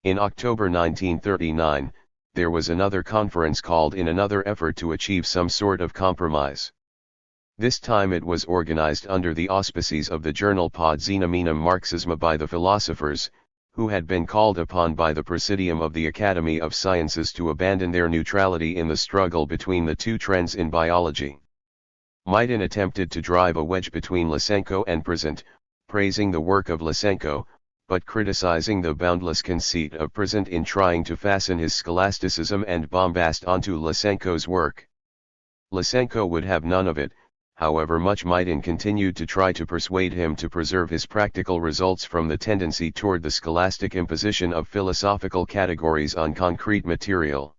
In October 1939, there was another conference called in another effort to achieve some sort of compromise. This time it was organized under the auspices of the journal Pod Xenomenum Marxism by the philosophers, who had been called upon by the Presidium of the Academy of Sciences to abandon their neutrality in the struggle between the two trends in biology. Maidan attempted to drive a wedge between Lysenko and Prezant, praising the work of Lysenko, but criticizing the boundless conceit of Prezant in trying to fasten his scholasticism and bombast onto Lysenko's work. Lysenko would have none of it, however much Maidan continued to try to persuade him to preserve his practical results from the tendency toward the scholastic imposition of philosophical categories on concrete material.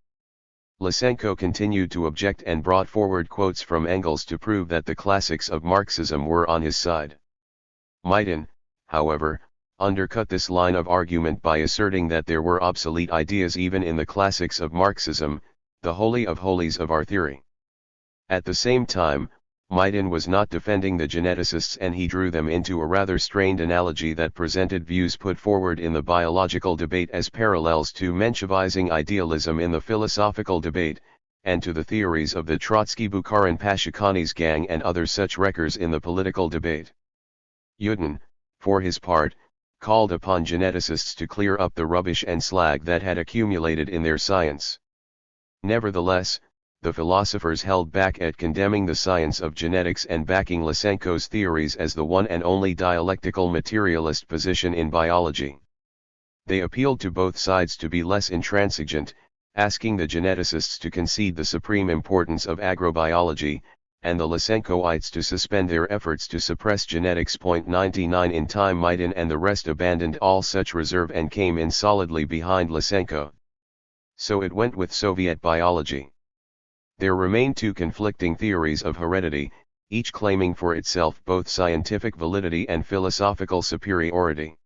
Lysenko continued to object and brought forward quotes from Engels to prove that the classics of Marxism were on his side. Maidan, however, undercut this line of argument by asserting that there were obsolete ideas even in the classics of Marxism, the holy of holies of our theory. At the same time, Maidan was not defending the geneticists, and he drew them into a rather strained analogy that presented views put forward in the biological debate as parallels to Menshevising idealism in the philosophical debate, and to the theories of the Trotsky-Bukharin-Pashakhani's gang and other such wreckers in the political debate. Yudin, for his part, called upon geneticists to clear up the rubbish and slag that had accumulated in their science. Nevertheless, the philosophers held back at condemning the science of genetics and backing Lysenko's theories as the one and only dialectical materialist position in biology. They appealed to both sides to be less intransigent, asking the geneticists to concede the supreme importance of agrobiology, and the Lysenkoites to suspend their efforts to suppress genetics. 99 In time, Maidan and the rest abandoned all such reserve and came in solidly behind Lysenko. So it went with Soviet biology. There remained two conflicting theories of heredity, each claiming for itself both scientific validity and philosophical superiority.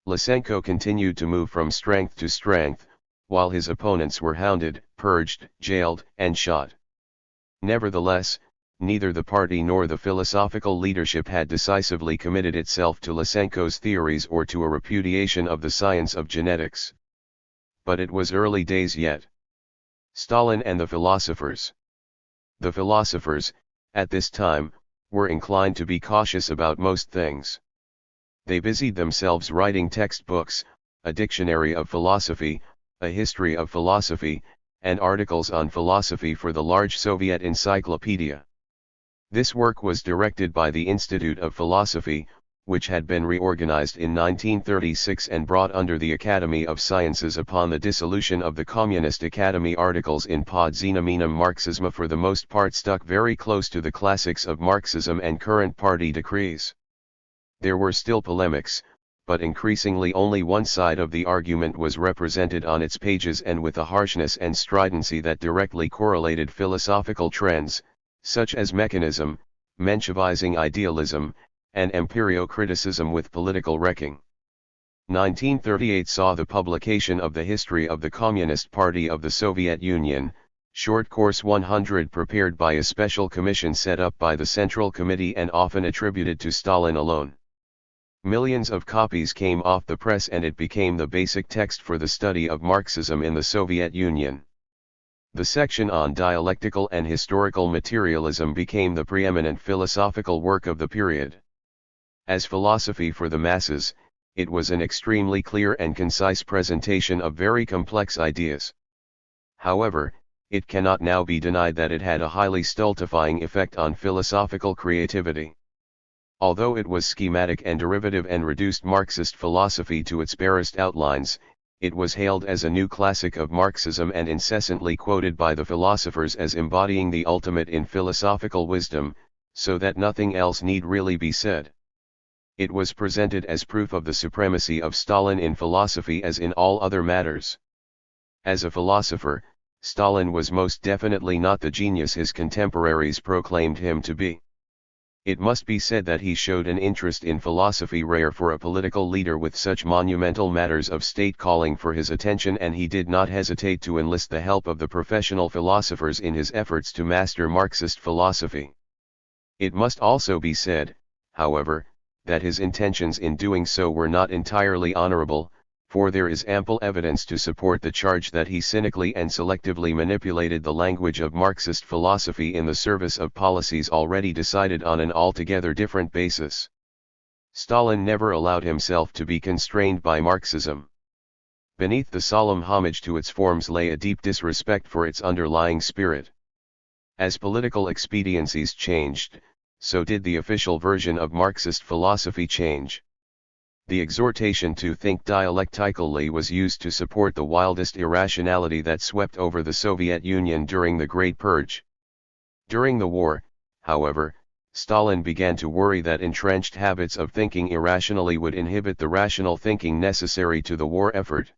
Lysenko continued to move from strength to strength, while his opponents were hounded, purged, jailed, and shot. Nevertheless, neither the party nor the philosophical leadership had decisively committed itself to Lysenko's theories or to a repudiation of the science of genetics. But it was early days yet. Stalin and the philosophers. The philosophers, at this time, were inclined to be cautious about most things. They busied themselves writing textbooks, a dictionary of philosophy, a history of philosophy, and articles on philosophy for the large Soviet encyclopedia. This work was directed by the Institute of Philosophy, which had been reorganized in 1936 and brought under the Academy of Sciences upon the dissolution of the Communist Academy. Articles in Pod Xenomenum Marxism for the most part stuck very close to the classics of Marxism and current party decrees. There were still polemics, but increasingly only one side of the argument was represented on its pages, and with a harshness and stridency that directly correlated philosophical trends, such as mechanism, Menshevising idealism, and empirio-criticism with political wrecking. 1938 saw the publication of the History of the Communist Party of the Soviet Union, short course 100 prepared by a special commission set up by the Central Committee and often attributed to Stalin alone. Millions of copies came off the press, and it became the basic text for the study of Marxism in the Soviet Union. The section on dialectical and historical materialism became the preeminent philosophical work of the period. As philosophy for the masses, it was an extremely clear and concise presentation of very complex ideas. However, it cannot now be denied that it had a highly stultifying effect on philosophical creativity. Although it was schematic and derivative and reduced Marxist philosophy to its barest outlines, it was hailed as a new classic of Marxism and incessantly quoted by the philosophers as embodying the ultimate in philosophical wisdom, so that nothing else need really be said. It was presented as proof of the supremacy of Stalin in philosophy as in all other matters. As a philosopher, Stalin was most definitely not the genius his contemporaries proclaimed him to be. It must be said that he showed an interest in philosophy rare for a political leader with such monumental matters of state calling for his attention, and he did not hesitate to enlist the help of the professional philosophers in his efforts to master Marxist philosophy. It must also be said, however, that his intentions in doing so were not entirely honorable, for there is ample evidence to support the charge that he cynically and selectively manipulated the language of Marxist philosophy in the service of policies already decided on an altogether different basis. Stalin never allowed himself to be constrained by Marxism. Beneath the solemn homage to its forms lay a deep disrespect for its underlying spirit. As political expediencies changed, so did the official version of Marxist philosophy change. The exhortation to think dialectically was used to support the wildest irrationality that swept over the Soviet Union during the Great Purge. During the war, however, Stalin began to worry that entrenched habits of thinking irrationally would inhibit the rational thinking necessary to the war effort.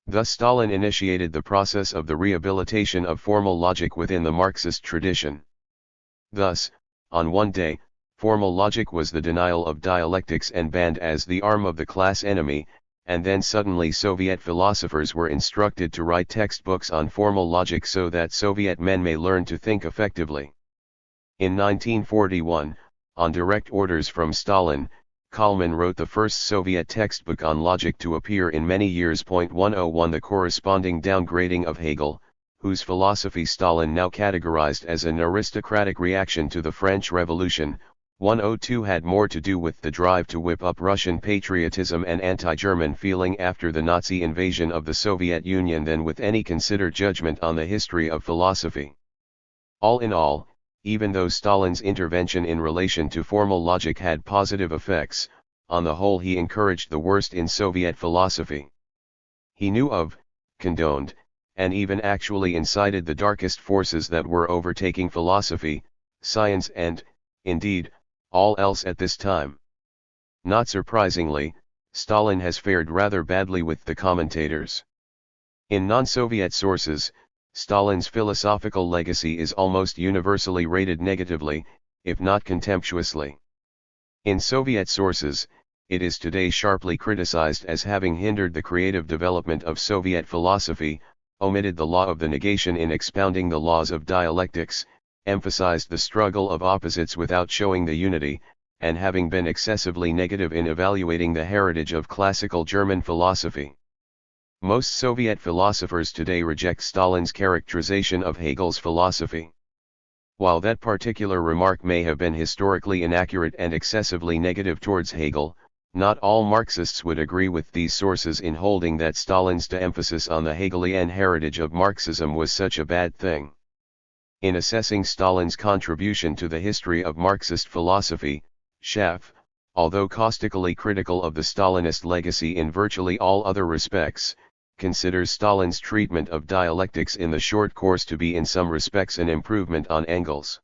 Thus Stalin initiated the process of the rehabilitation of formal logic within the Marxist tradition. Thus, on one day, formal logic was the denial of dialectics and banned as the arm of the class enemy, and then suddenly Soviet philosophers were instructed to write textbooks on formal logic so that Soviet men may learn to think effectively. In 1941, on direct orders from Stalin, Kalman wrote the first Soviet textbook on logic to appear in many years. 101 The corresponding downgrading of Hegel, whose philosophy Stalin now categorized as an aristocratic reaction to the French Revolution, 102 had more to do with the drive to whip up Russian patriotism and anti-German feeling after the Nazi invasion of the Soviet Union than with any considered judgment on the history of philosophy. All in all, even though Stalin's intervention in relation to formal logic had positive effects, on the whole he encouraged the worst in Soviet philosophy. He knew of, condoned, and even actually incited the darkest forces that were overtaking philosophy, science and, indeed, all else at this time. Not surprisingly, Stalin has fared rather badly with the commentators. In non-Soviet sources, Stalin's philosophical legacy is almost universally rated negatively, if not contemptuously. In Soviet sources, it is today sharply criticized as having hindered the creative development of Soviet philosophy, omitted the law of the negation in expounding the laws of dialectics, emphasized the struggle of opposites without showing the unity, and having been excessively negative in evaluating the heritage of classical German philosophy. Most Soviet philosophers today reject Stalin's characterization of Hegel's philosophy. While that particular remark may have been historically inaccurate and excessively negative towards Hegel, not all Marxists would agree with these sources in holding that Stalin's de-emphasis on the Hegelian heritage of Marxism was such a bad thing. In assessing Stalin's contribution to the history of Marxist philosophy, Schaff, although caustically critical of the Stalinist legacy in virtually all other respects, considers Stalin's treatment of dialectics in the short course to be in some respects an improvement on Engels.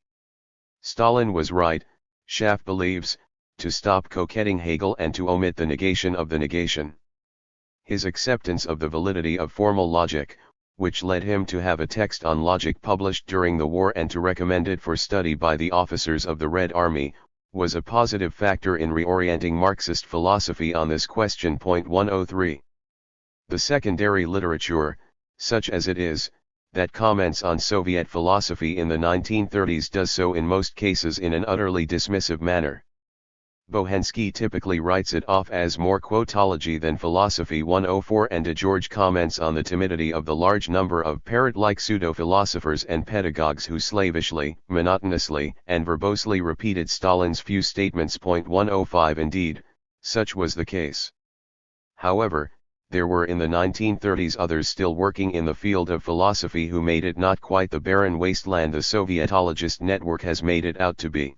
Stalin was right, Schaff believes, to stop coquetting Hegel and to omit the negation of the negation. His acceptance of the validity of formal logic, which led him to have a text on logic published during the war and to recommend it for study by the officers of the Red Army, was a positive factor in reorienting Marxist philosophy on this question. 103. The secondary literature, such as it is, that comments on Soviet philosophy in the 1930s does so in most cases in an utterly dismissive manner. Bohensky typically writes it off as more quotology than philosophy. 104 and DeGeorge comments on the timidity of the large number of parrot-like pseudo-philosophers and pedagogues who slavishly, monotonously, and verbosely repeated Stalin's few statements. 105 Indeed, such was the case. However, there were in the 1930s others still working in the field of philosophy who made it not quite the barren wasteland the Sovietologist network has made it out to be.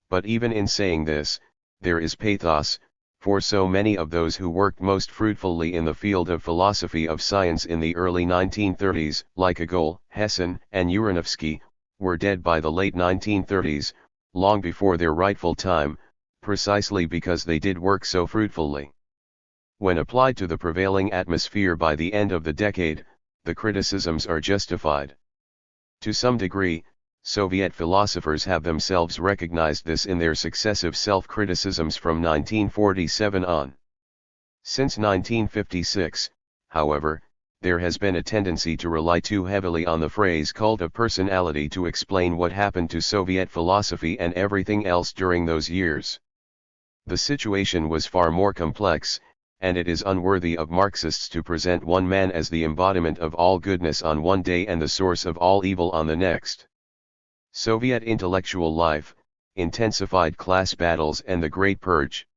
But even in saying this, there is pathos, for so many of those who worked most fruitfully in the field of philosophy of science in the early 1930s, like Gogol, Hessen, and Uranovsky, were dead by the late 1930s, long before their rightful time, precisely because they did work so fruitfully. When applied to the prevailing atmosphere by the end of the decade, the criticisms are justified. To some degree, Soviet philosophers have themselves recognized this in their successive self-criticisms from 1947 on. Since 1956, however, there has been a tendency to rely too heavily on the phrase cult of personality to explain what happened to Soviet philosophy and everything else during those years. The situation was far more complex, and it is unworthy of Marxists to present one man as the embodiment of all goodness on one day and the source of all evil on the next. Soviet intellectual life, intensified class battles and the Great Purge.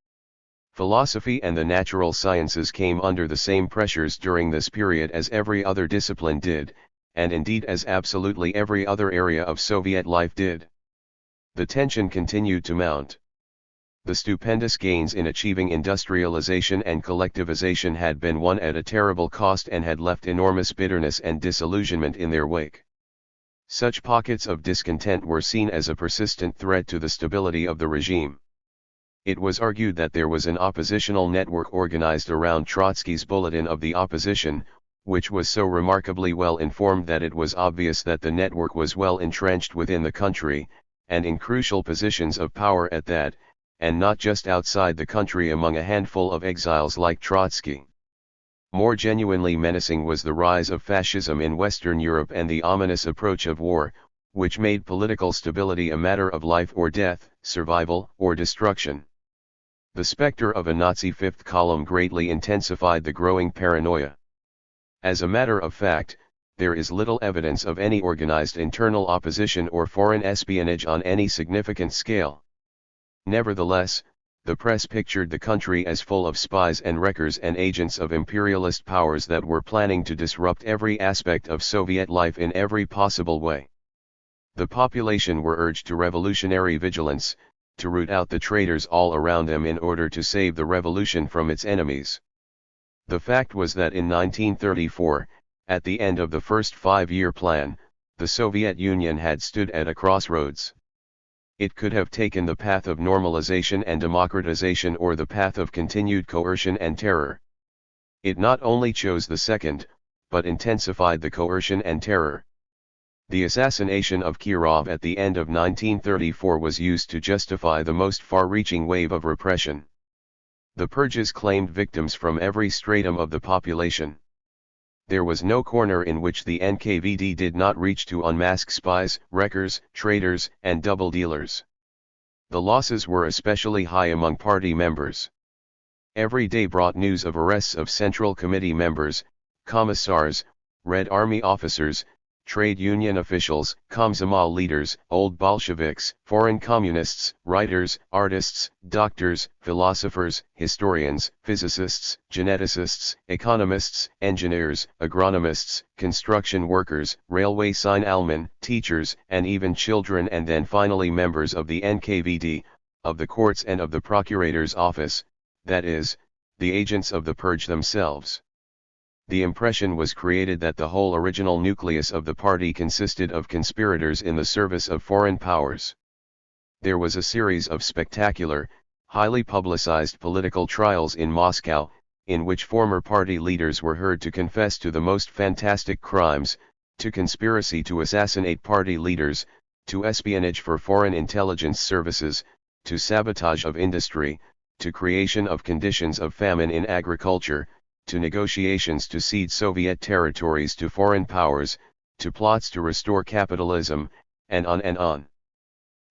Philosophy and the natural sciences came under the same pressures during this period as every other discipline did, and indeed as absolutely every other area of Soviet life did. The tension continued to mount. The stupendous gains in achieving industrialization and collectivization had been won at a terrible cost and had left enormous bitterness and disillusionment in their wake. Such pockets of discontent were seen as a persistent threat to the stability of the regime. It was argued that there was an oppositional network organized around Trotsky's Bulletin of the Opposition, which was so remarkably well informed that it was obvious that the network was well entrenched within the country, and in crucial positions of power at that, and not just outside the country among a handful of exiles like Trotsky. More genuinely menacing was the rise of fascism in Western Europe and the ominous approach of war, which made political stability a matter of life or death, survival or destruction. The specter of a Nazi fifth column greatly intensified the growing paranoia. As a matter of fact, there is little evidence of any organized internal opposition or foreign espionage on any significant scale. Nevertheless, the press pictured the country as full of spies and wreckers and agents of imperialist powers that were planning to disrupt every aspect of Soviet life in every possible way. The population were urged to revolutionary vigilance, to root out the traitors all around them in order to save the revolution from its enemies. The fact was that in 1934, at the end of the first 5-year plan, the Soviet Union had stood at a crossroads. It could have taken the path of normalization and democratization or the path of continued coercion and terror. It not only chose the second, but intensified the coercion and terror. The assassination of Kirov at the end of 1934 was used to justify the most far-reaching wave of repression. The purges claimed victims from every stratum of the population. There was no corner in which the NKVD did not reach to unmask spies, wreckers, traitors, and double dealers. The losses were especially high among party members. Every day brought news of arrests of Central Committee members, commissars, Red Army officers, trade union officials, Komsomol leaders, old Bolsheviks, foreign communists, writers, artists, doctors, philosophers, historians, physicists, geneticists, economists, engineers, agronomists, construction workers, railway signalmen, teachers, and even children, and then finally members of the NKVD, of the courts and of the procurator's office, that is, the agents of the purge themselves. The impression was created that the whole original nucleus of the party consisted of conspirators in the service of foreign powers. There was a series of spectacular, highly publicized political trials in Moscow, in which former party leaders were heard to confess to the most fantastic crimes, to conspiracy to assassinate party leaders, to espionage for foreign intelligence services, to sabotage of industry, to creation of conditions of famine in agriculture, to negotiations to cede Soviet territories to foreign powers, to plots to restore capitalism, and on and on.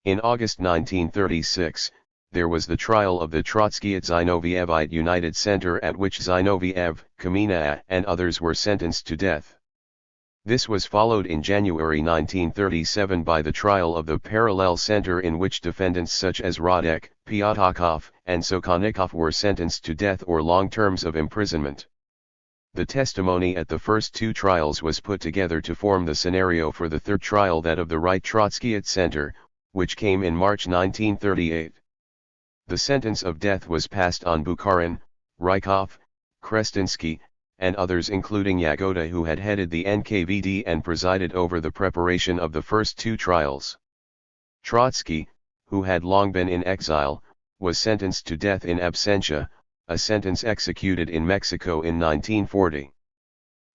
In August 1936, there was the trial of the Trotskyite Zinoviyevite United Center, at which Zinoviev, Kamina, and others were sentenced to death. This was followed in January 1937 by the trial of the Parallel Center, in which defendants such as Radek, Pyatakov, and Sokhonikov were sentenced to death or long terms of imprisonment. The testimony at the first two trials was put together to form the scenario for the third trial, that of the Right Trotskyite Center, which came in March 1938. The sentence of death was passed on Bukharin, Rykov, Krestinsky, and others, including Yagoda, who had headed the NKVD and presided over the preparation of the first two trials. Trotsky, who had long been in exile, was sentenced to death in absentia, a sentence executed in Mexico in 1940.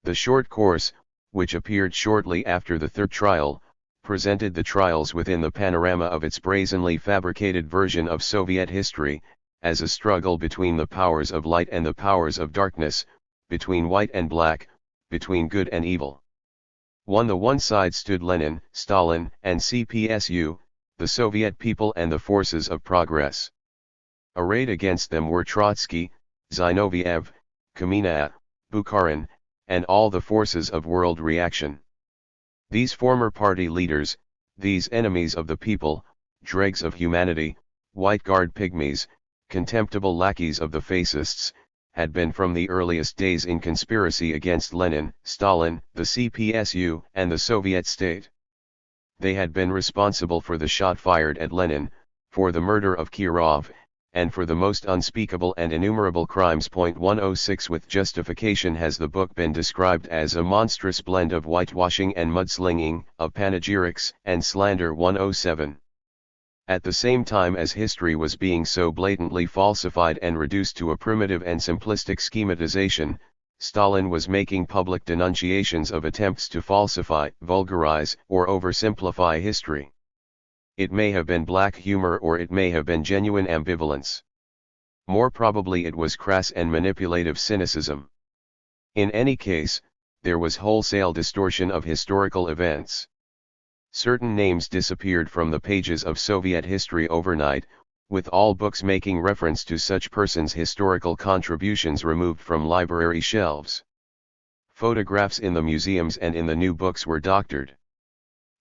The short course, which appeared shortly after the third trial, presented the trials within the panorama of its brazenly fabricated version of Soviet history, as a struggle between the powers of light and the powers of darkness, between white and black, between good and evil. On the one side stood Lenin, Stalin, and CPSU, the Soviet people and the forces of progress. Arrayed against them were Trotsky, Zinoviev, Kamina, Bukharin, and all the forces of world reaction. These former party leaders, these enemies of the people, dregs of humanity, white guard pygmies, contemptible lackeys of the fascists, had been from the earliest days in conspiracy against Lenin, Stalin, the CPSU, and the Soviet state. They had been responsible for the shot fired at Lenin, for the murder of Kirov, and for the most unspeakable and innumerable crimes. 106 With justification has the book been described as a monstrous blend of whitewashing and mudslinging, of panegyrics and slander. 107. At the same time as history was being so blatantly falsified and reduced to a primitive and simplistic schematization, Stalin was making public denunciations of attempts to falsify, vulgarize, or oversimplify history. It may have been black humor or it may have been genuine ambivalence. More probably it was crass and manipulative cynicism. In any case, there was wholesale distortion of historical events. Certain names disappeared from the pages of Soviet history overnight, with all books making reference to such persons' historical contributions removed from library shelves. Photographs in the museums and in the new books were doctored.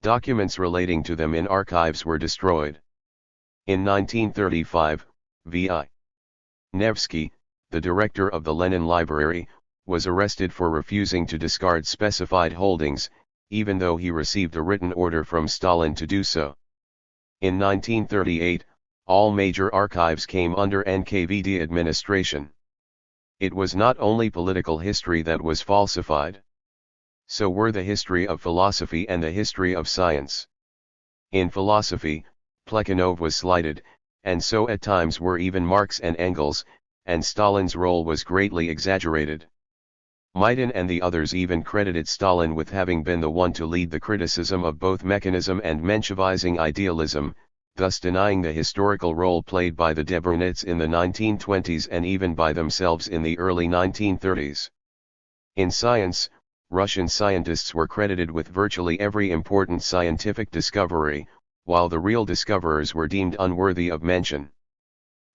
Documents relating to them in archives were destroyed. In 1935, V.I. Nevsky, the director of the Lenin Library, was arrested for refusing to discard specified holdings, even though he received a written order from Stalin to do so. In 1938, all major archives came under NKVD administration. It was not only political history that was falsified. So were the history of philosophy and the history of science. In philosophy, Plekhanov was slighted, and so at times were even Marx and Engels, and Stalin's role was greatly exaggerated. Maidan and the others even credited Stalin with having been the one to lead the criticism of both mechanism and Menshevizing idealism, thus denying the historical role played by the Debrunets in the 1920s and even by themselves in the early 1930s. In science, Russian scientists were credited with virtually every important scientific discovery, while the real discoverers were deemed unworthy of mention.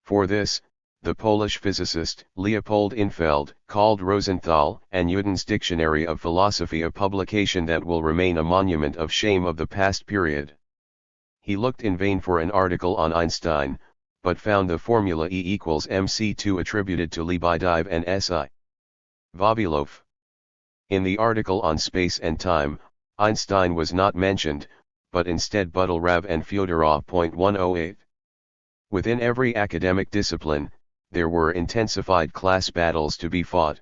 For this, the Polish physicist Leopold Infeld called Rosenthal and Newton's Dictionary of Philosophy a publication that will remain a monument of shame of the past period. He looked in vain for an article on Einstein, but found the formula E = mc2 attributed to Lebedev and S.I. Vavilov. In the article on space and time, Einstein was not mentioned, but instead Budelrav and Fyodorov. 108. Within every academic discipline, there were intensified class battles to be fought.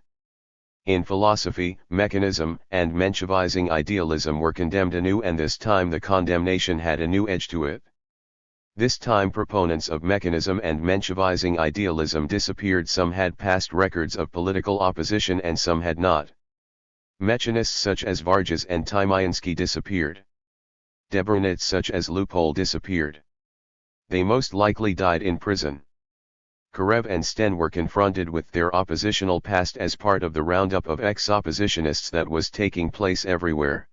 In philosophy, mechanism and Menshevizing idealism were condemned anew, and this time the condemnation had a new edge to it. This time proponents of mechanism and Menshevizing idealism disappeared. Some had past records of political opposition and some had not. Mechanists such as Vargas and Tymiansky disappeared. Debrunets such as Leupold disappeared. They most likely died in prison. Karev and Sten were confronted with their oppositional past as part of the roundup of ex-oppositionists that was taking place everywhere.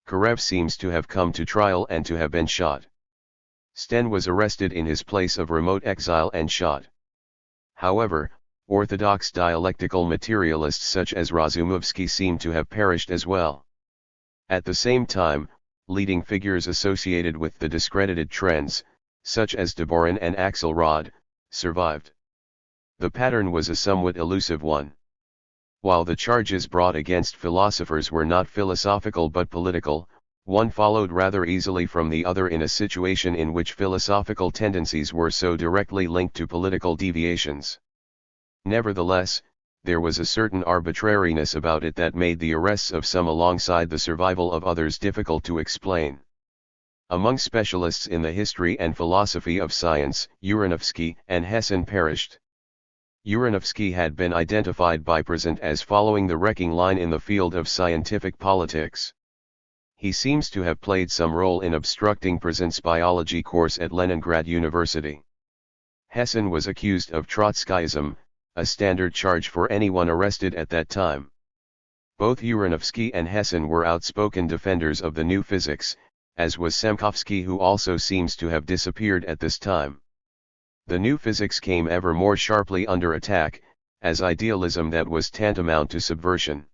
Karev seems to have come to trial and to have been shot. Sten was arrested in his place of remote exile and shot. However, orthodox dialectical materialists such as Razumovsky seem to have perished as well. At the same time, leading figures associated with the discredited trends, such as Deborin and Axelrod, survived. The pattern was a somewhat elusive one. While the charges brought against philosophers were not philosophical but political, one followed rather easily from the other in a situation in which philosophical tendencies were so directly linked to political deviations. Nevertheless, there was a certain arbitrariness about it that made the arrests of some alongside the survival of others difficult to explain. Among specialists in the history and philosophy of science, Uranovsky and Hessen perished. Uranovsky had been identified by Present as following the wrecking line in the field of scientific politics. He seems to have played some role in obstructing Present's biology course at Leningrad University. Hessen was accused of Trotskyism, a standard charge for anyone arrested at that time. Both Uranovsky and Hessen were outspoken defenders of the new physics, as was Semkovsky, who also seems to have disappeared at this time. The new physics came ever more sharply under attack, as idealism that was tantamount to subversion.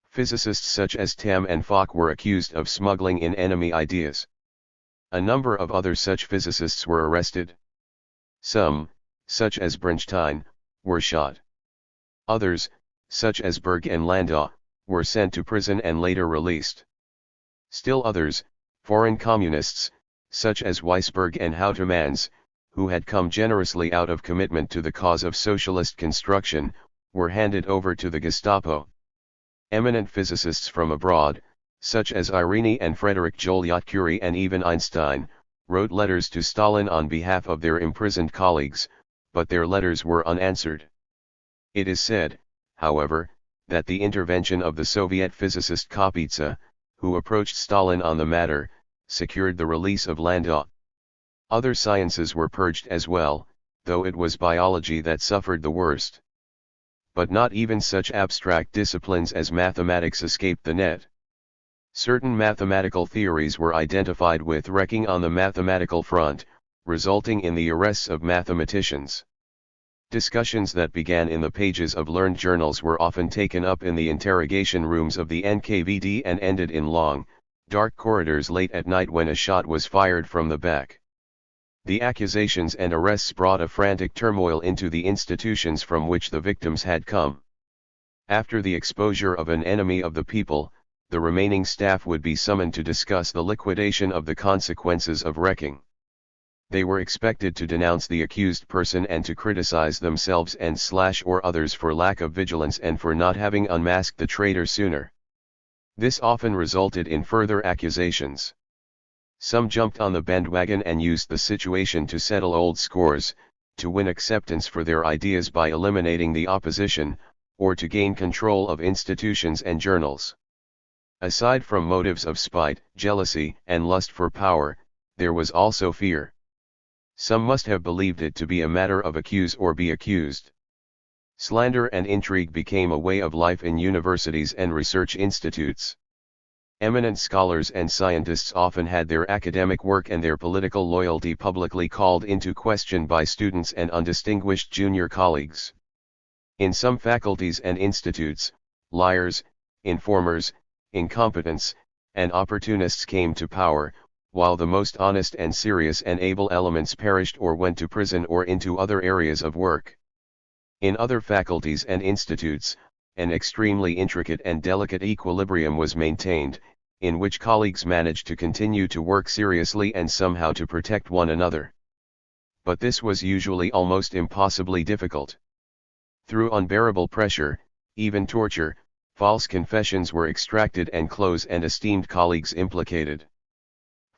Physicists such as Tamm and Fock were accused of smuggling in enemy ideas. A number of other such physicists were arrested. Some, such as Bernstein, were shot. Others, such as Berg and Landau, were sent to prison and later released. Still others, foreign communists, such as Weisberg and Houtermans, who had come generously out of commitment to the cause of socialist construction, were handed over to the Gestapo. Eminent physicists from abroad, such as Irene and Frederick Joliot-Curie and even Einstein, wrote letters to Stalin on behalf of their imprisoned colleagues, but their letters were unanswered. It is said, however, that the intervention of the Soviet physicist Kapitsa, who approached Stalin on the matter, secured the release of Landau. Other sciences were purged as well, though it was biology that suffered the worst. But not even such abstract disciplines as mathematics escaped the net. Certain mathematical theories were identified with wrecking on the mathematical front, resulting in the arrests of mathematicians. Discussions that began in the pages of learned journals were often taken up in the interrogation rooms of the NKVD and ended in long, dark corridors late at night when a shot was fired from the back. The accusations and arrests brought a frantic turmoil into the institutions from which the victims had come. After the exposure of an enemy of the people, the remaining staff would be summoned to discuss the liquidation of the consequences of wrecking. They were expected to denounce the accused person and to criticize themselves and/or others for lack of vigilance and for not having unmasked the traitor sooner. This often resulted in further accusations. Some jumped on the bandwagon and used the situation to settle old scores, to win acceptance for their ideas by eliminating the opposition, or to gain control of institutions and journals. Aside from motives of spite, jealousy, and lust for power, there was also fear. Some must have believed it to be a matter of accuse or be accused. Slander and intrigue became a way of life in universities and research institutes. Eminent scholars and scientists often had their academic work and their political loyalty publicly called into question by students and undistinguished junior colleagues. In some faculties and institutes, liars, informers, incompetents, and opportunists came to power, while the most honest and serious and able elements perished or went to prison or into other areas of work. In other faculties and institutes, an extremely intricate and delicate equilibrium was maintained, in which colleagues managed to continue to work seriously and somehow to protect one another. But this was usually almost impossibly difficult. Through unbearable pressure, even torture, false confessions were extracted and close and esteemed colleagues implicated.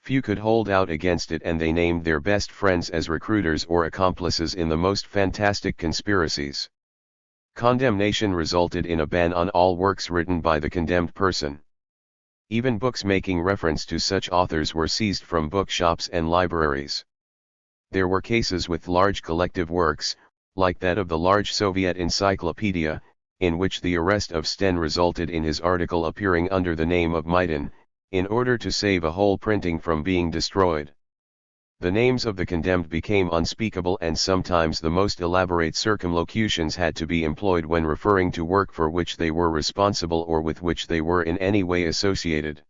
Few could hold out against it, and they named their best friends as recruiters or accomplices in the most fantastic conspiracies. Condemnation resulted in a ban on all works written by the condemned person. Even books making reference to such authors were seized from bookshops and libraries. There were cases with large collective works, like that of the large Soviet encyclopedia, in which the arrest of Sten resulted in his article appearing under the name of Maidan, in order to save a whole printing from being destroyed. The names of the condemned became unspeakable, and sometimes the most elaborate circumlocutions had to be employed when referring to work for which they were responsible or with which they were in any way associated.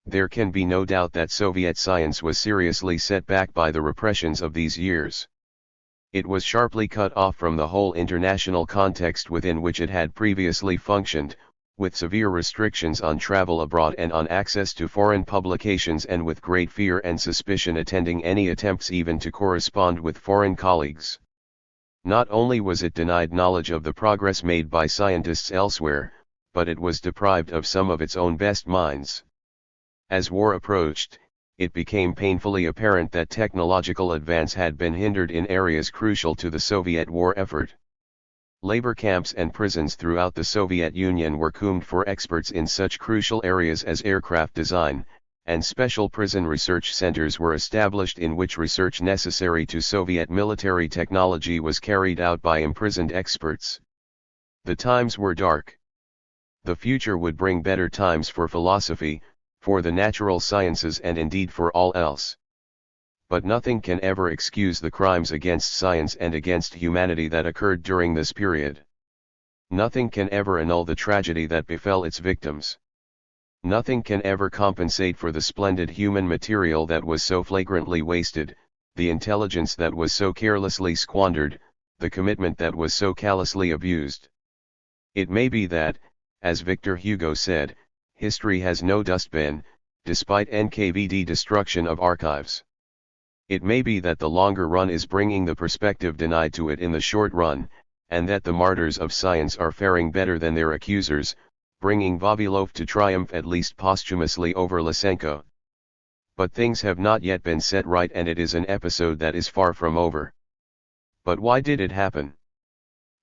There can be no doubt that Soviet science was seriously set back by the repressions of these years. It was sharply cut off from the whole international context within which it had previously functioned, with severe restrictions on travel abroad and on access to foreign publications, and with great fear and suspicion attending any attempts even to correspond with foreign colleagues. Not only was it denied knowledge of the progress made by scientists elsewhere, but it was deprived of some of its own best minds. As war approached, it became painfully apparent that technological advance had been hindered in areas crucial to the Soviet war effort. Labor camps and prisons throughout the Soviet Union were combed for experts in such crucial areas as aircraft design, and special prison research centers were established in which research necessary to Soviet military technology was carried out by imprisoned experts. The times were dark. The future would bring better times for philosophy, for the natural sciences, and indeed for all else. but nothing can ever excuse the crimes against science and against humanity that occurred during this period. Nothing can ever annul the tragedy that befell its victims. Nothing can ever compensate for the splendid human material that was so flagrantly wasted, the intelligence that was so carelessly squandered, the commitment that was so callously abused. It may be that, as Victor Hugo said, history has no dustbin, despite NKVD destruction of archives. It may be that the longer run is bringing the perspective denied to it in the short run, and that the martyrs of science are faring better than their accusers, bringing Vavilov to triumph at least posthumously over Lysenko. But things have not yet been set right, and it is an episode that is far from over. But why did it happen?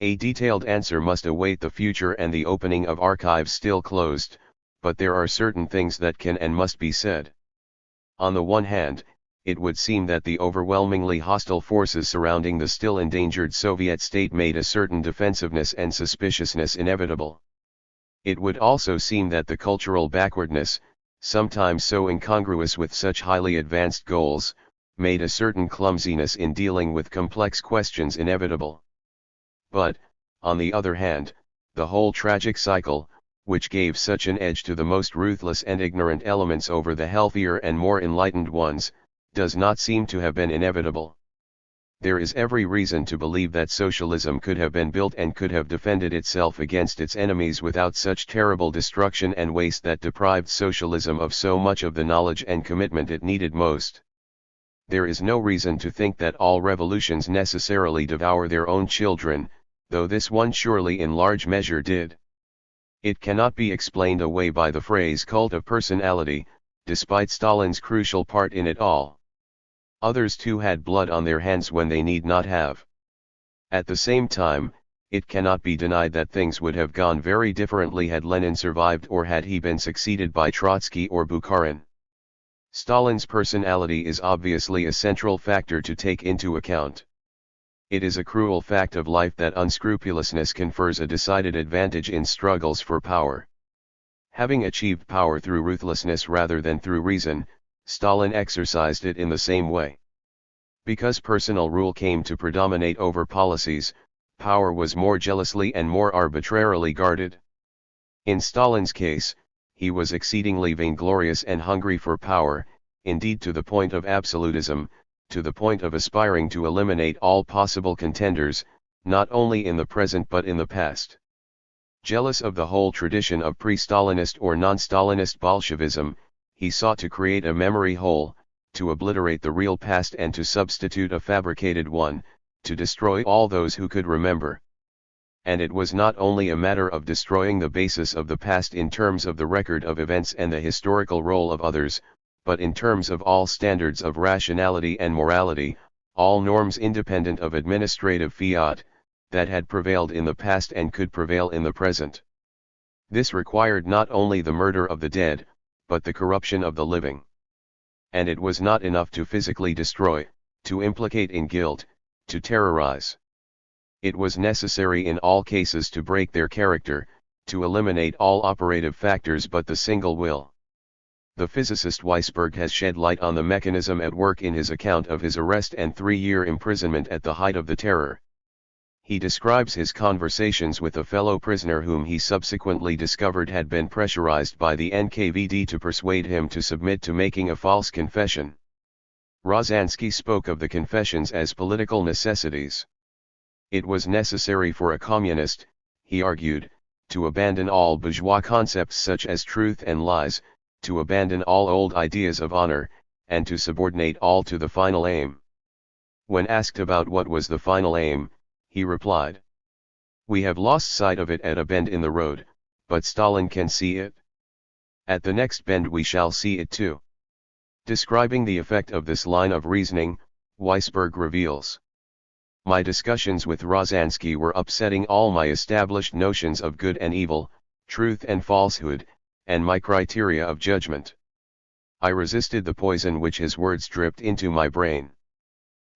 A detailed answer must await the future and the opening of archives still closed, but there are certain things that can and must be said. On the one hand, it would seem that the overwhelmingly hostile forces surrounding the still endangered Soviet state made a certain defensiveness and suspiciousness inevitable. It would also seem that the cultural backwardness, sometimes so incongruous with such highly advanced goals, made a certain clumsiness in dealing with complex questions inevitable. But, on the other hand, the whole tragic cycle, which gave such an edge to the most ruthless and ignorant elements over the healthier and more enlightened ones, does not seem to have been inevitable. There is every reason to believe that socialism could have been built and could have defended itself against its enemies without such terrible destruction and waste that deprived socialism of so much of the knowledge and commitment it needed most. There is no reason to think that all revolutions necessarily devour their own children, though this one surely in large measure did. It cannot be explained away by the phrase cult of personality, despite Stalin's crucial part in it all. Others too had blood on their hands when they need not have. At the same time, it cannot be denied that things would have gone very differently had Lenin survived or had he been succeeded by Trotsky or Bukharin. Stalin's personality is obviously a central factor to take into account. It is a cruel fact of life that unscrupulousness confers a decided advantage in struggles for power. Having achieved power through ruthlessness rather than through reason, Stalin exercised it in the same way. Because personal rule came to predominate over policies, power was more jealously and more arbitrarily guarded. In Stalin's case, he was exceedingly vainglorious and hungry for power, indeed to the point of absolutism, to the point of aspiring to eliminate all possible contenders, not only in the present but in the past. Jealous of the whole tradition of pre-Stalinist or non-Stalinist Bolshevism, he sought to create a memory hole, to obliterate the real past and to substitute a fabricated one, to destroy all those who could remember. And it was not only a matter of destroying the basis of the past in terms of the record of events and the historical role of others, but in terms of all standards of rationality and morality, all norms independent of administrative fiat, that had prevailed in the past and could prevail in the present. This required not only the murder of the dead, but the corruption of the living. And it was not enough to physically destroy, to implicate in guilt, to terrorize. It was necessary in all cases to break their character, to eliminate all operative factors but the single will. The physicist Weisberg has shed light on the mechanism at work in his account of his arrest and 3-year imprisonment at the height of the terror. He describes his conversations with a fellow prisoner whom he subsequently discovered had been pressurized by the NKVD to persuade him to submit to making a false confession. Rozansky spoke of the confessions as political necessities. It was necessary for a communist, he argued, to abandon all bourgeois concepts such as truth and lies, to abandon all old ideas of honor, and to subordinate all to the final aim. When asked about what was the final aim, he replied, "We have lost sight of it at a bend in the road, but Stalin can see it. At the next bend we shall see it too." Describing the effect of this line of reasoning, Weisberg reveals, "My discussions with Rozansky were upsetting all my established notions of good and evil, truth and falsehood, and my criteria of judgment. I resisted the poison which his words dripped into my brain."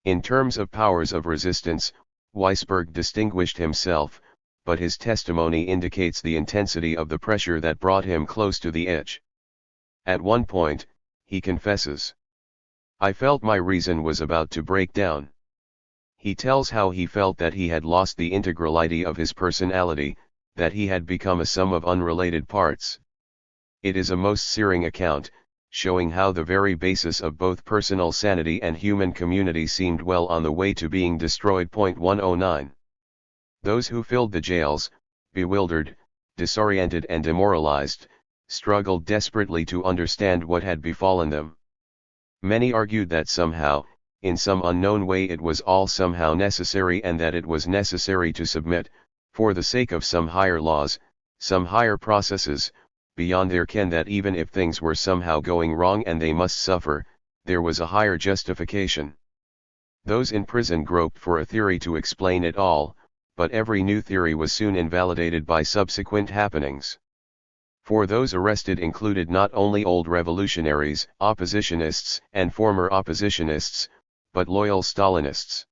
In terms of powers of resistance, Weisberg distinguished himself, but his testimony indicates the intensity of the pressure that brought him close to the edge. At one point, he confesses, I felt my reason was about to break down. He tells how he felt that he had lost the integrality of his personality, that he had become a sum of unrelated parts. It is a most searing account, showing how the very basis of both personal sanity and human community seemed well on the way to being destroyed. 109. Those who filled the jails, bewildered, disoriented and demoralized, struggled desperately to understand what had befallen them. Many argued that somehow, in some unknown way, it was all somehow necessary, and that it was necessary to submit, for the sake of some higher laws, some higher processes, beyond their ken, that even if things were somehow going wrong and they must suffer, there was a higher justification. Those in prison groped for a theory to explain it all, but every new theory was soon invalidated by subsequent happenings. For those arrested included not only old revolutionaries, oppositionists, and former oppositionists, but loyal Stalinists.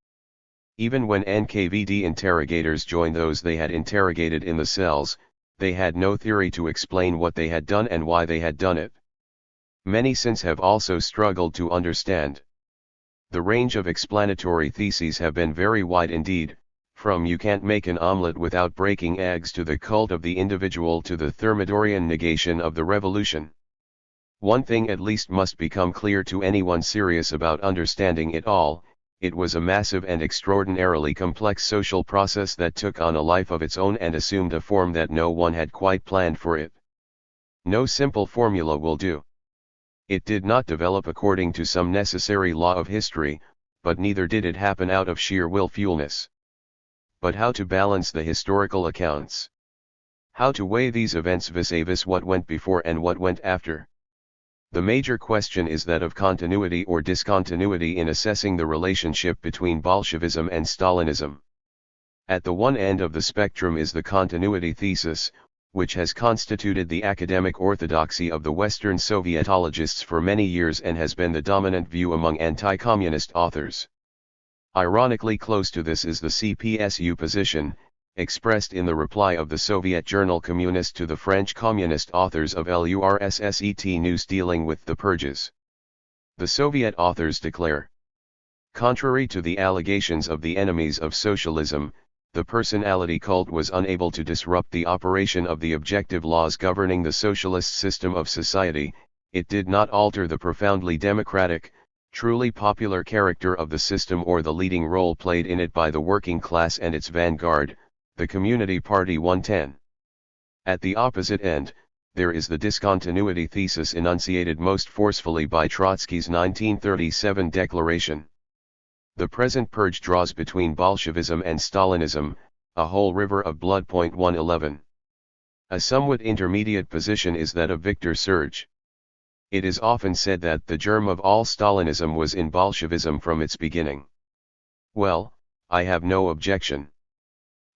Even when NKVD interrogators joined those they had interrogated in the cells, they had no theory to explain what they had done and why they had done it. Many since have also struggled to understand. The range of explanatory theses have been very wide indeed, from "you can't make an omelette without breaking eggs" to the cult of the individual to the Thermidorian negation of the revolution. One thing at least must become clear to anyone serious about understanding it all: it was a massive and extraordinarily complex social process that took on a life of its own and assumed a form that no one had quite planned for it. No simple formula will do. It did not develop according to some necessary law of history, but neither did it happen out of sheer willfulness. But how to balance the historical accounts? How to weigh these events vis-a-vis what went before and what went after? The major question is that of continuity or discontinuity in assessing the relationship between Bolshevism and Stalinism. At the one end of the spectrum is the continuity thesis, which has constituted the academic orthodoxy of the Western Sovietologists for many years and has been the dominant view among anti-communist authors. Ironically close to this is the CPSU position, expressed in the reply of the Soviet journal Communist to the French communist authors of l'URSSET news dealing with the purges. The Soviet authors declare: contrary to the allegations of the enemies of socialism, the personality cult was unable to disrupt the operation of the objective laws governing the socialist system of society. It did not alter the profoundly democratic, truly popular character of the system or the leading role played in it by the working class and its vanguard, the Community Party. 110. At the opposite end, there is the discontinuity thesis enunciated most forcefully by Trotsky's 1937 declaration. The present purge draws between Bolshevism and Stalinism a whole river of blood. 111. A somewhat intermediate position is that of Victor Serge. It is often said that the germ of all Stalinism was in Bolshevism from its beginning. Well, I have no objection.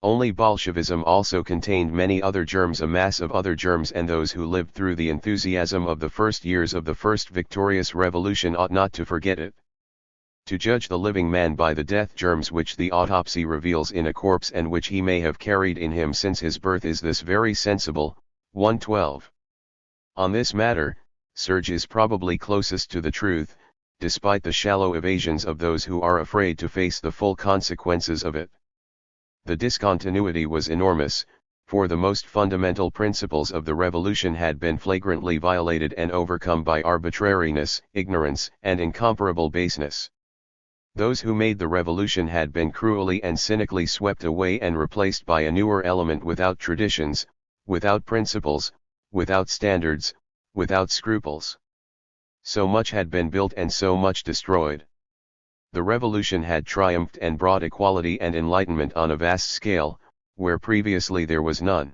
Only Bolshevism also contained many other germs, a mass of other germs, and those who lived through the enthusiasm of the first years of the first victorious revolution ought not to forget it. To judge the living man by the death germs which the autopsy reveals in a corpse and which he may have carried in him since his birth is this very sensible. 112. On this matter, Serge is probably closest to the truth, despite the shallow evasions of those who are afraid to face the full consequences of it. The discontinuity was enormous, for the most fundamental principles of the revolution had been flagrantly violated and overcome by arbitrariness, ignorance, and incomparable baseness. Those who made the revolution had been cruelly and cynically swept away and replaced by a newer element without traditions, without principles, without standards, without scruples. So much had been built and so much destroyed. The revolution had triumphed and brought equality and enlightenment on a vast scale, where previously there was none.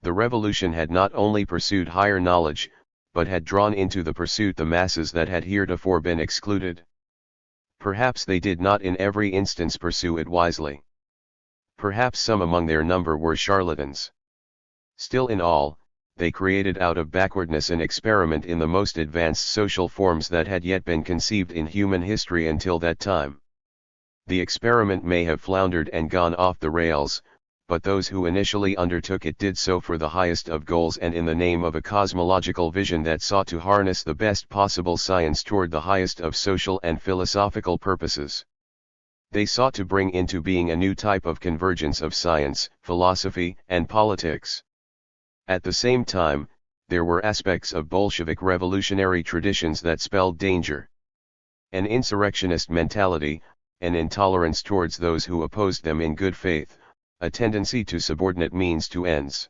The revolution had not only pursued higher knowledge, but had drawn into the pursuit the masses that had heretofore been excluded. Perhaps they did not in every instance pursue it wisely. Perhaps some among their number were charlatans. Still, in all, they created out of backwardness an experiment in the most advanced social forms that had yet been conceived in human history until that time. The experiment may have floundered and gone off the rails, but those who initially undertook it did so for the highest of goals and in the name of a cosmological vision that sought to harness the best possible science toward the highest of social and philosophical purposes. They sought to bring into being a new type of convergence of science, philosophy, and politics. At the same time, there were aspects of Bolshevik revolutionary traditions that spelled danger. An insurrectionist mentality, an intolerance towards those who opposed them in good faith, a tendency to subordinate means to ends.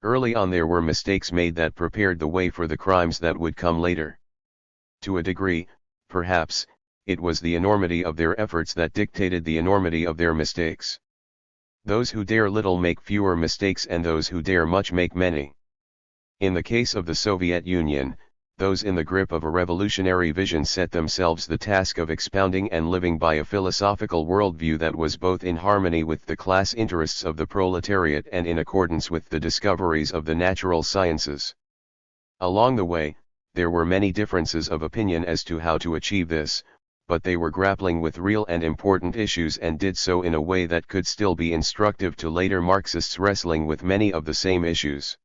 Early on there were mistakes made that prepared the way for the crimes that would come later. To a degree, perhaps, it was the enormity of their efforts that dictated the enormity of their mistakes. Those who dare little make fewer mistakes and those who dare much make many. In the case of the Soviet Union, those in the grip of a revolutionary vision set themselves the task of expounding and living by a philosophical worldview that was both in harmony with the class interests of the proletariat and in accordance with the discoveries of the natural sciences. Along the way, there were many differences of opinion as to how to achieve this, but they were grappling with real and important issues and did so in a way that could still be instructive to later Marxists wrestling with many of the same issues.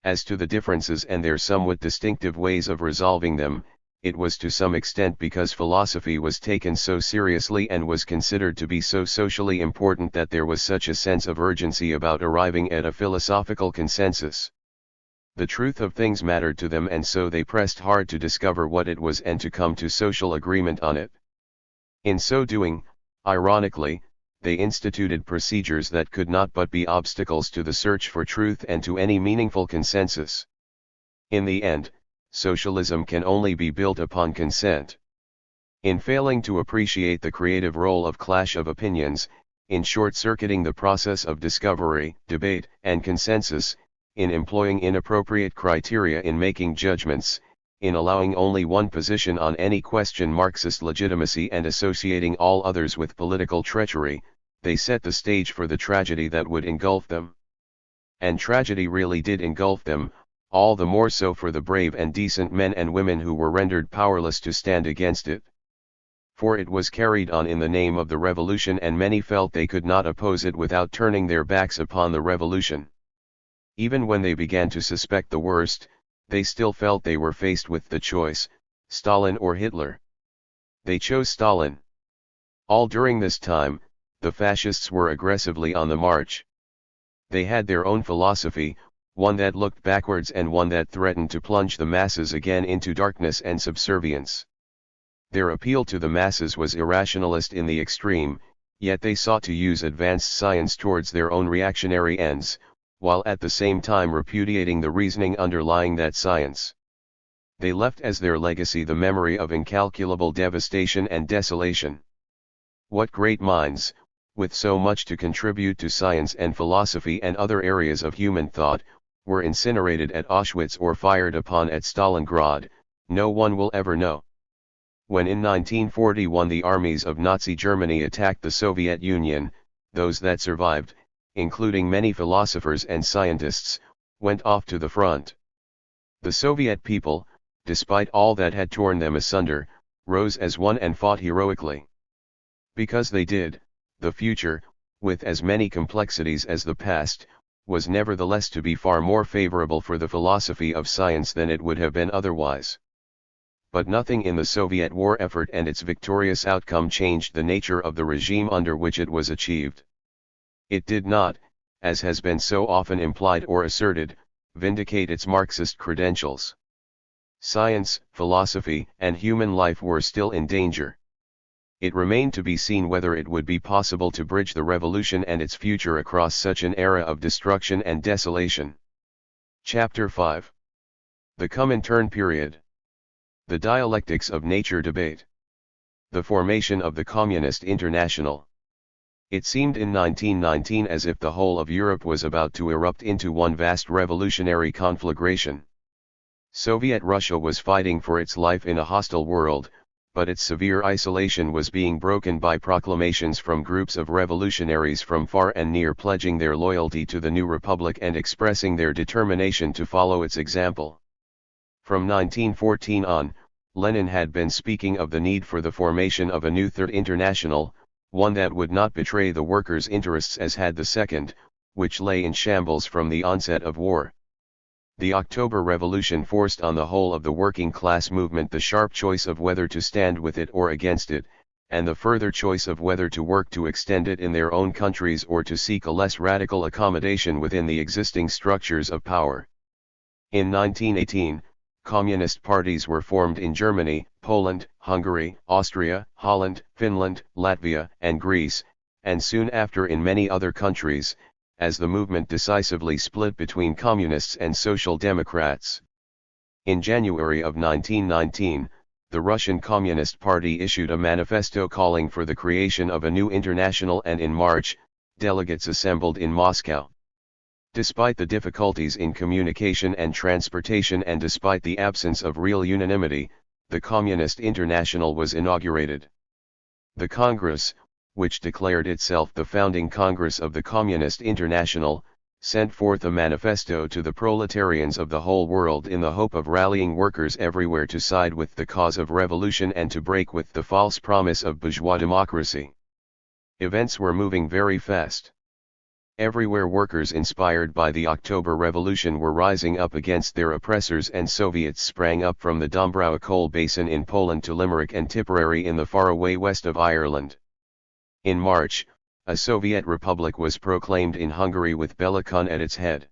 As to the differences and their somewhat distinctive ways of resolving them, it was to some extent because philosophy was taken so seriously and was considered to be so socially important that there was such a sense of urgency about arriving at a philosophical consensus. The truth of things mattered to them and so they pressed hard to discover what it was and to come to social agreement on it. In so doing, ironically, they instituted procedures that could not but be obstacles to the search for truth and to any meaningful consensus. In the end, socialism can only be built upon consent. In failing to appreciate the creative role of clash of opinions, in short-circuiting the process of discovery, debate, and consensus, in employing inappropriate criteria in making judgments, in allowing only one position on any question Marxist legitimacy and associating all others with political treachery, they set the stage for the tragedy that would engulf them. And tragedy really did engulf them, all the more so for the brave and decent men and women who were rendered powerless to stand against it. For it was carried on in the name of the revolution and many felt they could not oppose it without turning their backs upon the revolution. Even when they began to suspect the worst, they still felt they were faced with the choice, Stalin or Hitler. They chose Stalin. All during this time, the fascists were aggressively on the march. They had their own philosophy, one that looked backwards and one that threatened to plunge the masses again into darkness and subservience. Their appeal to the masses was irrationalist in the extreme, yet they sought to use advanced science towards their own reactionary ends, while at the same time repudiating the reasoning underlying that science. They left as their legacy the memory of incalculable devastation and desolation. What great minds, with so much to contribute to science and philosophy and other areas of human thought, were incinerated at Auschwitz or fired upon at Stalingrad, no one will ever know. When in 1941 the armies of Nazi Germany attacked the Soviet Union, those that survived, including many philosophers and scientists, went off to the front. The Soviet people, despite all that had torn them asunder, rose as one and fought heroically. Because they did, the future, with as many complexities as the past, was nevertheless to be far more favorable for the philosophy of science than it would have been otherwise. But nothing in the Soviet war effort and its victorious outcome changed the nature of the regime under which it was achieved. It did not, as has been so often implied or asserted, vindicate its Marxist credentials. Science, philosophy, and human life were still in danger. It remained to be seen whether it would be possible to bridge the revolution and its future across such an era of destruction and desolation. Chapter 5. The Comintern Period. The Dialectics of Nature Debate. The formation of the Communist International. It seemed in 1919 as if the whole of Europe was about to erupt into one vast revolutionary conflagration. Soviet Russia was fighting for its life in a hostile world, but its severe isolation was being broken by proclamations from groups of revolutionaries from far and near pledging their loyalty to the new republic and expressing their determination to follow its example. From 1914 on, Lenin had been speaking of the need for the formation of a new Third International, one that would not betray the workers' interests as had the second, which lay in shambles from the onset of war. The October Revolution forced on the whole of the working class movement the sharp choice of whether to stand with it or against it, and the further choice of whether to work to extend it in their own countries or to seek a less radical accommodation within the existing structures of power. In 1918, communist parties were formed in Germany, Poland, Hungary, Austria, Holland, Finland, Latvia, and Greece, and soon after in many other countries, as the movement decisively split between communists and social democrats. In January of 1919, the Russian Communist Party issued a manifesto calling for the creation of a new international, and in March, delegates assembled in Moscow. Despite the difficulties in communication and transportation and despite the absence of real unanimity, the Communist International was inaugurated. The Congress, which declared itself the founding Congress of the Communist International, sent forth a manifesto to the proletarians of the whole world in the hope of rallying workers everywhere to side with the cause of revolution and to break with the false promise of bourgeois democracy. Events were moving very fast. Everywhere workers inspired by the October Revolution were rising up against their oppressors, and Soviets sprang up from the Dąbrowa coal basin in Poland to Limerick and Tipperary in the faraway west of Ireland. In March, a Soviet republic was proclaimed in Hungary with Bela Kun at its head.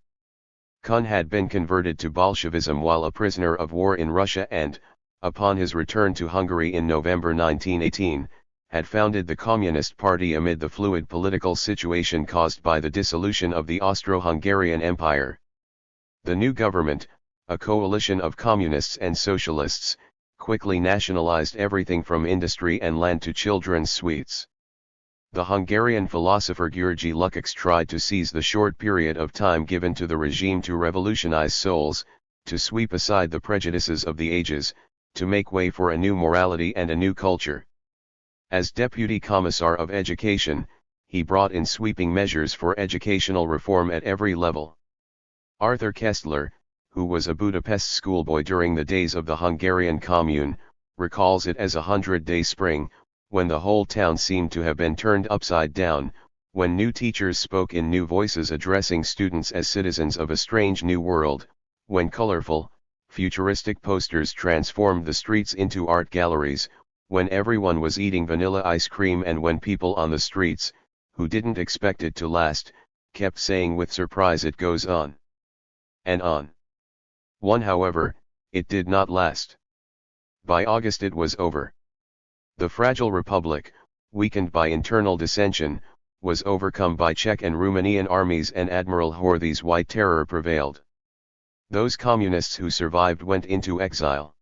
Kun had been converted to Bolshevism while a prisoner of war in Russia and, upon his return to Hungary in November 1918, had founded the Communist Party amid the fluid political situation caused by the dissolution of the Austro-Hungarian Empire. The new government, a coalition of communists and socialists, quickly nationalized everything from industry and land to children's sweets. The Hungarian philosopher György Lukács tried to seize the short period of time given to the regime to revolutionize souls, to sweep aside the prejudices of the ages, to make way for a new morality and a new culture. As Deputy Commissar of Education, he brought in sweeping measures for educational reform at every level. Arthur Koestler, who was a Budapest schoolboy during the days of the Hungarian Commune, recalls it as a 100-day spring, when the whole town seemed to have been turned upside down, when new teachers spoke in new voices addressing students as citizens of a strange new world, when colorful, futuristic posters transformed the streets into art galleries, when everyone was eating vanilla ice cream, and when people on the streets, who didn't expect it to last, kept saying with surprise, "It goes on and on." However, it did not last. By August it was over. The fragile republic, weakened by internal dissension, was overcome by Czech and Romanian armies, and Admiral Horthy's White Terror prevailed. Those communists who survived went into exile.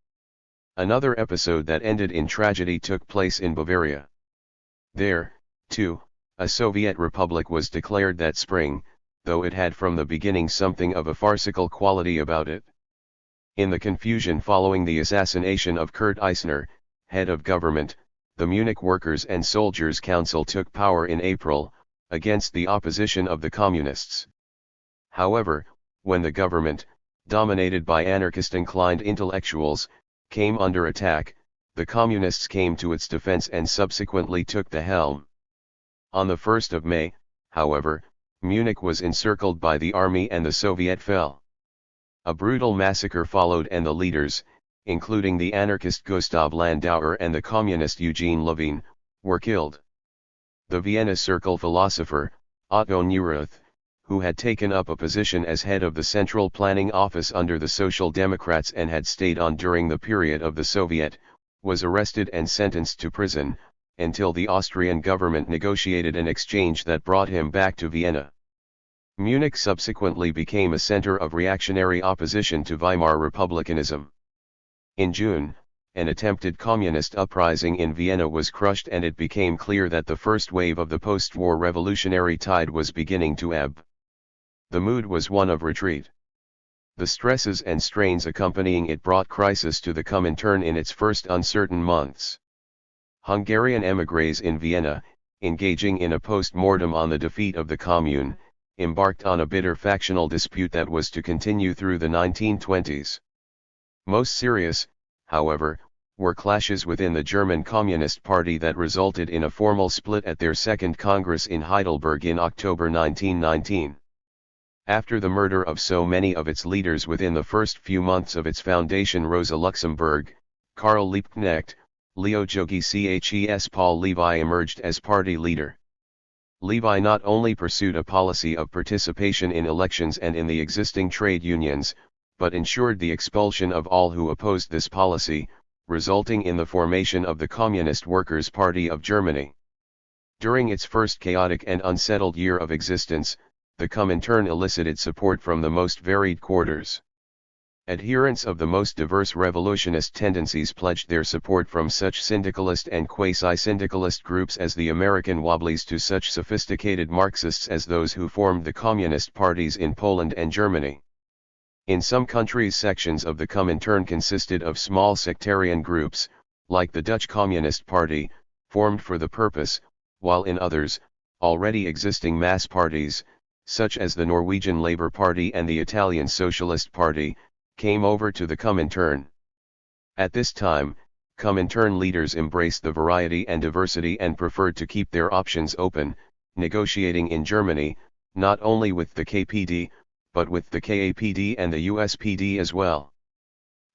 Another episode that ended in tragedy took place in Bavaria. There, too, a Soviet republic was declared that spring, though it had from the beginning something of a farcical quality about it. In the confusion following the assassination of Kurt Eisner, head of government, the Munich Workers' and Soldiers' Council took power in April, against the opposition of the communists. However, when the government, dominated by anarchist-inclined intellectuals, came under attack, the communists came to its defense and subsequently took the helm. On the 1st of May, however, Munich was encircled by the army and the Soviet fell. A brutal massacre followed, and the leaders, including the anarchist Gustav Landauer and the communist Eugene Levin, were killed. The Vienna Circle philosopher, Otto Neurath, who had taken up a position as head of the Central Planning Office under the Social Democrats and had stayed on during the period of the Soviet, was arrested and sentenced to prison, until the Austrian government negotiated an exchange that brought him back to Vienna. Munich subsequently became a center of reactionary opposition to Weimar republicanism. In June, an attempted communist uprising in Vienna was crushed, and it became clear that the first wave of the post-war revolutionary tide was beginning to ebb. The mood was one of retreat. The stresses and strains accompanying it brought crisis to the Comintern in its first uncertain months. Hungarian émigrés in Vienna, engaging in a post-mortem on the defeat of the Commune, embarked on a bitter factional dispute that was to continue through the 1920s. Most serious, however, were clashes within the German Communist Party that resulted in a formal split at their second Congress in Heidelberg in October 1919. After the murder of so many of its leaders within the first few months of its foundation, Rosa Luxemburg, Karl Liebknecht, Leo Jogi Paul Levi emerged as party leader. Levi not only pursued a policy of participation in elections and in the existing trade unions, but ensured the expulsion of all who opposed this policy, resulting in the formation of the Communist Workers' Party of Germany. During its first chaotic and unsettled year of existence, the Comintern elicited support from the most varied quarters. Adherents of the most diverse revolutionist tendencies pledged their support, from such syndicalist and quasi-syndicalist groups as the American Wobblies to such sophisticated Marxists as those who formed the communist parties in Poland and Germany. In some countries, sections of the Comintern consisted of small sectarian groups, like the Dutch Communist Party, formed for the purpose, while in others, already existing mass parties, such as the Norwegian Labour Party and the Italian Socialist Party, came over to the Comintern. At this time, Comintern leaders embraced the variety and diversity and preferred to keep their options open, negotiating in Germany, not only with the KPD, but with the KAPD and the USPD as well.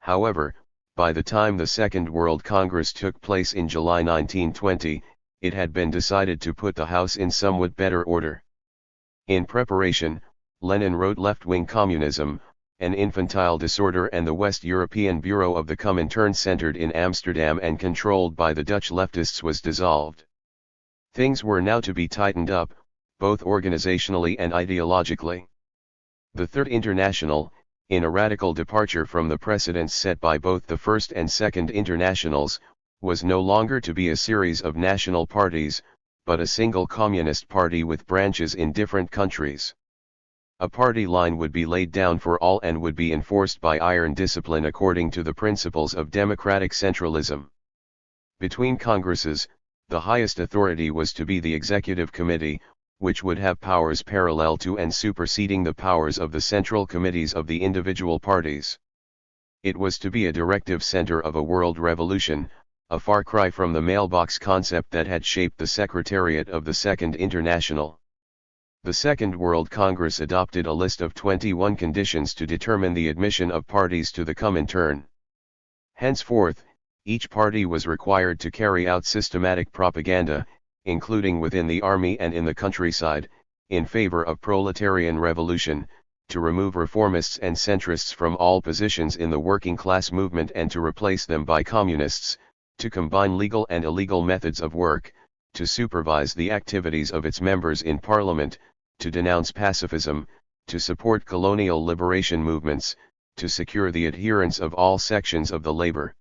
However, by the time the Second World Congress took place in July 1920, it had been decided to put the house in somewhat better order. In preparation, Lenin wrote Left-Wing Communism, an infantile disorder, and the West European Bureau of the Comintern, centered in Amsterdam and controlled by the Dutch leftists, was dissolved. Things were now to be tightened up, both organizationally and ideologically. The Third International, in a radical departure from the precedents set by both the First and Second Internationals, was no longer to be a series of national parties, but a single communist party with branches in different countries. A party line would be laid down for all and would be enforced by iron discipline according to the principles of democratic centralism. Between congresses, the highest authority was to be the Executive Committee, which would have powers parallel to and superseding the powers of the central committees of the individual parties. It was to be a directive center of a world revolution, a far cry from the mailbox concept that had shaped the Secretariat of the Second International. The Second World Congress adopted a list of 21 conditions to determine the admission of parties to the Comintern. Henceforth, each party was required to carry out systematic propaganda, including within the army and in the countryside, in favor of proletarian revolution, to remove reformists and centrists from all positions in the working class movement and to replace them by communists, to combine legal and illegal methods of work, to supervise the activities of its members in parliament, to denounce pacifism, to support colonial liberation movements, to secure the adherence of all sections of the labor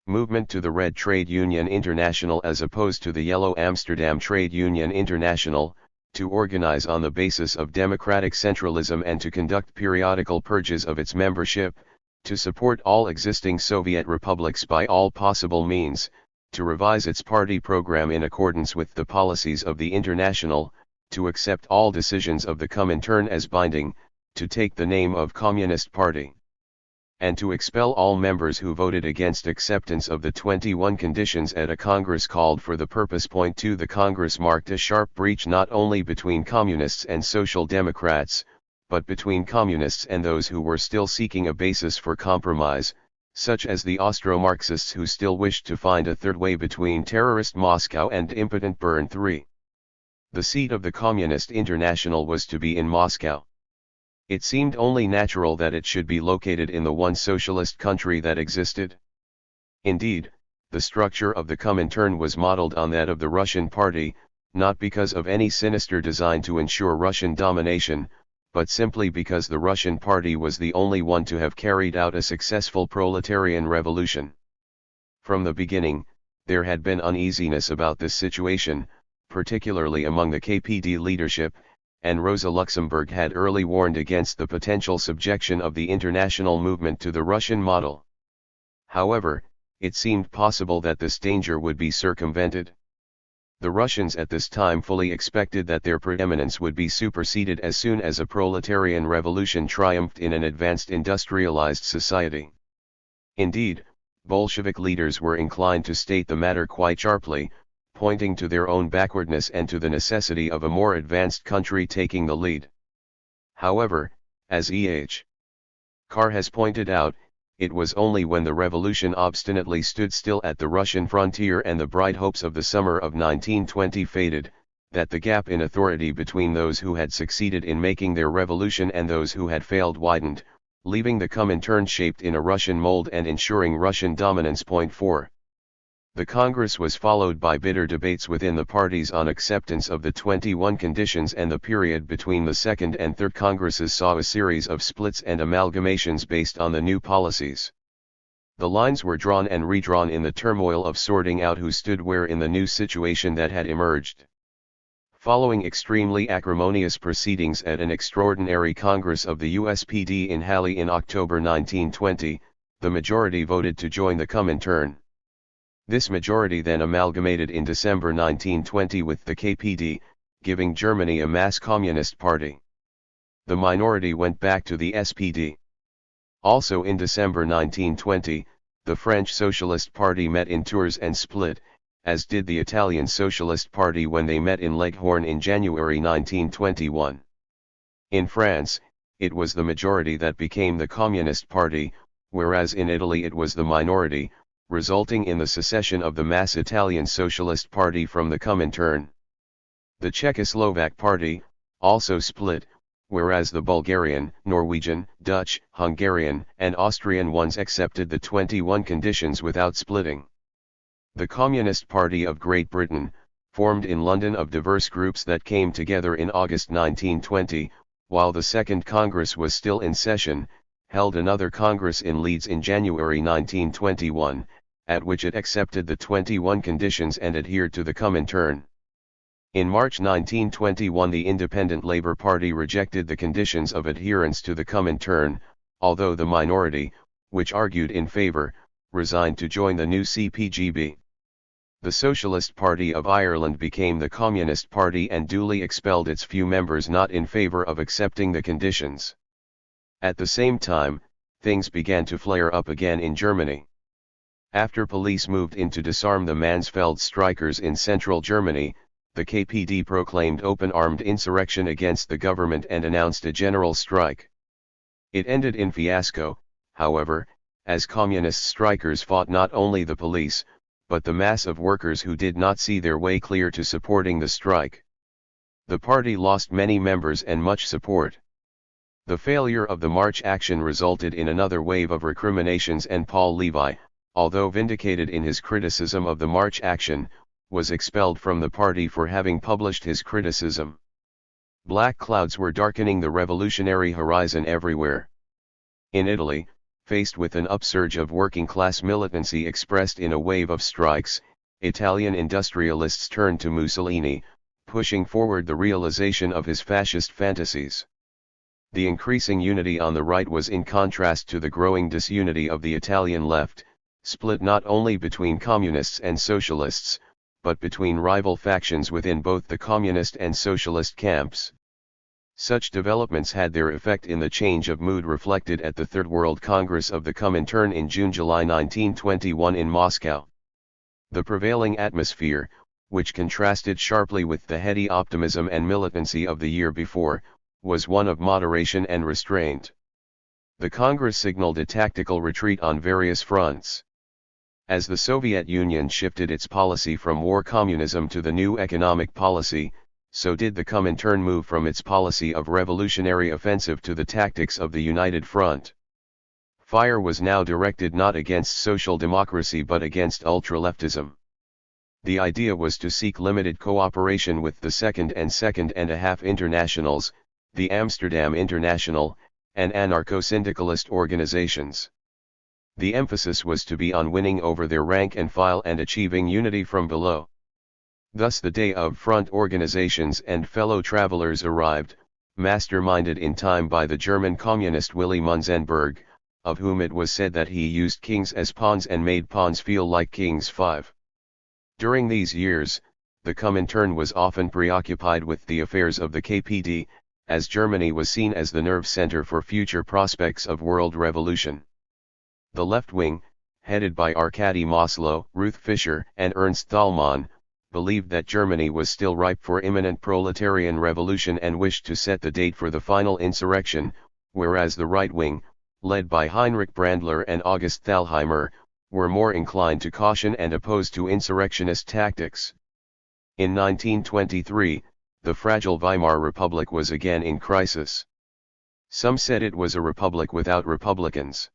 movement to the Red Trade Union International as opposed to the Yellow Amsterdam Trade Union International, to organize on the basis of democratic centralism and to conduct periodical purges of its membership, to support all existing Soviet republics by all possible means, to revise its party program in accordance with the policies of the International, to accept all decisions of the Comintern as binding, to take the name of Communist Party, and to expel all members who voted against acceptance of the 21 conditions at a Congress called for the purpose. 2 The Congress marked a sharp breach not only between communists and social democrats, but between communists and those who were still seeking a basis for compromise, such as the Austro-Marxists who still wished to find a third way between terrorist Moscow and impotent Bern. 3. The seat of the Communist International was to be in Moscow. It seemed only natural that it should be located in the one socialist country that existed. Indeed, the structure of the Comintern was modeled on that of the Russian Party, not because of any sinister design to ensure Russian domination, but simply because the Russian Party was the only one to have carried out a successful proletarian revolution. From the beginning, there had been uneasiness about this situation, particularly among the KPD leadership, and Rosa Luxemburg had early warned against the potential subjection of the international movement to the Russian model. However, it seemed possible that this danger would be circumvented. The Russians at this time fully expected that their preeminence would be superseded as soon as a proletarian revolution triumphed in an advanced industrialized society. Indeed, Bolshevik leaders were inclined to state the matter quite sharply, pointing to their own backwardness and to the necessity of a more advanced country taking the lead. However, as E.H. Carr has pointed out, it was only when the revolution obstinately stood still at the Russian frontier and the bright hopes of the summer of 1920 faded, that the gap in authority between those who had succeeded in making their revolution and those who had failed widened, leaving the Comintern shaped in a Russian mold and ensuring Russian dominance. 4. The Congress was followed by bitter debates within the parties on acceptance of the 21 conditions, and the period between the Second and Third Congresses saw a series of splits and amalgamations based on the new policies. The lines were drawn and redrawn in the turmoil of sorting out who stood where in the new situation that had emerged. Following extremely acrimonious proceedings at an extraordinary Congress of the USPD in Halle in October 1920, the majority voted to join the Comintern. This majority then amalgamated in December 1920 with the KPD, giving Germany a mass communist party. The minority went back to the SPD. Also in December 1920, the French Socialist Party met in Tours and split, as did the Italian Socialist Party when they met in Leghorn in January 1921. In France, it was the majority that became the Communist Party, whereas in Italy it was the minority, resulting in the secession of the mass Italian Socialist Party from the Comintern. The Czechoslovak Party also split, whereas the Bulgarian, Norwegian, Dutch, Hungarian, and Austrian ones accepted the 21 conditions without splitting. The Communist Party of Great Britain, formed in London of diverse groups that came together in August 1920, while the Second Congress was still in session, held another Congress in Leeds in January 1921, at which it accepted the 21 conditions and adhered to the Comintern. In March 1921 the Independent Labour Party rejected the conditions of adherence to the Comintern, although the minority, which argued in favour, resigned to join the new CPGB. The Socialist Party of Ireland became the Communist Party and duly expelled its few members not in favour of accepting the conditions. At the same time, things began to flare up again in Germany. After police moved in to disarm the Mansfeld strikers in central Germany, the KPD proclaimed open-armed insurrection against the government and announced a general strike. It ended in fiasco, however, as communist strikers fought not only the police, but the mass of workers who did not see their way clear to supporting the strike. The party lost many members and much support. The failure of the March action resulted in another wave of recriminations, and Paul Levi, although vindicated in his criticism of the March action, was expelled from the party for having published his criticism. Black clouds were darkening the revolutionary horizon everywhere. In Italy, faced with an upsurge of working-class militancy expressed in a wave of strikes, Italian industrialists turned to Mussolini, pushing forward the realization of his fascist fantasies. The increasing unity on the right was in contrast to the growing disunity of the Italian left, split not only between communists and socialists, but between rival factions within both the communist and socialist camps. Such developments had their effect in the change of mood reflected at the Third World Congress of the Comintern in June-July 1921 in Moscow. The prevailing atmosphere, which contrasted sharply with the heady optimism and militancy of the year before, was one of moderation and restraint. The Congress signaled a tactical retreat on various fronts. As the Soviet Union shifted its policy from war communism to the new economic policy, so did the Comintern move from its policy of revolutionary offensive to the tactics of the United Front. Fire was now directed not against social democracy but against ultra-leftism. The idea was to seek limited cooperation with the Second and Second and a Half Internationals, the Amsterdam International, and anarcho-syndicalist organizations. The emphasis was to be on winning over their rank and file and achieving unity from below. Thus the day of front organizations and fellow travelers arrived, masterminded in time by the German communist Willy Munzenberg, of whom it was said that he used kings as pawns and made pawns feel like kings. 5. During these years, the Comintern was often preoccupied with the affairs of the KPD, as Germany was seen as the nerve center for future prospects of world revolution. The left wing, headed by Arkady Maslow, Ruth Fischer, and Ernst Thälmann, believed that Germany was still ripe for imminent proletarian revolution and wished to set the date for the final insurrection, whereas the right wing, led by Heinrich Brandler and August Thalheimer, were more inclined to caution and opposed to insurrectionist tactics. In 1923, the fragile Weimar Republic was again in crisis. Some said it was a republic without republicans.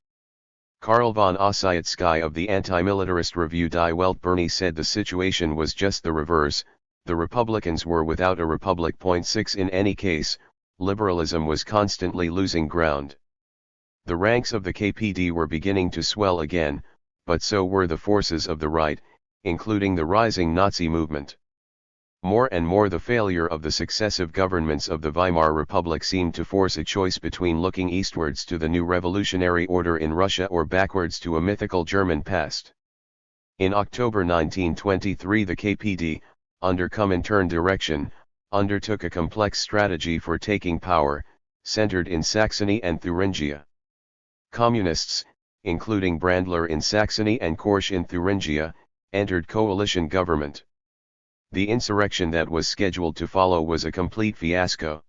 Karl von Ossietzky of the anti-militarist review Die Welt Berne said the situation was just the reverse, the Republicans were without a republic. 6 In any case, liberalism was constantly losing ground. The ranks of the KPD were beginning to swell again, but so were the forces of the right, including the rising Nazi movement. More and more the failure of the successive governments of the Weimar Republic seemed to force a choice between looking eastwards to the new revolutionary order in Russia or backwards to a mythical German past. In October 1923 the KPD, under Comintern direction, undertook a complex strategy for taking power, centered in Saxony and Thuringia. Communists, including Brandler in Saxony and Korsch in Thuringia, entered coalition government. The insurrection that was scheduled to follow was a complete fiasco.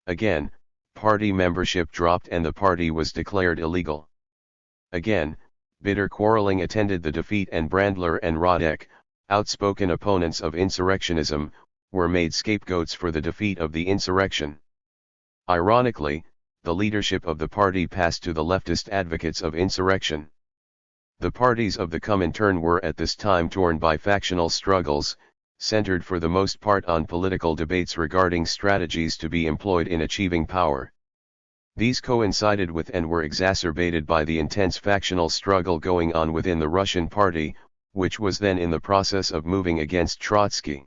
Again, party membership dropped and the party was declared illegal. Again, bitter quarreling attended the defeat and Brandler and Radek, outspoken opponents of insurrectionism, were made scapegoats for the defeat of the insurrection. Ironically, the leadership of the party passed to the leftist advocates of insurrection. The parties of the Comintern were at this time torn by factional struggles, centered for the most part on political debates regarding strategies to be employed in achieving power. These coincided with and were exacerbated by the intense factional struggle going on within the Russian party, which was then in the process of moving against Trotsky.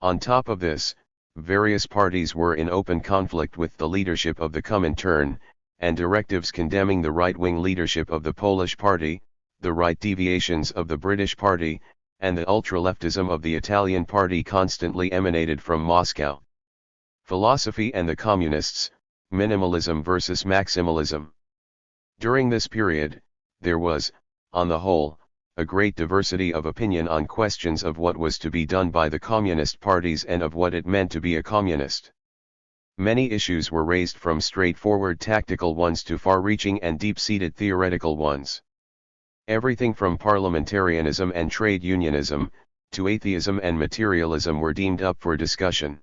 On top of this, various parties were in open conflict with the leadership of the Comintern, and directives condemning the right-wing leadership of the Polish party, the right deviations of the British party, and the ultra-leftism of the Italian party constantly emanated from Moscow. Philosophy and the communists, minimalism versus maximalism. During this period, there was, on the whole, a great diversity of opinion on questions of what was to be done by the communist parties and of what it meant to be a communist. Many issues were raised from straightforward tactical ones to far-reaching and deep-seated theoretical ones. Everything from parliamentarianism and trade unionism, to atheism and materialism were deemed up for discussion.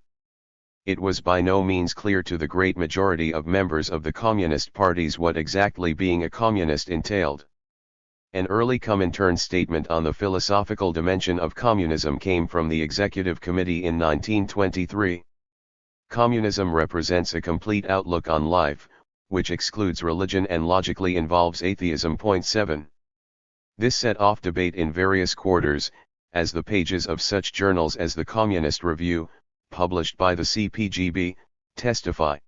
It was by no means clear to the great majority of members of the communist parties what exactly being a communist entailed. An early Comintern statement on the philosophical dimension of communism came from the Executive Committee in 1923. Communism represents a complete outlook on life, which excludes religion and logically involves atheism. 7. This set off debate in various quarters, as the pages of such journals as the Communist Review, published by the CPGB, testify.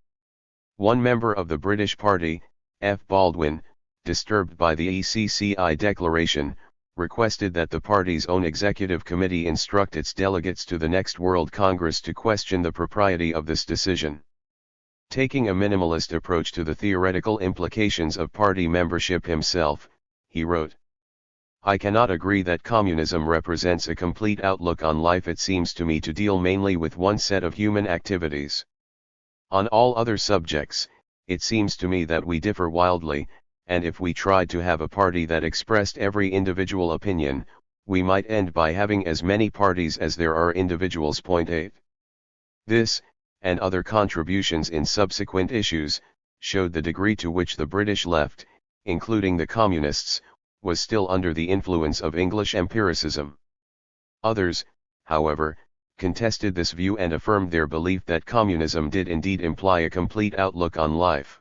One member of the British Party, F. Baldwin, disturbed by the ECCI declaration, requested that the party's own executive committee instruct its delegates to the next World Congress to question the propriety of this decision. Taking a minimalist approach to the theoretical implications of party membership himself, he wrote, "I cannot agree that communism represents a complete outlook on life. It seems to me to deal mainly with one set of human activities. On all other subjects, it seems to me that we differ wildly, and if we tried to have a party that expressed every individual opinion, we might end by having as many parties as there are individuals. 8. This, and other contributions in subsequent issues, showed the degree to which the British left, including the communists, was still under the influence of English empiricism. Others, however, contested this view and affirmed their belief that communism did indeed imply a complete outlook on life.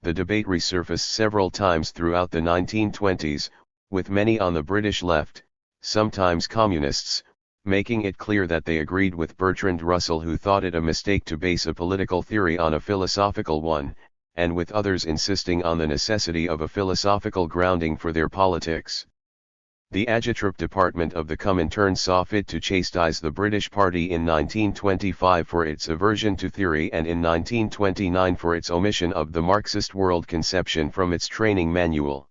The debate resurfaced several times throughout the 1920s, with many on the British left, sometimes communists, making it clear that they agreed with Bertrand Russell, who thought it a mistake to base a political theory on a philosophical one, and with others insisting on the necessity of a philosophical grounding for their politics. The Agitprop department of the Comintern saw fit to chastise the British Party in 1925 for its aversion to theory and in 1929 for its omission of the Marxist world conception from its training manual.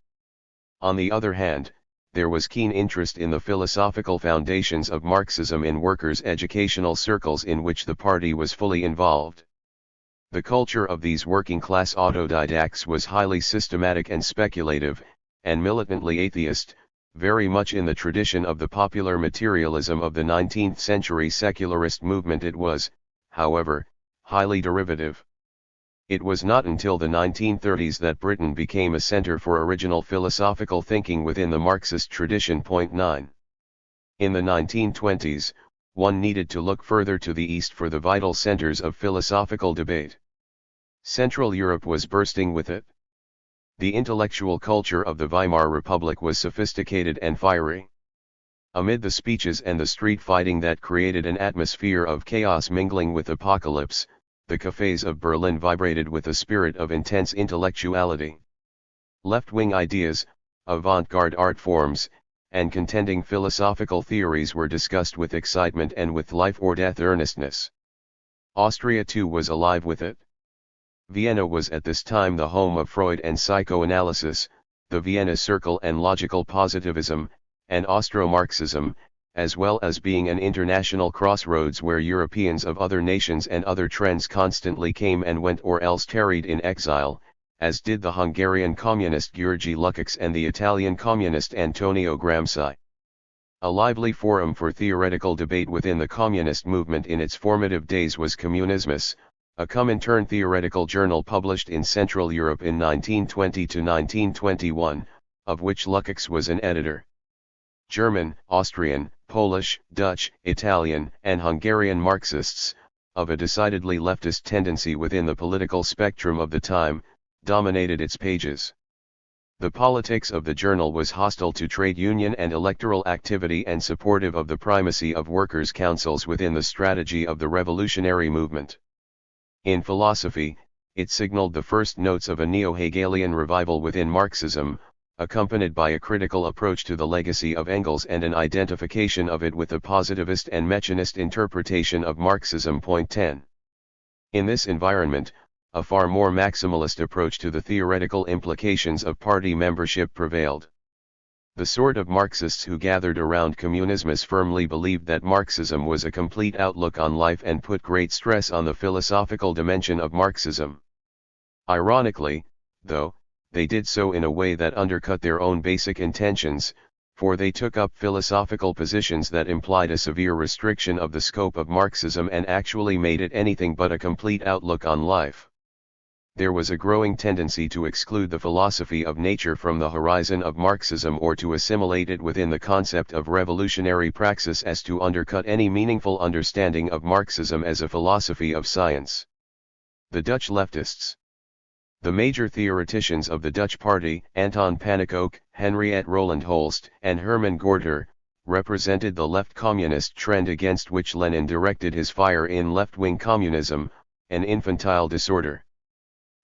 On the other hand, there was keen interest in the philosophical foundations of Marxism in workers' educational circles in which the party was fully involved. The culture of these working-class autodidacts was highly systematic and speculative, and militantly atheist, very much in the tradition of the popular materialism of the 19th century secularist movement. It was, however, highly derivative. It was not until the 1930s that Britain became a center for original philosophical thinking within the Marxist tradition. 9. In the 1920s, one needed to look further to the east for the vital centers of philosophical debate. Central Europe was bursting with it. The intellectual culture of the Weimar Republic was sophisticated and fiery. Amid the speeches and the street fighting that created an atmosphere of chaos mingling with apocalypse, the cafes of Berlin vibrated with a spirit of intense intellectuality. Left-wing ideas, avant-garde art forms, and contending philosophical theories were discussed with excitement and with life-or-death earnestness. Austria too was alive with it. Vienna was at this time the home of Freud and psychoanalysis, the Vienna Circle and logical positivism, and Austro-Marxism, as well as being an international crossroads where Europeans of other nations and other trends constantly came and went or else tarried in exile, as did the Hungarian communist György Lukács and the Italian communist Antonio Gramsci. A lively forum for theoretical debate within the communist movement in its formative days was Communismus, a Comintern theoretical journal published in Central Europe in 1920 to 1921, of which Lukács was an editor. German, Austrian, Polish, Dutch, Italian, and Hungarian Marxists, of a decidedly leftist tendency within the political spectrum of the time, dominated its pages. The politics of the journal was hostile to trade union and electoral activity and supportive of the primacy of workers' councils within the strategy of the revolutionary movement. In philosophy, it signaled the first notes of a neo-Hegelian revival within Marxism, accompanied by a critical approach to the legacy of Engels and an identification of it with a positivist and mechanist interpretation of Marxism. 10. In this environment, a far more maximalist approach to the theoretical implications of party membership prevailed. The sort of Marxists who gathered around Communismus firmly believed that Marxism was a complete outlook on life and put great stress on the philosophical dimension of Marxism. Ironically, though, they did so in a way that undercut their own basic intentions, for they took up philosophical positions that implied a severe restriction of the scope of Marxism and actually made it anything but a complete outlook on life. There was a growing tendency to exclude the philosophy of nature from the horizon of Marxism or to assimilate it within the concept of revolutionary praxis as to undercut any meaningful understanding of Marxism as a philosophy of science. The Dutch leftists. The major theoreticians of the Dutch party, Anton Pannekoek, Henriette Roland Holst, and Herman Gorter, represented the left communist trend against which Lenin directed his fire in left-wing communism, an infantile disorder.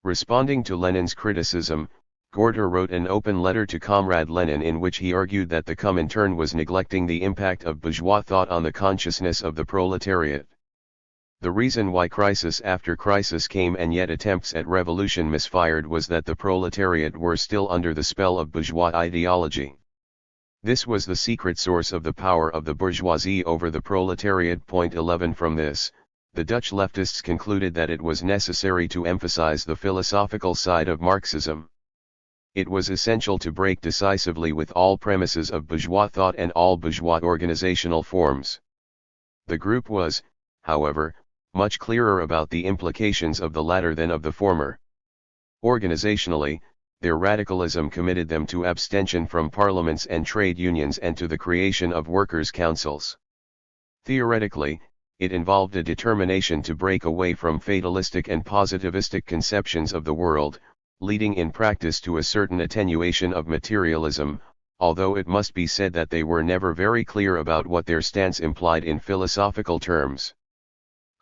Responding to Lenin's criticism, Gorter wrote an open letter to Comrade Lenin in which he argued that the Comintern was neglecting the impact of bourgeois thought on the consciousness of the proletariat. The reason why crisis after crisis came and yet attempts at revolution misfired was that the proletariat were still under the spell of bourgeois ideology. This was the secret source of the power of the bourgeoisie over the proletariat. 11 From this, the Dutch leftists concluded that it was necessary to emphasize the philosophical side of Marxism. It was essential to break decisively with all premises of bourgeois thought and all bourgeois organizational forms. The group was, however, much clearer about the implications of the latter than of the former. Organizationally, their radicalism committed them to abstention from parliaments and trade unions and to the creation of workers' councils. Theoretically, it involved a determination to break away from fatalistic and positivistic conceptions of the world, leading in practice to a certain attenuation of materialism, although it must be said that they were never very clear about what their stance implied in philosophical terms.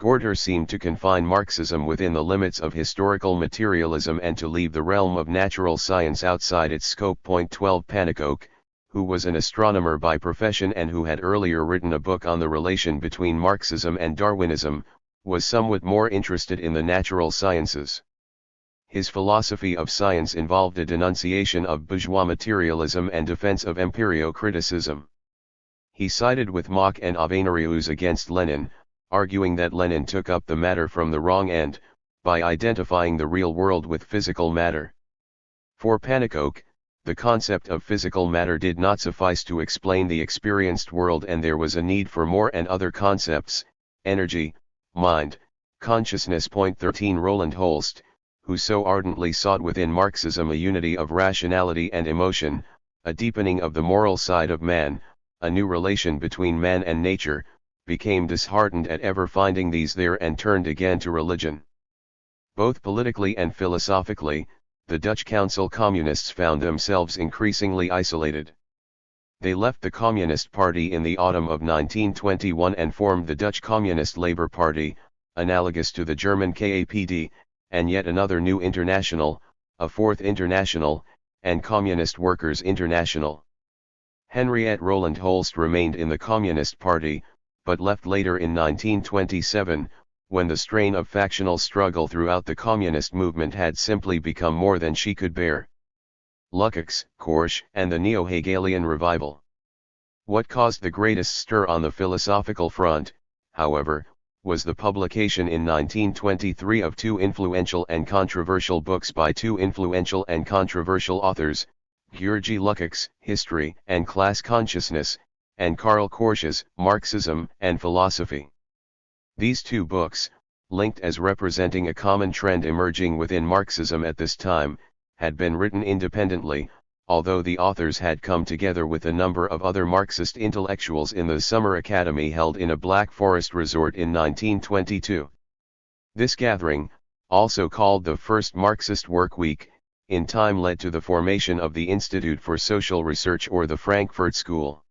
Gorter seemed to confine Marxism within the limits of historical materialism and to leave the realm of natural science outside its scope. 12 Pannekoek, who was an astronomer by profession and who had earlier written a book on the relation between Marxism and Darwinism, was somewhat more interested in the natural sciences. his philosophy of science involved a denunciation of bourgeois materialism and defense of empirio-criticism. He sided with Mach and Avenarius against Lenin, arguing that Lenin took up the matter from the wrong end, by identifying the real world with physical matter. For Pannekoek, the concept of physical matter did not suffice to explain the experienced world, and there was a need for more and other concepts: energy, mind, consciousness. 13 Roland Holst, who so ardently sought within Marxism a unity of rationality and emotion, a deepening of the moral side of man, a new relation between man and nature, became disheartened at ever finding these there and turned again to religion. Both politically and philosophically, the Dutch Council Communists found themselves increasingly isolated. They left the Communist Party in the autumn of 1921 and formed the Dutch Communist Labour Party, analogous to the German KAPD, and yet another new international, a Fourth International, and Communist Workers' International. Henriette Roland Holst remained in the Communist Party, but left later in 1927, when the strain of factional struggle throughout the communist movement had simply become more than she could bear. Lukács, Korsch, and the Neo-Hegelian revival. What caused the greatest stir on the philosophical front, however, was the publication in 1923 of two influential and controversial books by two influential and controversial authors, György Lukács, History and Class Consciousness, and Karl Korsch's Marxism and Philosophy. These two books, linked as representing a common trend emerging within Marxism at this time, had been written independently, although the authors had come together with a number of other Marxist intellectuals in the Summer Academy held in a Black Forest resort in 1922. This gathering, also called the First Marxist Work Week, in time led to the formation of the Institute for Social Research, or the Frankfurt School.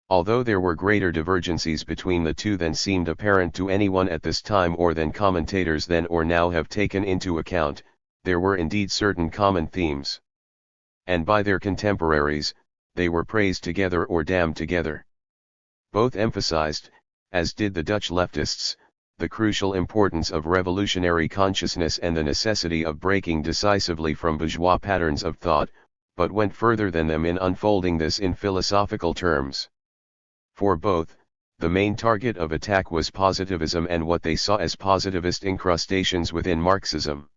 Although there were greater divergencies between the two than seemed apparent to anyone at this time, or than commentators then or now have taken into account, there were indeed certain common themes. And by their contemporaries, they were praised together or damned together. Both emphasized, as did the Dutch leftists, the crucial importance of revolutionary consciousness and the necessity of breaking decisively from bourgeois patterns of thought, but went further than them in unfolding this in philosophical terms. For both, the main target of attack was positivism and what they saw as positivist incrustations within Marxism.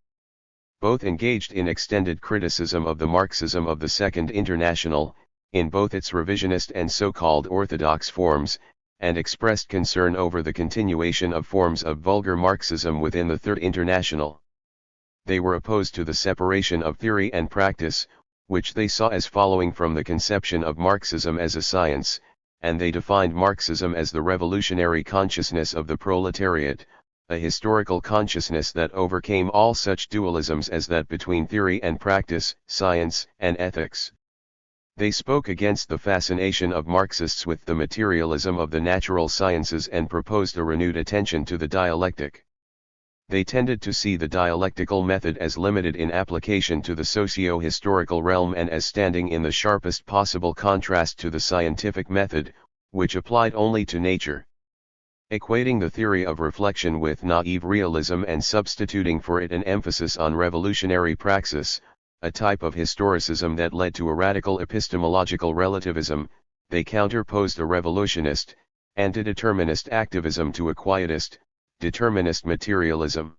Both engaged in extended criticism of the Marxism of the Second International, in both its revisionist and so-called orthodox forms, and expressed concern over the continuation of forms of vulgar Marxism within the Third International. They were opposed to the separation of theory and practice, which they saw as following from the conception of Marxism as a science, and they defined Marxism as the revolutionary consciousness of the proletariat, a historical consciousness that overcame all such dualisms as that between theory and practice, science and ethics. They spoke against the fascination of Marxists with the materialism of the natural sciences and proposed a renewed attention to the dialectic. They tended to see the dialectical method as limited in application to the socio-historical realm and as standing in the sharpest possible contrast to the scientific method, which applied only to nature. Equating the theory of reflection with naive realism and substituting for it an emphasis on revolutionary praxis, a type of historicism that led to a radical epistemological relativism, they counterposed a revolutionist, anti-determinist activism to a quietist, determinist materialism.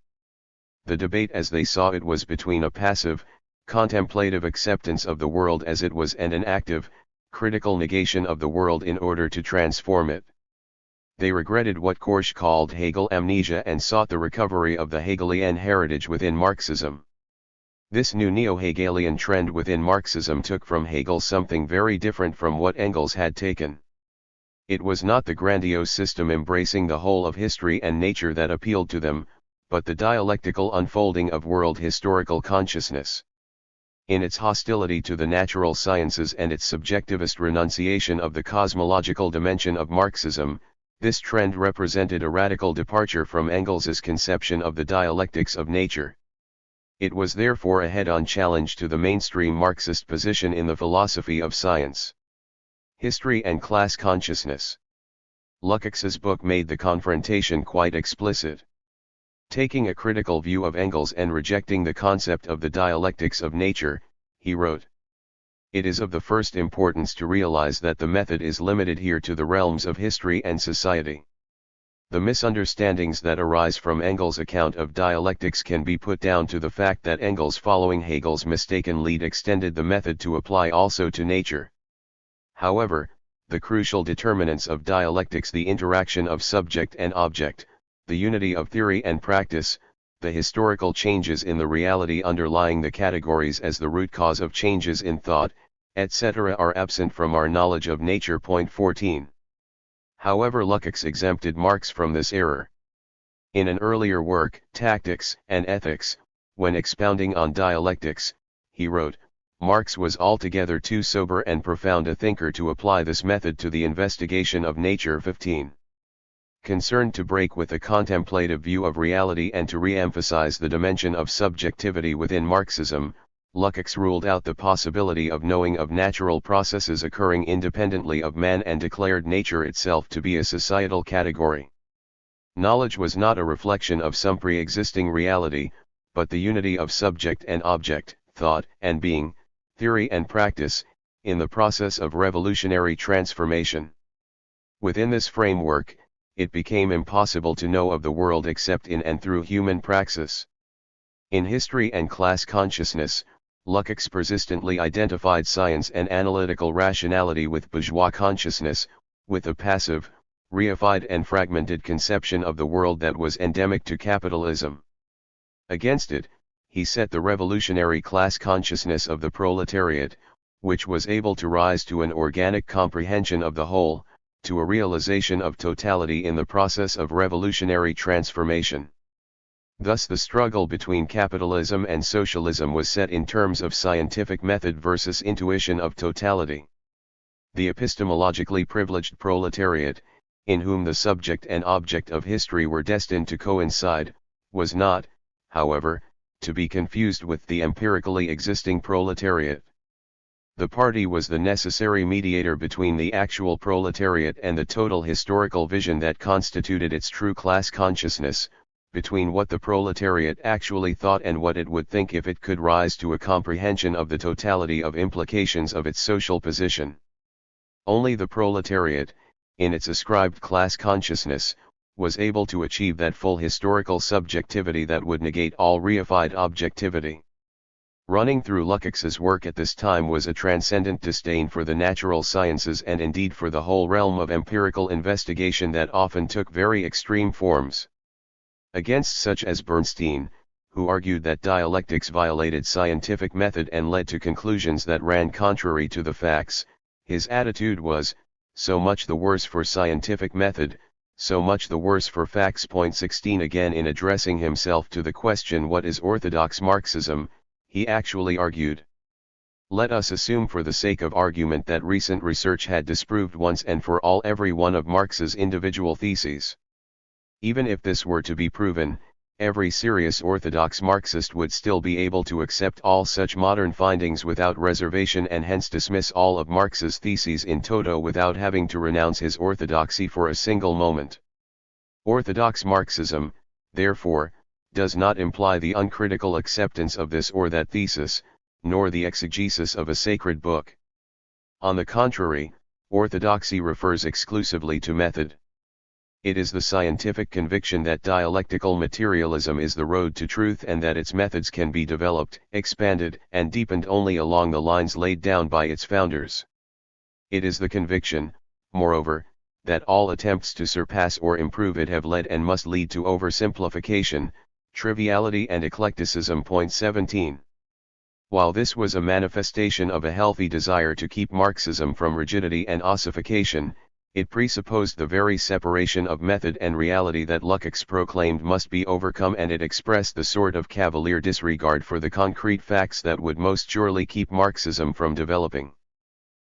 The debate as they saw it was between a passive, contemplative acceptance of the world as it was and an active, critical negation of the world in order to transform it. They regretted what Korsch called Hegel amnesia and sought the recovery of the Hegelian heritage within Marxism. This new neo-Hegelian trend within Marxism took from Hegel something very different from what Engels had taken. It was not the grandiose system embracing the whole of history and nature that appealed to them, but the dialectical unfolding of world historical consciousness. In its hostility to the natural sciences and its subjectivist renunciation of the cosmological dimension of Marxism, this trend represented a radical departure from Engels's conception of the dialectics of nature. It was therefore a head-on challenge to the mainstream Marxist position in the philosophy of science. History and Class Consciousness. Lukács's book made the confrontation quite explicit. Taking a critical view of Engels and rejecting the concept of the dialectics of nature, he wrote, "It is of the first importance to realize that the method is limited here to the realms of history and society. The misunderstandings that arise from Engels' account of dialectics can be put down to the fact that Engels, following Hegel's mistaken lead, extended the method to apply also to nature. However, the crucial determinants of dialectics, the interaction of subject and object, the unity of theory and practice, the historical changes in the reality underlying the categories as the root cause of changes in thought, etc., are absent from our knowledge of nature." Point 14. However, Lukács exempted Marx from this error. In an earlier work, Tactics and Ethics, when expounding on dialectics, he wrote, "Marx was altogether too sober and profound a thinker to apply this method to the investigation of nature." 15. Concerned to break with a contemplative view of reality and to re-emphasize the dimension of subjectivity within Marxism, Lukács ruled out the possibility of knowing of natural processes occurring independently of man and declared nature itself to be a societal category. Knowledge was not a reflection of some pre-existing reality, but the unity of subject and object, thought and being, theory and practice, in the process of revolutionary transformation. Within this framework, it became impossible to know of the world except in and through human praxis. In History and Class Consciousness, Lukács persistently identified science and analytical rationality with bourgeois consciousness, with a passive, reified and fragmented conception of the world that was endemic to capitalism. Against it, he set the revolutionary class consciousness of the proletariat, which was able to rise to an organic comprehension of the whole, to a realization of totality in the process of revolutionary transformation. Thus the struggle between capitalism and socialism was set in terms of scientific method versus intuition of totality. The epistemologically privileged proletariat, in whom the subject and object of history were destined to coincide, was not, however, to be confused with the empirically existing proletariat. The party was the necessary mediator between the actual proletariat and the total historical vision that constituted its true class consciousness, between what the proletariat actually thought and what it would think if it could rise to a comprehension of the totality of implications of its social position. Only the proletariat, in its ascribed class consciousness, was able to achieve that full historical subjectivity that would negate all reified objectivity. Running through Lukács's work at this time was a transcendent disdain for the natural sciences and indeed for the whole realm of empirical investigation that often took very extreme forms. Against such as Bernstein, who argued that dialectics violated scientific method and led to conclusions that ran contrary to the facts, his attitude was, so much the worse for scientific method, so much the worse for facts. 16. Again, in addressing himself to the question what is orthodox Marxism, he actually argued, "Let us assume for the sake of argument that recent research had disproved once and for all every one of Marx's individual theses. Even if this were to be proven, every serious orthodox Marxist would still be able to accept all such modern findings without reservation and hence dismiss all of Marx's theses in toto without having to renounce his orthodoxy for a single moment. Orthodox Marxism, therefore, does not imply the uncritical acceptance of this or that thesis, nor the exegesis of a sacred book. On the contrary, orthodoxy refers exclusively to method. It is the scientific conviction that dialectical materialism is the road to truth and that its methods can be developed, expanded, and deepened only along the lines laid down by its founders. It is the conviction, moreover, that all attempts to surpass or improve it have led and must lead to oversimplification, triviality and eclecticism. 17. While this was a manifestation of a healthy desire to keep Marxism from rigidity and ossification, it presupposed the very separation of method and reality that Lukács proclaimed must be overcome, and it expressed the sort of cavalier disregard for the concrete facts that would most surely keep Marxism from developing.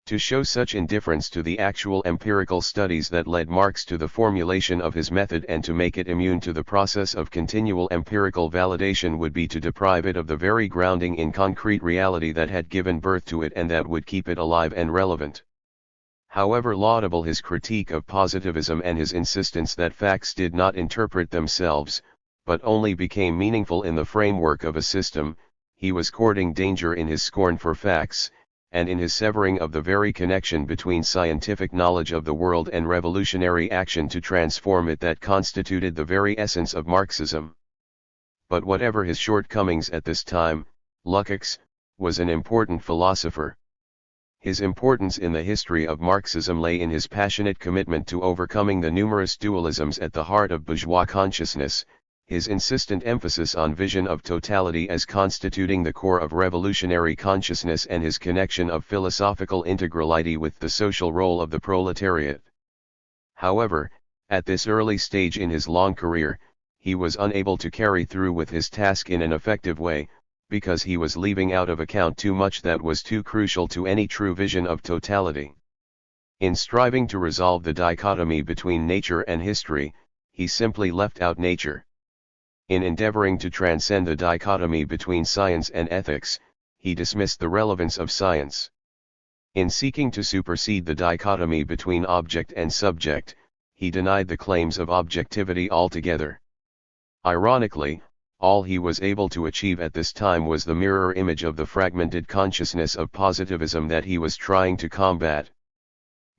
To show such indifference to the actual empirical studies that led Marx to the formulation of his method and to make it immune to the process of continual empirical validation would be to deprive it of the very grounding in concrete reality that had given birth to it and that would keep it alive and relevant. However laudable his critique of positivism and his insistence that facts did not interpret themselves, but only became meaningful in the framework of a system. He was courting danger in his scorn for facts, and in his severing of the very connection between scientific knowledge of the world and revolutionary action to transform it that constituted the very essence of Marxism. But whatever his shortcomings at this time, Lukács was an important philosopher. His importance in the history of Marxism lay in his passionate commitment to overcoming the numerous dualisms at the heart of bourgeois consciousness, his insistent emphasis on vision of totality as constituting the core of revolutionary consciousness, and his connection of philosophical integrality with the social role of the proletariat. However, at this early stage in his long career, he was unable to carry through with his task in an effective way, because he was leaving out of account too much that was too crucial to any true vision of totality. In striving to resolve the dichotomy between nature and history, he simply left out nature. In endeavoring to transcend the dichotomy between science and ethics, he dismissed the relevance of science. In seeking to supersede the dichotomy between object and subject, he denied the claims of objectivity altogether. Ironically, all he was able to achieve at this time was the mirror image of the fragmented consciousness of positivism that he was trying to combat.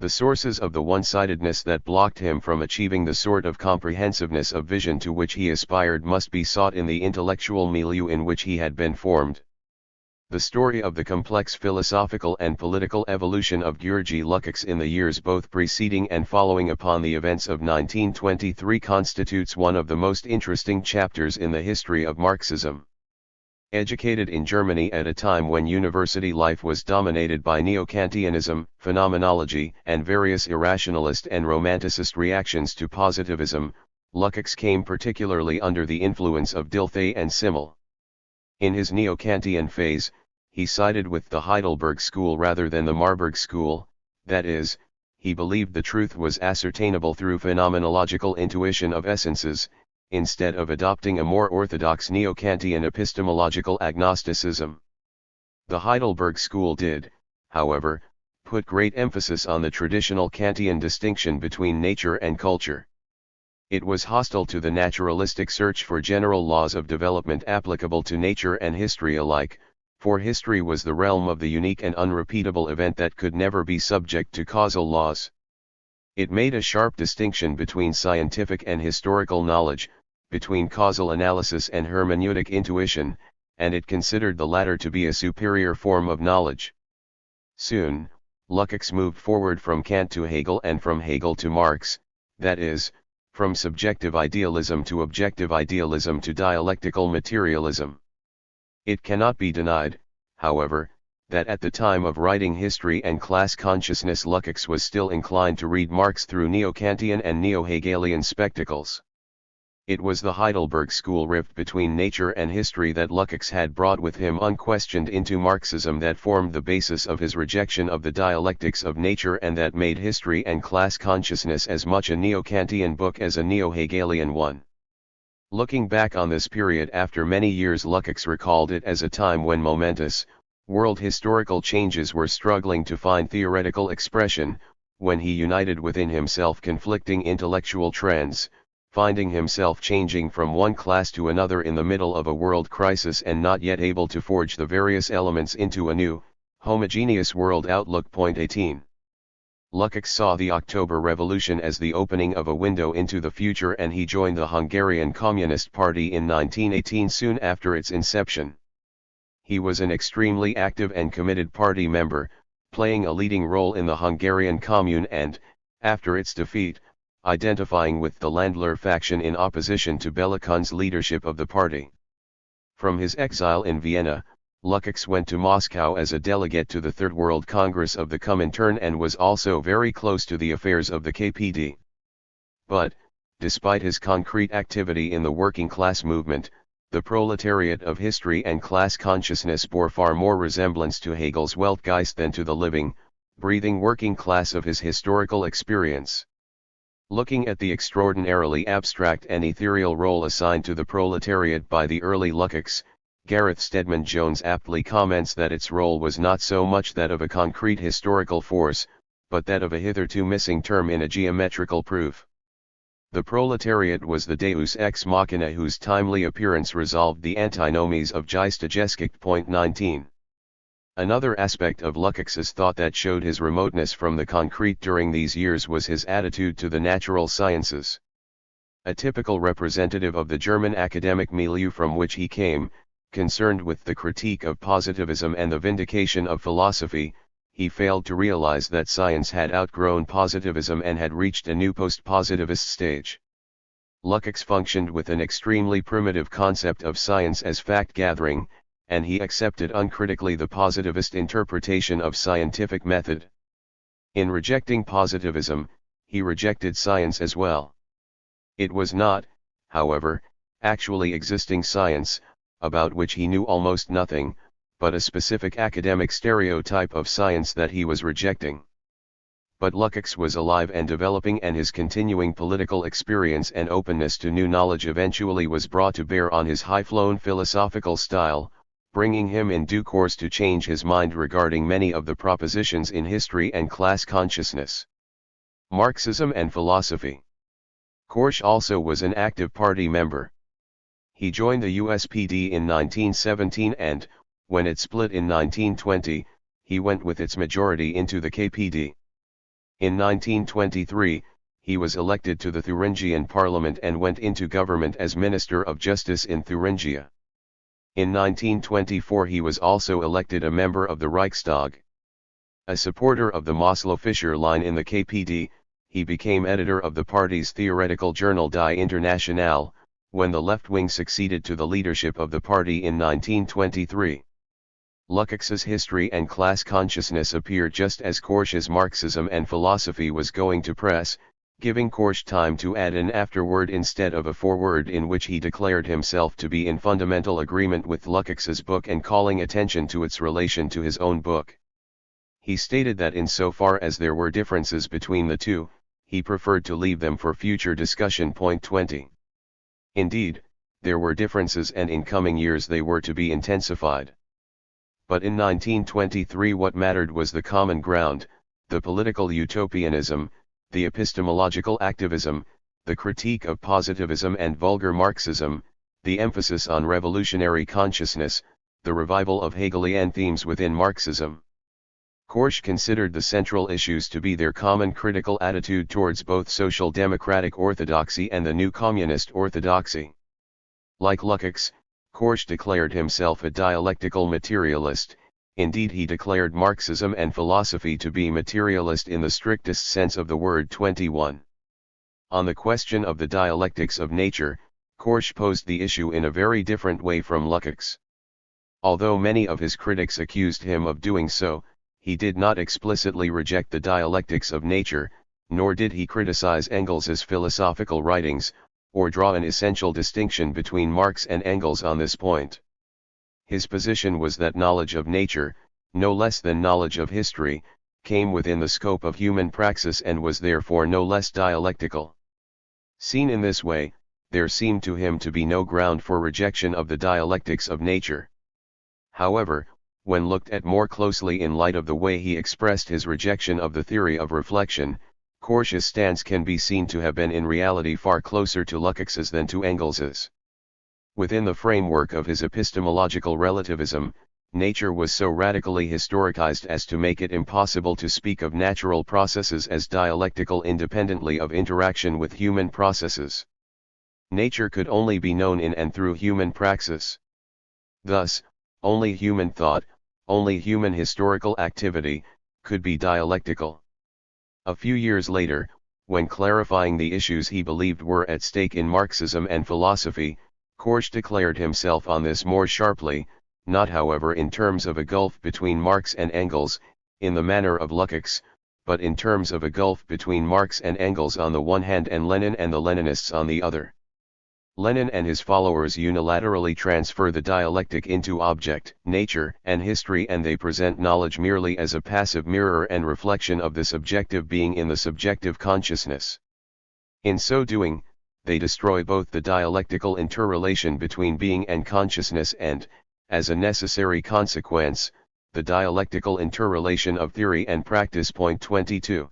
The sources of the one-sidedness that blocked him from achieving the sort of comprehensiveness of vision to which he aspired must be sought in the intellectual milieu in which he had been formed. The story of the complex philosophical and political evolution of György Lukács in the years both preceding and following upon the events of 1923 constitutes one of the most interesting chapters in the history of Marxism. Educated in Germany at a time when university life was dominated by neo-Kantianism, phenomenology, and various irrationalist and romanticist reactions to positivism, Lukács came particularly under the influence of Dilthey and Simmel. In his neo-Kantian phase, he sided with the Heidelberg school rather than the Marburg school, that is, he believed the truth was ascertainable through phenomenological intuition of essences, instead of adopting a more orthodox neo-Kantian epistemological agnosticism. The Heidelberg school did, however, put great emphasis on the traditional Kantian distinction between nature and culture. It was hostile to the naturalistic search for general laws of development applicable to nature and history alike, for history was the realm of the unique and unrepeatable event that could never be subject to causal laws. It made a sharp distinction between scientific and historical knowledge, between causal analysis and hermeneutic intuition, and it considered the latter to be a superior form of knowledge. Soon, Lukács moved forward from Kant to Hegel and from Hegel to Marx, that is, from subjective idealism to objective idealism to dialectical materialism. It cannot be denied, however, that at the time of writing History and Class Consciousness Lukács was still inclined to read Marx through neo-Kantian and neo-Hegelian spectacles. It was the Heidelberg school rift between nature and history that Lukács had brought with him unquestioned into Marxism that formed the basis of his rejection of the dialectics of nature, and that made History and Class Consciousness as much a neo-Kantian book as a neo-Hegelian one. Looking back on this period after many years, Lukács recalled it as a time when momentous, world historical changes were struggling to find theoretical expression, when he united within himself conflicting intellectual trends, finding himself changing from one class to another in the middle of a world crisis and not yet able to forge the various elements into a new, homogeneous world outlook. 18. Lukács saw the October Revolution as the opening of a window into the future, and he joined the Hungarian Communist Party in 1918 soon after its inception. He was an extremely active and committed party member, playing a leading role in the Hungarian Commune and, after its defeat, identifying with the Landler faction in opposition to Belakun's leadership of the party. From his exile in Vienna, Lukács went to Moscow as a delegate to the Third World Congress of the Comintern and was also very close to the affairs of the KPD. But, despite his concrete activity in the working class movement, the proletariat of History and Class Consciousness bore far more resemblance to Hegel's Weltgeist than to the living, breathing working class of his historical experience. Looking at the extraordinarily abstract and ethereal role assigned to the proletariat by the early Lukács, Gareth Stedman Jones aptly comments that its role was not so much that of a concrete historical force, but that of a hitherto missing term in a geometrical proof. The proletariat was the deus ex machina whose timely appearance resolved the antinomies of Geistergeschichte. 19. Another aspect of Lukács's thought that showed his remoteness from the concrete during these years was his attitude to the natural sciences. A typical representative of the German academic milieu from which he came, concerned with the critique of positivism and the vindication of philosophy, he failed to realize that science had outgrown positivism and had reached a new post-positivist stage. Lukács functioned with an extremely primitive concept of science as fact-gathering, and he accepted uncritically the positivist interpretation of scientific method. In rejecting positivism, he rejected science as well. It was not, however, actually existing science, about which he knew almost nothing, but a specific academic stereotype of science that he was rejecting. But Lukács was alive and developing, and his continuing political experience and openness to new knowledge eventually was brought to bear on his high-flown philosophical style, bringing him in due course to change his mind regarding many of the propositions in history and class consciousness. Marxism and philosophy. Korsch also was an active party member. He joined the USPD in 1917 and, when it split in 1920, he went with its majority into the KPD. In 1923, he was elected to the Thuringian parliament and went into government as Minister of Justice in Thuringia. In 1924 he was also elected a member of the Reichstag. A supporter of the Moslow-Fischer line in the KPD, he became editor of the party's theoretical journal Die Internationale, when the left wing succeeded to the leadership of the party in 1923. Lukács's history and class consciousness appeared just as Korsch's Marxism and philosophy was going to press, giving Korsch time to add an afterword instead of a foreword in which he declared himself to be in fundamental agreement with Lukács's book and calling attention to its relation to his own book. He stated that insofar as there were differences between the two, he preferred to leave them for future discussion. 20. Indeed, there were differences, and in coming years they were to be intensified. But in 1923 what mattered was the common ground, the political utopianism, the epistemological activism, the critique of positivism and vulgar Marxism, the emphasis on revolutionary consciousness, the revival of Hegelian themes within Marxism. Korsch considered the central issues to be their common critical attitude towards both social democratic orthodoxy and the new communist orthodoxy. Like Lukács, Korsch declared himself a dialectical materialist. Indeed, he declared Marxism and philosophy to be materialist in the strictest sense of the word. 21. On the question of the dialectics of nature, Korsch posed the issue in a very different way from Lukács. Although many of his critics accused him of doing so, he did not explicitly reject the dialectics of nature, nor did he criticize Engels's philosophical writings, or draw an essential distinction between Marx and Engels on this point. His position was that knowledge of nature, no less than knowledge of history, came within the scope of human praxis and was therefore no less dialectical. Seen in this way, there seemed to him to be no ground for rejection of the dialectics of nature. However, when looked at more closely in light of the way he expressed his rejection of the theory of reflection, Korsch's stance can be seen to have been in reality far closer to Lukács's than to Engels's. Within the framework of his epistemological relativism, nature was so radically historicized as to make it impossible to speak of natural processes as dialectical independently of interaction with human processes. Nature could only be known in and through human praxis. Thus, only human thought, only human historical activity, could be dialectical. A few years later, when clarifying the issues he believed were at stake in Marxism and philosophy, Korsch declared himself on this more sharply, not however in terms of a gulf between Marx and Engels, in the manner of Lukács, but in terms of a gulf between Marx and Engels on the one hand and Lenin and the Leninists on the other. Lenin and his followers unilaterally transfer the dialectic into object, nature, and history, and they present knowledge merely as a passive mirror and reflection of the subjective being in the subjective consciousness. In so doing, they destroy both the dialectical interrelation between being and consciousness and, as a necessary consequence, the dialectical interrelation of theory and practice. 22.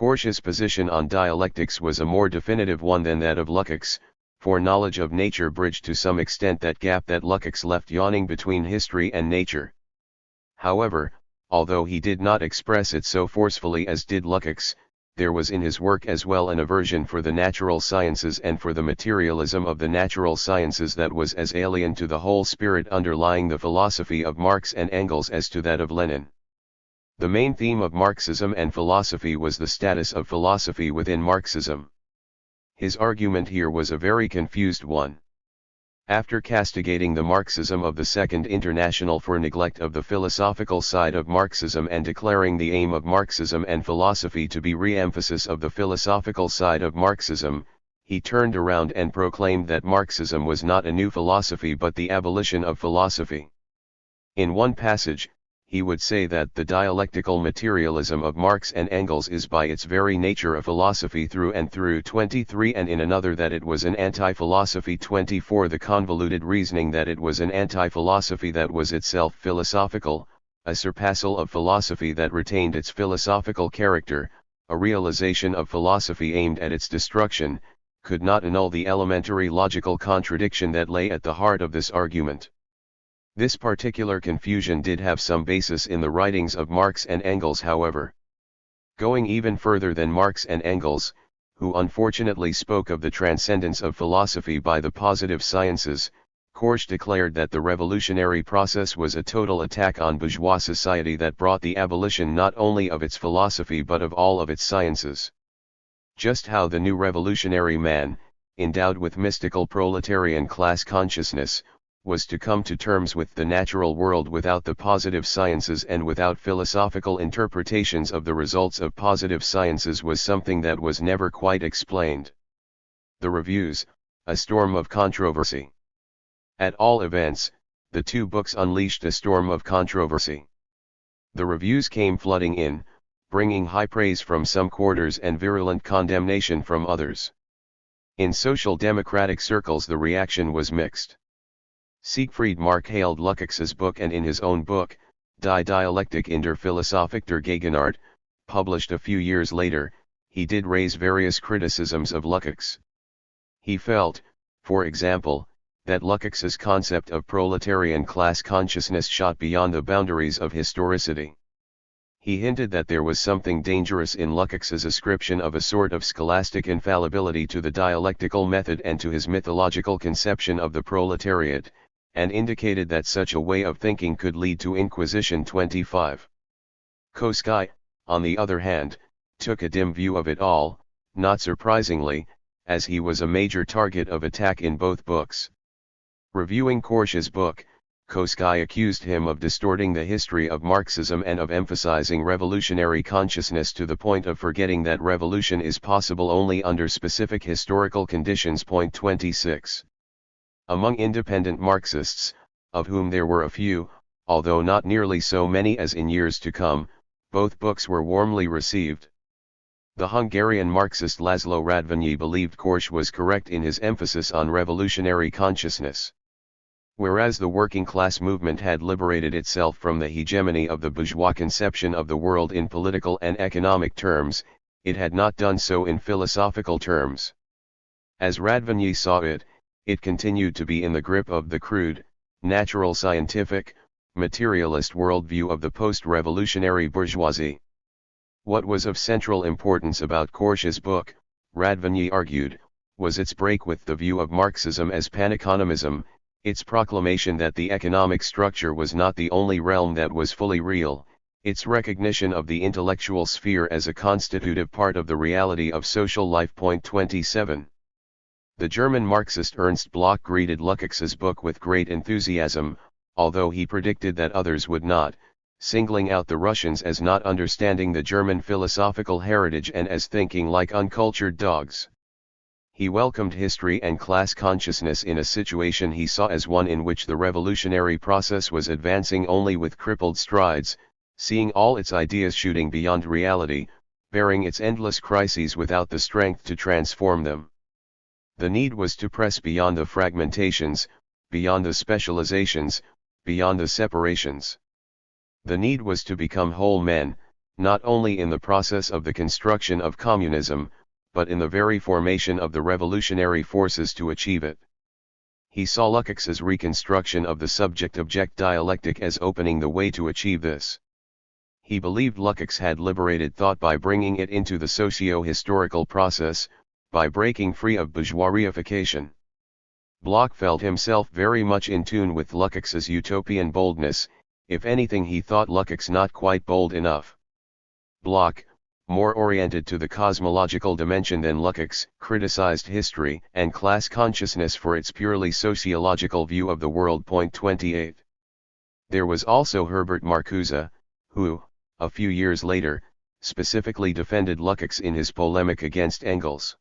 Korsch's position on dialectics was a more definitive one than that of Lukács, for knowledge of nature bridged to some extent that gap that Lukács left yawning between history and nature. However, although he did not express it so forcefully as did Lukács, there was in his work as well an aversion for the natural sciences and for the materialism of the natural sciences that was as alien to the whole spirit underlying the philosophy of Marx and Engels as to that of Lenin. The main theme of Marxism and philosophy was the status of philosophy within Marxism. His argument here was a very confused one. After castigating the Marxism of the Second International for neglect of the philosophical side of Marxism and declaring the aim of Marxism and philosophy to be re-emphasis of the philosophical side of Marxism, he turned around and proclaimed that Marxism was not a new philosophy but the abolition of philosophy. In one passage, he would say that the dialectical materialism of Marx and Engels is by its very nature a philosophy through and through 23, and in another that it was an anti-philosophy 24, the convoluted reasoning that it was an anti-philosophy that was itself philosophical, a surpassal of philosophy that retained its philosophical character, a realization of philosophy aimed at its destruction, could not annul the elementary logical contradiction that lay at the heart of this argument. This particular confusion did have some basis in the writings of Marx and Engels, however. Going even further than Marx and Engels, who unfortunately spoke of the transcendence of philosophy by the positive sciences, Korsch declared that the revolutionary process was a total attack on bourgeois society that brought the abolition not only of its philosophy but of all of its sciences. Just how the new revolutionary man, endowed with mystical proletarian class consciousness, was to come to terms with the natural world without the positive sciences and without philosophical interpretations of the results of positive sciences was something that was never quite explained. The reviews, a storm of controversy. At all events, the two books unleashed a storm of controversy. The reviews came flooding in, bringing high praise from some quarters and virulent condemnation from others. In social democratic circles the reaction was mixed. Siegfried Mark hailed Lukács's book, and in his own book, Die Dialektik in der Philosophik der Gegenwart, published a few years later, he did raise various criticisms of Lukács. He felt, for example, that Lukács's concept of proletarian class consciousness shot beyond the boundaries of historicity. He hinted that there was something dangerous in Lukács's ascription of a sort of scholastic infallibility to the dialectical method and to his mythological conception of the proletariat, and indicated that such a way of thinking could lead to Inquisition 25. Koski, on the other hand, took a dim view of it all, not surprisingly, as he was a major target of attack in both books. Reviewing Korsch's book, Koski accused him of distorting the history of Marxism and of emphasizing revolutionary consciousness to the point of forgetting that revolution is possible only under specific historical conditions. 26. Among independent Marxists, of whom there were a few, although not nearly so many as in years to come, both books were warmly received. The Hungarian Marxist Laszlo Radvanyi believed Korsch was correct in his emphasis on revolutionary consciousness. Whereas the working class movement had liberated itself from the hegemony of the bourgeois conception of the world in political and economic terms, it had not done so in philosophical terms. As Radvanyi saw it, it continued to be in the grip of the crude, natural scientific, materialist worldview of the post-revolutionary bourgeoisie. What was of central importance about Korsch's book, Radvanyi argued, was its break with the view of Marxism as paneconomism, its proclamation that the economic structure was not the only realm that was fully real, its recognition of the intellectual sphere as a constitutive part of the reality of social life. 27. The German Marxist Ernst Bloch greeted Lukács's book with great enthusiasm, although he predicted that others would not, singling out the Russians as not understanding the German philosophical heritage and as thinking like uncultured dogs. He welcomed history and class consciousness in a situation he saw as one in which the revolutionary process was advancing only with crippled strides, seeing all its ideas shooting beyond reality, bearing its endless crises without the strength to transform them. The need was to press beyond the fragmentations, beyond the specializations, beyond the separations. The need was to become whole men, not only in the process of the construction of communism, but in the very formation of the revolutionary forces to achieve it. He saw Lukács's reconstruction of the subject-object dialectic as opening the way to achieve this. He believed Lukács had liberated thought by bringing it into the socio-historical process, by breaking free of bourgeois reification. Bloch felt himself very much in tune with Lukács's utopian boldness. If anything, he thought Lukács not quite bold enough. Bloch, more oriented to the cosmological dimension than Lukács, criticized history and class consciousness for its purely sociological view of the world. 28. There was also Herbert Marcuse, who, a few years later, specifically defended Lukács in his polemic against Engels.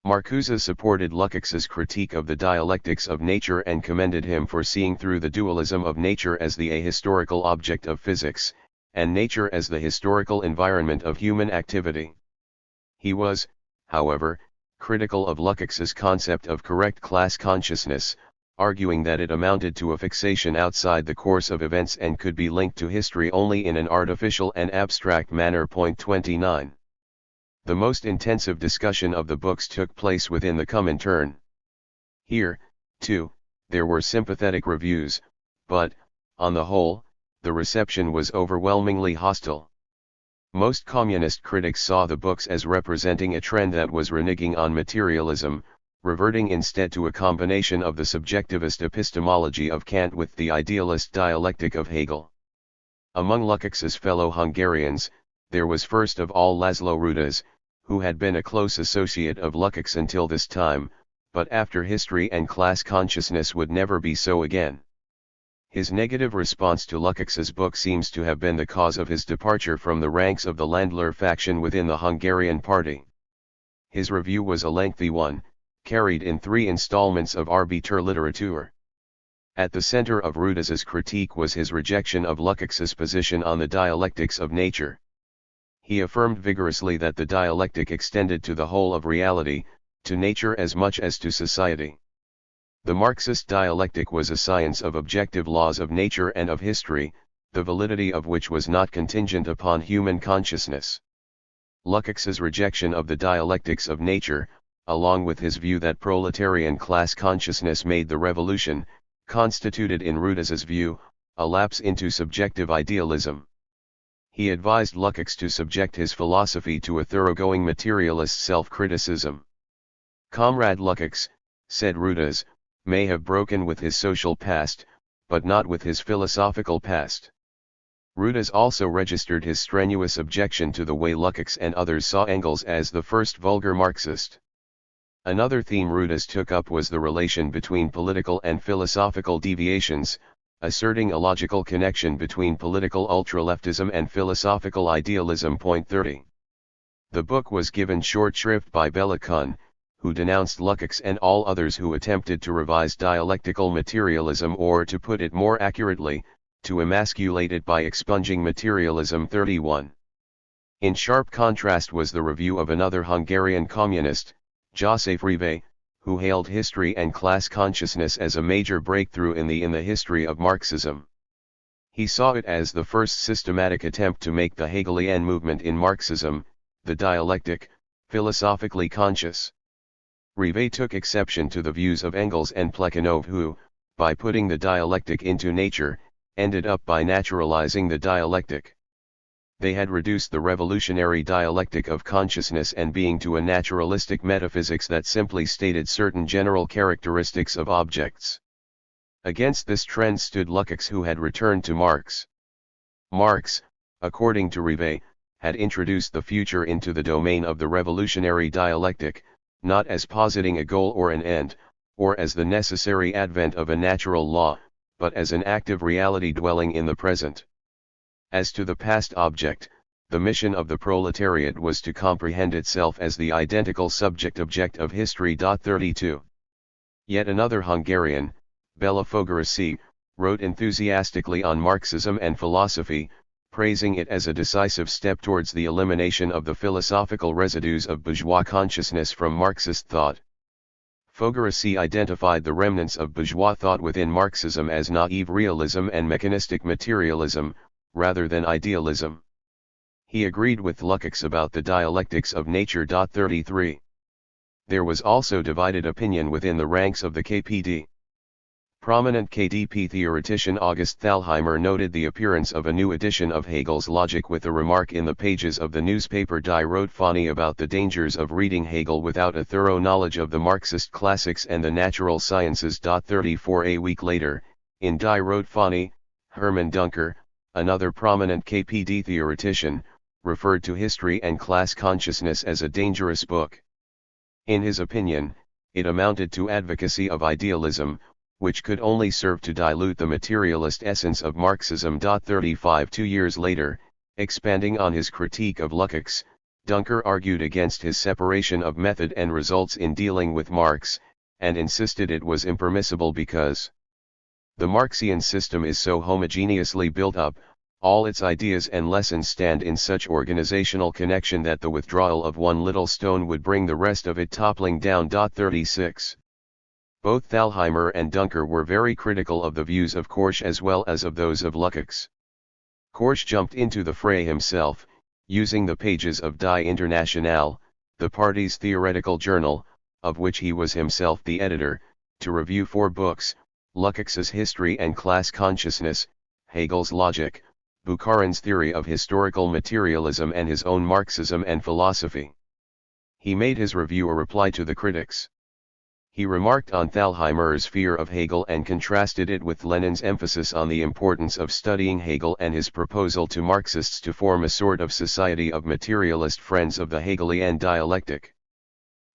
Marcuse supported Lukács's critique of the dialectics of nature and commended him for seeing through the dualism of nature as the ahistorical object of physics, and nature as the historical environment of human activity. He was, however, critical of Lukács's concept of correct class consciousness, arguing that it amounted to a fixation outside the course of events and could be linked to history only in an artificial and abstract manner. 29. The most intensive discussion of the books took place within the Comintern. Here, too, there were sympathetic reviews, but, on the whole, the reception was overwhelmingly hostile. Most communist critics saw the books as representing a trend that was reneging on materialism, reverting instead to a combination of the subjectivist epistemology of Kant with the idealist dialectic of Hegel. Among Lukács's fellow Hungarians, there was first of all Laszlo Rudas, who had been a close associate of Lukács until this time, but after history and class consciousness would never be so again. His negative response to Lukács's book seems to have been the cause of his departure from the ranks of the Landler faction within the Hungarian party. His review was a lengthy one, carried in 3 installments of Arbiter Literatur. At the center of Rudas's critique was his rejection of Lukács's position on the dialectics of nature. He affirmed vigorously that the dialectic extended to the whole of reality, to nature as much as to society. The Marxist dialectic was a science of objective laws of nature and of history, the validity of which was not contingent upon human consciousness. Lukács's rejection of the dialectics of nature, along with his view that proletarian class consciousness made the revolution, constituted in Rudas's view, a lapse into subjective idealism. He advised Lukács to subject his philosophy to a thoroughgoing materialist self-criticism. Comrade Lukács, said Rudas, may have broken with his social past, but not with his philosophical past. Rudas also registered his strenuous objection to the way Lukács and others saw Engels as the first vulgar Marxist. Another theme Rudas took up was the relation between political and philosophical deviations, asserting a logical connection between political ultraleftism and philosophical idealism. 30. The book was given short shrift by Béla Kun, who denounced Lukács and all others who attempted to revise dialectical materialism, or to put it more accurately, to emasculate it by expunging materialism. 31. In sharp contrast was the review of another Hungarian communist, József Rivé, who hailed history and class consciousness as a major breakthrough in the history of Marxism. He saw it as the first systematic attempt to make the Hegelian movement in Marxism, the dialectic, philosophically conscious. Rivé took exception to the views of Engels and Plekhanov, who, by putting the dialectic into nature, ended up by naturalizing the dialectic. They had reduced the revolutionary dialectic of consciousness and being to a naturalistic metaphysics that simply stated certain general characteristics of objects. Against this trend stood Lukács, who had returned to Marx. Marx, according to Rivé, had introduced the future into the domain of the revolutionary dialectic, not as positing a goal or an end, or as the necessary advent of a natural law, but as an active reality dwelling in the present. As to the past object, the mission of the proletariat was to comprehend itself as the identical subject-object of history. 32. Yet another Hungarian, Béla Fogarasi, wrote enthusiastically on Marxism and philosophy, praising it as a decisive step towards the elimination of the philosophical residues of bourgeois consciousness from Marxist thought. Fogarasi identified the remnants of bourgeois thought within Marxism as naive realism and mechanistic materialism, rather than idealism. He agreed with Lukács about the dialectics of nature. 33. There was also divided opinion within the ranks of the KPD. Prominent KDP theoretician August Thalheimer noted the appearance of a new edition of Hegel's logic with a remark in the pages of the newspaper Die Rotfahne about the dangers of reading Hegel without a thorough knowledge of the Marxist classics and the natural sciences. 34. A week later, in Die Rotfahne, Hermann Duncker, another prominent KPD theoretician, referred to History and Class Consciousness as a dangerous book. In his opinion, it amounted to advocacy of idealism, which could only serve to dilute the materialist essence of Marxism. 35. 2 years later, expanding on his critique of Lukács, Duncker argued against his separation of method and results in dealing with Marx, and insisted it was impermissible because the Marxian system is so homogeneously built up, all its ideas and lessons stand in such organizational connection that the withdrawal of one little stone would bring the rest of it toppling down. 36. Both Thalheimer and Duncker were very critical of the views of Korsch as well as of those of Lukács. Korsch jumped into the fray himself, using the pages of Die Internationale, the party's theoretical journal, of which he was himself the editor, to review 4 books: Lukács's History and Class Consciousness, Hegel's Logic, Bukharin's Theory of Historical Materialism, and his own Marxism and Philosophy. He made his review a reply to the critics. He remarked on Thalheimer's fear of Hegel and contrasted it with Lenin's emphasis on the importance of studying Hegel and his proposal to Marxists to form a sort of society of materialist friends of the Hegelian dialectic.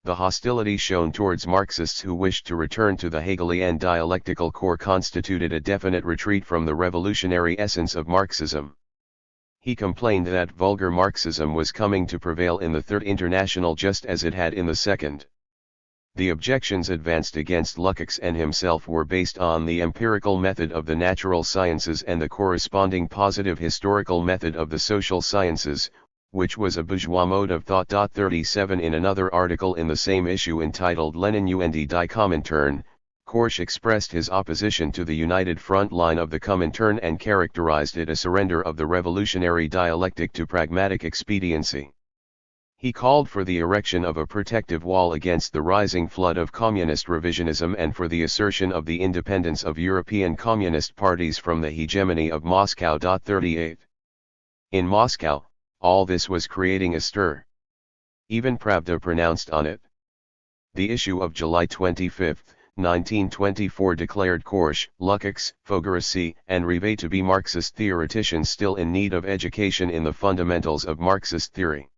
The hostility shown towards Marxists who wished to return to the Hegelian dialectical core constituted a definite retreat from the revolutionary essence of Marxism. He complained that vulgar Marxism was coming to prevail in the Third International just as it had in the Second. The objections advanced against Lukács and himself were based on the empirical method of the natural sciences and the corresponding positive historical method of the social sciences, which was a bourgeois mode of thought. 37. In another article in the same issue entitled Lenin und die Komintern, Korsch expressed his opposition to the united front line of the Komintern and characterized it a surrender of the revolutionary dialectic to pragmatic expediency. He called for the erection of a protective wall against the rising flood of communist revisionism and for the assertion of the independence of European communist parties from the hegemony of Moscow. 38. In Moscow, all this was creating a stir. Even Pravda pronounced on it. The issue of July 25, 1924 declared Korsch, Lukács, Fogarasi, and Rivet to be Marxist theoreticians still in need of education in the fundamentals of Marxist theory.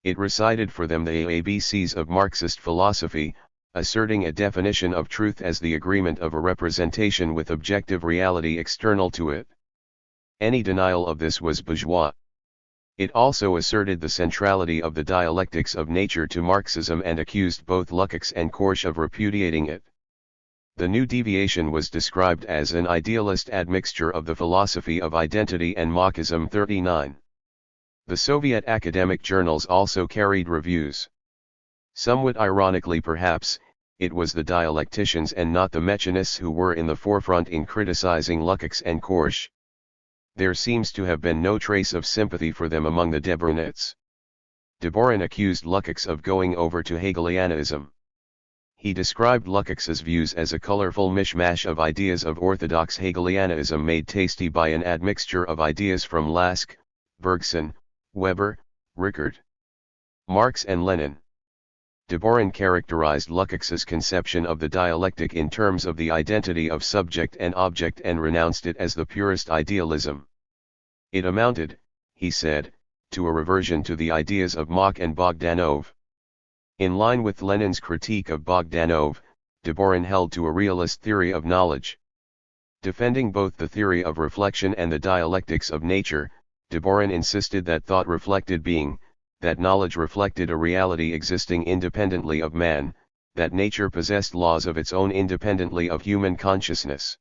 It recited for them the ABCs of Marxist philosophy, asserting a definition of truth as the agreement of a representation with objective reality external to it. Any denial of this was bourgeois. It also asserted the centrality of the dialectics of nature to Marxism and accused both Lukács and Korsch of repudiating it. The new deviation was described as an idealist admixture of the philosophy of identity and Marxism. 39. The Soviet academic journals also carried reviews. Somewhat ironically perhaps, it was the dialecticians and not the mechanists who were in the forefront in criticizing Lukács and Korsch. There seems to have been no trace of sympathy for them among the Deboronists. Deborin accused Lukács of going over to Hegelianism. He described Lukács's views as a colorful mishmash of ideas of orthodox Hegelianism made tasty by an admixture of ideas from Lask, Bergson, Weber, Rickert, Marx and Lenin. Deborin characterized Lukács's conception of the dialectic in terms of the identity of subject and object and renounced it as the purest idealism. It amounted, he said, to a reversion to the ideas of Mach and Bogdanov. In line with Lenin's critique of Bogdanov, Deborin held to a realist theory of knowledge. Defending both the theory of reflection and the dialectics of nature, Deborin insisted that thought reflected being, that knowledge reflected a reality existing independently of man, that nature possessed laws of its own independently of human consciousness.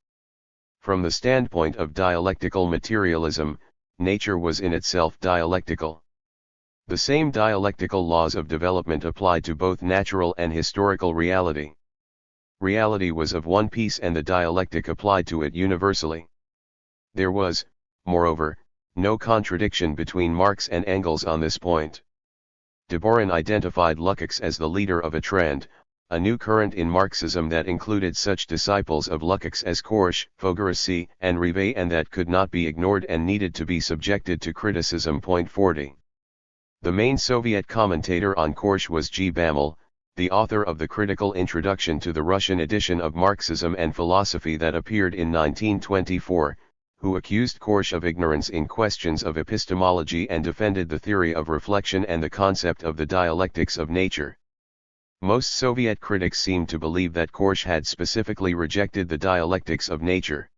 From the standpoint of dialectical materialism, nature was in itself dialectical. The same dialectical laws of development applied to both natural and historical reality. Reality was of one piece and the dialectic applied to it universally. There was, moreover, No contradiction between Marx and Engels on this point. De Boron identified Lukács as the leader of a trend, a new current in Marxism that included such disciples of Lukács as Korsch, Fogarasi, and Rivet, and that could not be ignored and needed to be subjected to criticism. 40. The main Soviet commentator on Korsch was G. Bamel, the author of the critical introduction to the Russian edition of Marxism and Philosophy that appeared in 1924, who accused Korsch of ignorance in questions of epistemology and defended the theory of reflection and the concept of the dialectics of nature. Most Soviet critics seemed to believe that Korsch had specifically rejected the dialectics of nature.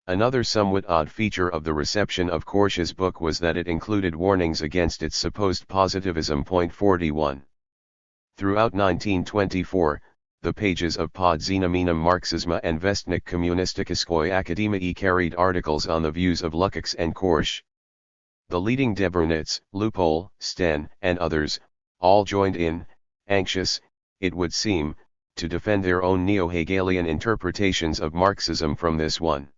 Another somewhat odd feature of the reception of Korsch's book was that it included warnings against its supposed positivism. 41. Throughout 1924, the pages of Pod Znameniem Marxizma and Vestnik Komunistickoj Akademii carried articles on the views of Lukács and Korsch. The leading Debronitz, Lupol, Sten, and others, all joined in, anxious, it would seem, to defend their own neo-Hegelian interpretations of Marxism from this one.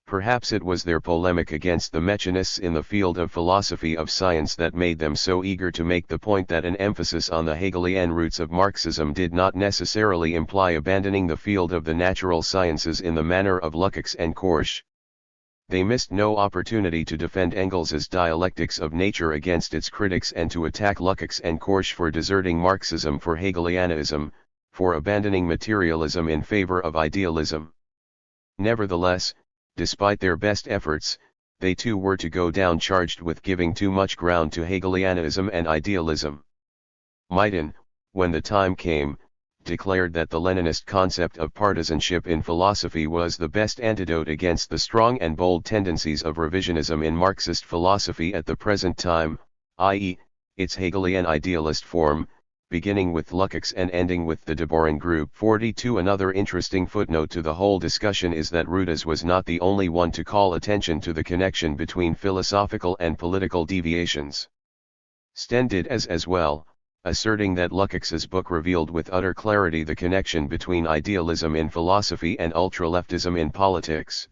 Perhaps it was their polemic against the mechanists in the field of philosophy of science that made them so eager to make the point that an emphasis on the Hegelian roots of Marxism did not necessarily imply abandoning the field of the natural sciences in the manner of Lukács and Korsch. They missed no opportunity to defend Engels's dialectics of nature against its critics and to attack Lukács and Korsch for deserting Marxism for Hegelianism, for abandoning materialism in favor of idealism. Nevertheless, despite their best efforts, they too were to go down charged with giving too much ground to Hegelianism and idealism. Maidan, when the time came, declared that the Leninist concept of partisanship in philosophy was the best antidote against the strong and bold tendencies of revisionism in Marxist philosophy at the present time, i.e., its Hegelian idealist form, beginning with Lukács and ending with the De Boron group. 42. Another interesting footnote to the whole discussion is that Rudas was not the only one to call attention to the connection between philosophical and political deviations. Sten did as well, asserting that Lukács's book revealed with utter clarity the connection between idealism in philosophy and ultraleftism in politics.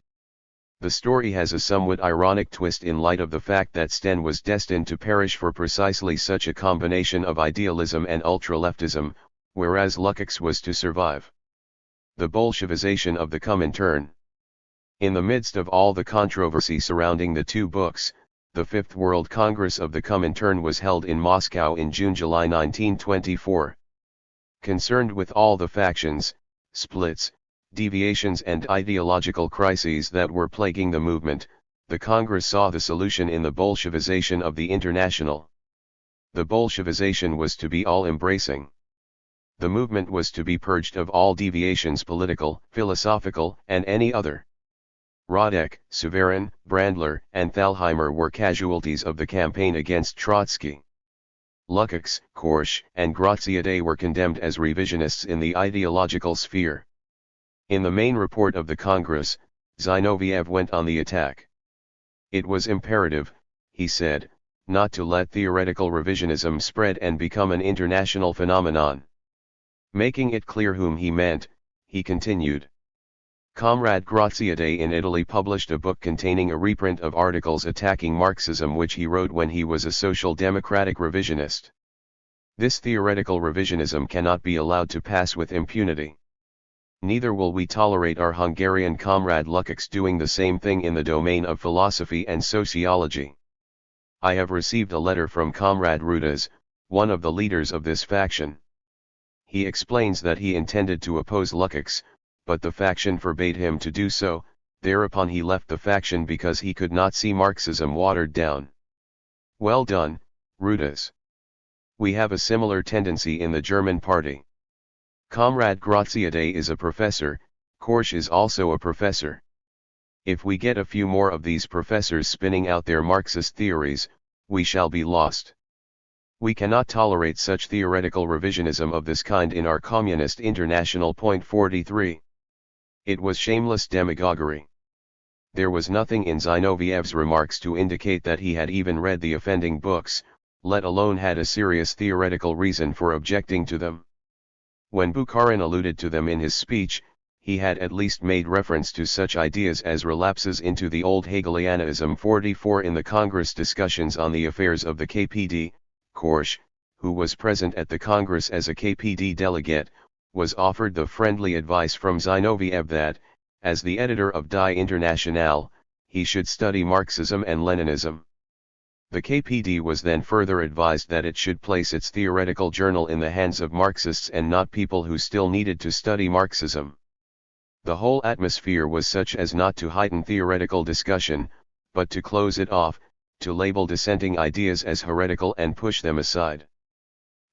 The story has a somewhat ironic twist in light of the fact that Sten was destined to perish for precisely such a combination of idealism and ultraleftism, whereas Lukács was to survive. The Bolshevization of the Comintern. In the midst of all the controversy surrounding the two books, the Fifth World Congress of the Comintern was held in Moscow in June-July 1924. Concerned with all the factions, splits, deviations and ideological crises that were plaguing the movement, the Congress saw the solution in the Bolshevization of the International. The Bolshevization was to be all-embracing. The movement was to be purged of all deviations, political, philosophical, and any other. Radek, Suvarin, Brandler, and Thalheimer were casualties of the campaign against Trotsky. Lukács, Korsch, and Gratiade were condemned as revisionists in the ideological sphere. In the main report of the Congress, Zinoviev went on the attack. It was imperative, he said, not to let theoretical revisionism spread and become an international phenomenon. Making it clear whom he meant, he continued. Comrade Gratiade in Italy published a book containing a reprint of articles attacking Marxism which he wrote when he was a social democratic revisionist. This theoretical revisionism cannot be allowed to pass with impunity. Neither will we tolerate our Hungarian comrade Lukács doing the same thing in the domain of philosophy and sociology. I have received a letter from Comrade Rudas, one of the leaders of this faction. He explains that he intended to oppose Lukács, but the faction forbade him to do so. Thereupon he left the faction because he could not see Marxism watered down. Well done, Rudas. We have a similar tendency in the German party. Comrade Gratiade is a professor, Korsch is also a professor. If we get a few more of these professors spinning out their Marxist theories, we shall be lost. We cannot tolerate such theoretical revisionism of this kind in our communist international. 43. It was shameless demagoguery. There was nothing in Zinoviev's remarks to indicate that he had even read the offending books, let alone had a serious theoretical reason for objecting to them. When Bukharin alluded to them in his speech, he had at least made reference to such ideas as relapses into the old Hegelianism. 44 In the Congress discussions on the affairs of the KPD, Korsch, who was present at the Congress as a KPD delegate, was offered the friendly advice from Zinoviev that, as the editor of Die Internationale, he should study Marxism and Leninism. The KPD was then further advised that it should place its theoretical journal in the hands of Marxists and not people who still needed to study Marxism. The whole atmosphere was such as not to heighten theoretical discussion, but to close it off, to label dissenting ideas as heretical and push them aside.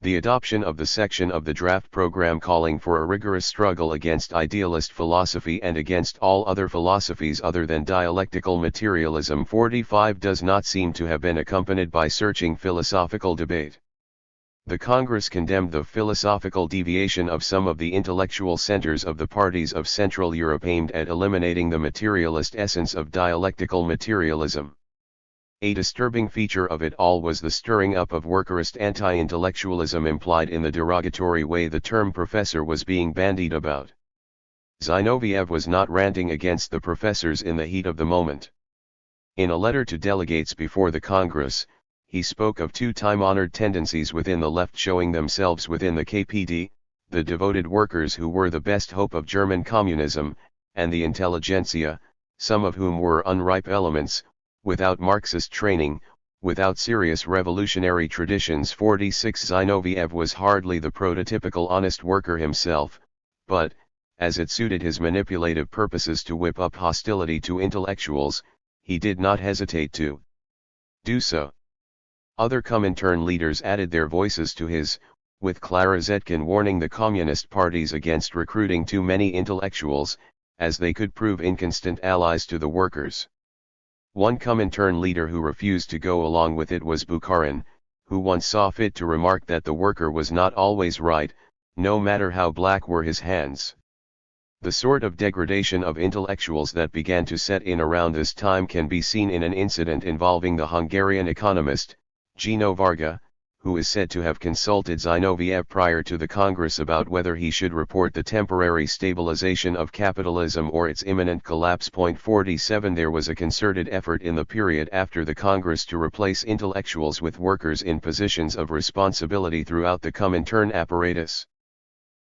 The adoption of the section of the draft program calling for a rigorous struggle against idealist philosophy and against all other philosophies other than dialectical materialism 45 does not seem to have been accompanied by searching philosophical debate. The Congress condemned the philosophical deviation of some of the intellectual centers of the parties of Central Europe aimed at eliminating the materialist essence of dialectical materialism. A disturbing feature of it all was the stirring up of workerist anti-intellectualism implied in the derogatory way the term professor was being bandied about. Zinoviev was not ranting against the professors in the heat of the moment. In a letter to delegates before the Congress, he spoke of two time-honored tendencies within the left showing themselves within the KPD, the devoted workers who were the best hope of German communism, and the intelligentsia, some of whom were unripe elements, without Marxist training, without serious revolutionary traditions. 46 Zinoviev was hardly the prototypical honest worker himself, but, as it suited his manipulative purposes to whip up hostility to intellectuals, he did not hesitate to do so. Other Comintern leaders added their voices to his, with Clara Zetkin warning the communist parties against recruiting too many intellectuals, as they could prove inconstant allies to the workers. One Comintern leader who refused to go along with it was Bukharin, who once saw fit to remark that the worker was not always right, no matter how black were his hands. The sort of degradation of intellectuals that began to set in around this time can be seen in an incident involving the Hungarian economist, Gino Varga, who is said to have consulted Zinoviev prior to the Congress about whether he should report the temporary stabilization of capitalism or its imminent collapse. 47 There was a concerted effort in the period after the Congress to replace intellectuals with workers in positions of responsibility throughout the Comintern apparatus.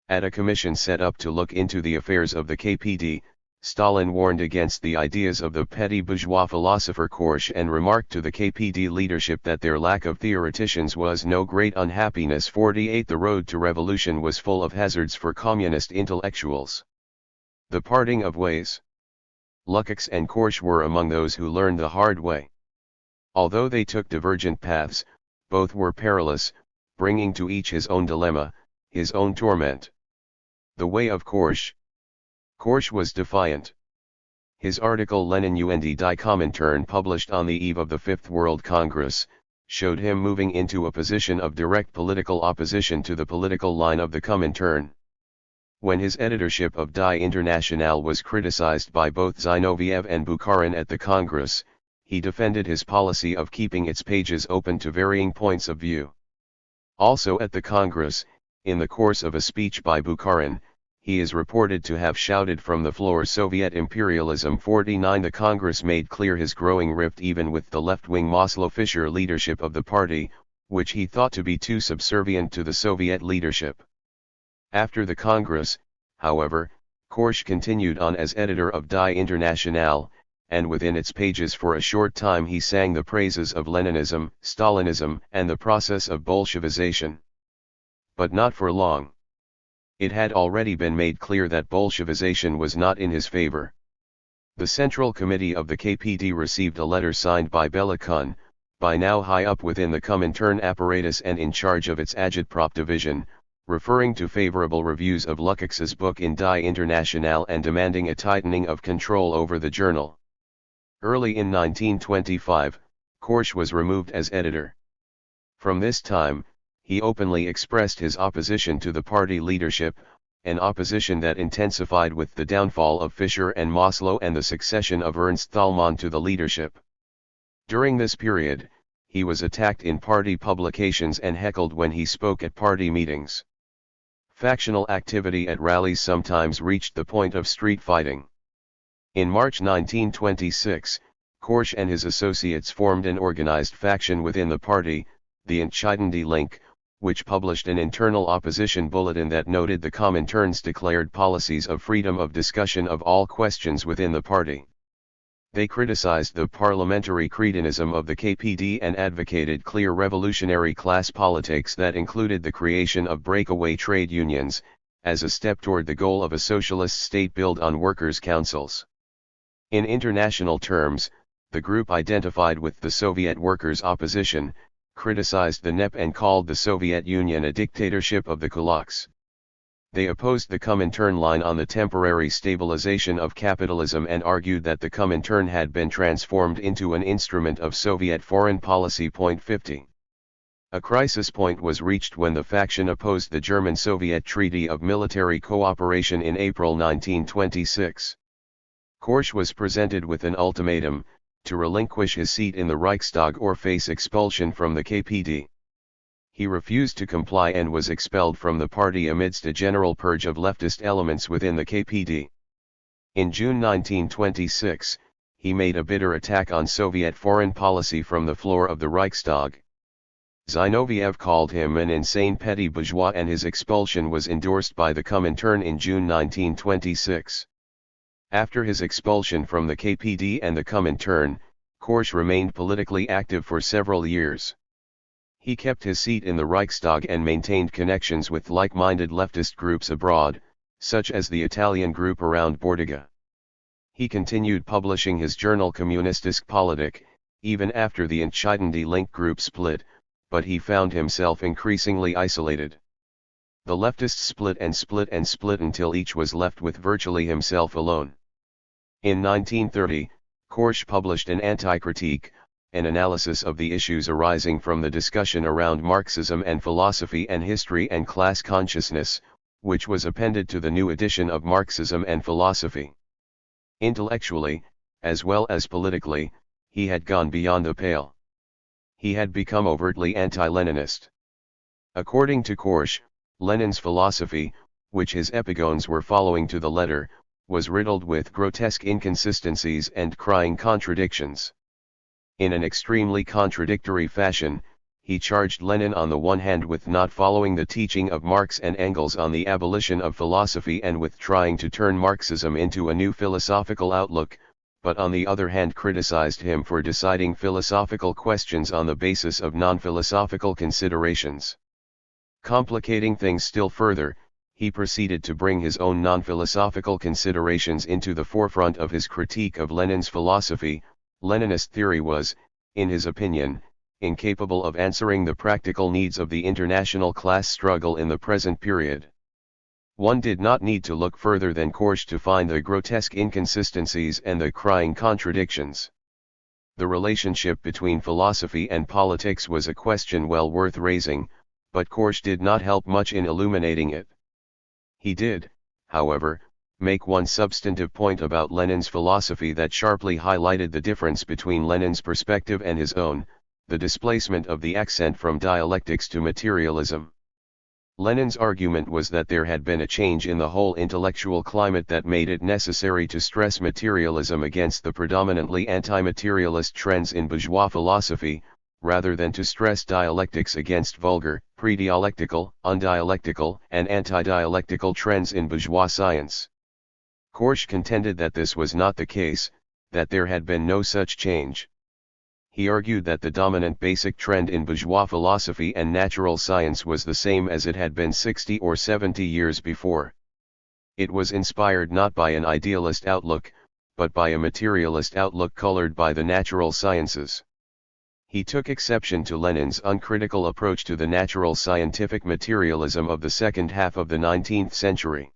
At a commission set up to look into the affairs of the KPD, Stalin warned against the ideas of the petty bourgeois philosopher Korsch and remarked to the KPD leadership that their lack of theoreticians was no great unhappiness. 48 The road to revolution was full of hazards for communist intellectuals. The parting of ways. Lukács and Korsch were among those who learned the hard way. Although they took divergent paths, both were perilous, bringing to each his own dilemma, his own torment. The way of Korsch. Korsch was defiant. His article Lenin und die Comintern, published on the eve of the Fifth World Congress, showed him moving into a position of direct political opposition to the political line of the Comintern. When his editorship of Die Internationale was criticized by both Zinoviev and Bukharin at the Congress, he defended his policy of keeping its pages open to varying points of view. Also at the Congress, in the course of a speech by Bukharin, he is reported to have shouted from the floor Soviet imperialism. 49 The Congress made clear his growing rift even with the left-wing Maslow-Fischer leadership of the party, which he thought to be too subservient to the Soviet leadership. After the Congress, however, Korsch continued on as editor of Die Internationale, and within its pages for a short time he sang the praises of Leninism, Stalinism, and the process of Bolshevization. But not for long. It had already been made clear that Bolshevization was not in his favor. The Central Committee of the KPD received a letter signed by Bela Kun, by now high up within the Comintern apparatus and in charge of its Agitprop division, referring to favorable reviews of Lukács's book in Die Internationale and demanding a tightening of control over the journal. Early in 1925, Korsch was removed as editor. From this time, he openly expressed his opposition to the party leadership, an opposition that intensified with the downfall of Fischer and Maslow and the succession of Ernst Thälmann to the leadership. During this period, he was attacked in party publications and heckled when he spoke at party meetings. Factional activity at rallies sometimes reached the point of street fighting. In March 1926, Korsch and his associates formed an organized faction within the party, the Entscheidende Link, which published an internal opposition bulletin that noted the Comintern's declared policies of freedom of discussion of all questions within the party. They criticized the parliamentary cretinism of the KPD and advocated clear revolutionary class politics that included the creation of breakaway trade unions, as a step toward the goal of a socialist state built on workers' councils. In international terms, the group identified with the Soviet workers' opposition, criticized the NEP and called the Soviet Union a dictatorship of the kulaks. They opposed the Comintern line on the temporary stabilization of capitalism and argued that the Comintern had been transformed into an instrument of Soviet foreign policy. 50. A crisis point was reached when the faction opposed the German-Soviet Treaty of Military Cooperation in April 1926. Korsch was presented with an ultimatum, to relinquish his seat in the Reichstag or face expulsion from the KPD. He refused to comply and was expelled from the party amidst a general purge of leftist elements within the KPD. In June 1926, he made a bitter attack on Soviet foreign policy from the floor of the Reichstag. Zinoviev called him an insane petty bourgeois and his expulsion was endorsed by the Comintern in June 1926. After his expulsion from the KPD and the Comintern, Korsch remained politically active for several years. He kept his seat in the Reichstag and maintained connections with like-minded leftist groups abroad, such as the Italian group around Bordiga. He continued publishing his journal Kommunistisch Politik, even after the Entscheidende Link group split, but he found himself increasingly isolated. The leftists split and split and split until each was left with virtually himself alone. In 1930, Korsch published an Anti-Critique, an analysis of the issues arising from the discussion around Marxism and philosophy and history and class consciousness, which was appended to the new edition of Marxism and Philosophy. Intellectually, as well as politically, he had gone beyond the pale. He had become overtly anti-Leninist. According to Korsch, Lenin's philosophy, which his epigones were following to the letter, was riddled with grotesque inconsistencies and crying contradictions. In an extremely contradictory fashion, he charged Lenin on the one hand with not following the teaching of Marx and Engels on the abolition of philosophy and with trying to turn Marxism into a new philosophical outlook, but on the other hand criticized him for deciding philosophical questions on the basis of non-philosophical considerations. Complicating things still further, he proceeded to bring his own non-philosophical considerations into the forefront of his critique of Lenin's philosophy. Leninist theory was, in his opinion, incapable of answering the practical needs of the international class struggle in the present period. One did not need to look further than Korsch to find the grotesque inconsistencies and the crying contradictions. The relationship between philosophy and politics was a question well worth raising, but Korsch did not help much in illuminating it. He did, however, make one substantive point about Lenin's philosophy that sharply highlighted the difference between Lenin's perspective and his own, the displacement of the accent from dialectics to materialism. Lenin's argument was that there had been a change in the whole intellectual climate that made it necessary to stress materialism against the predominantly anti-materialist trends in bourgeois philosophy, rather than to stress dialectics against vulgar, pre-dialectical, undialectical, and anti-dialectical trends in bourgeois science. Korsch contended that this was not the case, that there had been no such change. He argued that the dominant basic trend in bourgeois philosophy and natural science was the same as it had been 60 or 70 years before. It was inspired not by an idealist outlook, but by a materialist outlook colored by the natural sciences. He took exception to Lenin's uncritical approach to the natural scientific materialism of the second half of the 19th century.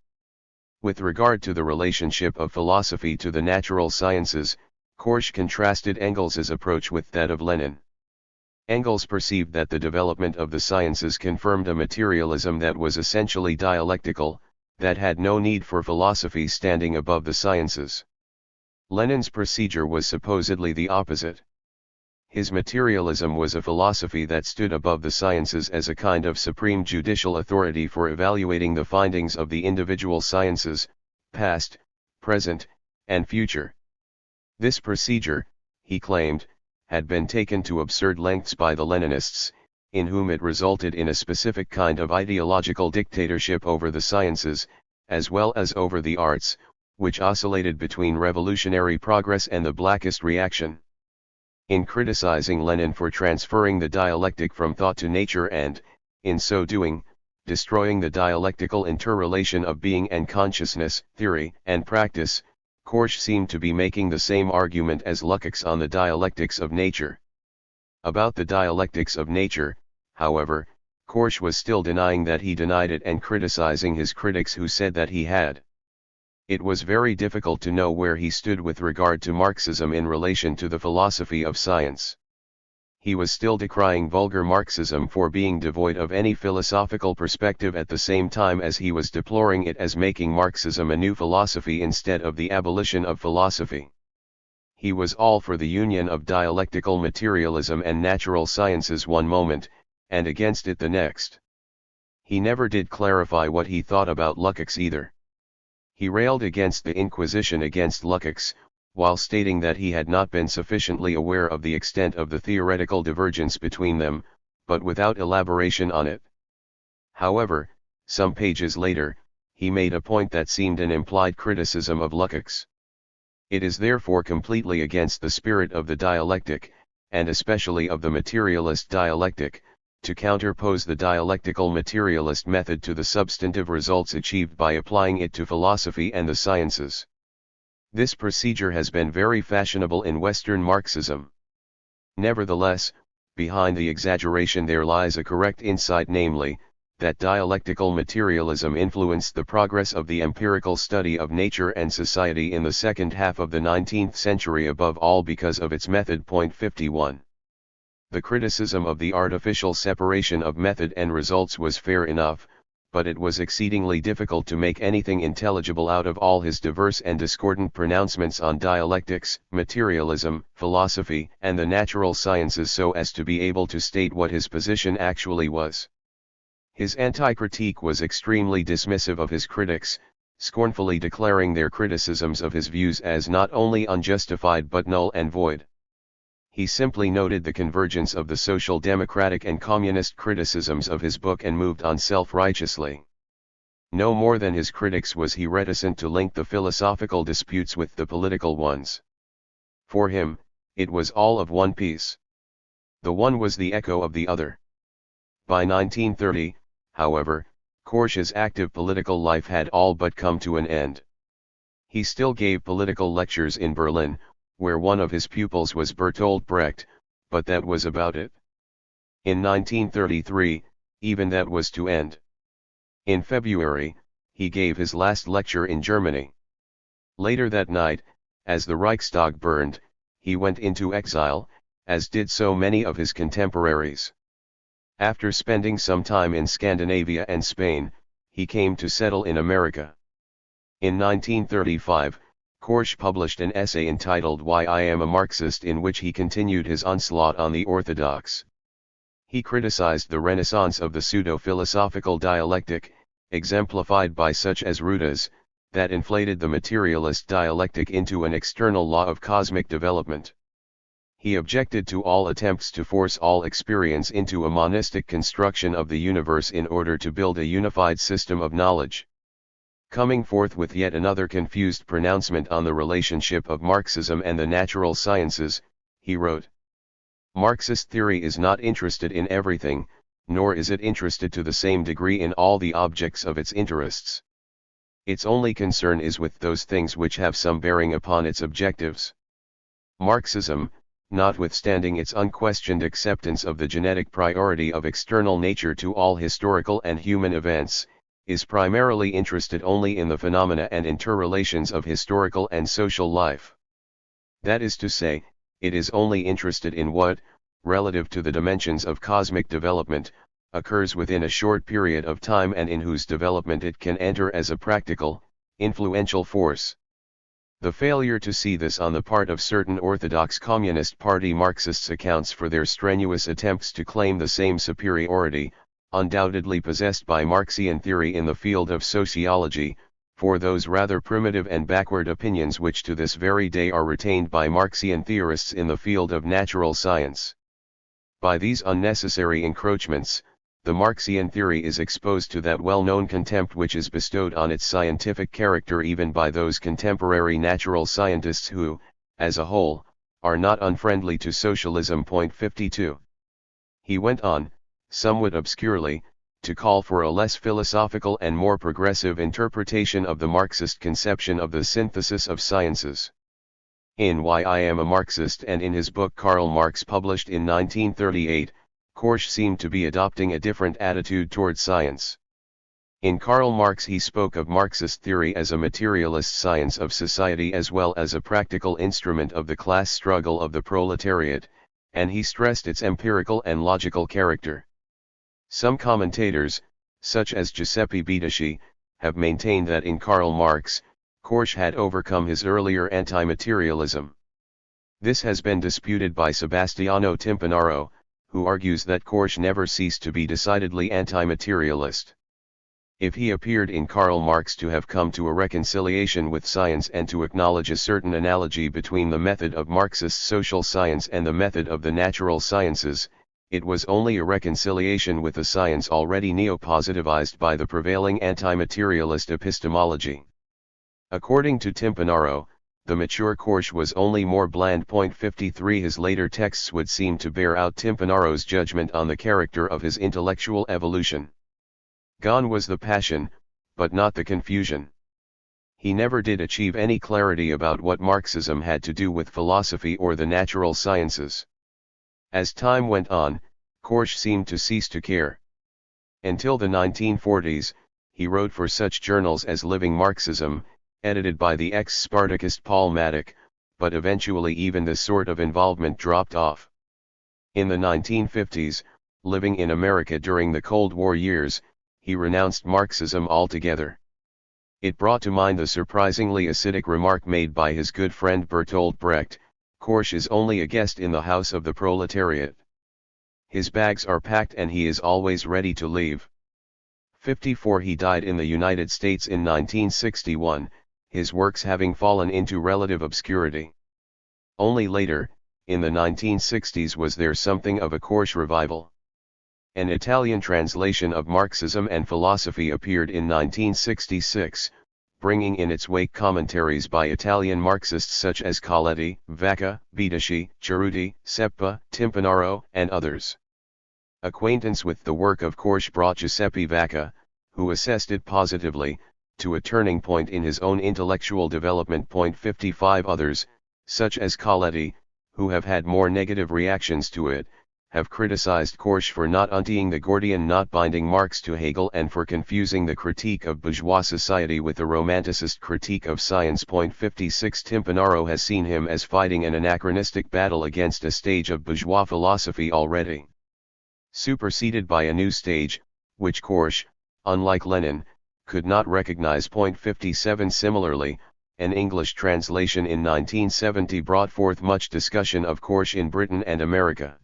With regard to the relationship of philosophy to the natural sciences, Korsch contrasted Engels's approach with that of Lenin. Engels perceived that the development of the sciences confirmed a materialism that was essentially dialectical, that had no need for philosophy standing above the sciences. Lenin's procedure was supposedly the opposite. His materialism was a philosophy that stood above the sciences as a kind of supreme judicial authority for evaluating the findings of the individual sciences, past, present, and future. This procedure, he claimed, had been taken to absurd lengths by the Leninists, in whom it resulted in a specific kind of ideological dictatorship over the sciences, as well as over the arts, which oscillated between revolutionary progress and the blackest reaction. In criticizing Lenin for transferring the dialectic from thought to nature and, in so doing, destroying the dialectical interrelation of being and consciousness, theory and practice, Korsch seemed to be making the same argument as Lukács on the dialectics of nature. About the dialectics of nature, however, Korsch was still denying that he denied it and criticizing his critics who said that he had. It was very difficult to know where he stood with regard to Marxism in relation to the philosophy of science. He was still decrying vulgar Marxism for being devoid of any philosophical perspective at the same time as he was deploring it as making Marxism a new philosophy instead of the abolition of philosophy. He was all for the union of dialectical materialism and natural sciences one moment, and against it the next. He never did clarify what he thought about Lukács either. He railed against the Inquisition against Lukács, while stating that he had not been sufficiently aware of the extent of the theoretical divergence between them, but without elaboration on it. However, some pages later, he made a point that seemed an implied criticism of Lukács. It is therefore completely against the spirit of the dialectic, and especially of the materialist dialectic, to counterpose the dialectical materialist method to the substantive results achieved by applying it to philosophy and the sciences. This procedure has been very fashionable in Western Marxism. Nevertheless, behind the exaggeration there lies a correct insight, namely, that dialectical materialism influenced the progress of the empirical study of nature and society in the second half of the 19th century, above all because of its method. Point 51. The criticism of the artificial separation of method and results was fair enough, but it was exceedingly difficult to make anything intelligible out of all his diverse and discordant pronouncements on dialectics, materialism, philosophy, and the natural sciences so as to be able to state what his position actually was. His anti-critique was extremely dismissive of his critics, scornfully declaring their criticisms of his views as not only unjustified but null and void. He simply noted the convergence of the social democratic and communist criticisms of his book and moved on self-righteously. No more than his critics was he reticent to link the philosophical disputes with the political ones. For him, it was all of one piece. The one was the echo of the other. By 1930, however, Korsch's active political life had all but come to an end. He still gave political lectures in Berlin, where one of his pupils was Bertolt Brecht, but that was about it. In 1933, even that was to end. In February, he gave his last lecture in Germany. Later that night, as the Reichstag burned, he went into exile, as did so many of his contemporaries. After spending some time in Scandinavia and Spain, he came to settle in America. In 1935, Korsch published an essay entitled Why I Am a Marxist, in which he continued his onslaught on the orthodox. He criticized the renaissance of the pseudo-philosophical dialectic, exemplified by such as Ruda's, that inflated the materialist dialectic into an external law of cosmic development. He objected to all attempts to force all experience into a monistic construction of the universe in order to build a unified system of knowledge. Coming forth with yet another confused pronouncement on the relationship of Marxism and the natural sciences, he wrote, "Marxist theory is not interested in everything, nor is it interested to the same degree in all the objects of its interests. Its only concern is with those things which have some bearing upon its objectives. Marxism, notwithstanding its unquestioned acceptance of the genetic priority of external nature to all historical and human events, is primarily interested only in the phenomena and interrelations of historical and social life. That is to say, it is only interested in what, relative to the dimensions of cosmic development, occurs within a short period of time and in whose development it can enter as a practical, influential force. The failure to see this on the part of certain orthodox Communist Party Marxists accounts for their strenuous attempts to claim the same superiority, undoubtedly possessed by Marxian theory in the field of sociology, for those rather primitive and backward opinions which to this very day are retained by Marxian theorists in the field of natural science. By these unnecessary encroachments, the Marxian theory is exposed to that well-known contempt which is bestowed on its scientific character even by those contemporary natural scientists who, as a whole, are not unfriendly to socialism. 52. He went on, somewhat obscurely, to call for a less philosophical and more progressive interpretation of the Marxist conception of the synthesis of sciences. In Why I Am a Marxist and in his book Karl Marx published in 1938, Korsch seemed to be adopting a different attitude toward science. In Karl Marx he spoke of Marxist theory as a materialist science of society as well as a practical instrument of the class struggle of the proletariat, and he stressed its empirical and logical character. Some commentators, such as Giuseppe Bidasci, have maintained that in Karl Marx, Korsch had overcome his earlier anti-materialism. This has been disputed by Sebastiano Timpanaro, who argues that Korsch never ceased to be decidedly anti-materialist. If he appeared in Karl Marx to have come to a reconciliation with science and to acknowledge a certain analogy between the method of Marxist social science and the method of the natural sciences, it was only a reconciliation with a science already neo-positivized by the prevailing anti-materialist epistemology. According to Timpanaro, the mature Korsch was only more bland. 53 His later texts would seem to bear out Timpanaro's judgment on the character of his intellectual evolution. Gone was the passion, but not the confusion. He never did achieve any clarity about what Marxism had to do with philosophy or the natural sciences. As time went on, Korsch seemed to cease to care. Until the 1940s, he wrote for such journals as Living Marxism, edited by the ex-Spartacist Paul Maddock, but eventually even this sort of involvement dropped off. In the 1950s, living in America during the Cold War years, he renounced Marxism altogether. It brought to mind the surprisingly acidic remark made by his good friend Bertolt Brecht, "Korsch is only a guest in the house of the proletariat. His bags are packed and he is always ready to leave." 54 He died in the United States in 1961, his works having fallen into relative obscurity. Only later, in the 1960s, was there something of a Korsch revival. An Italian translation of Marxism and Philosophy appeared in 1966, bringing in its wake commentaries by Italian Marxists such as Coletti, Vacca, Bidasci, Cerruti, Seppa, Timpanaro, and others. Acquaintance with the work of Korsch brought Giuseppe Vacca, who assessed it positively, to a turning point in his own intellectual development. 55 Others, such as Coletti, who have had more negative reactions to it, have criticized Korsch for not untying the Gordian knot binding Marx to Hegel and for confusing the critique of bourgeois society with the romanticist critique of science. 56 Timpanaro has seen him as fighting an anachronistic battle against a stage of bourgeois philosophy already superseded by a new stage, which Korsch, unlike Lenin, could not recognize. 57 Similarly, an English translation in 1970 brought forth much discussion of Korsch in Britain and America.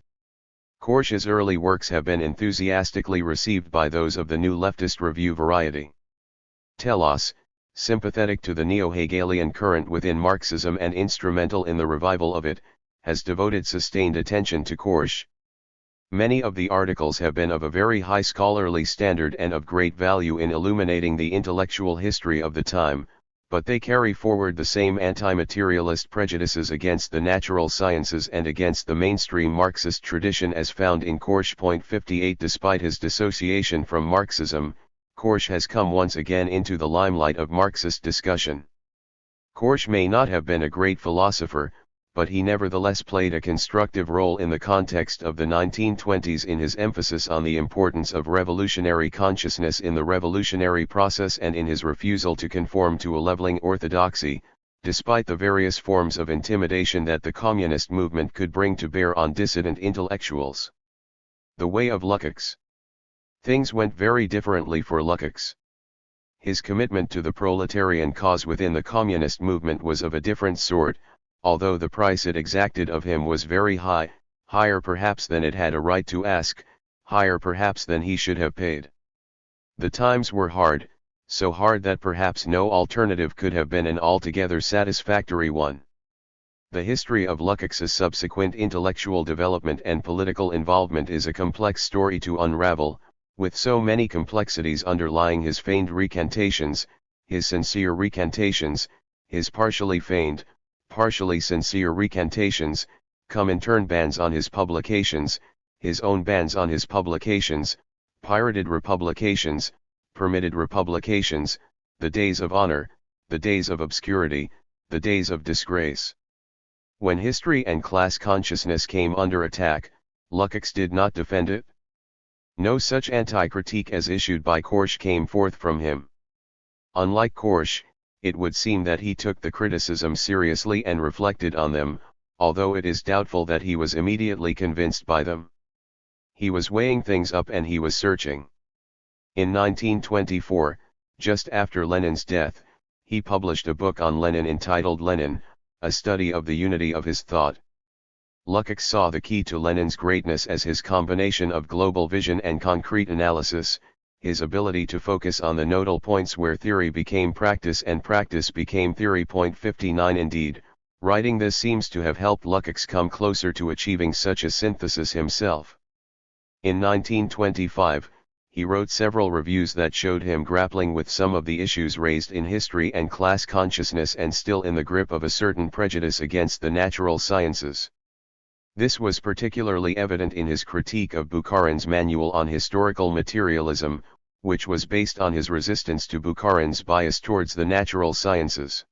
Korsch's early works have been enthusiastically received by those of the new leftist review variety. Telos, sympathetic to the neo-Hegelian current within Marxism and instrumental in the revival of it, has devoted sustained attention to Korsch. Many of the articles have been of a very high scholarly standard and of great value in illuminating the intellectual history of the time, but they carry forward the same anti-materialist prejudices against the natural sciences and against the mainstream Marxist tradition as found in Korsch. 58 Despite his dissociation from Marxism, Korsch has come once again into the limelight of Marxist discussion. Korsch may not have been a great philosopher, but he nevertheless played a constructive role in the context of the 1920s in his emphasis on the importance of revolutionary consciousness in the revolutionary process and in his refusal to conform to a leveling orthodoxy, despite the various forms of intimidation that the communist movement could bring to bear on dissident intellectuals. The way of Lukács. Things went very differently for Lukács. His commitment to the proletarian cause within the communist movement was of a different sort, although the price it exacted of him was very high, higher perhaps than it had a right to ask, higher perhaps than he should have paid. The times were hard, so hard that perhaps no alternative could have been an altogether satisfactory one. The history of Lukács's subsequent intellectual development and political involvement is a complex story to unravel, with so many complexities underlying his feigned recantations, his sincere recantations, his partially feigned, partially sincere recantations, Comintern bans on his publications, his own bans on his publications, pirated republications, permitted republications, the days of honor, the days of obscurity, the days of disgrace. When history and class consciousness came under attack, Lukács did not defend it. No such anti-critique as issued by Korsch came forth from him. Unlike Korsch, it would seem that he took the criticism seriously and reflected on them, although it is doubtful that he was immediately convinced by them. He was weighing things up and he was searching. In 1924, just after Lenin's death, he published a book on Lenin entitled Lenin, a study of the unity of his thought. Lukács saw the key to Lenin's greatness as his combination of global vision and concrete analysis, his ability to focus on the nodal points where theory became practice and practice became theory. 59 Indeed, writing this seems to have helped Lukács come closer to achieving such a synthesis himself. In 1925, he wrote several reviews that showed him grappling with some of the issues raised in history and class consciousness and still in the grip of a certain prejudice against the natural sciences. This was particularly evident in his critique of Bukharin's Manual on Historical Materialism, which was based on his resistance to Bukharin's bias towards the natural sciences.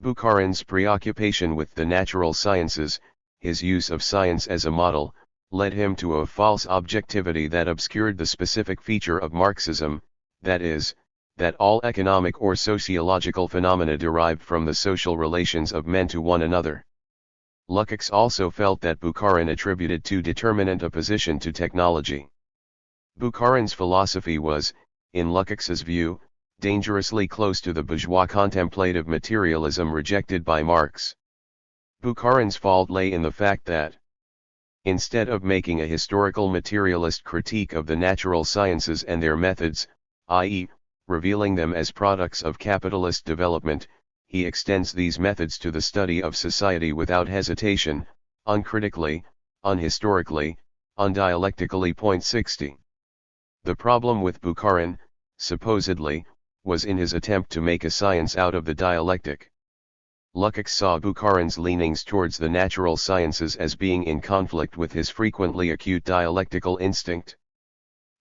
Bukharin's preoccupation with the natural sciences, his use of science as a model, led him to a false objectivity that obscured the specific feature of Marxism, that is, that all economic or sociological phenomena derived from the social relations of men to one another. Lukács also felt that Bukharin attributed too determinant a position to technology. Bukharin's philosophy was, in Lukács's view, dangerously close to the bourgeois contemplative materialism rejected by Marx. Bukharin's fault lay in the fact that, instead of making a historical materialist critique of the natural sciences and their methods, i.e., revealing them as products of capitalist development, he extends these methods to the study of society without hesitation, uncritically, unhistorically, undialectically. 60. The problem with Bukharin, supposedly, was in his attempt to make a science out of the dialectic. Lukács saw Bukharin's leanings towards the natural sciences as being in conflict with his frequently acute dialectical instinct.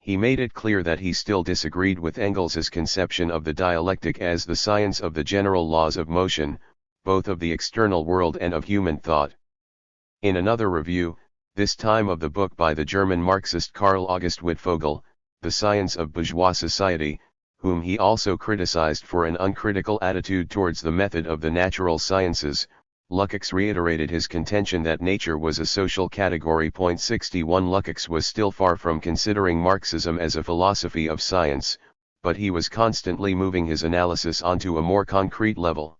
He made it clear that he still disagreed with Engels's conception of the dialectic as the science of the general laws of motion, both of the external world and of human thought. In another review, this time of the book by the German Marxist Karl August Wittfogel, The Science of Bourgeois Society, whom he also criticized for an uncritical attitude towards the method of the natural sciences, Lukács reiterated his contention that nature was a social category. 61 Lukács was still far from considering Marxism as a philosophy of science, but he was constantly moving his analysis onto a more concrete level.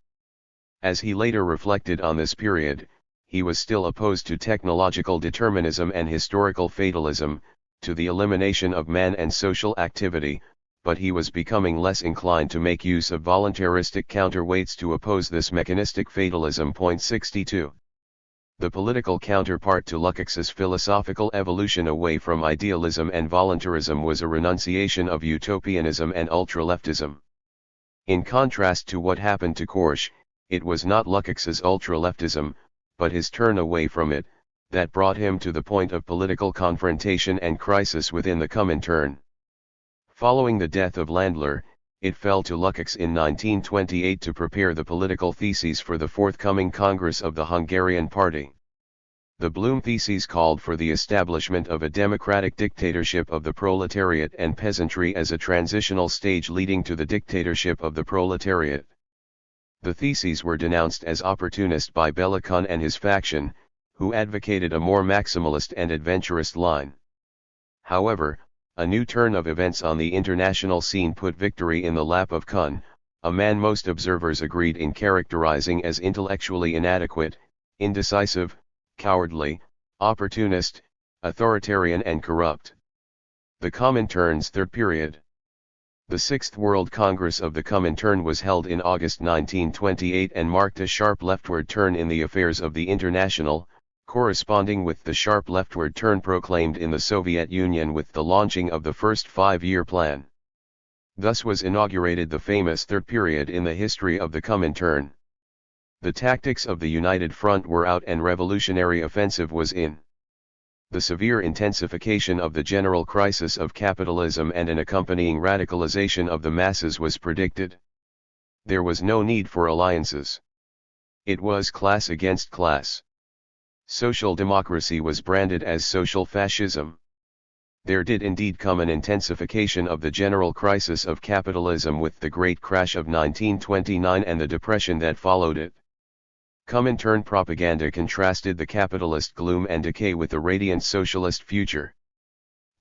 As he later reflected on this period, he was still opposed to technological determinism and historical fatalism, to the elimination of man and social activity, but he was becoming less inclined to make use of voluntaristic counterweights to oppose this mechanistic fatalism. 62. The political counterpart to Lukács's philosophical evolution away from idealism and voluntarism was a renunciation of utopianism and ultraleftism. In contrast to what happened to Korsch, it was not Lukács's ultraleftism, but his turn away from it, that brought him to the point of political confrontation and crisis within the Comintern. Following the death of Landler, it fell to Lukács in 1928 to prepare the political theses for the forthcoming Congress of the Hungarian Party. The Blum theses called for the establishment of a democratic dictatorship of the proletariat and peasantry as a transitional stage leading to the dictatorship of the proletariat. The theses were denounced as opportunist by Bellakon and his faction, who advocated a more maximalist and adventurist line. However, a new turn of events on the international scene put victory in the lap of Kun, a man most observers agreed in characterizing as intellectually inadequate, indecisive, cowardly, opportunist, authoritarian and corrupt. The Comintern's third period. The Sixth World Congress of the Comintern was held in August 1928 and marked a sharp leftward turn in the affairs of the International, corresponding with the sharp leftward turn proclaimed in the Soviet Union with the launching of the first five-year plan. Thus was inaugurated the famous third period in the history of the Comintern. The tactics of the United Front were out and revolutionary offensive was in. The severe intensification of the general crisis of capitalism and an accompanying radicalization of the masses was predicted. There was no need for alliances. It was class against class. Social democracy was branded as social fascism. There did indeed come an intensification of the general crisis of capitalism with the great crash of 1929 and the depression that followed it. Comintern propaganda contrasted the capitalist gloom and decay with the radiant socialist future.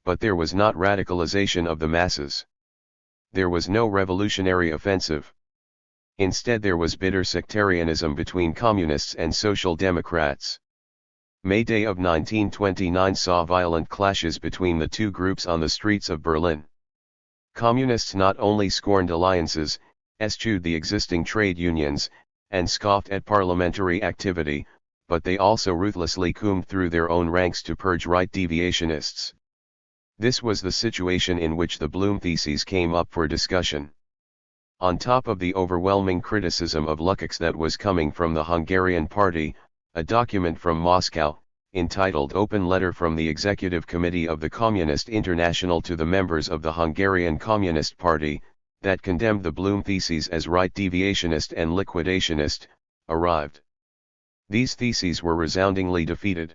But there was not radicalization of the masses. There was no revolutionary offensive. Instead there was bitter sectarianism between communists and social democrats. May Day of 1929 saw violent clashes between the two groups on the streets of Berlin. Communists not only scorned alliances, eschewed the existing trade unions, and scoffed at parliamentary activity, but they also ruthlessly combed through their own ranks to purge right deviationists. This was the situation in which the Bloom theses came up for discussion. On top of the overwhelming criticism of Lukács that was coming from the Hungarian Party, a document from Moscow, entitled Open Letter from the Executive Committee of the Communist International to the members of the Hungarian Communist Party, that condemned the Bloom theses as right deviationist and liquidationist, arrived. These theses were resoundingly defeated.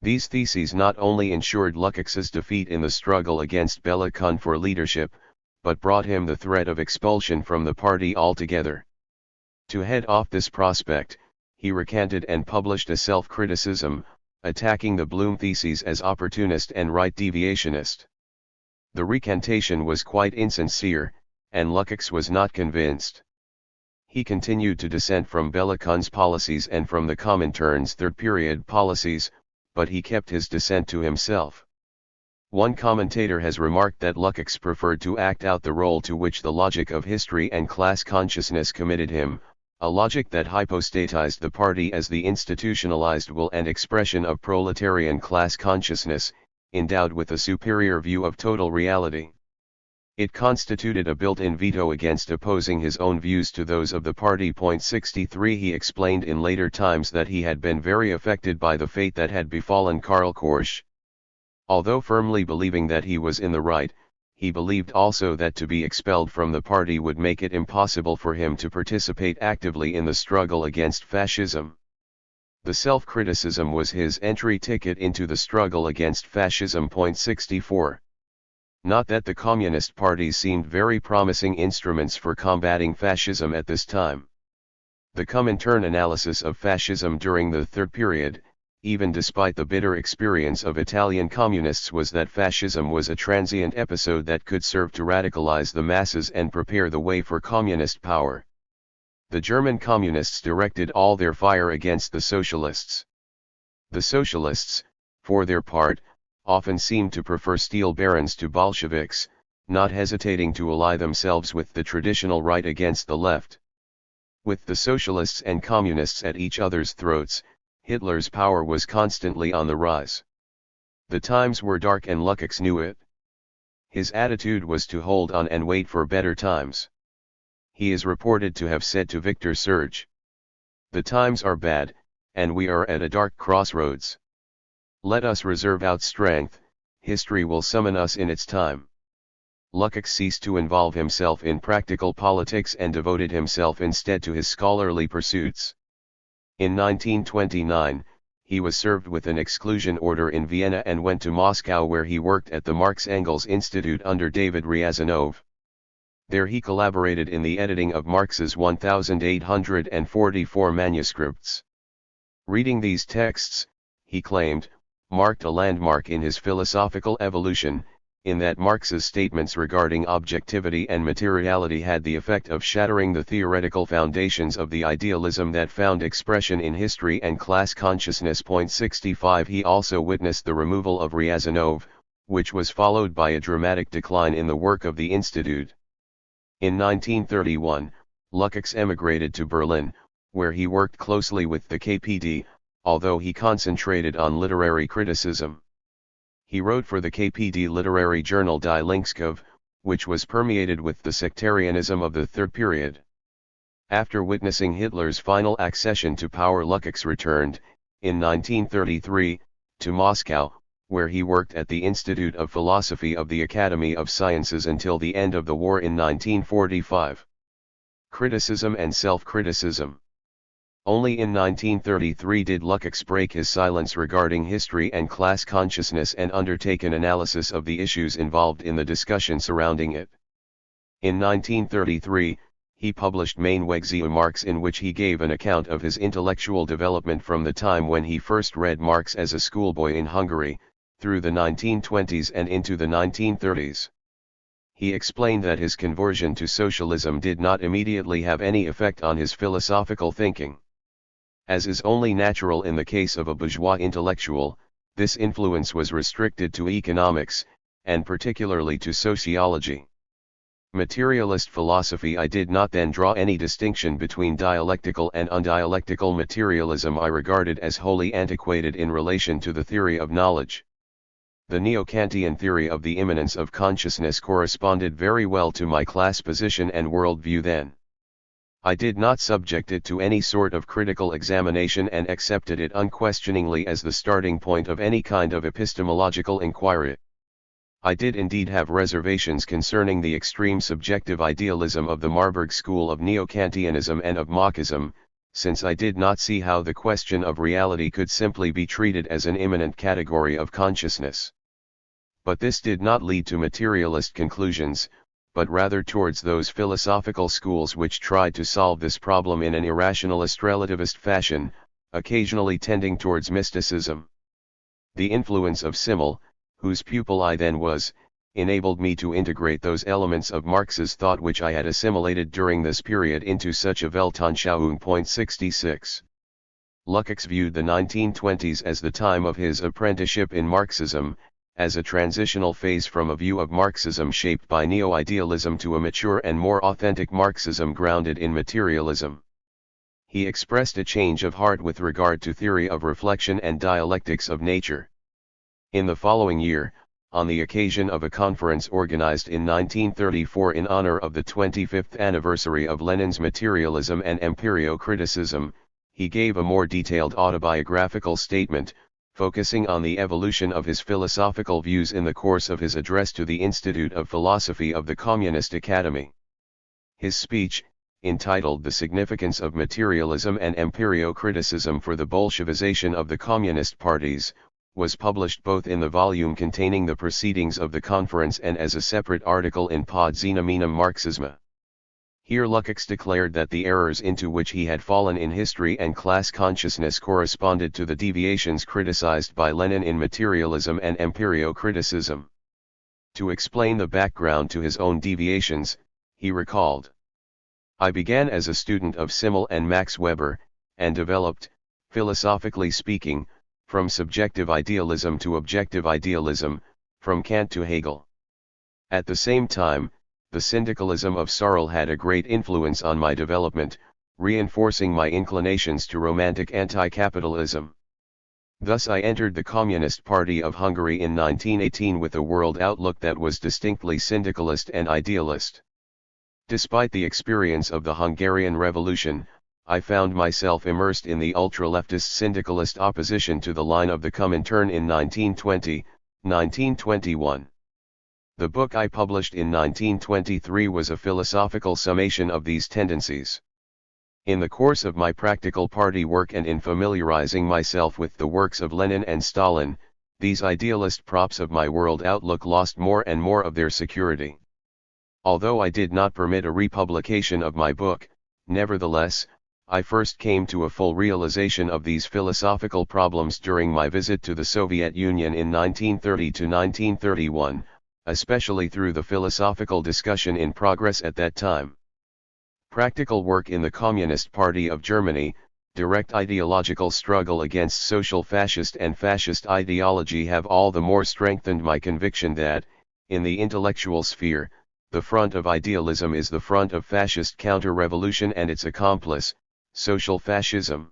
These theses not only ensured Lukács's defeat in the struggle against Bela Kun for leadership, but brought him the threat of expulsion from the party altogether. To head off this prospect, he recanted and published a self-criticism, attacking the Bloom theses as opportunist and right deviationist. The recantation was quite insincere, and Lukács was not convinced. He continued to dissent from Bela Kun's policies and from the Comintern's third period policies, but he kept his dissent to himself. One commentator has remarked that Lukács preferred to act out the role to which the logic of history and class consciousness committed him, a logic that hypostatized the party as the institutionalized will and expression of proletarian class consciousness, endowed with a superior view of total reality. It constituted a built-in veto against opposing his own views to those of the party. 63 He explained in later times that he had been very affected by the fate that had befallen Karl Korsch. Although firmly believing that he was in the right, he believed also that to be expelled from the party would make it impossible for him to participate actively in the struggle against fascism. The self-criticism was his entry ticket into the struggle against fascism. 64. Not that the communist parties seemed very promising instruments for combating fascism at this time. The Comintern analysis of fascism during the third period, even despite the bitter experience of Italian communists, was that fascism was a transient episode that could serve to radicalize the masses and prepare the way for communist power. The German communists directed all their fire against the socialists. The socialists, for their part, often seemed to prefer steel barons to Bolsheviks, not hesitating to ally themselves with the traditional right against the left. With the socialists and communists at each other's throats, Hitler's power was constantly on the rise. The times were dark and Lukács knew it. His attitude was to hold on and wait for better times. He is reported to have said to Victor Serge, "The times are bad, and we are at a dark crossroads. Let us reserve out strength, history will summon us in its time." Lukács ceased to involve himself in practical politics and devoted himself instead to his scholarly pursuits. In 1929, he was served with an exclusion order in Vienna and went to Moscow, where he worked at the Marx-Engels Institute under David Ryazanov. There he collaborated in the editing of Marx's 1844 manuscripts. Reading these texts, he claimed, marked a landmark in his philosophical evolution, in that Marx's statements regarding objectivity and materiality had the effect of shattering the theoretical foundations of the idealism that found expression in history and class consciousness. 65 He also witnessed the removal of Ryazanov, which was followed by a dramatic decline in the work of the Institute. In 1931, Lukács emigrated to Berlin, where he worked closely with the KPD, although he concentrated on literary criticism. He wrote for the KPD literary journal Die Linkskov, which was permeated with the sectarianism of the Third Period. After witnessing Hitler's final accession to power, Lukács returned, in 1933, to Moscow, where he worked at the Institute of Philosophy of the Academy of Sciences until the end of the war in 1945. Criticism and self-criticism. Only in 1933 did Lukács break his silence regarding history and class consciousness and undertake an analysis of the issues involved in the discussion surrounding it. In 1933, he published Meine Weg zu Marx, in which he gave an account of his intellectual development from the time when he first read Marx as a schoolboy in Hungary, through the 1920s and into the 1930s. He explained that his conversion to socialism did not immediately have any effect on his philosophical thinking. As is only natural in the case of a bourgeois intellectual, this influence was restricted to economics, and particularly to sociology. Materialist philosophy. I did not then draw any distinction between dialectical and undialectical materialism. I regarded as wholly antiquated in relation to the theory of knowledge. The Neo-Kantian theory of the immanence of consciousness corresponded very well to my class position and worldview then. I did not subject it to any sort of critical examination and accepted it unquestioningly as the starting point of any kind of epistemological inquiry. I did indeed have reservations concerning the extreme subjective idealism of the Marburg school of Neo-Kantianism and of Marxism, since I did not see how the question of reality could simply be treated as an immanent category of consciousness. But this did not lead to materialist conclusions, but rather towards those philosophical schools which tried to solve this problem in an irrationalist relativist fashion, occasionally tending towards mysticism. The influence of Simmel, whose pupil I then was, enabled me to integrate those elements of Marx's thought which I had assimilated during this period into such a Weltanschauung. 66. Lukács viewed the 1920s as the time of his apprenticeship in Marxism, as a transitional phase from a view of Marxism shaped by neo-idealism to a mature and more authentic Marxism grounded in materialism. He expressed a change of heart with regard to theory of reflection and dialectics of nature. In the following year, on the occasion of a conference organized in 1934 in honor of the 25th anniversary of Lenin's materialism and empirio-criticism, he gave a more detailed autobiographical statement, focusing on the evolution of his philosophical views in the course of his address to the Institute of Philosophy of the Communist Academy. His speech, entitled The Significance of Materialism and Empirio-Criticism for the Bolshevization of the Communist Parties, was published both in the volume containing the proceedings of the conference and as a separate article in Pod Zenominum Marxisma. Here Lukács declared that the errors into which he had fallen in history and class consciousness corresponded to the deviations criticized by Lenin in materialism and empirio-criticism. To explain the background to his own deviations, he recalled, "I began as a student of Simmel and Max Weber, and developed, philosophically speaking, from subjective idealism to objective idealism, from Kant to Hegel. At the same time, the syndicalism of Searle had a great influence on my development, reinforcing my inclinations to romantic anti-capitalism. Thus I entered the Communist Party of Hungary in 1918 with a world outlook that was distinctly syndicalist and idealist. Despite the experience of the Hungarian Revolution, I found myself immersed in the ultra-leftist syndicalist opposition to the line of the Comintern in 1920, 1921. The book I published in 1923 was a philosophical summation of these tendencies. In the course of my practical party work and in familiarizing myself with the works of Lenin and Stalin, these idealist props of my world outlook lost more and more of their security. Although I did not permit a republication of my book, nevertheless, I first came to a full realization of these philosophical problems during my visit to the Soviet Union in 1930 to 1931, especially through the philosophical discussion in progress at that time. Practical work in the Communist Party of Germany, direct ideological struggle against social fascist and fascist ideology have all the more strengthened my conviction that, in the intellectual sphere, the front of idealism is the front of fascist counter-revolution and its accomplice, social fascism.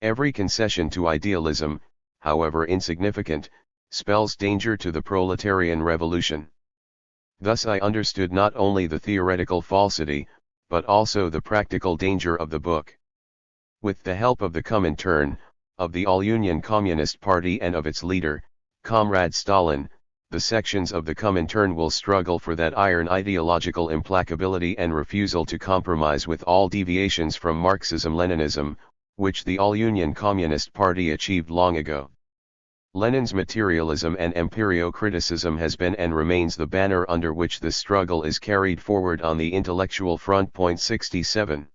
Every concession to idealism, however insignificant, spells danger to the proletarian revolution. Thus I understood not only the theoretical falsity, but also the practical danger of the book. With the help of the Comintern, of the All-Union Communist Party and of its leader, Comrade Stalin, the sections of the Comintern will struggle for that iron ideological implacability and refusal to compromise with all deviations from Marxism-Leninism, which the All-Union Communist Party achieved long ago. Lenin's materialism and empirio-criticism has been and remains the banner under which this struggle is carried forward on the intellectual front. 67.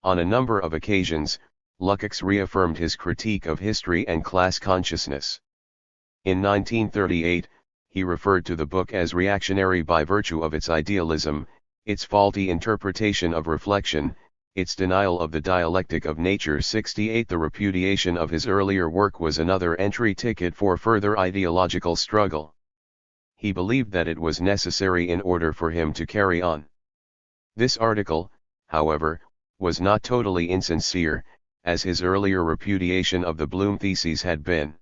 On a number of occasions, Lukács reaffirmed his critique of history and class consciousness. In 1938, he referred to the book as reactionary by virtue of its idealism, its faulty interpretation of reflection, its denial of the dialectic of nature. 68. The repudiation of his earlier work was another entry ticket for further ideological struggle. He believed that it was necessary in order for him to carry on. This article, however, was not totally insincere, as his earlier repudiation of the Bloom theses had been.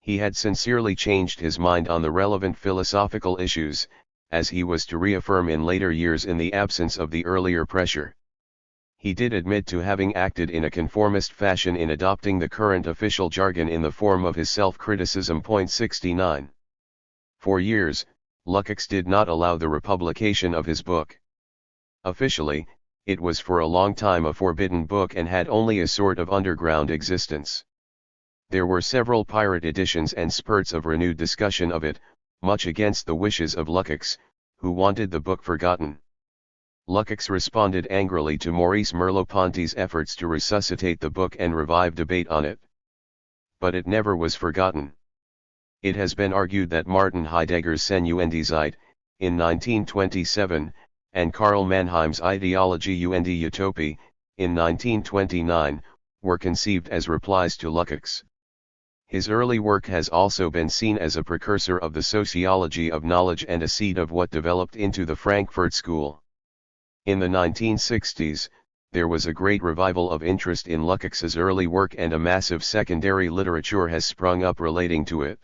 He had sincerely changed his mind on the relevant philosophical issues, as he was to reaffirm in later years in the absence of the earlier pressure. He did admit to having acted in a conformist fashion in adopting the current official jargon in the form of his self-criticism. 69. For years, Lukács did not allow the republication of his book. Officially, it was for a long time a forbidden book and had only a sort of underground existence. There were several pirate editions and spurts of renewed discussion of it, much against the wishes of Lukács, who wanted the book forgotten. Lukács responded angrily to Maurice Merleau-Ponty's efforts to resuscitate the book and revive debate on it. But it never was forgotten. It has been argued that Martin Heidegger's Senuendizeit, in 1927, and Karl Mannheim's Ideologie und Utopie, in 1929, were conceived as replies to Lukács. His early work has also been seen as a precursor of the sociology of knowledge and a seed of what developed into the Frankfurt School. In the 1960s, there was a great revival of interest in Lukács's early work and a massive secondary literature has sprung up relating to it.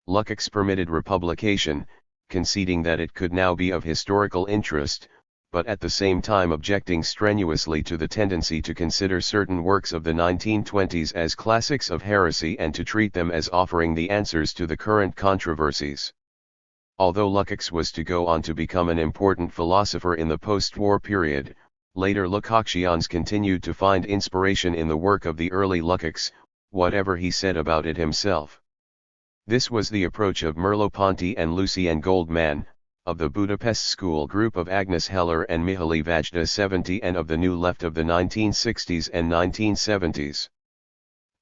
Lukács permitted republication, conceding that it could now be of historical interest, but at the same time objecting strenuously to the tendency to consider certain works of the 1920s as classics of heresy and to treat them as offering the answers to the current controversies. Although Lukács was to go on to become an important philosopher in the post-war period, later Lukácsians continued to find inspiration in the work of the early Lukács, whatever he said about it himself. This was the approach of Merleau-Ponty and Lucien Goldman, of the Budapest School group of Agnes Heller and Mihaly Vajda 70 and of the New Left of the 1960s and 1970s.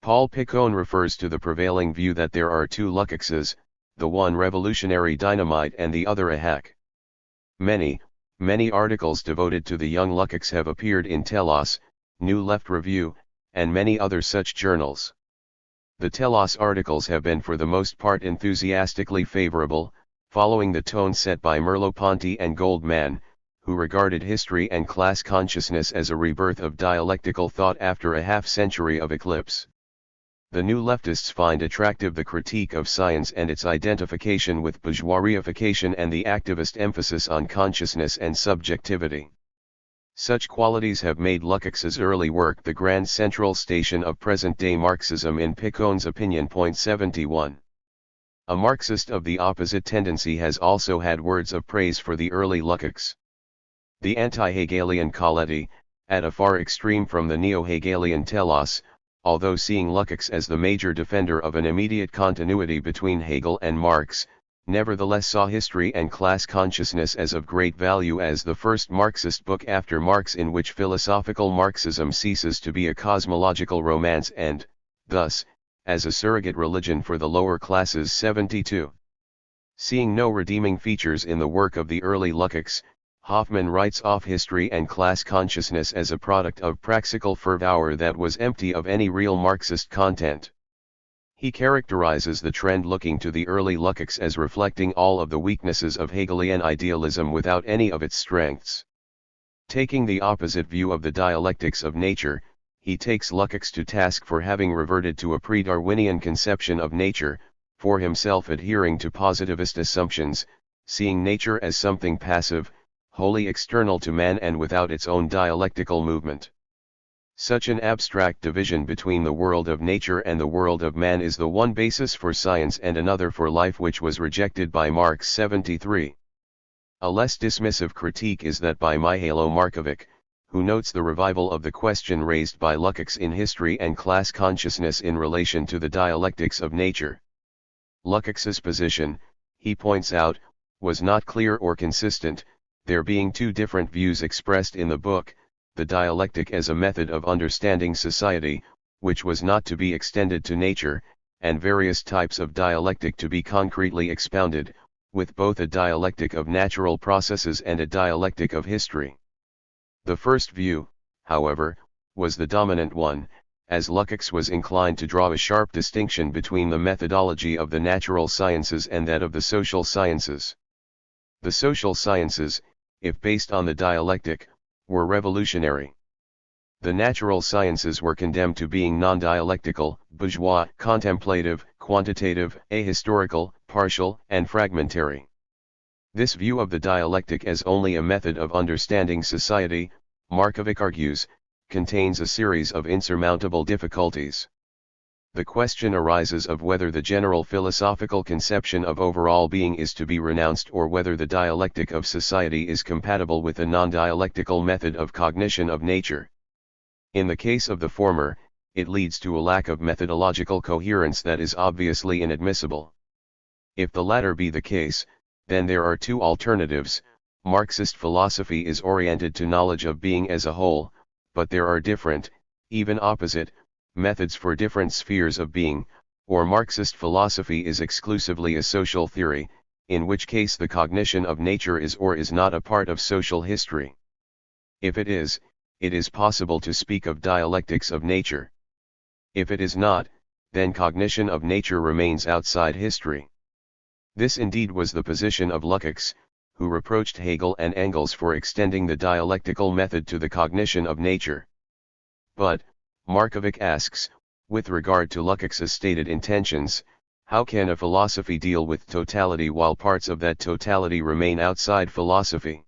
Paul Picon refers to the prevailing view that there are two Lukácses, the one revolutionary dynamite and the other a hack. Many articles devoted to the young Lukács have appeared in Telos, New Left Review, and many other such journals. The Telos articles have been for the most part enthusiastically favorable, following the tone set by Merleau-Ponty and Goldman, who regarded history and class consciousness as a rebirth of dialectical thought after a half-century of eclipse. The new leftists find attractive the critique of science and its identification with bourgeoisification and the activist emphasis on consciousness and subjectivity. Such qualities have made Lukács's early work the grand central station of present-day Marxism in Picon's opinion. 71. A Marxist of the opposite tendency has also had words of praise for the early Lukács. The anti-Hegelian Coletti, at a far extreme from the neo-Hegelian Telos, although seeing Lukács as the major defender of an immediate continuity between Hegel and Marx, nevertheless saw History and Class Consciousness as of great value as the first Marxist book after Marx in which philosophical Marxism ceases to be a cosmological romance and, thus, as a surrogate religion for the lower classes. 72. Seeing no redeeming features in the work of the early Lukács, Hoffmann writes off history and class consciousness as a product of praxical fervor that was empty of any real Marxist content. He characterizes the trend looking to the early Lukács as reflecting all of the weaknesses of Hegelian idealism without any of its strengths. Taking the opposite view of the dialectics of nature, he takes Lukács to task for having reverted to a pre-Darwinian conception of nature, for himself adhering to positivist assumptions, seeing nature as something passive, wholly external to man and without its own dialectical movement. Such an abstract division between the world of nature and the world of man is the one basis for science and another for life which was rejected by Marx 73. A less dismissive critique is that by Mihailo Markovic, who notes the revival of the question raised by Lukács in history and class consciousness in relation to the dialectics of nature. Lukács's position, he points out, was not clear or consistent, there being two different views expressed in the book, the dialectic as a method of understanding society, which was not to be extended to nature, and various types of dialectic to be concretely expounded, with both a dialectic of natural processes and a dialectic of history. The first view, however, was the dominant one, as Lukács was inclined to draw a sharp distinction between the methodology of the natural sciences and that of the social sciences. The social sciences, if based on the dialectic, were revolutionary. The natural sciences were condemned to being non-dialectical, bourgeois, contemplative, quantitative, ahistorical, partial, and fragmentary. This view of the dialectic as only a method of understanding society, Markovic argues, contains a series of insurmountable difficulties. The question arises of whether the general philosophical conception of overall being is to be renounced or whether the dialectic of society is compatible with a non-dialectical method of cognition of nature. In the case of the former, it leads to a lack of methodological coherence that is obviously inadmissible. If the latter be the case, then there are two alternatives. Marxist philosophy is oriented to knowledge of being as a whole, but there are different, even opposite, methods for different spheres of being, or Marxist philosophy is exclusively a social theory, in which case the cognition of nature is or is not a part of social history. If it is possible to speak of dialectics of nature. If it is not, then cognition of nature remains outside history. This indeed was the position of Lukács, who reproached Hegel and Engels for extending the dialectical method to the cognition of nature. But, Markovic asks, with regard to Lukács's stated intentions, how can a philosophy deal with totality while parts of that totality remain outside philosophy?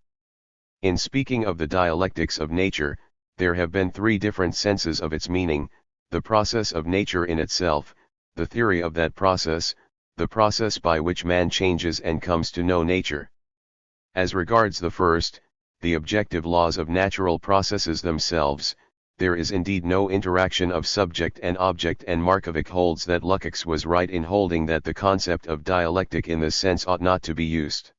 In speaking of the dialectics of nature, there have been three different senses of its meaning: the process of nature in itself, the theory of that process, the process by which man changes and comes to know nature. As regards the first, the objective laws of natural processes themselves, there is indeed no interaction of subject and object, and Markovic holds that Lukács was right in holding that the concept of dialectic in this sense ought not to be used.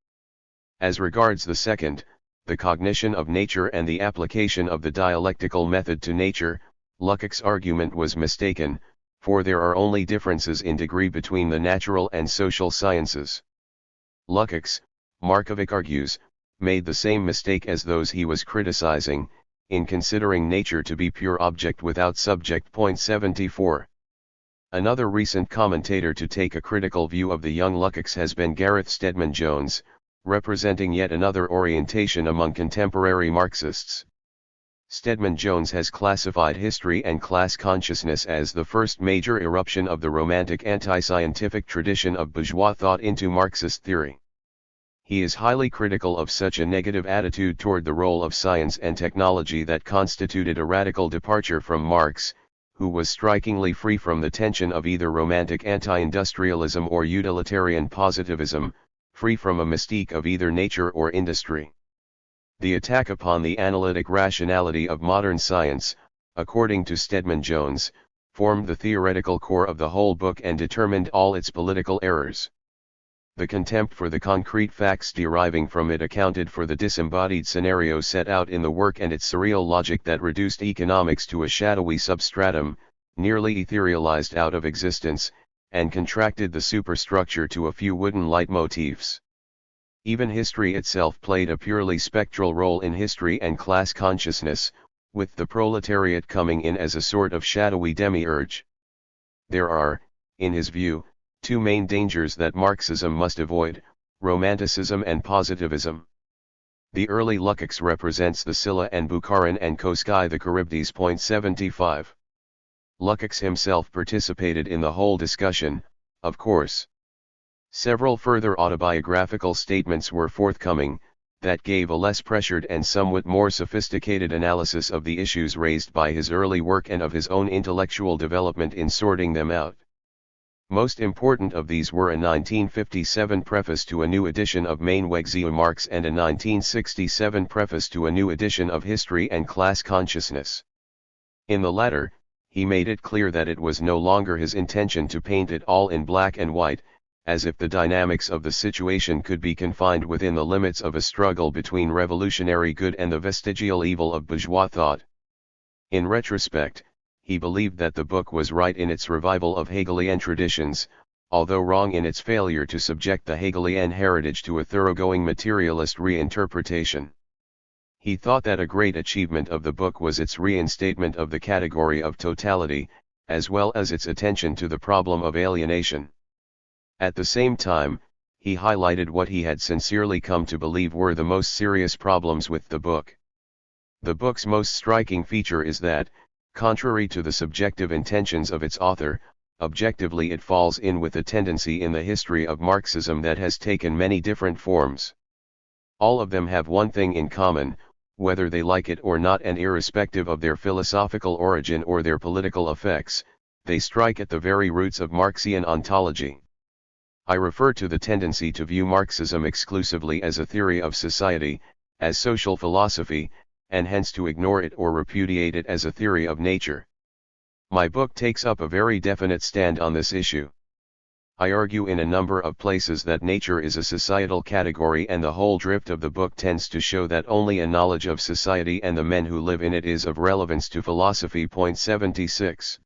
As regards the second, the cognition of nature and the application of the dialectical method to nature, Lukács' argument was mistaken, for there are only differences in degree between the natural and social sciences. Lukács, Markovic argues, made the same mistake as those he was criticizing, in considering nature to be pure object without subject. 74. Another recent commentator to take a critical view of the young Lukács has been Gareth Stedman Jones, representing yet another orientation among contemporary Marxists. Stedman Jones has classified history and class consciousness as the first major eruption of the romantic anti-scientific tradition of bourgeois thought into Marxist theory. He is highly critical of such a negative attitude toward the role of science and technology that constituted a radical departure from Marx, who was strikingly free from the tension of either romantic anti-industrialism or utilitarian positivism, free from a mystique of either nature or industry. The attack upon the analytic rationality of modern science, according to Stedman Jones, formed the theoretical core of the whole book and determined all its political errors. The contempt for the concrete facts deriving from it accounted for the disembodied scenario set out in the work and its surreal logic that reduced economics to a shadowy substratum, nearly etherealized out of existence, and contracted the superstructure to a few wooden leitmotifs. Even history itself played a purely spectral role in history and class consciousness, with the proletariat coming in as a sort of shadowy demiurge. There are, in his view, two main dangers that Marxism must avoid: Romanticism and positivism. The early Lukács represents the Scylla and Bukharin and Koski the Charybdis. 75. Lukács himself participated in the whole discussion, of course. Several further autobiographical statements were forthcoming, that gave a less pressured and somewhat more sophisticated analysis of the issues raised by his early work and of his own intellectual development in sorting them out. Most important of these were a 1957 preface to a new edition of Mein Wegzeu Marx and a 1967 preface to a new edition of History and Class Consciousness. In the latter, he made it clear that it was no longer his intention to paint it all in black and white, as if the dynamics of the situation could be confined within the limits of a struggle between revolutionary good and the vestigial evil of bourgeois thought. In retrospect, he believed that the book was right in its revival of Hegelian traditions, although wrong in its failure to subject the Hegelian heritage to a thoroughgoing materialist reinterpretation. He thought that a great achievement of the book was its reinstatement of the category of totality, as well as its attention to the problem of alienation. At the same time, he highlighted what he had sincerely come to believe were the most serious problems with the book. The book's most striking feature is that, contrary to the subjective intentions of its author, objectively it falls in with a tendency in the history of Marxism that has taken many different forms. All of them have one thing in common, whether they like it or not, and irrespective of their philosophical origin or their political effects, they strike at the very roots of Marxian ontology. I refer to the tendency to view Marxism exclusively as a theory of society, as social philosophy, and hence to ignore it or repudiate it as a theory of nature. My book takes up a very definite stand on this issue. I argue in a number of places that nature is a societal category, and the whole drift of the book tends to show that only a knowledge of society and the men who live in it is of relevance to philosophy. 76.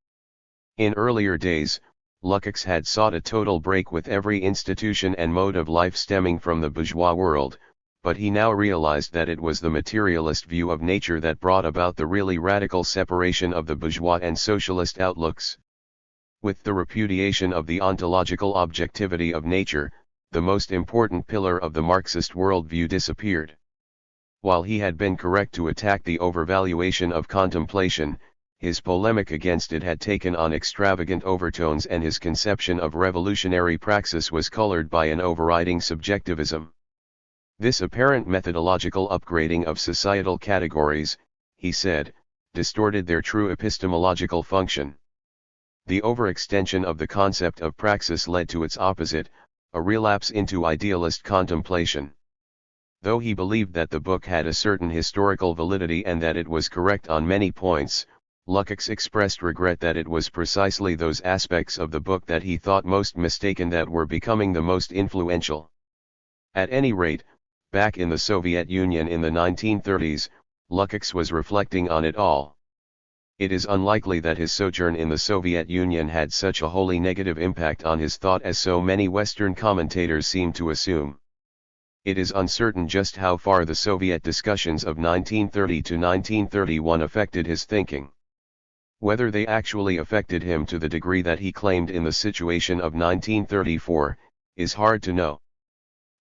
In earlier days, Lukács had sought a total break with every institution and mode of life stemming from the bourgeois world, but he now realized that it was the materialist view of nature that brought about the really radical separation of the bourgeois and socialist outlooks. With the repudiation of the ontological objectivity of nature, the most important pillar of the Marxist worldview disappeared. While he had been correct to attack the overvaluation of contemplation, his polemic against it had taken on extravagant overtones, and his conception of revolutionary praxis was colored by an overriding subjectivism. This apparent methodological upgrading of societal categories, he said, distorted their true epistemological function. The overextension of the concept of praxis led to its opposite, a relapse into idealist contemplation. Though he believed that the book had a certain historical validity and that it was correct on many points, Lukács expressed regret that it was precisely those aspects of the book that he thought most mistaken that were becoming the most influential. At any rate, back in the Soviet Union in the 1930s, Lukács was reflecting on it all. It is unlikely that his sojourn in the Soviet Union had such a wholly negative impact on his thought as so many Western commentators seem to assume. It is uncertain just how far the Soviet discussions of 1930 to 1931 affected his thinking. Whether they actually affected him to the degree that he claimed in the situation of 1934, is hard to know.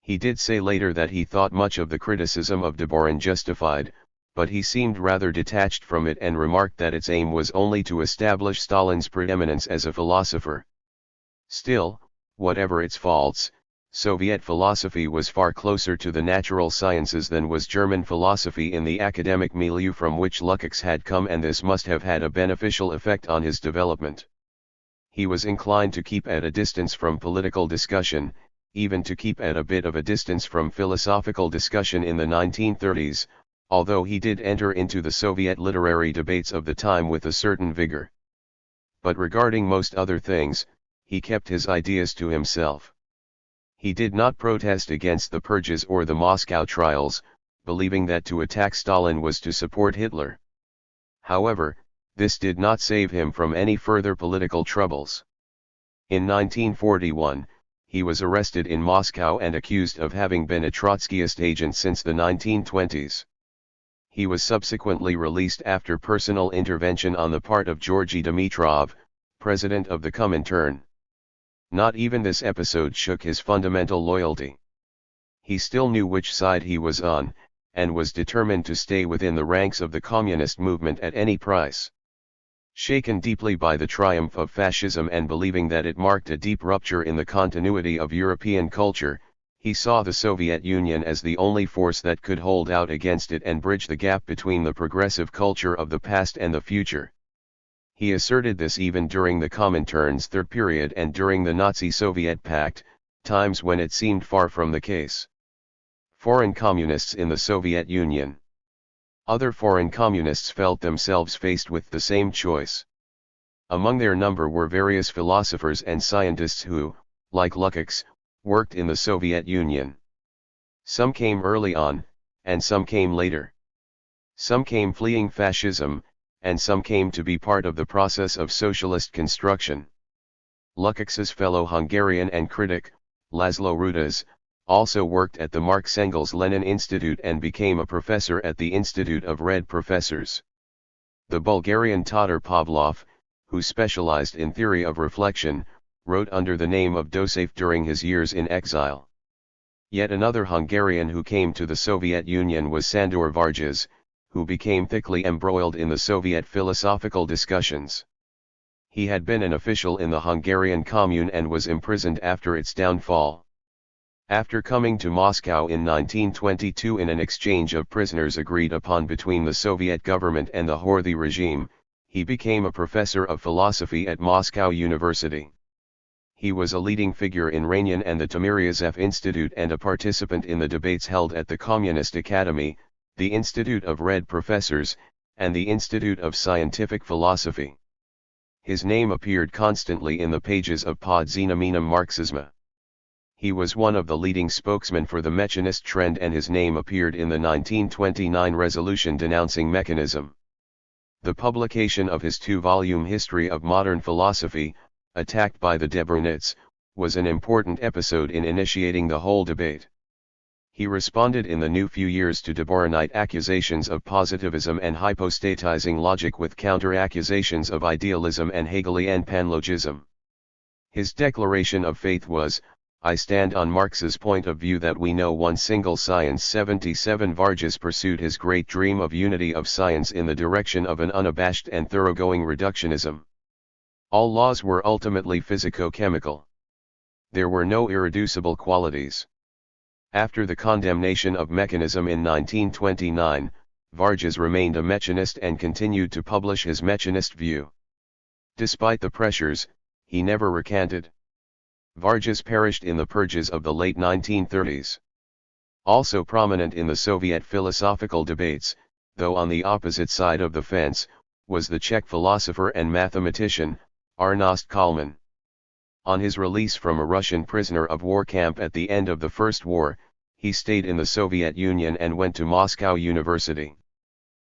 He did say later that he thought much of the criticism of Deborin justified, but he seemed rather detached from it and remarked that its aim was only to establish Stalin's preeminence as a philosopher. Still, whatever its faults, Soviet philosophy was far closer to the natural sciences than was German philosophy in the academic milieu from which Lukács had come, and this must have had a beneficial effect on his development. He was inclined to keep at a distance from political discussion, even to keep at a bit of a distance from philosophical discussion in the 1930s, although he did enter into the Soviet literary debates of the time with a certain vigor. But regarding most other things, he kept his ideas to himself. He did not protest against the purges or the Moscow trials, believing that to attack Stalin was to support Hitler. However, this did not save him from any further political troubles. In 1941, he was arrested in Moscow and accused of having been a Trotskyist agent since the 1920s. He was subsequently released after personal intervention on the part of Georgy Dimitrov, president of the Comintern. Not even this episode shook his fundamental loyalty. He still knew which side he was on, and was determined to stay within the ranks of the communist movement at any price. Shaken deeply by the triumph of fascism and believing that it marked a deep rupture in the continuity of European culture, he saw the Soviet Union as the only force that could hold out against it and bridge the gap between the progressive culture of the past and the future. He asserted this even during the Comintern's third period and during the Nazi-Soviet Pact, times when it seemed far from the case. Foreign communists in the Soviet Union. Other foreign communists felt themselves faced with the same choice. Among their number were various philosophers and scientists who, like Lukács, worked in the Soviet Union. Some came early on, and some came later. Some came fleeing fascism, and some came to be part of the process of socialist construction. Lukács's fellow Hungarian and critic, Laszlo Rudas, also worked at the Marx-Engels-Lenin Institute and became a professor at the Institute of Red Professors. The Bulgarian Todor Pavlov, who specialized in theory of reflection, wrote under the name of Dosef during his years in exile. Yet another Hungarian who came to the Soviet Union was Sándor Vargas, who became thickly embroiled in the Soviet philosophical discussions. He had been an official in the Hungarian Commune and was imprisoned after its downfall. After coming to Moscow in 1922 in an exchange of prisoners agreed upon between the Soviet government and the Horthy regime, he became a professor of philosophy at Moscow University. He was a leading figure in Ranian and the Timiryazev Institute and a participant in the debates held at the Communist Academy, the Institute of Red Professors, and the Institute of Scientific Philosophy. His name appeared constantly in the pages of Pod Znamením Marxisma. He was one of the leading spokesmen for the mechanist trend and his name appeared in the 1929 resolution denouncing mechanism. The publication of his two-volume History of Modern Philosophy, attacked by the Debrunits, was an important episode in initiating the whole debate. He responded in the new few years to Debrunite accusations of positivism and hypostatizing logic with counter-accusations of idealism and Hegelian panlogism. His declaration of faith was, "I stand on Marx's point of view that we know one single science." 77 Vargas pursued his great dream of unity of science in the direction of an unabashed and thoroughgoing reductionism. All laws were ultimately physico-chemical. There were no irreducible qualities. After the condemnation of mechanism in 1929, Vargas remained a mechanist and continued to publish his mechanist view. Despite the pressures, he never recanted. Vargas perished in the purges of the late 1930s. Also prominent in the Soviet philosophical debates, though on the opposite side of the fence, was the Czech philosopher and mathematician, Ernest Kalman. On his release from a Russian prisoner of war camp at the end of the First War, he stayed in the Soviet Union and went to Moscow University.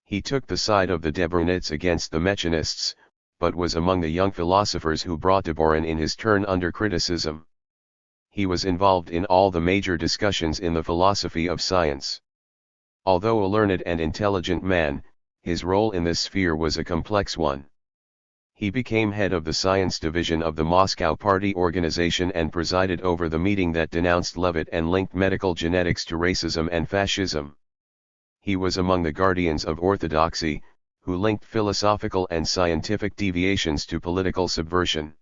He took the side of the Debrunits against the mechanists, but was among the young philosophers who brought Debrun in his turn under criticism. He was involved in all the major discussions in the philosophy of science. Although a learned and intelligent man, his role in this sphere was a complex one. He became head of the science division of the Moscow Party organization and presided over the meeting that denounced Levitt and linked medical genetics to racism and fascism. He was among the guardians of orthodoxy, who linked philosophical and scientific deviations to political subversion.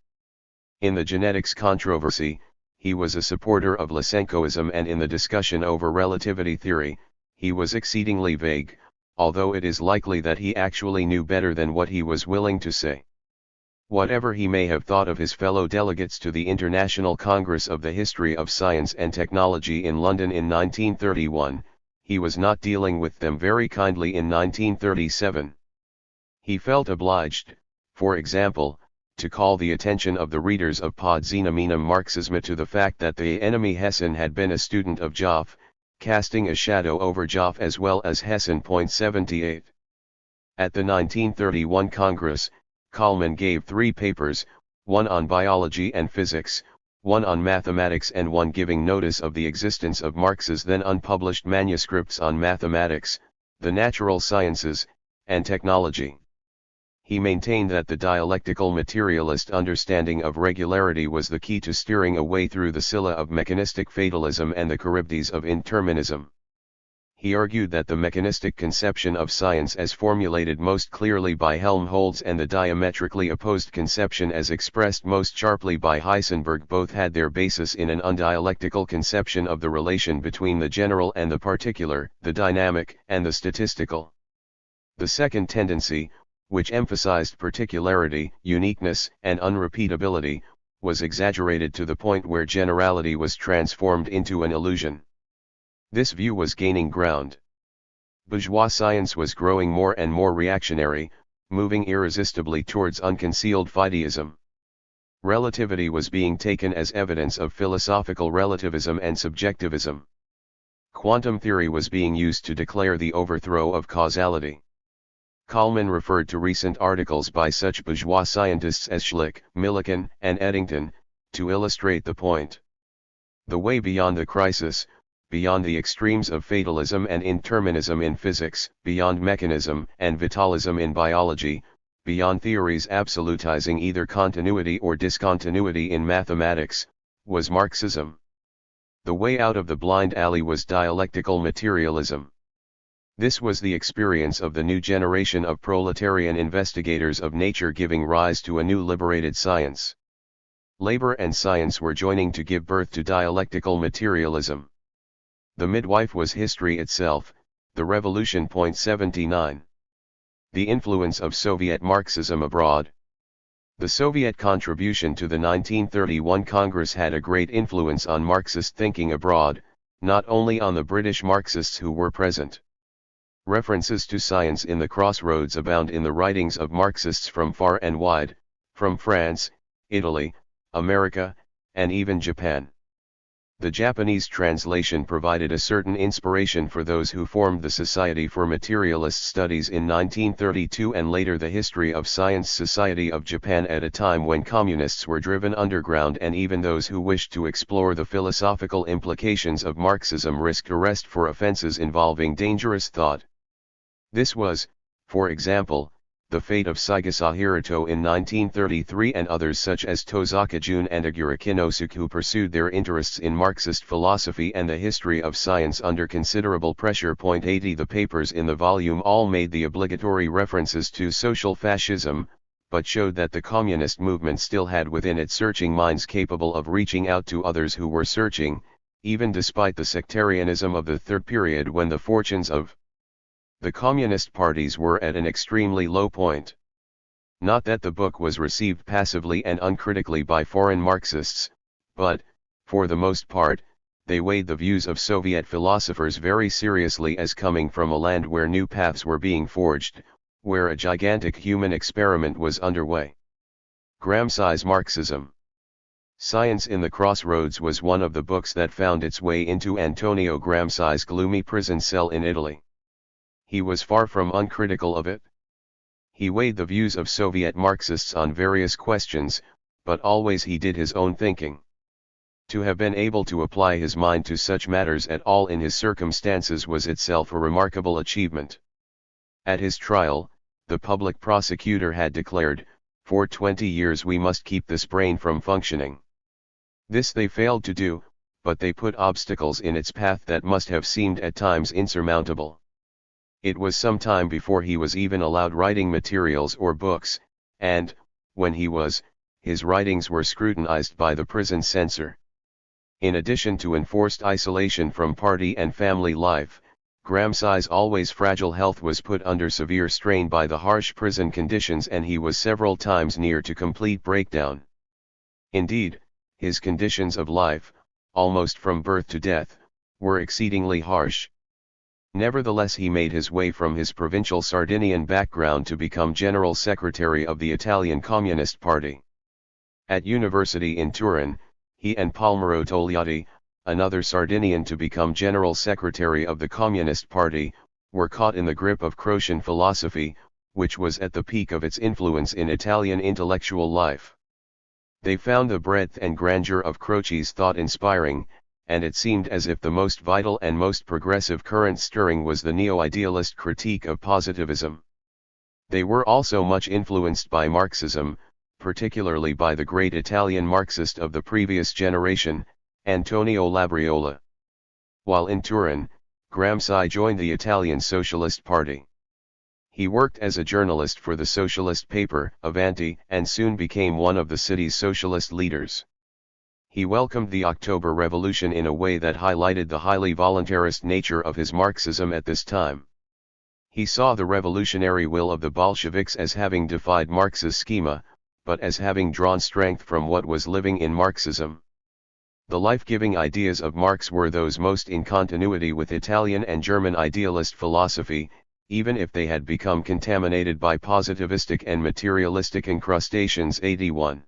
In the genetics controversy, he was a supporter of Lysenkoism, and in the discussion over relativity theory, he was exceedingly vague, although it is likely that he actually knew better than what he was willing to say. Whatever he may have thought of his fellow delegates to the International Congress of the History of Science and Technology in London in 1931, he was not dealing with them very kindly in 1937. He felt obliged, for example, to call the attention of the readers of Pod Znamením Marxisma to the fact that the enemy Hessen had been a student of Joff, casting a shadow over Joff as well as Hessen. 78. At the 1931 Congress, Kalman gave 3 papers, one on biology and physics, one on mathematics, and one giving notice of the existence of Marx's then unpublished manuscripts on mathematics, the natural sciences, and technology. He maintained that the dialectical materialist understanding of regularity was the key to steering a way through the Scylla of mechanistic fatalism and the Charybdis of indeterminism. He argued that the mechanistic conception of science as formulated most clearly by Helmholtz and the diametrically opposed conception as expressed most sharply by Heisenberg both had their basis in an undialectical conception of the relation between the general and the particular, the dynamic and the statistical. The second tendency, which emphasized particularity, uniqueness, and unrepeatability, was exaggerated to the point where generality was transformed into an illusion. This view was gaining ground. Bourgeois science was growing more and more reactionary, moving irresistibly towards unconcealed fideism. Relativity was being taken as evidence of philosophical relativism and subjectivism. Quantum theory was being used to declare the overthrow of causality. Kalman referred to recent articles by such bourgeois scientists as Schlick, Millikan, and Eddington, to illustrate the point. The way beyond the crisis, beyond the extremes of fatalism and indeterminism in physics, beyond mechanism and vitalism in biology, beyond theories absolutizing either continuity or discontinuity in mathematics, was Marxism. The way out of the blind alley was dialectical materialism. This was the experience of the new generation of proletarian investigators of nature giving rise to a new liberated science. Labor and science were joining to give birth to dialectical materialism. The midwife was history itself, the revolution. 79. The influence of Soviet Marxism abroad. The Soviet contribution to the 1931 Congress had a great influence on Marxist thinking abroad, not only on the British Marxists who were present. References to science in the crossroads abound in the writings of Marxists from far and wide, from France, Italy, America, and even Japan. The Japanese translation provided a certain inspiration for those who formed the Society for Materialist Studies in 1932 and later the History of Science Society of Japan at a time when communists were driven underground and even those who wished to explore the philosophical implications of Marxism risked arrest for offenses involving dangerous thought. This was, for example, the fate of Saigasa Hiroto in 1933 and others such as Tozaka Jun and Agura Kinosuke who pursued their interests in Marxist philosophy and the history of science under considerable pressure. 80 The papers in the volume all made the obligatory references to social fascism, but showed that the communist movement still had within it searching minds capable of reaching out to others who were searching, even despite the sectarianism of the third period when the fortunes of the communist parties were at an extremely low point. Not that the book was received passively and uncritically by foreign Marxists, but, for the most part, they weighed the views of Soviet philosophers very seriously as coming from a land where new paths were being forged, where a gigantic human experiment was underway. Gramsci's Marxism. Science in the Crossroads was one of the books that found its way into Antonio Gramsci's gloomy prison cell in Italy. He was far from uncritical of it. He weighed the views of Soviet Marxists on various questions, but always he did his own thinking. To have been able to apply his mind to such matters at all in his circumstances was itself a remarkable achievement. At his trial, the public prosecutor had declared, "For 20 years we must keep this brain from functioning." This they failed to do, but they put obstacles in its path that must have seemed at times insurmountable. It was some time before he was even allowed writing materials or books, and, when he was, his writings were scrutinized by the prison censor. In addition to enforced isolation from party and family life, Gramsci's always fragile health was put under severe strain by the harsh prison conditions and he was several times near to complete breakdown. Indeed, his conditions of life, almost from birth to death, were exceedingly harsh. Nevertheless he made his way from his provincial Sardinian background to become General Secretary of the Italian Communist Party. At university in Turin, he and Palmiro Togliatti, another Sardinian to become General Secretary of the Communist Party, were caught in the grip of Croatian philosophy, which was at the peak of its influence in Italian intellectual life. They found the breadth and grandeur of Croce's thought inspiring, and it seemed as if the most vital and most progressive current stirring was the neo-idealist critique of positivism. They were also much influenced by Marxism, particularly by the great Italian Marxist of the previous generation, Antonio Labriola. While in Turin, Gramsci joined the Italian Socialist Party. He worked as a journalist for the socialist paper, Avanti, and soon became one of the city's socialist leaders. He welcomed the October Revolution in a way that highlighted the highly voluntarist nature of his Marxism at this time. He saw the revolutionary will of the Bolsheviks as having defied Marx's schema, but as having drawn strength from what was living in Marxism. The life-giving ideas of Marx were those most in continuity with Italian and German idealist philosophy, even if they had become contaminated by positivistic and materialistic incrustations. 81.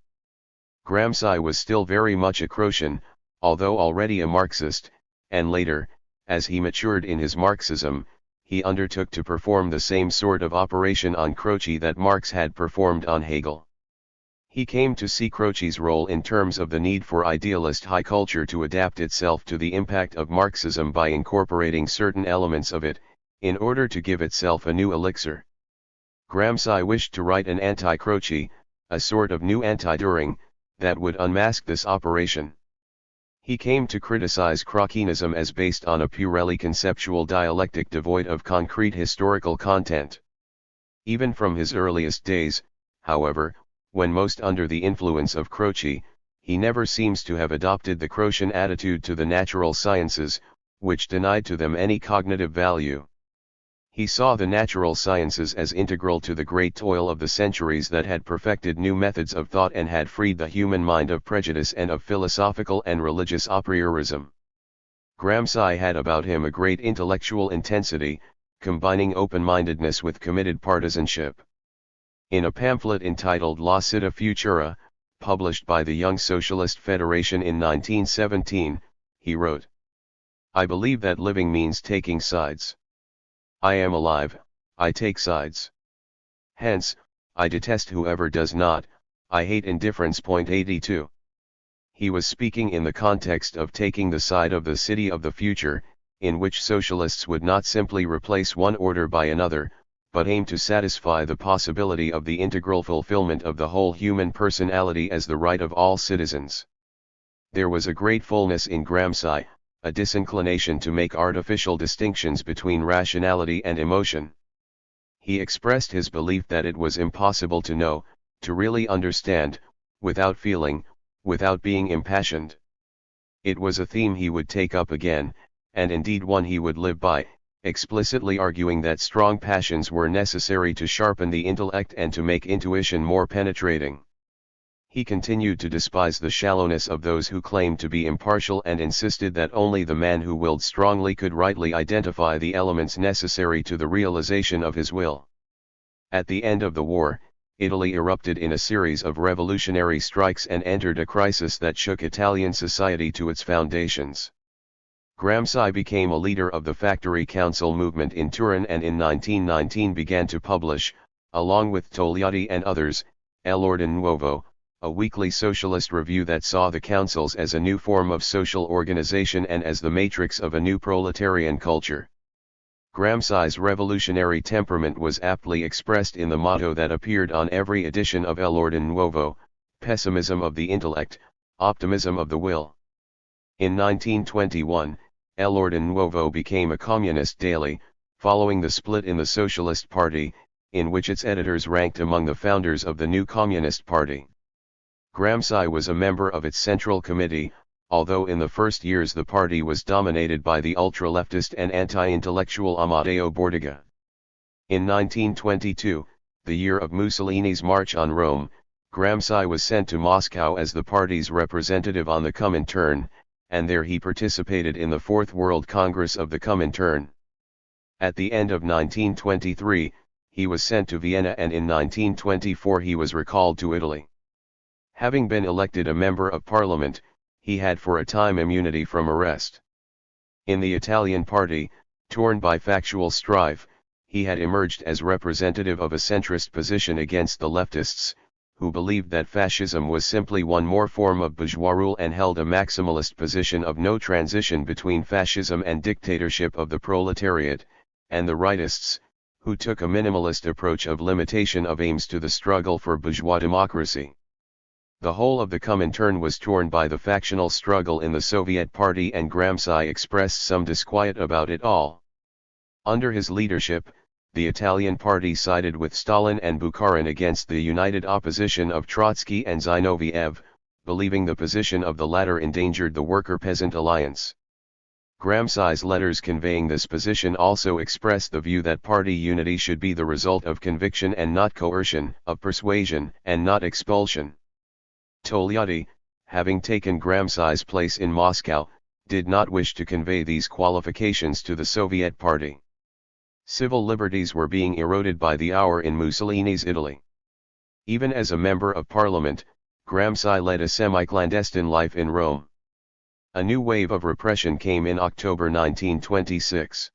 Gramsci was still very much a Crocian, although already a Marxist, and later, as he matured in his Marxism, he undertook to perform the same sort of operation on Croce that Marx had performed on Hegel. He came to see Croce's role in terms of the need for idealist high culture to adapt itself to the impact of Marxism by incorporating certain elements of it, in order to give itself a new elixir. Gramsci wished to write an anti-Croce, a sort of new anti-Dühring, that would unmask this operation. He came to criticize Crocianism as based on a purely conceptual dialectic devoid of concrete historical content. Even from his earliest days, however, when most under the influence of Croce, he never seems to have adopted the Crocian attitude to the natural sciences, which denied to them any cognitive value. He saw the natural sciences as integral to the great toil of the centuries that had perfected new methods of thought and had freed the human mind of prejudice and of philosophical and religious a priorism. Gramsci had about him a great intellectual intensity, combining open-mindedness with committed partisanship. In a pamphlet entitled La Città Futura, published by the Young Socialist Federation in 1917, he wrote, "I believe that living means taking sides. I am alive, I take sides. Hence, I detest whoever does not, I hate indifference." 82. He was speaking in the context of taking the side of the city of the future, in which socialists would not simply replace one order by another, but aim to satisfy the possibility of the integral fulfillment of the whole human personality as the right of all citizens. There was a great fullness in Gramsci, a disinclination to make artificial distinctions between rationality and emotion. He expressed his belief that it was impossible to know, to really understand, without feeling, without being impassioned. It was a theme he would take up again, and indeed one he would live by, explicitly arguing that strong passions were necessary to sharpen the intellect and to make intuition more penetrating. He continued to despise the shallowness of those who claimed to be impartial and insisted that only the man who willed strongly could rightly identify the elements necessary to the realization of his will. At the end of the war, Italy erupted in a series of revolutionary strikes and entered a crisis that shook Italian society to its foundations. Gramsci became a leader of the Factory Council movement in Turin and in 1919 began to publish, along with Togliatti and others, L'Ordine Nuovo, a weekly socialist review that saw the councils as a new form of social organization and as the matrix of a new proletarian culture. Gramsci's revolutionary temperament was aptly expressed in the motto that appeared on every edition of L'Ordine Nuovo: pessimism of the intellect, optimism of the will. In 1921, L'Ordine Nuovo became a communist daily, following the split in the Socialist Party, in which its editors ranked among the founders of the new Communist Party. Gramsci was a member of its Central Committee, although in the first years the party was dominated by the ultra-leftist and anti-intellectual Amadeo Bordiga. In 1922, the year of Mussolini's march on Rome, Gramsci was sent to Moscow as the party's representative on the Comintern, and there he participated in the Fourth World Congress of the Comintern. At the end of 1923, he was sent to Vienna and in 1924 he was recalled to Italy. Having been elected a member of parliament, he had for a time immunity from arrest. In the Italian party, torn by factual strife, he had emerged as representative of a centrist position against the leftists, who believed that fascism was simply one more form of bourgeois rule and held a maximalist position of no transition between fascism and dictatorship of the proletariat, and the rightists, who took a minimalist approach of limitation of aims to the struggle for bourgeois democracy. The whole of the Comintern was torn by the factional struggle in the Soviet Party, and Gramsci expressed some disquiet about it all. Under his leadership, the Italian party sided with Stalin and Bukharin against the united opposition of Trotsky and Zinoviev, believing the position of the latter endangered the worker-peasant alliance. Gramsci's letters conveying this position also expressed the view that party unity should be the result of conviction and not coercion, of persuasion and not expulsion. Togliatti, having taken Gramsci's place in Moscow, did not wish to convey these qualifications to the Soviet Party. Civil liberties were being eroded by the hour in Mussolini's Italy. Even as a member of parliament, Gramsci led a semi-clandestine life in Rome. A new wave of repression came in October 1926.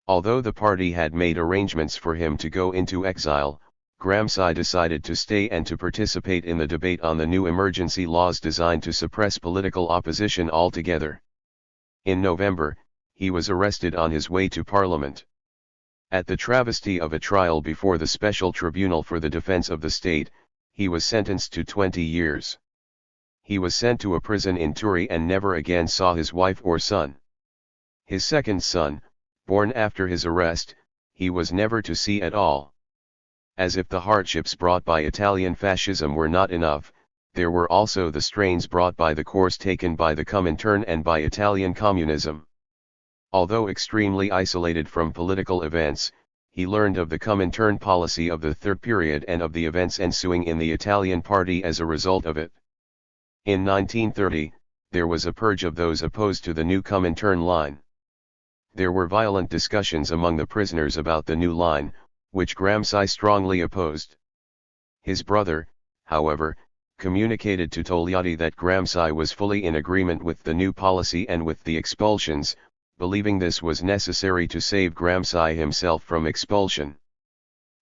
Although the party had made arrangements for him to go into exile, Gramsci decided to stay and to participate in the debate on the new emergency laws designed to suppress political opposition altogether. In November, he was arrested on his way to Parliament. At the travesty of a trial before the Special Tribunal for the Defense of the State, he was sentenced to 20 years. He was sent to a prison in Turi and never again saw his wife or son. His second son, born after his arrest, he was never to see at all. As if the hardships brought by Italian fascism were not enough, there were also the strains brought by the course taken by the Comintern and by Italian communism. Although extremely isolated from political events, he learned of the Comintern policy of the Third Period and of the events ensuing in the Italian party as a result of it. In 1930, there was a purge of those opposed to the new Comintern line. There were violent discussions among the prisoners about the new line, which Gramsci strongly opposed. His brother, however, communicated to Togliatti that Gramsci was fully in agreement with the new policy and with the expulsions, believing this was necessary to save Gramsci himself from expulsion.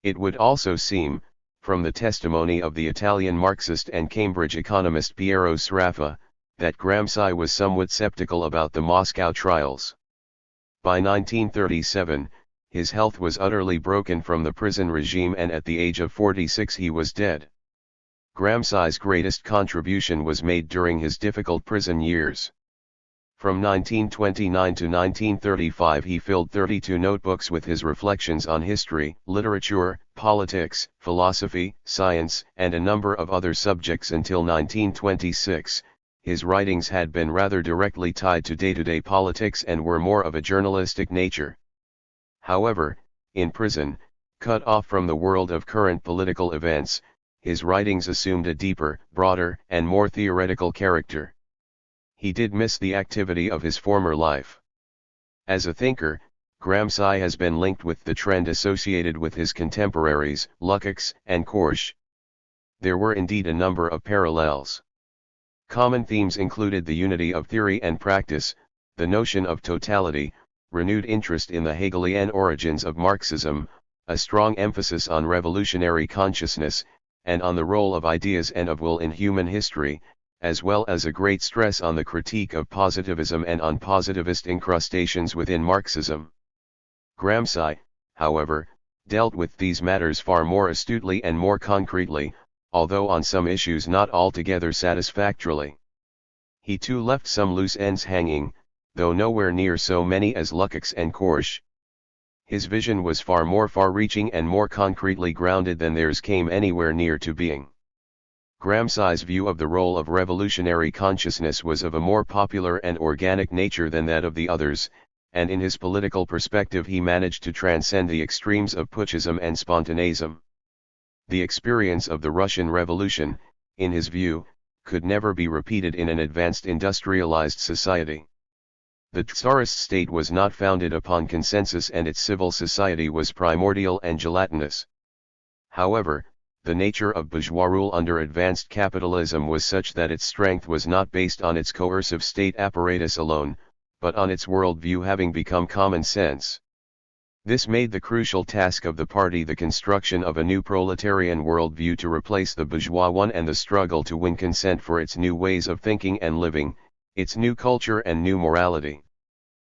It would also seem, from the testimony of the Italian Marxist and Cambridge economist Piero Sraffa, that Gramsci was somewhat skeptical about the Moscow trials. By 1937, his health was utterly broken from the prison regime, and at the age of 46 he was dead. Gramsci's greatest contribution was made during his difficult prison years. From 1929 to 1935 he filled 32 notebooks with his reflections on history, literature, politics, philosophy, science, and a number of other subjects until 1926. His writings had been rather directly tied to day-to-day politics and were more of a journalistic nature. However, in prison, cut off from the world of current political events, his writings assumed a deeper, broader, and more theoretical character. He did miss the activity of his former life. As a thinker, Gramsci has been linked with the trend associated with his contemporaries, Lukács and Korsch. There were indeed a number of parallels. Common themes included the unity of theory and practice, the notion of totality, renewed interest in the Hegelian origins of Marxism, a strong emphasis on revolutionary consciousness, and on the role of ideas and of will in human history, as well as a great stress on the critique of positivism and on positivist incrustations within Marxism. Gramsci, however, dealt with these matters far more astutely and more concretely, although on some issues not altogether satisfactorily. He too left some loose ends hanging, though nowhere near so many as Lukács and Korsch. His vision was far more far-reaching and more concretely grounded than theirs came anywhere near to being. Gramsci's view of the role of revolutionary consciousness was of a more popular and organic nature than that of the others, and in his political perspective he managed to transcend the extremes of putschism and spontaneism. The experience of the Russian Revolution, in his view, could never be repeated in an advanced industrialized society. The Tsarist state was not founded upon consensus and its civil society was primordial and gelatinous. However, the nature of bourgeois rule under advanced capitalism was such that its strength was not based on its coercive state apparatus alone, but on its worldview having become common sense. This made the crucial task of the party the construction of a new proletarian worldview to replace the bourgeois one and the struggle to win consent for its new ways of thinking and living, its new culture and new morality.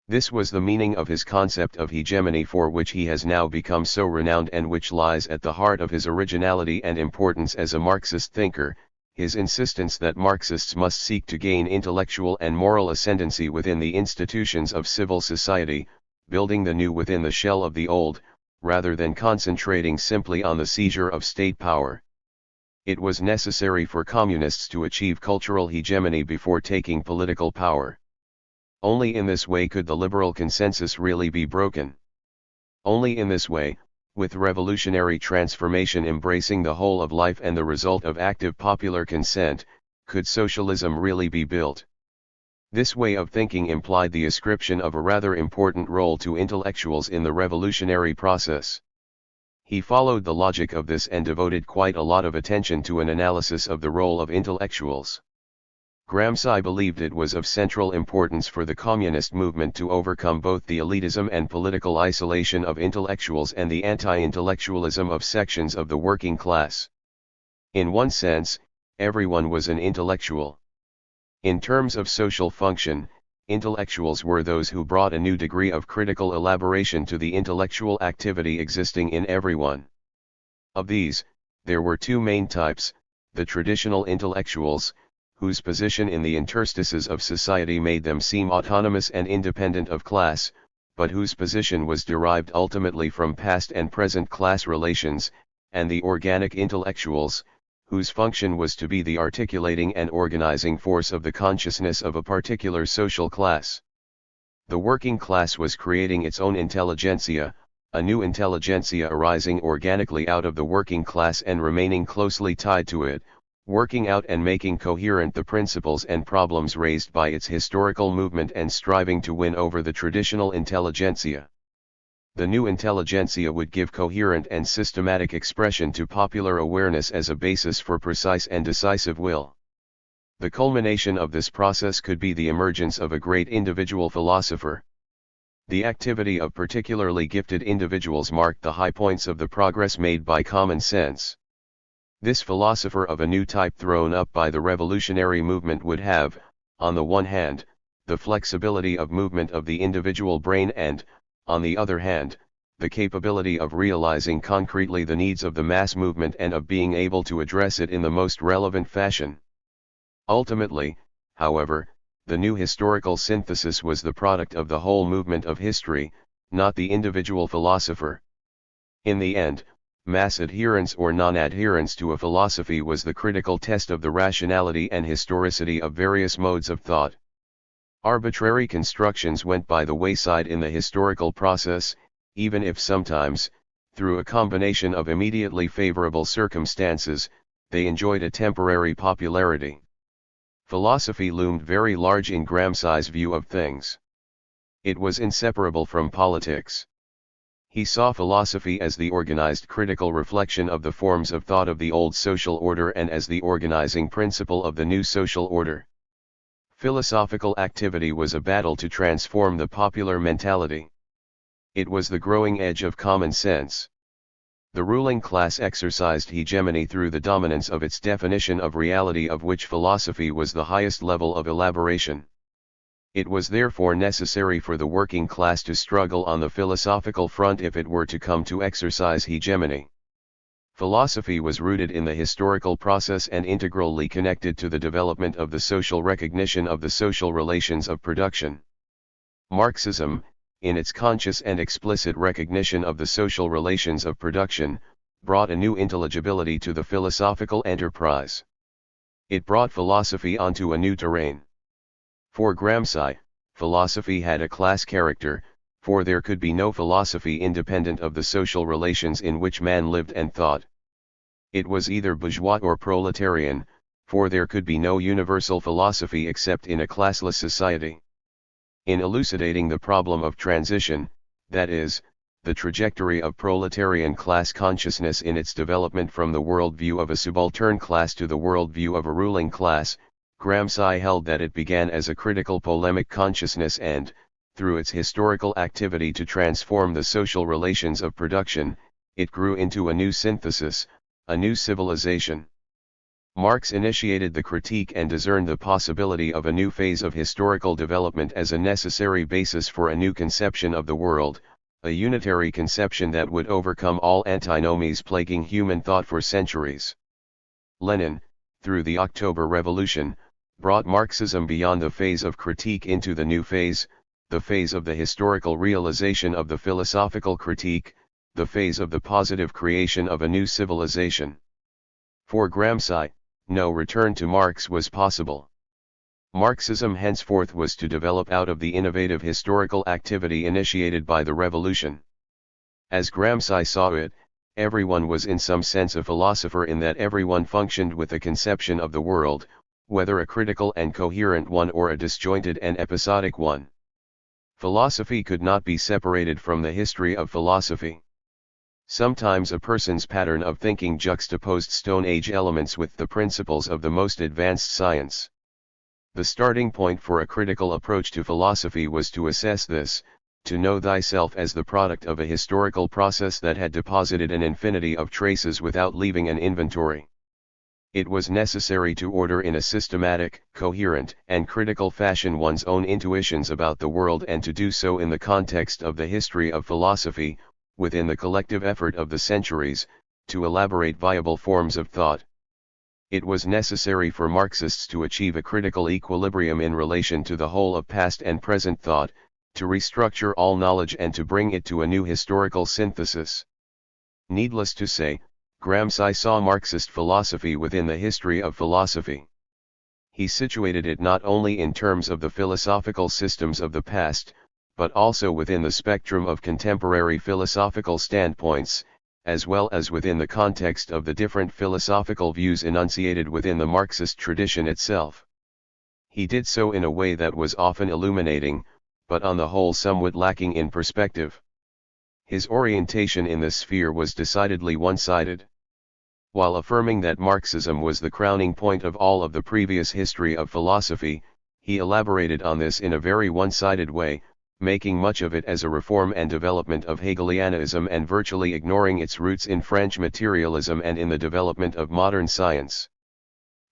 This was the meaning of his concept of hegemony, for which he has now become so renowned and which lies at the heart of his originality and importance as a Marxist thinker, his insistence that Marxists must seek to gain intellectual and moral ascendancy within the institutions of civil society, building the new within the shell of the old, rather than concentrating simply on the seizure of state power. It was necessary for communists to achieve cultural hegemony before taking political power. Only in this way could the liberal consensus really be broken. Only in this way, with revolutionary transformation embracing the whole of life and the result of active popular consent, could socialism really be built. This way of thinking implied the ascription of a rather important role to intellectuals in the revolutionary process. He followed the logic of this and devoted quite a lot of attention to an analysis of the role of intellectuals. Gramsci believed it was of central importance for the communist movement to overcome both the elitism and political isolation of intellectuals and the anti-intellectualism of sections of the working class. In one sense, everyone was an intellectual. In terms of social function, intellectuals were those who brought a new degree of critical elaboration to the intellectual activity existing in everyone. Of these, there were two main types: the traditional intellectuals, whose position in the interstices of society made them seem autonomous and independent of class, but whose position was derived ultimately from past and present class relations, and the organic intellectuals, whose function was to be the articulating and organizing force of the consciousness of a particular social class. The working class was creating its own intelligentsia, a new intelligentsia arising organically out of the working class and remaining closely tied to it, working out and making coherent the principles and problems raised by its historical movement and striving to win over the traditional intelligentsia. The new intelligentsia would give coherent and systematic expression to popular awareness as a basis for precise and decisive will. The culmination of this process could be the emergence of a great individual philosopher. The activity of particularly gifted individuals marked the high points of the progress made by common sense. This philosopher of a new type thrown up by the revolutionary movement would have, on the one hand, the flexibility of movement of the individual brain and, on the other hand, the capability of realizing concretely the needs of the mass movement and of being able to address it in the most relevant fashion. Ultimately, however, the new historical synthesis was the product of the whole movement of history, not the individual philosopher. In the end, mass adherence or non-adherence to a philosophy was the critical test of the rationality and historicity of various modes of thought. Arbitrary constructions went by the wayside in the historical process, even if sometimes, through a combination of immediately favorable circumstances, they enjoyed a temporary popularity. Philosophy loomed very large in Gramsci's view of things. It was inseparable from politics. He saw philosophy as the organized critical reflection of the forms of thought of the old social order and as the organizing principle of the new social order. Philosophical activity was a battle to transform the popular mentality. It was the growing edge of common sense. The ruling class exercised hegemony through the dominance of its definition of reality, of which philosophy was the highest level of elaboration. It was therefore necessary for the working class to struggle on the philosophical front if it were to come to exercise hegemony. Philosophy was rooted in the historical process and integrally connected to the development of the social recognition of the social relations of production. Marxism, in its conscious and explicit recognition of the social relations of production, brought a new intelligibility to the philosophical enterprise. It brought philosophy onto a new terrain. For Gramsci, philosophy had a class character, for there could be no philosophy independent of the social relations in which man lived and thought. It was either bourgeois or proletarian, for there could be no universal philosophy except in a classless society. In elucidating the problem of transition, that is, the trajectory of proletarian class consciousness in its development from the worldview of a subaltern class to the worldview of a ruling class, Gramsci held that it began as a critical polemic consciousness and, through its historical activity to transform the social relations of production, it grew into a new synthesis, a new civilization. Marx initiated the critique and discerned the possibility of a new phase of historical development as a necessary basis for a new conception of the world, a unitary conception that would overcome all antinomies plaguing human thought for centuries. Lenin, through the October Revolution, brought Marxism beyond the phase of critique into the new phase, the phase of the historical realization of the philosophical critique, the phase of the positive creation of a new civilization. For Gramsci, no return to Marx was possible. Marxism henceforth was to develop out of the innovative historical activity initiated by the revolution. As Gramsci saw it, everyone was in some sense a philosopher in that everyone functioned with a conception of the world, whether a critical and coherent one or a disjointed and episodic one. Philosophy could not be separated from the history of philosophy. Sometimes a person's pattern of thinking juxtaposed Stone Age elements with the principles of the most advanced science. The starting point for a critical approach to philosophy was to assess this, to know thyself as the product of a historical process that had deposited an infinity of traces without leaving an inventory. It was necessary to order in a systematic, coherent, and critical fashion one's own intuitions about the world, and to do so in the context of the history of philosophy, within the collective effort of the centuries, to elaborate viable forms of thought. It was necessary for Marxists to achieve a critical equilibrium in relation to the whole of past and present thought, to restructure all knowledge and to bring it to a new historical synthesis. Needless to say, Gramsci saw Marxist philosophy within the history of philosophy. He situated it not only in terms of the philosophical systems of the past, but also within the spectrum of contemporary philosophical standpoints, as well as within the context of the different philosophical views enunciated within the Marxist tradition itself. He did so in a way that was often illuminating, but on the whole somewhat lacking in perspective. His orientation in this sphere was decidedly one-sided. While affirming that Marxism was the crowning point of all of the previous history of philosophy, he elaborated on this in a very one-sided way, making much of it as a reform and development of Hegelianism and virtually ignoring its roots in French materialism and in the development of modern science.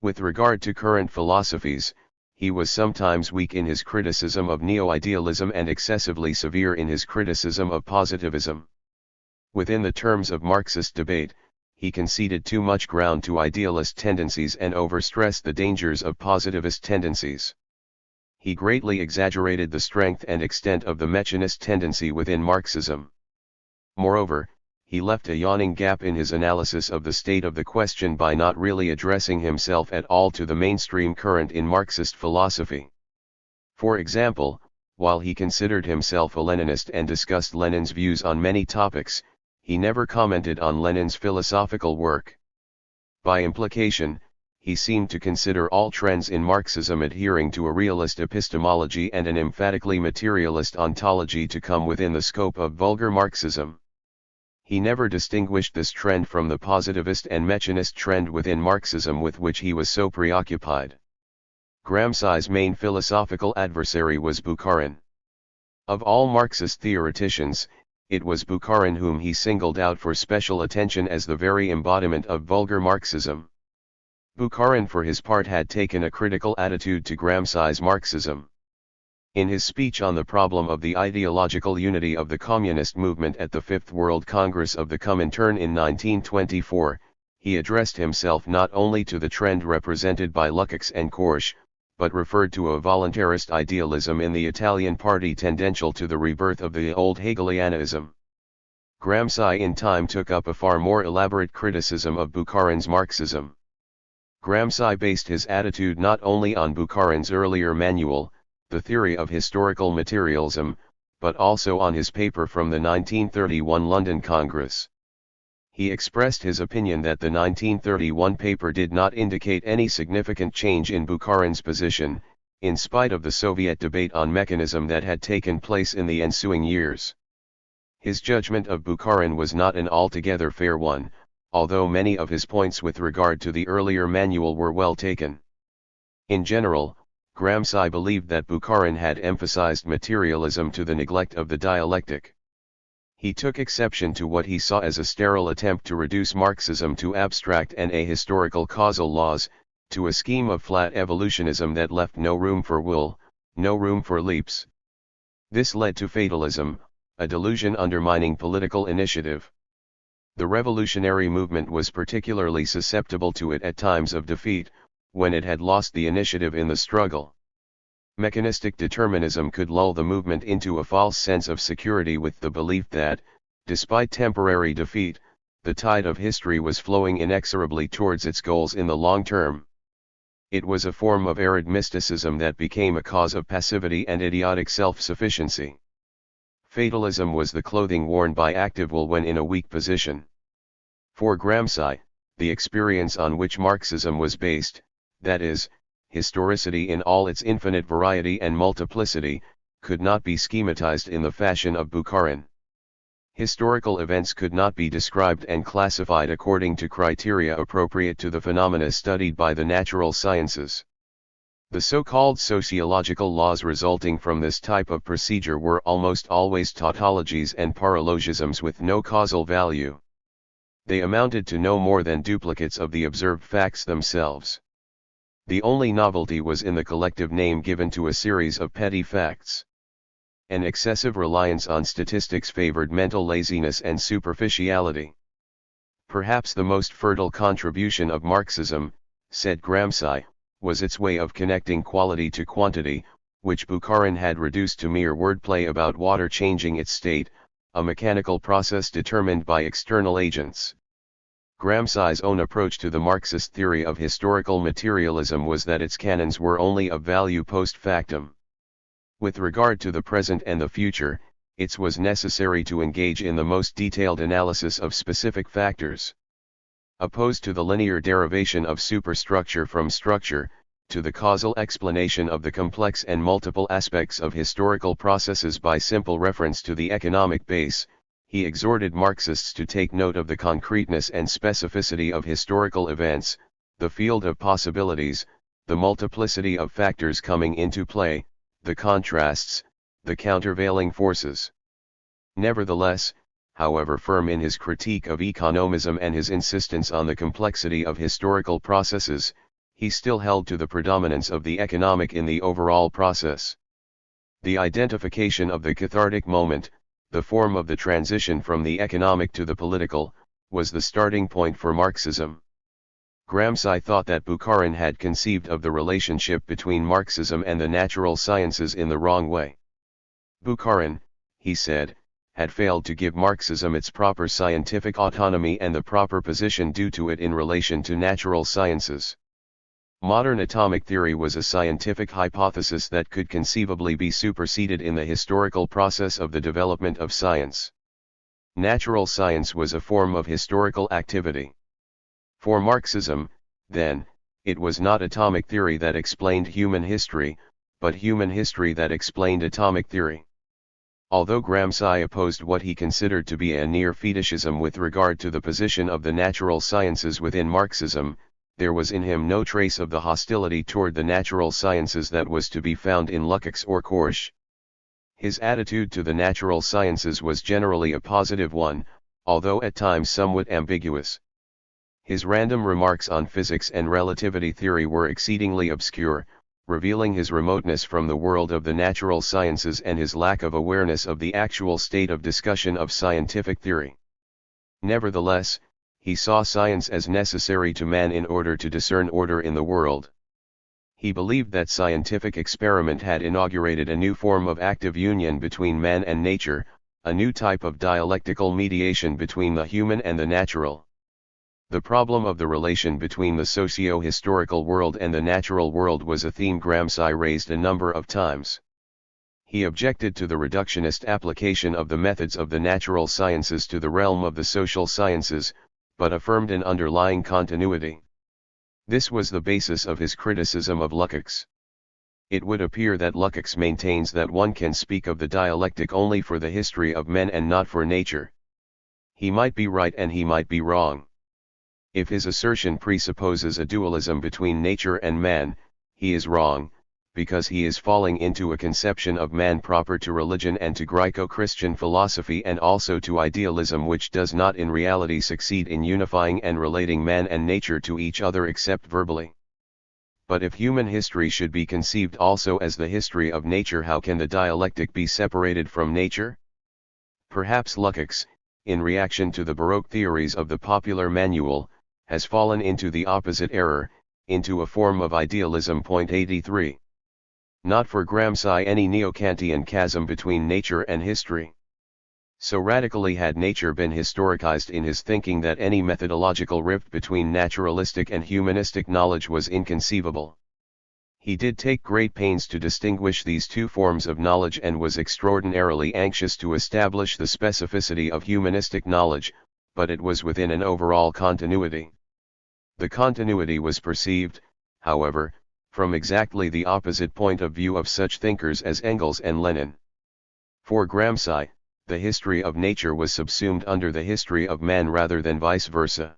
With regard to current philosophies, he was sometimes weak in his criticism of neo-idealism and excessively severe in his criticism of positivism. Within the terms of Marxist debate, he conceded too much ground to idealist tendencies and overstressed the dangers of positivist tendencies. He greatly exaggerated the strength and extent of the mechanist tendency within Marxism. Moreover, he left a yawning gap in his analysis of the state of the question by not really addressing himself at all to the mainstream current in Marxist philosophy. For example, while he considered himself a Leninist and discussed Lenin's views on many topics, he never commented on Lenin's philosophical work. By implication, he seemed to consider all trends in Marxism adhering to a realist epistemology and an emphatically materialist ontology to come within the scope of vulgar Marxism. He never distinguished this trend from the positivist and mechanist trend within Marxism with which he was so preoccupied. Gramsci's main philosophical adversary was Bukharin. Of all Marxist theoreticians, it was Bukharin whom he singled out for special attention as the very embodiment of vulgar Marxism. Bukharin for his part had taken a critical attitude to Gramsci's Marxism. In his speech on the problem of the ideological unity of the communist movement at the Fifth World Congress of the Comintern in 1924, he addressed himself not only to the trend represented by Lukács and Korsch, but referred to a voluntarist idealism in the Italian party tendential to the rebirth of the old Hegelianism. Gramsci in time took up a far more elaborate criticism of Bukharin's Marxism. Gramsci based his attitude not only on Bukharin's earlier manual, The Theory of Historical Materialism, but also on his paper from the 1931 London Congress. He expressed his opinion that the 1931 paper did not indicate any significant change in Bukharin's position, in spite of the Soviet debate on mechanism that had taken place in the ensuing years. His judgment of Bukharin was not an altogether fair one, although many of his points with regard to the earlier manual were well taken. In general, Gramsci believed that Bukharin had emphasized materialism to the neglect of the dialectic. He took exception to what he saw as a sterile attempt to reduce Marxism to abstract and ahistorical causal laws, to a scheme of flat evolutionism that left no room for will, no room for leaps. This led to fatalism, a delusion undermining political initiative. The revolutionary movement was particularly susceptible to it at times of defeat, when it had lost the initiative in the struggle. Mechanistic determinism could lull the movement into a false sense of security with the belief that, despite temporary defeat, the tide of history was flowing inexorably towards its goals in the long term. It was a form of arid mysticism that became a cause of passivity and idiotic self-sufficiency. Fatalism was the clothing worn by active will when in a weak position. For Gramsci, the experience on which Marxism was based, that is, historicity in all its infinite variety and multiplicity, could not be schematized in the fashion of Bukharin. Historical events could not be described and classified according to criteria appropriate to the phenomena studied by the natural sciences. The so-called sociological laws resulting from this type of procedure were almost always tautologies and paralogisms with no causal value. They amounted to no more than duplicates of the observed facts themselves. The only novelty was in the collective name given to a series of petty facts. An excessive reliance on statistics favored mental laziness and superficiality. Perhaps the most fertile contribution of Marxism, said Gramsci, was its way of connecting quality to quantity, which Bukharin had reduced to mere wordplay about water changing its state, a mechanical process determined by external agents. Gramsci's own approach to the Marxist theory of historical materialism was that its canons were only of value post factum. With regard to the present and the future, it was necessary to engage in the most detailed analysis of specific factors. Opposed to the linear derivation of superstructure from structure, to the causal explanation of the complex and multiple aspects of historical processes by simple reference to the economic base, he exhorted Marxists to take note of the concreteness and specificity of historical events, the field of possibilities, the multiplicity of factors coming into play, the contrasts, the countervailing forces. Nevertheless, however firm in his critique of economism and his insistence on the complexity of historical processes, he still held to the predominance of the economic in the overall process. The identification of the cathartic moment, the form of the transition from the economic to the political, was the starting point for Marxism. Gramsci thought that Bukharin had conceived of the relationship between Marxism and the natural sciences in the wrong way. Bukharin, he said, had failed to give Marxism its proper scientific autonomy and the proper position due to it in relation to natural sciences. Modern atomic theory was a scientific hypothesis that could conceivably be superseded in the historical process of the development of science. Natural science was a form of historical activity. For Marxism, then, it was not atomic theory that explained human history, but human history that explained atomic theory. Although Gramsci opposed what he considered to be a near fetishism with regard to the position of the natural sciences within Marxism, there was in him no trace of the hostility toward the natural sciences that was to be found in Lukács or Korsch. His attitude to the natural sciences was generally a positive one, although at times somewhat ambiguous. His random remarks on physics and relativity theory were exceedingly obscure, revealing his remoteness from the world of the natural sciences and his lack of awareness of the actual state of discussion of scientific theory. Nevertheless, he saw science as necessary to man in order to discern order in the world. He believed that scientific experiment had inaugurated a new form of active union between man and nature, a new type of dialectical mediation between the human and the natural. The problem of the relation between the socio-historical world and the natural world was a theme Gramsci raised a number of times. He objected to the reductionist application of the methods of the natural sciences to the realm of the social sciences, but affirmed an underlying continuity. This was the basis of his criticism of Lukács. It would appear that Lukács maintains that one can speak of the dialectic only for the history of men and not for nature. He might be right and he might be wrong. If his assertion presupposes a dualism between nature and man, he is wrong, because he is falling into a conception of man proper to religion and to Greco-Christian philosophy and also to idealism, which does not in reality succeed in unifying and relating man and nature to each other except verbally. But if human history should be conceived also as the history of nature, how can the dialectic be separated from nature? Perhaps Lukács, in reaction to the Baroque theories of the popular manual, has fallen into the opposite error, into a form of idealism. 83. Not for Gramsci any neo-Kantian chasm between nature and history. So radically had nature been historicized in his thinking that any methodological rift between naturalistic and humanistic knowledge was inconceivable. He did take great pains to distinguish these two forms of knowledge and was extraordinarily anxious to establish the specificity of humanistic knowledge, but it was within an overall continuity. The continuity was perceived, however, from exactly the opposite point of view of such thinkers as Engels and Lenin. For Gramsci, the history of nature was subsumed under the history of man rather than vice versa.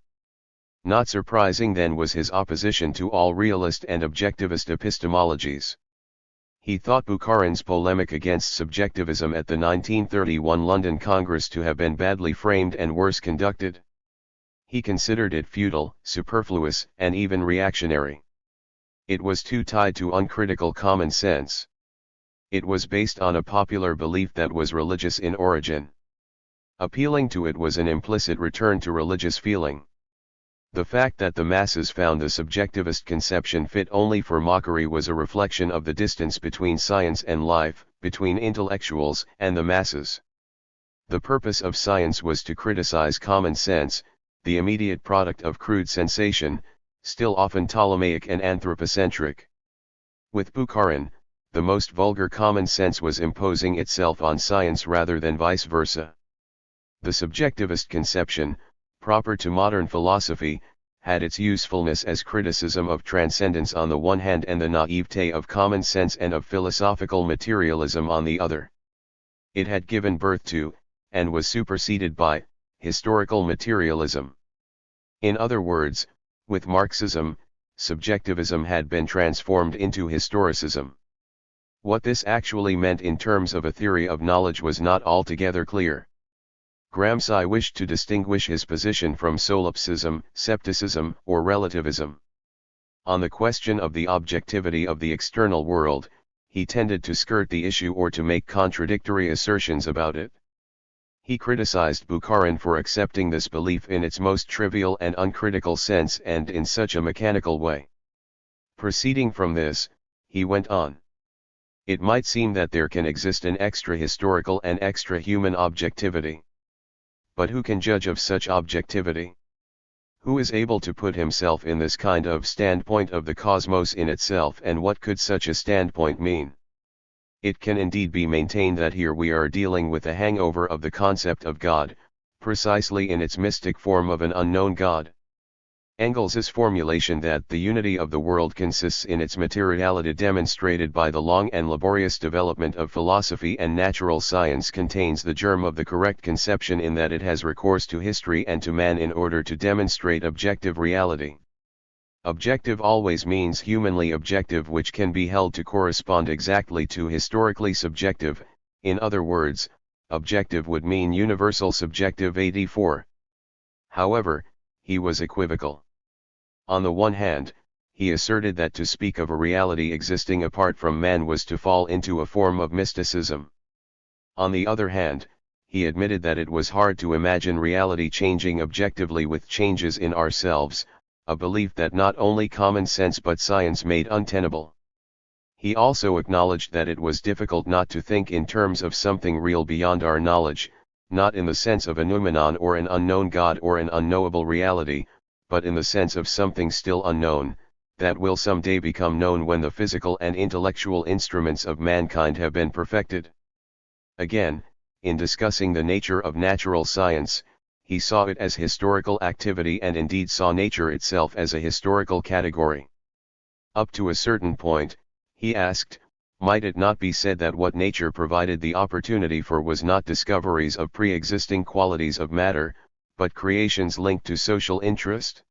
Not surprising then was his opposition to all realist and objectivist epistemologies. He thought Bukharin's polemic against subjectivism at the 1931 London Congress to have been badly framed and worse conducted. He considered it futile, superfluous, and even reactionary. It was too tied to uncritical common sense. It was based on a popular belief that was religious in origin. Appealing to it was an implicit return to religious feeling. The fact that the masses found the subjectivist conception fit only for mockery was a reflection of the distance between science and life, between intellectuals and the masses. The purpose of science was to criticize common sense, the immediate product of crude sensation, still often Ptolemaic and anthropocentric. With Bukharin, the most vulgar common sense was imposing itself on science rather than vice versa. The subjectivist conception, proper to modern philosophy, had its usefulness as criticism of transcendence on the one hand and the naivete of common sense and of philosophical materialism on the other. It had given birth to, and was superseded by, historical materialism. In other words, with Marxism, subjectivism had been transformed into historicism. What this actually meant in terms of a theory of knowledge was not altogether clear. Gramsci wished to distinguish his position from solipsism, scepticism, or relativism. On the question of the objectivity of the external world, he tended to skirt the issue or to make contradictory assertions about it. He criticized Bukharin for accepting this belief in its most trivial and uncritical sense and in such a mechanical way. Proceeding from this, he went on. It might seem that there can exist an extra-historical and extra-human objectivity. But who can judge of such objectivity? Who is able to put himself in this kind of standpoint of the cosmos in itself, and what could such a standpoint mean? It can indeed be maintained that here we are dealing with a hangover of the concept of God, precisely in its mystic form of an unknown God. Engels's formulation that the unity of the world consists in its materiality, demonstrated by the long and laborious development of philosophy and natural science, contains the germ of the correct conception in that it has recourse to history and to man in order to demonstrate objective reality. Objective always means humanly objective, which can be held to correspond exactly to historically subjective. In other words, objective would mean universal subjective. 84. However, he was equivocal. On the one hand, he asserted that to speak of a reality existing apart from man was to fall into a form of mysticism. On the other hand, he admitted that it was hard to imagine reality changing objectively with changes in ourselves, a belief that not only common sense but science made untenable. He also acknowledged that it was difficult not to think in terms of something real beyond our knowledge, not in the sense of a noumenon or an unknown God or an unknowable reality, but in the sense of something still unknown, that will someday become known when the physical and intellectual instruments of mankind have been perfected. Again, in discussing the nature of natural science, he saw it as historical activity and indeed saw nature itself as a historical category. Up to a certain point, he asked, might it not be said that what nature provided the opportunity for was not discoveries of pre-existing qualities of matter, but creations linked to social interest?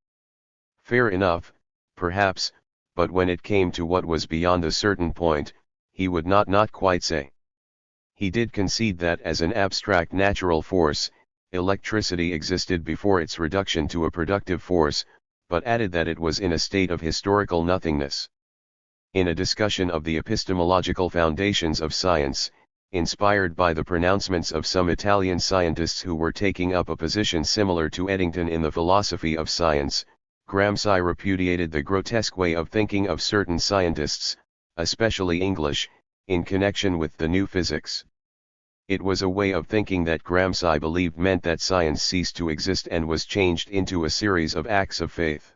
Fair enough, perhaps, but when it came to what was beyond a certain point, he would not quite say. He did concede that as an abstract natural force, electricity existed before its reduction to a productive force, but added that it was in a state of historical nothingness. In a discussion of the epistemological foundations of science, inspired by the pronouncements of some Italian scientists who were taking up a position similar to Eddington in the philosophy of science, Gramsci repudiated the grotesque way of thinking of certain scientists, especially English, in connection with the new physics. It was a way of thinking that Gramsci believed meant that science ceased to exist and was changed into a series of acts of faith.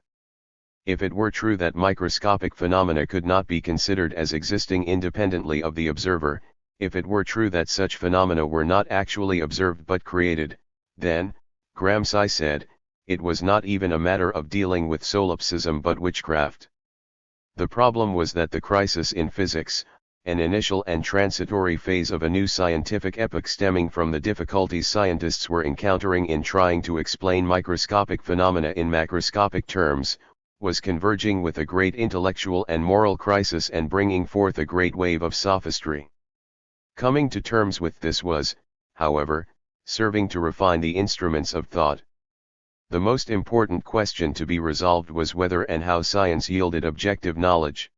If it were true that microscopic phenomena could not be considered as existing independently of the observer, if it were true that such phenomena were not actually observed but created, then, Gramsci said, it was not even a matter of dealing with solipsism but witchcraft. The problem was that the crisis in physics, an initial and transitory phase of a new scientific epoch stemming from the difficulties scientists were encountering in trying to explain microscopic phenomena in macroscopic terms, was converging with a great intellectual and moral crisis and bringing forth a great wave of sophistry. Coming to terms with this was, however, serving to refine the instruments of thought. The most important question to be resolved was whether and how science yielded objective knowledge.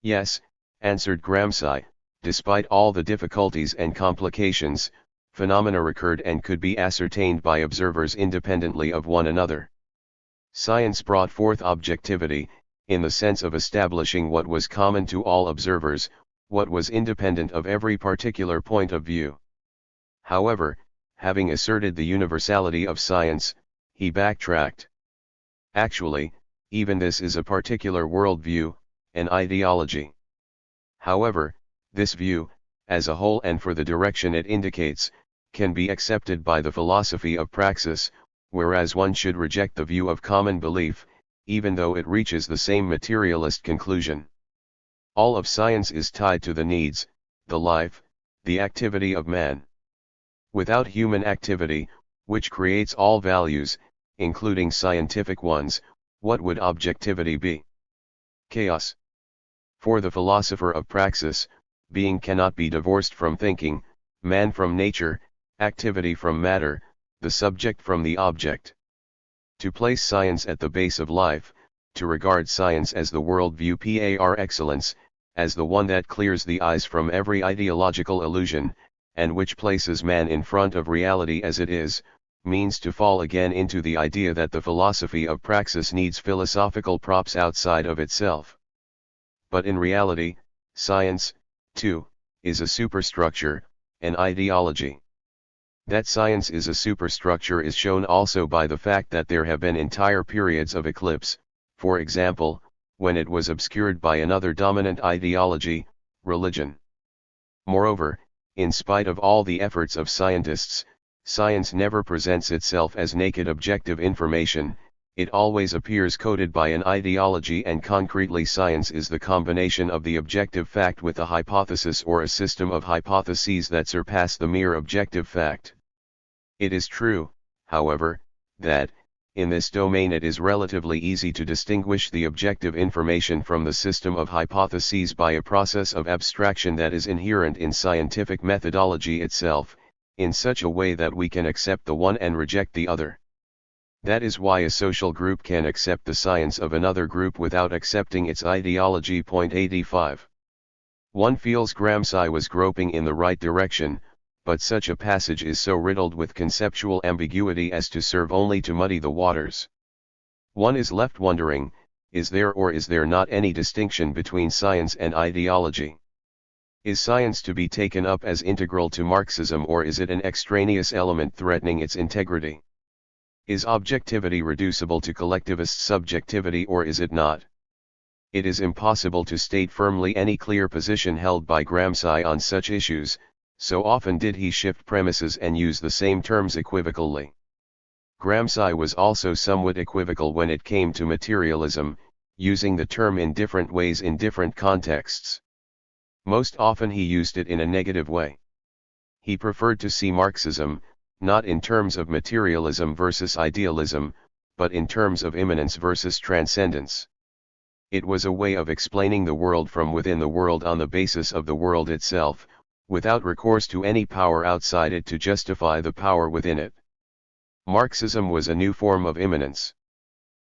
Yes, answered Gramsci, despite all the difficulties and complications, phenomena recurred and could be ascertained by observers independently of one another. Science brought forth objectivity, in the sense of establishing what was common to all observers, what was independent of every particular point of view. However, having asserted the universality of science, he backtracked. Actually, even this is a particular worldview, an ideology. However, this view, as a whole and for the direction it indicates, can be accepted by the philosophy of praxis, whereas one should reject the view of common belief, even though it reaches the same materialist conclusion. All of science is tied to the needs, the life, the activity of man. Without human activity, which creates all values, including scientific ones, what would objectivity be? Chaos. For the philosopher of praxis, being cannot be divorced from thinking, man from nature, activity from matter, the subject from the object. To place science at the base of life, to regard science as the worldview par excellence, as the one that clears the eyes from every ideological illusion, and which places man in front of reality as it is, means to fall again into the idea that the philosophy of praxis needs philosophical props outside of itself. But in reality, science, too, is a superstructure, an ideology. That science is a superstructure is shown also by the fact that there have been entire periods of eclipse, for example, when it was obscured by another dominant ideology, religion. Moreover, in spite of all the efforts of scientists, science never presents itself as naked objective information, it always appears coded by an ideology, and concretely science is the combination of the objective fact with a hypothesis or a system of hypotheses that surpass the mere objective fact. It is true, however, that, in this domain it is relatively easy to distinguish the objective information from the system of hypotheses by a process of abstraction that is inherent in scientific methodology itself, in such a way that we can accept the one and reject the other. That is why a social group can accept the science of another group without accepting its ideology. 85. One feels Gramsci was groping in the right direction, but such a passage is so riddled with conceptual ambiguity as to serve only to muddy the waters. One is left wondering, is there or is there not any distinction between science and ideology? Is science to be taken up as integral to Marxism, or is it an extraneous element threatening its integrity? Is objectivity reducible to collectivist subjectivity, or is it not? It is impossible to state firmly any clear position held by Gramsci on such issues, so often did he shift premises and use the same terms equivocally. Gramsci was also somewhat equivocal when it came to materialism, using the term in different ways in different contexts. Most often he used it in a negative way. He preferred to see Marxism, not in terms of materialism versus idealism, but in terms of immanence versus transcendence. It was a way of explaining the world from within the world on the basis of the world itself, without recourse to any power outside it to justify the power within it. Marxism was a new form of immanence.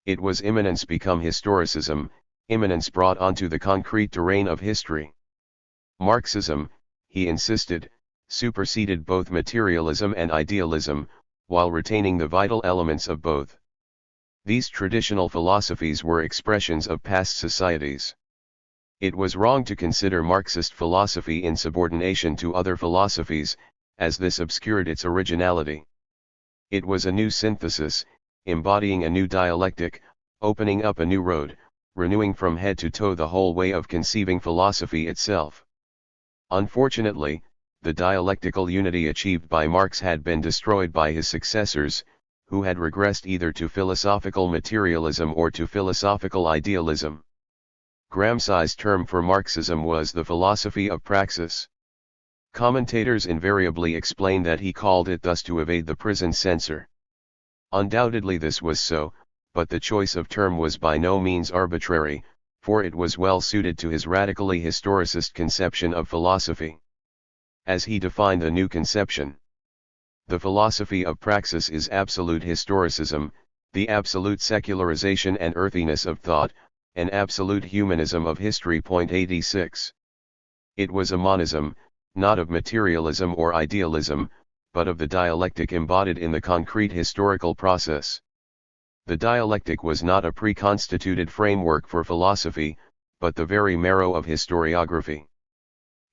It was immanence become historicism, immanence brought onto the concrete terrain of history. Marxism, he insisted, superseded both materialism and idealism, while retaining the vital elements of both. These traditional philosophies were expressions of past societies. It was wrong to consider Marxist philosophy in subordination to other philosophies, as this obscured its originality. It was a new synthesis, embodying a new dialectic, opening up a new road, renewing from head to toe the whole way of conceiving philosophy itself. Unfortunately, the dialectical unity achieved by Marx had been destroyed by his successors, who had regressed either to philosophical materialism or to philosophical idealism. Gramsci's term for Marxism was the philosophy of praxis. Commentators invariably explain that he called it thus to evade the prison censor. Undoubtedly this was so, but the choice of term was by no means arbitrary, for it was well suited to his radically historicist conception of philosophy. As he defined the new conception, the philosophy of praxis is absolute historicism, the absolute secularization and earthiness of thought, an absolute humanism of history. 86. It was a monism, not of materialism or idealism, but of the dialectic embodied in the concrete historical process. The dialectic was not a pre-constituted framework for philosophy, but the very marrow of historiography.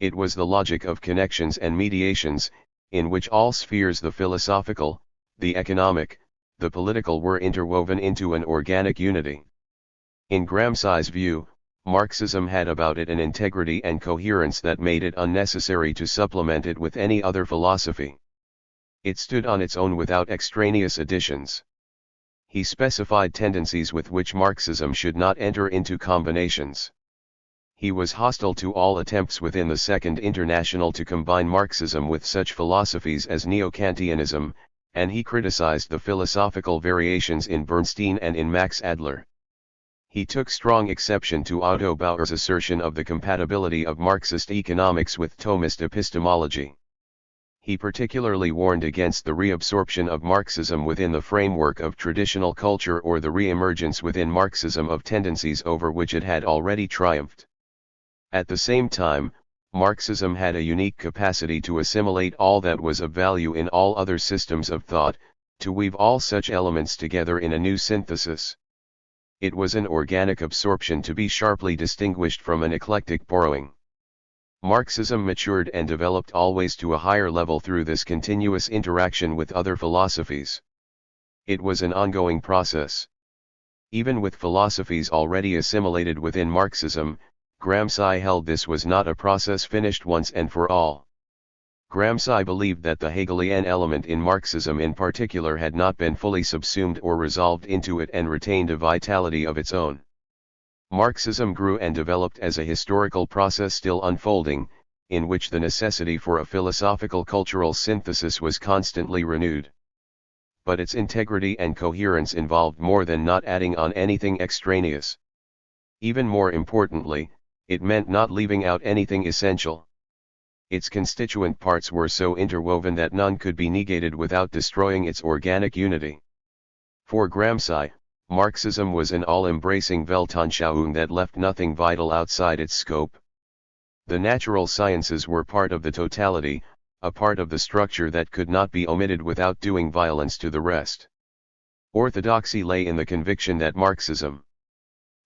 It was the logic of connections and mediations, in which all spheres, the philosophical, the economic, the political, were interwoven into an organic unity. In Gramsci's view, Marxism had about it an integrity and coherence that made it unnecessary to supplement it with any other philosophy. It stood on its own without extraneous additions. He specified tendencies with which Marxism should not enter into combinations. He was hostile to all attempts within the Second International to combine Marxism with such philosophies as Neo-Kantianism, and he criticized the philosophical variations in Bernstein and in Max Adler. He took strong exception to Otto Bauer's assertion of the compatibility of Marxist economics with Thomist epistemology. He particularly warned against the reabsorption of Marxism within the framework of traditional culture or the re-emergence within Marxism of tendencies over which it had already triumphed. At the same time, Marxism had a unique capacity to assimilate all that was of value in all other systems of thought, to weave all such elements together in a new synthesis. It was an organic absorption to be sharply distinguished from an eclectic borrowing. Marxism matured and developed always to a higher level through this continuous interaction with other philosophies. It was an ongoing process. Even with philosophies already assimilated within Marxism, Gramsci held this was not a process finished once and for all. Gramsci believed that the Hegelian element in Marxism in particular had not been fully subsumed or resolved into it and retained a vitality of its own. Marxism grew and developed as a historical process still unfolding, in which the necessity for a philosophical cultural synthesis was constantly renewed. But its integrity and coherence involved more than not adding on anything extraneous. Even more importantly, it meant not leaving out anything essential. Its constituent parts were so interwoven that none could be negated without destroying its organic unity. For Gramsci, Marxism was an all-embracing Weltanschauung that left nothing vital outside its scope. The natural sciences were part of the totality, a part of the structure that could not be omitted without doing violence to the rest. Orthodoxy lay in the conviction that Marxism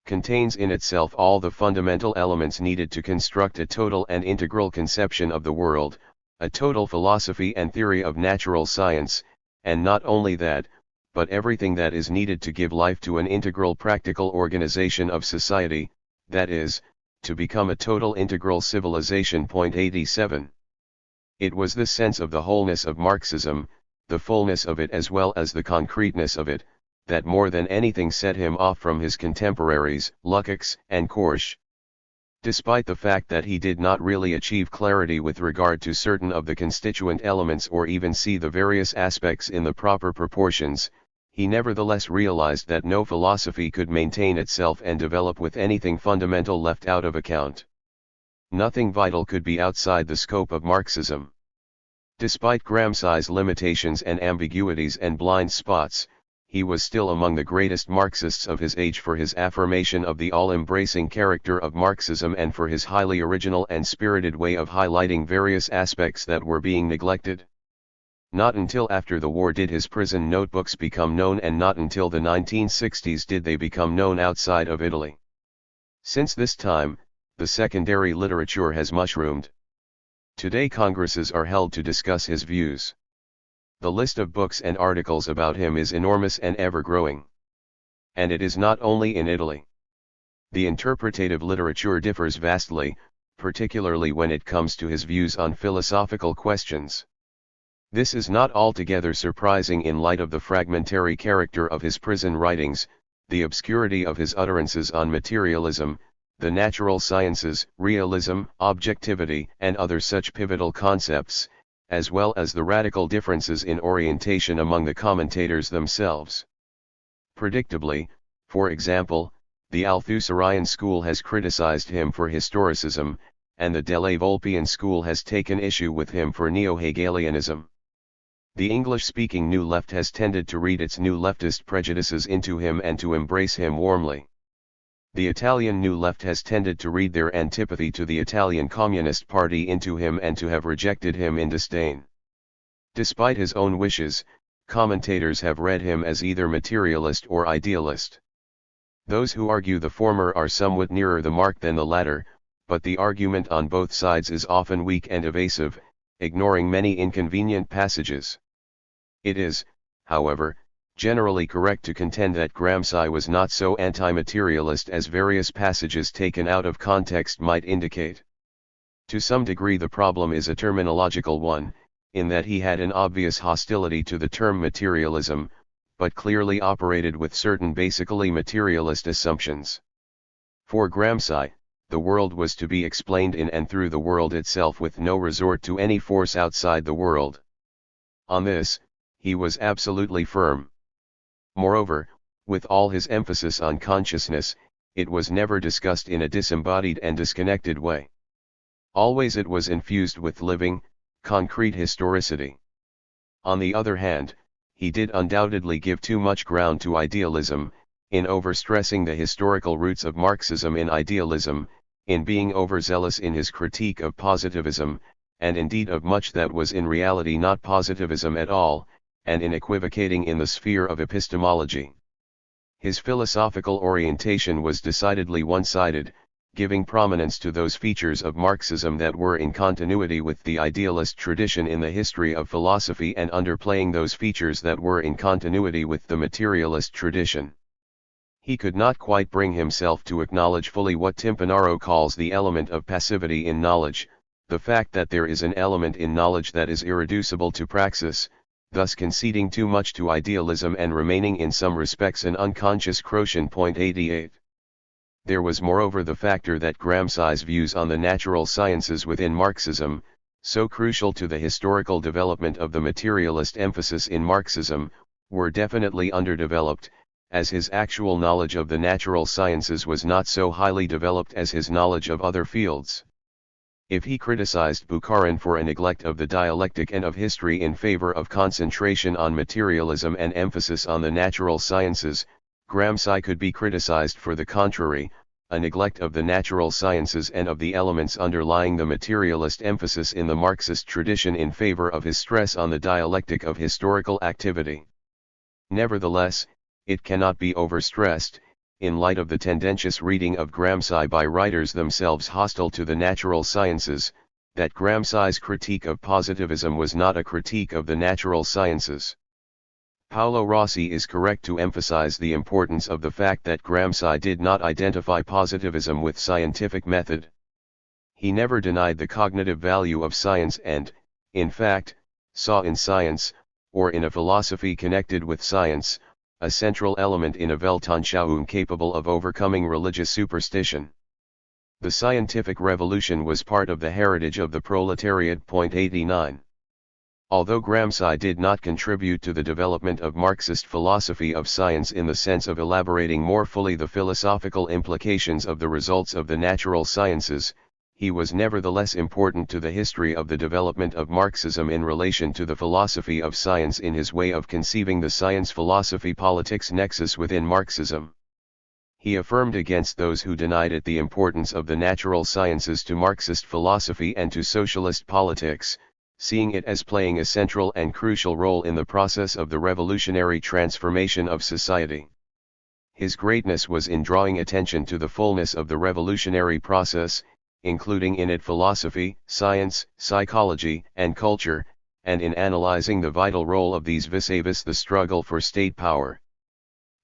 contains in itself all the fundamental elements needed to construct a total and integral conception of the world, a total philosophy and theory of natural science, and not only that, but everything that is needed to give life to an integral practical organization of society, that is, to become a total integral civilization. 87. It was this sense of the wholeness of Marxism, the fullness of it as well as the concreteness of it, that more than anything set him off from his contemporaries, Lukács and Korsch. Despite the fact that he did not really achieve clarity with regard to certain of the constituent elements or even see the various aspects in the proper proportions, he nevertheless realized that no philosophy could maintain itself and develop with anything fundamental left out of account. Nothing vital could be outside the scope of Marxism. Despite Gramsci's limitations and ambiguities and blind spots, he was still among the greatest Marxists of his age for his affirmation of the all-embracing character of Marxism and for his highly original and spirited way of highlighting various aspects that were being neglected. Not until after the war did his prison notebooks become known, and not until the 1960s did they become known outside of Italy. Since this time, the secondary literature has mushroomed. Today congresses are held to discuss his views. The list of books and articles about him is enormous and ever-growing. And it is not only in Italy. The interpretative literature differs vastly, particularly when it comes to his views on philosophical questions. This is not altogether surprising in light of the fragmentary character of his prison writings, the obscurity of his utterances on materialism, the natural sciences, realism, objectivity, and other such pivotal concepts, as well as the radical differences in orientation among the commentators themselves. Predictably, for example, the Althusserian school has criticized him for historicism, and the Delle Volpian school has taken issue with him for neo-Hegelianism. The English-speaking New Left has tended to read its new leftist prejudices into him and to embrace him warmly. The Italian New Left has tended to read their antipathy to the Italian Communist Party into him and to have rejected him in disdain. Despite his own wishes, commentators have read him as either materialist or idealist. Those who argue the former are somewhat nearer the mark than the latter, but the argument on both sides is often weak and evasive, ignoring many inconvenient passages. It is, however, generally correct to contend that Gramsci was not so anti-materialist as various passages taken out of context might indicate. To some degree the problem is a terminological one, in that he had an obvious hostility to the term materialism, but clearly operated with certain basically materialist assumptions. For Gramsci, the world was to be explained in and through the world itself with no resort to any force outside the world. On this, he was absolutely firm. Moreover, with all his emphasis on consciousness, it was never discussed in a disembodied and disconnected way. Always it was infused with living, concrete historicity. On the other hand, he did undoubtedly give too much ground to idealism, in overstressing the historical roots of Marxism in idealism, in being overzealous in his critique of positivism, and indeed of much that was in reality not positivism at all, and in equivocating in the sphere of epistemology. His philosophical orientation was decidedly one-sided, giving prominence to those features of Marxism that were in continuity with the idealist tradition in the history of philosophy and underplaying those features that were in continuity with the materialist tradition. He could not quite bring himself to acknowledge fully what Timpanaro calls the element of passivity in knowledge, the fact that there is an element in knowledge that is irreducible to praxis, thus conceding too much to idealism and remaining in some respects an unconscious Crotian. 88. There was moreover the factor that Gramsci's views on the natural sciences within Marxism, so crucial to the historical development of the materialist emphasis in Marxism, were definitely underdeveloped, as his actual knowledge of the natural sciences was not so highly developed as his knowledge of other fields. If he criticized Bukharin for a neglect of the dialectic and of history in favor of concentration on materialism and emphasis on the natural sciences, Gramsci could be criticized for the contrary, a neglect of the natural sciences and of the elements underlying the materialist emphasis in the Marxist tradition in favor of his stress on the dialectic of historical activity. Nevertheless, it cannot be overstressed, in light of the tendentious reading of Gramsci by writers themselves hostile to the natural sciences, that Gramsci's critique of positivism was not a critique of the natural sciences. Paolo Rossi is correct to emphasize the importance of the fact that Gramsci did not identify positivism with scientific method. He never denied the cognitive value of science and, in fact, saw in science, or in a philosophy connected with science, a central element in a Weltanschauung capable of overcoming religious superstition. The scientific revolution was part of the heritage of the proletariat. 89. Although Gramsci did not contribute to the development of Marxist philosophy of science in the sense of elaborating more fully the philosophical implications of the results of the natural sciences, he was nevertheless important to the history of the development of Marxism in relation to the philosophy of science in his way of conceiving the science-philosophy-politics nexus within Marxism. He affirmed against those who denied it the importance of the natural sciences to Marxist philosophy and to socialist politics, seeing it as playing a central and crucial role in the process of the revolutionary transformation of society. His greatness was in drawing attention to the fullness of the revolutionary process, including in it philosophy, science, psychology, and culture, and in analyzing the vital role of these vis-a-vis the struggle for state power.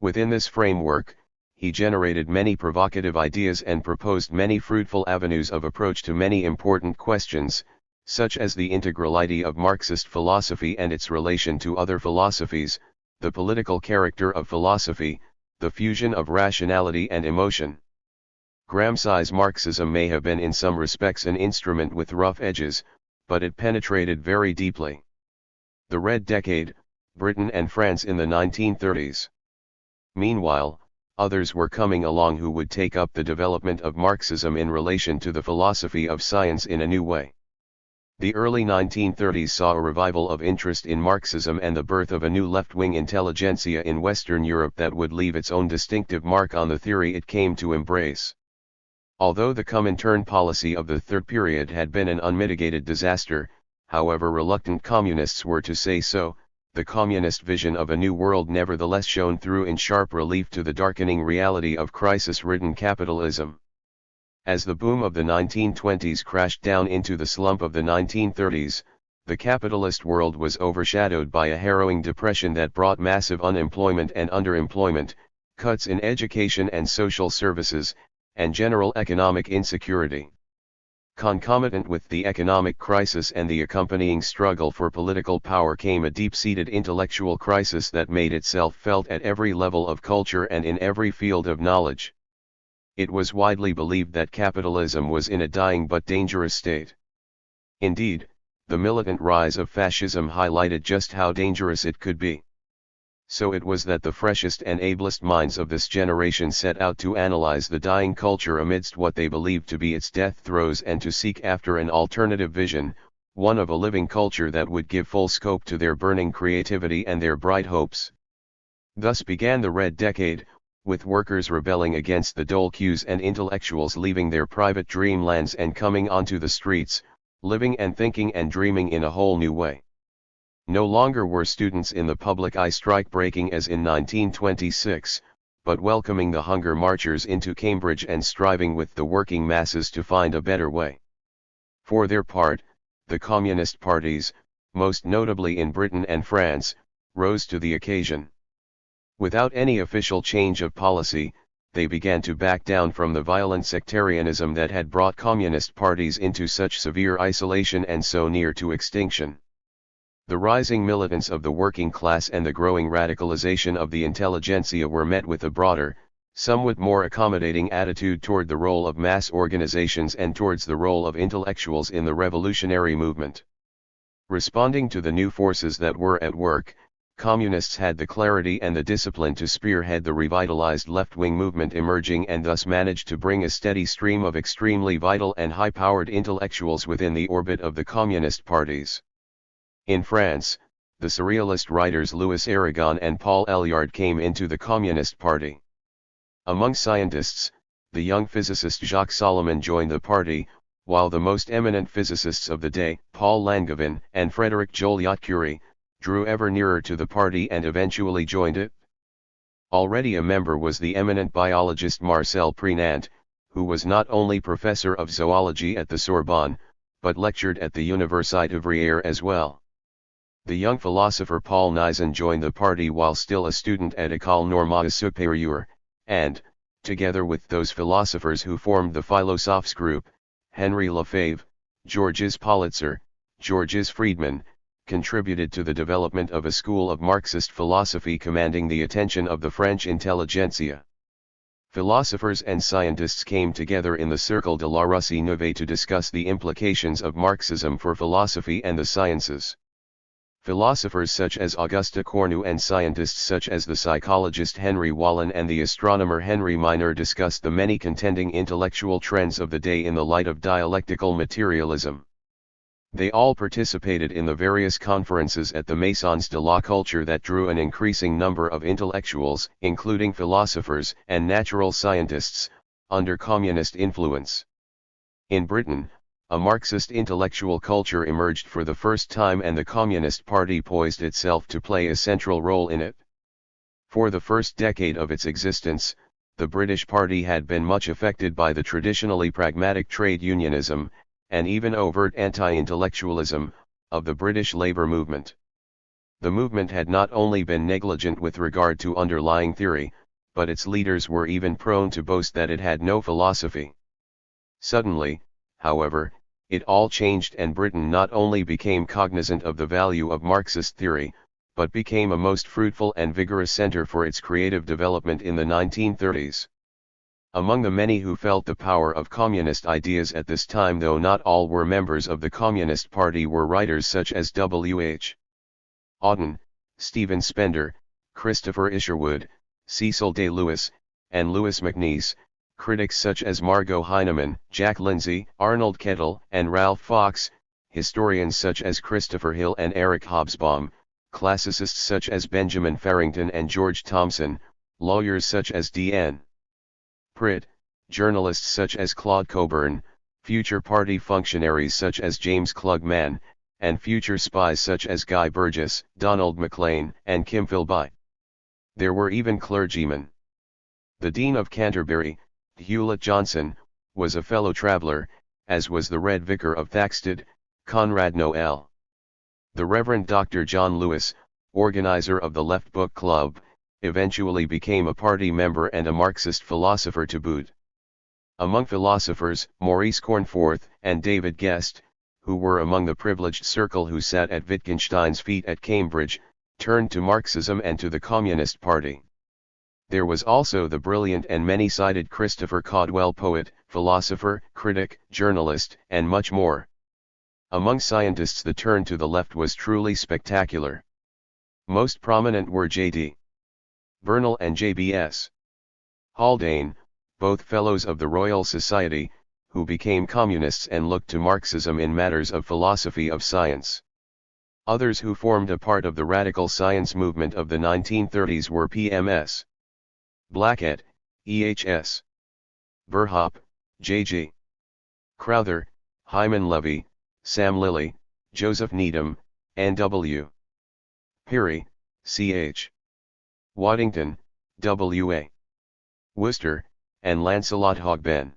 Within this framework, he generated many provocative ideas and proposed many fruitful avenues of approach to many important questions, such as the integrality of Marxist philosophy and its relation to other philosophies, the political character of philosophy, the fusion of rationality and emotion. Gramsci's Marxism may have been in some respects an instrument with rough edges, but it penetrated very deeply. The Red Decade, Britain and France in the 1930s. Meanwhile, others were coming along who would take up the development of Marxism in relation to the philosophy of science in a new way. The early 1930s saw a revival of interest in Marxism and the birth of a new left-wing intelligentsia in Western Europe that would leave its own distinctive mark on the theory it came to embrace. Although the Comintern policy of the Third Period had been an unmitigated disaster, however reluctant communists were to say so, the communist vision of a new world nevertheless shone through in sharp relief to the darkening reality of crisis-ridden capitalism. As the boom of the 1920s crashed down into the slump of the 1930s, the capitalist world was overshadowed by a harrowing depression that brought massive unemployment and underemployment, cuts in education and social services, and general economic insecurity. Concomitant with the economic crisis and the accompanying struggle for political power came a deep-seated intellectual crisis that made itself felt at every level of culture and in every field of knowledge. It was widely believed that capitalism was in a dying but dangerous state. Indeed, the militant rise of fascism highlighted just how dangerous it could be. So it was that the freshest and ablest minds of this generation set out to analyze the dying culture amidst what they believed to be its death throes and to seek after an alternative vision, one of a living culture that would give full scope to their burning creativity and their bright hopes. Thus began the Red Decade, with workers rebelling against the dole queues and intellectuals leaving their private dreamlands and coming onto the streets, living and thinking and dreaming in a whole new way. No longer were students in the public eye strike-breaking as in 1926, but welcoming the hunger marchers into Cambridge and striving with the working masses to find a better way. For their part, the communist parties, most notably in Britain and France, rose to the occasion. Without any official change of policy, they began to back down from the violent sectarianism that had brought communist parties into such severe isolation and so near to extinction. The rising militance of the working class and the growing radicalization of the intelligentsia were met with a broader, somewhat more accommodating attitude toward the role of mass organizations and towards the role of intellectuals in the revolutionary movement. Responding to the new forces that were at work, communists had the clarity and the discipline to spearhead the revitalized left-wing movement emerging and thus managed to bring a steady stream of extremely vital and high-powered intellectuals within the orbit of the communist parties. In France, the surrealist writers Louis Aragon and Paul Eluard came into the Communist Party. Among scientists, the young physicist Jacques Solomon joined the party, while the most eminent physicists of the day, Paul Langevin and Frédéric Joliot-Curie, drew ever nearer to the party and eventually joined it. Already a member was the eminent biologist Marcel Prenant, who was not only professor of zoology at the Sorbonne, but lectured at the Université ouvrière as well. The young philosopher Paul Nizan joined the party while still a student at École Normale Supérieure, and, together with those philosophers who formed the Philosophes group, Henri Lefebvre, Georges Politzer, Georges Friedman, contributed to the development of a school of Marxist philosophy commanding the attention of the French intelligentsia. Philosophers and scientists came together in the Cercle de la Russie Neuve to discuss the implications of Marxism for philosophy and the sciences. Philosophers such as Auguste Cornu and scientists such as the psychologist Henry Wallin and the astronomer Henry Miner discussed the many contending intellectual trends of the day in the light of dialectical materialism. They all participated in the various conferences at the Maisons de la Culture that drew an increasing number of intellectuals, including philosophers and natural scientists, under communist influence. In Britain, a Marxist intellectual culture emerged for the first time, and the Communist Party poised itself to play a central role in it. For the first decade of its existence, the British Party had been much affected by the traditionally pragmatic trade unionism, and even overt anti-intellectualism, of the British labour movement. The movement had not only been negligent with regard to underlying theory, but its leaders were even prone to boast that it had no philosophy. Suddenly, however, it all changed, and Britain not only became cognizant of the value of Marxist theory, but became a most fruitful and vigorous centre for its creative development in the 1930s. Among the many who felt the power of communist ideas at this time, though not all were members of the Communist Party, were writers such as W.H. Auden, Stephen Spender, Christopher Isherwood, Cecil Day Lewis, and Louis MacNeice, critics such as Margot Heinemann, Jack Lindsay, Arnold Kettle, and Ralph Fox, historians such as Christopher Hill and Eric Hobsbawm, classicists such as Benjamin Farrington and George Thomson, lawyers such as D.N. Pritt, journalists such as Claude Coburn, future party functionaries such as James Klugman, and future spies such as Guy Burgess, Donald Maclean, and Kim Philby. There were even clergymen. The Dean of Canterbury, Hewlett Johnson, was a fellow traveller, as was the Red Vicar of Thaxted, Conrad Noel. The Reverend Dr. John Lewis, organizer of the Left Book Club, eventually became a party member and a Marxist philosopher to boot. Among philosophers, Maurice Cornforth and David Guest, who were among the privileged circle who sat at Wittgenstein's feet at Cambridge, turned to Marxism and to the Communist Party. There was also the brilliant and many-sided Christopher Caldwell, poet, philosopher, critic, journalist, and much more. Among scientists, the turn to the left was truly spectacular. Most prominent were J.D. Bernal and J.B.S. Haldane, both fellows of the Royal Society, who became communists and looked to Marxism in matters of philosophy of science. Others who formed a part of the radical science movement of the 1930s were P.M.S. Blackett, E.H.S. Burhop, J.G. Crowther, Hyman Levy, Sam Lilly, Joseph Needham, N.W. Peary, C.H. Waddington, W.A. Worcester, and Lancelot Hogben.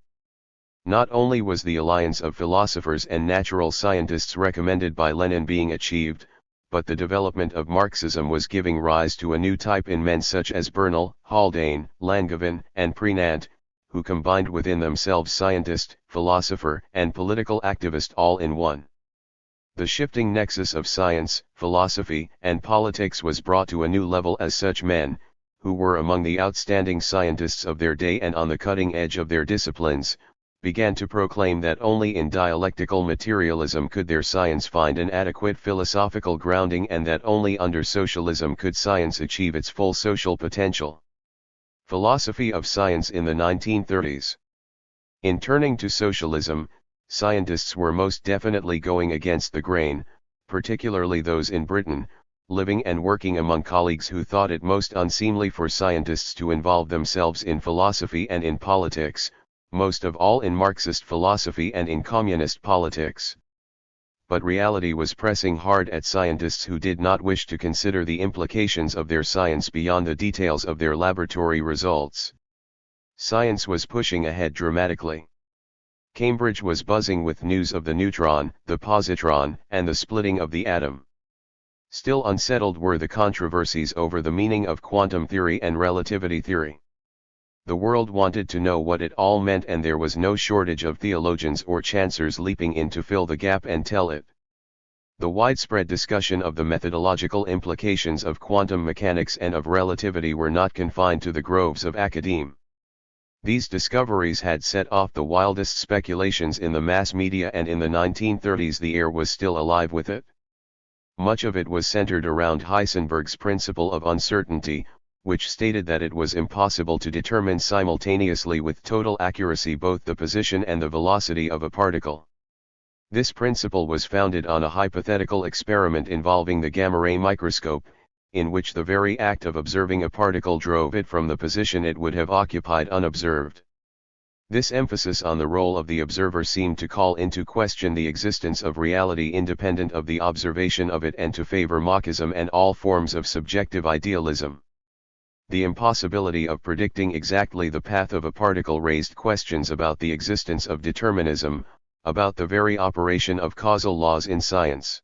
Not only was the alliance of philosophers and natural scientists recommended by Lenin being achieved, but the development of Marxism was giving rise to a new type in men such as Bernal, Haldane, Langevin, and Prenant, who combined within themselves scientist, philosopher, and political activist all in one. The shifting nexus of science, philosophy, and politics was brought to a new level as such men, who were among the outstanding scientists of their day and on the cutting edge of their disciplines, began to proclaim that only in dialectical materialism could their science find an adequate philosophical grounding, and that only under socialism could science achieve its full social potential. Philosophy of science in the 1930s. In turning to socialism, scientists were most definitely going against the grain, particularly those in Britain, living and working among colleagues who thought it most unseemly for scientists to involve themselves in philosophy and in politics, most of all in Marxist philosophy and in communist politics. But reality was pressing hard at scientists who did not wish to consider the implications of their science beyond the details of their laboratory results. Science was pushing ahead dramatically. Cambridge was buzzing with news of the neutron, the positron, and the splitting of the atom. Still unsettled were the controversies over the meaning of quantum theory and relativity theory. The world wanted to know what it all meant, and there was no shortage of theologians or chancers leaping in to fill the gap and tell it. The widespread discussion of the methodological implications of quantum mechanics and of relativity were not confined to the groves of academe. These discoveries had set off the wildest speculations in the mass media, and in the 1930s the air was still alive with it. Much of it was centered around Heisenberg's principle of uncertainty, which stated that it was impossible to determine simultaneously with total accuracy both the position and the velocity of a particle. This principle was founded on a hypothetical experiment involving the gamma-ray microscope, in which the very act of observing a particle drove it from the position it would have occupied unobserved. This emphasis on the role of the observer seemed to call into question the existence of reality independent of the observation of it and to favor marxism and all forms of subjective idealism. The impossibility of predicting exactly the path of a particle raised questions about the existence of determinism, about the very operation of causal laws in science.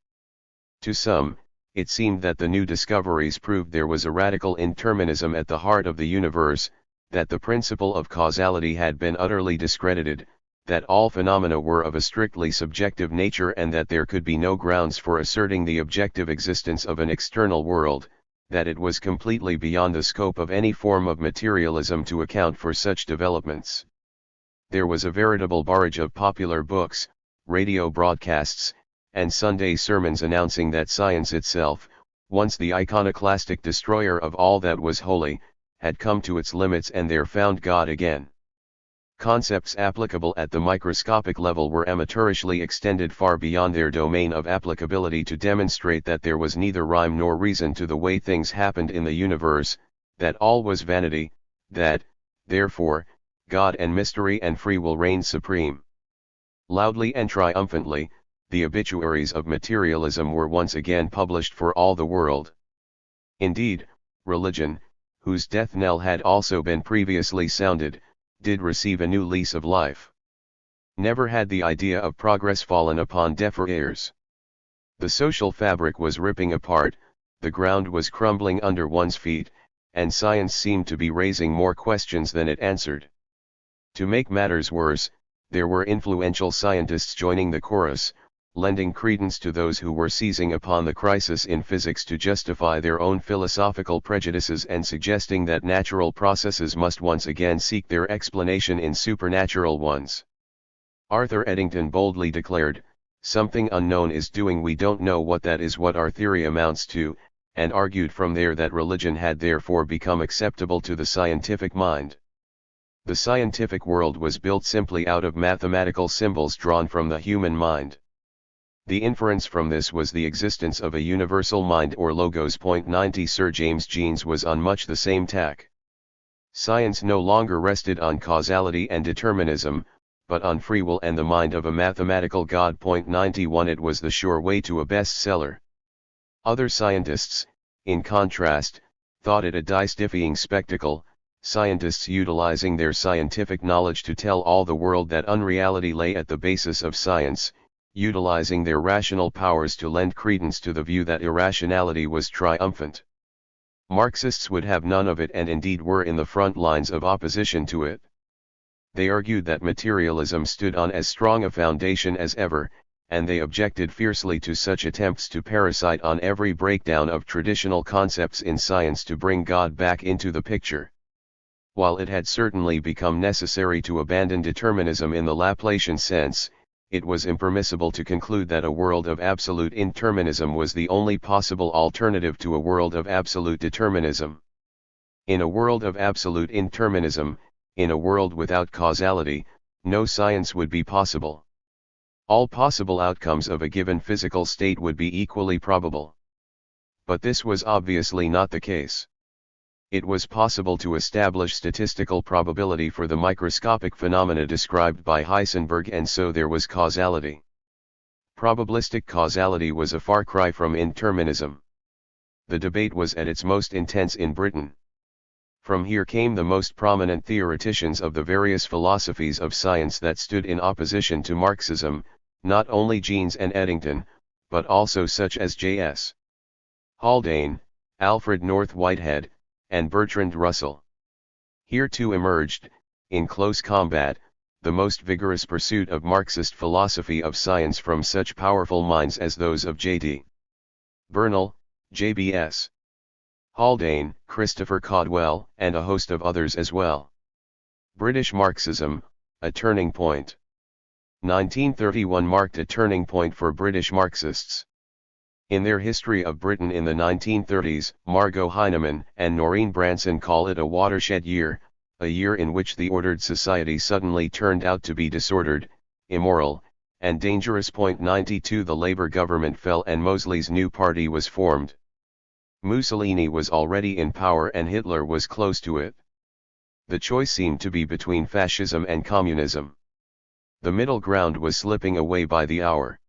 To some, it seemed that the new discoveries proved there was a radical indeterminism at the heart of the universe, that the principle of causality had been utterly discredited, that all phenomena were of a strictly subjective nature and that there could be no grounds for asserting the objective existence of an external world, that it was completely beyond the scope of any form of materialism to account for such developments. There was a veritable barrage of popular books, radio broadcasts, and Sunday sermons announcing that science itself, once the iconoclastic destroyer of all that was holy, had come to its limits and there found God again. Concepts applicable at the microscopic level were amateurishly extended far beyond their domain of applicability to demonstrate that there was neither rhyme nor reason to the way things happened in the universe, that all was vanity, that, therefore, God and mystery and free will reigned supreme. Loudly and triumphantly, the obituaries of materialism were once again published for all the world. Indeed, religion, whose death knell had also been previously sounded, did receive a new lease of life. Never had the idea of progress fallen upon deafer ears. The social fabric was ripping apart, the ground was crumbling under one's feet, and science seemed to be raising more questions than it answered. To make matters worse, there were influential scientists joining the chorus, lending credence to those who were seizing upon the crisis in physics to justify their own philosophical prejudices and suggesting that natural processes must once again seek their explanation in supernatural ones. Arthur Eddington boldly declared, "Something unknown is doing, we don't know what that is, what our theory amounts to," and argued from there that religion had therefore become acceptable to the scientific mind. The scientific world was built simply out of mathematical symbols drawn from the human mind. The inference from this was the existence of a universal mind or logos. 90 Sir James Jeans was on much the same tack. Science no longer rested on causality and determinism, but on free will and the mind of a mathematical God. 91 It was the sure way to a bestseller. Other scientists, in contrast, thought it a die-stiffying spectacle, scientists utilizing their scientific knowledge to tell all the world that unreality lay at the basis of science, utilizing their rational powers to lend credence to the view that irrationality was triumphant. Marxists would have none of it and indeed were in the front lines of opposition to it. They argued that materialism stood on as strong a foundation as ever, and they objected fiercely to such attempts to parasite on every breakdown of traditional concepts in science to bring God back into the picture. While it had certainly become necessary to abandon determinism in the Laplacian sense, it was impermissible to conclude that a world of absolute indeterminism was the only possible alternative to a world of absolute determinism. In a world of absolute indeterminism, in a world without causality, no science would be possible. All possible outcomes of a given physical state would be equally probable. But this was obviously not the case. It was possible to establish statistical probability for the microscopic phenomena described by Heisenberg, and so there was causality. Probabilistic causality was a far cry from indeterminism. The debate was at its most intense in Britain. From here came the most prominent theoreticians of the various philosophies of science that stood in opposition to Marxism, not only Jeans and Eddington, but also such as J.S. Haldane, Alfred North Whitehead, and Bertrand Russell. Here too emerged, in close combat, the most vigorous pursuit of Marxist philosophy of science from such powerful minds as those of J.D. Bernal, J.B.S. Haldane, Christopher Caldwell, and a host of others as well. British Marxism, a turning point. 1931 marked a turning point for British Marxists. In their History of Britain in the 1930s, Margot Heinemann and Noreen Branson call it a watershed year, a year in which the ordered society suddenly turned out to be disordered, immoral, and dangerous. 92 The Labour government fell and Mosley's new party was formed. Mussolini was already in power and Hitler was close to it. The choice seemed to be between fascism and communism. The middle ground was slipping away by the hour.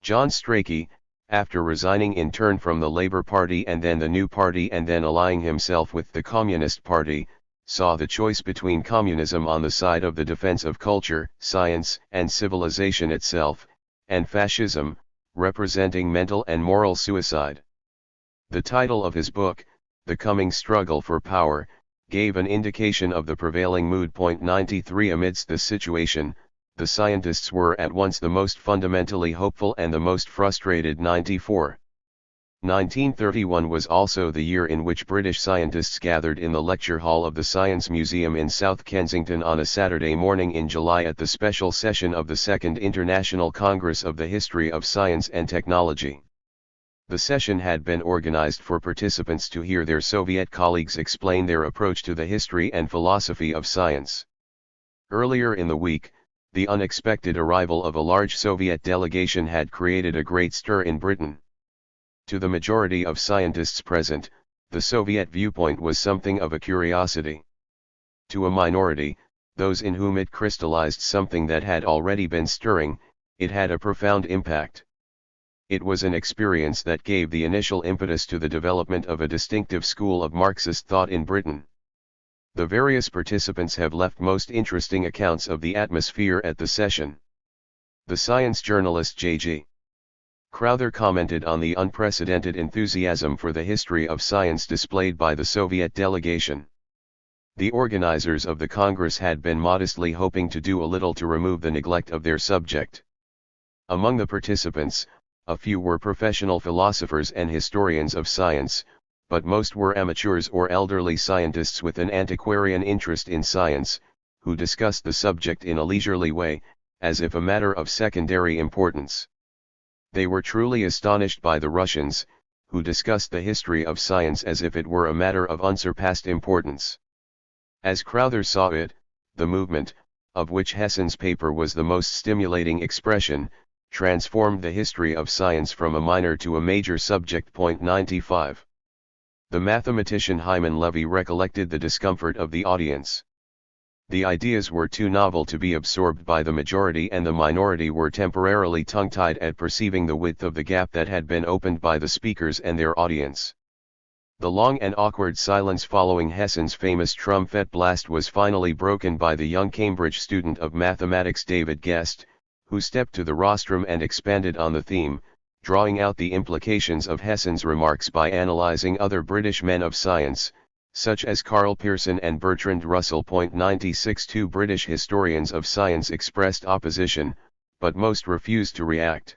John Strachey, after resigning in turn from the Labour Party and then the New Party and then allying himself with the Communist Party, saw the choice between communism on the side of the defense of culture, science, and civilization itself, and fascism, representing mental and moral suicide. The title of his book, The Coming Struggle for Power, gave an indication of the prevailing mood. 93 Amidst this situation, the scientists were at once the most fundamentally hopeful and the most frustrated. 94. 1931 was also the year in which British scientists gathered in the lecture hall of the Science Museum in South Kensington on a Saturday morning in July at the special session of the Second International Congress of the History of Science and Technology. The session had been organized for participants to hear their Soviet colleagues explain their approach to the history and philosophy of science. Earlier in the week, the unexpected arrival of a large Soviet delegation had created a great stir in Britain. To the majority of scientists present, the Soviet viewpoint was something of a curiosity. To a minority, those in whom it crystallized something that had already been stirring, it had a profound impact. It was an experience that gave the initial impetus to the development of a distinctive school of Marxist thought in Britain. The various participants have left most interesting accounts of the atmosphere at the session. The science journalist J.G. Crowther commented on the unprecedented enthusiasm for the history of science displayed by the Soviet delegation. The organizers of the Congress had been modestly hoping to do a little to remove the neglect of their subject. Among the participants, a few were professional philosophers and historians of science, but most were amateurs or elderly scientists with an antiquarian interest in science, who discussed the subject in a leisurely way, as if a matter of secondary importance. They were truly astonished by the Russians, who discussed the history of science as if it were a matter of unsurpassed importance. As Crowther saw it, the movement, of which Hessen's paper was the most stimulating expression, transformed the history of science from a minor to a major subject. 95. The mathematician Hyman Levy recollected the discomfort of the audience. The ideas were too novel to be absorbed by the majority and the minority were temporarily tongue-tied at perceiving the width of the gap that had been opened by the speakers and their audience. The long and awkward silence following Hessen's famous trumpet blast was finally broken by the young Cambridge student of mathematics David Guest, who stepped to the rostrum and expanded on the theme, drawing out the implications of Hessen's remarks by analyzing other British men of science, such as Karl Pearson and Bertrand Russell. 96 Two British historians of science expressed opposition, but most refused to react.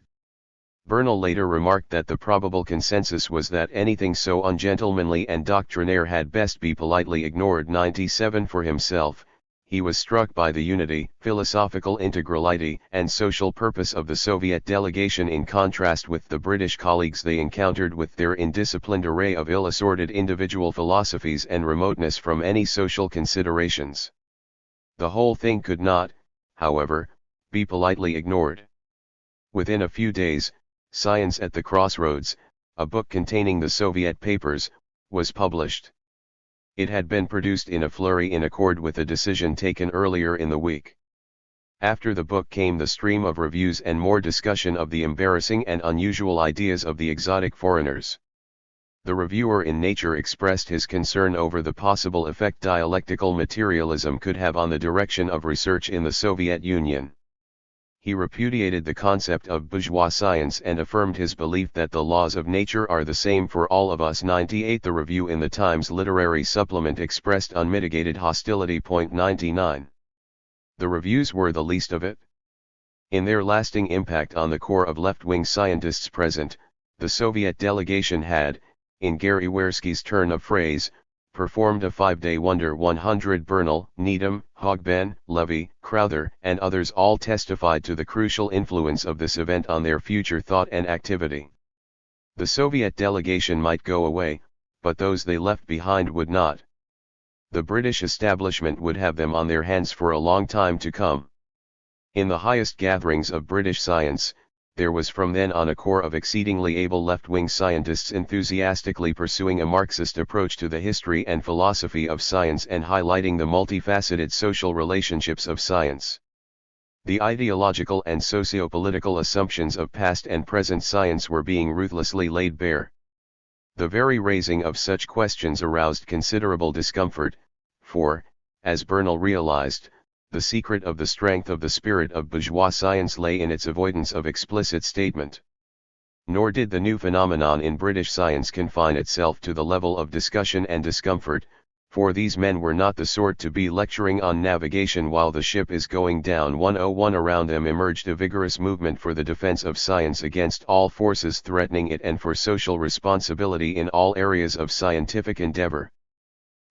Bernal later remarked that the probable consensus was that anything so ungentlemanly and doctrinaire had best be politely ignored. 97 For himself, he was struck by the unity, philosophical integrality, and social purpose of the Soviet delegation in contrast with the British colleagues they encountered with their indisciplined array of ill-assorted individual philosophies and remoteness from any social considerations. The whole thing could not, however, be politely ignored. Within a few days, Science at the Crossroads, a book containing the Soviet papers, was published. It had been produced in a flurry in accord with a decision taken earlier in the week. After the book came the stream of reviews and more discussion of the embarrassing and unusual ideas of the exotic foreigners. The reviewer in Nature expressed his concern over the possible effect dialectical materialism could have on the direction of research in the Soviet Union. He repudiated the concept of bourgeois science and affirmed his belief that the laws of nature are the same for all of us. 98 The review in the Times Literary Supplement expressed unmitigated hostility. 99. The reviews were the least of it. In their lasting impact on the core of left-wing scientists present, the Soviet delegation had, in Gary Wersky's turn of phrase, performed a 5-day wonder. 100 Bernal, Needham, Hogben, Levy, Crowther, and others all testified to the crucial influence of this event on their future thought and activity. The Soviet delegation might go away, but those they left behind would not. The British establishment would have them on their hands for a long time to come. In the highest gatherings of British science, there was from then on a core of exceedingly able left-wing scientists enthusiastically pursuing a Marxist approach to the history and philosophy of science and highlighting the multifaceted social relationships of science. The ideological and socio-political assumptions of past and present science were being ruthlessly laid bare. The very raising of such questions aroused considerable discomfort, for, as Bernal realized, the secret of the strength of the spirit of bourgeois science lay in its avoidance of explicit statement. Nor did the new phenomenon in British science confine itself to the level of discussion and discomfort, for these men were not the sort to be lecturing on navigation while the ship is going down 101. Around them emerged a vigorous movement for the defense of science against all forces threatening it and for social responsibility in all areas of scientific endeavor.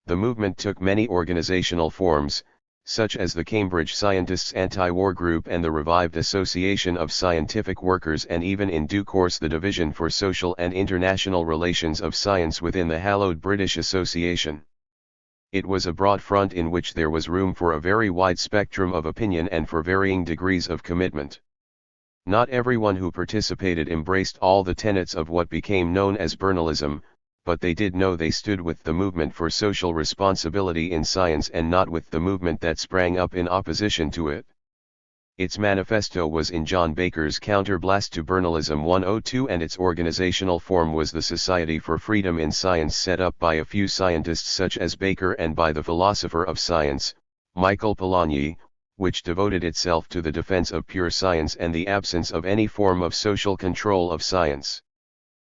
The movement took many organizational forms, such as the Cambridge Scientists Anti-War Group and the revived Association of Scientific Workers, and even in due course the Division for Social and International Relations of Science within the hallowed British Association. It was a broad front in which there was room for a very wide spectrum of opinion and for varying degrees of commitment. Not everyone who participated embraced all the tenets of what became known as Bernalism, but they did know they stood with the movement for social responsibility in science and not with the movement that sprang up in opposition to it. Its manifesto was in John Baker's Counterblast to Bernalism 102, and its organizational form was the Society for Freedom in Science, set up by a few scientists such as Baker and by the philosopher of science, Michael Polanyi, which devoted itself to the defense of pure science and the absence of any form of social control of science.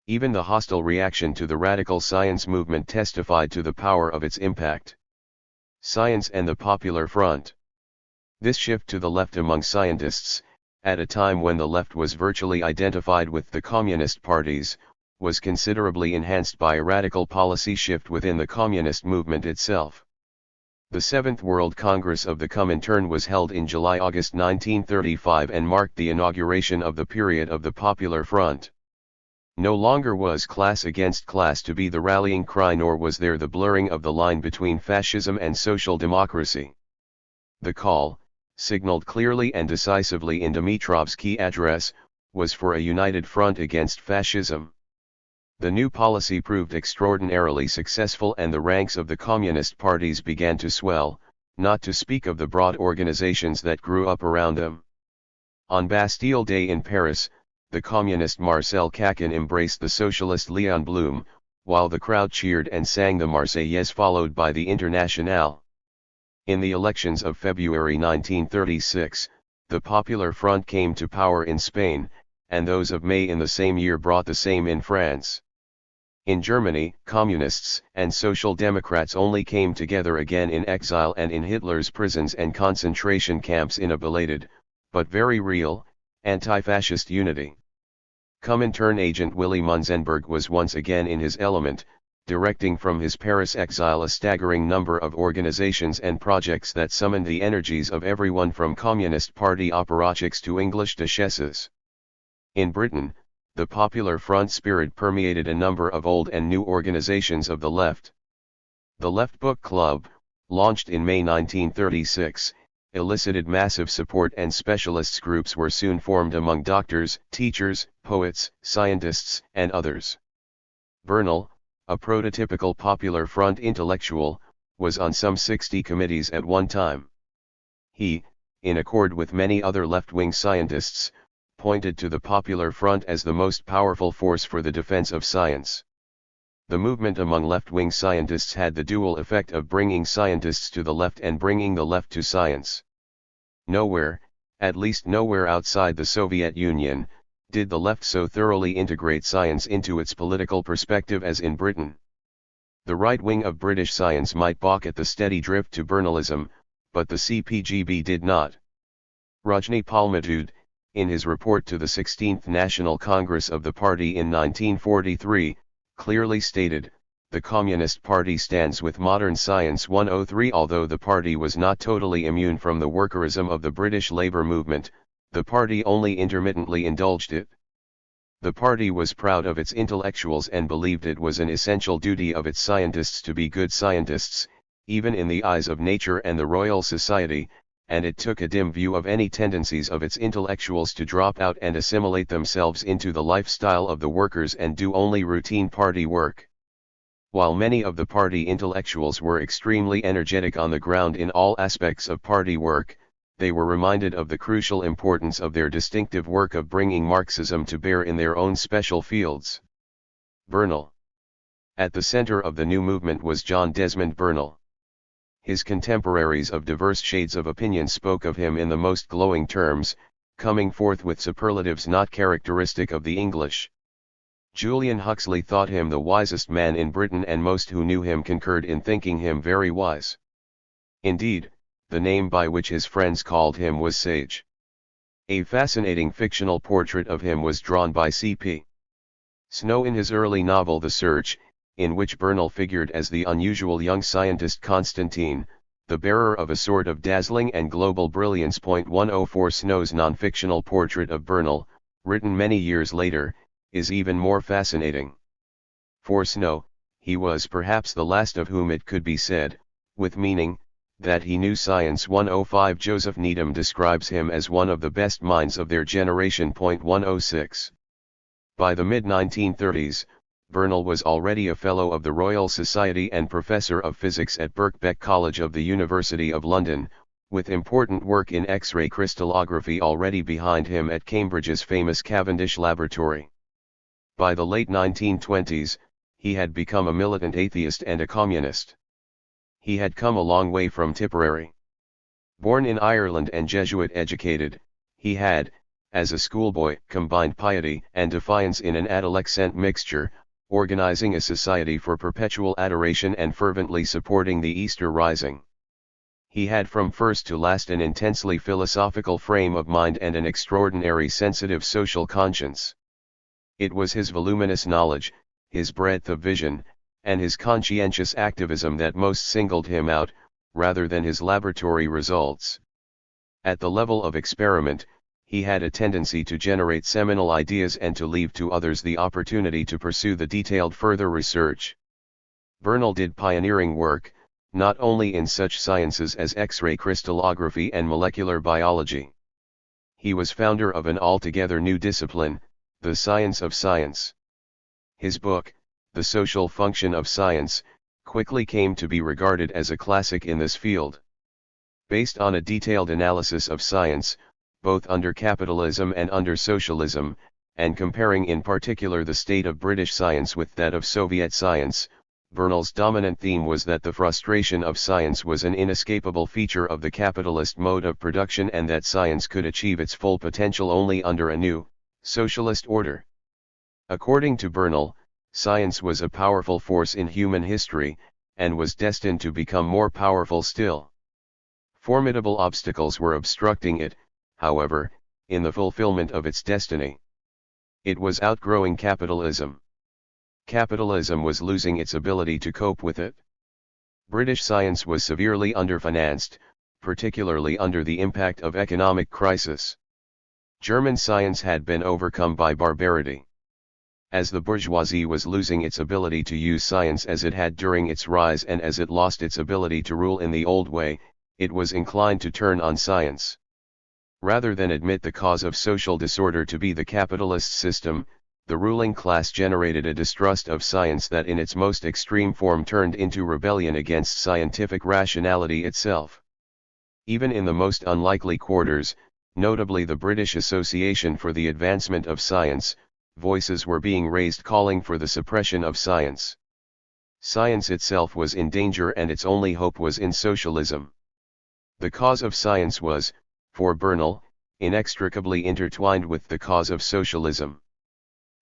Even the hostile reaction to the radical science movement testified to the power of its impact. Science and the Popular Front. This shift to the left among scientists, at a time when the left was virtually identified with the communist parties, was considerably enhanced by a radical policy shift within the communist movement itself. The Seventh World Congress of the Comintern was held in July-August 1935 and marked the inauguration of the period of the Popular Front. No longer was class against class to be the rallying cry, nor was there the blurring of the line between fascism and social democracy. The call, signaled clearly and decisively in Dimitrov's key address, was for a united front against fascism. The new policy proved extraordinarily successful, and the ranks of the communist parties began to swell, not to speak of the broad organizations that grew up around them. On Bastille Day in Paris, the communist Marcel Caquin embraced the socialist Léon Blum, while the crowd cheered and sang the Marseillaise, followed by the Internationale. In the elections of February 1936, the Popular Front came to power in Spain, and those of May in the same year brought the same in France. In Germany, communists and social democrats only came together again in exile and in Hitler's prisons and concentration camps in a belated, but very real, anti-fascist unity. Comintern agent Willy Munzenberg was once again in his element, directing from his Paris exile a staggering number of organizations and projects that summoned the energies of everyone from Communist Party apparatchiks to English duchesses. In Britain, the Popular Front spirit permeated a number of old and new organizations of the left. The Left Book Club, launched in May 1936, elicited massive support, and specialists groups were soon formed among doctors, teachers, poets, scientists, and others. Bernal, a prototypical Popular Front intellectual, was on some 60 committees at one time. He, in accord with many other left-wing scientists, pointed to the Popular Front as the most powerful force for the defense of science. The movement among left-wing scientists had the dual effect of bringing scientists to the left and bringing the left to science. Nowhere, at least nowhere outside the Soviet Union, did the left so thoroughly integrate science into its political perspective as in Britain. The right wing of British science might balk at the steady drift to Bernalism, but the CPGB did not. Rajni Palmatud, in his report to the 16th National Congress of the party in 1943, clearly stated, "The Communist Party stands with modern science 103." Although the party was not totally immune from the workerism of the British labour movement, the party only intermittently indulged it. The party was proud of its intellectuals and believed it was an essential duty of its scientists to be good scientists, even in the eyes of nature and the Royal Society, and it took a dim view of any tendencies of its intellectuals to drop out and assimilate themselves into the lifestyle of the workers and do only routine party work. While many of the party intellectuals were extremely energetic on the ground in all aspects of party work, they were reminded of the crucial importance of their distinctive work of bringing Marxism to bear in their own special fields. Bernal. At the center of the new movement was John Desmond Bernal. His contemporaries of diverse shades of opinion spoke of him in the most glowing terms, coming forth with superlatives not characteristic of the English. Julian Huxley thought him the wisest man in Britain, and most who knew him concurred in thinking him very wise. Indeed, the name by which his friends called him was Sage. A fascinating fictional portrait of him was drawn by C.P. Snow in his early novel The Search, in which Bernal figured as the unusual young scientist Constantine, the bearer of a sort of dazzling and global brilliance. 104 Snow's non-fictional portrait of Bernal, written many years later, is even more fascinating. For Snow, he was perhaps the last of whom it could be said, with meaning, that he knew science. 105 Joseph Needham describes him as one of the best minds of their generation. 106 By the mid-1930s, Bernal was already a Fellow of the Royal Society and Professor of Physics at Birkbeck College of the University of London, with important work in X-ray crystallography already behind him at Cambridge's famous Cavendish Laboratory. By the late 1920s, he had become a militant atheist and a communist. He had come a long way from Tipperary. Born in Ireland and Jesuit educated, he had, as a schoolboy, combined piety and defiance in an adolescent mixture, organizing a society for perpetual adoration and fervently supporting the Easter Rising. He had from first to last an intensely philosophical frame of mind and an extraordinary sensitive social conscience. It was his voluminous knowledge, his breadth of vision, and his conscientious activism that most singled him out, rather than his laboratory results. At the level of experiment, he had a tendency to generate seminal ideas and to leave to others the opportunity to pursue the detailed further research. Bernal did pioneering work, not only in such sciences as X-ray crystallography and molecular biology. He was founder of an altogether new discipline, the science of science. His book, The Social Function of Science, quickly came to be regarded as a classic in this field. Based on a detailed analysis of science, both under capitalism and under socialism, and comparing in particular the state of British science with that of Soviet science, Bernal's dominant theme was that the frustration of science was an inescapable feature of the capitalist mode of production and that science could achieve its full potential only under a new, socialist order. According to Bernal, science was a powerful force in human history, and was destined to become more powerful still. Formidable obstacles were obstructing it, however, in the fulfillment of its destiny. It was outgrowing capitalism. Capitalism was losing its ability to cope with it. British science was severely underfinanced, particularly under the impact of economic crisis. German science had been overcome by barbarity. As the bourgeoisie was losing its ability to use science as it had during its rise and as it lost its ability to rule in the old way, it was inclined to turn on science. Rather than admit the cause of social disorder to be the capitalist system, the ruling class generated a distrust of science that in its most extreme form turned into rebellion against scientific rationality itself. Even in the most unlikely quarters, notably the British Association for the Advancement of Science, voices were being raised calling for the suppression of science. Science itself was in danger and its only hope was in socialism. The cause of science was, for Bernal, inextricably intertwined with the cause of socialism.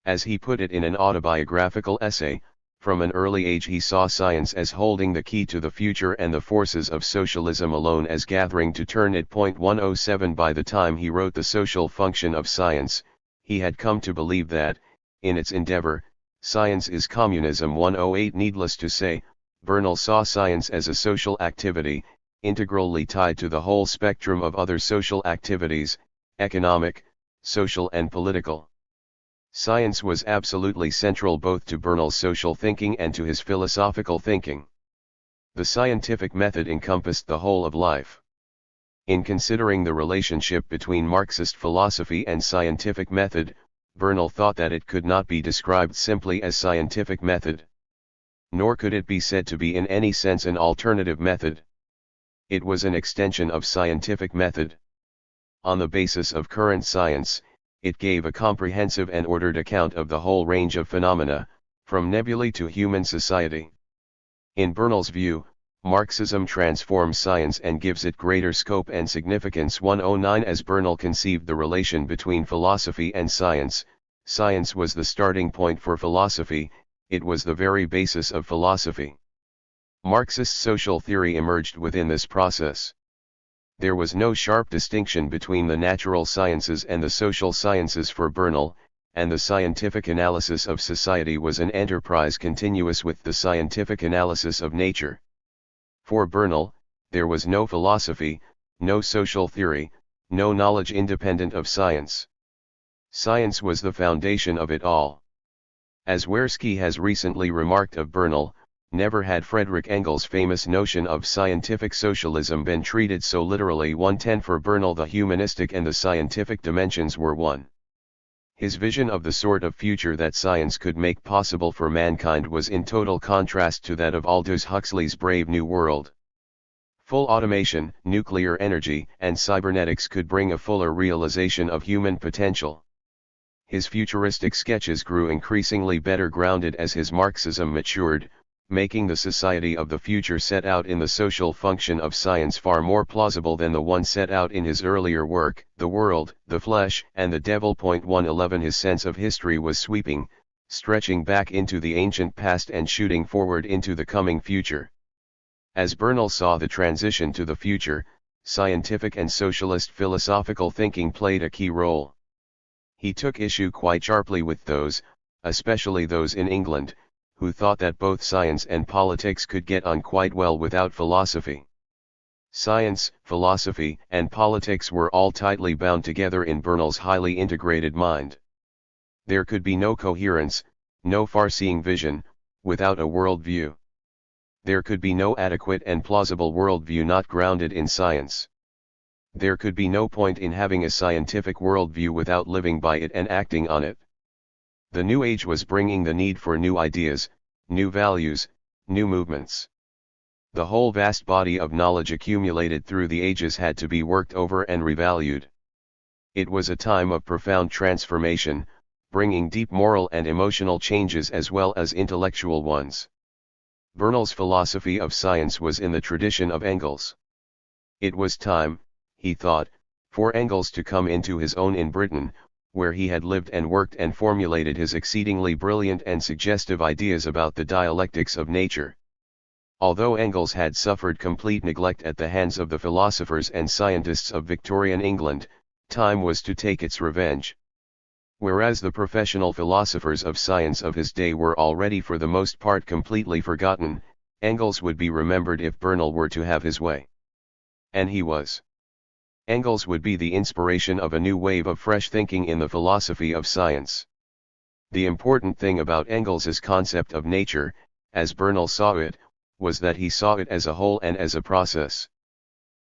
As he put it in an autobiographical essay, from an early age he saw science as holding the key to the future and the forces of socialism alone as gathering to turn it. 107 By the time he wrote The Social Function of Science, he had come to believe that, in its endeavor, science is communism. 108 Needless to say, Bernal saw science as a social activity, integrally tied to the whole spectrum of other social activities, economic, social and political. Science was absolutely central both to Bernal's social thinking and to his philosophical thinking. The scientific method encompassed the whole of life. In considering the relationship between Marxist philosophy and scientific method, Bernal thought that it could not be described simply as scientific method. Nor could it be said to be in any sense an alternative method. It was an extension of scientific method. On the basis of current science, it gave a comprehensive and ordered account of the whole range of phenomena, from nebulae to human society. In Bernal's view, Marxism transforms science and gives it greater scope and significance. 109 As Bernal conceived the relation between philosophy and science, science was the starting point for philosophy, it was the very basis of philosophy. Marxist social theory emerged within this process. There was no sharp distinction between the natural sciences and the social sciences for Bernal, and the scientific analysis of society was an enterprise continuous with the scientific analysis of nature. For Bernal, there was no philosophy, no social theory, no knowledge independent of science. Science was the foundation of it all. As Wersky has recently remarked of Bernal, never had Friedrich Engels' famous notion of scientific socialism been treated so literally. 110 For Bernal, the humanistic and the scientific dimensions were one. His vision of the sort of future that science could make possible for mankind was in total contrast to that of Aldous Huxley's Brave New World. Full automation, nuclear energy, and cybernetics could bring a fuller realization of human potential. His futuristic sketches grew increasingly better grounded as his Marxism matured, making the society of the future set out in the social function of science far more plausible than the one set out in his earlier work, The World, the Flesh, and the Devil. 111 His sense of history was sweeping, stretching back into the ancient past and shooting forward into the coming future. As Bernal saw the transition to the future, scientific and socialist philosophical thinking played a key role. He took issue quite sharply with those, especially those in England, who thought that both science and politics could get on quite well without philosophy. Science, philosophy, and politics were all tightly bound together in Bernal's highly integrated mind. There could be no coherence, no far-seeing vision, without a worldview. There could be no adequate and plausible worldview not grounded in science. There could be no point in having a scientific worldview without living by it and acting on it. The New Age was bringing the need for new ideas, new values, new movements. The whole vast body of knowledge accumulated through the ages had to be worked over and revalued. It was a time of profound transformation, bringing deep moral and emotional changes as well as intellectual ones. Bernal's philosophy of science was in the tradition of Engels. It was time, he thought, for Engels to come into his own in Britain, where he had lived and worked and formulated his exceedingly brilliant and suggestive ideas about the dialectics of nature. Although Engels had suffered complete neglect at the hands of the philosophers and scientists of Victorian England, time was to take its revenge. Whereas the professional philosophers of science of his day were already for the most part completely forgotten, Engels would be remembered if Bernal were to have his way. And he was. Engels would be the inspiration of a new wave of fresh thinking in the philosophy of science. The important thing about Engels's concept of nature, as Bernal saw it, was that he saw it as a whole and as a process.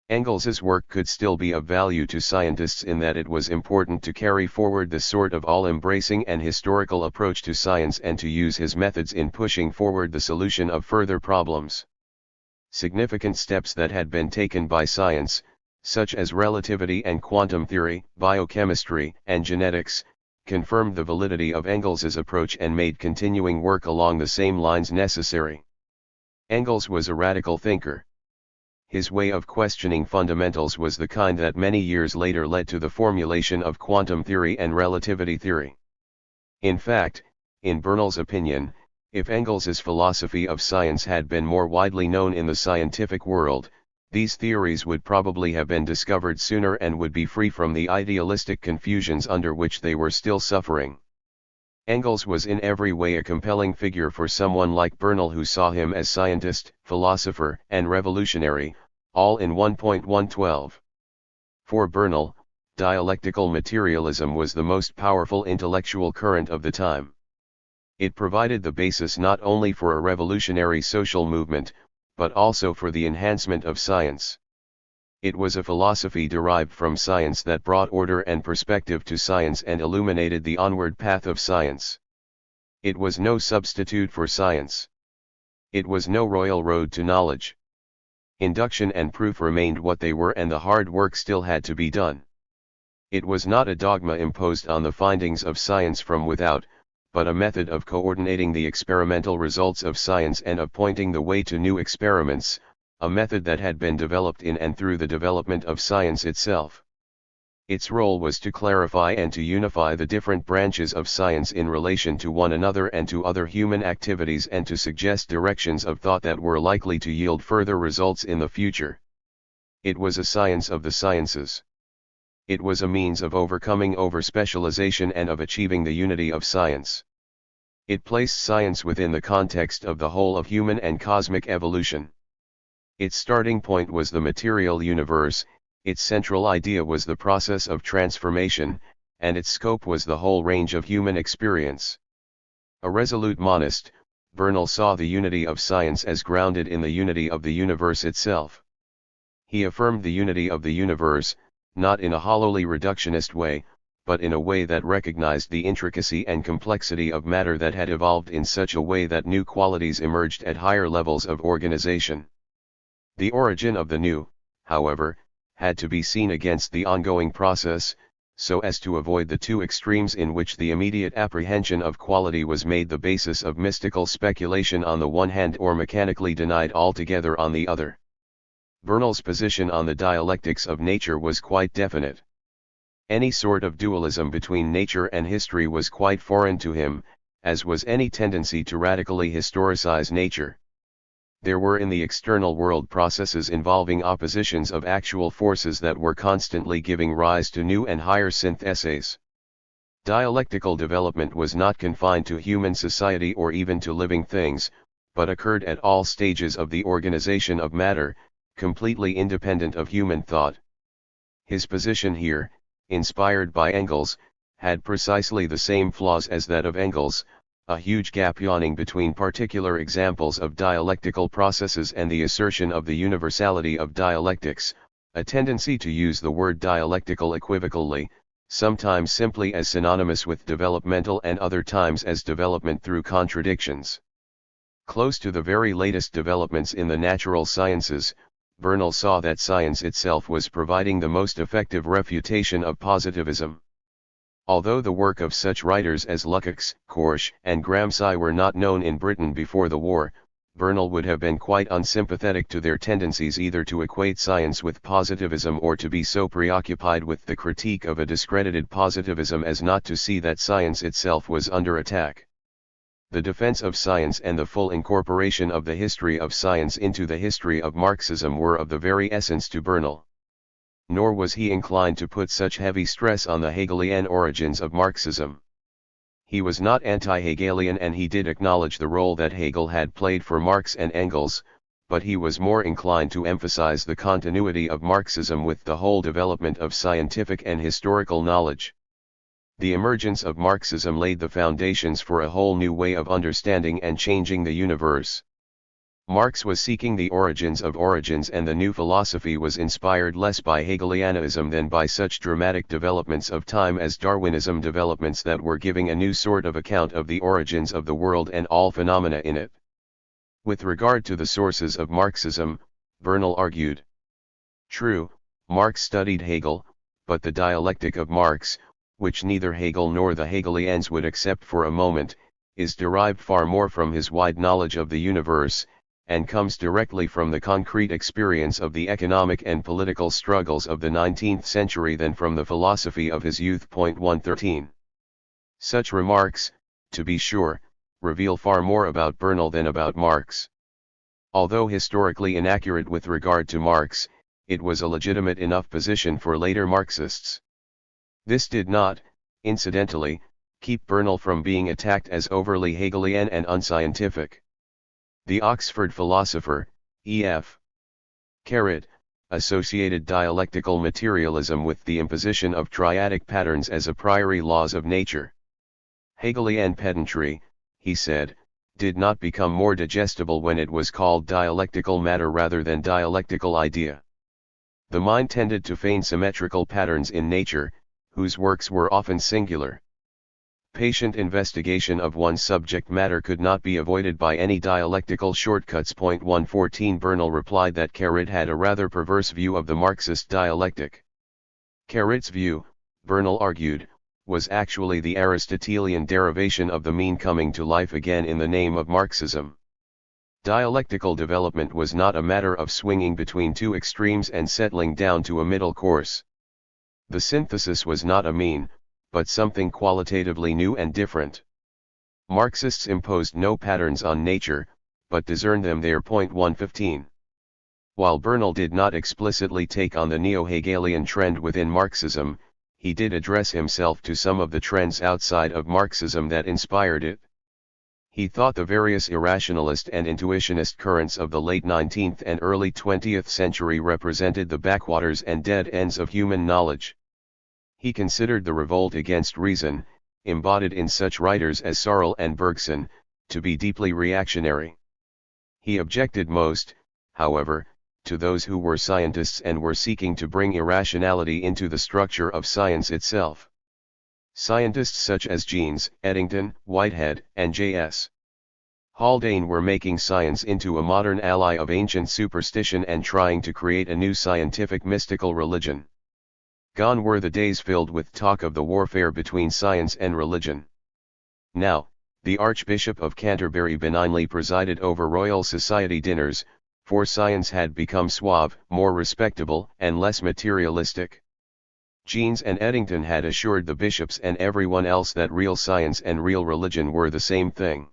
Engels's work could still be of value to scientists in that it was important to carry forward the sort of all-embracing and historical approach to science and to use his methods in pushing forward the solution of further problems. Significant steps that had been taken by science, such as relativity and quantum theory, biochemistry, and genetics, confirmed the validity of Engels's approach and made continuing work along the same lines necessary. Engels was a radical thinker. His way of questioning fundamentals was the kind that many years later led to the formulation of quantum theory and relativity theory. In fact, in Bernal's opinion, if Engels's philosophy of science had been more widely known in the scientific world, these theories would probably have been discovered sooner and would be free from the idealistic confusions under which they were still suffering. Engels was in every way a compelling figure for someone like Bernal, who saw him as scientist, philosopher, and revolutionary, all in 1.112. For Bernal, dialectical materialism was the most powerful intellectual current of the time. It provided the basis not only for a revolutionary social movement, but also for the enhancement of science. It was a philosophy derived from science that brought order and perspective to science and illuminated the onward path of science. It was no substitute for science. It was no royal road to knowledge. Induction and proof remained what they were, and the hard work still had to be done. It was not a dogma imposed on the findings of science from without, but a method of coordinating the experimental results of science and of pointing the way to new experiments, a method that had been developed in and through the development of science itself. Its role was to clarify and to unify the different branches of science in relation to one another and to other human activities, and to suggest directions of thought that were likely to yield further results in the future. It was a science of the sciences. It was a means of overcoming over-specialization and of achieving the unity of science. It placed science within the context of the whole of human and cosmic evolution. Its starting point was the material universe, its central idea was the process of transformation, and its scope was the whole range of human experience. A resolute monist, Bernal saw the unity of science as grounded in the unity of the universe itself. He affirmed the unity of the universe, not in a hollowly reductionist way, but in a way that recognized the intricacy and complexity of matter that had evolved in such a way that new qualities emerged at higher levels of organization. The origin of the new, however, had to be seen against the ongoing process, so as to avoid the two extremes in which the immediate apprehension of quality was made the basis of mystical speculation on the one hand or mechanically denied altogether on the other. Bernal's position on the dialectics of nature was quite definite. Any sort of dualism between nature and history was quite foreign to him, as was any tendency to radically historicize nature. There were in the external world processes involving oppositions of actual forces that were constantly giving rise to new and higher syntheses. Dialectical development was not confined to human society or even to living things, but occurred at all stages of the organization of matter, completely independent of human thought. His position here, inspired by Engels, had precisely the same flaws as that of Engels, a huge gap yawning between particular examples of dialectical processes and the assertion of the universality of dialectics, a tendency to use the word dialectical equivocally, sometimes simply as synonymous with developmental and other times as development through contradictions. Close to the very latest developments in the natural sciences, Bernal saw that science itself was providing the most effective refutation of positivism. Although the work of such writers as Lukács, Korsch, and Gramsci were not known in Britain before the war, Bernal would have been quite unsympathetic to their tendencies either to equate science with positivism or to be so preoccupied with the critique of a discredited positivism as not to see that science itself was under attack. The defense of science and the full incorporation of the history of science into the history of Marxism were of the very essence to Bernal. Nor was he inclined to put such heavy stress on the Hegelian origins of Marxism. He was not anti-Hegelian, and he did acknowledge the role that Hegel had played for Marx and Engels, but he was more inclined to emphasize the continuity of Marxism with the whole development of scientific and historical knowledge. The emergence of Marxism laid the foundations for a whole new way of understanding and changing the universe. Marx was seeking the origins of origins, and the new philosophy was inspired less by Hegelianism than by such dramatic developments of time as Darwinism, developments that were giving a new sort of account of the origins of the world and all phenomena in it. With regard to the sources of Marxism, Bernal argued. True, Marx studied Hegel, but the dialectic of Marx, which neither Hegel nor the Hegelians would accept for a moment, is derived far more from his wide knowledge of the universe, and comes directly from the concrete experience of the economic and political struggles of the 19th century than from the philosophy of his youth. 113. Such remarks, to be sure, reveal far more about Bernal than about Marx. Although historically inaccurate with regard to Marx, it was a legitimate enough position for later Marxists. This did not, incidentally, keep Bernal from being attacked as overly Hegelian and unscientific. The Oxford philosopher, E.F. Carrot, associated dialectical materialism with the imposition of triadic patterns as a priori laws of nature. Hegelian pedantry, he said, did not become more digestible when it was called dialectical matter rather than dialectical idea. The mind tended to feign symmetrical patterns in nature, whose works were often singular. Patient investigation of one's subject matter could not be avoided by any dialectical shortcuts. 114 Bernal replied that Carrot had a rather perverse view of the Marxist dialectic. Carrot's view, Bernal argued, was actually the Aristotelian derivation of the mean coming to life again in the name of Marxism. Dialectical development was not a matter of swinging between two extremes and settling down to a middle course. The synthesis was not a mean, but something qualitatively new and different. Marxists imposed no patterns on nature, but discerned them there. 115. While Bernal did not explicitly take on the neo-Hegelian trend within Marxism, he did address himself to some of the trends outside of Marxism that inspired it. He thought the various irrationalist and intuitionist currents of the late 19th and early 20th century represented the backwaters and dead ends of human knowledge. He considered the revolt against reason, embodied in such writers as Searle and Bergson, to be deeply reactionary. He objected most, however, to those who were scientists and were seeking to bring irrationality into the structure of science itself. Scientists such as Jeans, Eddington, Whitehead, and J.S. Haldane were making science into a modern ally of ancient superstition and trying to create a new scientific mystical religion. Gone were the days filled with talk of the warfare between science and religion. Now, the Archbishop of Canterbury benignly presided over Royal Society dinners, for science had become suave, more respectable, and less materialistic. Jeans and Eddington had assured the bishops and everyone else that real science and real religion were the same thing.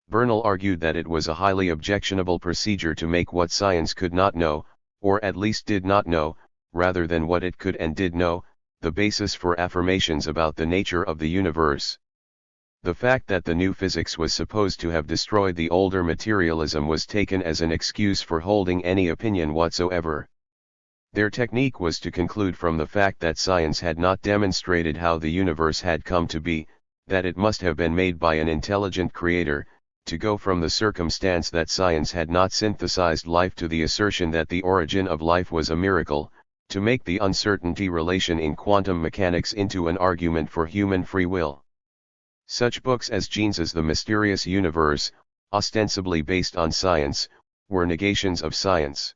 Bernal argued that it was a highly objectionable procedure to make what science could not know, or at least did not know, rather than what it could and did know, the basis for affirmations about the nature of the universe. The fact that the new physics was supposed to have destroyed the older materialism was taken as an excuse for holding any opinion whatsoever. Their technique was to conclude from the fact that science had not demonstrated how the universe had come to be, that it must have been made by an intelligent creator, to go from the circumstance that science had not synthesized life to the assertion that the origin of life was a miracle, to make the uncertainty relation in quantum mechanics into an argument for human free will. Such books as Jeans's The Mysterious Universe, ostensibly based on science, were negations of science.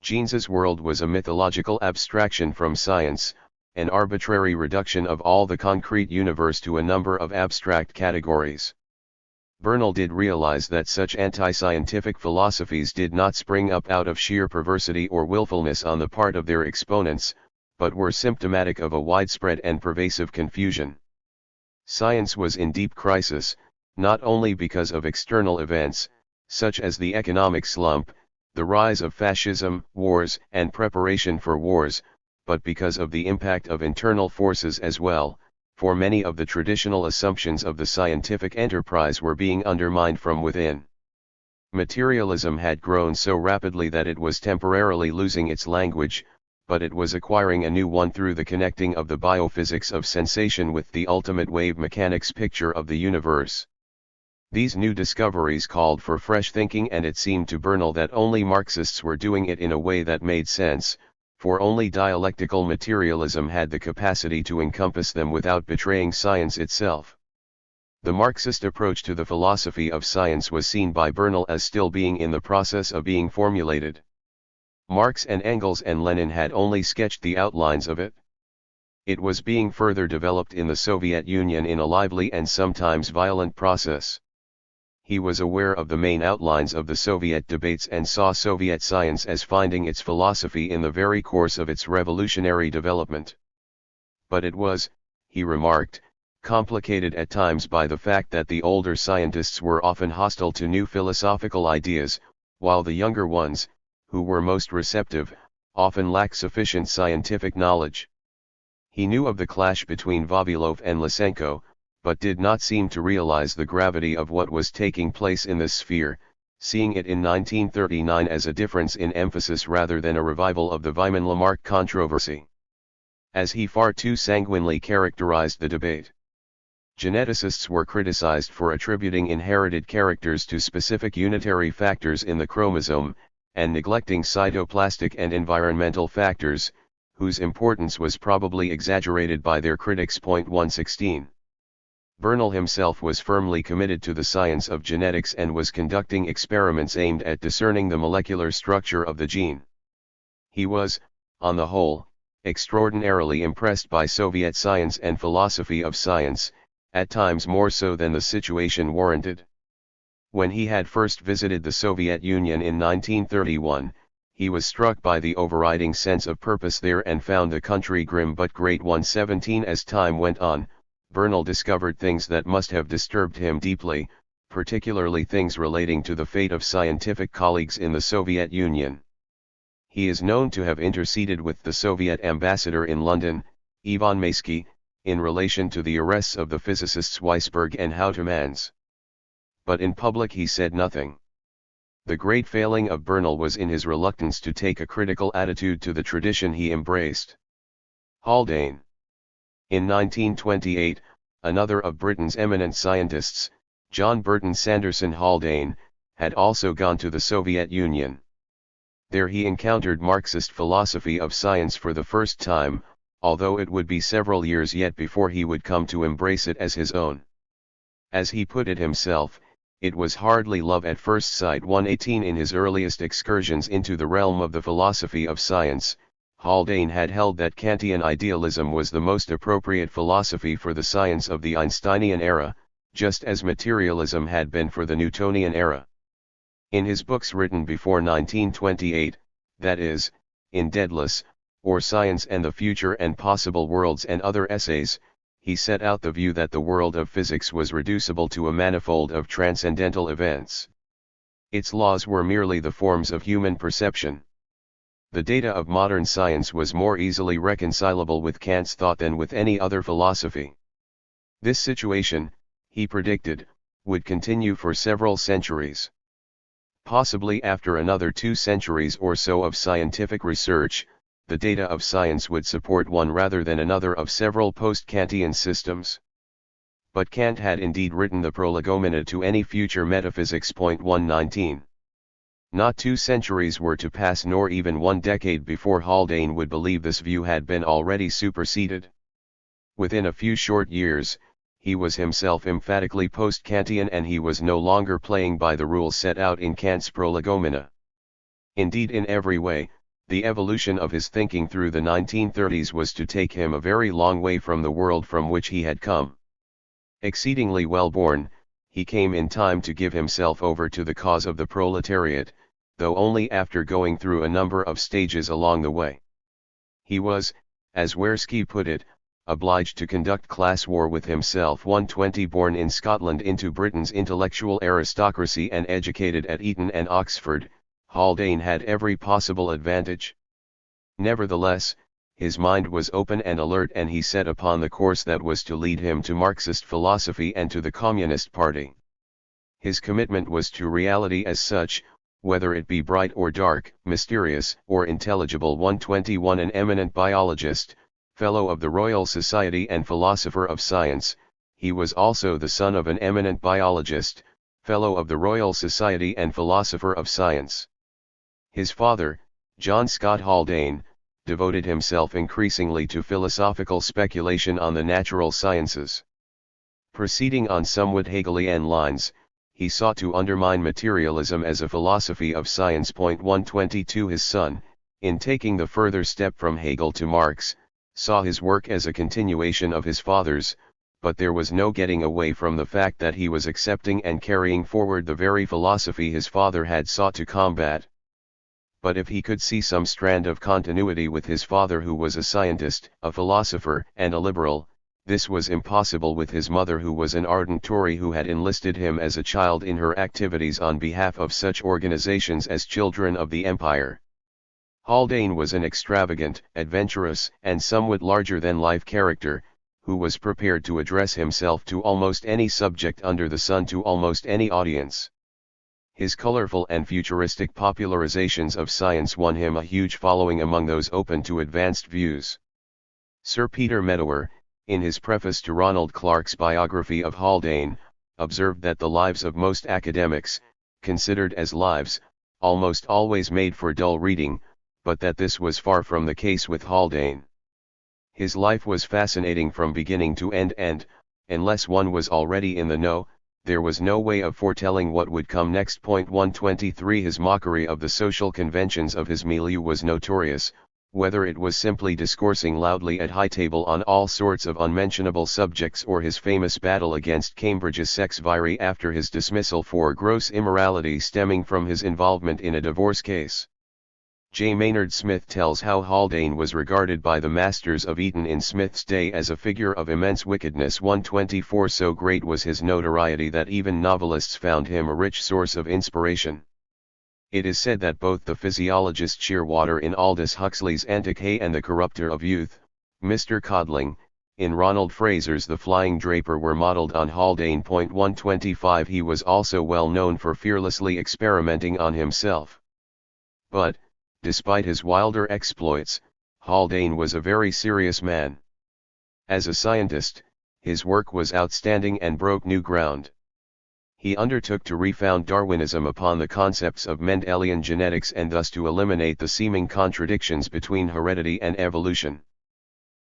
Jeans's world was a mythological abstraction from science, an arbitrary reduction of all the concrete universe to a number of abstract categories. Bernal did realize that such anti-scientific philosophies did not spring up out of sheer perversity or willfulness on the part of their exponents, but were symptomatic of a widespread and pervasive confusion. Science was in deep crisis, not only because of external events, such as the economic slump, the rise of fascism, wars, and preparation for wars, but because of the impact of internal forces as well, for many of the traditional assumptions of the scientific enterprise were being undermined from within. Materialism had grown so rapidly that it was temporarily losing its language, but it was acquiring a new one through the connecting of the biophysics of sensation with the ultimate wave mechanics picture of the universe. These new discoveries called for fresh thinking, and it seemed to Bernal that only Marxists were doing it in a way that made sense, for only dialectical materialism had the capacity to encompass them without betraying science itself. The Marxist approach to the philosophy of science was seen by Bernal as still being in the process of being formulated. Marx and Engels and Lenin had only sketched the outlines of it. It was being further developed in the Soviet Union in a lively and sometimes violent process. He was aware of the main outlines of the Soviet debates and saw Soviet science as finding its philosophy in the very course of its revolutionary development. But it was, he remarked, complicated at times by the fact that the older scientists were often hostile to new philosophical ideas, while the younger ones, who were most receptive, often lacked sufficient scientific knowledge. He knew of the clash between Vavilov and Lysenko, but did not seem to realize the gravity of what was taking place in this sphere, seeing it in 1939 as a difference in emphasis rather than a revival of the Weimann-Lamarck controversy, as he far too sanguinely characterized the debate. Geneticists were criticized for attributing inherited characters to specific unitary factors in the chromosome, and neglecting cytoplastic and environmental factors, whose importance was probably exaggerated by their critics. 116. Bernal himself was firmly committed to the science of genetics and was conducting experiments aimed at discerning the molecular structure of the gene. He was, on the whole, extraordinarily impressed by Soviet science and philosophy of science, at times more so than the situation warranted. When he had first visited the Soviet Union in 1931, he was struck by the overriding sense of purpose there and found the country grim but great. 117. As time went on, Bernal discovered things that must have disturbed him deeply, particularly things relating to the fate of scientific colleagues in the Soviet Union. He is known to have interceded with the Soviet ambassador in London, Ivan Maysky, in relation to the arrests of the physicists Weisberg and Houtemans. But in public he said nothing. The great failing of Bernal was in his reluctance to take a critical attitude to the tradition he embraced. Haldane. In 1928, another of Britain's eminent scientists, John Burton Sanderson Haldane, had also gone to the Soviet Union. There he encountered Marxist philosophy of science for the first time, although it would be several years yet before he would come to embrace it as his own. As he put it himself, it was hardly love at first sight. 118. In his earliest excursions into the realm of the philosophy of science, Haldane had held that Kantian idealism was the most appropriate philosophy for the science of the Einsteinian era, just as materialism had been for the Newtonian era. In his books written before 1928, that is, in Daedalus, or Science and the Future and Possible Worlds and other essays, he set out the view that the world of physics was reducible to a manifold of transcendental events. Its laws were merely the forms of human perception. The data of modern science was more easily reconcilable with Kant's thought than with any other philosophy. This situation, he predicted, would continue for several centuries. Possibly after another 2 centuries or so of scientific research, the data of science would support one rather than another of several post-Kantian systems. But Kant had indeed written the prolegomena to any future metaphysics. 119. Not 2 centuries were to pass nor even 1 decade before Haldane would believe this view had been already superseded. Within a few short years, he was himself emphatically post-Kantian and he was no longer playing by the rules set out in Kant's prolegomena. Indeed, in every way, the evolution of his thinking through the 1930s was to take him a very long way from the world from which he had come. Exceedingly well born, he came in time to give himself over to the cause of the proletariat, though only after going through a number of stages along the way. He was, as Wersky put it, obliged to conduct class war with himself. 120. Born in Scotland into Britain's intellectual aristocracy and educated at Eton and Oxford, Haldane had every possible advantage. Nevertheless, his mind was open and alert and he set upon the course that was to lead him to Marxist philosophy and to the Communist Party. His commitment was to reality as such, whether it be bright or dark, mysterious or intelligible. 121. An eminent biologist, Fellow of the Royal Society and philosopher of science, he was also the son of an eminent biologist, Fellow of the Royal Society and philosopher of science. His father, John Scott Haldane, devoted himself increasingly to philosophical speculation on the natural sciences. Proceeding on somewhat Hegelian lines, he sought to undermine materialism as a philosophy of science. 122. His son, in taking the further step from Hegel to Marx, saw his work as a continuation of his father's, but there was no getting away from the fact that he was accepting and carrying forward the very philosophy his father had sought to combat. But if he could see some strand of continuity with his father, who was a scientist, a philosopher, and a liberal, this was impossible with his mother, who was an ardent Tory who had enlisted him as a child in her activities on behalf of such organizations as Children of the Empire. Haldane was an extravagant, adventurous, and somewhat larger-than-life character, who was prepared to address himself to almost any subject under the sun to almost any audience. His colorful and futuristic popularizations of science won him a huge following among those open to advanced views. Sir Peter Medower, in his preface to Ronald Clark's biography of Haldane, observed that the lives of most academics, considered as lives, almost always made for dull reading, but that this was far from the case with Haldane. His life was fascinating from beginning to end and, unless one was already in the know, there was no way of foretelling what would come next. 123 His mockery of the social conventions of his milieu was notorious, whether it was simply discoursing loudly at high table on all sorts of unmentionable subjects or his famous battle against Cambridge's sex viry after his dismissal for gross immorality stemming from his involvement in a divorce case. J. Maynard Smith tells how Haldane was regarded by the masters of Eton in Smith's day as a figure of immense wickedness. 124 So great was his notoriety that even novelists found him a rich source of inspiration. It is said that both the physiologist Shearwater in Aldous Huxley's Antiquae and the corrupter of youth, Mr. Codling, in Ronald Fraser's The Flying Draper were modelled on Haldane. 125 He was also well known for fearlessly experimenting on himself. But, despite his wilder exploits, Haldane was a very serious man. As a scientist, his work was outstanding and broke new ground. He undertook to refound Darwinism upon the concepts of Mendelian genetics and thus to eliminate the seeming contradictions between heredity and evolution.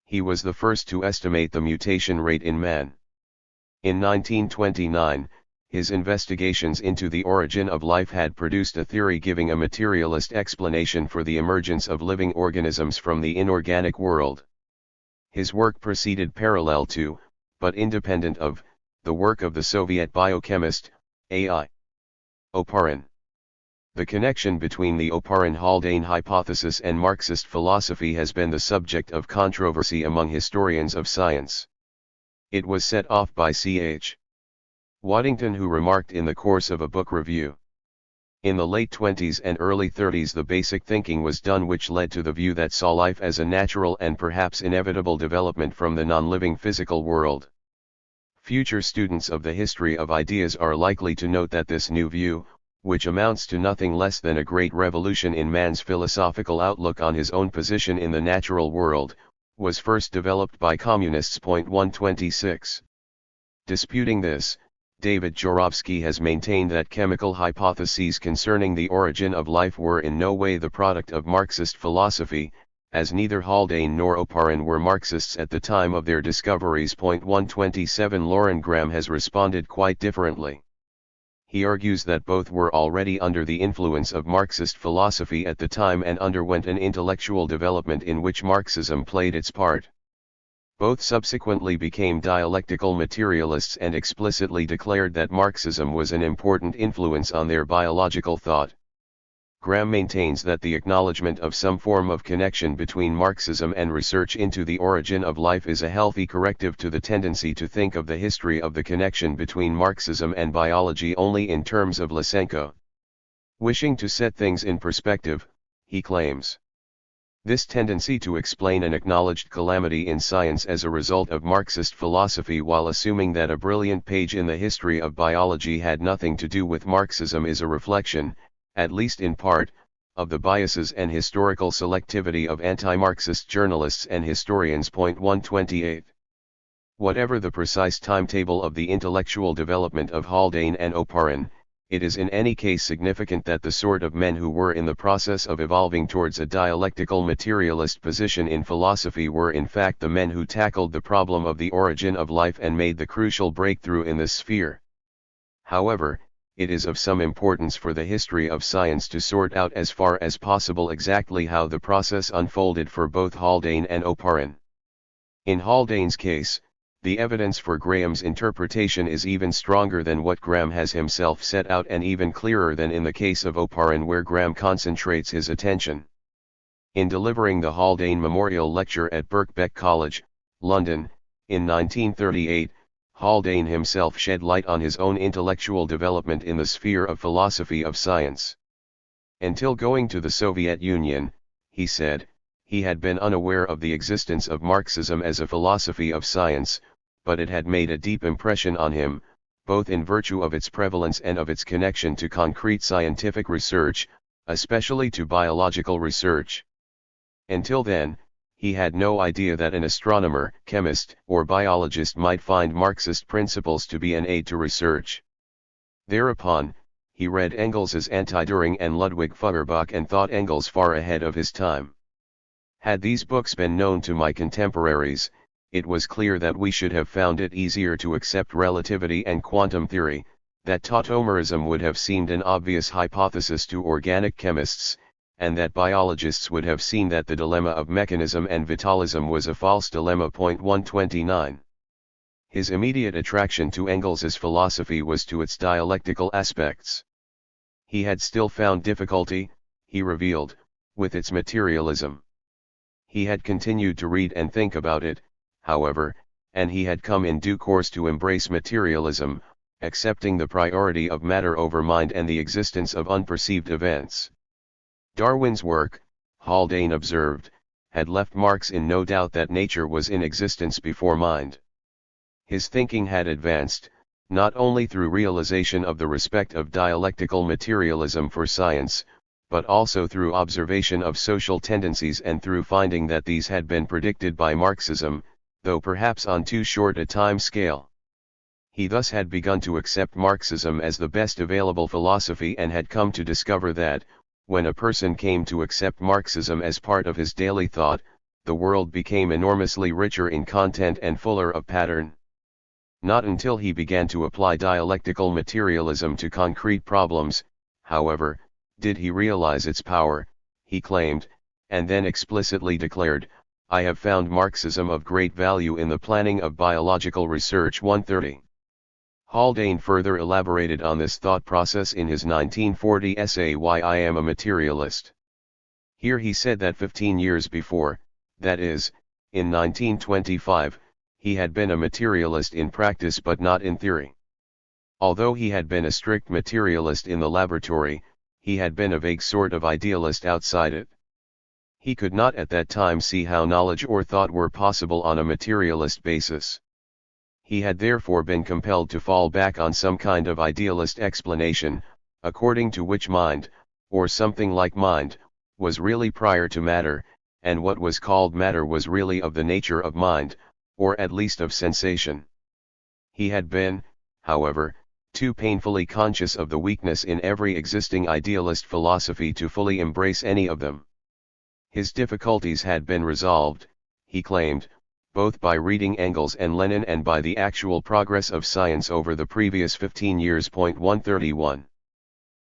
He was the first to estimate the mutation rate in man. In 1929, his investigations into the origin of life had produced a theory giving a materialist explanation for the emergence of living organisms from the inorganic world. His work proceeded parallel to, but independent of, the work of the Soviet biochemist, A.I. Oparin. The connection between the Oparin-Haldane hypothesis and Marxist philosophy has been the subject of controversy among historians of science. It was set off by C.H. Waddington, who remarked in the course of a book review. In the late 20s and early 30s the basic thinking was done which led to the view that saw life as a natural and perhaps inevitable development from the non-living physical world. Future students of the history of ideas are likely to note that this new view, which amounts to nothing less than a great revolution in man's philosophical outlook on his own position in the natural world, was first developed by communists. 126. Disputing this, David Jorovsky has maintained that chemical hypotheses concerning the origin of life were in no way the product of Marxist philosophy, as neither Haldane nor Oparin were Marxists at the time of their discoveries. 127 Lauren Graham has responded quite differently. He argues that both were already under the influence of Marxist philosophy at the time and underwent an intellectual development in which Marxism played its part. Both subsequently became dialectical materialists and explicitly declared that Marxism was an important influence on their biological thought. Graham maintains that the acknowledgement of some form of connection between Marxism and research into the origin of life is a healthy corrective to the tendency to think of the history of the connection between Marxism and biology only in terms of Lysenko. Wishing to set things in perspective, he claims. This tendency to explain an acknowledged calamity in science as a result of Marxist philosophy while assuming that a brilliant page in the history of biology had nothing to do with Marxism is a reflection, at least in part, of the biases and historical selectivity of anti-Marxist journalists and historians. 128. Whatever the precise timetable of the intellectual development of Haldane and Oparin, it is in any case significant that the sort of men who were in the process of evolving towards a dialectical materialist position in philosophy were in fact the men who tackled the problem of the origin of life and made the crucial breakthrough in this sphere. However, it is of some importance for the history of science to sort out as far as possible exactly how the process unfolded for both Haldane and Oparin. In Haldane's case, the evidence for Graham's interpretation is even stronger than what Graham has himself set out and even clearer than in the case of Oparin, where Graham concentrates his attention. In delivering the Haldane Memorial Lecture at Birkbeck College, London, in 1938, Haldane himself shed light on his own intellectual development in the sphere of philosophy of science. Until going to the Soviet Union, he said, he had been unaware of the existence of Marxism as a philosophy of science, but it had made a deep impression on him, both in virtue of its prevalence and of its connection to concrete scientific research, especially to biological research. Until then, he had no idea that an astronomer, chemist, or biologist might find Marxist principles to be an aid to research. Thereupon, he read Engels's Anti-Düring and Ludwig Feuerbach and thought Engels far ahead of his time. Had these books been known to my contemporaries, it was clear that we should have found it easier to accept relativity and quantum theory, that tautomerism would have seemed an obvious hypothesis to organic chemists, and that biologists would have seen that the dilemma of mechanism and vitalism was a false dilemma. 129. His immediate attraction to Engels's philosophy was to its dialectical aspects. He had still found difficulty, he revealed, with its materialism. He had continued to read and think about it, however, and he had come in due course to embrace materialism, accepting the priority of matter over mind and the existence of unperceived events. Darwin's work, Haldane observed, had left marks in no doubt that nature was in existence before mind. His thinking had advanced, not only through realization of the respect of dialectical materialism for science, but also through observation of social tendencies and through finding that these had been predicted by Marxism, though perhaps on too short a time scale. He thus had begun to accept Marxism as the best available philosophy and had come to discover that, when a person came to accept Marxism as part of his daily thought, the world became enormously richer in content and fuller of pattern. Not until he began to apply dialectical materialism to concrete problems, however, did he realize its power, he claimed, and then explicitly declared, "I have found Marxism of great value in the planning of biological research." 130. Haldane further elaborated on this thought process in his 1940 essay Why I Am a Materialist. Here he said that 15 years before, that is, in 1925, he had been a materialist in practice but not in theory. Although he had been a strict materialist in the laboratory, he had been a vague sort of idealist outside it. He could not at that time see how knowledge or thought were possible on a materialist basis. He had therefore been compelled to fall back on some kind of idealist explanation, according to which mind, or something like mind, was really prior to matter, and what was called matter was really of the nature of mind, or at least of sensation. He had been, however, too painfully conscious of the weakness in every existing idealist philosophy to fully embrace any of them. His difficulties had been resolved, he claimed, both by reading Engels and Lenin and by the actual progress of science over the previous 15 years. 131.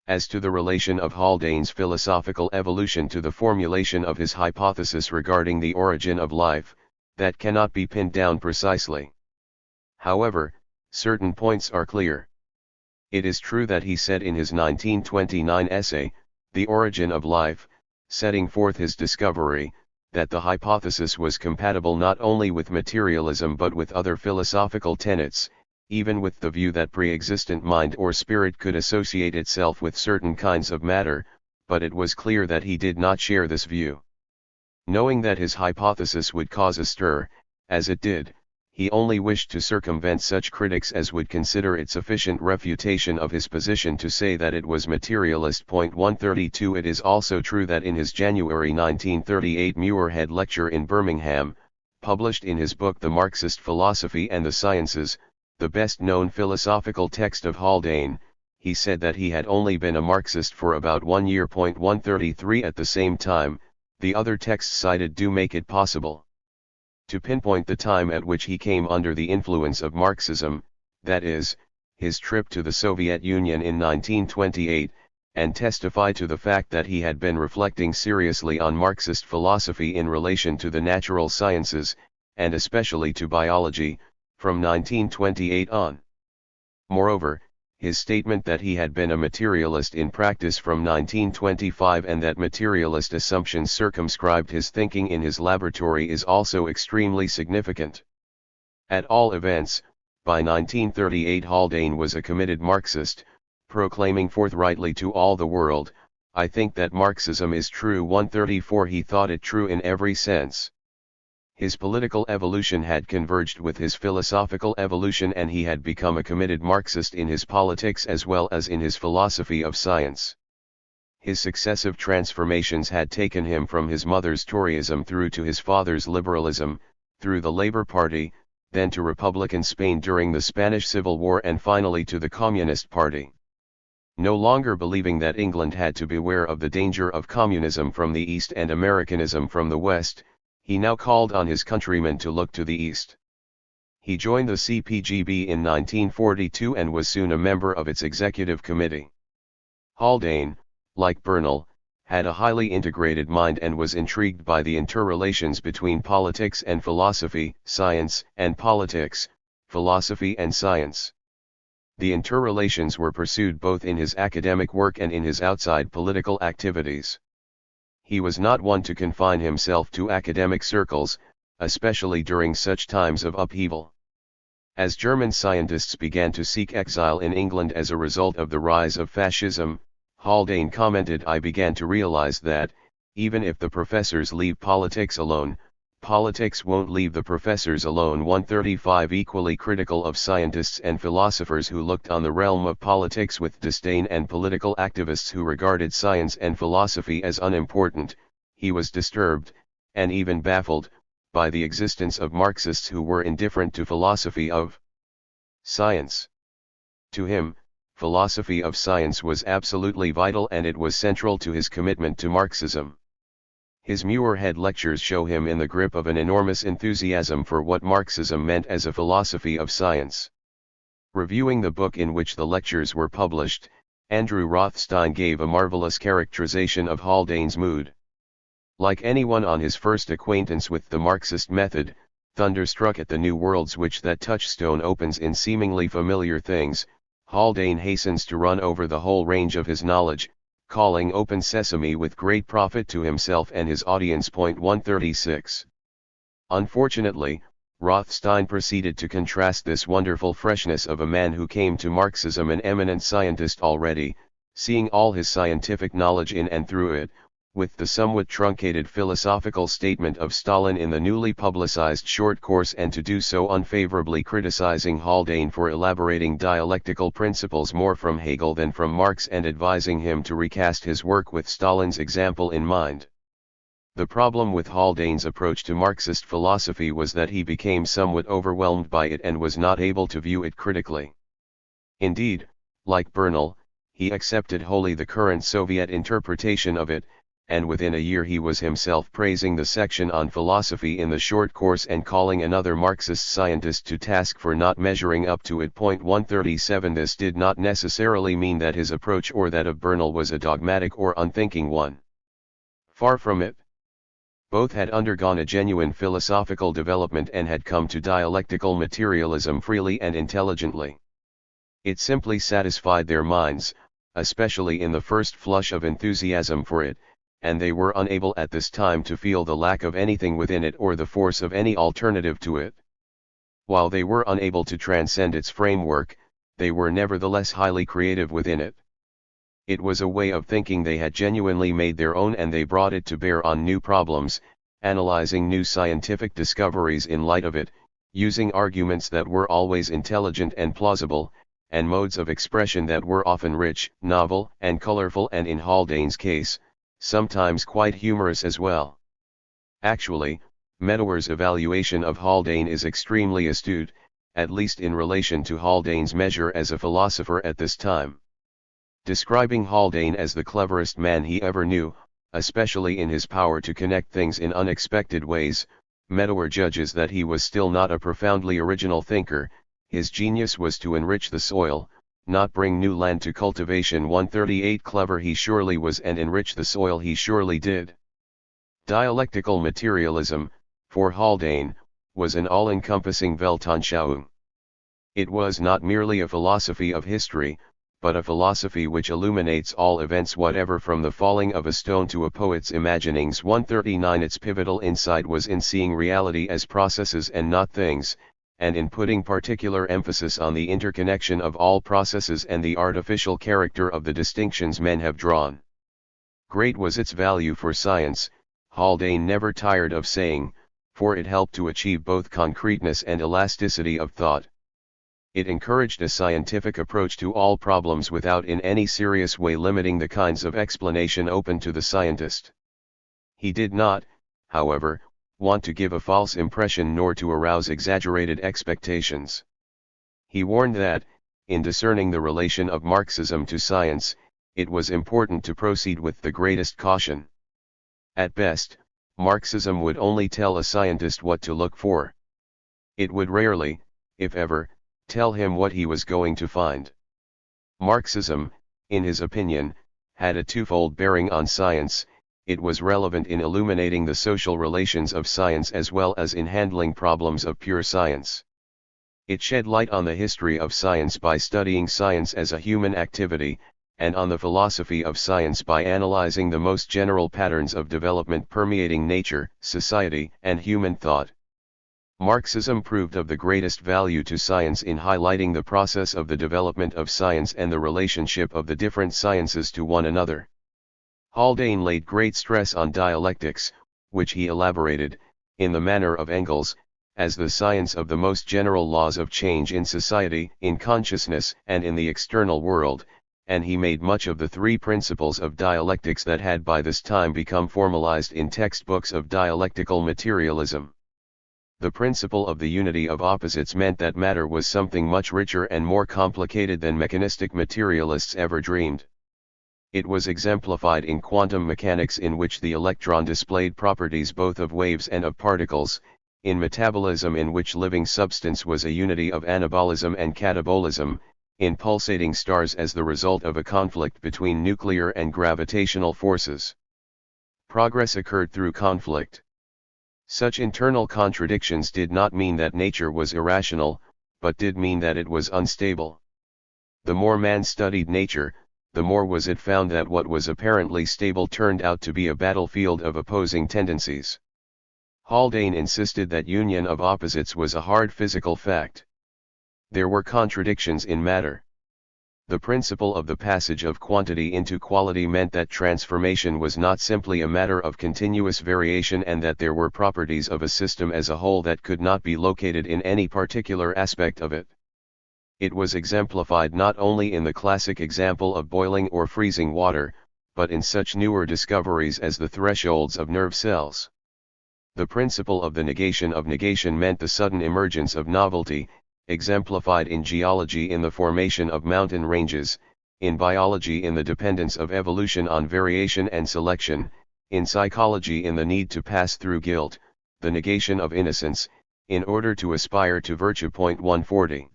As to the relation of Haldane's philosophical evolution to the formulation of his hypothesis regarding the origin of life, that cannot be pinned down precisely. However, certain points are clear. It is true that he said in his 1929 essay, The Origin of Life, setting forth his discovery, that the hypothesis was compatible not only with materialism but with other philosophical tenets, even with the view that pre-existent mind or spirit could associate itself with certain kinds of matter, but it was clear that he did not share this view. Knowing that his hypothesis would cause a stir, as it did, he only wished to circumvent such critics as would consider it sufficient refutation of his position to say that it was materialist. 132. It is also true that in his January 1938 Muirhead lecture in Birmingham, published in his book The Marxist Philosophy and the Sciences, the best-known philosophical text of Haldane, he said that he had only been a Marxist for about 1 year. 133. At the same time, the other texts cited do make it possible to pinpoint the time at which he came under the influence of Marxism, that is, his trip to the Soviet Union in 1928, and testify to the fact that he had been reflecting seriously on Marxist philosophy in relation to the natural sciences, and especially to biology, from 1928 on. Moreover, his statement that he had been a materialist in practice from 1925 and that materialist assumptions circumscribed his thinking in his laboratory is also extremely significant. At all events, by 1938 Haldane was a committed Marxist, proclaiming forthrightly to all the world, "I think that Marxism is true." 134. He thought it true in every sense. His political evolution had converged with his philosophical evolution, and he had become a committed Marxist in his politics as well as in his philosophy of science. His successive transformations had taken him from his mother's Toryism through to his father's liberalism, through the Labour Party, then to Republican Spain during the Spanish Civil War, and finally to the Communist Party. No longer believing that England had to beware of the danger of communism from the East and Americanism from the West, he now called on his countrymen to look to the East. He joined the CPGB in 1942 and was soon a member of its executive committee. Haldane, like Bernal, had a highly integrated mind and was intrigued by the interrelations between politics and philosophy, science and politics, philosophy and science. The interrelations were pursued both in his academic work and in his outside political activities. He was not one to confine himself to academic circles, especially during such times of upheaval. As German scientists began to seek exile in England as a result of the rise of fascism, Haldane commented, "I began to realize that, even if the professors leave politics alone, politics won't leave the professors alone." 135 Equally critical of scientists and philosophers who looked on the realm of politics with disdain and political activists who regarded science and philosophy as unimportant, he was disturbed, and even baffled, by the existence of Marxists who were indifferent to philosophy of science. To him, philosophy of science was absolutely vital, and it was central to his commitment to Marxism. His Muirhead lectures show him in the grip of an enormous enthusiasm for what Marxism meant as a philosophy of science. Reviewing the book in which the lectures were published, Andrew Rothstein gave a marvelous characterization of Haldane's mood. Like anyone on his first acquaintance with the Marxist method, thunderstruck at the new worlds which that touchstone opens in seemingly familiar things, Haldane hastens to run over the whole range of his knowledge, calling open sesame with great profit to himself and his audience. 136. Unfortunately, Rothstein proceeded to contrast this wonderful freshness of a man who came to Marxism an eminent scientist already, seeing all his scientific knowledge in and through it, with the somewhat truncated philosophical statement of Stalin in the newly publicized short course, and to do so unfavorably criticizing Haldane for elaborating dialectical principles more from Hegel than from Marx, and advising him to recast his work with Stalin's example in mind. The problem with Haldane's approach to Marxist philosophy was that he became somewhat overwhelmed by it and was not able to view it critically. Indeed, like Bernal, he accepted wholly the current Soviet interpretation of it, and within a year he was himself praising the section on philosophy in the short course and calling another Marxist scientist to task for not measuring up to it. 137 This did not necessarily mean that his approach or that of Bernal was a dogmatic or unthinking one. Far from it. Both had undergone a genuine philosophical development and had come to dialectical materialism freely and intelligently. It simply satisfied their minds, especially in the first flush of enthusiasm for it, and they were unable at this time to feel the lack of anything within it or the force of any alternative to it. While they were unable to transcend its framework, they were nevertheless highly creative within it. It was a way of thinking they had genuinely made their own, and they brought it to bear on new problems, analyzing new scientific discoveries in light of it, using arguments that were always intelligent and plausible, and modes of expression that were often rich, novel, and colorful, and in Haldane's case, sometimes quite humorous as well. Actually, Medawar's evaluation of Haldane is extremely astute, at least in relation to Haldane's measure as a philosopher at this time. Describing Haldane as the cleverest man he ever knew, especially in his power to connect things in unexpected ways, Medawar judges that he was still not a profoundly original thinker. His genius was to enrich the soil, not bring new land to cultivation. 138 Clever he surely was, and enrich the soil he surely did. Dialectical materialism, for Haldane, was an all-encompassing Weltanschauung. It was not merely a philosophy of history, but a philosophy which illuminates all events, whatever from the falling of a stone to a poet's imaginings. 139 Its pivotal insight was in seeing reality as processes and not things, and in putting particular emphasis on the interconnection of all processes and the artificial character of the distinctions men have drawn. Great was its value for science. Haldane never tired of saying, for it helped to achieve both concreteness and elasticity of thought. It encouraged a scientific approach to all problems without in any serious way limiting the kinds of explanation open to the scientist. He did not, however, want to give a false impression nor to arouse exaggerated expectations. He warned that, in discerning the relation of Marxism to science, it was important to proceed with the greatest caution. At best, Marxism would only tell a scientist what to look for. It would rarely, if ever, tell him what he was going to find. Marxism, in his opinion, had a twofold bearing on science. It was relevant in illuminating the social relations of science as well as in handling problems of pure science. It shed light on the history of science by studying science as a human activity, and on the philosophy of science by analyzing the most general patterns of development permeating nature, society, and human thought. Marxism proved of the greatest value to science in highlighting the process of the development of science and the relationship of the different sciences to one another. Haldane laid great stress on dialectics, which he elaborated, in the manner of Engels, as the science of the most general laws of change in society, in consciousness, and in the external world, and he made much of the three principles of dialectics that had by this time become formalized in textbooks of dialectical materialism. The principle of the unity of opposites meant that matter was something much richer and more complicated than mechanistic materialists ever dreamed. It was exemplified in quantum mechanics, in which the electron displayed properties both of waves and of particles, in metabolism, in which living substance was a unity of anabolism and catabolism, in pulsating stars as the result of a conflict between nuclear and gravitational forces. Progress occurred through conflict. Such internal contradictions did not mean that nature was irrational, but did mean that it was unstable. The more man studied nature, the more was it found that what was apparently stable turned out to be a battlefield of opposing tendencies. Haldane insisted that union of opposites was a hard physical fact. There were contradictions in matter. The principle of the passage of quantity into quality meant that transformation was not simply a matter of continuous variation, and that there were properties of a system as a whole that could not be located in any particular aspect of it. It was exemplified not only in the classic example of boiling or freezing water, but in such newer discoveries as the thresholds of nerve cells. The principle of the negation of negation meant the sudden emergence of novelty, exemplified in geology in the formation of mountain ranges, in biology in the dependence of evolution on variation and selection, in psychology in the need to pass through guilt, the negation of innocence, in order to aspire to virtue. 140.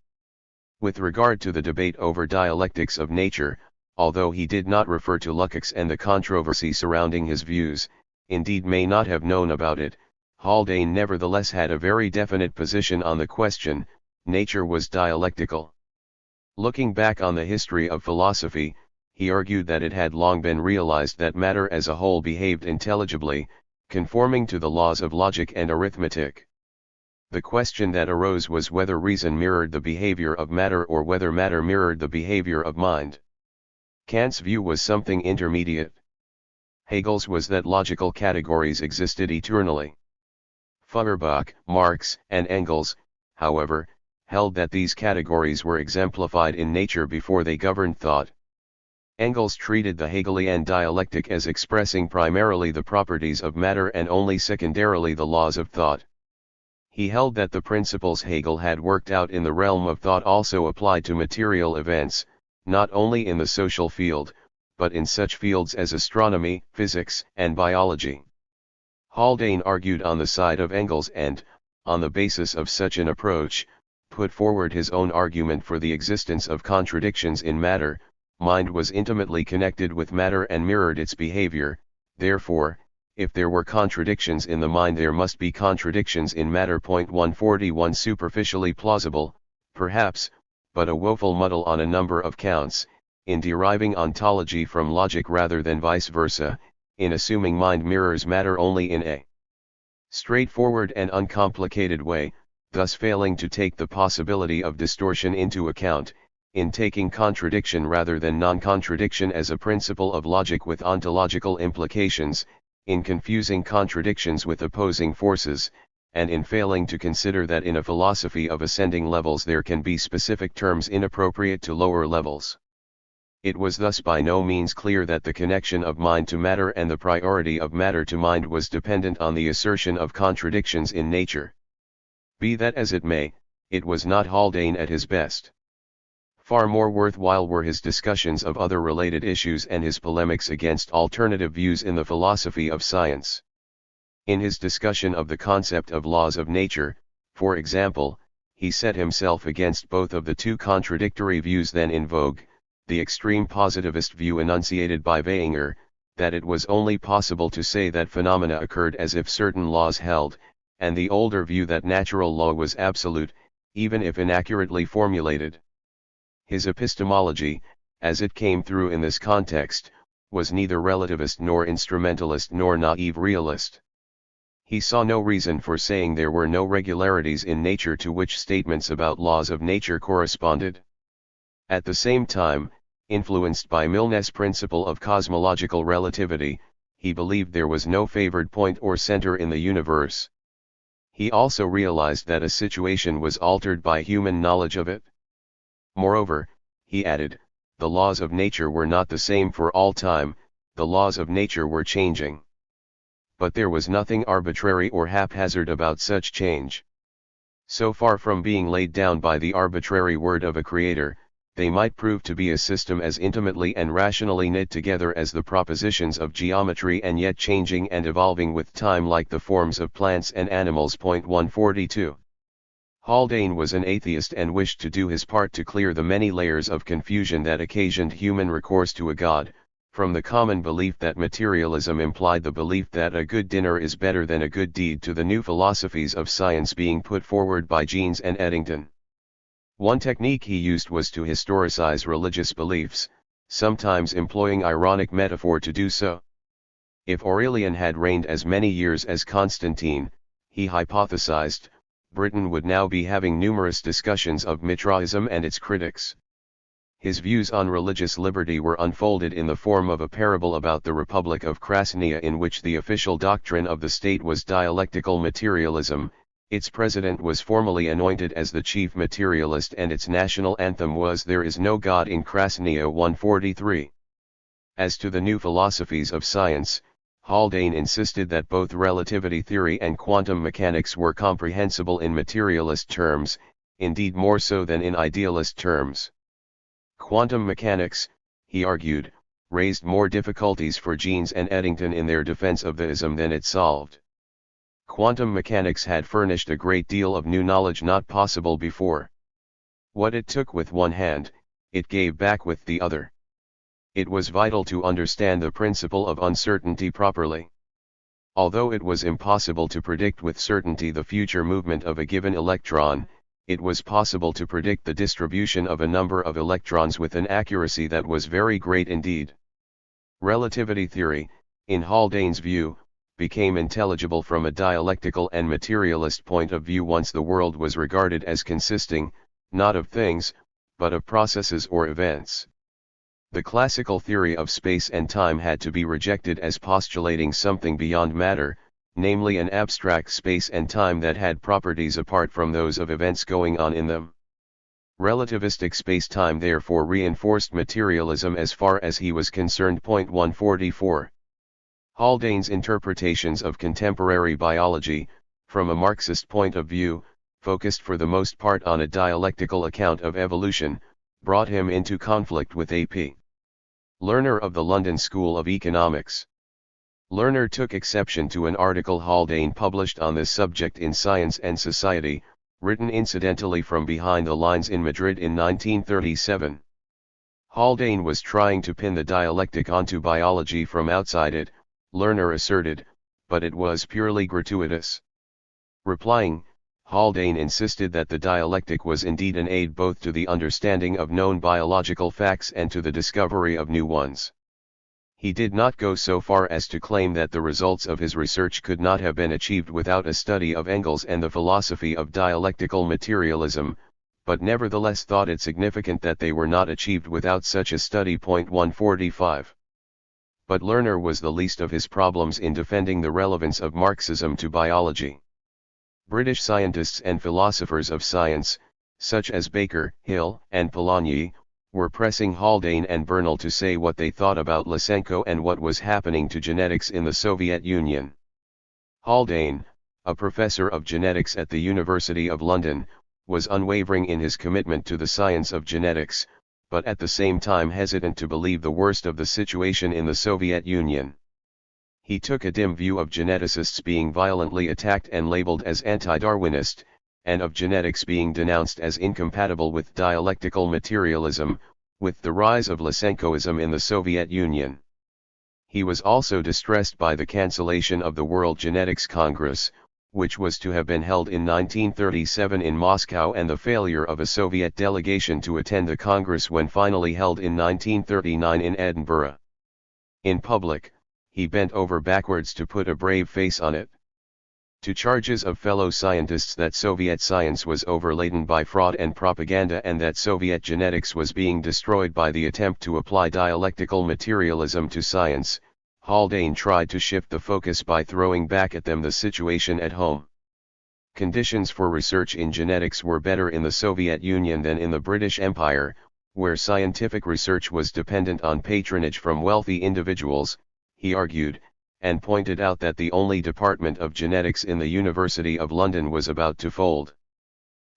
With regard to the debate over dialectics of nature, although he did not refer to Lukács and the controversy surrounding his views, indeed may not have known about it, Haldane nevertheless had a very definite position on the question. Nature was dialectical. Looking back on the history of philosophy, he argued that it had long been realized that matter as a whole behaved intelligibly, conforming to the laws of logic and arithmetic. The question that arose was whether reason mirrored the behavior of matter or whether matter mirrored the behavior of mind. Kant's view was something intermediate. Hegel's was that logical categories existed eternally. Feuerbach, Marx, and Engels, however, held that these categories were exemplified in nature before they governed thought. Engels treated the Hegelian dialectic as expressing primarily the properties of matter and only secondarily the laws of thought. He held that the principles Hegel had worked out in the realm of thought also applied to material events, not only in the social field, but in such fields as astronomy, physics, and biology. Haldane argued on the side of Engels and, on the basis of such an approach, put forward his own argument for the existence of contradictions in matter. Mind was intimately connected with matter and mirrored its behavior, therefore, if there were contradictions in the mind there must be contradictions in matter. 141 Superficially plausible, perhaps, but a woeful muddle on a number of counts, in deriving ontology from logic rather than vice versa, in assuming mind mirrors matter only in a straightforward and uncomplicated way, thus failing to take the possibility of distortion into account, in taking contradiction rather than non-contradiction as a principle of logic with ontological implications, in confusing contradictions with opposing forces, and in failing to consider that in a philosophy of ascending levels there can be specific terms inappropriate to lower levels. It was thus by no means clear that the connection of mind to matter and the priority of matter to mind was dependent on the assertion of contradictions in nature. Be that as it may, it was not Haldane at his best. Far more worthwhile were his discussions of other related issues and his polemics against alternative views in the philosophy of science. In his discussion of the concept of laws of nature, for example, he set himself against both of the two contradictory views then in vogue, the extreme positivist view enunciated by Wegener, that it was only possible to say that phenomena occurred as if certain laws held, and the older view that natural law was absolute, even if inaccurately formulated. His epistemology, as it came through in this context, was neither relativist nor instrumentalist nor naive realist. He saw no reason for saying there were no regularities in nature to which statements about laws of nature corresponded. At the same time, influenced by Milne's principle of cosmological relativity, he believed there was no favored point or center in the universe. He also realized that a situation was altered by human knowledge of it. Moreover, he added, the laws of nature were not the same for all time, the laws of nature were changing. But there was nothing arbitrary or haphazard about such change. So far from being laid down by the arbitrary word of a creator, they might prove to be a system as intimately and rationally knit together as the propositions of geometry and yet changing and evolving with time like the forms of plants and animals. 142. Haldane was an atheist and wished to do his part to clear the many layers of confusion that occasioned human recourse to a god, from the common belief that materialism implied the belief that a good dinner is better than a good deed to the new philosophies of science being put forward by Jeans and Eddington. One technique he used was to historicize religious beliefs, sometimes employing ironic metaphor to do so. If Aurelian had reigned as many years as Constantine, he hypothesized, Britain would now be having numerous discussions of Mitraism and its critics. His views on religious liberty were unfolded in the form of a parable about the Republic of Krasnia in which the official doctrine of the state was dialectical materialism, its president was formally anointed as the chief materialist and its national anthem was There is no God in Krasnia 143. As to the new philosophies of science, Haldane insisted that both relativity theory and quantum mechanics were comprehensible in materialist terms, indeed more so than in idealist terms. Quantum mechanics, he argued, raised more difficulties for Jeans and Eddington in their defense of the ism than it solved. Quantum mechanics had furnished a great deal of new knowledge not possible before. What it took with one hand, it gave back with the other. It was vital to understand the principle of uncertainty properly. Although it was impossible to predict with certainty the future movement of a given electron, it was possible to predict the distribution of a number of electrons with an accuracy that was very great indeed. Relativity theory, in Haldane's view, became intelligible from a dialectical and materialist point of view once the world was regarded as consisting, not of things, but of processes or events. The classical theory of space and time had to be rejected as postulating something beyond matter, namely an abstract space and time that had properties apart from those of events going on in them. Relativistic space-time therefore reinforced materialism as far as he was concerned. 144. Haldane's interpretations of contemporary biology, from a Marxist point of view, focused for the most part on a dialectical account of evolution, brought him into conflict with A.P. Lerner of the London School of Economics. Lerner took exception to an article Haldane published on this subject in Science and Society, written incidentally from behind the lines in Madrid in 1937. Haldane was trying to pin the dialectic onto biology from outside it, Lerner asserted, but it was purely gratuitous. Replying, Haldane insisted that the dialectic was indeed an aid both to the understanding of known biological facts and to the discovery of new ones. He did not go so far as to claim that the results of his research could not have been achieved without a study of Engels and the philosophy of dialectical materialism, but nevertheless thought it significant that they were not achieved without such a study. 145. But Lerner was the least of his problems in defending the relevance of Marxism to biology. British scientists and philosophers of science, such as Baker, Hill, and Polanyi, were pressing Haldane and Bernal to say what they thought about Lysenko and what was happening to genetics in the Soviet Union. Haldane, a professor of genetics at the University of London, was unwavering in his commitment to the science of genetics, but at the same time hesitant to believe the worst of the situation in the Soviet Union. He took a dim view of geneticists being violently attacked and labeled as anti-Darwinist, and of genetics being denounced as incompatible with dialectical materialism, with the rise of Lysenkoism in the Soviet Union. He was also distressed by the cancellation of the World Genetics Congress, which was to have been held in 1937 in Moscow, and the failure of a Soviet delegation to attend the Congress when finally held in 1939 in Edinburgh. In public, he bent over backwards to put a brave face on it. To charges of fellow scientists that Soviet science was overladen by fraud and propaganda and that Soviet genetics was being destroyed by the attempt to apply dialectical materialism to science, Haldane tried to shift the focus by throwing back at them the situation at home. Conditions for research in genetics were better in the Soviet Union than in the British Empire, where scientific research was dependent on patronage from wealthy individuals, he argued, and pointed out that the only department of genetics in the University of London was about to fold.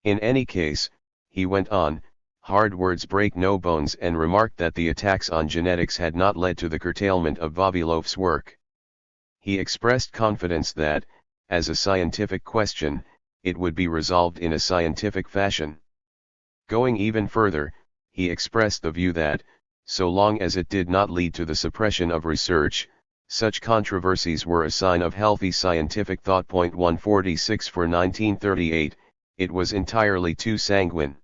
In any case, he went on, hard words break no bones, and remarked that the attacks on genetics had not led to the curtailment of Vavilov's work. He expressed confidence that, as a scientific question, it would be resolved in a scientific fashion. Going even further, he expressed the view that, so long as it did not lead to the suppression of research, such controversies were a sign of healthy scientific thought. 146 for 1938, it was entirely too sanguine.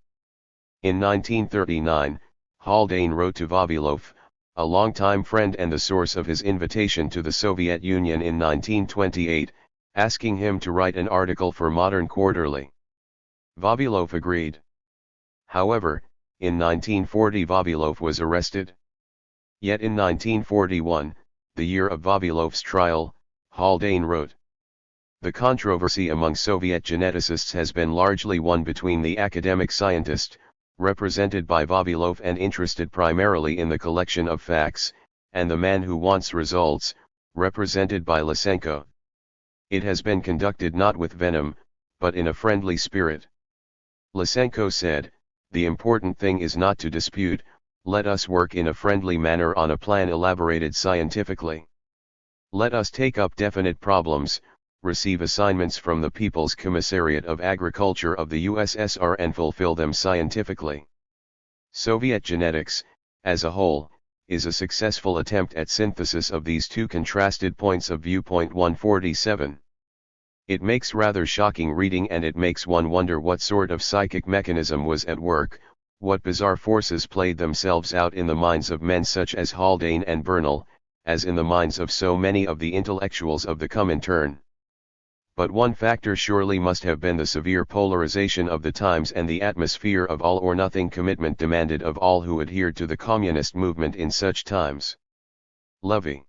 In 1939, Haldane wrote to Vavilov, a longtime friend and the source of his invitation to the Soviet Union in 1928, asking him to write an article for Modern Quarterly. Vavilov agreed. However, in 1940 Vavilov was arrested. Yet in 1941, the year of Vavilov's trial, Haldane wrote, "The controversy among Soviet geneticists has been largely one between the academic scientist, represented by Vavilov and interested primarily in the collection of facts, and the man who wants results, represented by Lysenko. It has been conducted not with venom, but in a friendly spirit." Lysenko said, "The important thing is not to dispute, let us work in a friendly manner on a plan elaborated scientifically. Let us take up definite problems, receive assignments from the People's Commissariat of Agriculture of the USSR and fulfill them scientifically." Soviet genetics, as a whole, is a successful attempt at synthesis of these two contrasted points of view. 147. It makes rather shocking reading, and it makes one wonder what sort of psychic mechanism was at work, what bizarre forces played themselves out in the minds of men such as Haldane and Bernal, as in the minds of so many of the intellectuals of the Comintern. But one factor surely must have been the severe polarization of the times and the atmosphere of all-or-nothing commitment demanded of all who adhered to the communist movement in such times. Levy.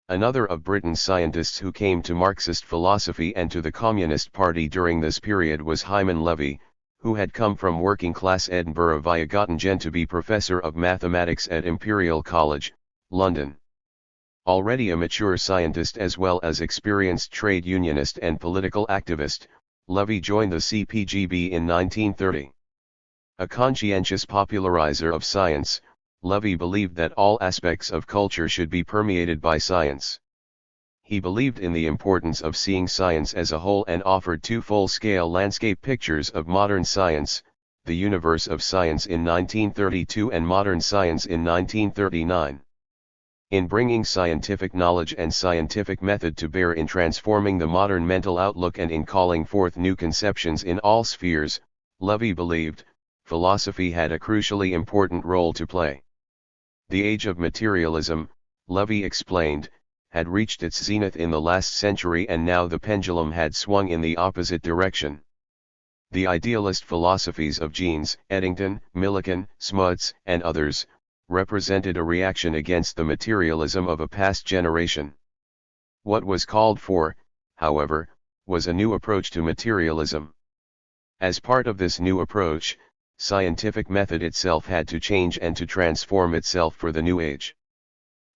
Another of Britain's scientists who came to Marxist philosophy and to the Communist Party during this period was Hyman Levy, who had come from working-class Edinburgh via Göttingen to be Professor of Mathematics at Imperial College, London. Already a mature scientist as well as experienced trade unionist and political activist, Levy joined the CPGB in 1930. A conscientious popularizer of science, Levy believed that all aspects of culture should be permeated by science. He believed in the importance of seeing science as a whole and offered two full-scale landscape pictures of modern science, The Universe of Science in 1932 and Modern Science in 1939. In bringing scientific knowledge and scientific method to bear in transforming the modern mental outlook and in calling forth new conceptions in all spheres, Levy believed, philosophy had a crucially important role to play. The age of materialism, Levy explained, had reached its zenith in the last century, and now the pendulum had swung in the opposite direction. The idealist philosophies of Jeans, Eddington, Millikan, Smuts, and others, represented a reaction against the materialism of a past generation. What was called for, however, was a new approach to materialism. As part of this new approach, scientific method itself had to change and to transform itself for the new age.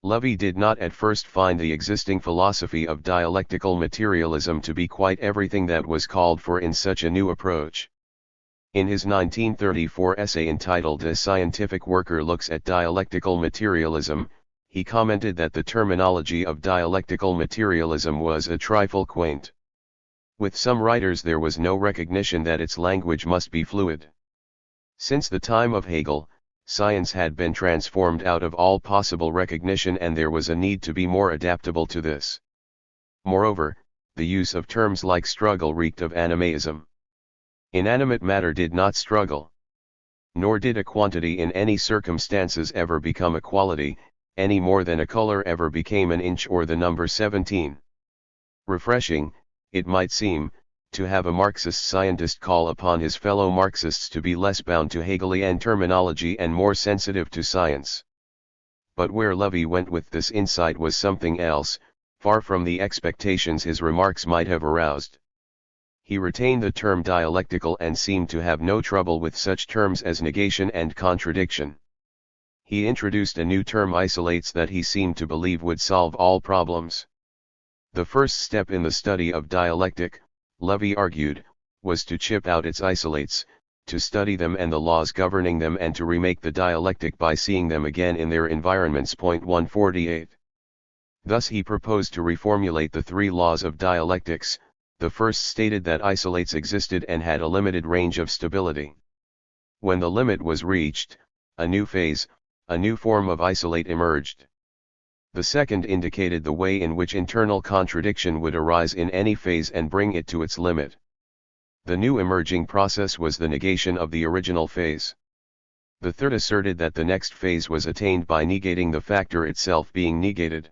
Levy did not at first find the existing philosophy of dialectical materialism to be quite everything that was called for in such a new approach. In his 1934 essay entitled A Scientific Worker Looks at Dialectical Materialism, he commented that the terminology of dialectical materialism was a trifle quaint. With some writers there was no recognition that its language must be fluid. Since the time of Hegel, science had been transformed out of all possible recognition and there was a need to be more adaptable to this. Moreover, the use of terms like struggle reeked of animism. Inanimate matter did not struggle. Nor did a quantity in any circumstances ever become a quality, any more than a color ever became an inch or the number 17. Refreshing, it might seem, to have a Marxist scientist call upon his fellow Marxists to be less bound to Hegelian terminology and more sensitive to science. But where Levy went with this insight was something else, far from the expectations his remarks might have aroused. He retained the term dialectical and seemed to have no trouble with such terms as negation and contradiction. He introduced a new term, isolates, that he seemed to believe would solve all problems. The first step in the study of dialectic, Levy argued, was to chip out its isolates, to study them and the laws governing them and to remake the dialectic by seeing them again in their environments. 148. Thus he proposed to reformulate the three laws of dialectics. The first stated that isolates existed and had a limited range of stability. When the limit was reached, a new phase, a new form of isolate emerged. The second indicated the way in which internal contradiction would arise in any phase and bring it to its limit. The new emerging process was the negation of the original phase. The third asserted that the next phase was attained by negating the factor itself being negated.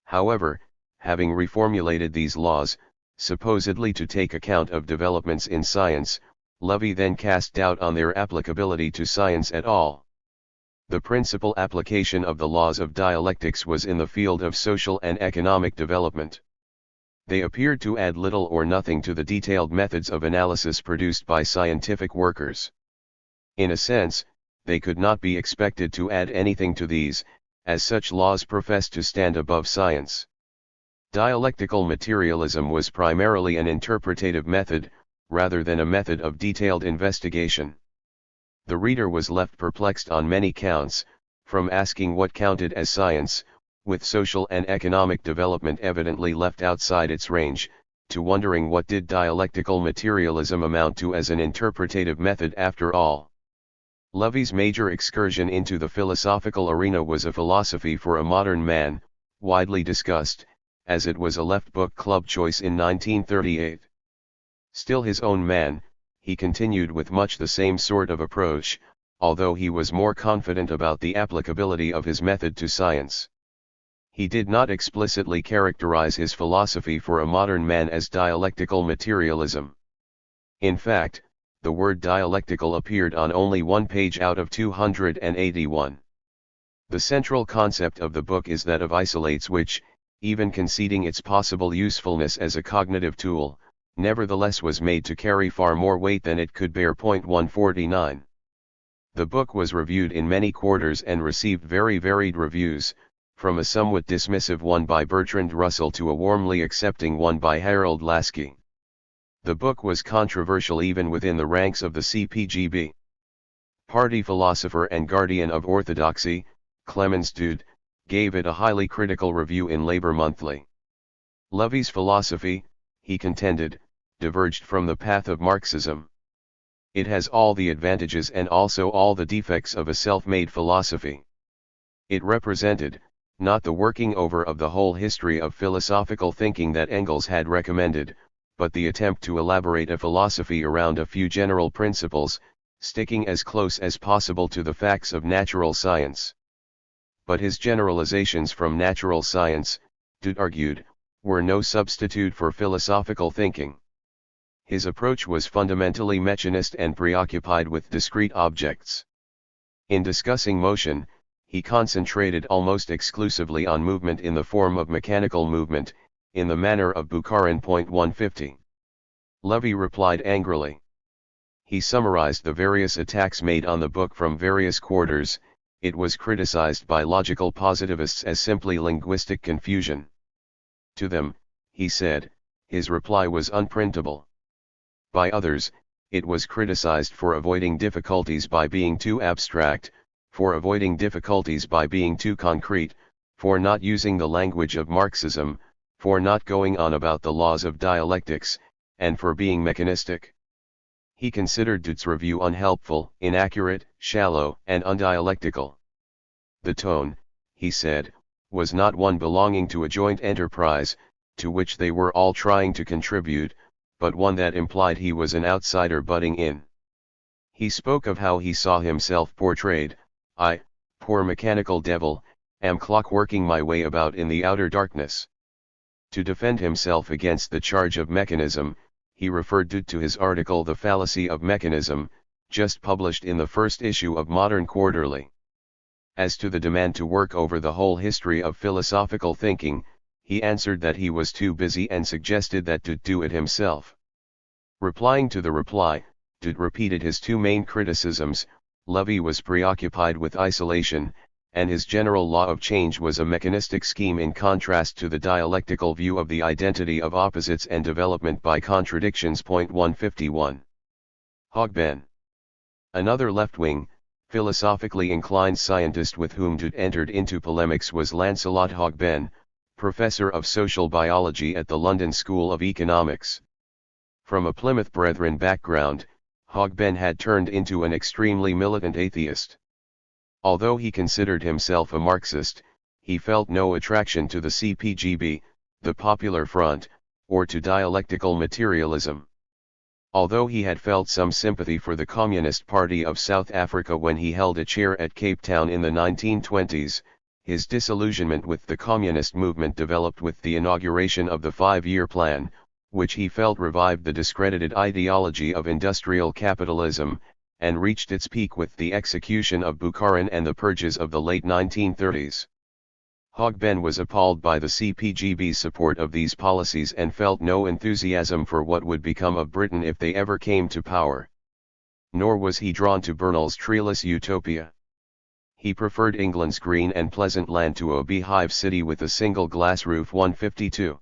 However, having reformulated these laws, supposedly to take account of developments in science, Levy then cast doubt on their applicability to science at all. The principal application of the laws of dialectics was in the field of social and economic development. They appeared to add little or nothing to the detailed methods of analysis produced by scientific workers. In a sense, they could not be expected to add anything to these, as such laws profess to stand above science. Dialectical materialism was primarily an interpretative method, rather than a method of detailed investigation. The reader was left perplexed on many counts, from asking what counted as science, with social and economic development evidently left outside its range, to wondering what did dialectical materialism amount to as an interpretative method after all. Levy's major excursion into the philosophical arena was a philosophy for a modern man, widely discussed, as it was a Left Book Club choice in 1938. Still his own man, he continued with much the same sort of approach, although he was more confident about the applicability of his method to science. He did not explicitly characterize his philosophy for a modern man as dialectical materialism. In fact, the word dialectical appeared on only one page out of 281. The central concept of the book is that of isolates which, even conceding its possible usefulness as a cognitive tool, nevertheless was made to carry far more weight than it could bear. 149. The book was reviewed in many quarters and received very varied reviews, from a somewhat dismissive one by Bertrand Russell to a warmly accepting one by Harold Lasky. The book was controversial even within the ranks of the CPGB. Party philosopher and guardian of orthodoxy, Clemens Dude, gave it a highly critical review in Labor Monthly. Levy's philosophy, he contended, diverged from the path of Marxism. It has all the advantages and also all the defects of a self-made philosophy. It represented, not the working over of the whole history of philosophical thinking that Engels had recommended, but the attempt to elaborate a philosophy around a few general principles, sticking as close as possible to the facts of natural science. But his generalizations from natural science, Dude argued, were no substitute for philosophical thinking. His approach was fundamentally mechanist and preoccupied with discrete objects. In discussing motion, he concentrated almost exclusively on movement in the form of mechanical movement, in the manner of Bukharin. 150. Levy replied angrily. He summarized the various attacks made on the book from various quarters. It was criticized by logical positivists as simply linguistic confusion. To them, he said, his reply was unprintable. By others, it was criticized for avoiding difficulties by being too abstract, for avoiding difficulties by being too concrete, for not using the language of Marxism, for not going on about the laws of dialectics, and for being mechanistic. He considered Dutt's review unhelpful, inaccurate, shallow, and undialectical. The tone, he said, was not one belonging to a joint enterprise, to which they were all trying to contribute, but one that implied he was an outsider butting in. He spoke of how he saw himself portrayed: I, poor mechanical devil, am clockworking my way about in the outer darkness. To defend himself against the charge of mechanism, he referred Dutt to his article The Fallacy of Mechanism, just published in the first issue of Modern Quarterly. As to the demand to work over the whole history of philosophical thinking, he answered that he was too busy and suggested that Dutt do it himself. Replying to the reply, Dutt repeated his two main criticisms: Levy was preoccupied with isolation, and his general law of change was a mechanistic scheme in contrast to the dialectical view of the identity of opposites and development by contradictions. 151. Hogben. Another left-wing, philosophically inclined scientist with whom Dutt entered into polemics was Lancelot Hogben, professor of social biology at the London School of Economics. From a Plymouth Brethren background, Hogben had turned into an extremely militant atheist. Although he considered himself a Marxist, he felt no attraction to the CPGB, the Popular Front, or to dialectical materialism. Although he had felt some sympathy for the Communist Party of South Africa when he held a chair at Cape Town in the 1920s, his disillusionment with the communist movement developed with the inauguration of the Five-Year Plan, which he felt revived the discredited ideology of industrial capitalism, and reached its peak with the execution of Bukharin and the purges of the late 1930s. Hogben was appalled by the CPGB's support of these policies and felt no enthusiasm for what would become of Britain if they ever came to power. Nor was he drawn to Bernal's treeless utopia. He preferred England's green and pleasant land to a beehive city with a single glass roof. 152.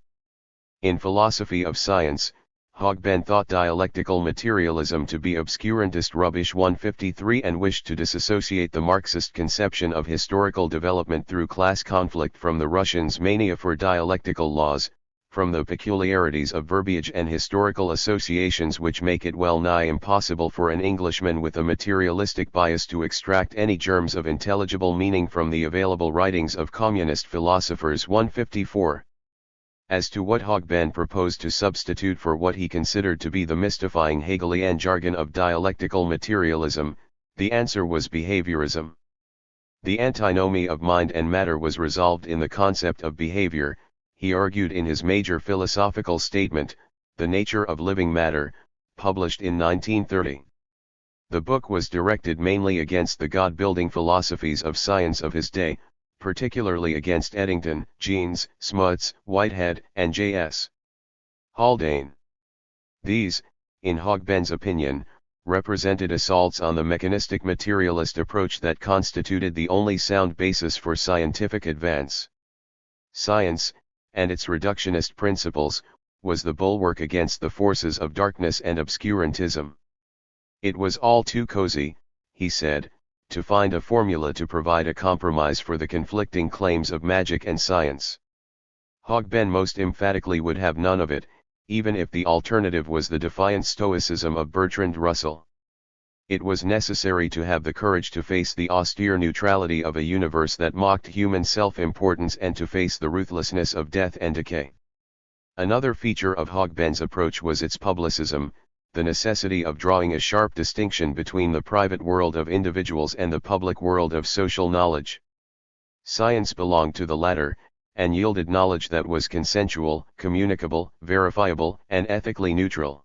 In philosophy of science, Hogben thought dialectical materialism to be obscurantist rubbish. 153 and wished to disassociate the Marxist conception of historical development through class conflict from the Russians' mania for dialectical laws, from the peculiarities of verbiage and historical associations which make it well nigh impossible for an Englishman with a materialistic bias to extract any germs of intelligible meaning from the available writings of communist philosophers. 154. As to what Hogben proposed to substitute for what he considered to be the mystifying Hegelian jargon of dialectical materialism, the answer was behaviorism. The antinomy of mind and matter was resolved in the concept of behavior, he argued in his major philosophical statement, The Nature of Living Matter, published in 1930. The book was directed mainly against the God-building philosophies of science of his day, particularly against Eddington, Jeans, Smuts, Whitehead, and J.S. Haldane. These, in Hogben's opinion, represented assaults on the mechanistic materialist approach that constituted the only sound basis for scientific advance. Science, and its reductionist principles, was the bulwark against the forces of darkness and obscurantism. It was all too cozy, he said, to find a formula to provide a compromise for the conflicting claims of magic and science. Hogben most emphatically would have none of it, even if the alternative was the defiant stoicism of Bertrand Russell. It was necessary to have the courage to face the austere neutrality of a universe that mocked human self-importance and to face the ruthlessness of death and decay. Another feature of Hogben's approach was its publicism, the necessity of drawing a sharp distinction between the private world of individuals and the public world of social knowledge. Science belonged to the latter, and yielded knowledge that was consensual, communicable, verifiable, and ethically neutral.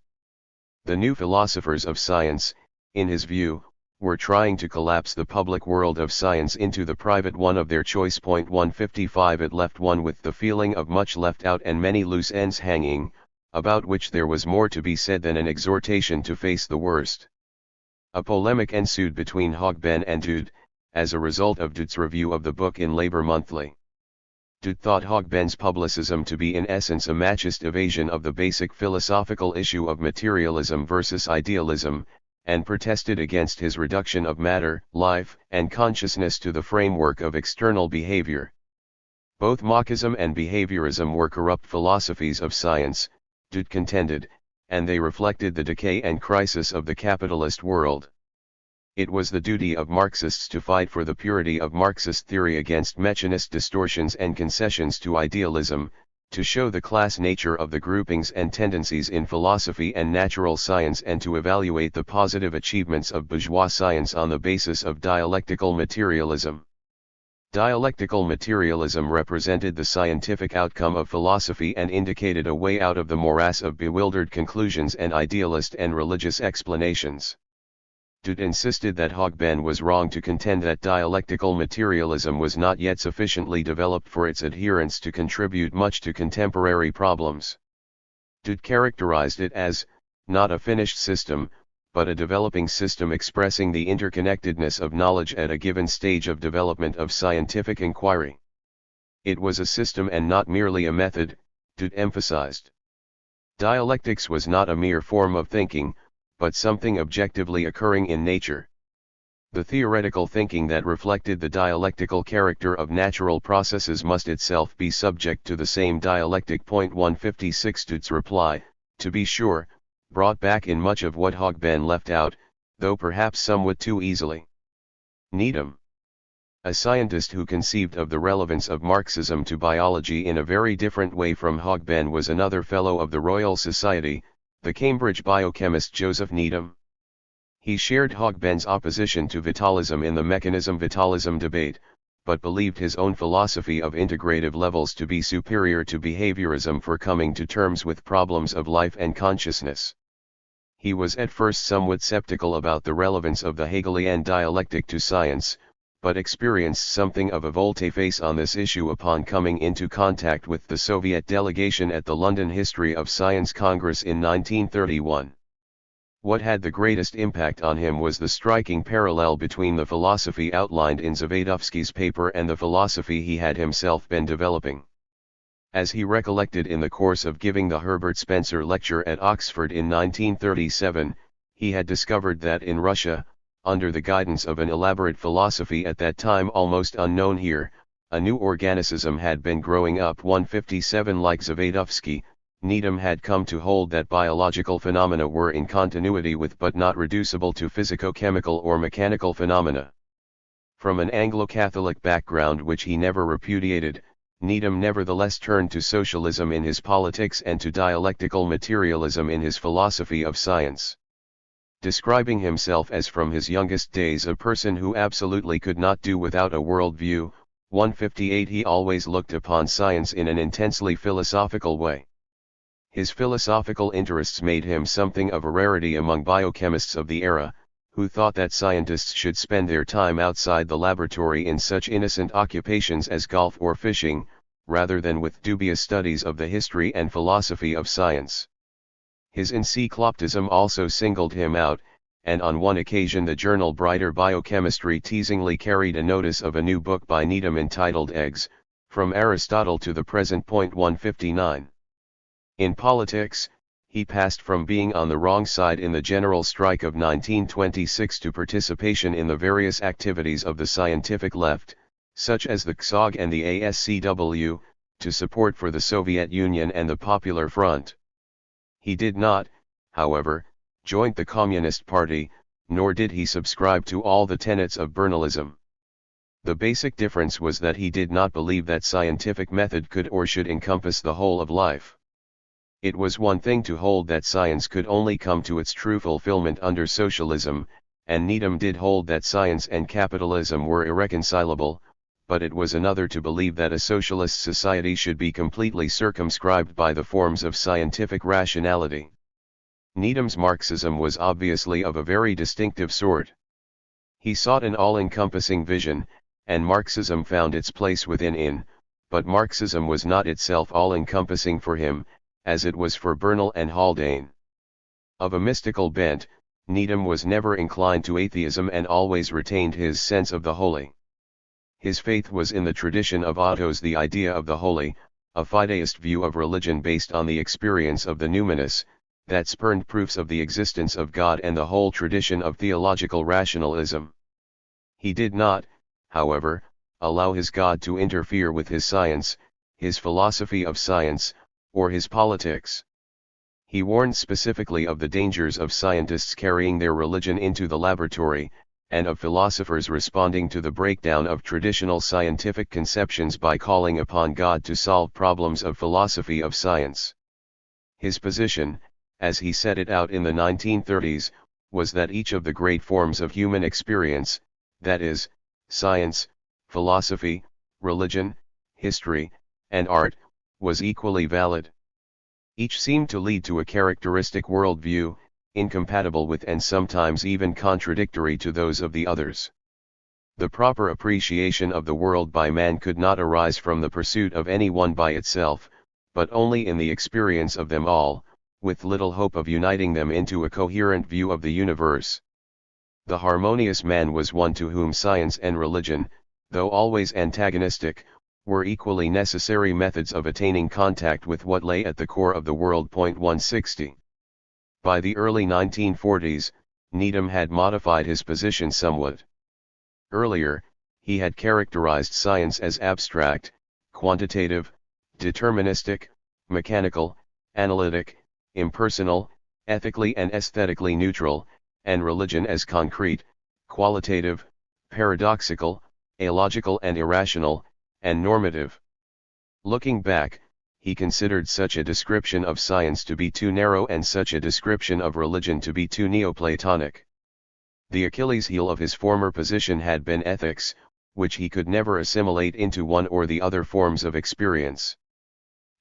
The new philosophers of science, in his view, were trying to collapse the public world of science into the private one of their choice. 155 It left one with the feeling of much left out and many loose ends hanging, about which there was more to be said than an exhortation to face the worst. A polemic ensued between Hogben and Dude, as a result of Dude's review of the book in Labour Monthly. Dude thought Hogben's publicism to be in essence a machist evasion of the basic philosophical issue of materialism versus idealism, and protested against his reduction of matter, life, and consciousness to the framework of external behavior. Both Marxism and behaviorism were corrupt philosophies of science, Dude contended, and they reflected the decay and crisis of the capitalist world. It was the duty of Marxists to fight for the purity of Marxist theory against mechanist distortions and concessions to idealism, to show the class nature of the groupings and tendencies in philosophy and natural science, and to evaluate the positive achievements of bourgeois science on the basis of dialectical materialism. Dialectical materialism represented the scientific outcome of philosophy and indicated a way out of the morass of bewildered conclusions and idealist and religious explanations. Dude insisted that Hogben was wrong to contend that dialectical materialism was not yet sufficiently developed for its adherents to contribute much to contemporary problems. Dude characterized it as, not a finished system, but a developing system expressing the interconnectedness of knowledge at a given stage of development of scientific inquiry. It was a system and not merely a method, Dude emphasized. Dialectics was not a mere form of thinking, but something objectively occurring in nature. The theoretical thinking that reflected the dialectical character of natural processes must itself be subject to the same dialectic. 156 Dude's reply, to be sure, brought back in much of what Hogben left out, though perhaps somewhat too easily. Needham, a scientist who conceived of the relevance of Marxism to biology in a very different way from Hogben, was another Fellow of the Royal Society, the Cambridge biochemist Joseph Needham. He shared Hogben's opposition to vitalism in the mechanism-vitalism debate, but believed his own philosophy of integrative levels to be superior to behaviorism for coming to terms with problems of life and consciousness. He was at first somewhat skeptical about the relevance of the Hegelian dialectic to science, but experienced something of a volte-face on this issue upon coming into contact with the Soviet delegation at the London History of Science Congress in 1931. What had the greatest impact on him was the striking parallel between the philosophy outlined in Zavadovsky's paper and the philosophy he had himself been developing. As he recollected in the course of giving the Herbert Spencer lecture at Oxford in 1937, he had discovered that in Russia, under the guidance of an elaborate philosophy at that time almost unknown here, a new organicism had been growing up. 157 Like Zavadovsky, Needham had come to hold that biological phenomena were in continuity with but not reducible to physico-chemical or mechanical phenomena. From an Anglo-Catholic background which he never repudiated, Needham nevertheless turned to socialism in his politics and to dialectical materialism in his philosophy of science. Describing himself as from his youngest days a person who absolutely could not do without a worldview, 158 he always looked upon science in an intensely philosophical way. His philosophical interests made him something of a rarity among biochemists of the era, who thought that scientists should spend their time outside the laboratory in such innocent occupations as golf or fishing, rather than with dubious studies of the history and philosophy of science. His encyclopedism also singled him out, and on one occasion the journal Brighter Biochemistry teasingly carried a notice of a new book by Needham entitled Eggs, From Aristotle to the Present. 159. In politics, he passed from being on the wrong side in the general strike of 1926 to participation in the various activities of the scientific left, such as the CSOG and the ASCW, to support for the Soviet Union and the Popular Front. He did not, however, join the Communist Party, nor did he subscribe to all the tenets of Bernalism. The basic difference was that he did not believe that scientific method could or should encompass the whole of life. It was one thing to hold that science could only come to its true fulfillment under socialism, and Needham did hold that science and capitalism were irreconcilable, but it was another to believe that a socialist society should be completely circumscribed by the forms of scientific rationality. Needham's Marxism was obviously of a very distinctive sort. He sought an all-encompassing vision, and Marxism found its place within, but Marxism was not itself all-encompassing for him, as it was for Bernal and Haldane. Of a mystical bent, Needham was never inclined to atheism and always retained his sense of the holy. His faith was in the tradition of Otto's The Idea of the Holy, a fideist view of religion based on the experience of the numinous, that spurned proofs of the existence of God and the whole tradition of theological rationalism. He did not, however, allow his God to interfere with his science, his philosophy of science, or his politics. He warned specifically of the dangers of scientists carrying their religion into the laboratory, and of philosophers responding to the breakdown of traditional scientific conceptions by calling upon God to solve problems of philosophy of science. His position, as he set it out in the 1930s, was that each of the great forms of human experience, that is, science, philosophy, religion, history, and art, was equally valid. Each seemed to lead to a characteristic worldview, incompatible with and sometimes even contradictory to those of the others. The proper appreciation of the world by man could not arise from the pursuit of any one by itself, but only in the experience of them all, with little hope of uniting them into a coherent view of the universe. The harmonious man was one to whom science and religion, though always antagonistic, were equally necessary methods of attaining contact with what lay at the core of the world. 160. By the early 1940s, Needham had modified his position somewhat. Earlier, he had characterized science as abstract, quantitative, deterministic, mechanical, analytic, impersonal, ethically and aesthetically neutral, and religion as concrete, qualitative, paradoxical, illogical and irrational, and normative. Looking back, he considered such a description of science to be too narrow and such a description of religion to be too Neoplatonic. The Achilles heel of his former position had been ethics, which he could never assimilate into one or the other forms of experience.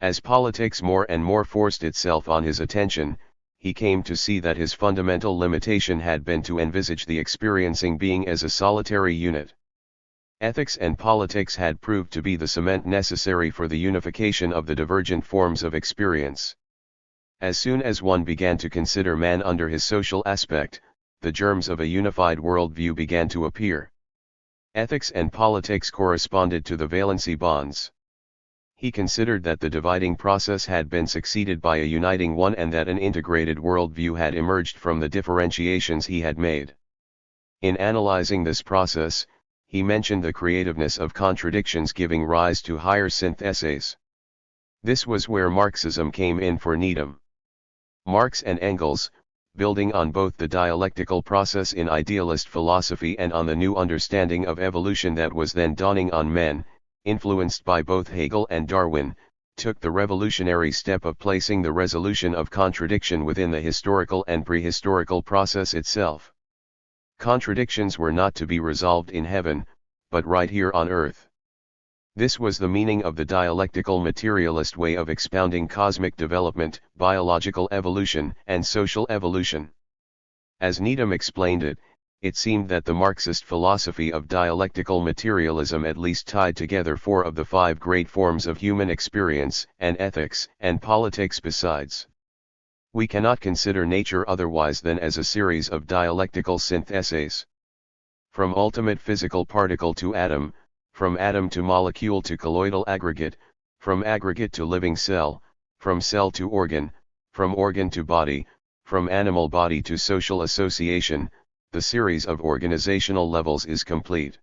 As politics more and more forced itself on his attention, he came to see that his fundamental limitation had been to envisage the experiencing being as a solitary unit. Ethics and politics had proved to be the cement necessary for the unification of the divergent forms of experience. As soon as one began to consider man under his social aspect, the germs of a unified worldview began to appear. Ethics and politics corresponded to the valency bonds. He considered that the dividing process had been succeeded by a uniting one and that an integrated worldview had emerged from the differentiations he had made. In analyzing this process, he mentioned the creativeness of contradictions giving rise to higher syntheses. This was where Marxism came in for Needham. Marx and Engels, building on both the dialectical process in idealist philosophy and on the new understanding of evolution that was then dawning on men, influenced by both Hegel and Darwin, took the revolutionary step of placing the resolution of contradiction within the historical and prehistorical process itself. Contradictions were not to be resolved in heaven, but right here on earth. This was the meaning of the dialectical materialist way of expounding cosmic development, biological evolution, and social evolution. As Needham explained it, it seemed that the Marxist philosophy of dialectical materialism at least tied together 4 of the 5 great forms of human experience, and ethics and politics besides. We cannot consider nature otherwise than as a series of dialectical syntheses. From ultimate physical particle to atom, from atom to molecule to colloidal aggregate, from aggregate to living cell, from cell to organ, from organ to body, from animal body to social association, the series of organizational levels is complete.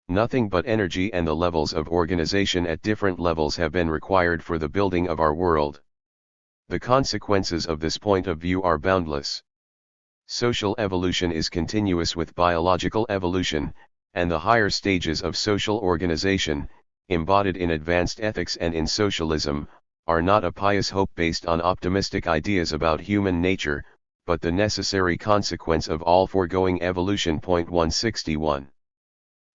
Nothing but energy and the levels of organization at different levels have been required for the building of our world. The consequences of this point of view are boundless. Social evolution is continuous with biological evolution, and the higher stages of social organization, embodied in advanced ethics and in socialism, are not a pious hope based on optimistic ideas about human nature, but the necessary consequence of all foregoing evolution. 161.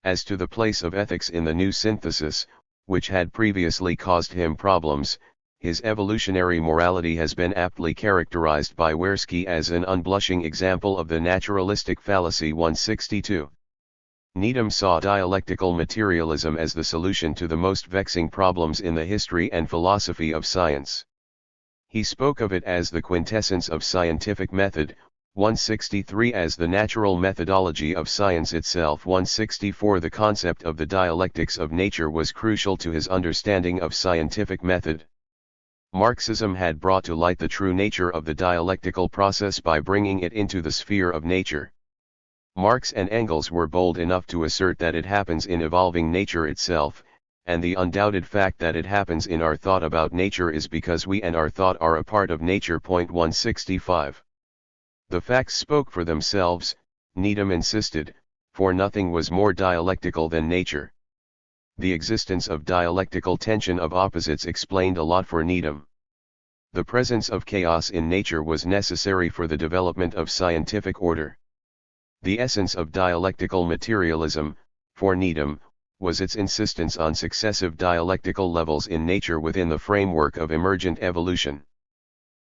As to the place of ethics in the new synthesis, which had previously caused him problems, his evolutionary morality has been aptly characterized by Wersky as an unblushing example of the naturalistic fallacy. 162. Needham saw dialectical materialism as the solution to the most vexing problems in the history and philosophy of science. He spoke of it as the quintessence of scientific method, 163 as the natural methodology of science itself. 164 The concept of the dialectics of nature was crucial to his understanding of scientific method. Marxism had brought to light the true nature of the dialectical process by bringing it into the sphere of nature. Marx and Engels were bold enough to assert that it happens in evolving nature itself, and the undoubted fact that it happens in our thought about nature is because we and our thought are a part of nature. 165. The facts spoke for themselves, Needham insisted, for nothing was more dialectical than nature. The existence of dialectical tension of opposites explained a lot for Needham. The presence of chaos in nature was necessary for the development of scientific order. The essence of dialectical materialism, for Needham, was its insistence on successive dialectical levels in nature within the framework of emergent evolution.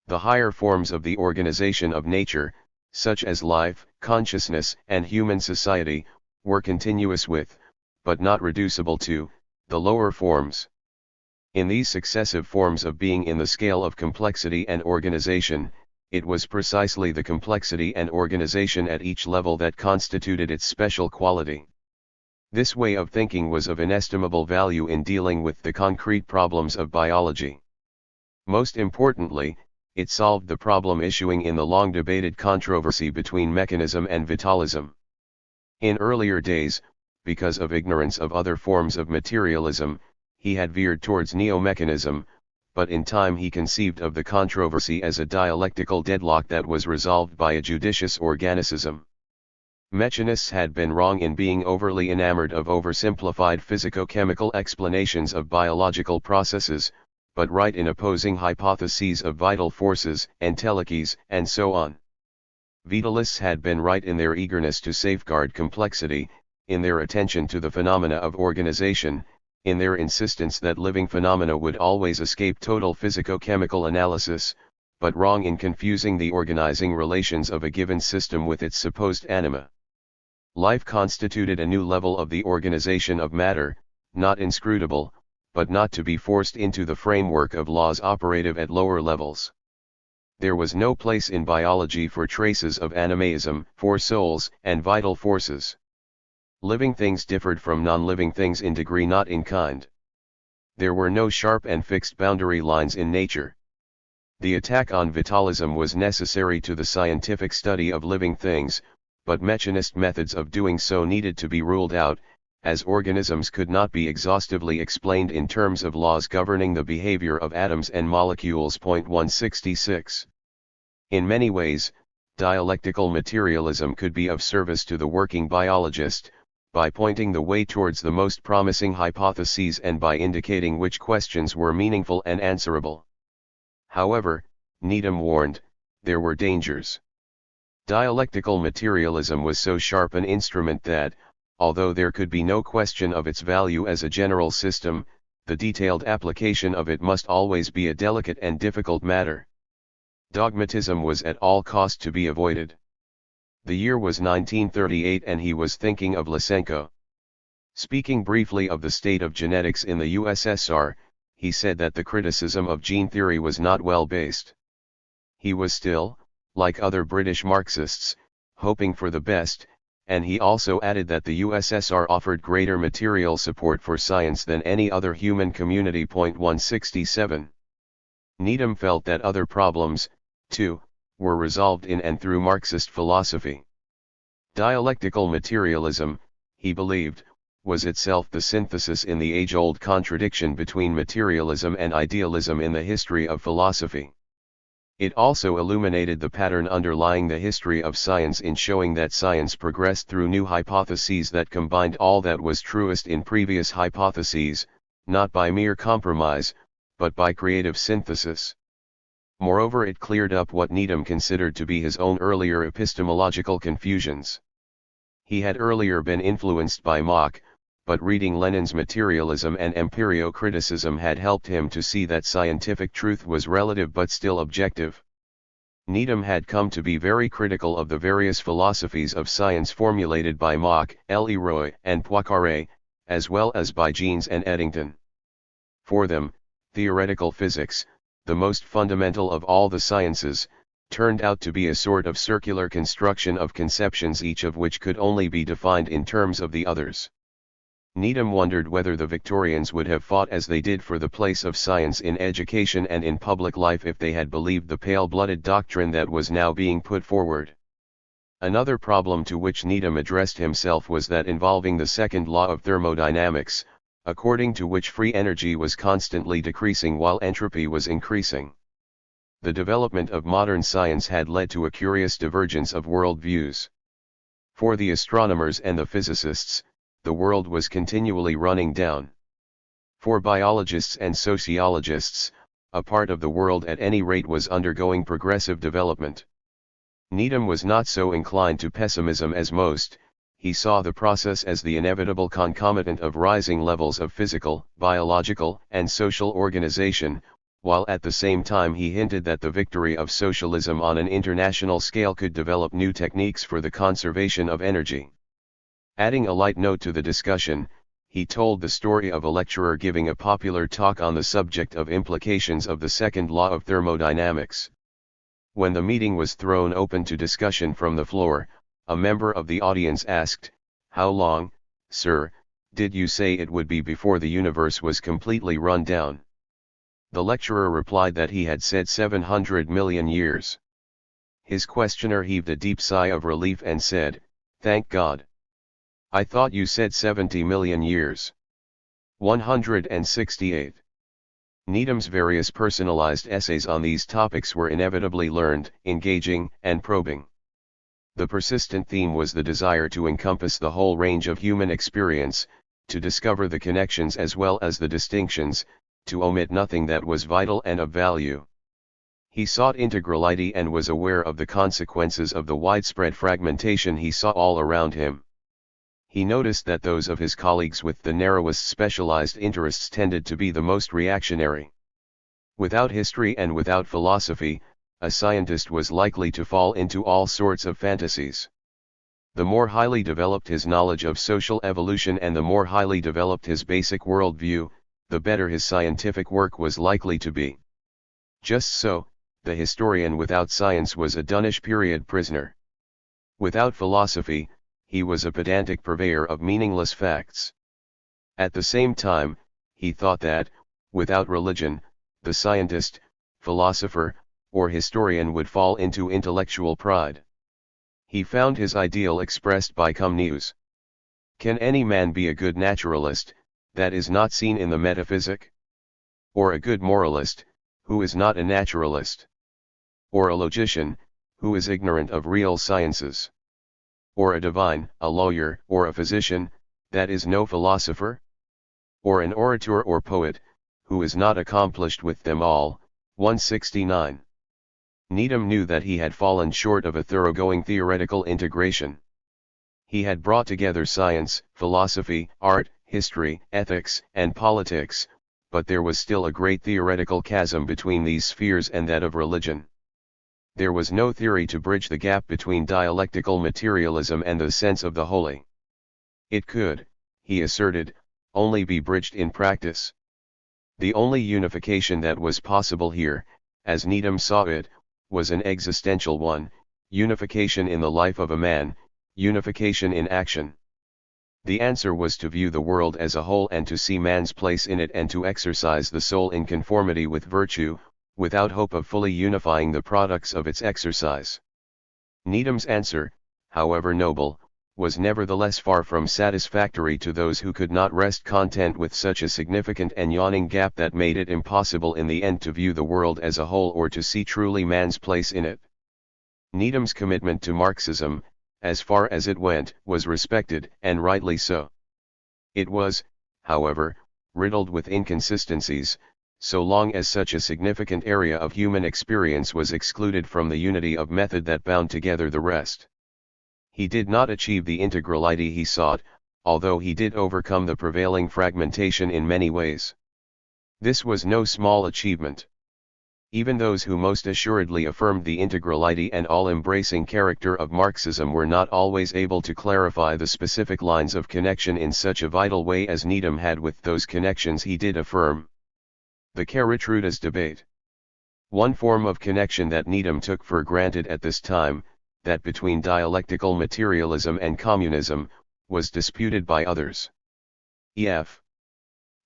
The higher forms of the organization of nature, such as life, consciousness, and human society, were continuous with, but not reducible to, the lower forms. In these successive forms of being in the scale of complexity and organization, it was precisely the complexity and organization at each level that constituted its special quality. This way of thinking was of inestimable value in dealing with the concrete problems of biology. Most importantly, it solved the problem issuing in the long-debated controversy between mechanism and vitalism. In earlier days, because of ignorance of other forms of materialism, he had veered towards neo-mechanism, but in time he conceived of the controversy as a dialectical deadlock that was resolved by a judicious organicism. Mechanists had been wrong in being overly enamored of oversimplified physico-chemical explanations of biological processes, but right in opposing hypotheses of vital forces, entelechies, and so on. Vitalists had been right in their eagerness to safeguard complexity, in their attention to the phenomena of organization, in their insistence that living phenomena would always escape total physico-chemical analysis, but wrong in confusing the organizing relations of a given system with its supposed anima. Life constituted a new level of the organization of matter, not inscrutable, but not to be forced into the framework of laws operative at lower levels. There was no place in biology for traces of animism, for souls and vital forces. Living things differed from non-living things in degree, not in kind. There were no sharp and fixed boundary lines in nature. The attack on vitalism was necessary to the scientific study of living things, but mechanist methods of doing so needed to be ruled out, as organisms could not be exhaustively explained in terms of laws governing the behavior of atoms and molecules. 166. In many ways, dialectical materialism could be of service to the working biologist, by pointing the way towards the most promising hypotheses and by indicating which questions were meaningful and answerable. However, Needham warned, there were dangers. Dialectical materialism was so sharp an instrument that, although there could be no question of its value as a general system, the detailed application of it must always be a delicate and difficult matter. Dogmatism was at all cost to be avoided. The year was 1938 and he was thinking of Lysenko. Speaking briefly of the state of genetics in the USSR, he said that the criticism of gene theory was not well based. He was still, like other British Marxists, hoping for the best, and he also added that the USSR offered greater material support for science than any other human community. 167. Needham felt that other problems, too, were resolved in and through Marxist philosophy. Dialectical materialism, he believed, was itself the synthesis in the age-old contradiction between materialism and idealism in the history of philosophy. It also illuminated the pattern underlying the history of science in showing that science progressed through new hypotheses that combined all that was truest in previous hypotheses, not by mere compromise, but by creative synthesis. Moreover, it cleared up what Needham considered to be his own earlier epistemological confusions. He had earlier been influenced by Mach, but reading Lenin's materialism and empirio-criticism had helped him to see that scientific truth was relative but still objective. Needham had come to be very critical of the various philosophies of science formulated by Mach, Leroy and Poincaré, as well as by Jeans and Eddington. For them, theoretical physics, the most fundamental of all the sciences, turned out to be a sort of circular construction of conceptions, each of which could only be defined in terms of the others. Needham wondered whether the Victorians would have fought as they did for the place of science in education and in public life if they had believed the pale-blooded doctrine that was now being put forward. Another problem to which Needham addressed himself was that involving the second law of thermodynamics, according to which free energy was constantly decreasing while entropy was increasing. The development of modern science had led to a curious divergence of world views. For the astronomers and the physicists, the world was continually running down. For biologists and sociologists, a part of the world at any rate was undergoing progressive development. Needham was not so inclined to pessimism as most. He saw the process as the inevitable concomitant of rising levels of physical, biological, and social organization, while at the same time he hinted that the victory of socialism on an international scale could develop new techniques for the conservation of energy. Adding a light note to the discussion, he told the story of a lecturer giving a popular talk on the subject of implications of the second law of thermodynamics. When the meeting was thrown open to discussion from the floor, a member of the audience asked, "How long, sir, did you say it would be before the universe was completely run down?" The lecturer replied that he had said 700 million years. His questioner heaved a deep sigh of relief and said, "Thank God. I thought you said 70 million years." 168. Needham's various personalized essays on these topics were inevitably learned, engaging, and probing. The persistent theme was the desire to encompass the whole range of human experience, to discover the connections as well as the distinctions, to omit nothing that was vital and of value. He sought integrality and was aware of the consequences of the widespread fragmentation he saw all around him. He noticed that those of his colleagues with the narrowest specialized interests tended to be the most reactionary. Without history and without philosophy, a scientist was likely to fall into all sorts of fantasies. The more highly developed his knowledge of social evolution and the more highly developed his basic worldview, the better his scientific work was likely to be. Just so, the historian without science was a Dunnish period prisoner. Without philosophy, he was a pedantic purveyor of meaningless facts. At the same time, he thought that, without religion, the scientist, philosopher, or historian would fall into intellectual pride. He found his ideal expressed by cum neus. Can any man be a good naturalist, that is not seen in the metaphysic? Or a good moralist, who is not a naturalist? Or a logician, who is ignorant of real sciences? Or a divine, a lawyer, or a physician, that is no philosopher? Or an orator or poet, who is not accomplished with them all? 169. Needham knew that he had fallen short of a thoroughgoing theoretical integration. He had brought together science, philosophy, art, history, ethics, and politics, but there was still a great theoretical chasm between these spheres and that of religion. There was no theory to bridge the gap between dialectical materialism and the sense of the holy. It could, he asserted, only be bridged in practice. The only unification that was possible here, as Needham saw it, was an existential one, unification in the life of a man, unification in action. The answer was to view the world as a whole and to see man's place in it and to exercise the soul in conformity with virtue, without hope of fully unifying the products of its exercise. Needham's answer, however noble, was nevertheless far from satisfactory to those who could not rest content with such a significant and yawning gap that made it impossible in the end to view the world as a whole or to see truly man's place in it. Needham's commitment to Marxism, as far as it went, was respected, and rightly so. It was, however, riddled with inconsistencies, so long as such a significant area of human experience was excluded from the unity of method that bound together the rest. He did not achieve the integrality he sought, although he did overcome the prevailing fragmentation in many ways. This was no small achievement. Even those who most assuredly affirmed the integrality and all-embracing character of Marxism were not always able to clarify the specific lines of connection in such a vital way as Needham had with those connections he did affirm. The Cartwright-Rudas debate. One form of connection that Needham took for granted at this time, that between dialectical materialism and communism, was disputed by others. E.F.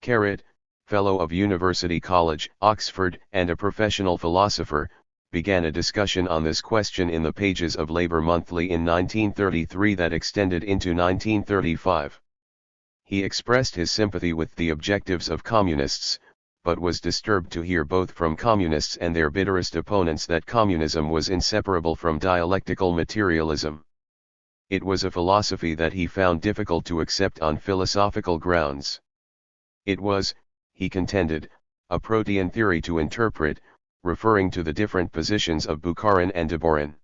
Carrot, Fellow of University College, Oxford, and a professional philosopher, began a discussion on this question in the pages of Labour Monthly in 1933 that extended into 1935. He expressed his sympathy with the objectives of communists, but was disturbed to hear both from communists and their bitterest opponents that communism was inseparable from dialectical materialism. It was a philosophy that he found difficult to accept on philosophical grounds. It was, he contended, a protean theory to interpret, referring to the different positions of Bukharin and Deborin.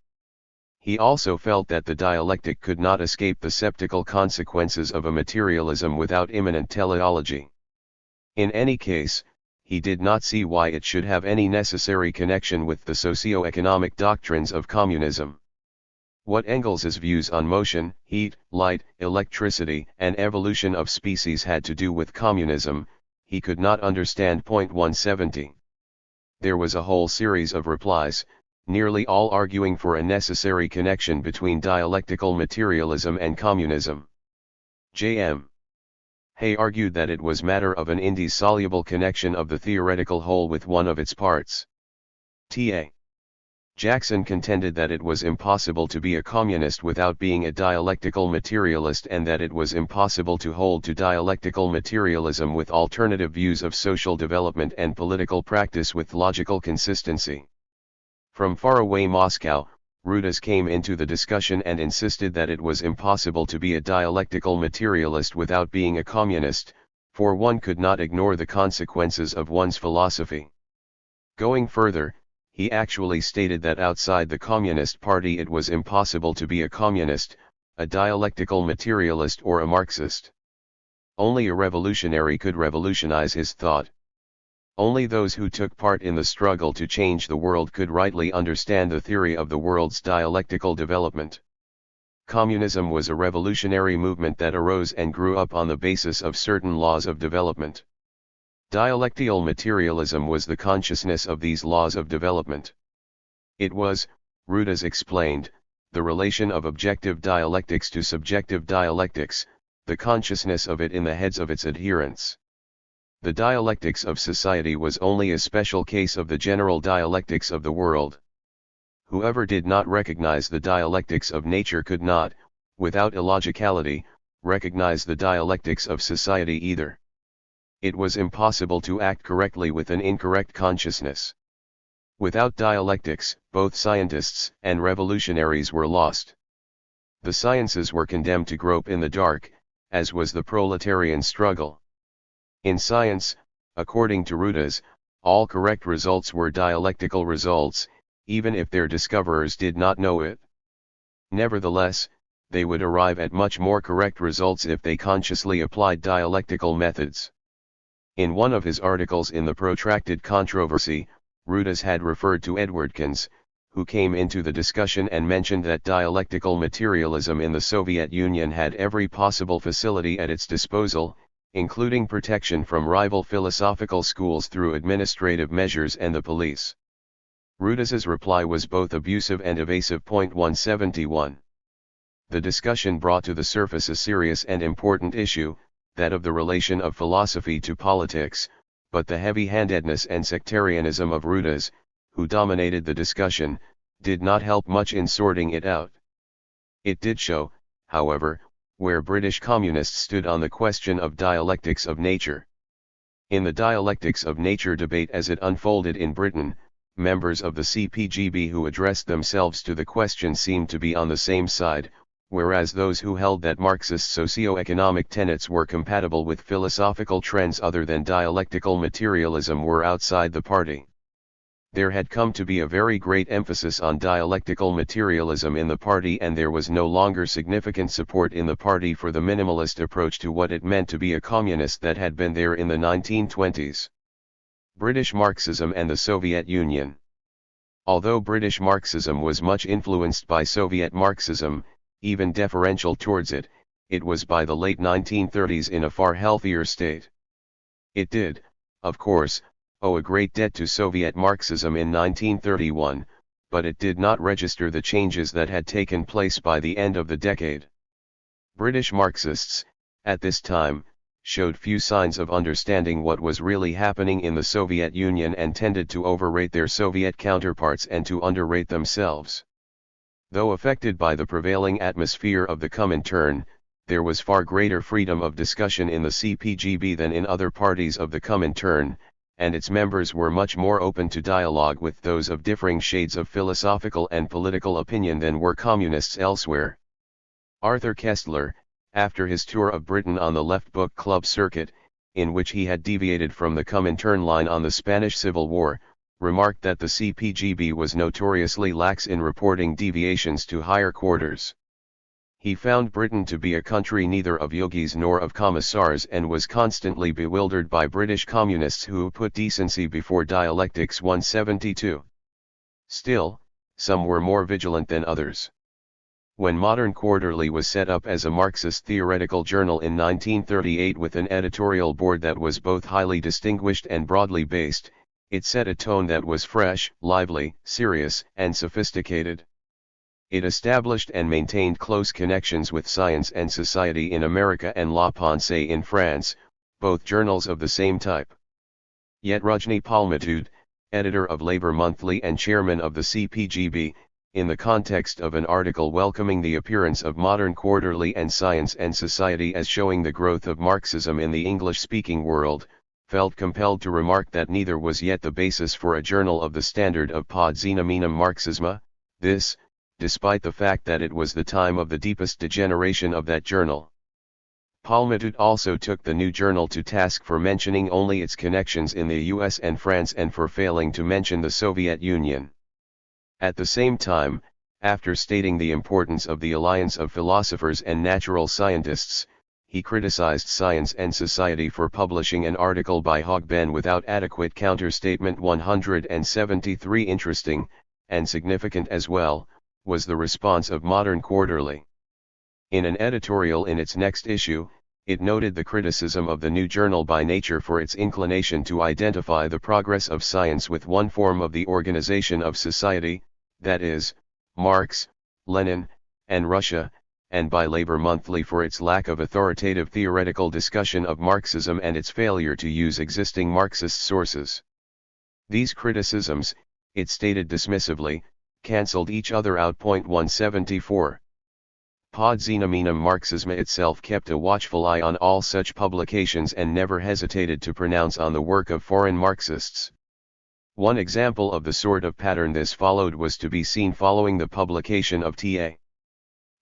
He also felt that the dialectic could not escape the sceptical consequences of a materialism without immanent teleology. In any case, he did not see why it should have any necessary connection with the socio-economic doctrines of communism. What Engels's views on motion, heat, light, electricity, and evolution of species had to do with communism, he could not understand. 170. There was a whole series of replies, nearly all arguing for a necessary connection between dialectical materialism and communism. J.M. Hay argued that it was matter of an indissoluble connection of the theoretical whole with one of its parts. T.A. Jackson contended that it was impossible to be a communist without being a dialectical materialist, and that it was impossible to hold to dialectical materialism with alternative views of social development and political practice with logical consistency. From faraway Moscow, Rudas came into the discussion and insisted that it was impossible to be a dialectical materialist without being a communist, for one could not ignore the consequences of one's philosophy. Going further, he actually stated that outside the Communist Party it was impossible to be a communist, a dialectical materialist, or a Marxist. Only a revolutionary could revolutionize his thought. Only those who took part in the struggle to change the world could rightly understand the theory of the world's dialectical development. Communism was a revolutionary movement that arose and grew up on the basis of certain laws of development. Dialectical materialism was the consciousness of these laws of development. It was, Rudas explained, the relation of objective dialectics to subjective dialectics, the consciousness of it in the heads of its adherents. The dialectics of society was only a special case of the general dialectics of the world. Whoever did not recognize the dialectics of nature could not, without illogicality, recognize the dialectics of society either. It was impossible to act correctly with an incorrect consciousness. Without dialectics, both scientists and revolutionaries were lost. The sciences were condemned to grope in the dark, as was the proletarian struggle. In science, according to Rudas, all correct results were dialectical results, even if their discoverers did not know it. Nevertheless, they would arrive at much more correct results if they consciously applied dialectical methods. In one of his articles in the protracted controversy, Rudas had referred to Edwardkins, who came into the discussion and mentioned that dialectical materialism in the Soviet Union had every possible facility at its disposal, including protection from rival philosophical schools through administrative measures and the police. Rudas's reply was both abusive and evasive. 171. The discussion brought to the surface a serious and important issue, that of the relation of philosophy to politics, but the heavy-handedness and sectarianism of Rudas, who dominated the discussion, did not help much in sorting it out. It did show, however, where British communists stood on the question of dialectics of nature. In the dialectics of nature debate as it unfolded in Britain, members of the CPGB who addressed themselves to the question seemed to be on the same side, whereas those who held that Marxist socio-economic tenets were compatible with philosophical trends other than dialectical materialism were outside the party. There had come to be a very great emphasis on dialectical materialism in the party, and there was no longer significant support in the party for the minimalist approach to what it meant to be a communist that had been there in the 1920s. British Marxism and the Soviet Union. Although British Marxism was much influenced by Soviet Marxism, even deferential towards it, it was by the late 1930s in a far healthier state. It did, of course, owe a great debt to Soviet Marxism in 1931, but it did not register the changes that had taken place by the end of the decade. British Marxists, at this time, showed few signs of understanding what was really happening in the Soviet Union and tended to overrate their Soviet counterparts and to underrate themselves. Though affected by the prevailing atmosphere of the Comintern, there was far greater freedom of discussion in the CPGB than in other parties of the Comintern, and its members were much more open to dialogue with those of differing shades of philosophical and political opinion than were communists elsewhere. Arthur Koestler, after his tour of Britain on the Left Book Club circuit, in which he had deviated from the Comintern line on the Spanish Civil War, remarked that the CPGB was notoriously lax in reporting deviations to higher quarters. He found Britain to be a country neither of yogis nor of commissars and was constantly bewildered by British communists who put decency before dialectics. 172. Still, some were more vigilant than others. When Modern Quarterly was set up as a Marxist theoretical journal in 1938 with an editorial board that was both highly distinguished and broadly based, it set a tone that was fresh, lively, serious, and sophisticated. It established and maintained close connections with science and society in America and La Pensée in France, both journals of the same type. Yet Rajni Palmatude, editor of Labour Monthly and chairman of the CPGB, in the context of an article welcoming the appearance of Modern Quarterly and Science and Society as showing the growth of Marxism in the English-speaking world, felt compelled to remark that neither was yet the basis for a journal of the standard of Pod Xenomenum Marxisma, this, despite the fact that it was the time of the deepest degeneration of that journal. Palmatude also took the new journal to task for mentioning only its connections in the US and France and for failing to mention the Soviet Union. At the same time, after stating the importance of the alliance of philosophers and natural scientists, he criticized Science and Society for publishing an article by Hogben without adequate counterstatement. 173. Interesting, and significant as well, was the response of Modern Quarterly. In an editorial in its next issue, it noted the criticism of the new journal by Nature for its inclination to identify the progress of science with one form of the organization of society, that is, Marx, Lenin, and Russia, and by Labour Monthly for its lack of authoritative theoretical discussion of Marxism and its failure to use existing Marxist sources. These criticisms, it stated dismissively, cancelled each other out. 174. Pod Xenomenum Marxisma itself kept a watchful eye on all such publications and never hesitated to pronounce on the work of foreign Marxists. One example of the sort of pattern this followed was to be seen following the publication of T.A.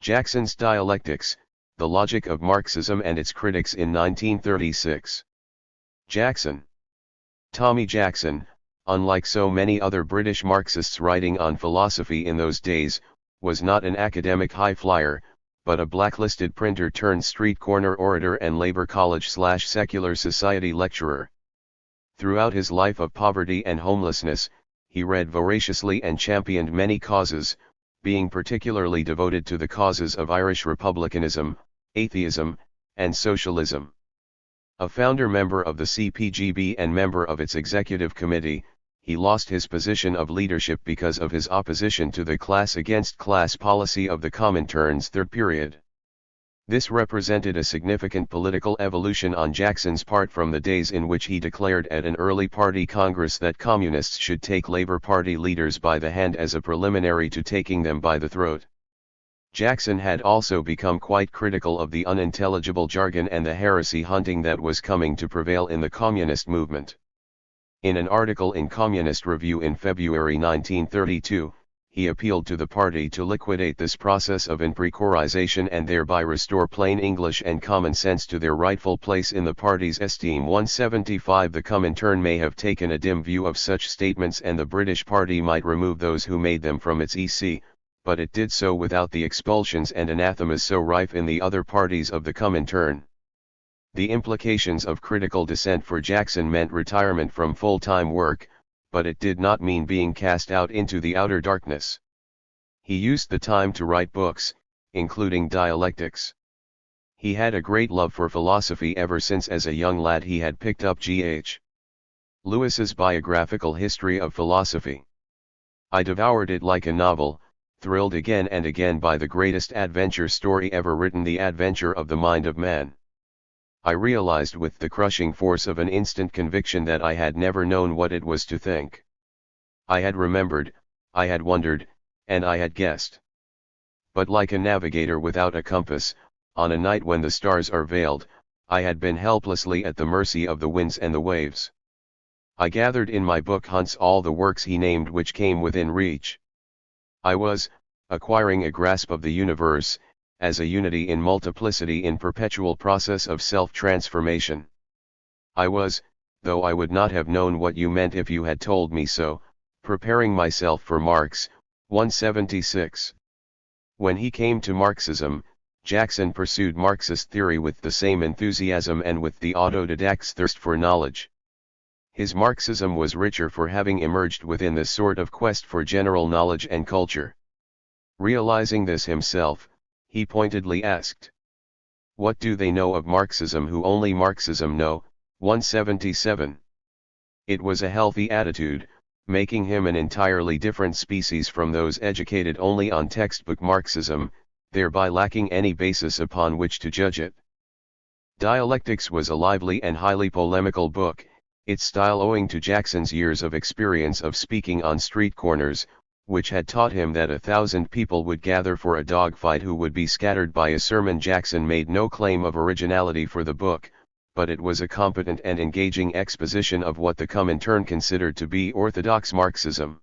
Jackson's Dialectics, The Logic of Marxism and Its Critics in 1936. Jackson. Tommy Jackson, unlike so many other British Marxists writing on philosophy in those days, was not an academic high-flyer, but a blacklisted printer turned street corner orator and Labour College/secular society lecturer. Throughout his life of poverty and homelessness, he read voraciously and championed many causes, being particularly devoted to the causes of Irish republicanism, atheism, and socialism. A founder member of the CPGB and member of its executive committee, he lost his position of leadership because of his opposition to the class-against-class policy of the Comintern's third period. This represented a significant political evolution on Jackson's part from the days in which he declared at an early party congress that communists should take Labour Party leaders by the hand as a preliminary to taking them by the throat. Jackson had also become quite critical of the unintelligible jargon and the heresy hunting that was coming to prevail in the communist movement. In an article in Communist Review in February 1932, he appealed to the party to liquidate this process of imprecorization and thereby restore plain English and common sense to their rightful place in the party's esteem. 175. The Comintern may have taken a dim view of such statements and the British party might remove those who made them from its EC, but it did so without the expulsions and anathemas so rife in the other parties of the Comintern. The implications of critical dissent for Jackson meant retirement from full-time work, but it did not mean being cast out into the outer darkness. He used the time to write books, including dialectics. He had a great love for philosophy ever since as a young lad he had picked up G.H. Lewis's biographical history of philosophy. I devoured it like a novel, thrilled again and again by the greatest adventure story ever written, the adventure of the mind of man. I realized with the crushing force of an instant conviction that I had never known what it was to think. I had remembered, I had wondered, and I had guessed. But like a navigator without a compass, on a night when the stars are veiled, I had been helplessly at the mercy of the winds and the waves. I gathered in my book hunts all the works he named which came within reach. I was, acquiring a grasp of the universe, as a unity in multiplicity in perpetual process of self-transformation. I was, though I would not have known what you meant if you had told me so, preparing myself for Marx, 176. When he came to Marxism, Jackson pursued Marxist theory with the same enthusiasm and with the autodidact's thirst for knowledge. His Marxism was richer for having emerged within this sort of quest for general knowledge and culture. Realizing this himself, he pointedly asked, "What do they know of Marxism who only Marxism know?" 177. It was a healthy attitude, making him an entirely different species from those educated only on textbook Marxism, thereby lacking any basis upon which to judge it. Dialectics was a lively and highly polemical book, its style owing to Jackson's years of experience of speaking on street corners, which had taught him that 1,000 people would gather for a dogfight who would be scattered by a sermon. Jackson made no claim of originality for the book, but it was a competent and engaging exposition of what the Comintern considered to be orthodox Marxism.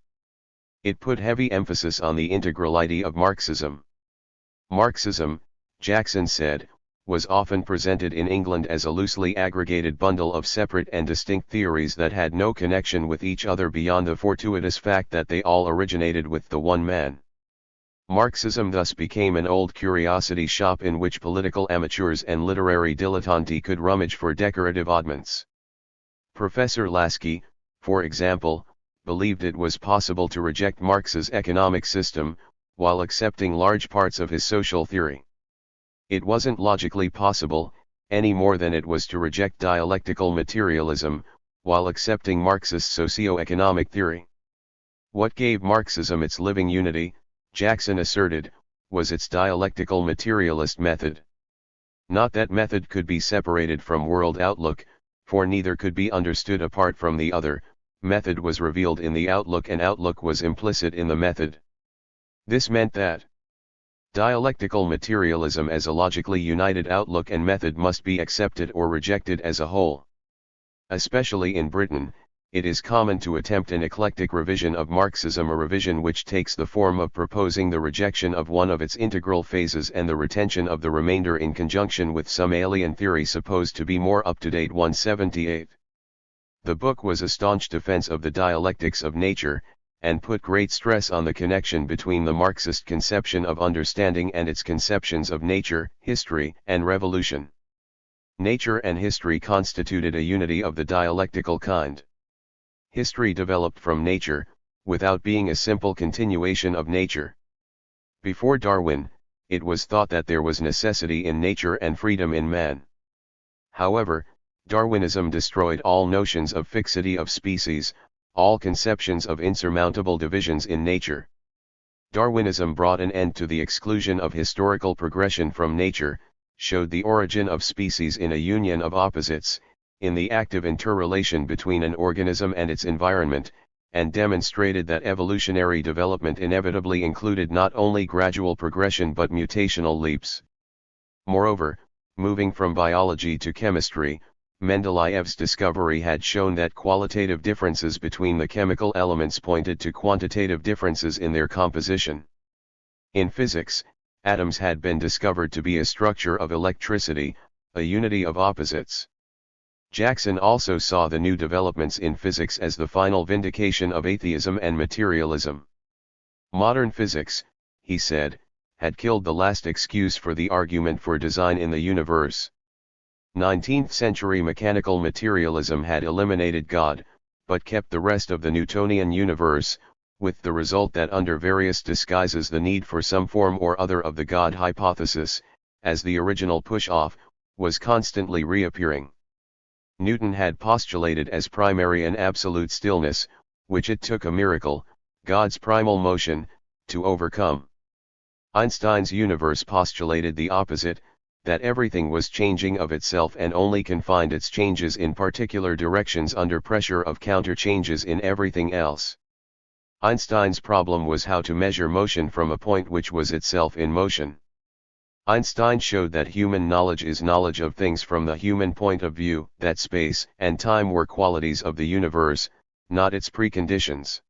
It put heavy emphasis on the integrality of Marxism. Marxism, Jackson said, was often presented in England as a loosely aggregated bundle of separate and distinct theories that had no connection with each other beyond the fortuitous fact that they all originated with the one man. Marxism thus became an old curiosity shop in which political amateurs and literary dilettanti could rummage for decorative oddments. Professor Lasky, for example, believed it was possible to reject Marx's economic system, while accepting large parts of his social theory. It wasn't logically possible, any more than it was to reject dialectical materialism, while accepting Marxist socio-economic theory. What gave Marxism its living unity, Jackson asserted, was its dialectical materialist method. Not that method could be separated from world outlook, for neither could be understood apart from the other. Method was revealed in the outlook and outlook was implicit in the method. This meant that dialectical materialism as a logically united outlook and method must be accepted or rejected as a whole. Especially in Britain, it is common to attempt an eclectic revision of Marxism, a revision which takes the form of proposing the rejection of one of its integral phases and the retention of the remainder in conjunction with some alien theory supposed to be more up-to-date. 178. The book was a staunch defense of the dialectics of nature, and put great stress on the connection between the Marxist conception of understanding and its conceptions of nature, history, and revolution. Nature and history constituted a unity of the dialectical kind. History developed from nature, without being a simple continuation of nature. Before Darwin, it was thought that there was necessity in nature and freedom in man. However, Darwinism destroyed all notions of fixity of species, all conceptions of insurmountable divisions in nature. Darwinism brought an end to the exclusion of historical progression from nature, showed the origin of species in a union of opposites, in the active interrelation between an organism and its environment, and demonstrated that evolutionary development inevitably included not only gradual progression but mutational leaps. Moreover, moving from biology to chemistry, Mendeleev's discovery had shown that qualitative differences between the chemical elements pointed to quantitative differences in their composition. In physics, atoms had been discovered to be a structure of electricity, a unity of opposites. Jackson also saw the new developments in physics as the final vindication of atheism and materialism. Modern physics, he said, had killed the last excuse for the argument for design in the universe. 19th-century mechanical materialism had eliminated God, but kept the rest of the Newtonian universe, with the result that under various disguises the need for some form or other of the God hypothesis, as the original push-off, was constantly reappearing. Newton had postulated as primary an absolute stillness, which it took a miracle, God's primal motion, to overcome. Einstein's universe postulated the opposite, that everything was changing of itself and only confined its changes in particular directions under pressure of counter-changes in everything else. Einstein's problem was how to measure motion from a point which was itself in motion. Einstein showed that human knowledge is knowledge of things from the human point of view, that space and time were qualities of the universe, not its preconditions.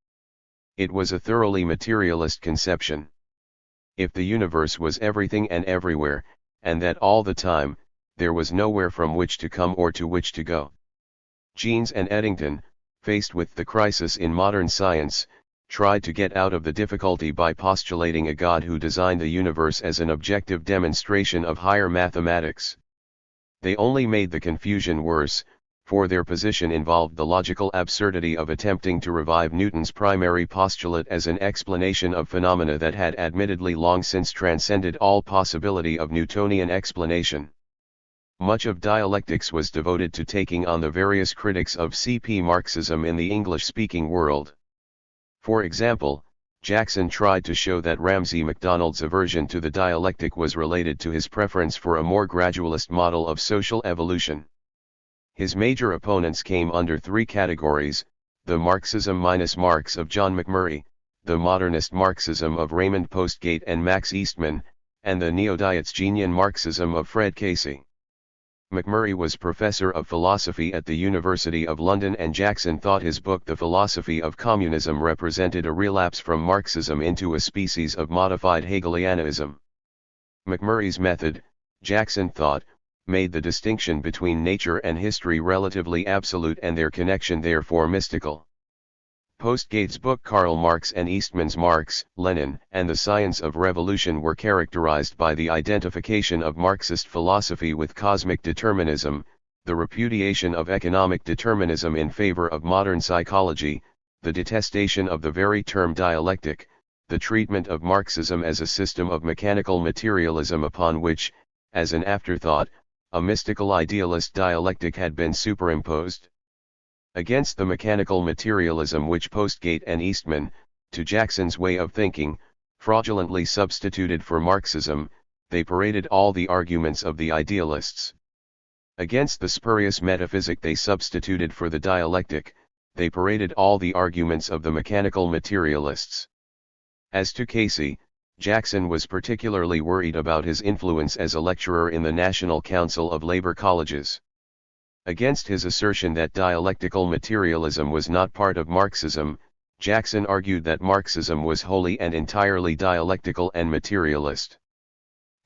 It was a thoroughly materialist conception. If the universe was everything and everywhere, and that all the time, there was nowhere from which to come or to which to go. Jeans and Eddington, faced with the crisis in modern science, tried to get out of the difficulty by postulating a God who designed the universe as an objective demonstration of higher mathematics. They only made the confusion worse, for their position involved the logical absurdity of attempting to revive Newton's primary postulate as an explanation of phenomena that had admittedly long since transcended all possibility of Newtonian explanation. Much of dialectics was devoted to taking on the various critics of C.P. Marxism in the English-speaking world. For example, Jackson tried to show that Ramsay MacDonald's aversion to the dialectic was related to his preference for a more gradualist model of social evolution. His major opponents came under three categories: the Marxism minus Marx of John McMurray, the modernist Marxism of Raymond Postgate and Max Eastman, and the neo-Diotzenian Marxism of Fred Casey. McMurray was professor of philosophy at the University of London, and Jackson thought his book The Philosophy of Communism represented a relapse from Marxism into a species of modified Hegelianism. McMurray's method, Jackson thought, made the distinction between nature and history relatively absolute and their connection therefore mystical. Postgate's book Karl Marx and Eastman's Marx, Lenin, and the Science of Revolution were characterized by the identification of Marxist philosophy with cosmic determinism, the repudiation of economic determinism in favor of modern psychology, the detestation of the very term dialectic, the treatment of Marxism as a system of mechanical materialism upon which, as an afterthought, a mystical idealist dialectic had been superimposed. Against the mechanical materialism which Postgate and Eastman, to Jackson's way of thinking, fraudulently substituted for Marxism, they paraded all the arguments of the idealists. Against the spurious metaphysic they substituted for the dialectic, they paraded all the arguments of the mechanical materialists. As to Casey, Jackson was particularly worried about his influence as a lecturer in the National Council of Labor Colleges. Against his assertion that dialectical materialism was not part of Marxism, Jackson argued that Marxism was wholly and entirely dialectical and materialist.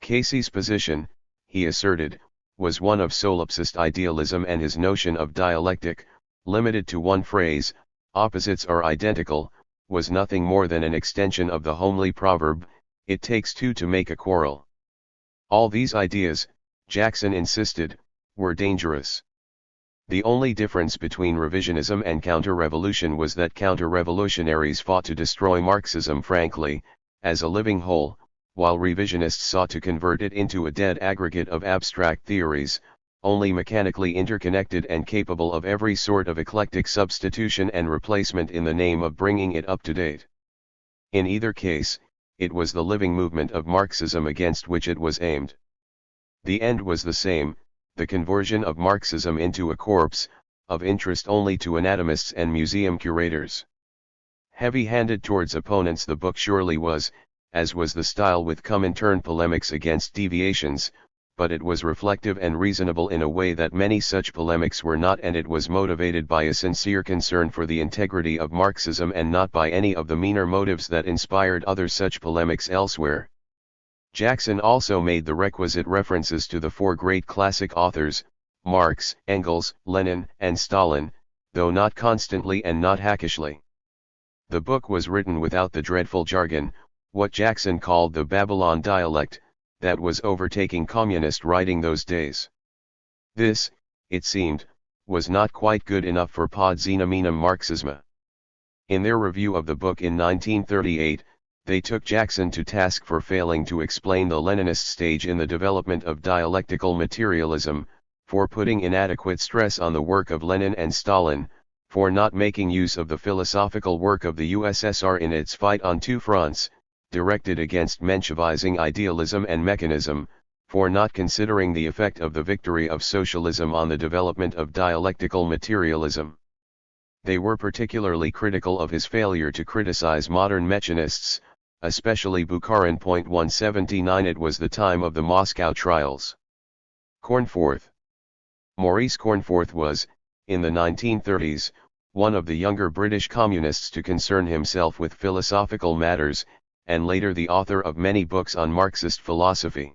Casey's position, he asserted, was one of solipsist idealism, and his notion of dialectic, limited to one phrase, opposites are identical, was nothing more than an extension of the homely proverb, it takes two to make a quarrel. All these ideas, Jackson insisted, were dangerous. The only difference between revisionism and counter-revolution was that counter-revolutionaries fought to destroy Marxism frankly, as a living whole, while revisionists sought to convert it into a dead aggregate of abstract theories, only mechanically interconnected and capable of every sort of eclectic substitution and replacement in the name of bringing it up to date. In either case, it was the living movement of Marxism against which it was aimed. The end was the same, the conversion of Marxism into a corpse, of interest only to anatomists and museum curators. Heavy-handed towards opponents the book surely was, as was the style with Comintern polemics against deviations, but it was reflective and reasonable in a way that many such polemics were not, and it was motivated by a sincere concern for the integrity of Marxism and not by any of the meaner motives that inspired other such polemics elsewhere. Jackson also made the requisite references to the four great classic authors, Marx, Engels, Lenin, and Stalin, though not constantly and not hackishly. The book was written without the dreadful jargon, what Jackson called the Babylon dialect, that was overtaking communist writing those days. This, it seemed, was not quite good enough for Pod Xenomenum Marxism. In their review of the book in 1938, they took Jackson to task for failing to explain the Leninist stage in the development of dialectical materialism, for putting inadequate stress on the work of Lenin and Stalin, for not making use of the philosophical work of the USSR in its fight on two fronts, directed against Menshevizing idealism and mechanism, for not considering the effect of the victory of socialism on the development of dialectical materialism. They were particularly critical of his failure to criticize modern mechanists, especially Bukharin. 179 It was the time of the Moscow trials. Cornforth. Maurice Cornforth was, in the 1930s, one of the younger British communists to concern himself with philosophical matters, and later the author of many books on Marxist philosophy.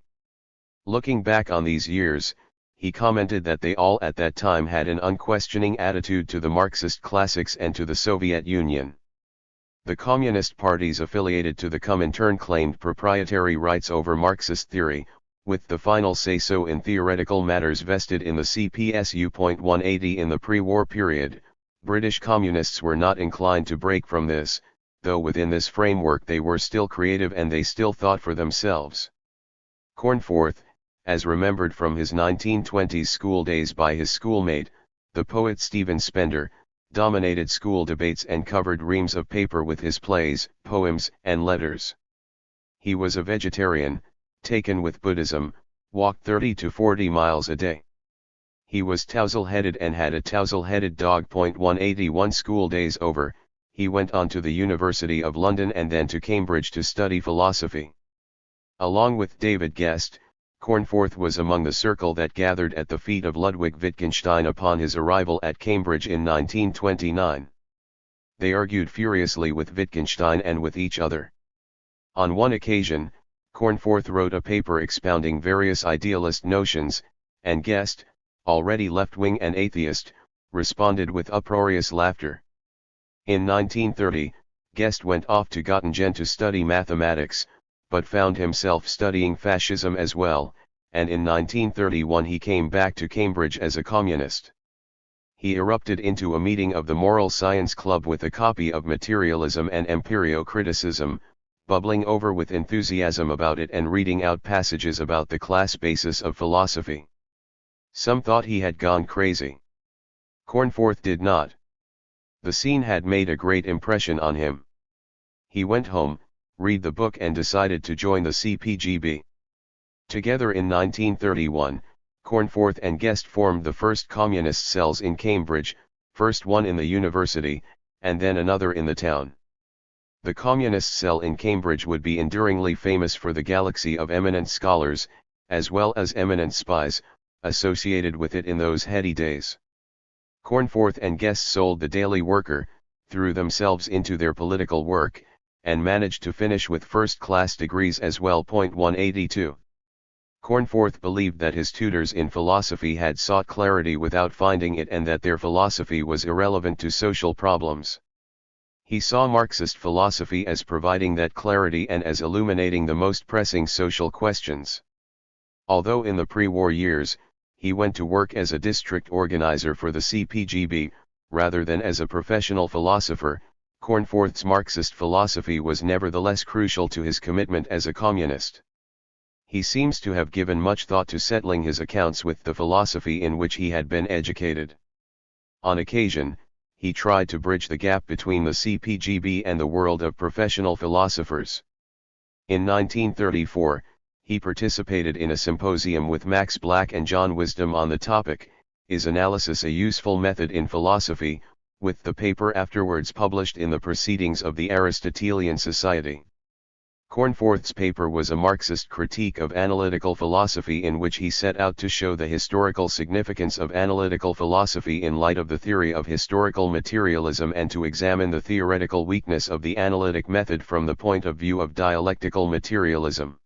Looking back on these years, he commented that they all at that time had an unquestioning attitude to the Marxist classics and to the Soviet Union. The communist parties affiliated to the Comintern claimed proprietary rights over Marxist theory, with the final say-so in theoretical matters vested in the CPSU. 180 In the pre-war period, British communists were not inclined to break from this, though within this framework they were still creative and they still thought for themselves. Cornforth, as remembered from his 1920s school days by his schoolmate, the poet Stephen Spender, dominated school debates and covered reams of paper with his plays, poems, and letters. He was a vegetarian, taken with Buddhism, walked 30 to 40 miles a day. He was tousle-headed and had a tousle-headed dog. 181 School days over, he went on to the University of London and then to Cambridge to study philosophy. Along with David Guest, Cornforth was among the circle that gathered at the feet of Ludwig Wittgenstein upon his arrival at Cambridge in 1929. They argued furiously with Wittgenstein and with each other. On one occasion, Cornforth wrote a paper expounding various idealist notions, and Guest, already left-wing and atheist, responded with uproarious laughter. In 1930, Guest went off to Göttingen to study mathematics, but found himself studying fascism as well, and in 1931 he came back to Cambridge as a communist. He erupted into a meeting of the Moral Science Club with a copy of Materialism and Empirio-Criticism, bubbling over with enthusiasm about it and reading out passages about the class basis of philosophy. Some thought he had gone crazy. Cornforth did not. The scene had made a great impression on him. He went home, read the book and decided to join the CPGB. Together in 1931, Cornforth and Guest formed the first communist cells in Cambridge, first one in the university, and then another in the town. The communist cell in Cambridge would be enduringly famous for the galaxy of eminent scholars, as well as eminent spies, associated with it in those heady days. Cornforth and Guest sold the Daily Worker, threw themselves into their political work, and managed to finish with first-class degrees as well. 182. Cornforth believed that his tutors in philosophy had sought clarity without finding it and that their philosophy was irrelevant to social problems. He saw Marxist philosophy as providing that clarity and as illuminating the most pressing social questions. Although in the pre-war years, he went to work as a district organizer for the CPGB, rather than as a professional philosopher, Cornforth's Marxist philosophy was nevertheless crucial to his commitment as a communist. He seems to have given much thought to settling his accounts with the philosophy in which he had been educated. On occasion, he tried to bridge the gap between the CPGB and the world of professional philosophers. In 1934, he participated in a symposium with Max Black and John Wisdom on the topic, "Is Analysis a Useful Method in Philosophy?" with the paper afterwards published in the Proceedings of the Aristotelian Society. Cornforth's paper was a Marxist critique of analytical philosophy in which he set out to show the historical significance of analytical philosophy in light of the theory of historical materialism and to examine the theoretical weakness of the analytic method from the point of view of dialectical materialism.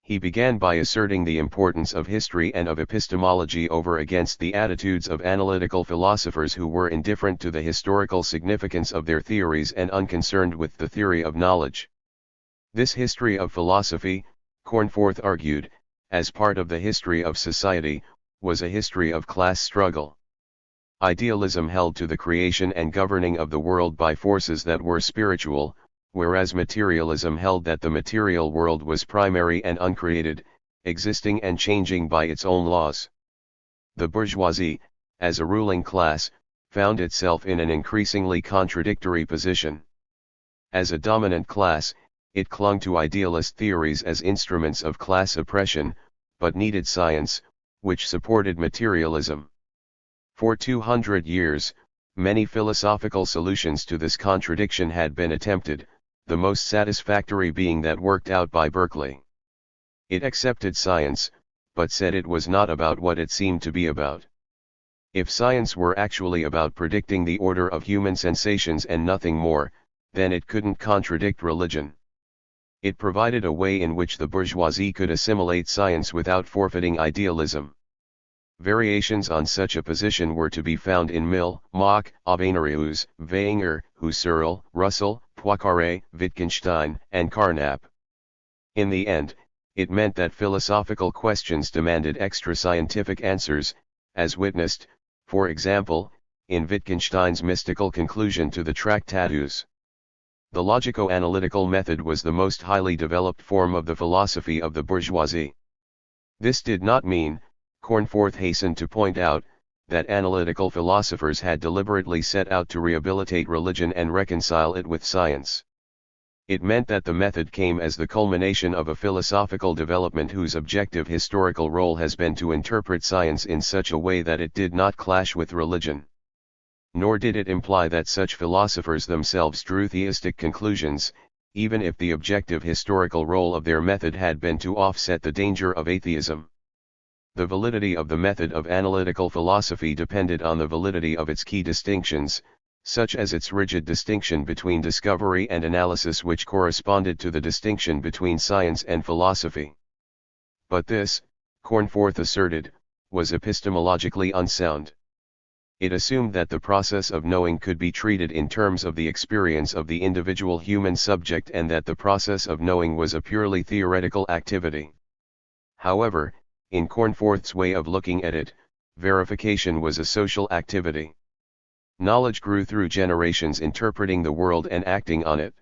He began by asserting the importance of history and of epistemology over against the attitudes of analytical philosophers who were indifferent to the historical significance of their theories and unconcerned with the theory of knowledge. This history of philosophy, Cornforth argued, as part of the history of society, was a history of class struggle. Idealism held to the creation and governing of the world by forces that were spiritual, whereas materialism held that the material world was primary and uncreated, existing and changing by its own laws. The bourgeoisie, as a ruling class, found itself in an increasingly contradictory position. As a dominant class, it clung to idealist theories as instruments of class oppression, but needed science, which supported materialism. For 200 years, many philosophical solutions to this contradiction had been attempted, the most satisfactory being that worked out by Berkeley. It accepted science, but said it was not about what it seemed to be about. If science were actually about predicting the order of human sensations and nothing more, then it couldn't contradict religion. It provided a way in which the bourgeoisie could assimilate science without forfeiting idealism. Variations on such a position were to be found in Mill, Mach, Avenarius, Wenger, Husserl, Russell, Poincaré, Wittgenstein, and Carnap. In the end, it meant that philosophical questions demanded extra scientific answers, as witnessed, for example, in Wittgenstein's mystical conclusion to the Tractatus. The logico-analytical method was the most highly developed form of the philosophy of the bourgeoisie. This did not mean, Cornforth hastened to point out, that analytical philosophers had deliberately set out to rehabilitate religion and reconcile it with science. It meant that the method came as the culmination of a philosophical development whose objective historical role has been to interpret science in such a way that it did not clash with religion. Nor did it imply that such philosophers themselves drew theistic conclusions, even if the objective historical role of their method had been to offset the danger of atheism. The validity of the method of analytical philosophy depended on the validity of its key distinctions, such as its rigid distinction between discovery and analysis, which corresponded to the distinction between science and philosophy. But this, Cornforth asserted, was epistemologically unsound. It assumed that the process of knowing could be treated in terms of the experience of the individual human subject and that the process of knowing was a purely theoretical activity. However, in Cornforth's way of looking at it, verification was a social activity. Knowledge grew through generations interpreting the world and acting on it.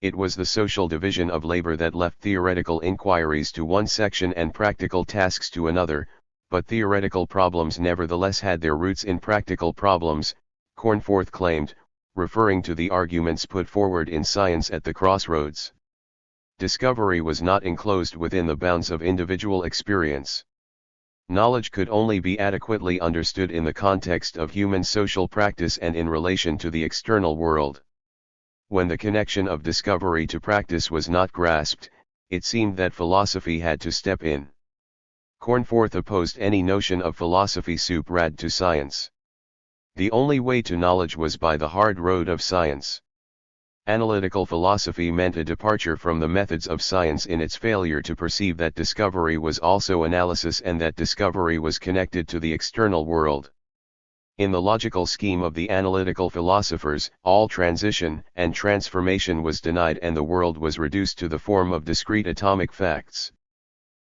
It was the social division of labor that left theoretical inquiries to one section and practical tasks to another, but theoretical problems nevertheless had their roots in practical problems, Cornforth claimed, referring to the arguments put forward in Science at the Crossroads. Discovery was not enclosed within the bounds of individual experience. Knowledge could only be adequately understood in the context of human social practice and in relation to the external world. When the connection of discovery to practice was not grasped, it seemed that philosophy had to step in. Cornforth opposed any notion of philosophy supra to science. The only way to knowledge was by the hard road of science. Analytical philosophy meant a departure from the methods of science in its failure to perceive that discovery was also analysis and that discovery was connected to the external world. In the logical scheme of the analytical philosophers, all transition and transformation was denied and the world was reduced to the form of discrete atomic facts.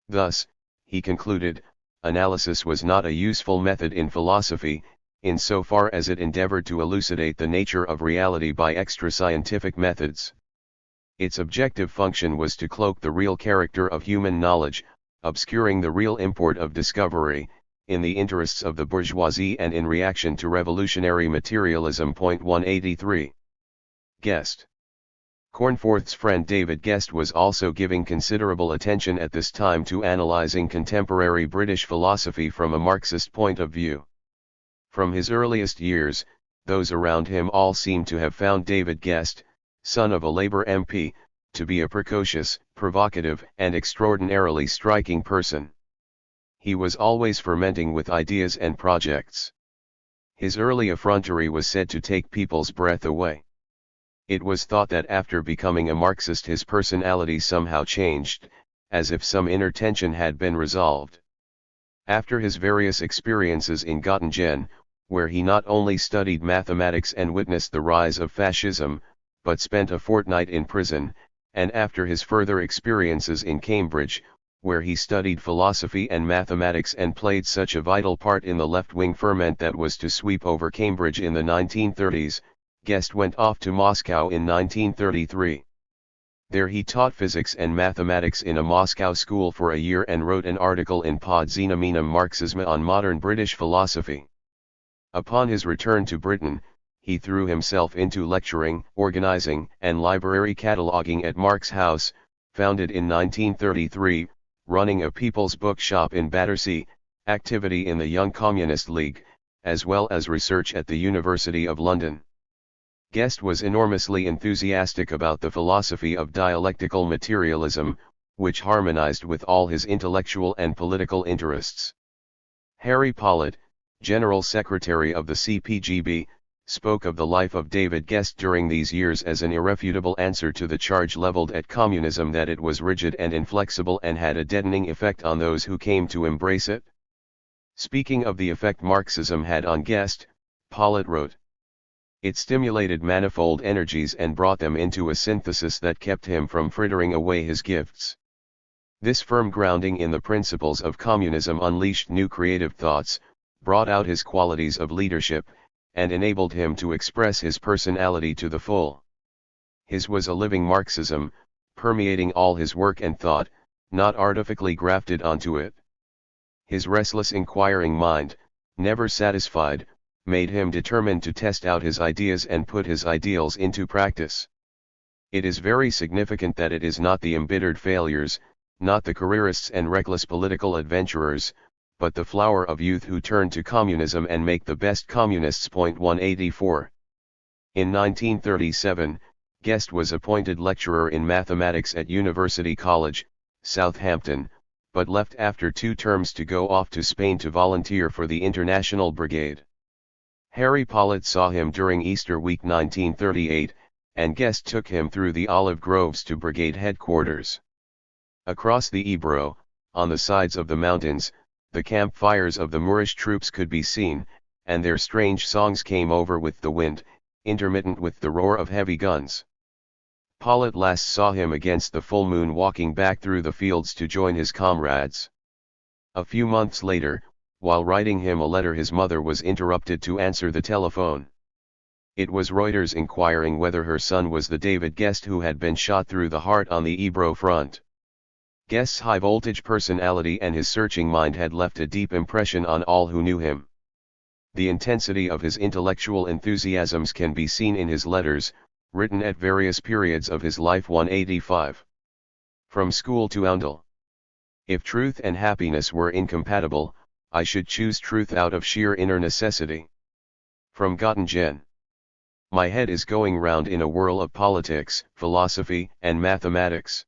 Thus, he concluded, analysis was not a useful method in philosophy, insofar as it endeavored to elucidate the nature of reality by extra-scientific methods. Its objective function was to cloak the real character of human knowledge, obscuring the real import of discovery, in the interests of the bourgeoisie and in reaction to revolutionary materialism. 183. Guest. Cornforth's friend David Guest was also giving considerable attention at this time to analyzing contemporary British philosophy from a Marxist point of view. From his earliest years, those around him all seemed to have found David Guest, son of a Labour MP, to be a precocious, provocative, and extraordinarily striking person. He was always fermenting with ideas and projects. His early effrontery was said to take people's breath away. It was thought that after becoming a Marxist his personality somehow changed, as if some inner tension had been resolved. After his various experiences in Göttingen, where he not only studied mathematics and witnessed the rise of fascism, but spent a fortnight in prison, and after his further experiences in Cambridge, where he studied philosophy and mathematics and played such a vital part in the left-wing ferment that was to sweep over Cambridge in the 1930s. Guest went off to Moscow in 1933. There he taught physics and mathematics in a Moscow school for a year and wrote an article in Pod-Zenomenum Marxism on modern British philosophy. Upon his return to Britain, he threw himself into lecturing, organizing, and library cataloguing at Marx House, founded in 1933, running a people's bookshop in Battersea, activity in the Young Communist League, as well as research at the University of London. Guest was enormously enthusiastic about the philosophy of dialectical materialism, which harmonized with all his intellectual and political interests. Harry Pollitt, General Secretary of the CPGB, spoke of the life of David Guest during these years as an irrefutable answer to the charge leveled at communism that it was rigid and inflexible and had a deadening effect on those who came to embrace it. Speaking of the effect Marxism had on Guest, Pollitt wrote, "It stimulated manifold energies and brought them into a synthesis that kept him from frittering away his gifts. This firm grounding in the principles of communism unleashed new creative thoughts, brought out his qualities of leadership, and enabled him to express his personality to the full. His was a living Marxism, permeating all his work and thought, not artificially grafted onto it. His restless inquiring mind, never satisfied, made him determined to test out his ideas and put his ideals into practice. It is very significant that it is not the embittered failures, not the careerists and reckless political adventurers, but the flower of youth who turn to communism and make the best communists." 184. In 1937, Guest was appointed lecturer in mathematics at University College, Southampton, but left after 2 terms to go off to Spain to volunteer for the International Brigade. Harry Pollitt saw him during Easter week 1938, and Guest took him through the olive groves to brigade headquarters. Across the Ebro, on the sides of the mountains, the campfires of the Moorish troops could be seen, and their strange songs came over with the wind, intermittent with the roar of heavy guns. Pollitt last saw him against the full moon walking back through the fields to join his comrades. A few months later, while writing him a letter, his mother was interrupted to answer the telephone. It was Reuters inquiring whether her son was the David Guest who had been shot through the heart on the Ebro front. Guest's high-voltage personality and his searching mind had left a deep impression on all who knew him. The intensity of his intellectual enthusiasms can be seen in his letters, written at various periods of his life. 185. From school to Oundle. If truth and happiness were incompatible, I should choose truth out of sheer inner necessity. From Göttingen. My head is going round in a whirl of politics, philosophy, and mathematics.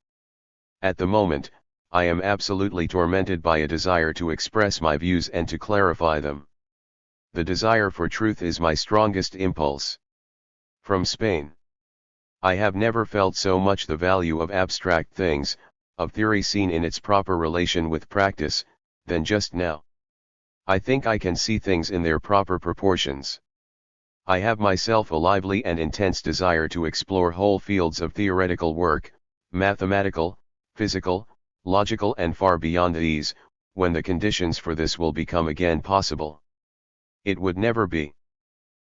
At the moment, I am absolutely tormented by a desire to express my views and to clarify them. The desire for truth is my strongest impulse. From Spain. I have never felt so much the value of abstract things, of theory seen in its proper relation with practice, than just now. I think I can see things in their proper proportions. I have myself a lively and intense desire to explore whole fields of theoretical work, mathematical, physical, logical, and far beyond these, when the conditions for this will become again possible. It would never be.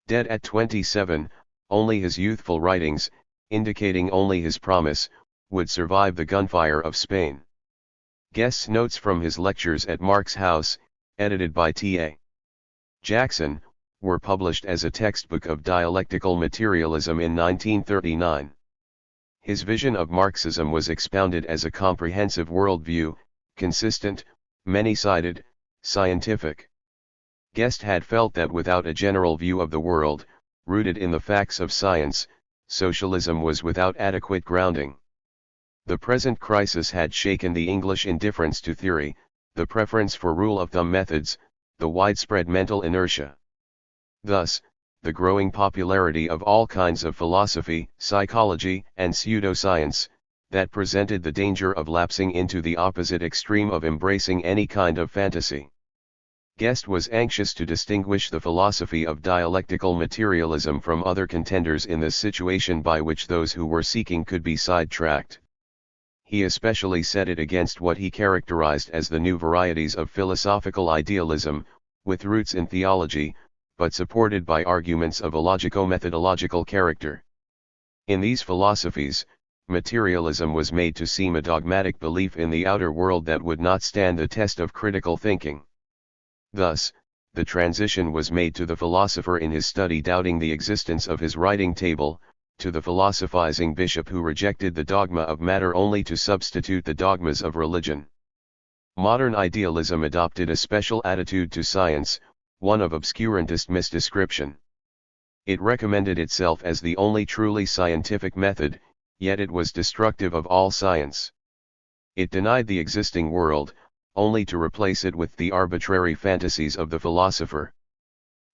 Dead at 27, only his youthful writings, indicating only his promise, would survive the gunfire of Spain. Guest's notes from his lectures at Marx House, edited by T.A. Jackson, were published as a textbook of dialectical materialism in 1939. His vision of Marxism was expounded as a comprehensive worldview, consistent, many-sided, scientific. Guest had felt that without a general view of the world, rooted in the facts of science, socialism was without adequate grounding. The present crisis had shaken the English indifference to theory, the preference for rule-of-thumb methods, the widespread mental inertia. Thus, the growing popularity of all kinds of philosophy, psychology, and pseudoscience, that presented the danger of lapsing into the opposite extreme of embracing any kind of fantasy. Guest was anxious to distinguish the philosophy of dialectical materialism from other contenders in this situation by which those who were seeking could be sidetracked. He especially set it against what he characterized as the new varieties of philosophical idealism, with roots in theology, but supported by arguments of a logico-methodological character. In these philosophies, materialism was made to seem a dogmatic belief in the outer world that would not stand the test of critical thinking. Thus, the transition was made to the philosopher in his study doubting the existence of his writing table, to the philosophizing bishop who rejected the dogma of matter only to substitute the dogmas of religion. Modern idealism adopted a special attitude to science, one of obscurantist misdescription. It recommended itself as the only truly scientific method, yet it was destructive of all science. It denied the existing world, only to replace it with the arbitrary fantasies of the philosopher.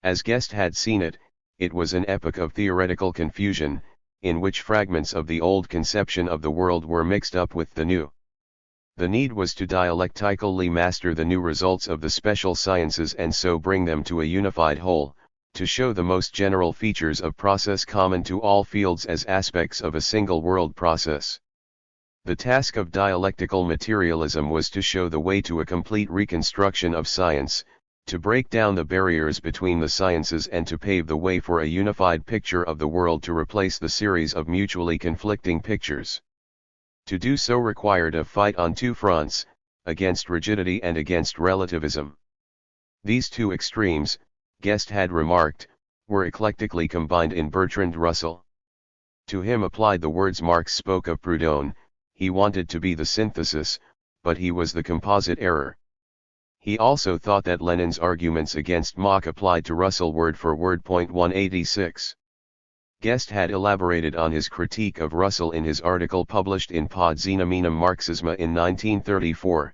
As Guest had seen it, it was an epoch of theoretical confusion, in which fragments of the old conception of the world were mixed up with the new. The need was to dialectically master the new results of the special sciences and so bring them to a unified whole, to show the most general features of process common to all fields as aspects of a single world process. The task of dialectical materialism was to show the way to a complete reconstruction of science, to break down the barriers between the sciences and to pave the way for a unified picture of the world to replace the series of mutually conflicting pictures. To do so required a fight on two fronts, against rigidity and against relativism. These two extremes, Guest had remarked, were eclectically combined in Bertrand Russell. To him applied the words Marx spoke of Proudhon. He wanted to be the synthesis, but he was the composite error. He also thought that Lenin's arguments against Mach applied to Russell word for word. 186. Guest had elaborated on his critique of Russell in his article published in Pod Xenomenum Marxisma in 1934.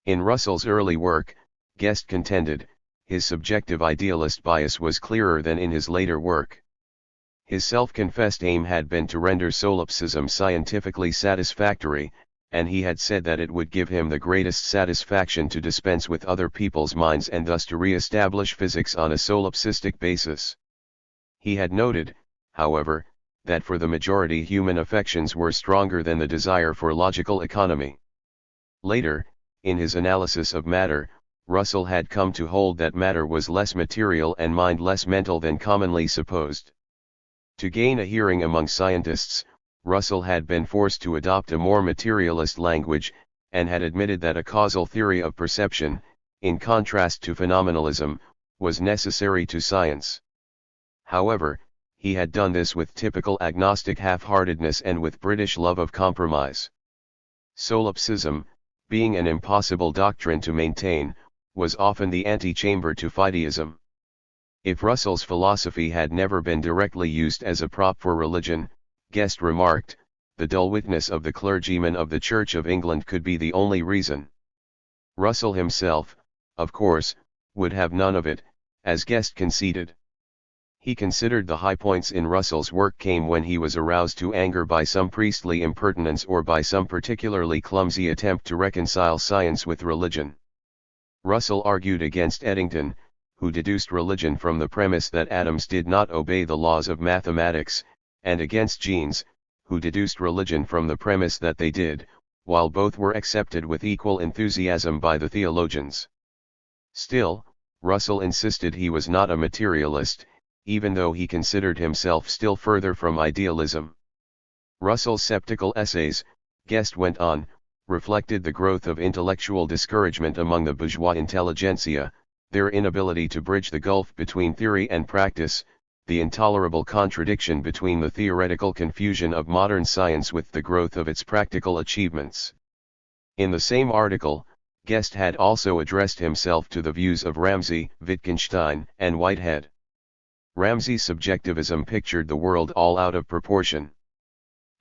In Russell's early work, Guest contended, his subjective idealist bias was clearer than in his later work. His self-confessed aim had been to render solipsism scientifically satisfactory, and he had said that it would give him the greatest satisfaction to dispense with other people's minds and thus to re-establish physics on a solipsistic basis. He had noted, however, that for the majority human affections were stronger than the desire for logical economy. Later, in his analysis of matter, Russell had come to hold that matter was less material and mind less mental than commonly supposed. To gain a hearing among scientists, Russell had been forced to adopt a more materialist language, and had admitted that a causal theory of perception, in contrast to phenomenalism, was necessary to science. However, he had done this with typical agnostic half-heartedness and with British love of compromise. Solipsism, being an impossible doctrine to maintain, was often the antechamber to fideism. If Russell's philosophy had never been directly used as a prop for religion, Guest remarked, the dull witness of the clergymen of the Church of England could be the only reason. Russell himself, of course, would have none of it, as Guest conceded. He considered the high points in Russell's work came when he was aroused to anger by some priestly impertinence or by some particularly clumsy attempt to reconcile science with religion. Russell argued against Eddington, who deduced religion from the premise that atoms did not obey the laws of mathematics, and against Jeans, who deduced religion from the premise that they did, while both were accepted with equal enthusiasm by the theologians. Still, Russell insisted he was not a materialist, even though he considered himself still further from idealism. Russell's sceptical essays, Guest went on, reflected the growth of intellectual discouragement among the bourgeois intelligentsia, their inability to bridge the gulf between theory and practice, the intolerable contradiction between the theoretical confusion of modern science with the growth of its practical achievements. In the same article, Guest had also addressed himself to the views of Ramsay, Wittgenstein, and Whitehead. Ramsay's subjectivism pictured the world all out of proportion.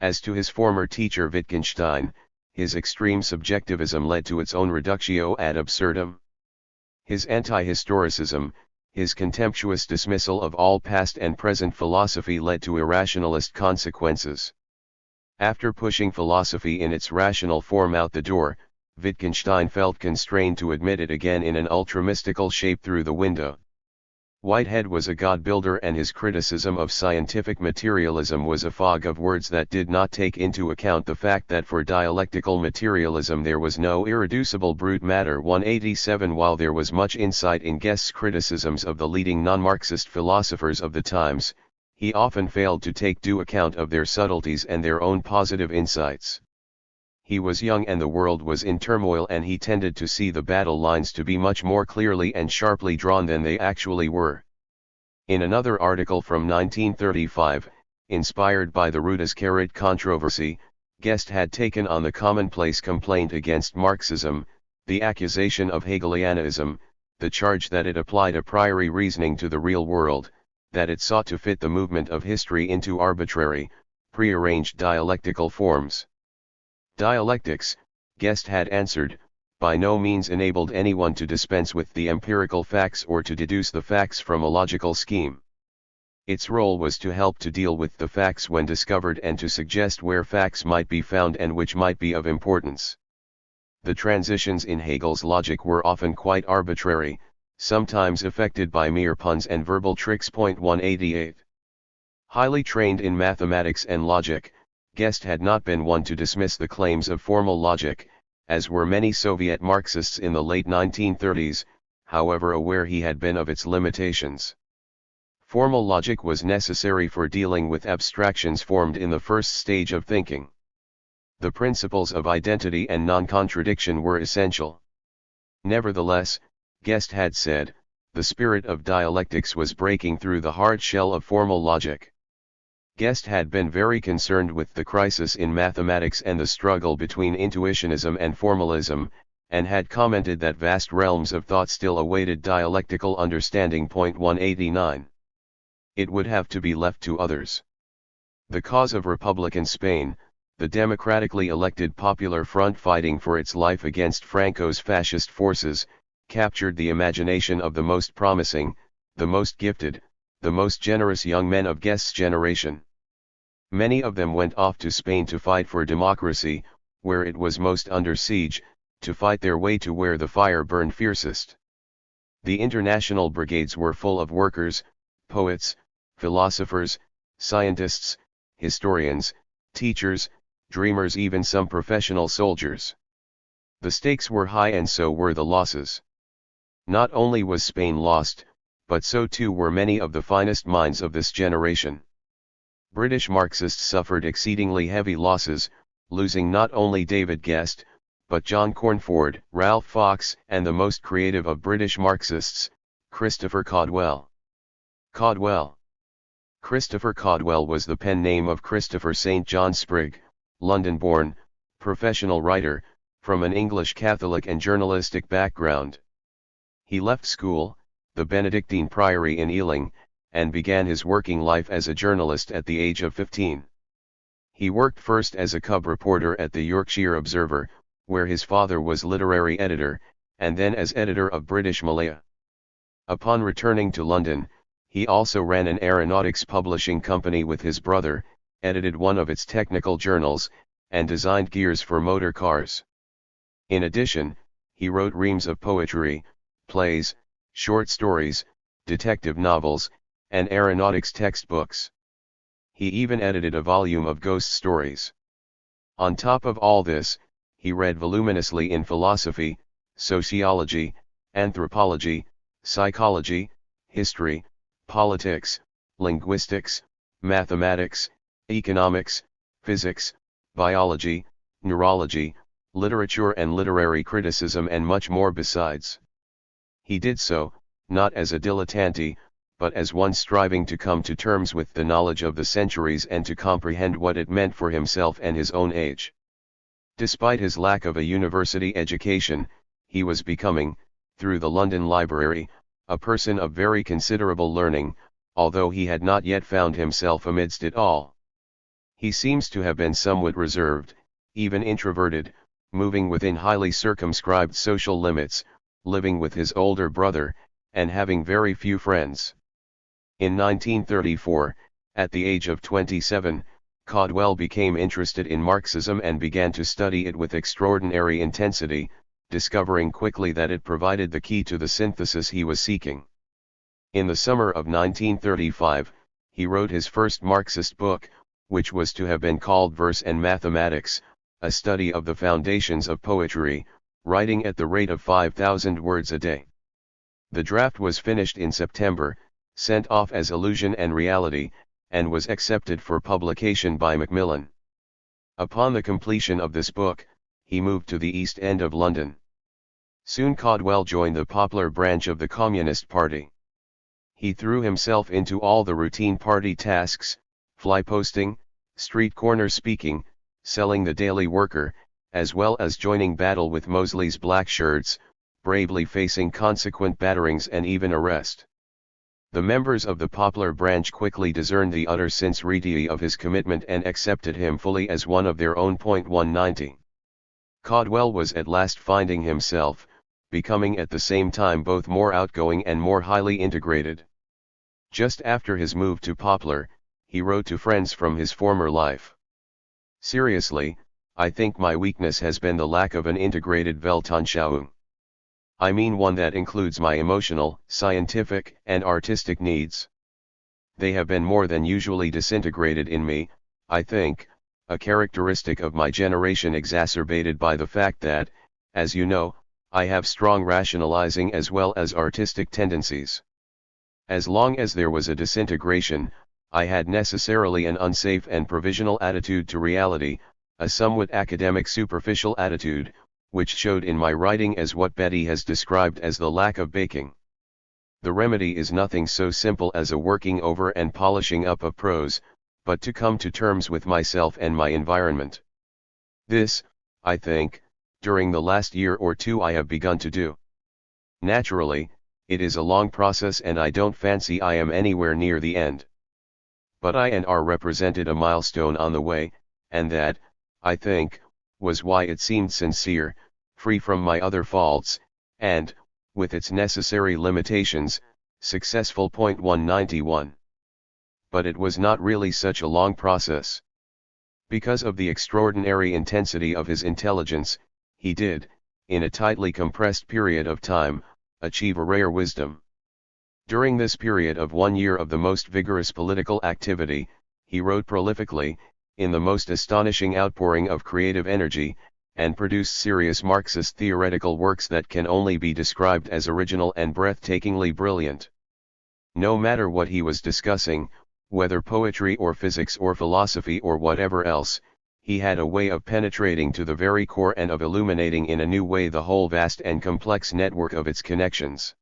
As to his former teacher Wittgenstein, his extreme subjectivism led to its own reductio ad absurdum. His anti-historicism, his contemptuous dismissal of all past and present philosophy led to irrationalist consequences. After pushing philosophy in its rational form out the door, Wittgenstein felt constrained to admit it again in an ultra-mystical shape through the window. Whitehead was a God-builder, and his criticism of scientific materialism was a fog of words that did not take into account the fact that for dialectical materialism there was no irreducible brute matter. 187 While there was much insight in Guest's criticisms of the leading non-Marxist philosophers of the times, he often failed to take due account of their subtleties and their own positive insights. He was young and the world was in turmoil, and he tended to see the battle lines to be much more clearly and sharply drawn than they actually were. In another article from 1935, inspired by the Rudas-Carrot controversy, Guest had taken on the commonplace complaint against Marxism, the accusation of Hegelianism, the charge that it applied a priori reasoning to the real world, that it sought to fit the movement of history into arbitrary, prearranged dialectical forms. Dialectics, Guest had answered, by no means enabled anyone to dispense with the empirical facts or to deduce the facts from a logical scheme. Its role was to help to deal with the facts when discovered and to suggest where facts might be found and which might be of importance. The transitions in Hegel's logic were often quite arbitrary, sometimes affected by mere puns and verbal tricks. 188. Highly trained in mathematics and logic, Guest had not been one to dismiss the claims of formal logic, as were many Soviet Marxists in the late 1930s, however aware he had been of its limitations. Formal logic was necessary for dealing with abstractions formed in the first stage of thinking. The principles of identity and non-contradiction were essential. Nevertheless, Guest had said, the spirit of dialectics was breaking through the hard shell of formal logic. Guest had been very concerned with the crisis in mathematics and the struggle between intuitionism and formalism, and had commented that vast realms of thought still awaited dialectical understanding. 189. It would have to be left to others. The cause of Republican Spain, the democratically elected Popular Front fighting for its life against Franco's fascist forces, captured the imagination of the most promising, the most gifted, the most generous young men of Guest's generation. Many of them went off to Spain to fight for democracy, where it was most under siege, to fight their way to where the fire burned fiercest. The international brigades were full of workers, poets, philosophers, scientists, historians, teachers, dreamers, even some professional soldiers. The stakes were high and so were the losses. Not only was Spain lost, but so too were many of the finest minds of this generation. British Marxists suffered exceedingly heavy losses, losing not only David Guest, but John Cornford, Ralph Fox, and the most creative of British Marxists, Christopher Caudwell. Christopher Caudwell was the pen name of Christopher St. John Sprigg, London-born, professional writer, from an English Catholic and journalistic background. He left school, the Benedictine Priory in Ealing, and began his working life as a journalist at the age of 15. He worked first as a cub reporter at the Yorkshire Observer, where his father was literary editor, and then as editor of British Malaya. Upon returning to London, he also ran an aeronautics publishing company with his brother, edited one of its technical journals, and designed gears for motor cars. In addition, he wrote reams of poetry, plays, short stories, detective novels, and aeronautics textbooks. He even edited a volume of ghost stories. On top of all this, he read voluminously in philosophy, sociology, anthropology, psychology, history, politics, linguistics, mathematics, economics, physics, biology, neurology, literature and literary criticism, and much more besides. He did so, not as a dilettante, but as one striving to come to terms with the knowledge of the centuries and to comprehend what it meant for himself and his own age. Despite his lack of a university education, he was becoming, through the London Library, a person of very considerable learning, although he had not yet found himself amidst it all. He seems to have been somewhat reserved, even introverted, moving within highly circumscribed social limits, living with his older brother, and having very few friends. In 1934, at the age of 27, Caudwell became interested in Marxism and began to study it with extraordinary intensity, discovering quickly that it provided the key to the synthesis he was seeking. In the summer of 1935, he wrote his first Marxist book, which was to have been called Verse and Mathematics, a study of the foundations of poetry, writing at the rate of 5,000 words a day. The draft was finished in September, sent off as Illusion and Reality, and was accepted for publication by Macmillan. Upon the completion of this book, he moved to the East End of London. Soon Caudwell joined the popular branch of the Communist Party. He threw himself into all the routine party tasks, fly posting, street corner speaking, selling the Daily Worker, as well as joining battle with Mosley's black shirts, bravely facing consequent batterings and even arrest. The members of the popular branch quickly discerned the utter sincerity of his commitment and accepted him fully as one of their own. 190. Caudwell was at last finding himself, becoming at the same time both more outgoing and more highly integrated. Just after his move to Poplar, he wrote to friends from his former life. "Seriously, I think my weakness has been the lack of an integrated Weltanschauung. I mean one that includes my emotional, scientific, and artistic needs. They have been more than usually disintegrated in me, I think, a characteristic of my generation exacerbated by the fact that, as you know, I have strong rationalizing as well as artistic tendencies. As long as there was a disintegration, I had necessarily an unsafe and provisional attitude to reality, a somewhat academic superficial attitude, which showed in my writing as what Betty has described as the lack of baking. The remedy is nothing so simple as a working over and polishing up of prose, but to come to terms with myself and my environment. This, I think, during the last year or two I have begun to do. Naturally, it is a long process and I don't fancy I am anywhere near the end. But I and R represented a milestone on the way, and that, I think, was why it seemed sincere, free from my other faults, and, with its necessary limitations, successful. 191. But it was not really such a long process. Because of the extraordinary intensity of his intelligence, he did, in a tightly compressed period of time, achieve a rare wisdom. During this period of 1 year of the most vigorous political activity, he wrote prolifically, in the most astonishing outpouring of creative energy, and produced serious Marxist theoretical works that can only be described as original and breathtakingly brilliant. No matter what he was discussing, whether poetry or physics or philosophy or whatever else, he had a way of penetrating to the very core and of illuminating in a new way the whole vast and complex network of its connections.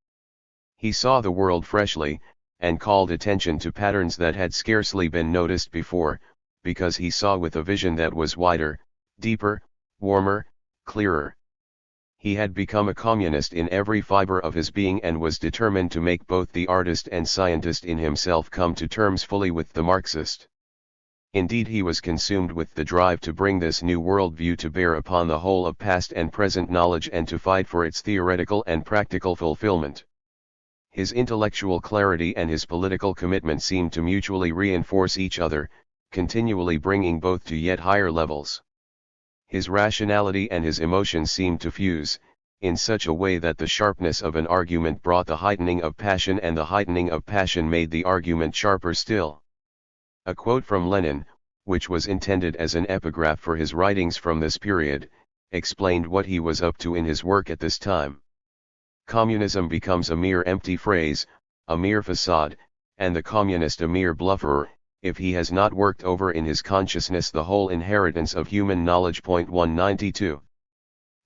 He saw the world freshly, and called attention to patterns that had scarcely been noticed before, because he saw with a vision that was wider, deeper, warmer, clearer. He had become a communist in every fiber of his being and was determined to make both the artist and scientist in himself come to terms fully with the Marxist. Indeed, he was consumed with the drive to bring this new worldview to bear upon the whole of past and present knowledge and to fight for its theoretical and practical fulfillment. His intellectual clarity and his political commitment seemed to mutually reinforce each other, continually bringing both to yet higher levels. His rationality and his emotions seemed to fuse, in such a way that the sharpness of an argument brought the heightening of passion and the heightening of passion made the argument sharper still. A quote from Lenin, which was intended as an epigraph for his writings from this period, explained what he was up to in his work at this time. Communism becomes a mere empty phrase, a mere facade, and the communist a mere bluffer, if he has not worked over in his consciousness the whole inheritance of human knowledge. 192.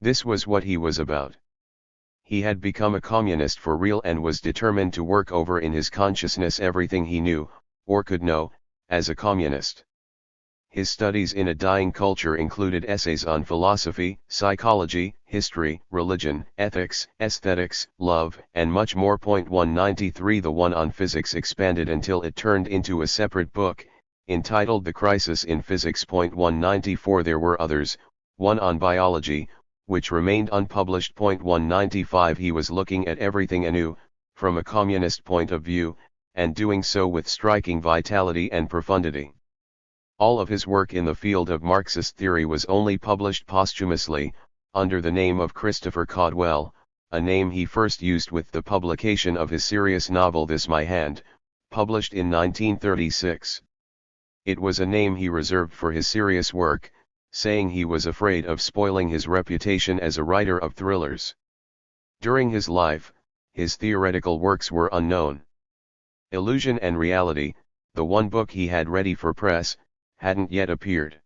This was what he was about. He had become a communist for real and was determined to work over in his consciousness everything he knew, or could know, as a communist. His studies in a dying culture included essays on philosophy, psychology, history, religion, ethics, aesthetics, love, and much more. 193. The one on physics expanded until it turned into a separate book, entitled The Crisis in Physics. 194. There were others, one on biology, which remained unpublished. 195. He was looking at everything anew, from a communist point of view, and doing so with striking vitality and profundity. All of his work in the field of Marxist theory was only published posthumously, under the name of Christopher Caudwell, a name he first used with the publication of his serious novel This My Hand, published in 1936. It was a name he reserved for his serious work, saying he was afraid of spoiling his reputation as a writer of thrillers. During his life, his theoretical works were unknown. Illusion and Reality, the one book he had ready for press, hadn't yet appeared.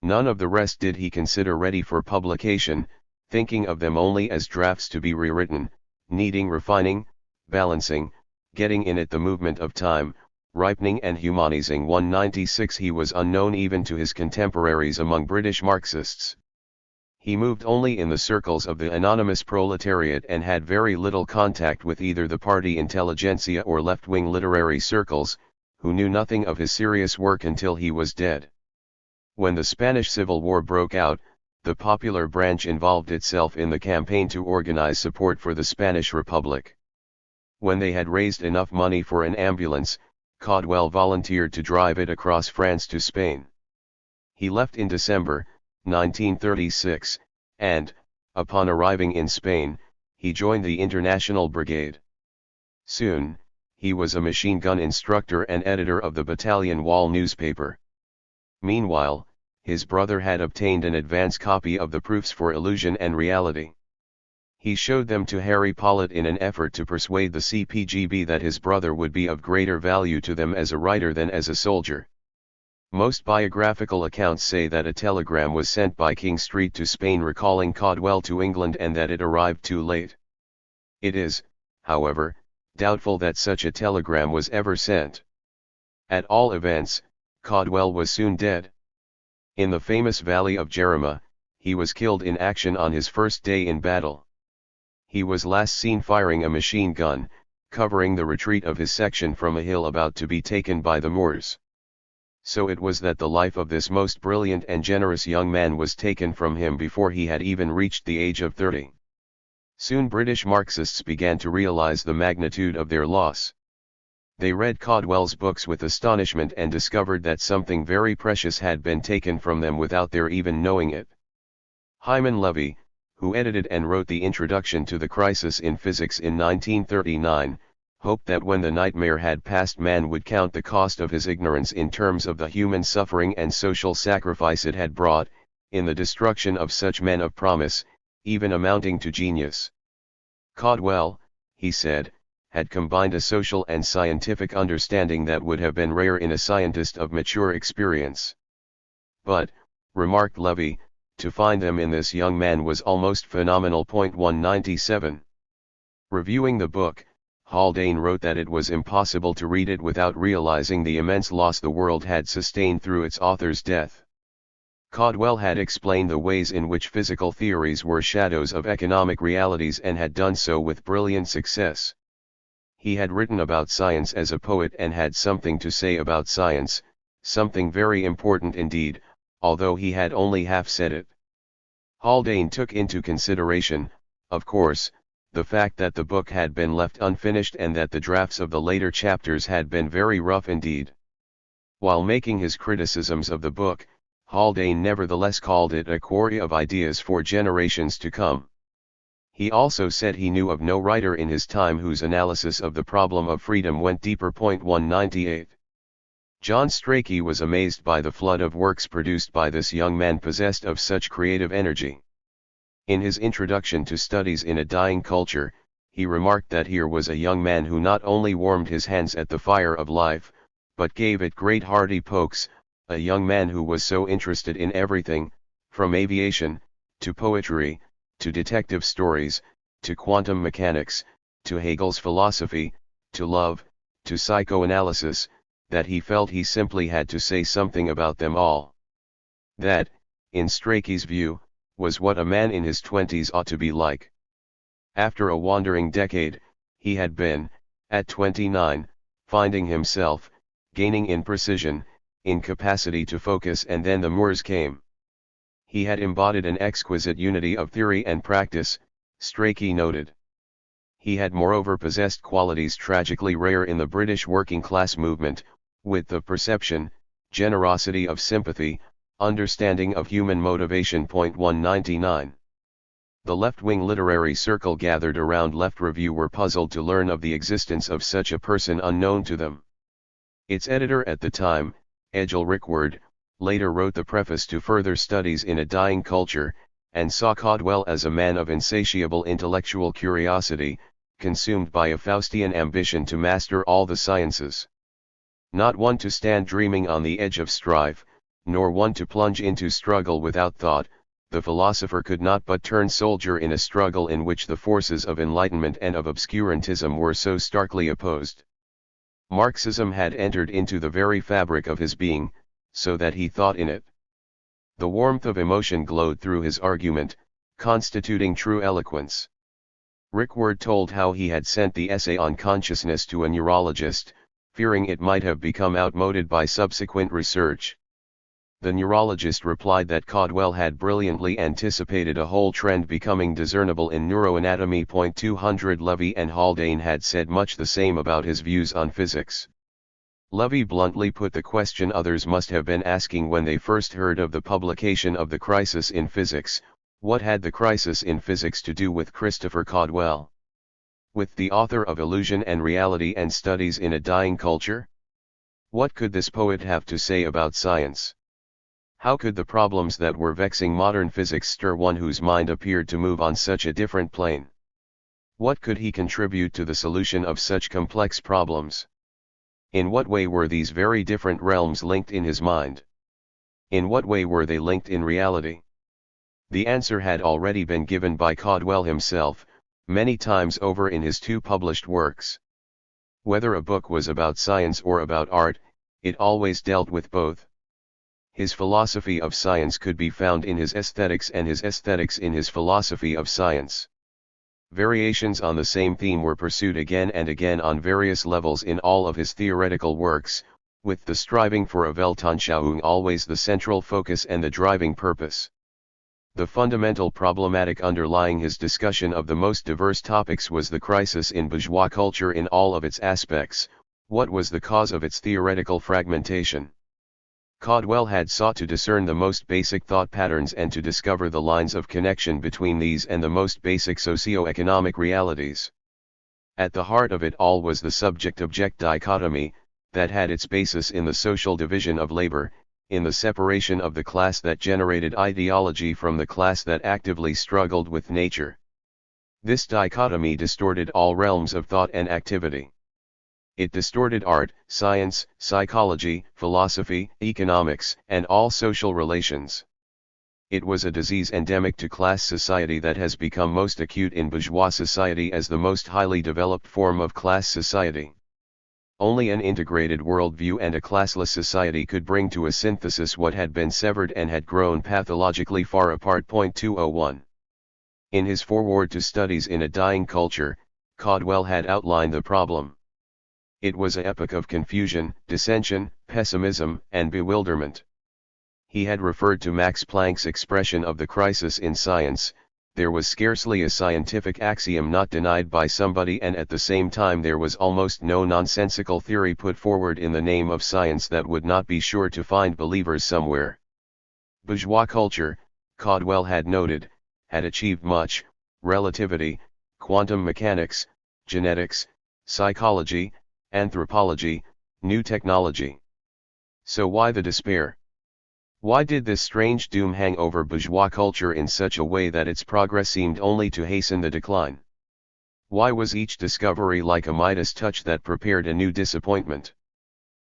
None of the rest did he consider ready for publication, thinking of them only as drafts to be rewritten, needing refining, balancing, getting in at the movement of time, ripening and humanizing. 196 He was unknown even to his contemporaries among British Marxists. He moved only in the circles of the anonymous proletariat and had very little contact with either the party intelligentsia or left-wing literary circles, who knew nothing of his serious work until he was dead. When the Spanish Civil War broke out, the popular branch involved itself in the campaign to organize support for the Spanish Republic. When they had raised enough money for an ambulance, Caudwell volunteered to drive it across France to Spain. He left in December 1936, and, upon arriving in Spain, he joined the International Brigade. Soon, he was a machine gun instructor and editor of the Battalion Wall newspaper. Meanwhile, his brother had obtained an advance copy of the proofs for Illusion and Reality. He showed them to Harry Pollitt in an effort to persuade the CPGB that his brother would be of greater value to them as a writer than as a soldier. Most biographical accounts say that a telegram was sent by King Street to Spain recalling Caudwell to England and that it arrived too late. It is, however, doubtful that such a telegram was ever sent. At all events, Caudwell was soon dead. In the famous Valley of Jerima, he was killed in action on his first day in battle. He was last seen firing a machine gun, covering the retreat of his section from a hill about to be taken by the Moors. So it was that the life of this most brilliant and generous young man was taken from him before he had even reached the age of 30. Soon British Marxists began to realize the magnitude of their loss. They read Caudwell's books with astonishment and discovered that something very precious had been taken from them without their even knowing it. Hyman Levy, who edited and wrote the introduction to the Crisis in Physics in 1939, hoped that when the nightmare had passed man would count the cost of his ignorance in terms of the human suffering and social sacrifice it had brought, in the destruction of such men of promise, even amounting to genius. Caudwell, he said, had combined a social and scientific understanding that would have been rare in a scientist of mature experience. But, remarked Levy, to find them in this young man was almost phenomenal. 197. Reviewing the book, Haldane wrote that it was impossible to read it without realizing the immense loss the world had sustained through its author's death. Caudwell had explained the ways in which physical theories were shadows of economic realities and had done so with brilliant success. He had written about science as a poet and had something to say about science, something very important indeed, although he had only half said it. Haldane took into consideration, of course, the fact that the book had been left unfinished and that the drafts of the later chapters had been very rough indeed. While making his criticisms of the book, Haldane nevertheless called it a quarry of ideas for generations to come. He also said he knew of no writer in his time whose analysis of the problem of freedom went deeper. 198. John Strachey was amazed by the flood of works produced by this young man possessed of such creative energy. In his introduction to Studies in a Dying Culture, he remarked that here was a young man who not only warmed his hands at the fire of life, but gave it great hearty pokes, a young man who was so interested in everything, from aviation, to poetry, to detective stories, to quantum mechanics, to Hegel's philosophy, to love, to psychoanalysis, that he felt he simply had to say something about them all. That, in Strachey's view, was what a man in his 20s ought to be like. After a wandering decade, he had been, at 29, finding himself, gaining in precision, in capacity to focus, and then the Moors came. He had embodied an exquisite unity of theory and practice, Strachey noted. He had moreover possessed qualities tragically rare in the British working class movement, width of perception, generosity of sympathy, understanding of human motivation. 199. The left-wing literary circle gathered around Left Review were puzzled to learn of the existence of such a person unknown to them. Its editor at the time, Egil Rickword, later wrote the preface to Further Studies in a Dying Culture, and saw Caudwell as a man of insatiable intellectual curiosity, consumed by a Faustian ambition to master all the sciences. Not one to stand dreaming on the edge of strife, nor one to plunge into struggle without thought, the philosopher could not but turn soldier in a struggle in which the forces of enlightenment and of obscurantism were so starkly opposed. Marxism had entered into the very fabric of his being, so that he thought in it. The warmth of emotion glowed through his argument, constituting true eloquence. Rickword told how he had sent the essay on consciousness to a neurologist, fearing it might have become outmoded by subsequent research. The neurologist replied that Caudwell had brilliantly anticipated a whole trend becoming discernible in neuroanatomy. 200 Levy and Haldane had said much the same about his views on physics. Levy bluntly put the question others must have been asking when they first heard of the publication of The Crisis in Physics: what had the crisis in physics to do with Christopher Caudwell? With the author of Illusion and Reality and Studies in a Dying Culture? What could this poet have to say about science? How could the problems that were vexing modern physics stir one whose mind appeared to move on such a different plane? What could he contribute to the solution of such complex problems? In what way were these very different realms linked in his mind? In what way were they linked in reality? The answer had already been given by Caudwell himself, many times over in his two published works. Whether a book was about science or about art, it always dealt with both. His philosophy of science could be found in his aesthetics and his aesthetics in his philosophy of science. Variations on the same theme were pursued again and again on various levels in all of his theoretical works, with the striving for a Weltanschauung always the central focus and the driving purpose. The fundamental problematic underlying his discussion of the most diverse topics was the crisis in bourgeois culture in all of its aspects. What was the cause of its theoretical fragmentation? Caudwell had sought to discern the most basic thought patterns and to discover the lines of connection between these and the most basic socio-economic realities. At the heart of it all was the subject-object dichotomy, that had its basis in the social division of labor, in the separation of the class that generated ideology from the class that actively struggled with nature. This dichotomy distorted all realms of thought and activity. It distorted art, science, psychology, philosophy, economics, and all social relations. It was a disease endemic to class society that has become most acute in bourgeois society as the most highly developed form of class society. Only an integrated worldview and a classless society could bring to a synthesis what had been severed and had grown pathologically far apart. 201. In his foreword to Studies in a Dying Culture, Caudwell had outlined the problem. It was an epoch of confusion, dissension, pessimism, and bewilderment. He had referred to Max Planck's expression of the crisis in science: there was scarcely a scientific axiom not denied by somebody, and at the same time there was almost no nonsensical theory put forward in the name of science that would not be sure to find believers somewhere. Bourgeois culture, Caudwell had noted, had achieved much: relativity, quantum mechanics, genetics, psychology, anthropology, new technology. So why the despair? Why did this strange doom hang over bourgeois culture in such a way that its progress seemed only to hasten the decline? Why was each discovery like a Midas touch that prepared a new disappointment?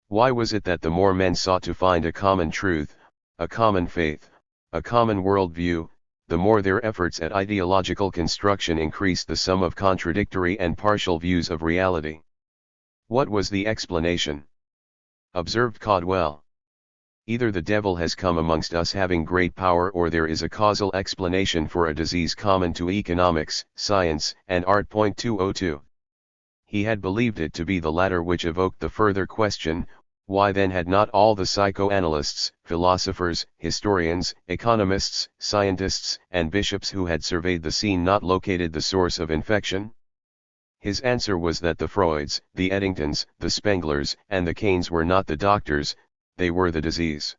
Why was it that the more men sought to find a common truth, a common faith, a common worldview, the more their efforts at ideological construction increased the sum of contradictory and partial views of reality? What was the explanation? Observed Caudwell. Either the devil has come amongst us having great power, or there is a causal explanation for a disease common to economics, science, and art. 202. He had believed it to be the latter which evoked the further question: why then had not all the psychoanalysts, philosophers, historians, economists, scientists, and bishops who had surveyed the scene not located the source of infection? His answer was that the Freuds, the Eddingtons, the Spenglers, and the Keynes were not the doctors, they were the disease.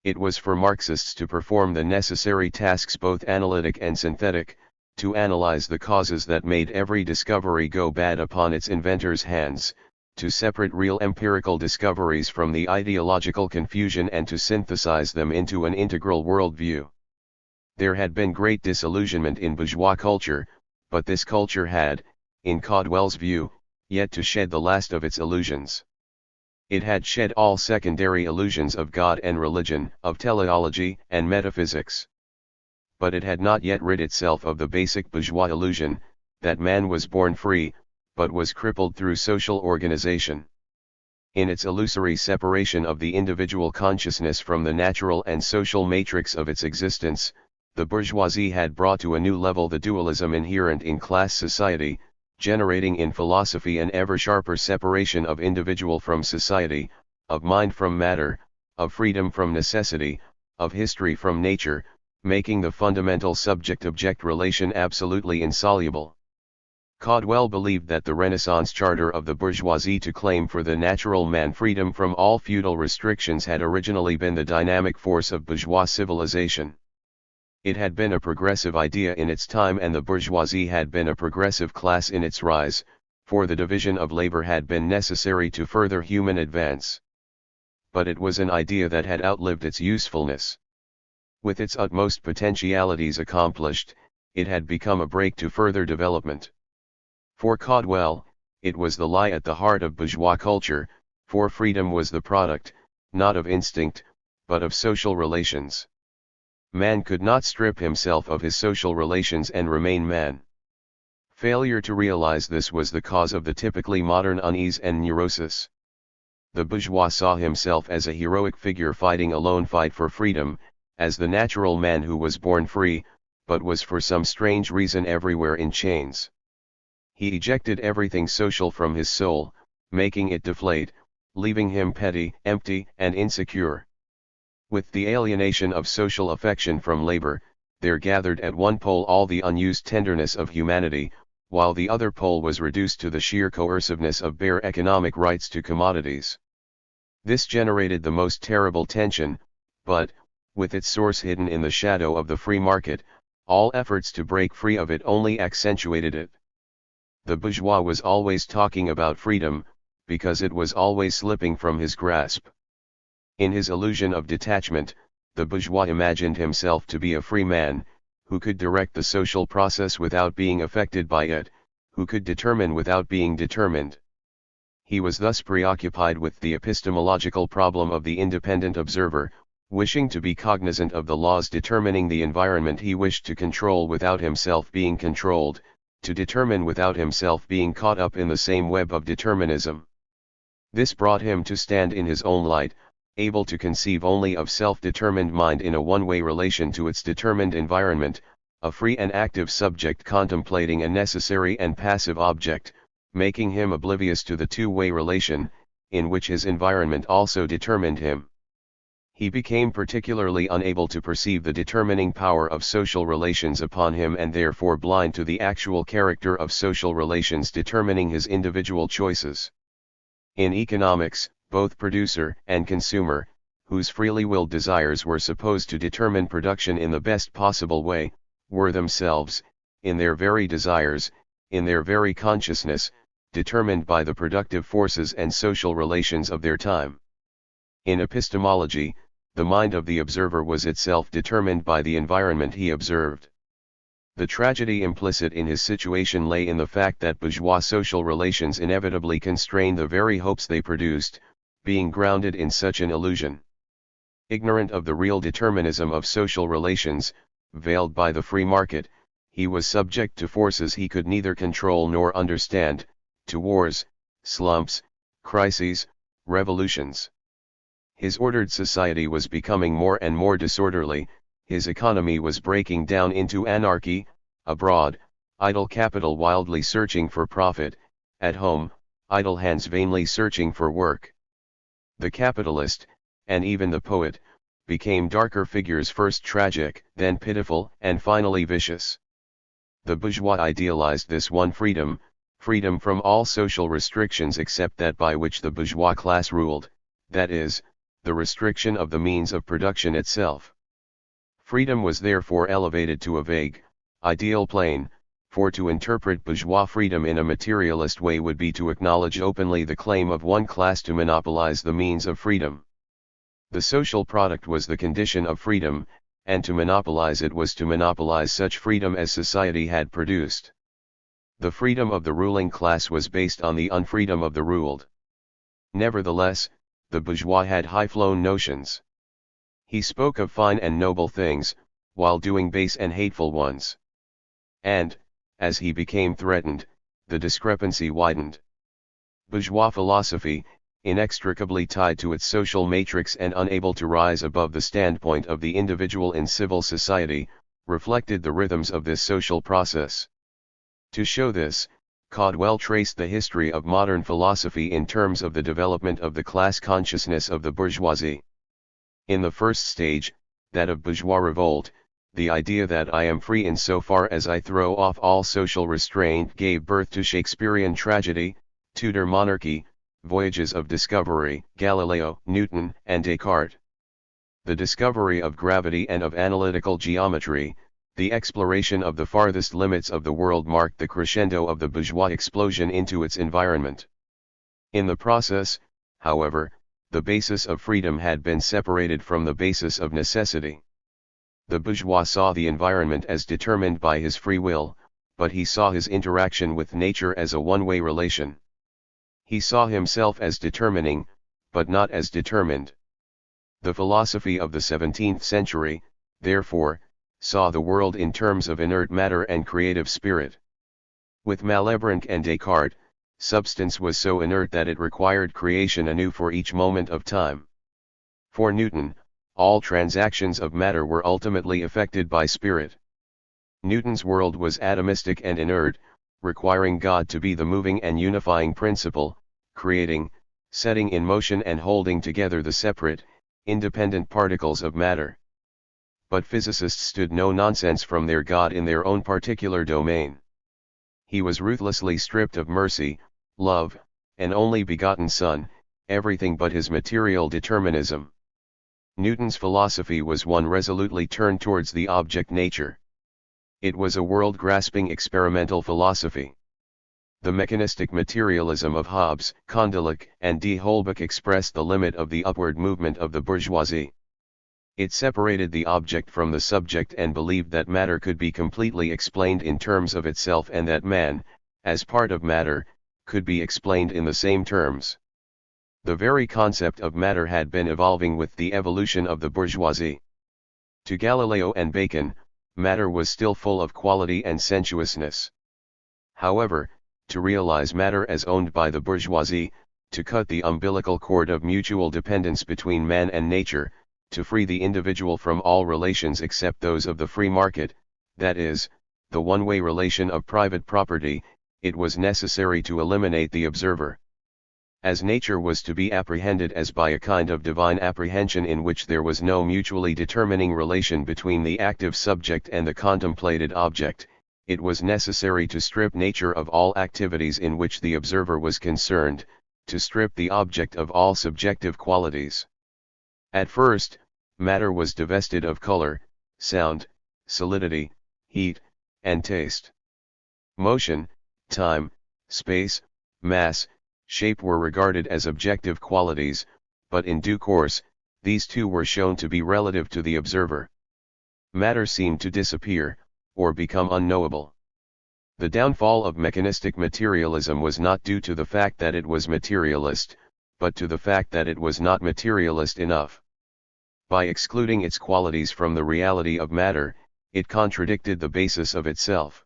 It was for Marxists to perform the necessary tasks both analytic and synthetic, to analyze the causes that made every discovery go bad upon its inventor's hands, to separate real empirical discoveries from the ideological confusion and to synthesize them into an integral worldview. There had been great disillusionment in bourgeois culture, but this culture had, in Caudwell's view, yet to shed the last of its illusions. It had shed all secondary illusions of God and religion, of teleology and metaphysics. But it had not yet rid itself of the basic bourgeois illusion, that man was born free, but was crippled through social organization. In its illusory separation of the individual consciousness from the natural and social matrix of its existence, the bourgeoisie had brought to a new level the dualism inherent in class society, generating in philosophy an ever sharper separation of individual from society, of mind from matter, of freedom from necessity, of history from nature, making the fundamental subject-object relation absolutely insoluble. Caudwell believed that the Renaissance charter of the bourgeoisie to claim for the natural man freedom from all feudal restrictions had originally been the dynamic force of bourgeois civilization. It had been a progressive idea in its time, and the bourgeoisie had been a progressive class in its rise, for the division of labor had been necessary to further human advance. But it was an idea that had outlived its usefulness. With its utmost potentialities accomplished, it had become a brake to further development. For Caudwell, it was the lie at the heart of bourgeois culture, for freedom was the product, not of instinct, but of social relations. Man could not strip himself of his social relations and remain man. Failure to realize this was the cause of the typically modern unease and neurosis. The bourgeois saw himself as a heroic figure fighting a lone fight for freedom, as the natural man who was born free, but was for some strange reason everywhere in chains. He ejected everything social from his soul, making it deflate, leaving him petty, empty, and insecure. With the alienation of social affection from labor, there gathered at one pole all the unused tenderness of humanity, while the other pole was reduced to the sheer coerciveness of bare economic rights to commodities. This generated the most terrible tension, but, with its source hidden in the shadow of the free market, all efforts to break free of it only accentuated it. The bourgeois was always talking about freedom, because it was always slipping from his grasp. In his illusion of detachment, the bourgeois imagined himself to be a free man, who could direct the social process without being affected by it, who could determine without being determined. He was thus preoccupied with the epistemological problem of the independent observer, wishing to be cognizant of the laws determining the environment he wished to control without himself being controlled, to determine without himself being caught up in the same web of determinism. This brought him to stand in his own light, able to conceive only of self-determined mind in a one-way relation to its determined environment, a free and active subject contemplating a necessary and passive object, making him oblivious to the two-way relation, in which his environment also determined him. He became particularly unable to perceive the determining power of social relations upon him, and therefore blind to the actual character of social relations determining his individual choices. In economics, both producer and consumer, whose freely willed desires were supposed to determine production in the best possible way, were themselves, in their very desires, in their very consciousness, determined by the productive forces and social relations of their time. In epistemology, the mind of the observer was itself determined by the environment he observed. The tragedy implicit in his situation lay in the fact that bourgeois social relations inevitably constrained the very hopes they produced, being grounded in such an illusion. Ignorant of the real determinism of social relations, veiled by the free market, he was subject to forces he could neither control nor understand, to wars, slumps, crises, revolutions. His ordered society was becoming more and more disorderly, his economy was breaking down into anarchy, abroad, idle capital wildly searching for profit, at home, idle hands vainly searching for work. The capitalist, and even the poet, became darker figures, first tragic, then pitiful, and finally vicious. The bourgeois idealized this one freedom, freedom from all social restrictions except that by which the bourgeois class ruled, that is, the restriction of the means of production itself. Freedom was therefore elevated to a vague, ideal plane, for to interpret bourgeois freedom in a materialist way would be to acknowledge openly the claim of one class to monopolize the means of freedom. The social product was the condition of freedom, and to monopolize it was to monopolize such freedom as society had produced. The freedom of the ruling class was based on the unfreedom of the ruled. Nevertheless, the bourgeois had high-flown notions. He spoke of fine and noble things, while doing base and hateful ones. And, as he became threatened, the discrepancy widened. Bourgeois philosophy, inextricably tied to its social matrix and unable to rise above the standpoint of the individual in civil society, reflected the rhythms of this social process. To show this, Caudwell traced the history of modern philosophy in terms of the development of the class consciousness of the bourgeoisie. In the first stage, that of bourgeois revolt, the idea that I am free insofar as I throw off all social restraint gave birth to Shakespearean tragedy, Tudor monarchy, voyages of discovery, Galileo, Newton, and Descartes. The discovery of gravity and of analytical geometry, the exploration of the farthest limits of the world marked the crescendo of the bourgeois explosion into its environment. In the process, however, the basis of freedom had been separated from the basis of necessity. The bourgeois saw the environment as determined by his free will, but he saw his interaction with nature as a one-way relation. He saw himself as determining, but not as determined. The philosophy of the 17th century, therefore, saw the world in terms of inert matter and creative spirit. With Malebranche and Descartes, substance was so inert that it required creation anew for each moment of time. For Newton, all transactions of matter were ultimately affected by spirit. Newton's world was atomistic and inert, requiring God to be the moving and unifying principle, creating, setting in motion and holding together the separate, independent particles of matter. But physicists stood no nonsense from their God in their own particular domain. He was ruthlessly stripped of mercy, love, an only begotten Son, everything but his material determinism. Newton's philosophy was one resolutely turned towards the object nature. It was a world-grasping experimental philosophy. The mechanistic materialism of Hobbes, Condillac, and d'Holbach expressed the limit of the upward movement of the bourgeoisie. It separated the object from the subject and believed that matter could be completely explained in terms of itself and that man, as part of matter, could be explained in the same terms. The very concept of matter had been evolving with the evolution of the bourgeoisie. To Galileo and Bacon, matter was still full of quality and sensuousness. However, to realize matter as owned by the bourgeoisie, to cut the umbilical cord of mutual dependence between man and nature, to free the individual from all relations except those of the free market, that is, the one-way relation of private property, it was necessary to eliminate the observer. As nature was to be apprehended as by a kind of divine apprehension in which there was no mutually determining relation between the active subject and the contemplated object, it was necessary to strip nature of all activities in which the observer was concerned, to strip the object of all subjective qualities. At first, matter was divested of color, sound, solidity, heat, and taste. Motion, time, space, mass, shape were regarded as objective qualities, but in due course, these too were shown to be relative to the observer. Matter seemed to disappear, or become unknowable. The downfall of mechanistic materialism was not due to the fact that it was materialist, but to the fact that it was not materialist enough. By excluding its qualities from the reality of matter, it contradicted the basis of itself.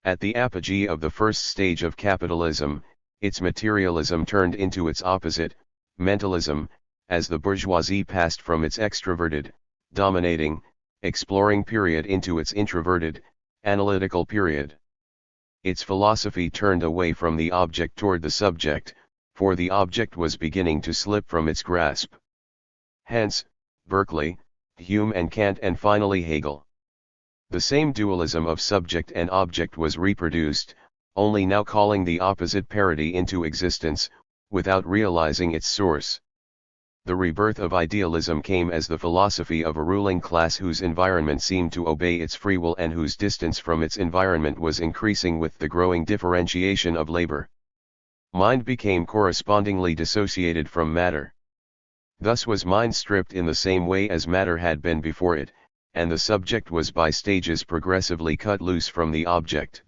At the apogee of the first stage of capitalism, its materialism turned into its opposite, mentalism, as the bourgeoisie passed from its extroverted, dominating, exploring period into its introverted, analytical period. Its philosophy turned away from the object toward the subject, for the object was beginning to slip from its grasp. Hence, Berkeley, Hume and Kant and finally Hegel. The same dualism of subject and object was reproduced, only now calling the opposite parity into existence, without realizing its source. The rebirth of idealism came as the philosophy of a ruling class whose environment seemed to obey its free will and whose distance from its environment was increasing with the growing differentiation of labor. Mind became correspondingly dissociated from matter. Thus was mind stripped in the same way as matter had been before it, and the subject was by stages progressively cut loose from the object.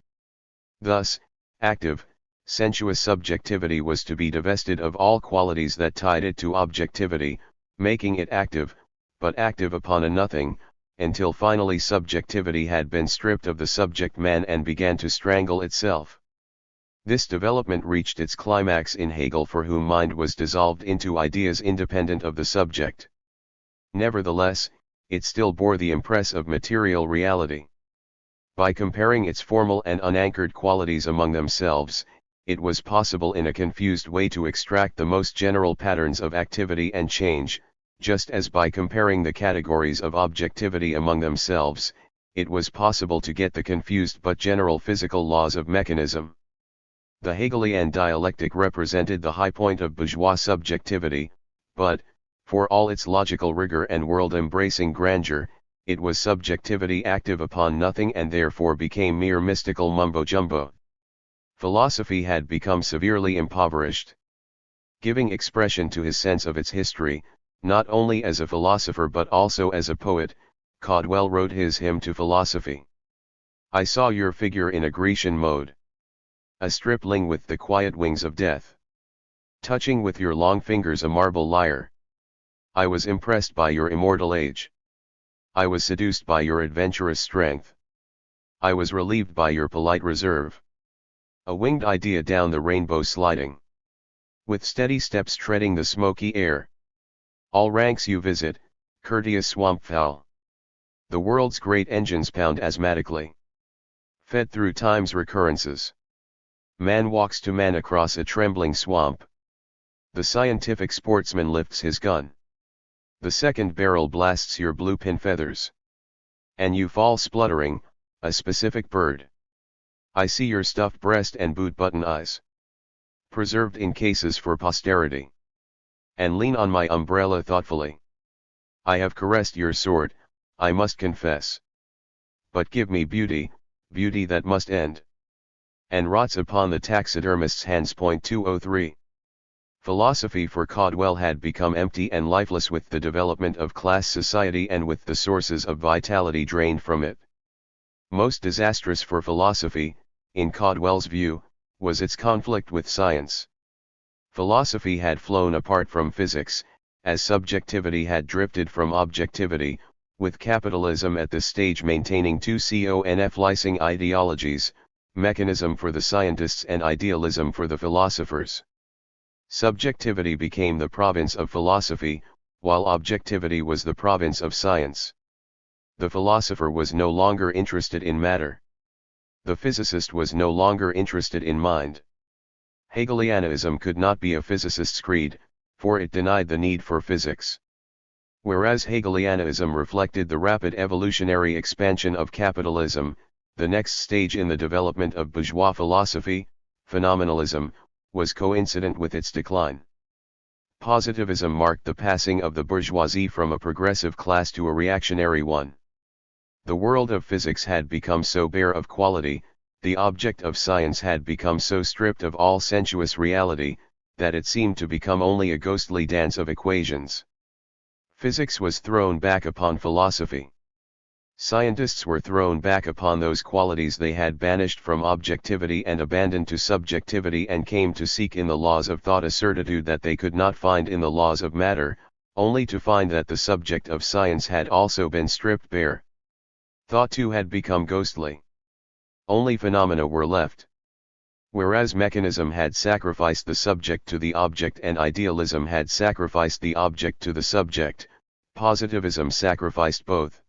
Thus, active, sensuous subjectivity was to be divested of all qualities that tied it to objectivity, making it active, but active upon a nothing, until finally subjectivity had been stripped of the subject man and began to strangle itself. This development reached its climax in Hegel, for whom mind was dissolved into ideas independent of the subject. Nevertheless, it still bore the impress of material reality. By comparing its formal and unanchored qualities among themselves, it was possible in a confused way to extract the most general patterns of activity and change, just as by comparing the categories of objectivity among themselves, it was possible to get the confused but general physical laws of mechanism. The Hegelian dialectic represented the high point of bourgeois subjectivity, but, for all its logical rigor and world-embracing grandeur, it was subjectivity active upon nothing and therefore became mere mystical mumbo-jumbo. Philosophy had become severely impoverished. Giving expression to his sense of its history, not only as a philosopher but also as a poet, Caudwell wrote his hymn to philosophy. I saw your figure in a Grecian mode. A stripling with the quiet wings of death. Touching with your long fingers a marble lyre. I was impressed by your immortal age. I was seduced by your adventurous strength. I was relieved by your polite reserve. A winged idea down the rainbow sliding. With steady steps treading the smoky air. All ranks you visit, courteous swamp fowl. The world's great engines pound asthmatically. Fed through time's recurrences. Man walks to man across a trembling swamp. The scientific sportsman lifts his gun. The second barrel blasts your blue pin feathers. And you fall spluttering, a specific bird. I see your stuffed breast and boot button eyes. Preserved in cases for posterity. And lean on my umbrella thoughtfully. I have caressed your sword, I must confess. But give me beauty, beauty that must end. And rots upon the taxidermist's hands. 203. Philosophy for Caudwell had become empty and lifeless with the development of class society and with the sources of vitality drained from it. Most disastrous for philosophy, in Caudwell's view, was its conflict with science. Philosophy had flown apart from physics, as subjectivity had drifted from objectivity, with capitalism at this stage maintaining two conflicting ideologies, mechanism for the scientists and idealism for the philosophers. Subjectivity became the province of philosophy, while objectivity was the province of science. The philosopher was no longer interested in matter. The physicist was no longer interested in mind. Hegelianism could not be a physicist's creed, for it denied the need for physics. Whereas Hegelianism reflected the rapid evolutionary expansion of capitalism, the next stage in the development of bourgeois philosophy, phenomenalism, was coincident with its decline. Positivism marked the passing of the bourgeoisie from a progressive class to a reactionary one. The world of physics had become so bare of quality, the object of science had become so stripped of all sensuous reality, that it seemed to become only a ghostly dance of equations. Physics was thrown back upon philosophy. Scientists were thrown back upon those qualities they had banished from objectivity and abandoned to subjectivity and came to seek in the laws of thought a certitude that they could not find in the laws of matter, only to find that the subject of science had also been stripped bare. Thought too had become ghostly. Only phenomena were left. Whereas mechanism had sacrificed the subject to the object and idealism had sacrificed the object to the subject, positivism sacrificed both.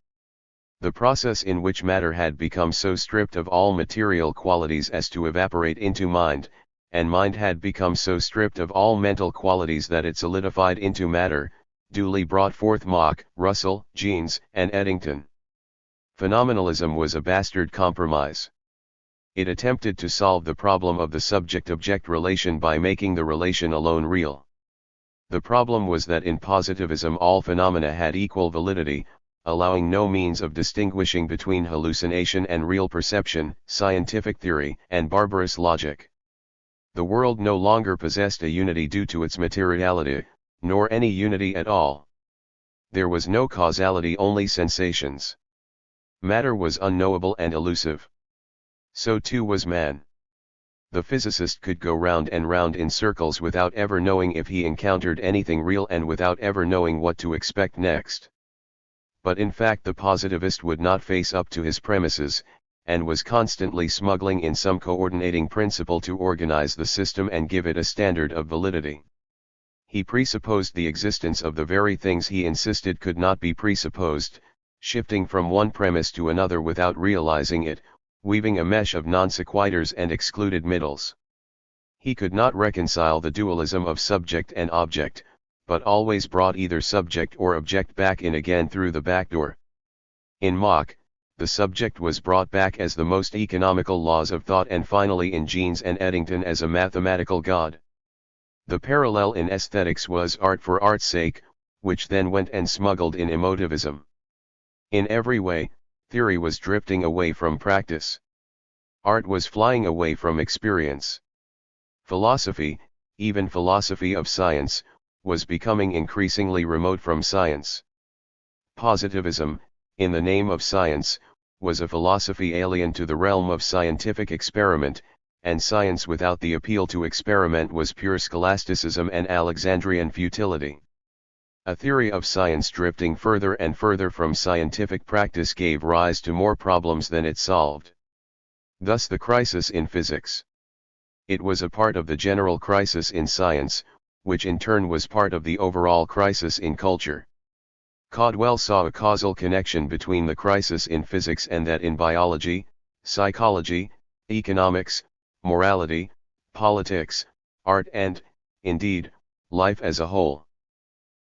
The process in which matter had become so stripped of all material qualities as to evaporate into mind, and mind had become so stripped of all mental qualities that it solidified into matter, duly brought forth Mach, Russell, Jeans, and Eddington. Phenomenalism was a bastard compromise. It attempted to solve the problem of the subject-object relation by making the relation alone real. The problem was that in positivism all phenomena had equal validity, allowing no means of distinguishing between hallucination and real perception, scientific theory, and barbarous logic. The world no longer possessed a unity due to its materiality, nor any unity at all. There was no causality, only sensations. Matter was unknowable and elusive. So too was man. The physicist could go round and round in circles without ever knowing if he encountered anything real and without ever knowing what to expect next. But in fact the positivist would not face up to his premises, and was constantly smuggling in some coordinating principle to organize the system and give it a standard of validity. He presupposed the existence of the very things he insisted could not be presupposed, shifting from one premise to another without realizing it, weaving a mesh of non sequiturs and excluded middles. He could not reconcile the dualism of subject and object, but always brought either subject or object back in again through the back door. In Mach, the subject was brought back as the most economical laws of thought, and finally in Jeans and Eddington as a mathematical god. The parallel in aesthetics was art for art's sake, which then went and smuggled in emotivism. In every way, theory was drifting away from practice. Art was flying away from experience. Philosophy, even philosophy of science, was becoming increasingly remote from science. Positivism, in the name of science, was a philosophy alien to the realm of scientific experiment, and science without the appeal to experiment was pure scholasticism and Alexandrian futility. A theory of science drifting further and further from scientific practice gave rise to more problems than it solved. Thus the crisis in physics. It was a part of the general crisis in science, which in turn was part of the overall crisis in culture. Caudwell saw a causal connection between the crisis in physics and that in biology, psychology, economics, morality, politics, art and, indeed, life as a whole.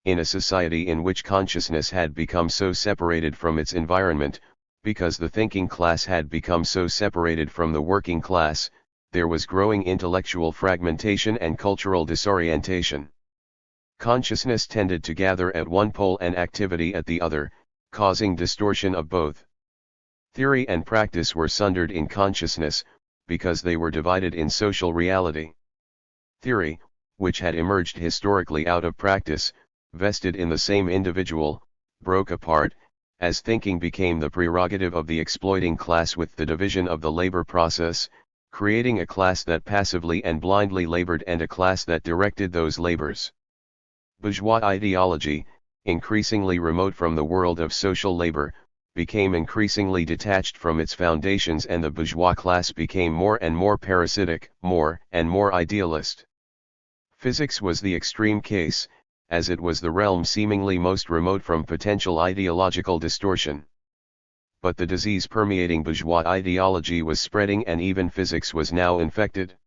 In a society in which consciousness had become so separated from its environment, because the thinking class had become so separated from the working class, there was growing intellectual fragmentation and cultural disorientation. Consciousness tended to gather at one pole and activity at the other, causing distortion of both. Theory and practice were sundered in consciousness, because they were divided in social reality. Theory, which had emerged historically out of practice, vested in the same individual, broke apart, as thinking became the prerogative of the exploiting class with the division of the labor process, creating a class that passively and blindly labored and a class that directed those labors. Bourgeois ideology, increasingly remote from the world of social labor, became increasingly detached from its foundations, and the bourgeois class became more and more parasitic, more and more idealist. Physics was the extreme case, as it was the realm seemingly most remote from potential ideological distortion. But the disease permeating bourgeois ideology was spreading, and even physics was now infected.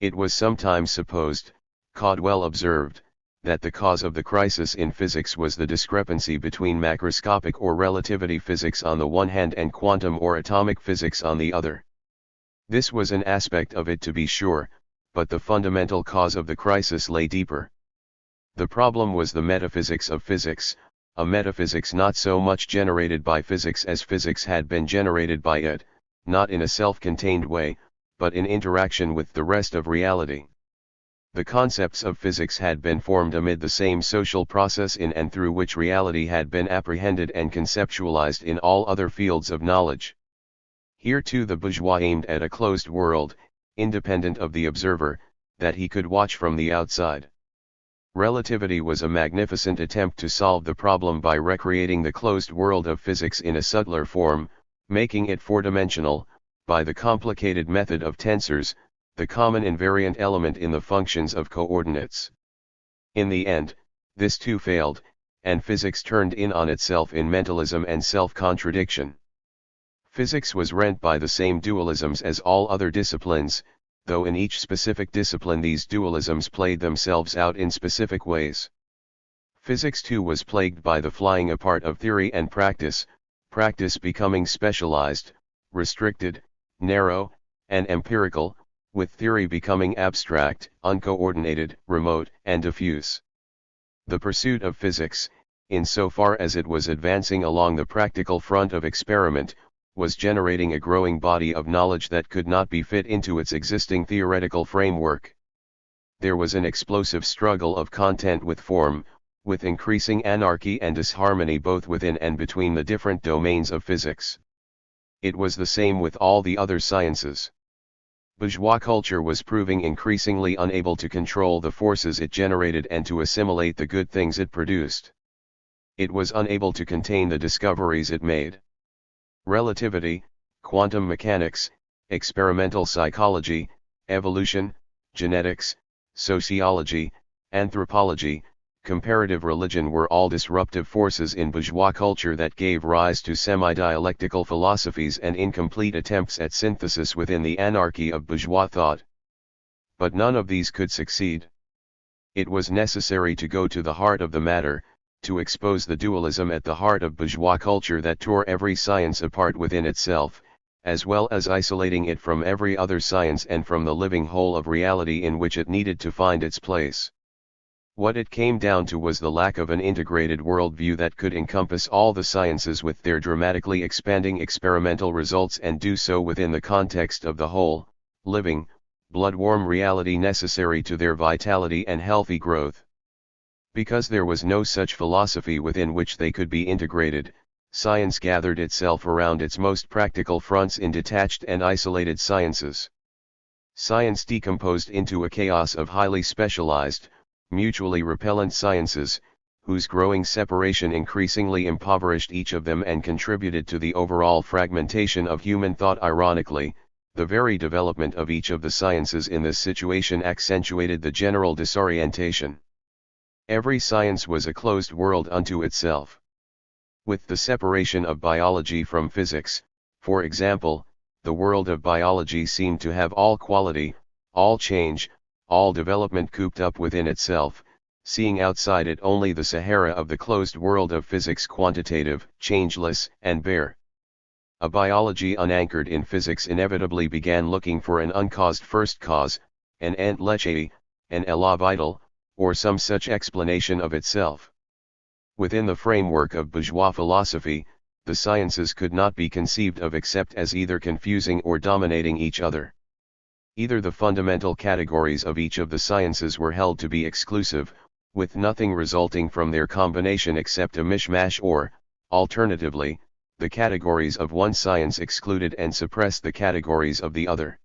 It was sometimes supposed, Caudwell observed, that the cause of the crisis in physics was the discrepancy between macroscopic or relativity physics on the one hand and quantum or atomic physics on the other. This was an aspect of it, to be sure, but the fundamental cause of the crisis lay deeper. The problem was the metaphysics of physics, a metaphysics not so much generated by physics as physics had been generated by it, not in a self-contained way, but in interaction with the rest of reality. The concepts of physics had been formed amid the same social process in and through which reality had been apprehended and conceptualized in all other fields of knowledge. Here too the bourgeois aimed at a closed world, independent of the observer, that he could watch from the outside. Relativity was a magnificent attempt to solve the problem by recreating the closed world of physics in a subtler form, making it four-dimensional, by the complicated method of tensors, the common invariant element in the functions of coordinates. In the end, this too failed, and physics turned in on itself in mentalism and self-contradiction. Physics was rent by the same dualisms as all other disciplines, though in each specific discipline these dualisms played themselves out in specific ways. Physics too was plagued by the flying apart of theory and practice, practice becoming specialized, restricted, narrow, and empirical, with theory becoming abstract, uncoordinated, remote, and diffuse. The pursuit of physics, insofar as it was advancing along the practical front of experiment, was generating a growing body of knowledge that could not be fit into its existing theoretical framework. There was an explosive struggle of content with form, with increasing anarchy and disharmony both within and between the different domains of physics. It was the same with all the other sciences. Bourgeois culture was proving increasingly unable to control the forces it generated and to assimilate the good things it produced. It was unable to contain the discoveries it made. Relativity, quantum mechanics, experimental psychology, evolution, genetics, sociology, anthropology, comparative religion were all disruptive forces in bourgeois culture that gave rise to semi-dialectical philosophies and incomplete attempts at synthesis within the anarchy of bourgeois thought. But none of these could succeed. It was necessary to go to the heart of the matter, to expose the dualism at the heart of bourgeois culture that tore every science apart within itself, as well as isolating it from every other science and from the living whole of reality in which it needed to find its place. What it came down to was the lack of an integrated worldview that could encompass all the sciences with their dramatically expanding experimental results and do so within the context of the whole, living, blood-warm reality necessary to their vitality and healthy growth. Because there was no such philosophy within which they could be integrated, science gathered itself around its most practical fronts in detached and isolated sciences. Science decomposed into a chaos of highly specialized, mutually repellent sciences, whose growing separation increasingly impoverished each of them and contributed to the overall fragmentation of human thought. Ironically, the very development of each of the sciences in this situation accentuated the general disorientation. Every science was a closed world unto itself. With the separation of biology from physics, for example, the world of biology seemed to have all quality, all change, all development cooped up within itself, seeing outside it only the Sahara of the closed world of physics, quantitative, changeless, and bare. A biology unanchored in physics inevitably began looking for an uncaused first cause, an ent leche, an état vital, or some such explanation of itself. Within the framework of bourgeois philosophy, the sciences could not be conceived of except as either confusing or dominating each other. Either the fundamental categories of each of the sciences were held to be exclusive, with nothing resulting from their combination except a mishmash, or, alternatively, the categories of one science excluded and suppressed the categories of the other.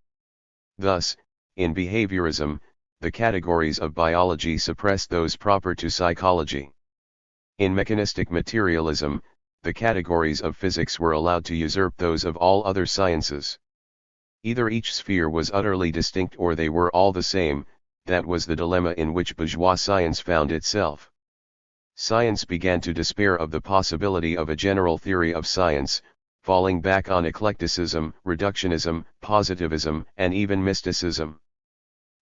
Thus, in behaviorism, the categories of biology suppressed those proper to psychology. In mechanistic materialism, the categories of physics were allowed to usurp those of all other sciences. Either each sphere was utterly distinct or they were all the same. That was the dilemma in which bourgeois science found itself. Science began to despair of the possibility of a general theory of science, falling back on eclecticism, reductionism, positivism, and even mysticism.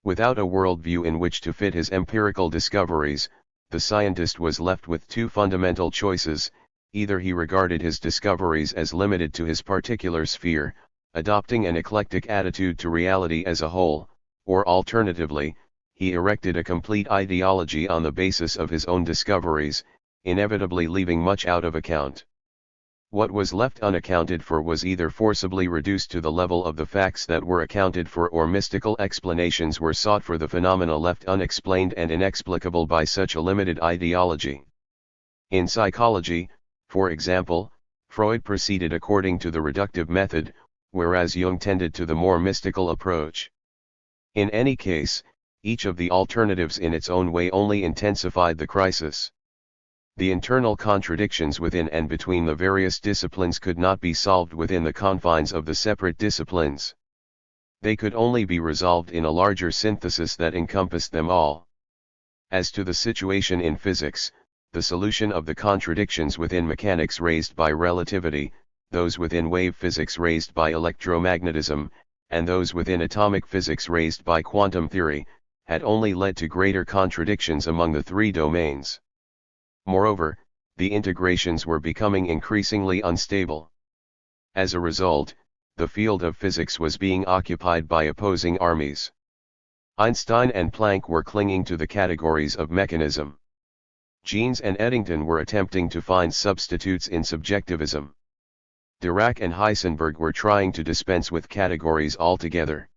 Without a worldview in which to fit his empirical discoveries, the scientist was left with two fundamental choices: either he regarded his discoveries as limited to his particular sphere, adopting an eclectic attitude to reality as a whole, or alternatively, he erected a complete ideology on the basis of his own discoveries, inevitably leaving much out of account. What was left unaccounted for was either forcibly reduced to the level of the facts that were accounted for, or mystical explanations were sought for the phenomena left unexplained and inexplicable by such a limited ideology. In psychology, for example, Freud proceeded according to the reductive method, whereas Jung tended to the more mystical approach. In any case, each of the alternatives in its own way only intensified the crisis. The internal contradictions within and between the various disciplines could not be solved within the confines of the separate disciplines. They could only be resolved in a larger synthesis that encompassed them all. As to the situation in physics, the solution of the contradictions within mechanics raised by relativity, those within wave physics raised by electromagnetism, and those within atomic physics raised by quantum theory, had only led to greater contradictions among the three domains. Moreover, the integrations were becoming increasingly unstable. As a result, the field of physics was being occupied by opposing armies. Einstein and Planck were clinging to the categories of mechanism. Jeans and Eddington were attempting to find substitutes in subjectivism. Dirac and Heisenberg were trying to dispense with categories altogether.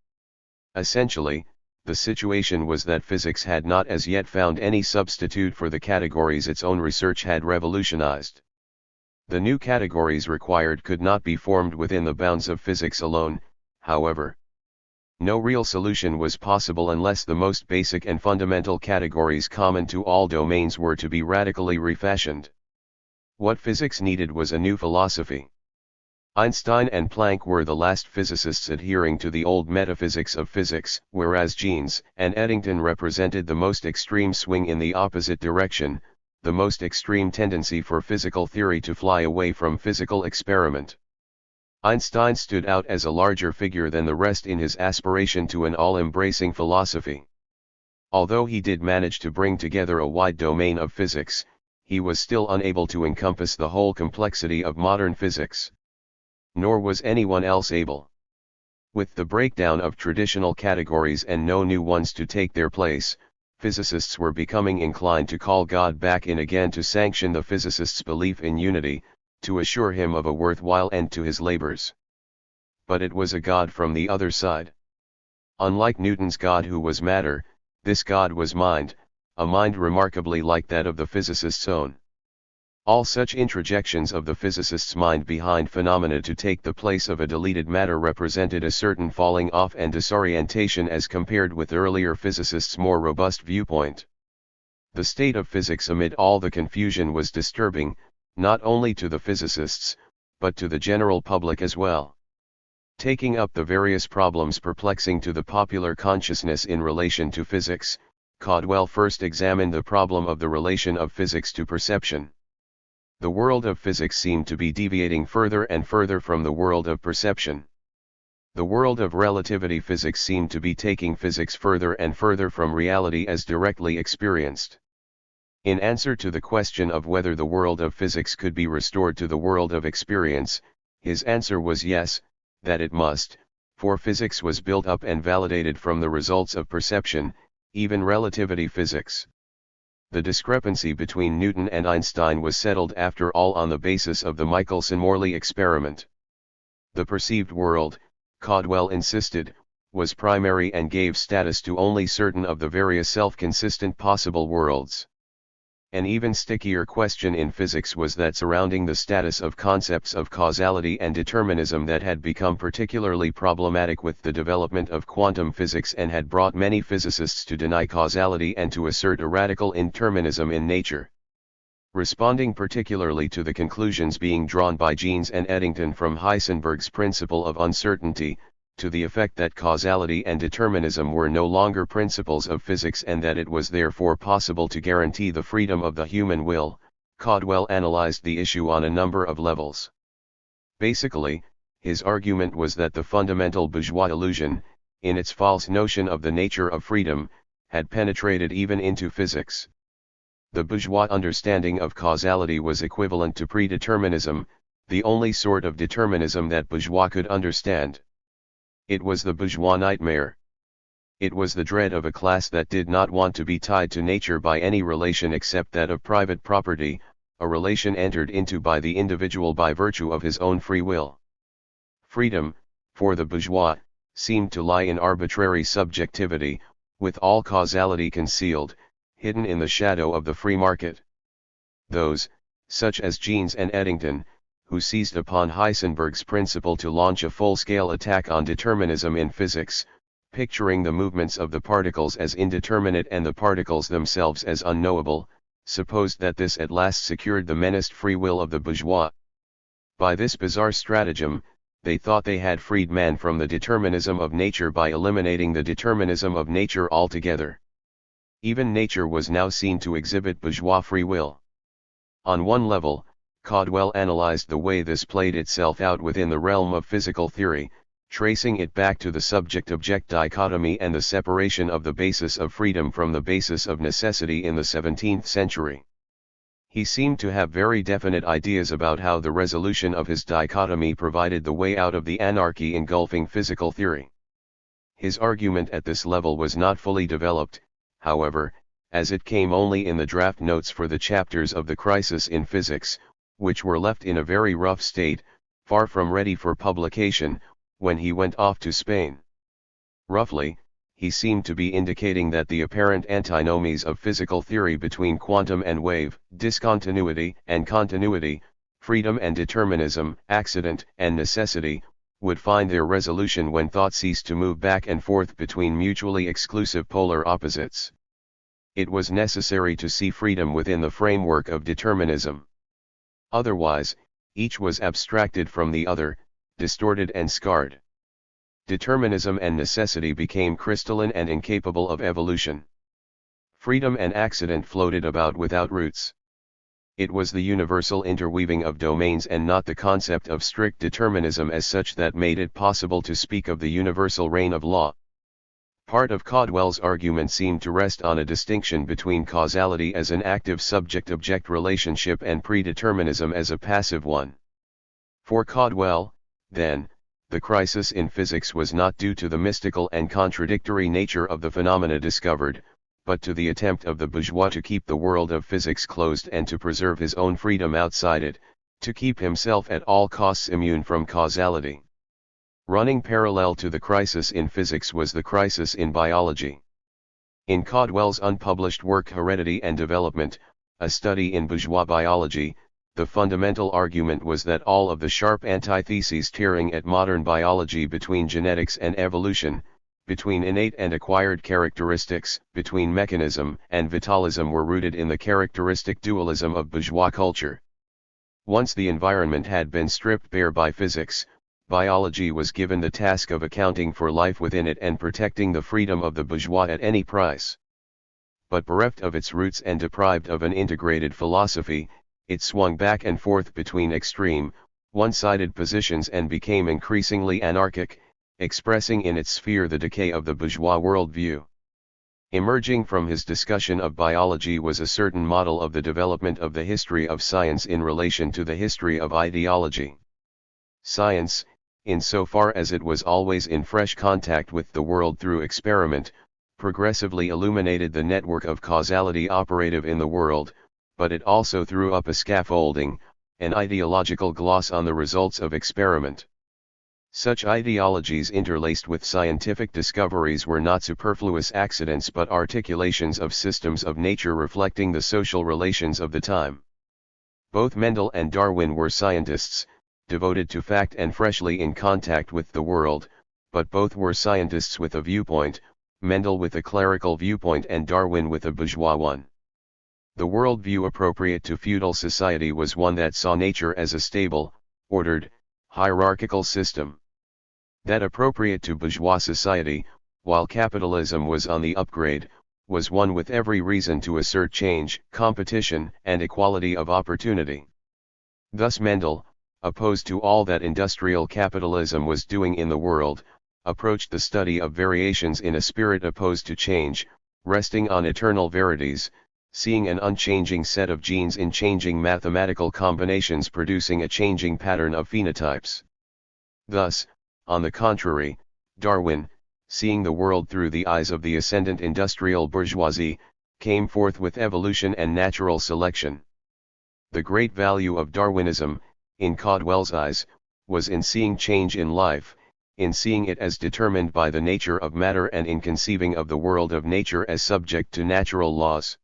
Essentially, the situation was that physics had not as yet found any substitute for the categories its own research had revolutionized. The new categories required could not be formed within the bounds of physics alone, however. No real solution was possible unless the most basic and fundamental categories common to all domains were to be radically refashioned. What physics needed was a new philosophy. Einstein and Planck were the last physicists adhering to the old metaphysics of physics, whereas Jeans and Eddington represented the most extreme swing in the opposite direction, the most extreme tendency for physical theory to fly away from physical experiment. Einstein stood out as a larger figure than the rest in his aspiration to an all-embracing philosophy. Although he did manage to bring together a wide domain of physics, he was still unable to encompass the whole complexity of modern physics. Nor was anyone else able. With the breakdown of traditional categories and no new ones to take their place, physicists were becoming inclined to call God back in again to sanction the physicist's belief in unity, to assure him of a worthwhile end to his labors. But it was a God from the other side. Unlike Newton's God who was matter, this God was mind, a mind remarkably like that of the physicist's own. All such introjections of the physicist's mind behind phenomena to take the place of a deleted matter represented a certain falling off and disorientation as compared with earlier physicists' more robust viewpoint. The state of physics amid all the confusion was disturbing, not only to the physicists, but to the general public as well. Taking up the various problems perplexing to the popular consciousness in relation to physics, Caudwell first examined the problem of the relation of physics to perception. The world of physics seemed to be deviating further and further from the world of perception. The world of relativity physics seemed to be taking physics further and further from reality as directly experienced. In answer to the question of whether the world of physics could be restored to the world of experience, his answer was yes, that it must, for physics was built up and validated from the results of perception, even relativity physics. The discrepancy between Newton and Einstein was settled after all on the basis of the Michelson-Morley experiment. The perceived world, Caudwell insisted, was primary and gave status to only certain of the various self-consistent possible worlds. An even stickier question in physics was that surrounding the status of concepts of causality and determinism that had become particularly problematic with the development of quantum physics and had brought many physicists to deny causality and to assert a radical indeterminism in nature. Responding particularly to the conclusions being drawn by Jeans and Eddington from Heisenberg's principle of uncertainty, to the effect that causality and determinism were no longer principles of physics and that it was therefore possible to guarantee the freedom of the human will, Caudwell analyzed the issue on a number of levels. Basically, his argument was that the fundamental bourgeois illusion, in its false notion of the nature of freedom, had penetrated even into physics. The bourgeois understanding of causality was equivalent to predeterminism, the only sort of determinism that bourgeois could understand. It was the bourgeois nightmare. It was the dread of a class that did not want to be tied to nature by any relation except that of private property, a relation entered into by the individual by virtue of his own free will. Freedom, for the bourgeois, seemed to lie in arbitrary subjectivity, with all causality concealed, hidden in the shadow of the free market. Those, such as Jeans and Eddington, who seized upon Heisenberg's principle to launch a full-scale attack on determinism in physics, picturing the movements of the particles as indeterminate and the particles themselves as unknowable, supposed that this at last secured the menaced free will of the bourgeois. By this bizarre stratagem, they thought they had freed man from the determinism of nature by eliminating the determinism of nature altogether. Even nature was now seen to exhibit bourgeois free will. On one level, Caudwell analyzed the way this played itself out within the realm of physical theory, tracing it back to the subject-object dichotomy and the separation of the basis of freedom from the basis of necessity in the 17th century. He seemed to have very definite ideas about how the resolution of his dichotomy provided the way out of the anarchy engulfing physical theory. His argument at this level was not fully developed, however, as it came only in the draft notes for the chapters of the Crisis in Physics, which were left in a very rough state, far from ready for publication, when he went off to Spain. Roughly, he seemed to be indicating that the apparent antinomies of physical theory between quantum and wave, discontinuity and continuity, freedom and determinism, accident and necessity, would find their resolution when thought ceased to move back and forth between mutually exclusive polar opposites. It was necessary to see freedom within the framework of determinism. Otherwise, each was abstracted from the other, distorted and scarred. Determinism and necessity became crystalline and incapable of evolution. Freedom and accident floated about without roots. It was the universal interweaving of domains and not the concept of strict determinism as such that made it possible to speak of the universal reign of law. Part of Caldwell's argument seemed to rest on a distinction between causality as an active subject-object relationship and predeterminism as a passive one. For Caldwell, then, the crisis in physics was not due to the mystical and contradictory nature of the phenomena discovered, but to the attempt of the bourgeois to keep the world of physics closed and to preserve his own freedom outside it, to keep himself at all costs immune from causality. Running parallel to the crisis in physics was the crisis in biology. In Caldwell's unpublished work Heredity and Development, a study in bourgeois biology, the fundamental argument was that all of the sharp antitheses tearing at modern biology between genetics and evolution, between innate and acquired characteristics, between mechanism and vitalism were rooted in the characteristic dualism of bourgeois culture. Once the environment had been stripped bare by physics, biology was given the task of accounting for life within it and protecting the freedom of the bourgeois at any price. But bereft of its roots and deprived of an integrated philosophy, it swung back and forth between extreme, one-sided positions and became increasingly anarchic, expressing in its sphere the decay of the bourgeois worldview. Emerging from his discussion of biology was a certain model of the development of the history of science in relation to the history of ideology. Science, insofar as it was always in fresh contact with the world through experiment, progressively illuminated the network of causality operative in the world, but it also threw up a scaffolding, an ideological gloss on the results of experiment. Such ideologies interlaced with scientific discoveries were not superfluous accidents but articulations of systems of nature reflecting the social relations of the time. Both Mendel and Darwin were scientists, devoted to fact and freshly in contact with the world, but both were scientists with a viewpoint, Mendel with a clerical viewpoint and Darwin with a bourgeois one. The worldview appropriate to feudal society was one that saw nature as a stable, ordered, hierarchical system. That appropriate to bourgeois society, while capitalism was on the upgrade, was one with every reason to assert change, competition, and equality of opportunity. Thus Mendel, opposed to all that industrial capitalism was doing in the world, approached the study of variations in a spirit opposed to change, resting on eternal verities, seeing an unchanging set of genes in changing mathematical combinations producing a changing pattern of phenotypes. Thus, on the contrary, Darwin, seeing the world through the eyes of the ascendant industrial bourgeoisie, came forth with evolution and natural selection. The great value of Darwinism, in Caldwell's eyes, was in seeing change in life, in seeing it as determined by the nature of matter and in conceiving of the world of nature as subject to natural laws.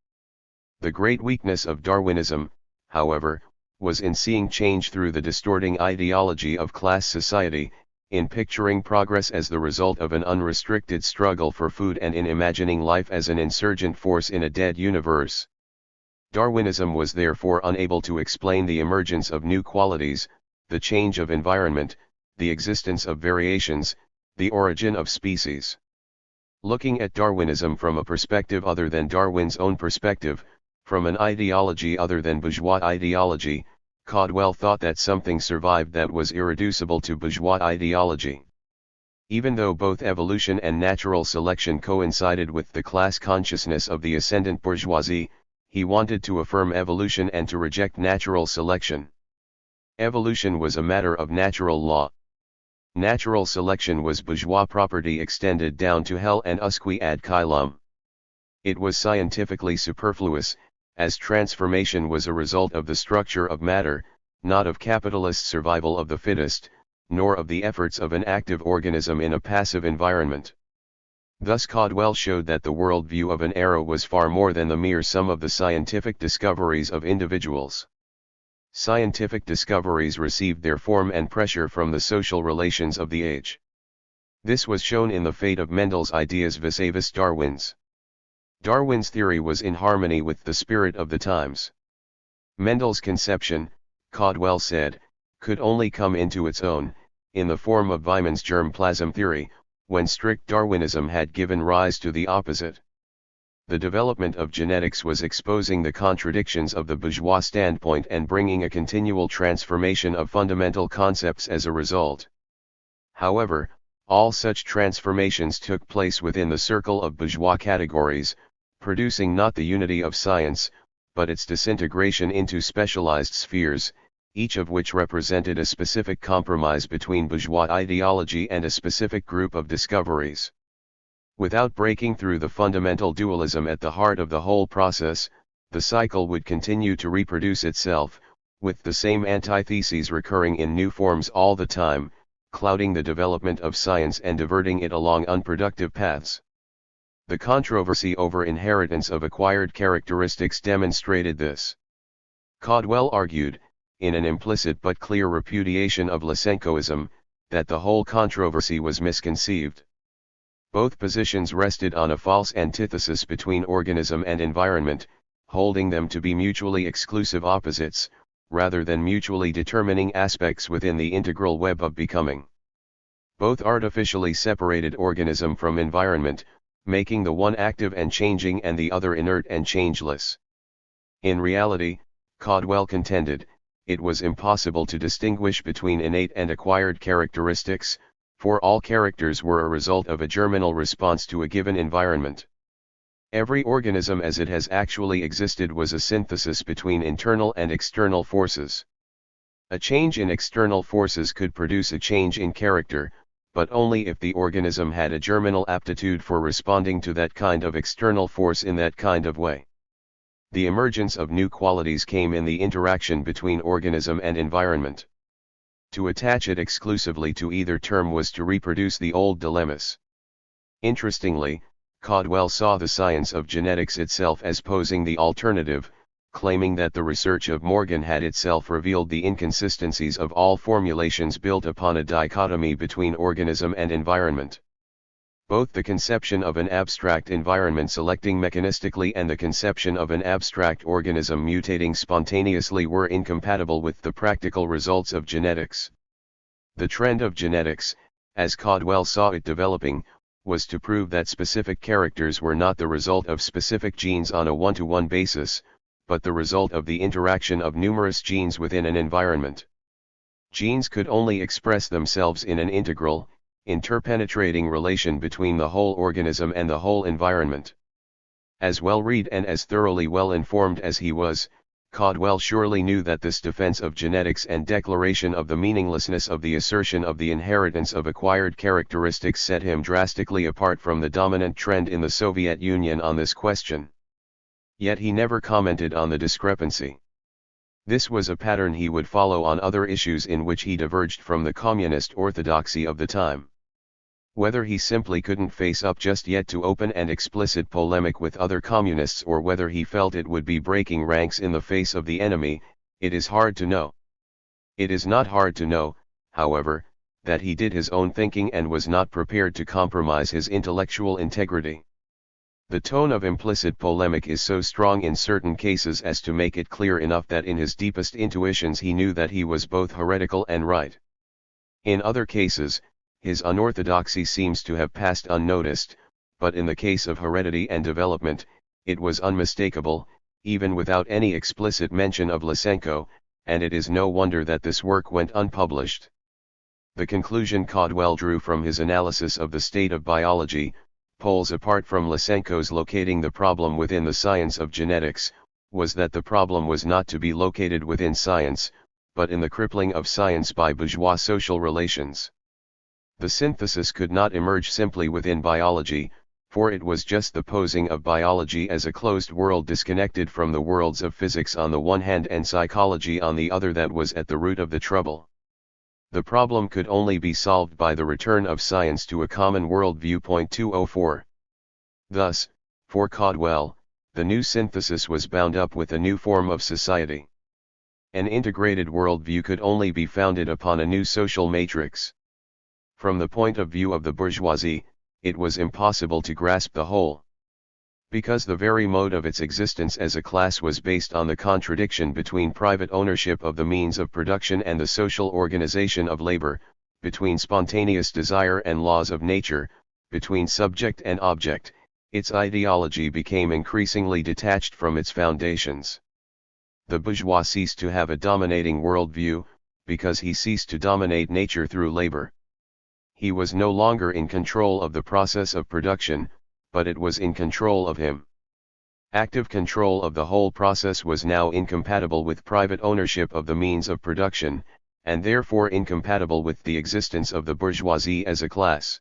The great weakness of Darwinism, however, was in seeing change through the distorting ideology of class society, in picturing progress as the result of an unrestricted struggle for food and in imagining life as an insurgent force in a dead universe. Darwinism was therefore unable to explain the emergence of new qualities, the change of environment, the existence of variations, the origin of species. Looking at Darwinism from a perspective other than Darwin's own perspective, from an ideology other than bourgeois ideology, Caldwell thought that something survived that was irreducible to bourgeois ideology. Even though both evolution and natural selection coincided with the class consciousness of the ascendant bourgeoisie, he wanted to affirm evolution and to reject natural selection. Evolution was a matter of natural law. Natural selection was bourgeois property extended down to hell and usque ad caelum. It was scientifically superfluous, as transformation was a result of the structure of matter, not of capitalist survival of the fittest, nor of the efforts of an active organism in a passive environment. Thus Caudwell showed that the worldview of an era was far more than the mere sum of the scientific discoveries of individuals. Scientific discoveries received their form and pressure from the social relations of the age. This was shown in the fate of Mendel's ideas vis-a-vis Darwin's. Darwin's theory was in harmony with the spirit of the times. Mendel's conception, Caudwell said, could only come into its own, in the form of Weimann's germplasm theory, when strict Darwinism had given rise to the opposite. The development of genetics was exposing the contradictions of the bourgeois standpoint and bringing a continual transformation of fundamental concepts as a result. However, all such transformations took place within the circle of bourgeois categories, producing not the unity of science, but its disintegration into specialized spheres, each of which represented a specific compromise between bourgeois ideology and a specific group of discoveries. Without breaking through the fundamental dualism at the heart of the whole process, the cycle would continue to reproduce itself, with the same antitheses recurring in new forms all the time, clouding the development of science and diverting it along unproductive paths. The controversy over inheritance of acquired characteristics demonstrated this. Caudwell argued, in an implicit but clear repudiation of Lysenkoism, that the whole controversy was misconceived. Both positions rested on a false antithesis between organism and environment, holding them to be mutually exclusive opposites, rather than mutually determining aspects within the integral web of becoming. Both artificially separated organism from environment, making the one active and changing and the other inert and changeless. In reality, Caudwell contended, it was impossible to distinguish between innate and acquired characteristics, for all characters were a result of a germinal response to a given environment. Every organism as it has actually existed was a synthesis between internal and external forces. A change in external forces could produce a change in character, but only if the organism had a germinal aptitude for responding to that kind of external force in that kind of way. The emergence of new qualities came in the interaction between organism and environment. To attach it exclusively to either term was to reproduce the old dilemmas. Interestingly, Caudwell saw the science of genetics itself as posing the alternative, claiming that the research of Morgan had itself revealed the inconsistencies of all formulations built upon a dichotomy between organism and environment. Both the conception of an abstract environment selecting mechanistically and the conception of an abstract organism mutating spontaneously were incompatible with the practical results of genetics. The trend of genetics, as Caudwell saw it developing, was to prove that specific characters were not the result of specific genes on a one-to-one basis, but the result of the interaction of numerous genes within an environment. Genes could only express themselves in an integral, interpenetrating relation between the whole organism and the whole environment. As well-read and as thoroughly well-informed as he was, Caudwell surely knew that this defense of genetics and declaration of the meaninglessness of the assertion of the inheritance of acquired characteristics set him drastically apart from the dominant trend in the Soviet Union on this question. Yet he never commented on the discrepancy. This was a pattern he would follow on other issues in which he diverged from the communist orthodoxy of the time. Whether he simply couldn't face up just yet to open and explicit polemic with other communists or whether he felt it would be breaking ranks in the face of the enemy, it is hard to know. It is not hard to know, however, that he did his own thinking and was not prepared to compromise his intellectual integrity. The tone of implicit polemic is so strong in certain cases as to make it clear enough that in his deepest intuitions he knew that he was both heretical and right. In other cases, his unorthodoxy seems to have passed unnoticed, but in the case of heredity and development, it was unmistakable, even without any explicit mention of Lysenko, and it is no wonder that this work went unpublished. The conclusion Caudwell drew from his analysis of the state of biology, poles apart from Lysenko's locating the problem within the science of genetics, was that the problem was not to be located within science, but in the crippling of science by bourgeois social relations. The synthesis could not emerge simply within biology, For it was just the posing of biology as a closed world disconnected from the worlds of physics on the one hand and psychology on the other that was at the root of the trouble. The problem could only be solved by the return of science to a common worldview. 204. Thus, for Caudwell, the new synthesis was bound up with a new form of society. An integrated worldview could only be founded upon a new social matrix. From the point of view of the bourgeoisie, it was impossible to grasp the whole. Because the very mode of its existence as a class was based on the contradiction between private ownership of the means of production and the social organization of labor, between spontaneous desire and laws of nature, between subject and object, its ideology became increasingly detached from its foundations. The bourgeois ceased to have a dominating worldview, because he ceased to dominate nature through labor. He was no longer in control of the process of production, but it was in control of him. Active control of the whole process was now incompatible with private ownership of the means of production, and therefore incompatible with the existence of the bourgeoisie as a class.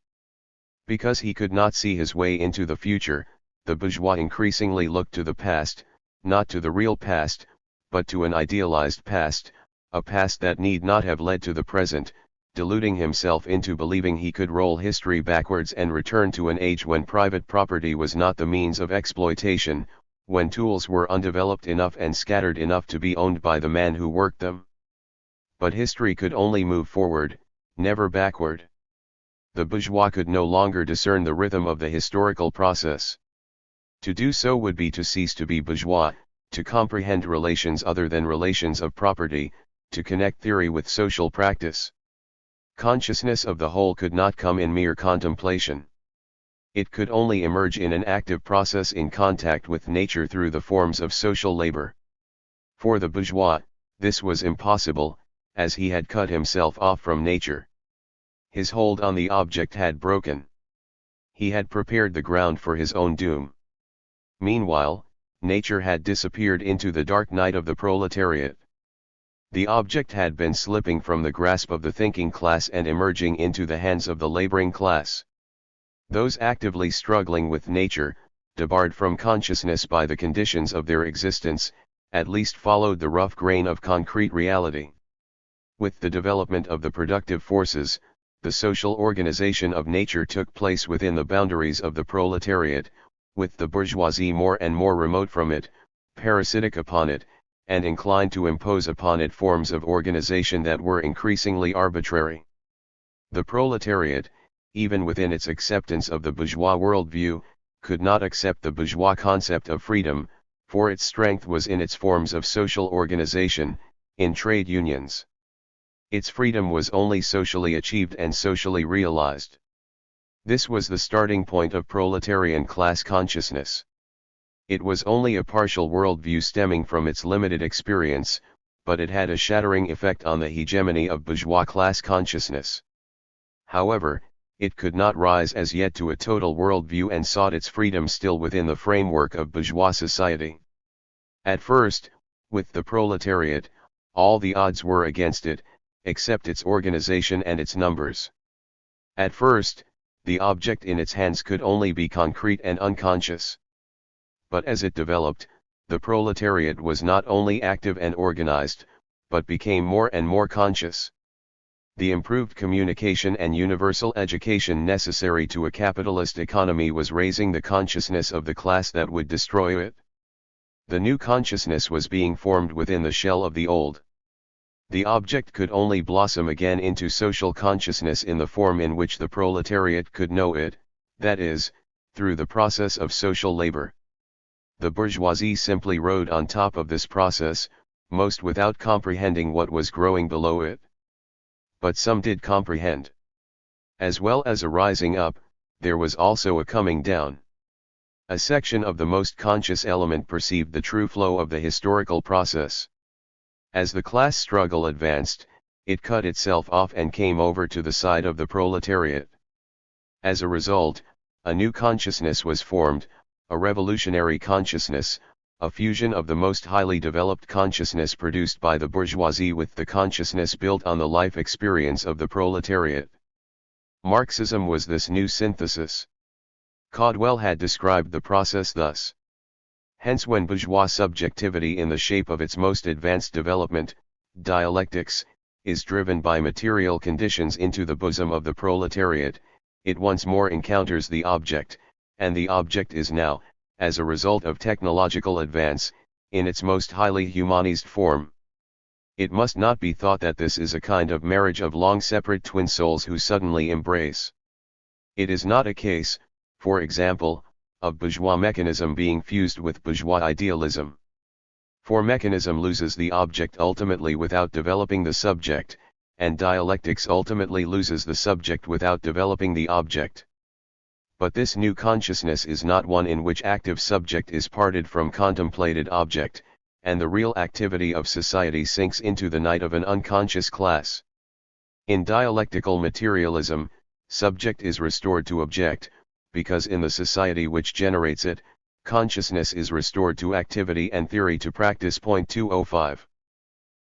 Because he could not see his way into the future, the bourgeois increasingly looked to the past, not to the real past, but to an idealized past, a past that need not have led to the present, deluding himself into believing he could roll history backwards and return to an age when private property was not the means of exploitation, when tools were undeveloped enough and scattered enough to be owned by the man who worked them. But history could only move forward, never backward. The bourgeois could no longer discern the rhythm of the historical process. To do so would be to cease to be bourgeois, to comprehend relations other than relations of property, to connect theory with social practice. Consciousness of the whole could not come in mere contemplation. It could only emerge in an active process in contact with nature through the forms of social labor. For the bourgeois, this was impossible, as he had cut himself off from nature. His hold on the object had broken. He had prepared the ground for his own doom. Meanwhile, nature had disappeared into the dark night of the proletariat. The object had been slipping from the grasp of the thinking class and emerging into the hands of the laboring class. Those actively struggling with nature, debarred from consciousness by the conditions of their existence, at least followed the rough grain of concrete reality. With the development of the productive forces, the social organization of nature took place within the boundaries of the proletariat, with the bourgeoisie more and more remote from it, parasitic upon it, and inclined to impose upon it forms of organization that were increasingly arbitrary. The proletariat, even within its acceptance of the bourgeois worldview, could not accept the bourgeois concept of freedom, for its strength was in its forms of social organization, in trade unions. Its freedom was only socially achieved and socially realized. This was the starting point of proletarian class consciousness. It was only a partial worldview stemming from its limited experience, but it had a shattering effect on the hegemony of bourgeois class consciousness. However, it could not rise as yet to a total worldview and sought its freedom still within the framework of bourgeois society. At first, with the proletariat, all the odds were against it, except its organization and its numbers. At first, the object in its hands could only be concrete and unconscious. But as it developed, the proletariat was not only active and organized, but became more and more conscious. The improved communication and universal education necessary to a capitalist economy was raising the consciousness of the class that would destroy it. The new consciousness was being formed within the shell of the old. The object could only blossom again into social consciousness in the form in which the proletariat could know it, that is, through the process of social labor. The bourgeoisie simply rode on top of this process, most without comprehending what was growing below it. But some did comprehend. As well as a rising up, there was also a coming down. A section of the most conscious element perceived the true flow of the historical process. As the class struggle advanced, it cut itself off and came over to the side of the proletariat. As a result, a new consciousness was formed, a revolutionary consciousness, a fusion of the most highly developed consciousness produced by the bourgeoisie with the consciousness built on the life experience of the proletariat. Marxism was this new synthesis. Caudwell had described the process thus. Hence when bourgeois subjectivity in the shape of its most advanced development, dialectics, is driven by material conditions into the bosom of the proletariat, it once more encounters the object, and the object is now, as a result of technological advance, in its most highly humanized form. It must not be thought that this is a kind of marriage of long separate twin souls who suddenly embrace. It is not a case, for example, of bourgeois mechanism being fused with bourgeois idealism. For mechanism loses the object ultimately without developing the subject, and dialectics ultimately loses the subject without developing the object. But this new consciousness is not one in which active subject is parted from contemplated object, and the real activity of society sinks into the night of an unconscious class. In dialectical materialism, subject is restored to object, because in the society which generates it, consciousness is restored to activity and theory to practice. 205.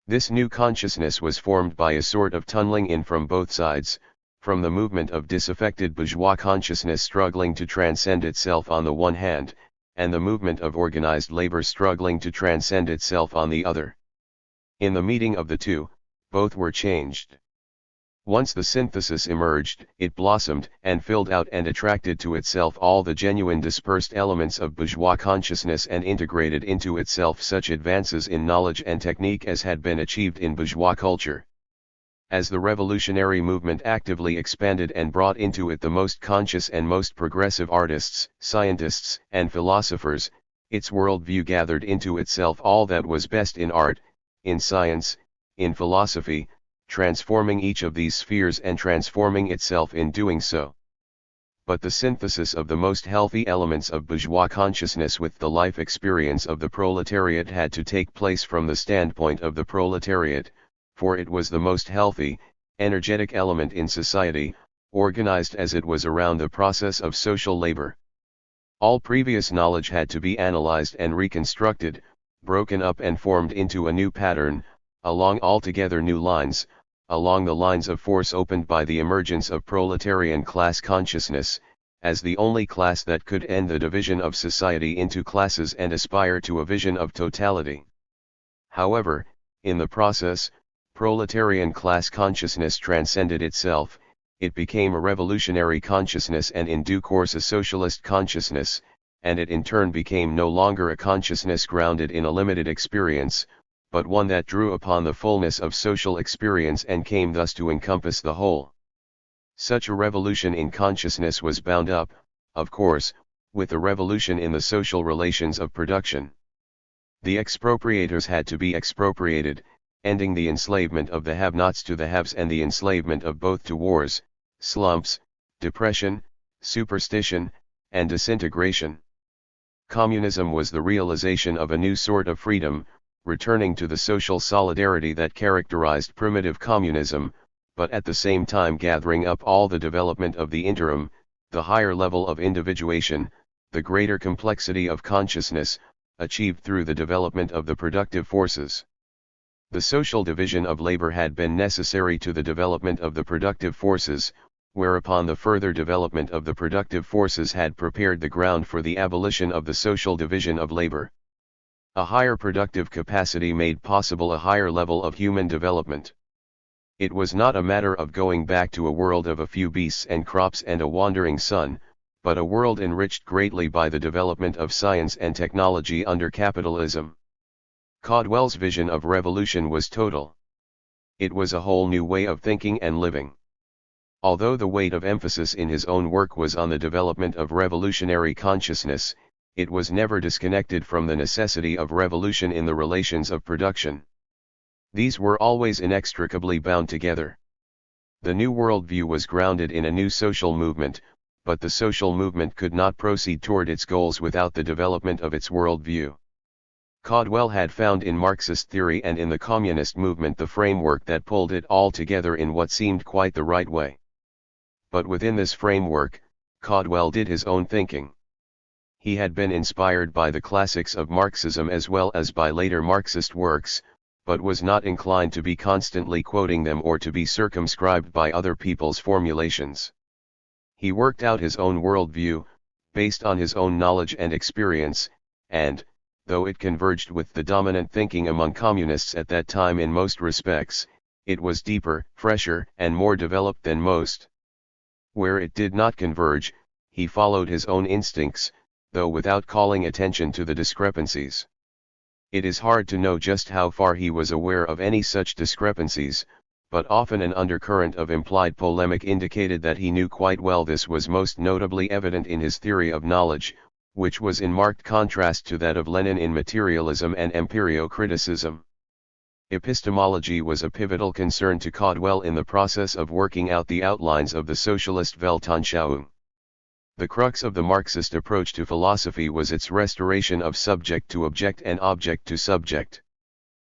This new consciousness was formed by a sort of tunneling in from both sides, from the movement of disaffected bourgeois consciousness struggling to transcend itself on the one hand, and the movement of organized labor struggling to transcend itself on the other. In the meeting of the two, both were changed. Once the synthesis emerged, it blossomed and filled out and attracted to itself all the genuine dispersed elements of bourgeois consciousness and integrated into itself such advances in knowledge and technique as had been achieved in bourgeois culture. As the revolutionary movement actively expanded and brought into it the most conscious and most progressive artists, scientists, and philosophers, its worldview gathered into itself all that was best in art, in science, in philosophy, transforming each of these spheres and transforming itself in doing so. But the synthesis of the most healthy elements of bourgeois consciousness with the life experience of the proletariat had to take place from the standpoint of the proletariat, for it was the most healthy, energetic element in society, organized as it was around the process of social labor. All previous knowledge had to be analyzed and reconstructed, broken up and formed into a new pattern, along altogether new lines, along the lines of force opened by the emergence of proletarian class consciousness, as the only class that could end the division of society into classes and aspire to a vision of totality. However, in the process, proletarian class consciousness transcended itself, it became a revolutionary consciousness and in due course a socialist consciousness, and it in turn became no longer a consciousness grounded in a limited experience, but one that drew upon the fullness of social experience and came thus to encompass the whole. Such a revolution in consciousness was bound up, of course, with a revolution in the social relations of production. The expropriators had to be expropriated, ending the enslavement of the have-nots to the haves and the enslavement of both to wars, slumps, depression, superstition, and disintegration. Communism was the realization of a new sort of freedom, returning to the social solidarity that characterized primitive communism, but at the same time gathering up all the development of the interim, the higher level of individuation, the greater complexity of consciousness, achieved through the development of the productive forces. The social division of labor had been necessary to the development of the productive forces, whereupon the further development of the productive forces had prepared the ground for the abolition of the social division of labor. A higher productive capacity made possible a higher level of human development. It was not a matter of going back to a world of a few beasts and crops and a wandering sun, but a world enriched greatly by the development of science and technology under capitalism. Caudwell's vision of revolution was total. It was a whole new way of thinking and living. Although the weight of emphasis in his own work was on the development of revolutionary consciousness, it was never disconnected from the necessity of revolution in the relations of production. These were always inextricably bound together. The new worldview was grounded in a new social movement, but the social movement could not proceed toward its goals without the development of its worldview. Caudwell had found in Marxist theory and in the communist movement the framework that pulled it all together in what seemed quite the right way. But within this framework, Caudwell did his own thinking. He had been inspired by the classics of Marxism as well as by later Marxist works, but was not inclined to be constantly quoting them or to be circumscribed by other people's formulations. He worked out his own worldview, based on his own knowledge and experience, and, though it converged with the dominant thinking among communists at that time in most respects, it was deeper, fresher, and more developed than most. Where it did not converge, he followed his own instincts, though without calling attention to the discrepancies. It is hard to know just how far he was aware of any such discrepancies, but often an undercurrent of implied polemic indicated that he knew quite well. This was most notably evident in his theory of knowledge, which was in marked contrast to that of Lenin in materialism and empirio-criticism. Epistemology was a pivotal concern to Caudwell in the process of working out the outlines of the socialist Weltanschauung. The crux of the Marxist approach to philosophy was its restoration of subject to object and object to subject.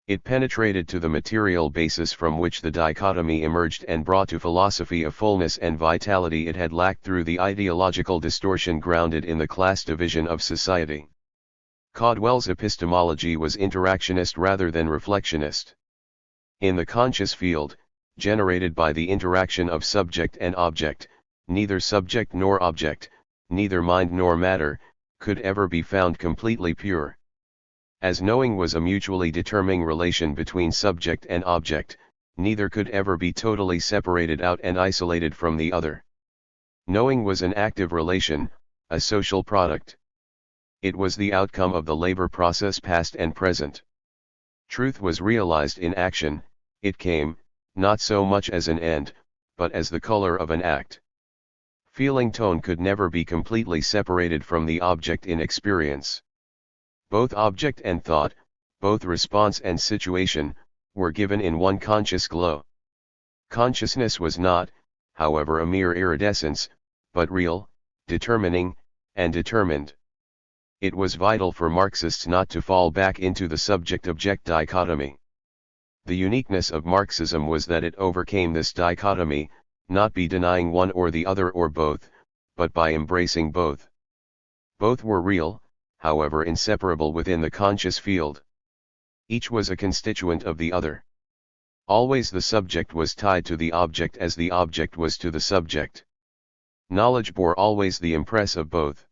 It penetrated to the material basis from which the dichotomy emerged and brought to philosophy a fullness and vitality it had lacked through the ideological distortion grounded in the class division of society. Caudwell's epistemology was interactionist rather than reflectionist. In the conscious field, generated by the interaction of subject and object, neither subject nor object, neither mind nor matter, could ever be found completely pure. As knowing was a mutually determining relation between subject and object, neither could ever be totally separated out and isolated from the other. Knowing was an active relation, a social product. It was the outcome of the labor process past and present. Truth was realized in action. It came, not so much as an end, but as the color of an act. Feeling tone could never be completely separated from the object in experience. Both object and thought, both response and situation, were given in one conscious glow. Consciousness was not, however, a mere iridescence, but real, determining, and determined. It was vital for Marxists not to fall back into the subject-object dichotomy. The uniqueness of Marxism was that it overcame this dichotomy, not by denying one or the other or both, but by embracing both. Both were real, however inseparable within the conscious field. Each was a constituent of the other. Always the subject was tied to the object as the object was to the subject. Knowledge bore always the impress of both.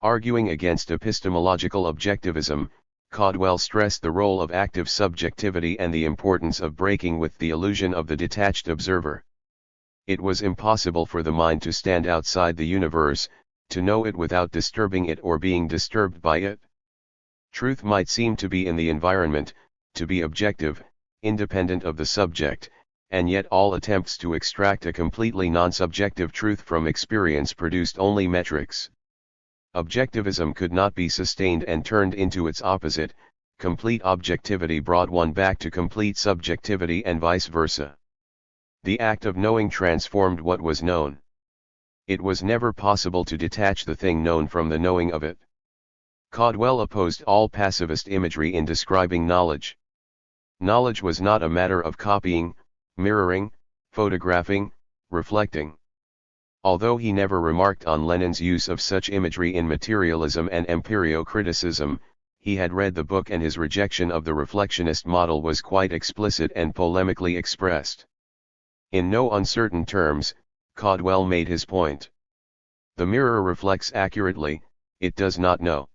Arguing against epistemological objectivism, Caudwell stressed the role of active subjectivity and the importance of breaking with the illusion of the detached observer. It was impossible for the mind to stand outside the universe, to know it without disturbing it or being disturbed by it. Truth might seem to be in the environment, to be objective, independent of the subject, and yet all attempts to extract a completely non-subjective truth from experience produced only metrics. Objectivism could not be sustained and turned into its opposite. Complete objectivity brought one back to complete subjectivity and vice versa. The act of knowing transformed what was known. It was never possible to detach the thing known from the knowing of it. Caudwell opposed all passivist imagery in describing knowledge. Knowledge was not a matter of copying, mirroring, photographing, reflecting. Although he never remarked on Lenin's use of such imagery in materialism and empirio-criticism, he had read the book and his rejection of the reflectionist model was quite explicit and polemically expressed. In no uncertain terms, Caudwell made his point. The mirror reflects accurately, it does not know.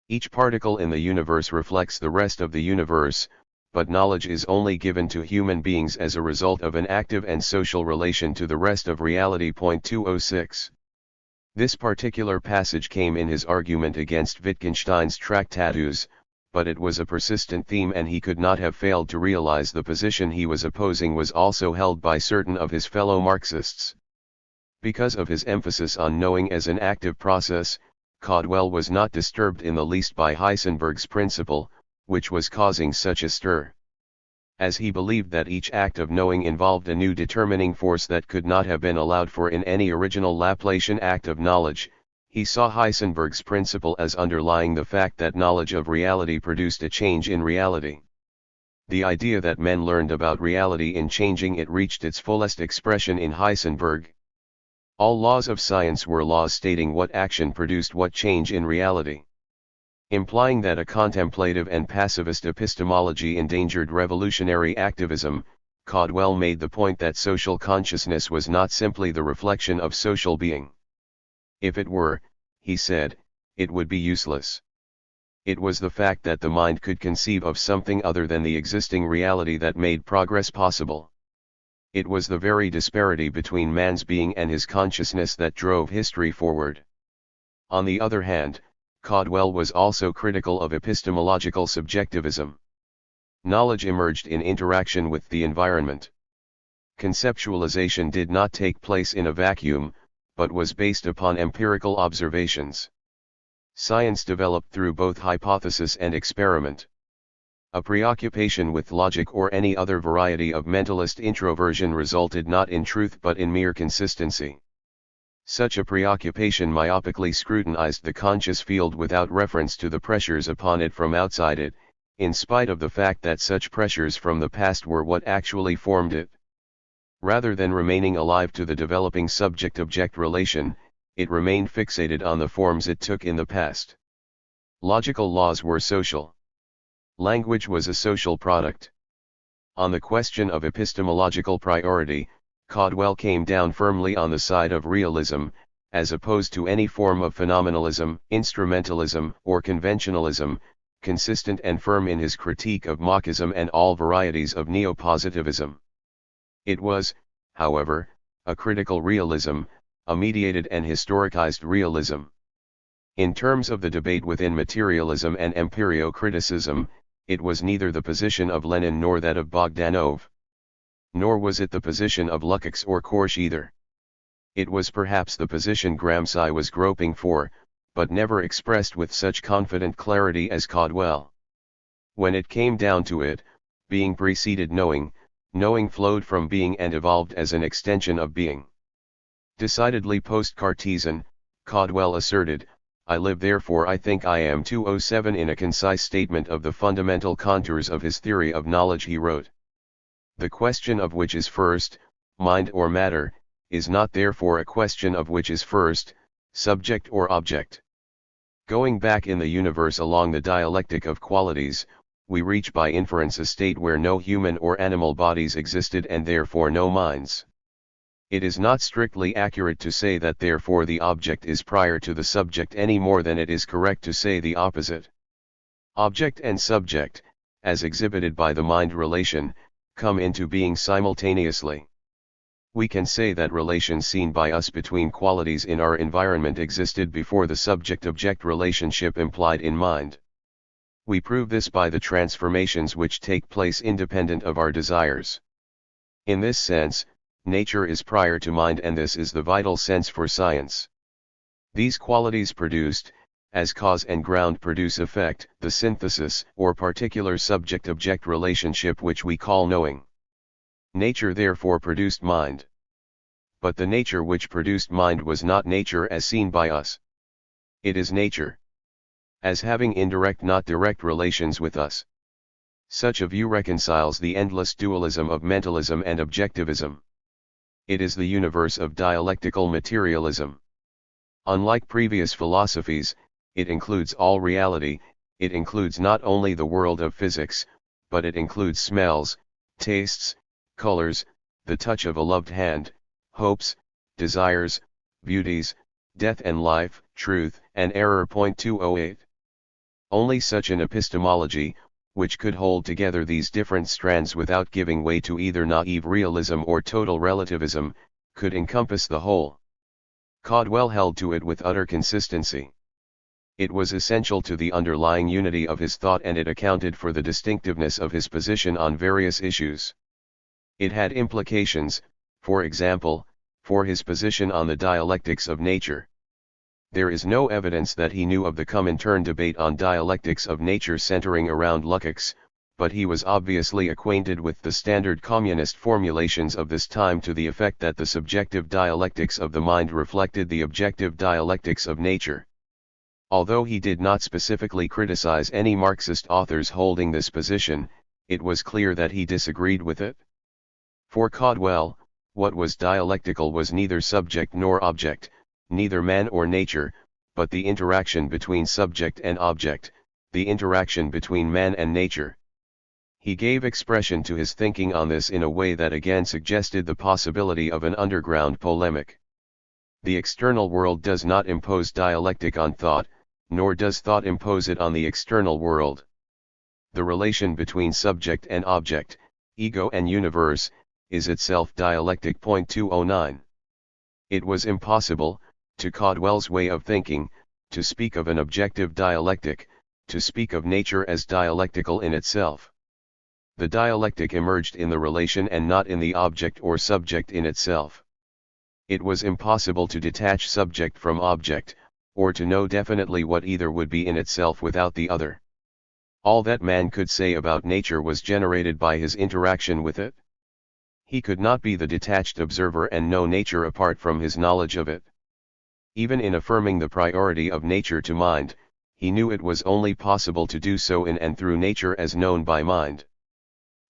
Each particle in the universe reflects the rest of the universe, but knowledge is only given to human beings as a result of an active and social relation to the rest of reality. 206. This particular passage came in his argument against Wittgenstein's Tractatus, but it was a persistent theme and he could not have failed to realize the position he was opposing was also held by certain of his fellow Marxists. Because of his emphasis on knowing as an active process, Caudwell was not disturbed in the least by Heisenberg's principle, which was causing such a stir. As he believed that each act of knowing involved a new determining force that could not have been allowed for in any original Laplacian act of knowledge, he saw Heisenberg's principle as underlying the fact that knowledge of reality produced a change in reality. The idea that men learned about reality in changing it reached its fullest expression in Heisenberg. All laws of science were laws stating what action produced what change in reality. Implying that a contemplative and passivist epistemology endangered revolutionary activism, Caudwell made the point that social consciousness was not simply the reflection of social being. If it were, he said, it would be useless. It was the fact that the mind could conceive of something other than the existing reality that made progress possible. It was the very disparity between man's being and his consciousness that drove history forward. On the other hand, Caudwell was also critical of epistemological subjectivism. Knowledge emerged in interaction with the environment. Conceptualization did not take place in a vacuum, but was based upon empirical observations. Science developed through both hypothesis and experiment. A preoccupation with logic or any other variety of mentalist introversion resulted not in truth but in mere consistency. Such a preoccupation myopically scrutinized the conscious field without reference to the pressures upon it from outside it, in spite of the fact that such pressures from the past were what actually formed it. Rather than remaining alive to the developing subject-object relation, it remained fixated on the forms it took in the past. Logical laws were social. Language was a social product. On the question of epistemological priority, Caudwell came down firmly on the side of realism, as opposed to any form of phenomenalism, instrumentalism, or conventionalism, consistent and firm in his critique of Marxism and all varieties of neo-positivism. It was, however, a critical realism, a mediated and historicized realism. In terms of the debate within materialism and empirio-criticism, it was neither the position of Lenin nor that of Bogdanov. Nor was it the position of Lukács or Korsch either. It was perhaps the position Gramsci was groping for, but never expressed with such confident clarity as Caudwell. When it came down to it, being preceded knowing, knowing flowed from being and evolved as an extension of being. Decidedly post-Cartesian, Caudwell asserted, I live therefore I think I am 207 in a concise statement of the fundamental contours of his theory of knowledge he wrote. The question of which is first, mind or matter, is not therefore a question of which is first, subject or object. Going back in the universe along the dialectic of qualities, we reach by inference a state where no human or animal bodies existed and therefore no minds. It is not strictly accurate to say that therefore the object is prior to the subject any more than it is correct to say the opposite. Object and subject, as exhibited by the mind relation, come into being simultaneously. We can say that relations seen by us between qualities in our environment existed before the subject-object relationship implied in mind. We prove this by the transformations which take place independent of our desires. In this sense, nature is prior to mind, and this is the vital sense for science. These qualities produced, as cause and ground produce effect, the synthesis or particular subject-object relationship which we call knowing. Nature therefore produced mind. But the nature which produced mind was not nature as seen by us. It is nature as having indirect not direct relations with us. Such a view reconciles the endless dualism of mentalism and objectivism. It is the universe of dialectical materialism. Unlike previous philosophies, it includes all reality. It includes not only the world of physics, but it includes smells, tastes, colors, the touch of a loved hand, hopes, desires, beauties, death and life, truth and error. 208. Only such an epistemology, which could hold together these different strands without giving way to either naive realism or total relativism, could encompass the whole. Caudwell held to it with utter consistency. It was essential to the underlying unity of his thought, and it accounted for the distinctiveness of his position on various issues. It had implications, for example, for his position on the dialectics of nature. There is no evidence that he knew of the Comintern debate on dialectics of nature centering around Lukács, but he was obviously acquainted with the standard communist formulations of this time to the effect that the subjective dialectics of the mind reflected the objective dialectics of nature. Although he did not specifically criticize any Marxist authors holding this position, it was clear that he disagreed with it. For Caudwell, what was dialectical was neither subject nor object, neither man or nature, but the interaction between subject and object, the interaction between man and nature. He gave expression to his thinking on this in a way that again suggested the possibility of an underground polemic. The external world does not impose dialectic on thought, nor does thought impose it on the external world. The relation between subject and object, ego and universe, is itself dialectic. 209. It was impossible, to Caldwell's way of thinking, to speak of an objective dialectic, to speak of nature as dialectical in itself. The dialectic emerged in the relation and not in the object or subject in itself. It was impossible to detach subject from object, or to know definitely what either would be in itself without the other. All that man could say about nature was generated by his interaction with it. He could not be the detached observer and know nature apart from his knowledge of it. Even in affirming the priority of nature to mind, he knew it was only possible to do so in and through nature as known by mind.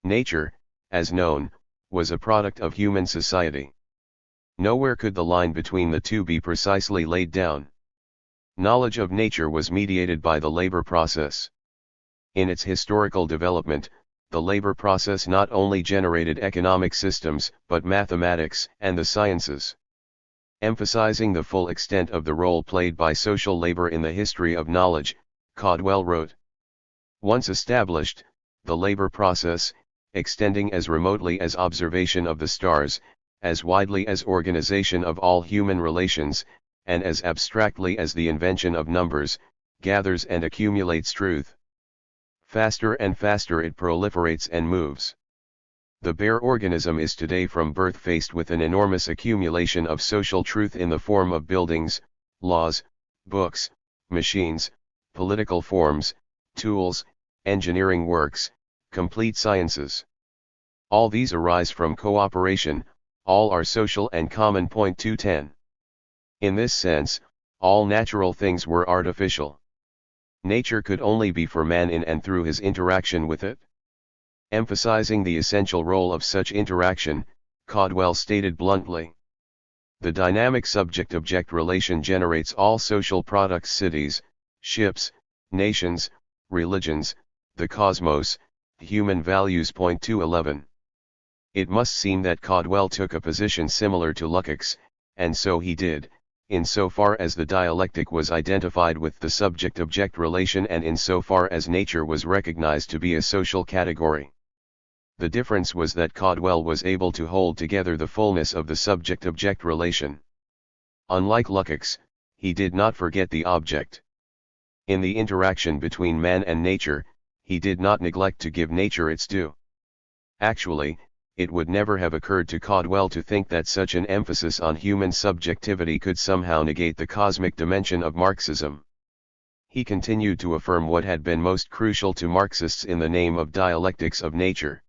Nature, as known, was a product of human society. Nowhere could the line between the two be precisely laid down. Knowledge of nature was mediated by the labor process. In its historical development, the labor process not only generated economic systems but mathematics and the sciences. Emphasizing the full extent of the role played by social labor in the history of knowledge, Caldwell wrote, "Once established, the labor process, extending as remotely as observation of the stars, as widely as organization of all human relations, and as abstractly as the invention of numbers, gathers and accumulates truth. Faster and faster it proliferates and moves. The bare organism is today from birth faced with an enormous accumulation of social truth in the form of buildings, laws, books, machines, political forms, tools, engineering works, complete sciences. All these arise from cooperation, all are social and common. 210. In this sense, all natural things were artificial. Nature could only be for man in and through his interaction with it." Emphasizing the essential role of such interaction, Caldwell stated bluntly, "The dynamic subject-object relation generates all social products: cities, ships, nations, religions, the cosmos, human values." 211. It must seem that Caldwell took a position similar to Lukács, and so he did, insofar as the dialectic was identified with the subject-object relation and insofar as nature was recognized to be a social category. The difference was that Caldwell was able to hold together the fullness of the subject-object relation. Unlike Lukács, he did not forget the object. In the interaction between man and nature, he did not neglect to give nature its due. Actually, it would never have occurred to Caldwell to think that such an emphasis on human subjectivity could somehow negate the cosmic dimension of Marxism. He continued to affirm what had been most crucial to Marxists in the name of dialectics of nature.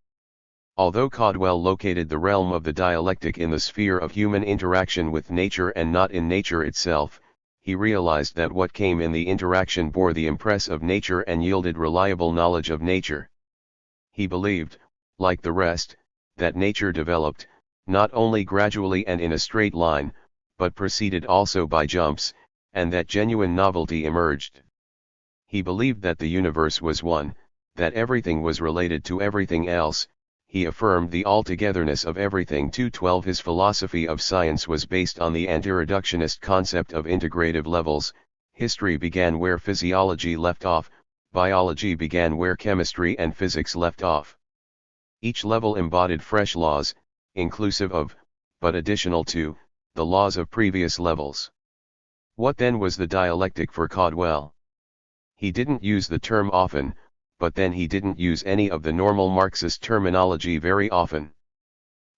Although Caldwell located the realm of the dialectic in the sphere of human interaction with nature and not in nature itself, he realized that what came in the interaction bore the impress of nature and yielded reliable knowledge of nature. He believed, like the rest, that nature developed, not only gradually and in a straight line, but proceeded also by jumps, and that genuine novelty emerged. He believed that the universe was one, that everything was related to everything else. He affirmed the altogether-ness of everything. 212. His philosophy of science was based on the anti-reductionist concept of integrative levels. History began where physiology left off, biology began where chemistry and physics left off. Each level embodied fresh laws, inclusive of, but additional to, the laws of previous levels. What then was the dialectic for Caldwell? He didn't use the term often, but then he didn't use any of the normal Marxist terminology very often.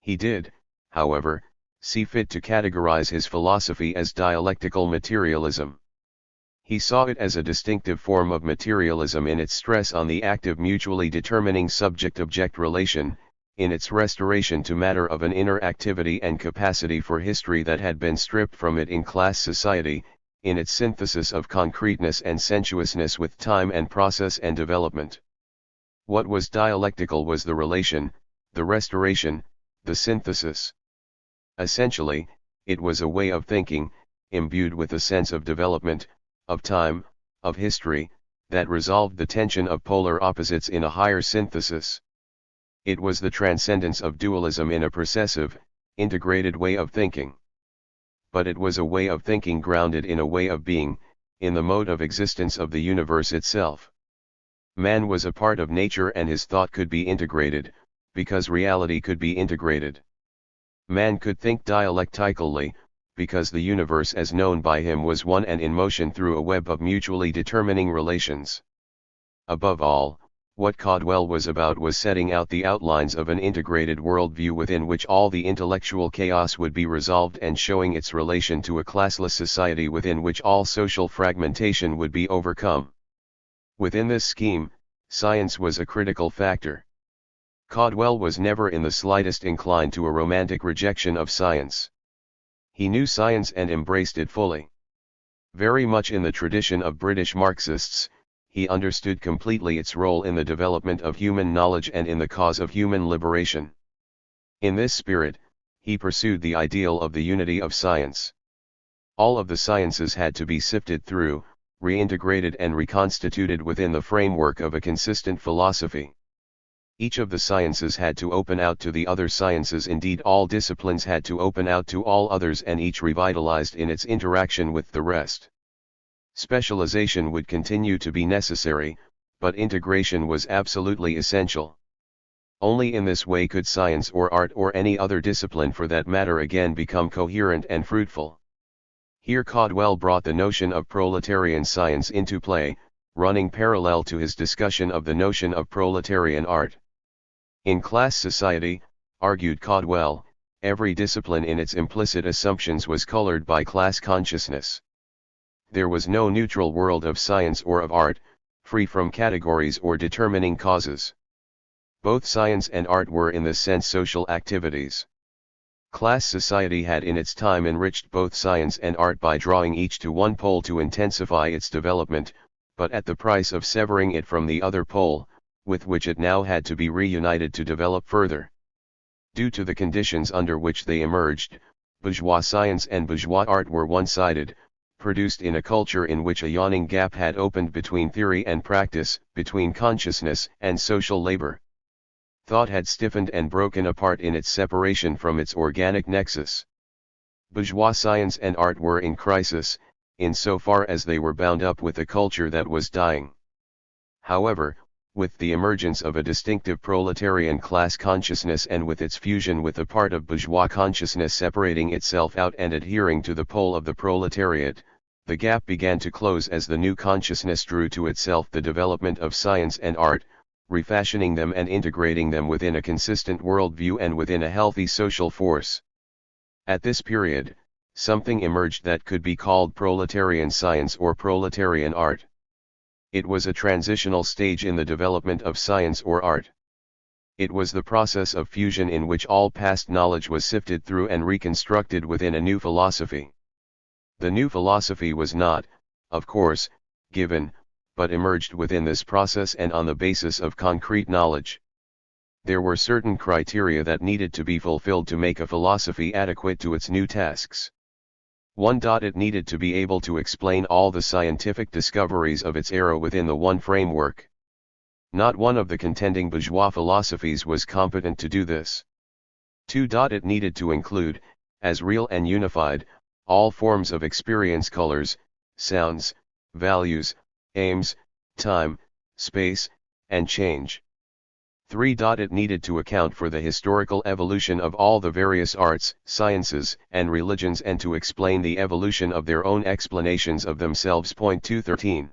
He did, however, see fit to categorize his philosophy as dialectical materialism. He saw it as a distinctive form of materialism in its stress on the active mutually determining subject-object relation, in its restoration to matter of an inner activity and capacity for history that had been stripped from it in class society, in its synthesis of concreteness and sensuousness with time and process and development. What was dialectical was the relation, the restoration, the synthesis. Essentially, it was a way of thinking, imbued with a sense of development, of time, of history, that resolved the tension of polar opposites in a higher synthesis. It was the transcendence of dualism in a processive, integrated way of thinking. but it was a way of thinking grounded in a way of being, in the mode of existence of the universe itself. Man was a part of nature and his thought could be integrated, because reality could be integrated. Man could think dialectically, because the universe as known by him was one and in motion through a web of mutually determining relations. Above all, what Caldwell was about was setting out the outlines of an integrated worldview within which all the intellectual chaos would be resolved and showing its relation to a classless society within which all social fragmentation would be overcome. Within this scheme, science was a critical factor. Caldwell was never in the slightest inclined to a romantic rejection of science. He knew science and embraced it fully. Very much in the tradition of British Marxists, he understood completely its role in the development of human knowledge and in the cause of human liberation. In this spirit, he pursued the ideal of the unity of science. All of the sciences had to be sifted through, reintegrated and reconstituted within the framework of a consistent philosophy. Each of the sciences had to open out to the other sciences, indeed all disciplines had to open out to all others, and each revitalized in its interaction with the rest. Specialization would continue to be necessary, but integration was absolutely essential. Only in this way could science or art or any other discipline for that matter again become coherent and fruitful. Here Caldwell brought the notion of proletarian science into play, running parallel to his discussion of the notion of proletarian art. In class society, argued Caldwell, every discipline in its implicit assumptions was colored by class consciousness. There was no neutral world of science or of art, free from categories or determining causes. Both science and art were in this sense social activities. Class society had in its time enriched both science and art by drawing each to one pole to intensify its development, but at the price of severing it from the other pole, with which it now had to be reunited to develop further. Due to the conditions under which they emerged, bourgeois science and bourgeois art were one-sided, produced in a culture in which a yawning gap had opened between theory and practice, between consciousness and social labor. Thought had stiffened and broken apart in its separation from its organic nexus. Bourgeois science and art were in crisis, insofar as they were bound up with a culture that was dying. However, with the emergence of a distinctive proletarian class consciousness and with its fusion with a part of bourgeois consciousness separating itself out and adhering to the pole of the proletariat, the gap began to close as the new consciousness drew to itself the development of science and art, refashioning them and integrating them within a consistent worldview and within a healthy social force. At this period, something emerged that could be called proletarian science or proletarian art. It was a transitional stage in the development of science or art. It was the process of fusion in which all past knowledge was sifted through and reconstructed within a new philosophy. The new philosophy was not, of course, given, but emerged within this process and on the basis of concrete knowledge. There were certain criteria that needed to be fulfilled to make a philosophy adequate to its new tasks. 1. It needed to be able to explain all the scientific discoveries of its era within the one framework. Not one of the contending bourgeois philosophies was competent to do this. 2. It needed to include, as real and unified, all forms of experience, colors, sounds, values, aims, time, space, and change. 3. It needed to account for the historical evolution of all the various arts, sciences, and religions and to explain the evolution of their own explanations of themselves. 213.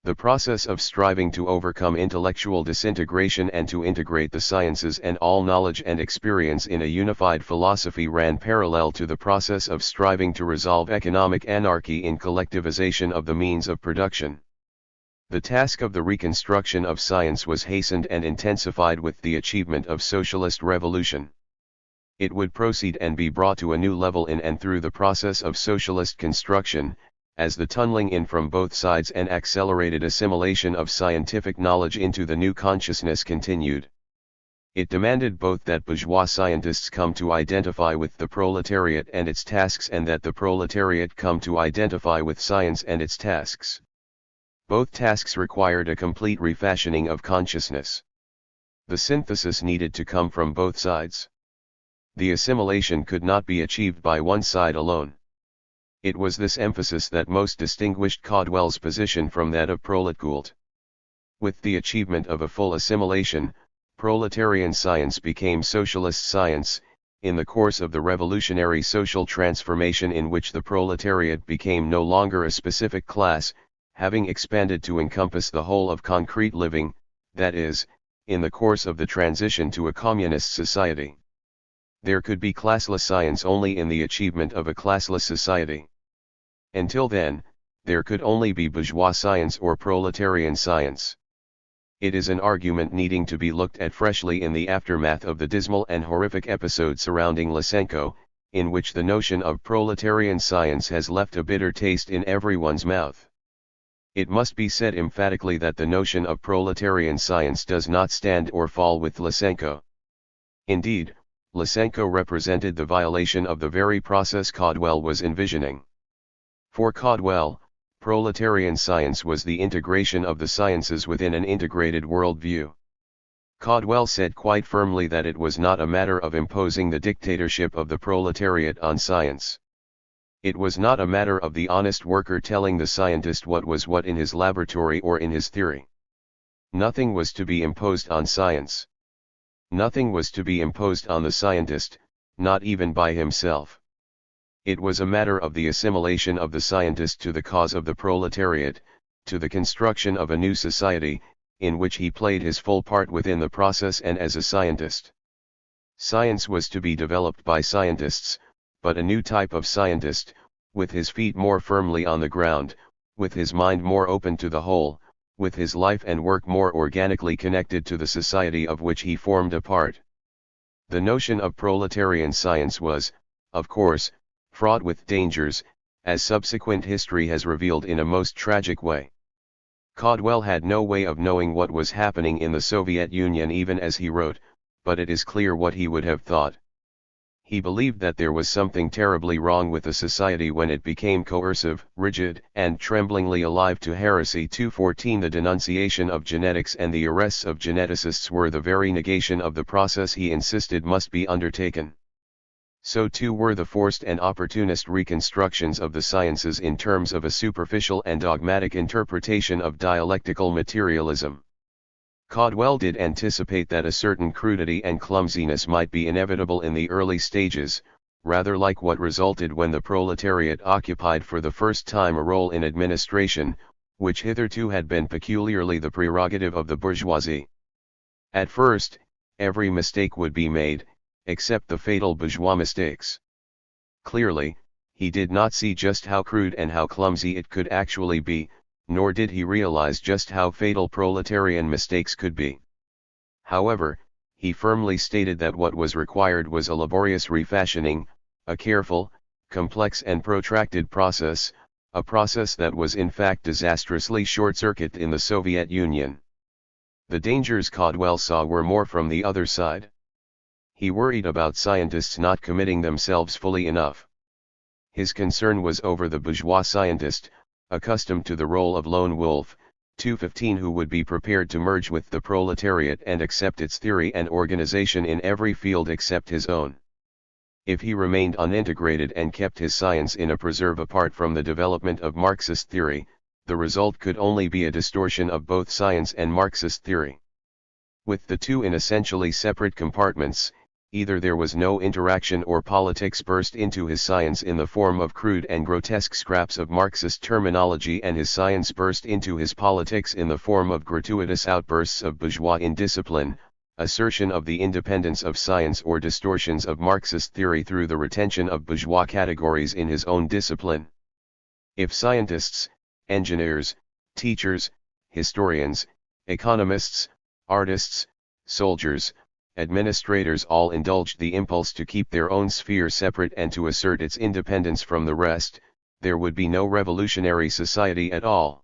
The process of striving to overcome intellectual disintegration and to integrate the sciences and all knowledge and experience in a unified philosophy ran parallel to the process of striving to resolve economic anarchy in collectivization of the means of production. The task of the reconstruction of science was hastened and intensified with the achievement of socialist revolution. It would proceed and be brought to a new level in and through the process of socialist construction, as the tunneling in from both sides and accelerated assimilation of scientific knowledge into the new consciousness continued. It demanded both that bourgeois scientists come to identify with the proletariat and its tasks and that the proletariat come to identify with science and its tasks. Both tasks required a complete refashioning of consciousness. The synthesis needed to come from both sides. The assimilation could not be achieved by one side alone. It was this emphasis that most distinguished Caldwell's position from that of Proletkult. With the achievement of a full assimilation, proletarian science became socialist science, in the course of the revolutionary social transformation in which the proletariat became no longer a specific class, having expanded to encompass the whole of concrete living, that is, in the course of the transition to a communist society. There could be classless science only in the achievement of a classless society. Until then, there could only be bourgeois science or proletarian science. It is an argument needing to be looked at freshly in the aftermath of the dismal and horrific episode surrounding Lysenko, in which the notion of proletarian science has left a bitter taste in everyone's mouth. It must be said emphatically that the notion of proletarian science does not stand or fall with Lysenko. Indeed, Lysenko represented the violation of the very process Caldwell was envisioning. For Caldwell, proletarian science was the integration of the sciences within an integrated worldview. Caldwell said quite firmly that it was not a matter of imposing the dictatorship of the proletariat on science. It was not a matter of the honest worker telling the scientist what was what in his laboratory or in his theory. Nothing was to be imposed on science. Nothing was to be imposed on the scientist, not even by himself. It was a matter of the assimilation of the scientist to the cause of the proletariat, to the construction of a new society, in which he played his full part within the process and as a scientist. Science was to be developed by scientists, but a new type of scientist, with his feet more firmly on the ground, with his mind more open to the whole, with his life and work more organically connected to the society of which he formed a part. The notion of proletarian science was, of course, fraught with dangers, as subsequent history has revealed in a most tragic way. Caldwell had no way of knowing what was happening in the Soviet Union even as he wrote, but it is clear what he would have thought. He believed that there was something terribly wrong with the society when it became coercive, rigid, and tremblingly alive to heresy. 214 The denunciation of genetics and the arrests of geneticists were the very negation of the process he insisted must be undertaken. So too were the forced and opportunist reconstructions of the sciences in terms of a superficial and dogmatic interpretation of dialectical materialism. Caldwell did anticipate that a certain crudity and clumsiness might be inevitable in the early stages, rather like what resulted when the proletariat occupied for the first time a role in administration, which hitherto had been peculiarly the prerogative of the bourgeoisie. At first, every mistake would be made, except the fatal bourgeois mistakes. Clearly, he did not see just how crude and how clumsy it could actually be, nor did he realize just how fatal proletarian mistakes could be. However, he firmly stated that what was required was a laborious refashioning, a careful, complex and protracted process, a process that was in fact disastrously short-circuited in the Soviet Union. The dangers Caldwell saw were more from the other side. He worried about scientists not committing themselves fully enough. His concern was over the bourgeois scientist, accustomed to the role of lone wolf, 215 who would be prepared to merge with the proletariat and accept its theory and organization in every field except his own. If he remained unintegrated and kept his science in a preserve apart from the development of Marxist theory, the result could only be a distortion of both science and Marxist theory. With the two in essentially separate compartments, either there was no interaction or politics burst into his science in the form of crude and grotesque scraps of Marxist terminology and his science burst into his politics in the form of gratuitous outbursts of bourgeois indiscipline, assertion of the independence of science or distortions of Marxist theory through the retention of bourgeois categories in his own discipline. If scientists, engineers, teachers, historians, economists, artists, soldiers, administrators all indulged the impulse to keep their own sphere separate and to assert its independence from the rest, there would be no revolutionary society at all.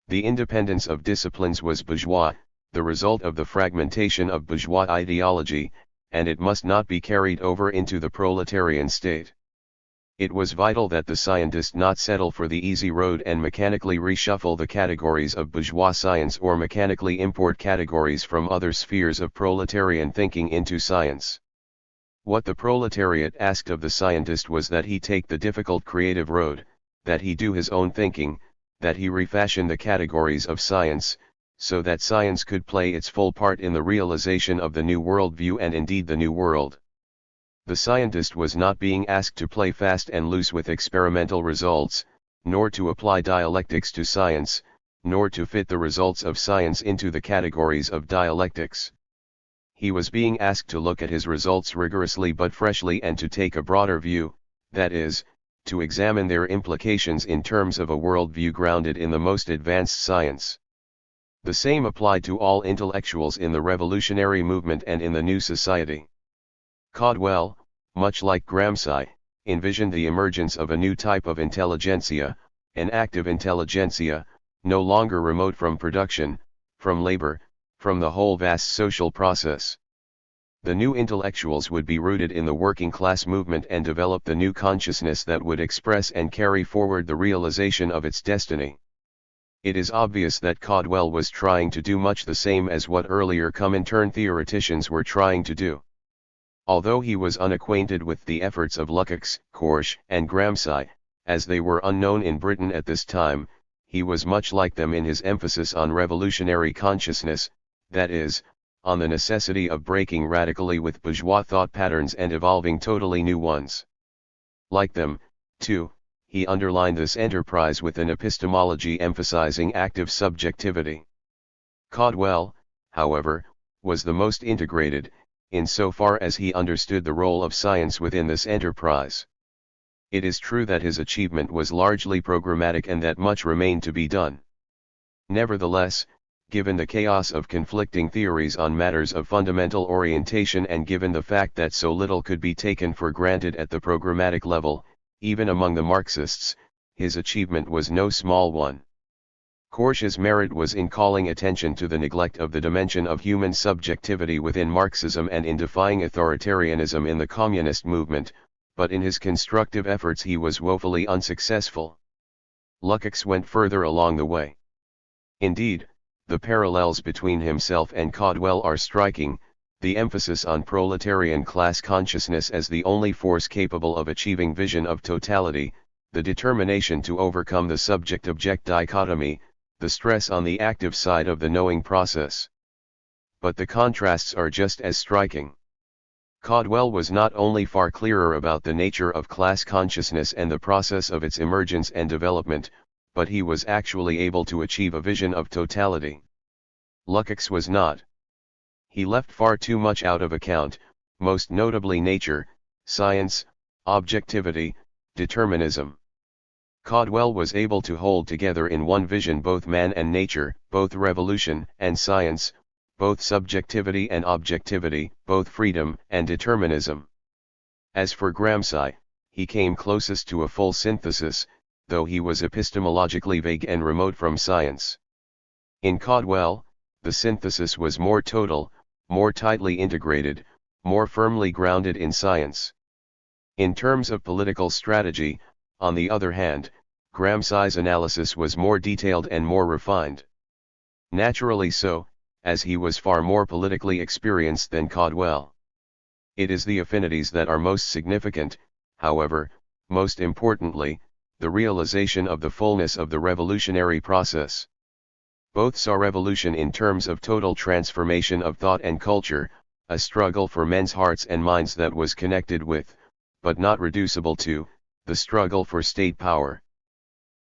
The independence of disciplines was bourgeois, the result of the fragmentation of bourgeois ideology, and it must not be carried over into the proletarian state. It was vital that the scientist not settle for the easy road and mechanically reshuffle the categories of bourgeois science or mechanically import categories from other spheres of proletarian thinking into science. What the proletariat asked of the scientist was that he take the difficult creative road, that he do his own thinking, that he refashion the categories of science, so that science could play its full part in the realization of the new worldview and indeed the new world. The scientist was not being asked to play fast and loose with experimental results, nor to apply dialectics to science, nor to fit the results of science into the categories of dialectics. He was being asked to look at his results rigorously but freshly and to take a broader view, that is, to examine their implications in terms of a worldview grounded in the most advanced science. The same applied to all intellectuals in the revolutionary movement and in the new society. Caldwell, much like Gramsci, envisioned the emergence of a new type of intelligentsia, an active intelligentsia, no longer remote from production, from labor, from the whole vast social process. The new intellectuals would be rooted in the working class movement and develop the new consciousness that would express and carry forward the realization of its destiny. It is obvious that Caldwell was trying to do much the same as what earlier Comintern theoreticians were trying to do. Although he was unacquainted with the efforts of Lukács, Korsch, and Gramsci, as they were unknown in Britain at this time, he was much like them in his emphasis on revolutionary consciousness, that is, on the necessity of breaking radically with bourgeois thought patterns and evolving totally new ones. Like them, too, he underlined this enterprise with an epistemology emphasizing active subjectivity. Caldwell, however, was the most integrated, insofar as he understood the role of science within this enterprise. It is true that his achievement was largely programmatic and that much remained to be done. Nevertheless, given the chaos of conflicting theories on matters of fundamental orientation and given the fact that so little could be taken for granted at the programmatic level, even among the Marxists, his achievement was no small one. Korsch's merit was in calling attention to the neglect of the dimension of human subjectivity within Marxism and in defying authoritarianism in the communist movement, but in his constructive efforts he was woefully unsuccessful. Lukács went further along the way. Indeed, the parallels between himself and Caldwell are striking, the emphasis on proletarian class consciousness as the only force capable of achieving vision of totality, the determination to overcome the subject-object dichotomy, the stress on the active side of the knowing process. But the contrasts are just as striking. Caldwell was not only far clearer about the nature of class consciousness and the process of its emergence and development, but he was actually able to achieve a vision of totality. Lukács was not. He left far too much out of account, most notably nature, science, objectivity, determinism. Caldwell was able to hold together in one vision both man and nature, both revolution and science, both subjectivity and objectivity, both freedom and determinism. As for Gramsci, he came closest to a full synthesis, though he was epistemologically vague and remote from science. In Caldwell, the synthesis was more total, more tightly integrated, more firmly grounded in science. In terms of political strategy, on the other hand, Gramsci's analysis was more detailed and more refined. Naturally so, as he was far more politically experienced than Caldwell. It is the affinities that are most significant, however, most importantly, the realization of the fullness of the revolutionary process. Both saw revolution in terms of total transformation of thought and culture, a struggle for men's hearts and minds that was connected with, but not reducible to, the struggle for state power.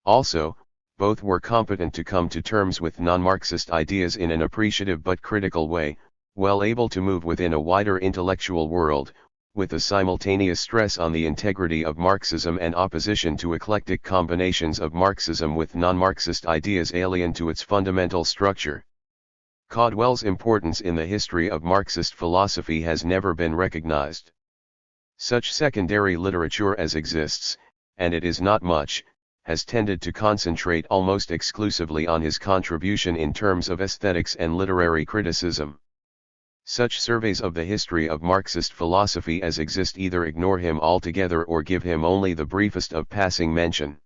Also, both were competent to come to terms with non-Marxist ideas in an appreciative but critical way, well able to move within a wider intellectual world, with a simultaneous stress on the integrity of Marxism and opposition to eclectic combinations of Marxism with non-Marxist ideas alien to its fundamental structure. Caldwell's importance in the history of Marxist philosophy has never been recognized. Such secondary literature as exists, and it is not much, has tended to concentrate almost exclusively on his contribution in terms of aesthetics and literary criticism. Such surveys of the history of Marxist philosophy as exist either ignore him altogether or give him only the briefest of passing mention.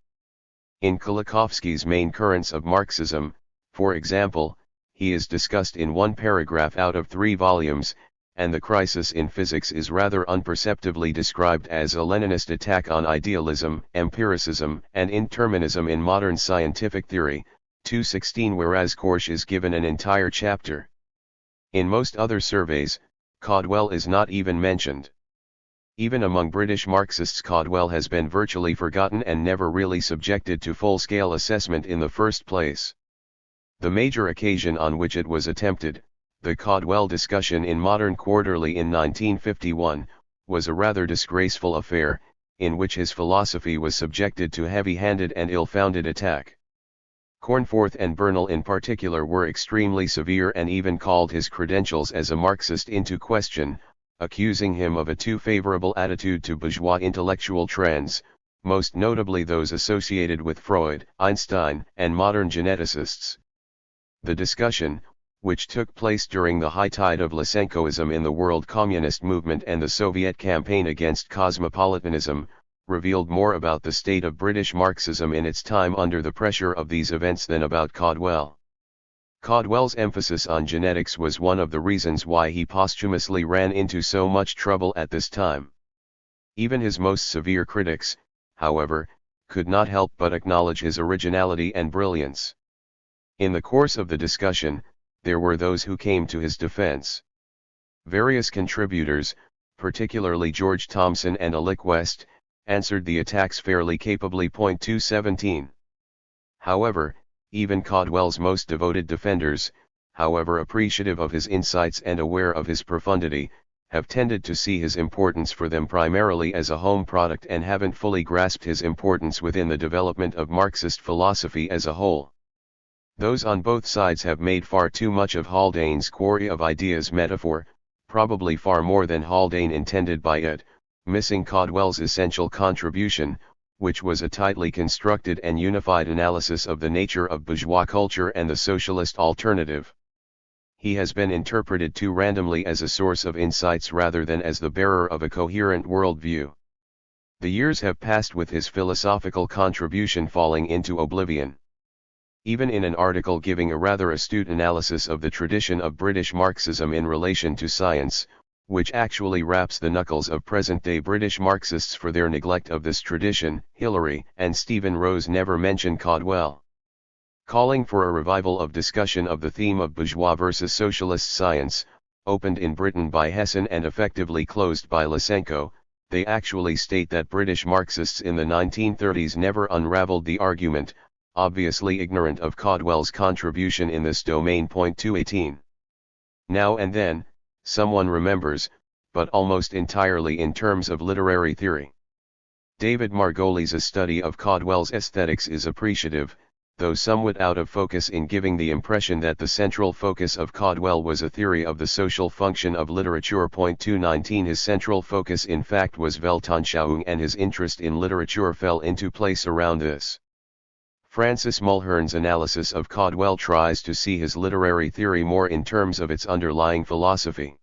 In Kolakowski's Main Currents of Marxism, for example, he is discussed in one paragraph out of 3 volumes, and the crisis in physics is rather unperceptibly described as a Leninist attack on idealism, empiricism, and indeterminism in modern scientific theory, 216, whereas Korsch is given an entire chapter. In most other surveys, Caudwell is not even mentioned. Even among British Marxists, Caudwell has been virtually forgotten and never really subjected to full-scale assessment in the first place. The major occasion on which it was attempted, the Caudwell discussion in Modern Quarterly in 1951, was a rather disgraceful affair, in which his philosophy was subjected to heavy-handed and ill-founded attack. Cornforth and Bernal in particular were extremely severe and even called his credentials as a Marxist into question, accusing him of a too favorable attitude to bourgeois intellectual trends, most notably those associated with Freud, Einstein, and modern geneticists. The discussion, which took place during the high tide of Lysenkoism in the world communist movement and the Soviet campaign against cosmopolitanism, revealed more about the state of British Marxism in its time under the pressure of these events than about Caudwell. Caudwell's emphasis on genetics was one of the reasons why he posthumously ran into so much trouble at this time. Even his most severe critics, however, could not help but acknowledge his originality and brilliance. In the course of the discussion, there were those who came to his defense. Various contributors, particularly George Thomson and Alick West, answered the attacks fairly capably. 217. However, even Caudwell's most devoted defenders, however appreciative of his insights and aware of his profundity, have tended to see his importance for them primarily as a home product and haven't fully grasped his importance within the development of Marxist philosophy as a whole. Those on both sides have made far too much of Haldane's quarry of ideas metaphor, probably far more than Haldane intended by it, missing Caudwell's essential contribution, which was a tightly constructed and unified analysis of the nature of bourgeois culture and the socialist alternative. He has been interpreted too randomly as a source of insights rather than as the bearer of a coherent worldview. The years have passed with his philosophical contribution falling into oblivion. Even in an article giving a rather astute analysis of the tradition of British Marxism in relation to science, which actually raps the knuckles of present-day British Marxists for their neglect of this tradition, Hillary and Stephen Rose never mention Caudwell. Calling for a revival of discussion of the theme of bourgeois versus socialist science, opened in Britain by Hesson and effectively closed by Lysenko, they actually state that British Marxists in the 1930s never unraveled the argument, obviously ignorant of Caudwell's contribution in this domain. 218. Now and then, someone remembers, but almost entirely in terms of literary theory. David Margolies' study of Caudwell's aesthetics is appreciative, though somewhat out of focus in giving the impression that the central focus of Caudwell was a theory of the social function of literature. 219. His central focus in fact was Weltanschauung, and his interest in literature fell into place around this. Francis Mulhern's analysis of Caudwell tries to see his literary theory more in terms of its underlying philosophy.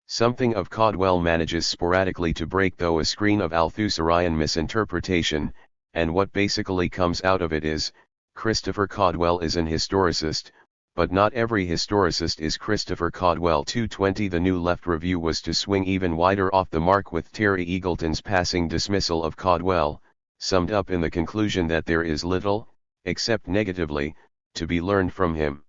Something of Caudwell manages sporadically to break though a screen of Althusserian misinterpretation, and what basically comes out of it is, Christopher Caudwell is an historicist, but not every historicist is Christopher Caudwell. 220. The New Left Review was to swing even wider off the mark with Terry Eagleton's passing dismissal of Caudwell, summed up in the conclusion that there is little, except negatively, to be learned from him.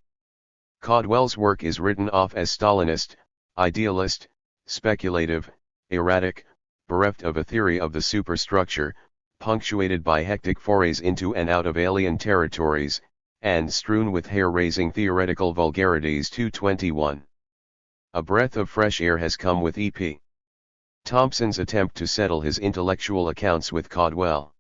Caudwell's work is written off as Stalinist, idealist, speculative, erratic, bereft of a theory of the superstructure, punctuated by hectic forays into and out of alien territories, and strewn with hair-raising theoretical vulgarities. 221. A breath of fresh air has come with E.P. Thompson's attempt to settle his intellectual accounts with Caudwell.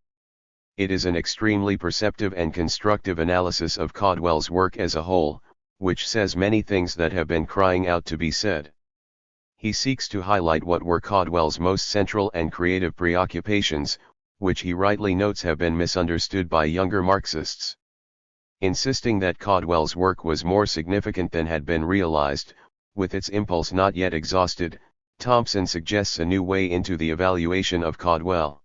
It is an extremely perceptive and constructive analysis of Caudwell's work as a whole, which says many things that have been crying out to be said. He seeks to highlight what were Caudwell's most central and creative preoccupations, which he rightly notes have been misunderstood by younger Marxists. Insisting that Caudwell's work was more significant than had been realized, with its impulse not yet exhausted, Thompson suggests a new way into the evaluation of Caudwell.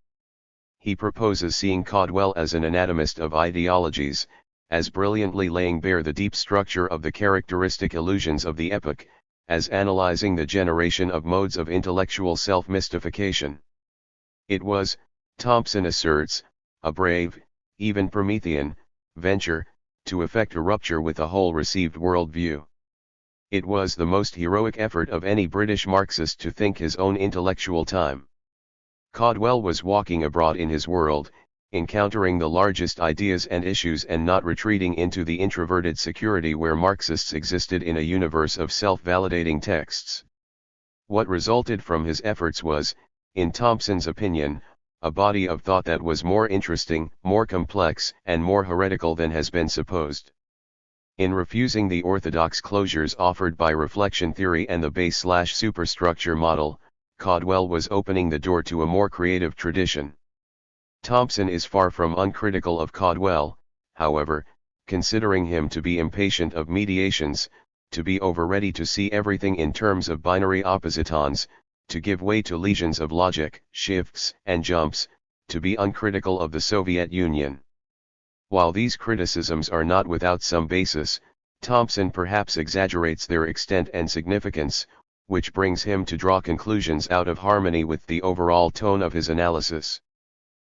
He proposes seeing Caudwell as an anatomist of ideologies, as brilliantly laying bare the deep structure of the characteristic illusions of the epoch, as analyzing the generation of modes of intellectual self-mystification. It was, Thompson asserts, a brave, even Promethean, venture, to effect a rupture with a whole received worldview. It was the most heroic effort of any British Marxist to think his own intellectual time. Caudwell was walking abroad in his world, encountering the largest ideas and issues and not retreating into the introverted security where Marxists existed in a universe of self-validating texts. What resulted from his efforts was, in Thompson's opinion, a body of thought that was more interesting, more complex, and more heretical than has been supposed. In refusing the orthodox closures offered by reflection theory and the base/superstructure model, Caudwell was opening the door to a more creative tradition. Thompson is far from uncritical of Caudwell, however, considering him to be impatient of mediations, to be over-ready to see everything in terms of binary oppositons, to give way to legions of logic, shifts, and jumps, to be uncritical of the Soviet Union. While these criticisms are not without some basis, Thompson perhaps exaggerates their extent and significance, which brings him to draw conclusions out of harmony with the overall tone of his analysis.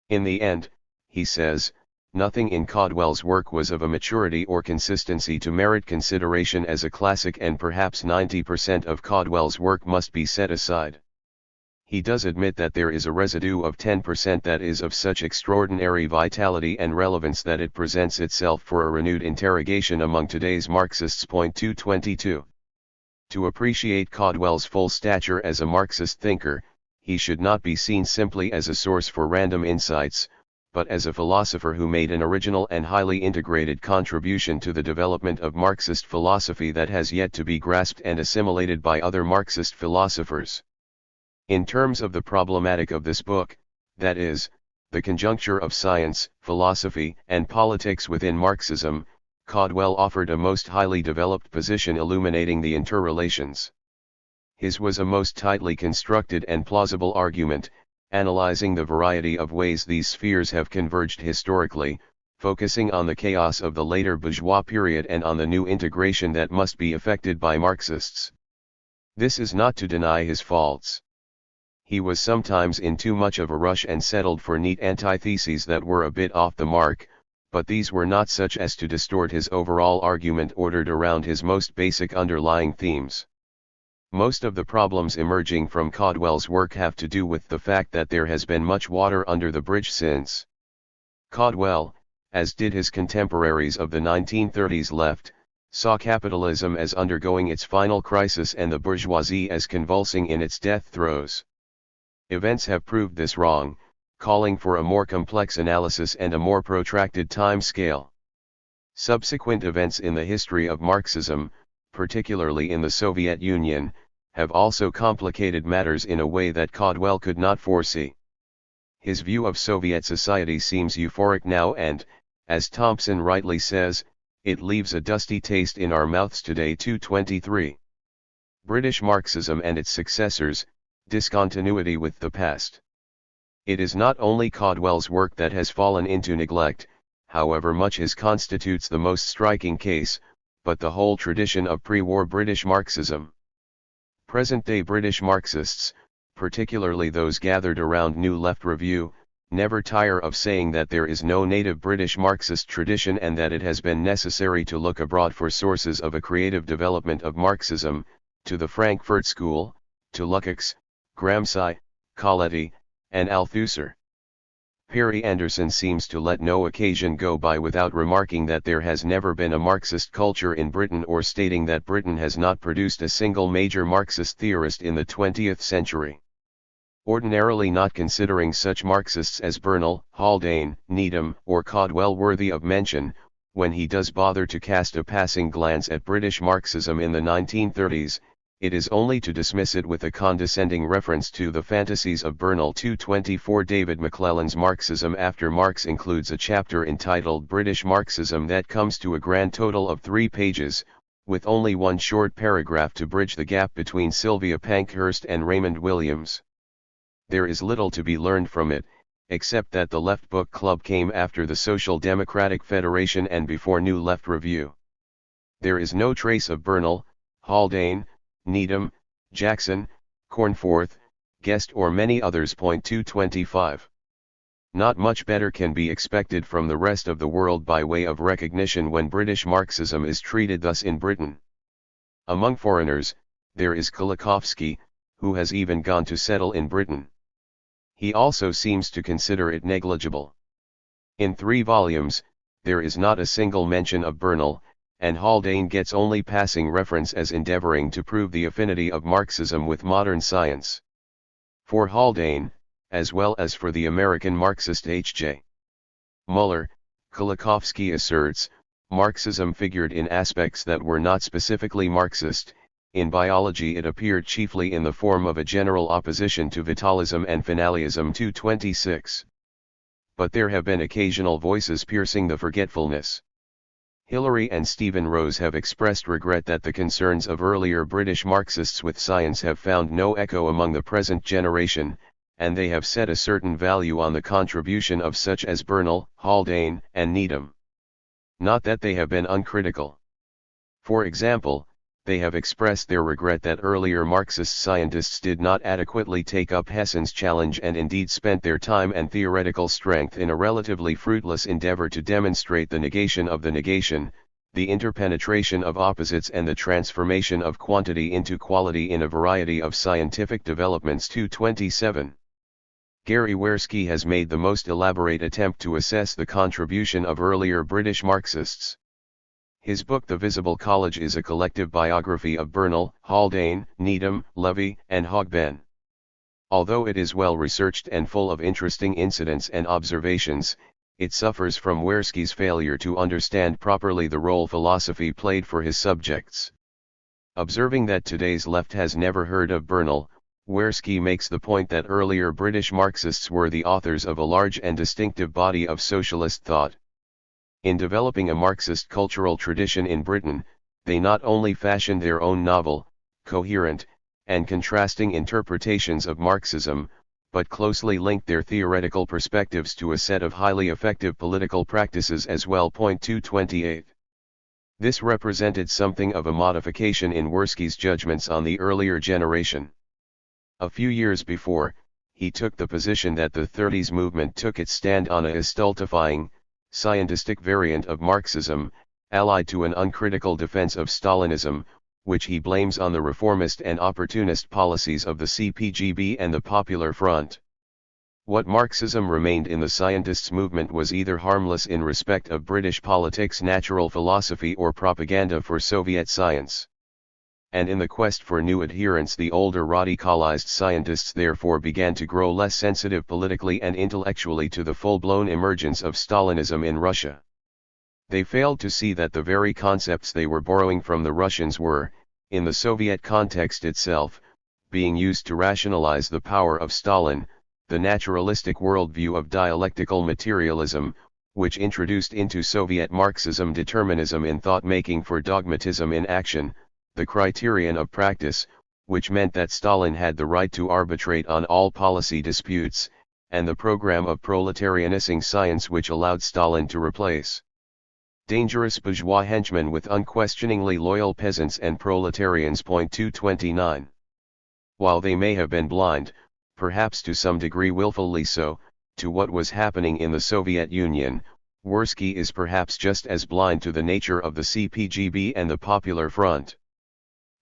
In the end, he says, nothing in Caudwell's work was of a maturity or consistency to merit consideration as a classic, and perhaps 90% of Caudwell's work must be set aside. He does admit that there is a residue of 10% that is of such extraordinary vitality and relevance that it presents itself for a renewed interrogation among today's Marxists. 222. To appreciate Caudwell's full stature as a Marxist thinker, he should not be seen simply as a source for random insights, but as a philosopher who made an original and highly integrated contribution to the development of Marxist philosophy that has yet to be grasped and assimilated by other Marxist philosophers. In terms of the problematic of this book, that is, the conjuncture of science, philosophy, and politics within Marxism, Caudwell offered a most highly developed position illuminating the interrelations. His was a most tightly constructed and plausible argument, analyzing the variety of ways these spheres have converged historically, focusing on the chaos of the later bourgeois period and on the new integration that must be effected by Marxists. This is not to deny his faults. He was sometimes in too much of a rush and settled for neat antitheses that were a bit off the mark, but these were not such as to distort his overall argument ordered around his most basic underlying themes. Most of the problems emerging from Caudwell's work have to do with the fact that there has been much water under the bridge since. Caudwell, as did his contemporaries of the 1930s left, saw capitalism as undergoing its final crisis and the bourgeoisie as convulsing in its death throes. Events have proved this wrong, calling for a more complex analysis and a more protracted time scale. Subsequent events in the history of Marxism, particularly in the Soviet Union, have also complicated matters in a way that Caudwell could not foresee. His view of Soviet society seems euphoric now and, as Thompson rightly says, it leaves a dusty taste in our mouths today. 223. British Marxism and its successors, discontinuity with the past. It is not only Caudwell's work that has fallen into neglect, however much his constitutes the most striking case, but the whole tradition of pre-war British Marxism. Present-day British Marxists, particularly those gathered around New Left Review, never tire of saying that there is no native British Marxist tradition and that it has been necessary to look abroad for sources of a creative development of Marxism, to the Frankfurt School, to Lukács, Gramsci, Coletti, and Althusser. Perry Anderson seems to let no occasion go by without remarking that there has never been a Marxist culture in Britain, or stating that Britain has not produced a single major Marxist theorist in the 20th century. Ordinarily not considering such Marxists as Bernal, Haldane, Needham, or Caudwell worthy of mention, when he does bother to cast a passing glance at British Marxism in the 1930s, it is only to dismiss it with a condescending reference to the fantasies of Bernal. 224. David McClelland's Marxism after Marx includes a chapter entitled British Marxism that comes to a grand total of 3 pages, with only one short paragraph to bridge the gap between Sylvia Pankhurst and Raymond Williams. There is little to be learned from it, except that the Left Book Club came after the Social Democratic Federation and before New Left Review. There is no trace of Bernal, Haldane, Needham, Jackson, Cornforth, Guest or many others. 225. Not much better can be expected from the rest of the world by way of recognition when British Marxism is treated thus in Britain. Among foreigners, there is Kulikovsky, who has even gone to settle in Britain. He also seems to consider it negligible. In 3 volumes, there is not a single mention of Bernal, and Haldane gets only passing reference as endeavoring to prove the affinity of Marxism with modern science. For Haldane, as well as for the American Marxist H.J. Muller, Kulikovsky asserts, Marxism figured in aspects that were not specifically Marxist. In biology it appeared chiefly in the form of a general opposition to vitalism and finalism. 226. But there have been occasional voices piercing the forgetfulness. Hillary and Stephen Rose have expressed regret that the concerns of earlier British Marxists with science have found no echo among the present generation, and they have set a certain value on the contribution of such as Bernal, Haldane, and Needham. Not that they have been uncritical. For example, they have expressed their regret that earlier Marxist scientists did not adequately take up Hessen's challenge and indeed spent their time and theoretical strength in a relatively fruitless endeavor to demonstrate the negation of the negation, the interpenetration of opposites and the transformation of quantity into quality in a variety of scientific developments. 227. Gary Wersky has made the most elaborate attempt to assess the contribution of earlier British Marxists. His book The Visible College is a collective biography of Bernal, Haldane, Needham, Levy, and Hogben. Although it is well researched and full of interesting incidents and observations, it suffers from Wersky's failure to understand properly the role philosophy played for his subjects. Observing that today's left has never heard of Bernal, Wersky makes the point that earlier British Marxists were the authors of a large and distinctive body of socialist thought. In developing a Marxist cultural tradition in Britain, they not only fashioned their own novel, coherent, and contrasting interpretations of Marxism, but closely linked their theoretical perspectives to a set of highly effective political practices as well. 228. This represented something of a modification in Wersky's judgments on the earlier generation. A few years before, he took the position that the 30s movement took its stand on a stultifying, scientistic variant of Marxism, allied to an uncritical defense of Stalinism, which he blames on the reformist and opportunist policies of the CPGB and the Popular Front. What Marxism remained in the scientists' movement was either harmless in respect of British politics, natural philosophy, or propaganda for Soviet science. And in the quest for new adherents, the older radicalized scientists therefore began to grow less sensitive politically and intellectually to the full-blown emergence of Stalinism in Russia. They failed to see that the very concepts they were borrowing from the Russians were, in the Soviet context itself, being used to rationalize the power of Stalin, the naturalistic worldview of dialectical materialism, which introduced into Soviet Marxism determinism in thought-making for dogmatism in action, the criterion of practice, which meant that Stalin had the right to arbitrate on all policy disputes, and the program of proletarianizing science which allowed Stalin to replace dangerous bourgeois henchmen with unquestioningly loyal peasants and proletarians. 229. While they may have been blind, perhaps to some degree willfully so, to what was happening in the Soviet Union, Wersky is perhaps just as blind to the nature of the CPGB and the Popular Front.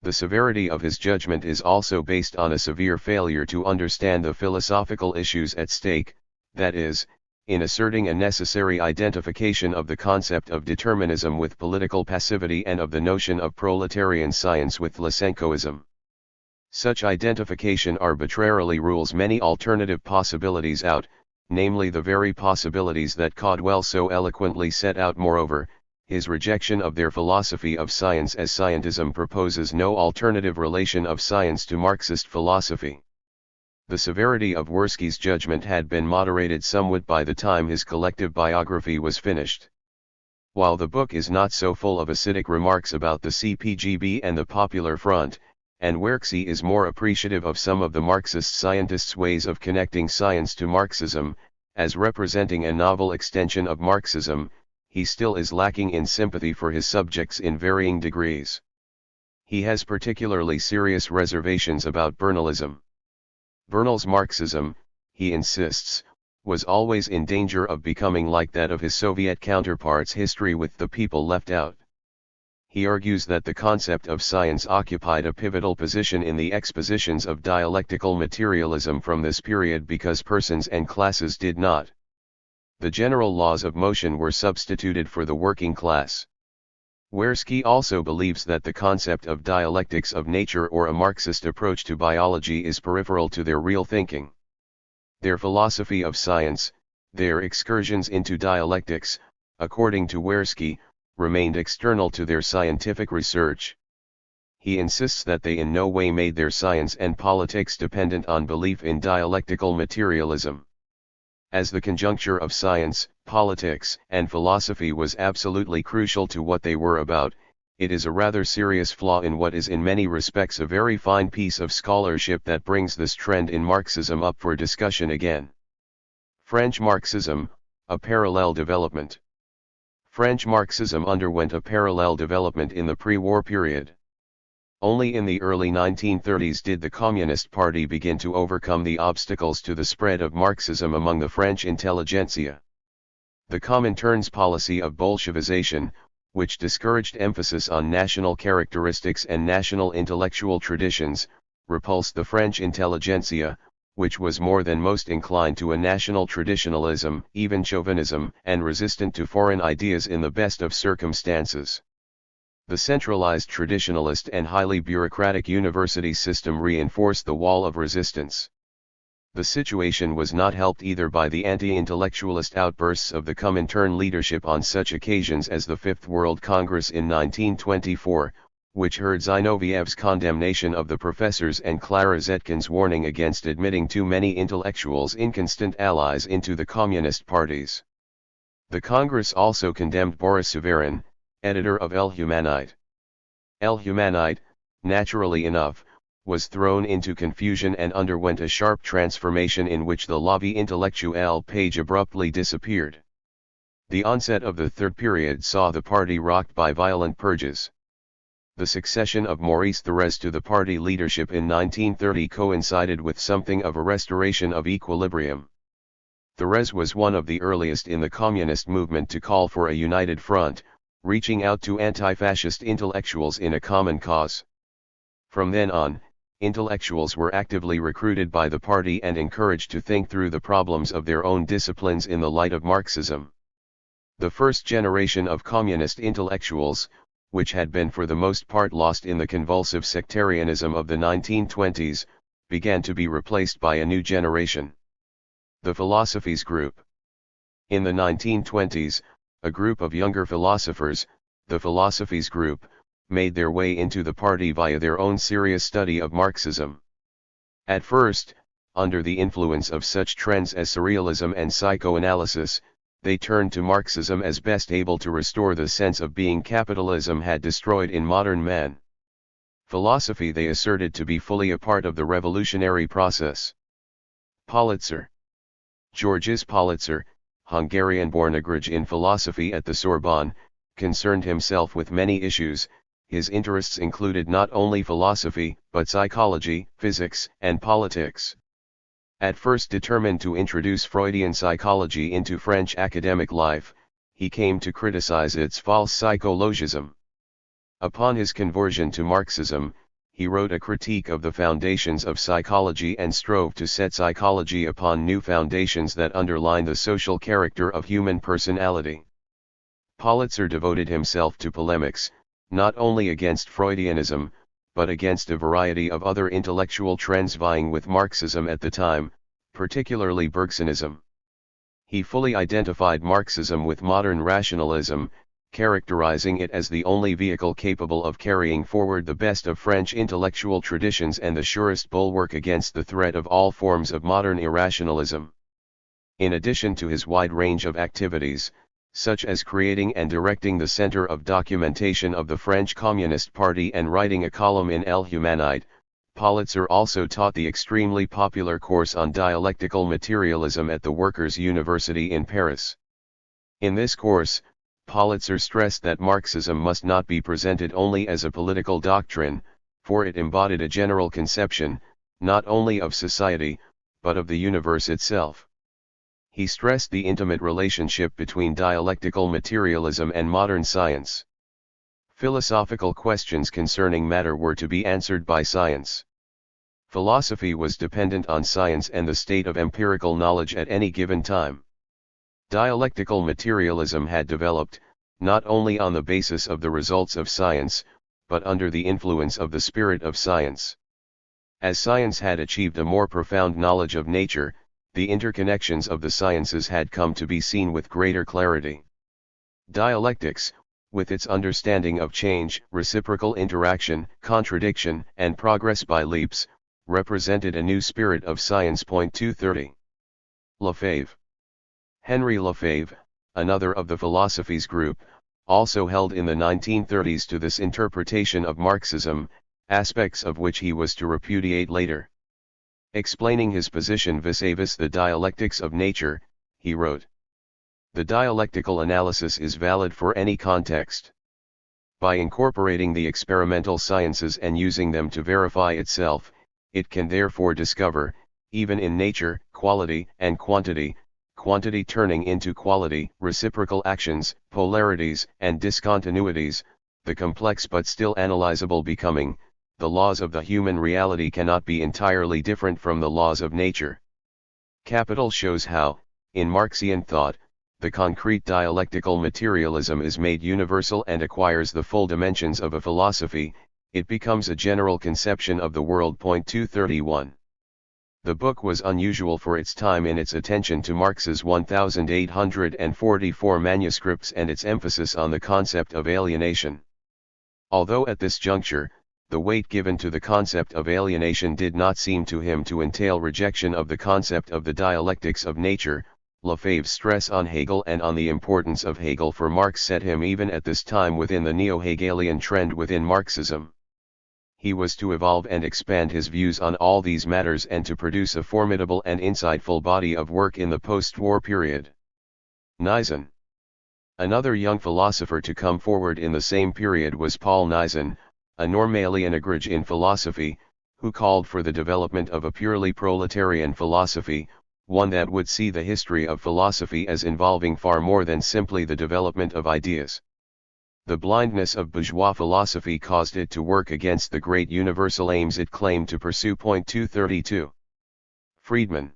The severity of his judgment is also based on a severe failure to understand the philosophical issues at stake, that is, in asserting a necessary identification of the concept of determinism with political passivity and of the notion of proletarian science with Lysenkoism. Such identification arbitrarily rules many alternative possibilities out, namely the very possibilities that Caudwell so eloquently set out. Moreover, his rejection of their philosophy of science as scientism proposes no alternative relation of science to Marxist philosophy. The severity of Wersky's judgment had been moderated somewhat by the time his collective biography was finished. While the book is not so full of acidic remarks about the CPGB and the Popular Front, and Wersky is more appreciative of some of the Marxist scientists' ways of connecting science to Marxism, as representing a novel extension of Marxism, he still is lacking in sympathy for his subjects in varying degrees. He has particularly serious reservations about Bernalism. Bernal's Marxism, he insists, was always in danger of becoming like that of his Soviet counterparts' history with the people left out. He argues that the concept of science occupied a pivotal position in the expositions of dialectical materialism from this period because persons and classes did not. The general laws of motion were substituted for the working class. Wersky also believes that the concept of dialectics of nature or a Marxist approach to biology is peripheral to their real thinking. Their philosophy of science, their excursions into dialectics, according to Wersky, remained external to their scientific research. He insists that they in no way made their science and politics dependent on belief in dialectical materialism. As the conjuncture of science, politics, and philosophy was absolutely crucial to what they were about, it is a rather serious flaw in what is in many respects a very fine piece of scholarship that brings this trend in Marxism up for discussion again. French Marxism, a parallel development. French Marxism underwent a parallel development in the pre-war period. Only in the early 1930s did the Communist Party begin to overcome the obstacles to the spread of Marxism among the French intelligentsia. The Comintern's policy of Bolshevization, which discouraged emphasis on national characteristics and national intellectual traditions, repulsed the French intelligentsia, which was more than most inclined to a national traditionalism, even chauvinism, and resistant to foreign ideas in the best of circumstances. The centralized traditionalist and highly bureaucratic university system reinforced the wall of resistance. The situation was not helped either by the anti-intellectualist outbursts of the Comintern leadership on such occasions as the Fifth World Congress in 1924, which heard Zinoviev's condemnation of the professors and Clara Zetkin's warning against admitting too many intellectuals inconstant allies into the communist parties. The Congress also condemned Boris Severin, editor of El Humanite. El Humanite, naturally enough, was thrown into confusion and underwent a sharp transformation in which the La Vie Intellectuelle page abruptly disappeared. The onset of the third period saw the party rocked by violent purges. The succession of Maurice Thorez to the party leadership in 1930 coincided with something of a restoration of equilibrium. Thorez was one of the earliest in the communist movement to call for a united front, reaching out to anti-fascist intellectuals in a common cause. From then on, intellectuals were actively recruited by the party and encouraged to think through the problems of their own disciplines in the light of Marxism. The first generation of communist intellectuals, which had been for the most part lost in the convulsive sectarianism of the 1920s, began to be replaced by a new generation. The Philosophies Group. In the 1920s, a group of younger philosophers, the Philosophies Group, made their way into the party via their own serious study of Marxism. At first, under the influence of such trends as surrealism and psychoanalysis, they turned to Marxism as best able to restore the sense of being capitalism had destroyed in modern man. Philosophy they asserted to be fully a part of the revolutionary process. Politzer. Georges Politzer, Hungarian-born agrege in philosophy at the Sorbonne, concerned himself with many issues. His interests included not only philosophy, but psychology, physics, and politics. At first determined to introduce Freudian psychology into French academic life, he came to criticize its false psychologism. Upon his conversion to Marxism, he wrote a critique of the foundations of psychology and strove to set psychology upon new foundations that underline the social character of human personality. Politzer devoted himself to polemics, not only against Freudianism, but against a variety of other intellectual trends vying with Marxism at the time, particularly Bergsonism. He fully identified Marxism with modern rationalism, characterizing it as the only vehicle capable of carrying forward the best of French intellectual traditions and the surest bulwark against the threat of all forms of modern irrationalism. In addition to his wide range of activities, such as creating and directing the Center of Documentation of the French Communist Party and writing a column in El Humanite, Politzer also taught the extremely popular course on dialectical materialism at the Workers' University in Paris. In this course, Politzer stressed that Marxism must not be presented only as a political doctrine, for it embodied a general conception, not only of society, but of the universe itself. He stressed the intimate relationship between dialectical materialism and modern science. Philosophical questions concerning matter were to be answered by science. Philosophy was dependent on science and the state of empirical knowledge at any given time. Dialectical materialism had developed, not only on the basis of the results of science, but under the influence of the spirit of science. As science had achieved a more profound knowledge of nature, the interconnections of the sciences had come to be seen with greater clarity. Dialectics, with its understanding of change, reciprocal interaction, contradiction, and progress by leaps, represented a new spirit of science. 230. Lefebvre. Henry Lefebvre, another of the philosophies group, also held in the 1930s to this interpretation of Marxism, aspects of which he was to repudiate later. Explaining his position vis-a-vis the dialectics of nature, he wrote, "The dialectical analysis is valid for any context. By incorporating the experimental sciences and using them to verify itself, it can therefore discover, even in nature, quality and quantity, quantity turning into quality, reciprocal actions, polarities and discontinuities, the complex but still analyzable becoming. The laws of the human reality cannot be entirely different from the laws of nature." Capital shows how, in Marxian thought, the concrete dialectical materialism is made universal and acquires the full dimensions of a philosophy. It becomes a general conception of the world. 231. The book was unusual for its time in its attention to Marx's 1844 manuscripts and its emphasis on the concept of alienation. Although at this juncture, the weight given to the concept of alienation did not seem to him to entail rejection of the concept of the dialectics of nature, Lefebvre's stress on Hegel and on the importance of Hegel for Marx set him even at this time within the neo-Hegelian trend within Marxism. He was to evolve and expand his views on all these matters and to produce a formidable and insightful body of work in the post-war period. Neison. Another young philosopher to come forward in the same period was Paul Neison, a Normalian agrege in philosophy, who called for the development of a purely proletarian philosophy, one that would see the history of philosophy as involving far more than simply the development of ideas. The blindness of bourgeois philosophy caused it to work against the great universal aims it claimed to pursue. 232. Friedman.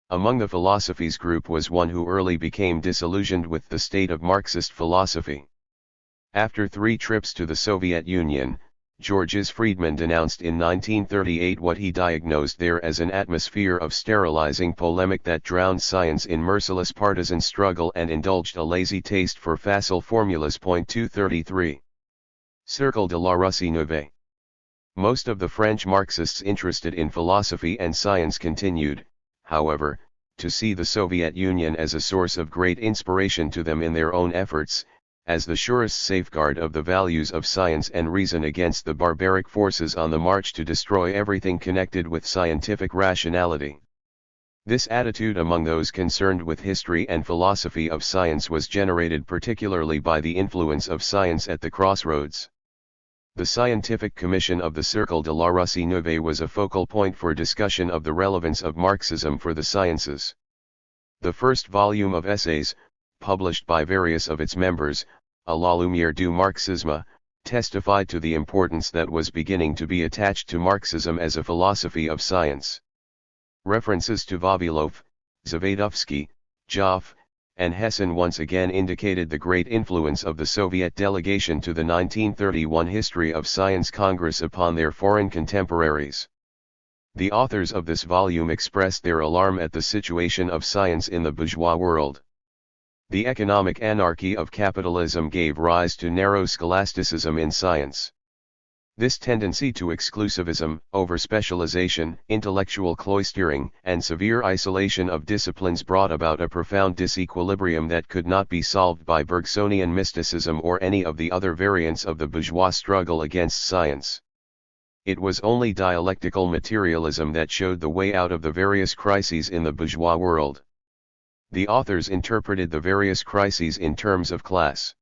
Among the philosophies group was one who early became disillusioned with the state of Marxist philosophy. After 3 trips to the Soviet Union, Georges Friedman denounced in 1938 what he diagnosed there as an atmosphere of sterilizing polemic that drowned science in merciless partisan struggle and indulged a lazy taste for facile formulas. 233. Cercle de la Russie Neuve. Most of the French Marxists interested in philosophy and science continued, however, to see the Soviet Union as a source of great inspiration to them in their own efforts, as the surest safeguard of the values of science and reason against the barbaric forces on the march to destroy everything connected with scientific rationality. This attitude among those concerned with history and philosophy of science was generated particularly by the influence of science at the crossroads. The Scientific Commission of the Cercle de la Russie Neuve was a focal point for discussion of the relevance of Marxism for the sciences. The first volume of essays, published by various of its members, à la lumière du marxisme, testified to the importance that was beginning to be attached to Marxism as a philosophy of science. References to Vavilov, Zavadovsky, Joff, and Hessen once again indicated the great influence of the Soviet delegation to the 1931 History of Science Congress upon their foreign contemporaries. The authors of this volume expressed their alarm at the situation of science in the bourgeois world. The economic anarchy of capitalism gave rise to narrow scholasticism in science. This tendency to exclusivism, over-specialization, intellectual cloistering, and severe isolation of disciplines brought about a profound disequilibrium that could not be solved by Bergsonian mysticism or any of the other variants of the bourgeois struggle against science. It was only dialectical materialism that showed the way out of the various crises in the bourgeois world. The authors interpreted the various crises in terms of class.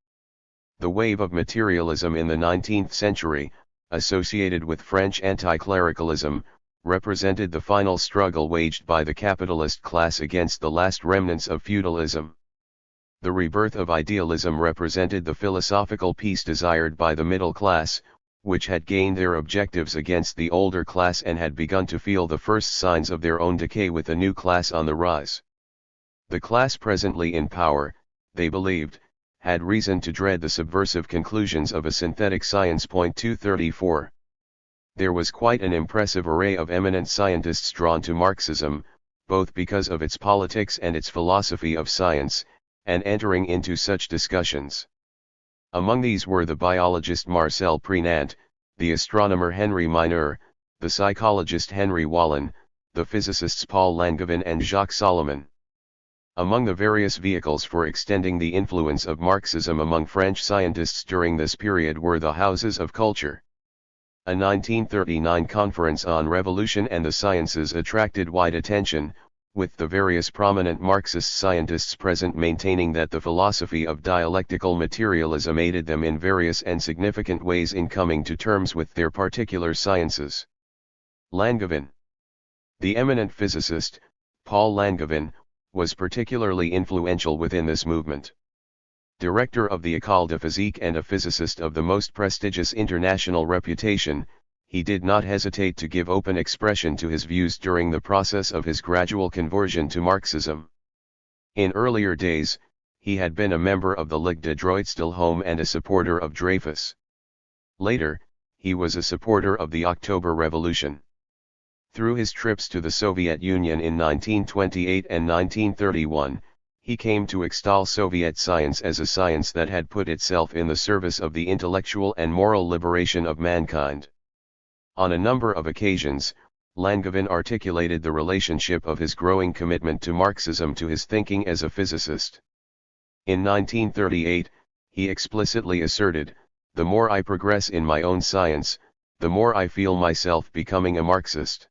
The wave of materialism in the 19th century, associated with French anti-clericalism, represented the final struggle waged by the capitalist class against the last remnants of feudalism. The rebirth of idealism represented the philosophical peace desired by the middle class, which had gained their objectives against the older class and had begun to feel the first signs of their own decay with a new class on the rise. The class presently in power, they believed, had reason to dread the subversive conclusions of a synthetic science. 234. There was quite an impressive array of eminent scientists drawn to Marxism, both because of its politics and its philosophy of science, and entering into such discussions. Among these were the biologist Marcel Prenant, the astronomer Henry Mineur, the psychologist Henry Wallin, the physicists Paul Langevin and Jacques Solomon. Among the various vehicles for extending the influence of Marxism among French scientists during this period were the houses of culture. A 1939 conference on revolution and the sciences attracted wide attention, with the various prominent Marxist scientists present maintaining that the philosophy of dialectical materialism aided them in various and significant ways in coming to terms with their particular sciences. Langevin. The eminent physicist, Paul Langevin, was particularly influential within this movement. Director of the École de Physique and a physicist of the most prestigious international reputation, he did not hesitate to give open expression to his views during the process of his gradual conversion to Marxism. In earlier days, he had been a member of the Ligue de Droit Stillhome and a supporter of Dreyfus. Later, he was a supporter of the October Revolution. Through his trips to the Soviet Union in 1928 and 1931, he came to extol Soviet science as a science that had put itself in the service of the intellectual and moral liberation of mankind. On a number of occasions, Langevin articulated the relationship of his growing commitment to Marxism to his thinking as a physicist. In 1938, he explicitly asserted, "The more I progress in my own science, the more I feel myself becoming a Marxist."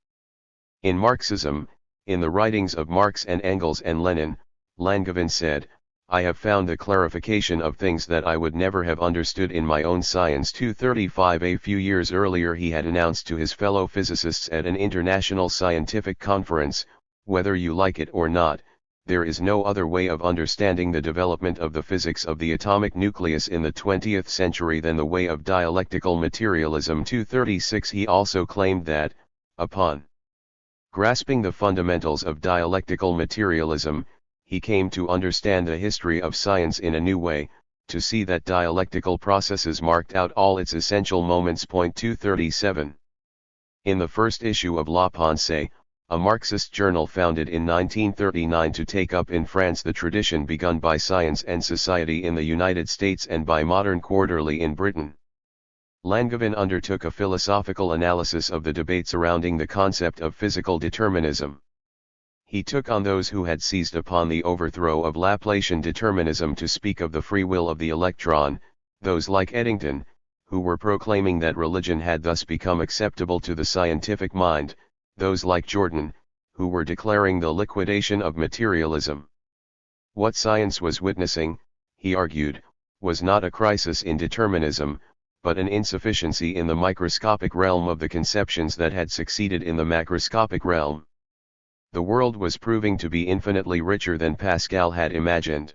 In Marxism, in the writings of Marx and Engels and Lenin, Langevin said, "I have found the clarification of things that I would never have understood in my own science." 235. A few years earlier he had announced to his fellow physicists at an international scientific conference, "Whether you like it or not, there is no other way of understanding the development of the physics of the atomic nucleus in the 20th century than the way of dialectical materialism." 236. He also claimed that, upon grasping the fundamentals of dialectical materialism, he came to understand the history of science in a new way, to see that dialectical processes marked out all its essential moments. 237. In the first issue of La Pensée, a Marxist journal founded in 1939 to take up in France the tradition begun by Science and Society in the United States and by Modern Quarterly in Britain, Langevin undertook a philosophical analysis of the debate surrounding the concept of physical determinism. He took on those who had seized upon the overthrow of Laplacian determinism to speak of the free will of the electron, those like Eddington, who were proclaiming that religion had thus become acceptable to the scientific mind, those like Jordan, who were declaring the liquidation of materialism. What science was witnessing, he argued, was not a crisis in determinism, but an insufficiency in the microscopic realm of the conceptions that had succeeded in the macroscopic realm. The world was proving to be infinitely richer than Pascal had imagined.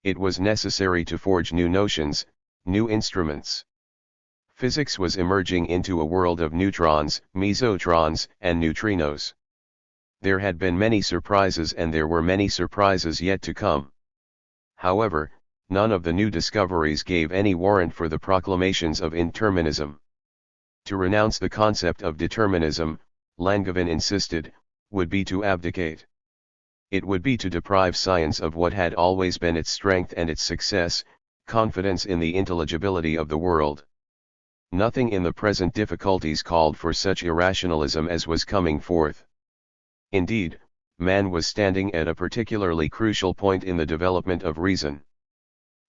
It was necessary to forge new notions, new instruments. Physics was emerging into a world of neutrons, mesotrons, and neutrinos. There had been many surprises and there were many surprises yet to come. However, none of the new discoveries gave any warrant for the proclamations of indeterminism. To renounce the concept of determinism, Langevin insisted, would be to abdicate. It would be to deprive science of what had always been its strength and its success, confidence in the intelligibility of the world. Nothing in the present difficulties called for such irrationalism as was coming forth. Indeed, man was standing at a particularly crucial point in the development of reason.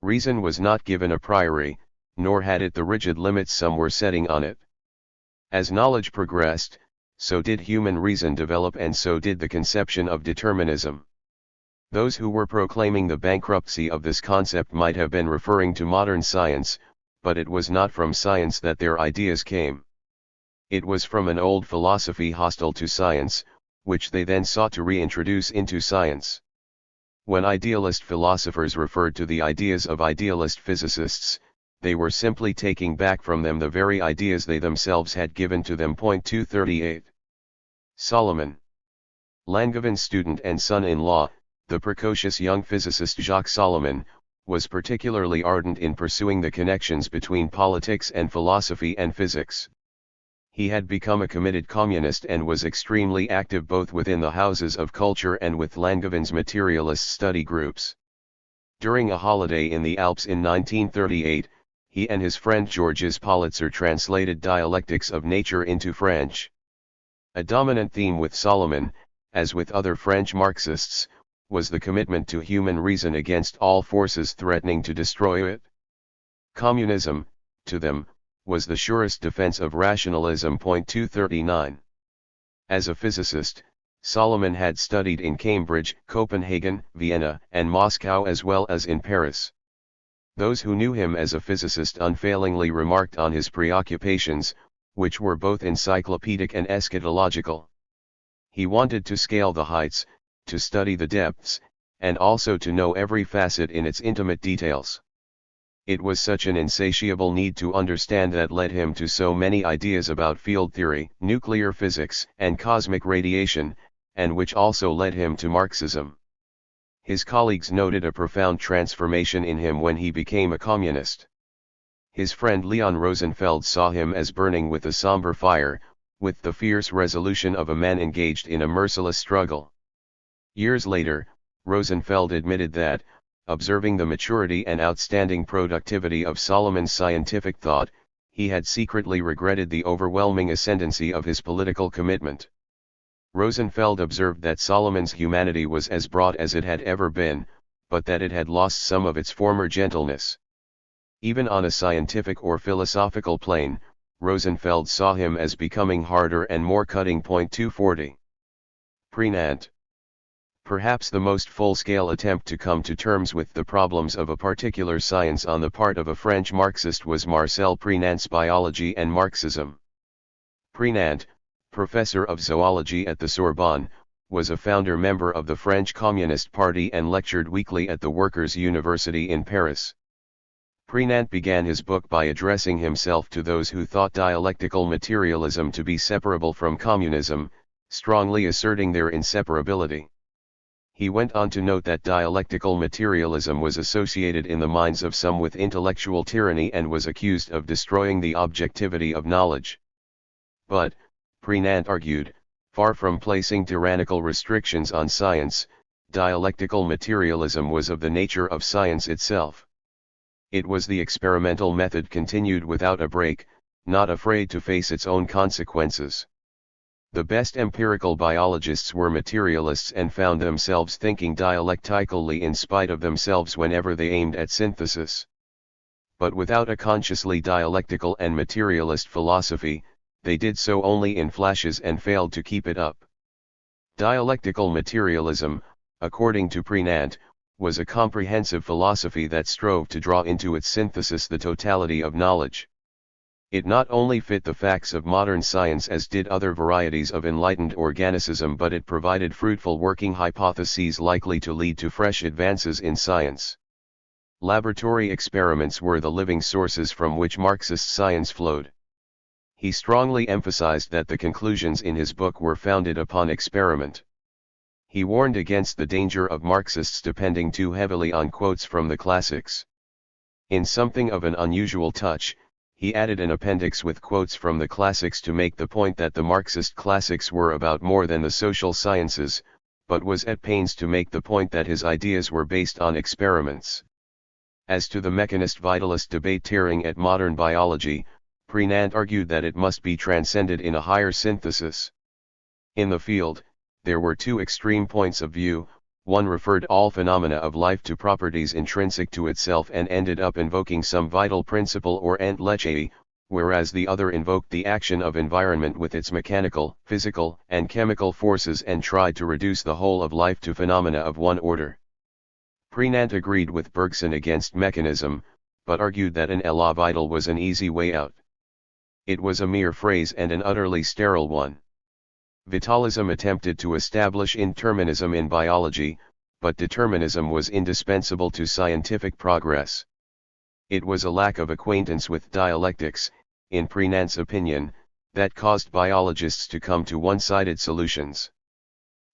Reason was not given a priori, nor had it the rigid limits some were setting on it. As knowledge progressed, so did human reason develop and so did the conception of determinism. Those who were proclaiming the bankruptcy of this concept might have been referring to modern science, but it was not from science that their ideas came. It was from an old philosophy hostile to science, which they then sought to reintroduce into science. When idealist philosophers referred to the ideas of idealist physicists, they were simply taking back from them the very ideas they themselves had given to them. 238. Solomon. Langevin's student and son-in-law, the precocious young physicist Jacques Solomon, was particularly ardent in pursuing the connections between politics and philosophy and physics. He had become a committed communist and was extremely active both within the houses of culture and with Langevin's materialist study groups. During a holiday in the Alps in 1938, he and his friend Georges Politzer translated Dialectics of Nature into French. A dominant theme with Solomon, as with other French Marxists, was the commitment to human reason against all forces threatening to destroy it. Communism, to them, was the surest defense of rationalism. 239. As a physicist, Solomon had studied in Cambridge, Copenhagen, Vienna, and Moscow as well as in Paris. Those who knew him as a physicist unfailingly remarked on his preoccupations, which were both encyclopedic and eschatological. He wanted to scale the heights, to study the depths, and also to know every facet in its intimate details. It was such an insatiable need to understand that led him to so many ideas about field theory, nuclear physics, and cosmic radiation, and which also led him to Marxism. His colleagues noted a profound transformation in him when he became a communist. His friend Leon Rosenfeld saw him as burning with a somber fire, with the fierce resolution of a man engaged in a merciless struggle. Years later, Rosenfeld admitted that, observing the maturity and outstanding productivity of Solomon's scientific thought, he had secretly regretted the overwhelming ascendancy of his political commitment. Rosenfeld observed that Solomon's humanity was as broad as it had ever been, but that it had lost some of its former gentleness. Even on a scientific or philosophical plane, Rosenfeld saw him as becoming harder and more cutting. 240. Prenant. Perhaps the most full-scale attempt to come to terms with the problems of a particular science on the part of a French Marxist was Marcel Prenant's Biology and Marxism. Prenant, professor of zoology at the Sorbonne, was a founder member of the French Communist Party and lectured weekly at the Workers' University in Paris. Prenant began his book by addressing himself to those who thought dialectical materialism to be separable from communism, strongly asserting their inseparability. He went on to note that dialectical materialism was associated in the minds of some with intellectual tyranny and was accused of destroying the objectivity of knowledge. But, Prenant argued, far from placing tyrannical restrictions on science, dialectical materialism was of the nature of science itself. It was the experimental method continued without a break, not afraid to face its own consequences. The best empirical biologists were materialists and found themselves thinking dialectically in spite of themselves whenever they aimed at synthesis. But without a consciously dialectical and materialist philosophy, they did so only in flashes and failed to keep it up. Dialectical materialism, according to Prenant, was a comprehensive philosophy that strove to draw into its synthesis the totality of knowledge. It not only fit the facts of modern science as did other varieties of enlightened organicism, but it provided fruitful working hypotheses likely to lead to fresh advances in science. Laboratory experiments were the living sources from which Marxist science flowed. He strongly emphasized that the conclusions in his book were founded upon experiment. He warned against the danger of Marxists depending too heavily on quotes from the classics. In something of an unusual touch, he added an appendix with quotes from the classics to make the point that the Marxist classics were about more than the social sciences, but was at pains to make the point that his ideas were based on experiments. As to the mechanist-vitalist debate tearing at modern biology, Prenant argued that it must be transcended in a higher synthesis. In the field, there were two extreme points of view. One referred all phenomena of life to properties intrinsic to itself and ended up invoking some vital principle or entelecheia, whereas the other invoked the action of environment with its mechanical, physical, and chemical forces and tried to reduce the whole of life to phenomena of one order. Prenant agreed with Bergson against mechanism, but argued that an état vital was an easy way out. It was a mere phrase and an utterly sterile one. Vitalism attempted to establish indeterminism in biology, but determinism was indispensable to scientific progress. It was a lack of acquaintance with dialectics, in Prenant's opinion, that caused biologists to come to one-sided solutions.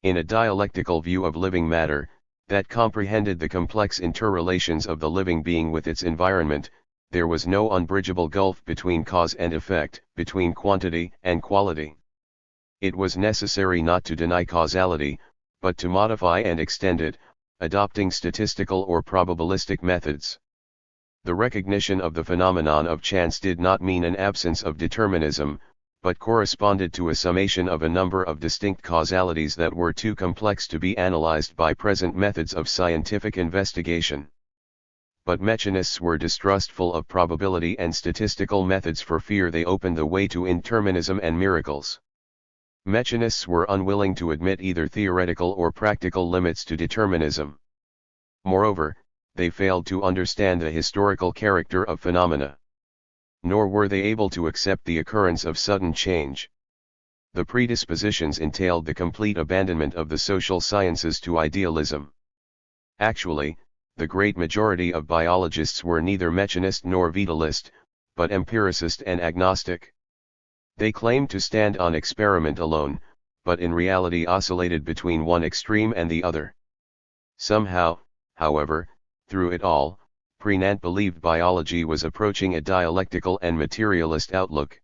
In a dialectical view of living matter, that comprehended the complex interrelations of the living being with its environment, there was no unbridgeable gulf between cause and effect, between quantity and quality. It was necessary not to deny causality, but to modify and extend it, adopting statistical or probabilistic methods. The recognition of the phenomenon of chance did not mean an absence of determinism, but corresponded to a summation of a number of distinct causalities that were too complex to be analyzed by present methods of scientific investigation. But mechanists were distrustful of probability and statistical methods for fear they opened the way to indeterminism and miracles. Mechanists were unwilling to admit either theoretical or practical limits to determinism. Moreover, they failed to understand the historical character of phenomena. Nor were they able to accept the occurrence of sudden change. The predispositions entailed the complete abandonment of the social sciences to idealism. Actually, the great majority of biologists were neither mechanist nor vitalist, but empiricist and agnostic. They claimed to stand on experiment alone, but in reality oscillated between one extreme and the other. Somehow, however, through it all, Prenant believed biology was approaching a dialectical and materialist outlook.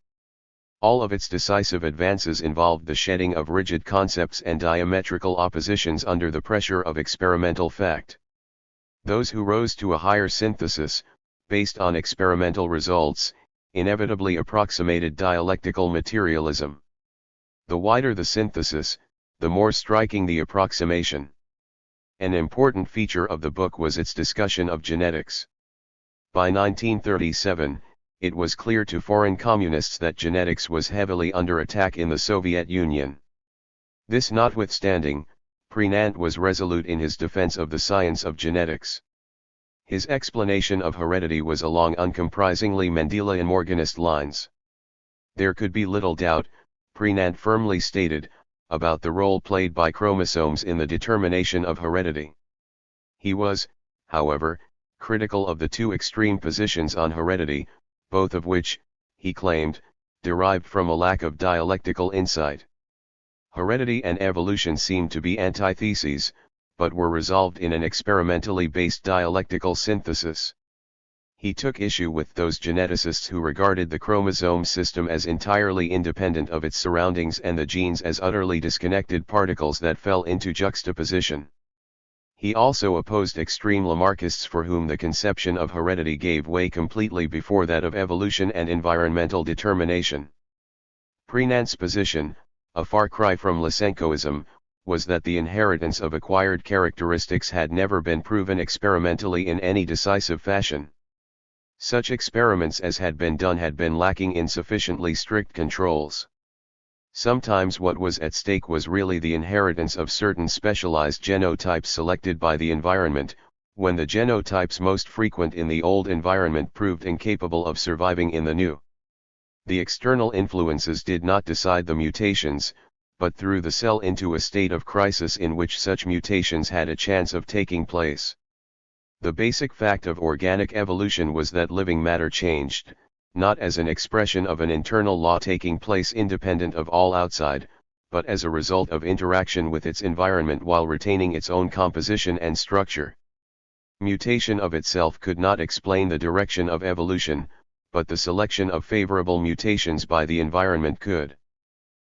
All of its decisive advances involved the shedding of rigid concepts and diametrical oppositions under the pressure of experimental fact. Those who rose to a higher synthesis, based on experimental results, inevitably approximated dialectical materialism. The wider the synthesis, the more striking the approximation. An important feature of the book was its discussion of genetics. By 1937, it was clear to foreign communists that genetics was heavily under attack in the Soviet Union. This notwithstanding, Prenant was resolute in his defense of the science of genetics. His explanation of heredity was along uncompromisingly Mendelian Morganist lines. There could be little doubt, Prenant firmly stated, about the role played by chromosomes in the determination of heredity. He was, however, critical of the two extreme positions on heredity, both of which, he claimed, derived from a lack of dialectical insight. Heredity and evolution seemed to be antitheses, but were resolved in an experimentally based dialectical synthesis. He took issue with those geneticists who regarded the chromosome system as entirely independent of its surroundings and the genes as utterly disconnected particles that fell into juxtaposition. He also opposed extreme Lamarckists for whom the conception of heredity gave way completely before that of evolution and environmental determination. Prenant's position, a far cry from Lysenkoism, was that the inheritance of acquired characteristics had never been proven experimentally in any decisive fashion. Such experiments as had been done had been lacking in sufficiently strict controls. Sometimes what was at stake was really the inheritance of certain specialized genotypes selected by the environment, when the genotypes most frequent in the old environment proved incapable of surviving in the new. The external influences did not decide the mutations, but threw the cell into a state of crisis in which such mutations had a chance of taking place. The basic fact of organic evolution was that living matter changed, not as an expression of an internal law taking place independent of all outside, but as a result of interaction with its environment while retaining its own composition and structure. Mutation of itself could not explain the direction of evolution, but the selection of favorable mutations by the environment could.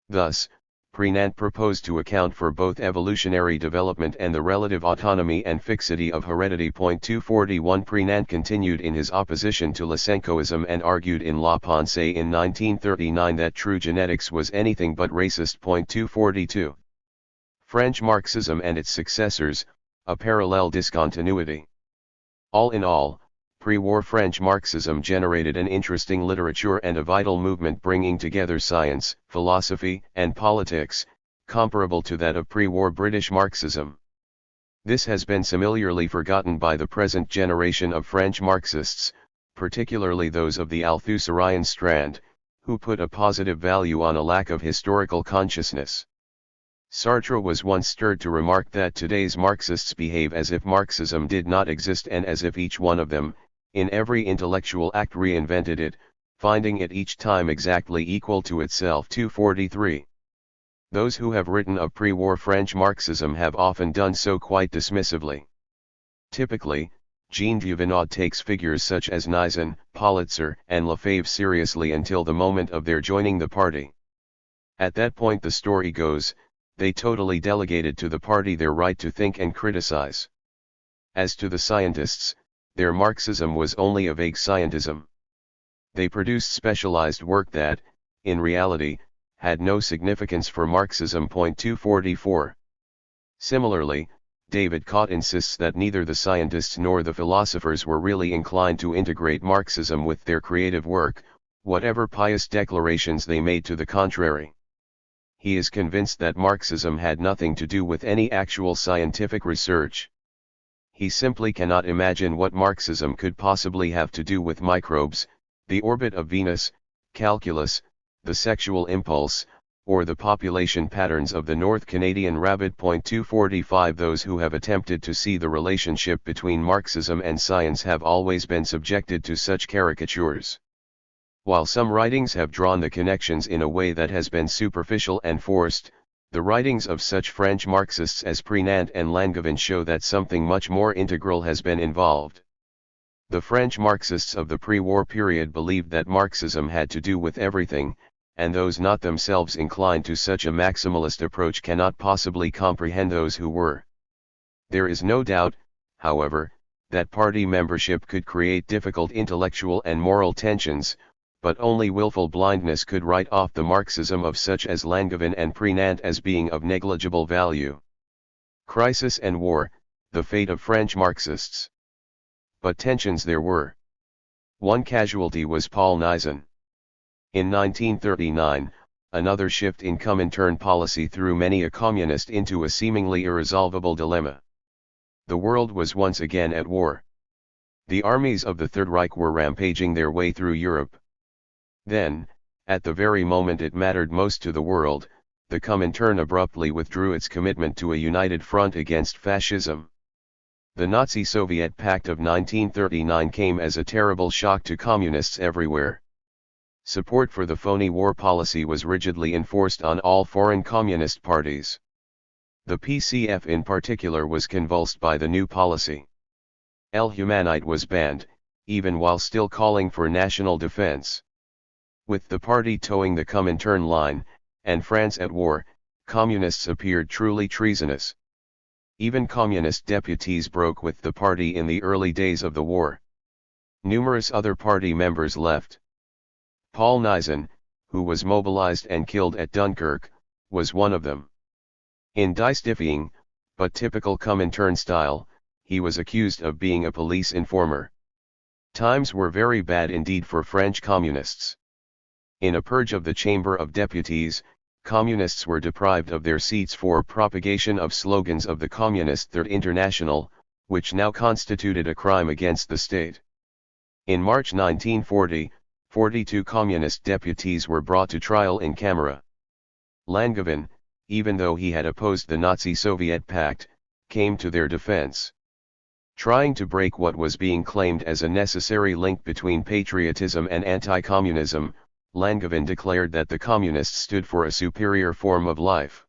Thus, Prenant proposed to account for both evolutionary development and the relative autonomy and fixity of heredity. 241 Prenant continued in his opposition to Lysenkoism and argued in La Pensée in 1939 that true genetics was anything but racist. 242 French Marxism and its successors, a parallel discontinuity. All in all, pre-war French Marxism generated an interesting literature and a vital movement bringing together science, philosophy, and politics, comparable to that of pre-war British Marxism. This has been similarly forgotten by the present generation of French Marxists, particularly those of the Althusserian strand, who put a positive value on a lack of historical consciousness. Sartre was once stirred to remark that today's Marxists behave as if Marxism did not exist and as if each one of them, in every intellectual act reinvented it, finding it each time exactly equal to itself. 243. Those who have written of pre-war French Marxism have often done so quite dismissively. Typically, Jean Duvinaud takes figures such as Nizan, Politzer, and Lefebvre seriously until the moment of their joining the party. At that point, the story goes, they totally delegated to the party their right to think and criticize. As to the scientists, their Marxism was only a vague scientism. They produced specialized work that, in reality, had no significance for Marxism. 244. Similarly, David Cott insists that neither the scientists nor the philosophers were really inclined to integrate Marxism with their creative work, whatever pious declarations they made to the contrary. He is convinced that Marxism had nothing to do with any actual scientific research. He simply cannot imagine what Marxism could possibly have to do with microbes, the orbit of Venus, calculus, the sexual impulse, or the population patterns of the North Canadian rabbit. 245. Those who have attempted to see the relationship between Marxism and science have always been subjected to such caricatures. While some writings have drawn the connections in a way that has been superficial and forced, the writings of such French Marxists as Prenant and Langevin show that something much more integral has been involved. The French Marxists of the pre-war period believed that Marxism had to do with everything, and those not themselves inclined to such a maximalist approach cannot possibly comprehend those who were. There is no doubt, however, that party membership could create difficult intellectual and moral tensions, but only willful blindness could write off the Marxism of such as Langevin and Prenant as being of negligible value. Crisis and war, the fate of French Marxists. But tensions there were. One casualty was Paul Nizan. In 1939, another shift in Comintern policy threw many a communist into a seemingly irresolvable dilemma. The world was once again at war. The armies of the Third Reich were rampaging their way through Europe. Then, at the very moment it mattered most to the world, the Comintern abruptly withdrew its commitment to a united front against fascism. The Nazi-Soviet Pact of 1939 came as a terrible shock to communists everywhere. Support for the phony war policy was rigidly enforced on all foreign communist parties. The PCF in particular was convulsed by the new policy. El Humanite was banned, even while still calling for national defense. With the party towing the Comintern line, and France at war, communists appeared truly treasonous. Even communist deputies broke with the party in the early days of the war. Numerous other party members left. Paul Nizan, who was mobilized and killed at Dunkirk, was one of them. In die-stiffing, but typical Comintern style, he was accused of being a police informer. Times were very bad indeed for French communists. In a purge of the Chamber of Deputies, communists were deprived of their seats for propagation of slogans of the Communist Third International, which now constituted a crime against the state. In March 1940, 42 communist deputies were brought to trial in camera. Langevin, even though he had opposed the Nazi-Soviet Pact, came to their defense. Trying to break what was being claimed as a necessary link between patriotism and anti-communism, Langevin declared that the communists stood for a superior form of life.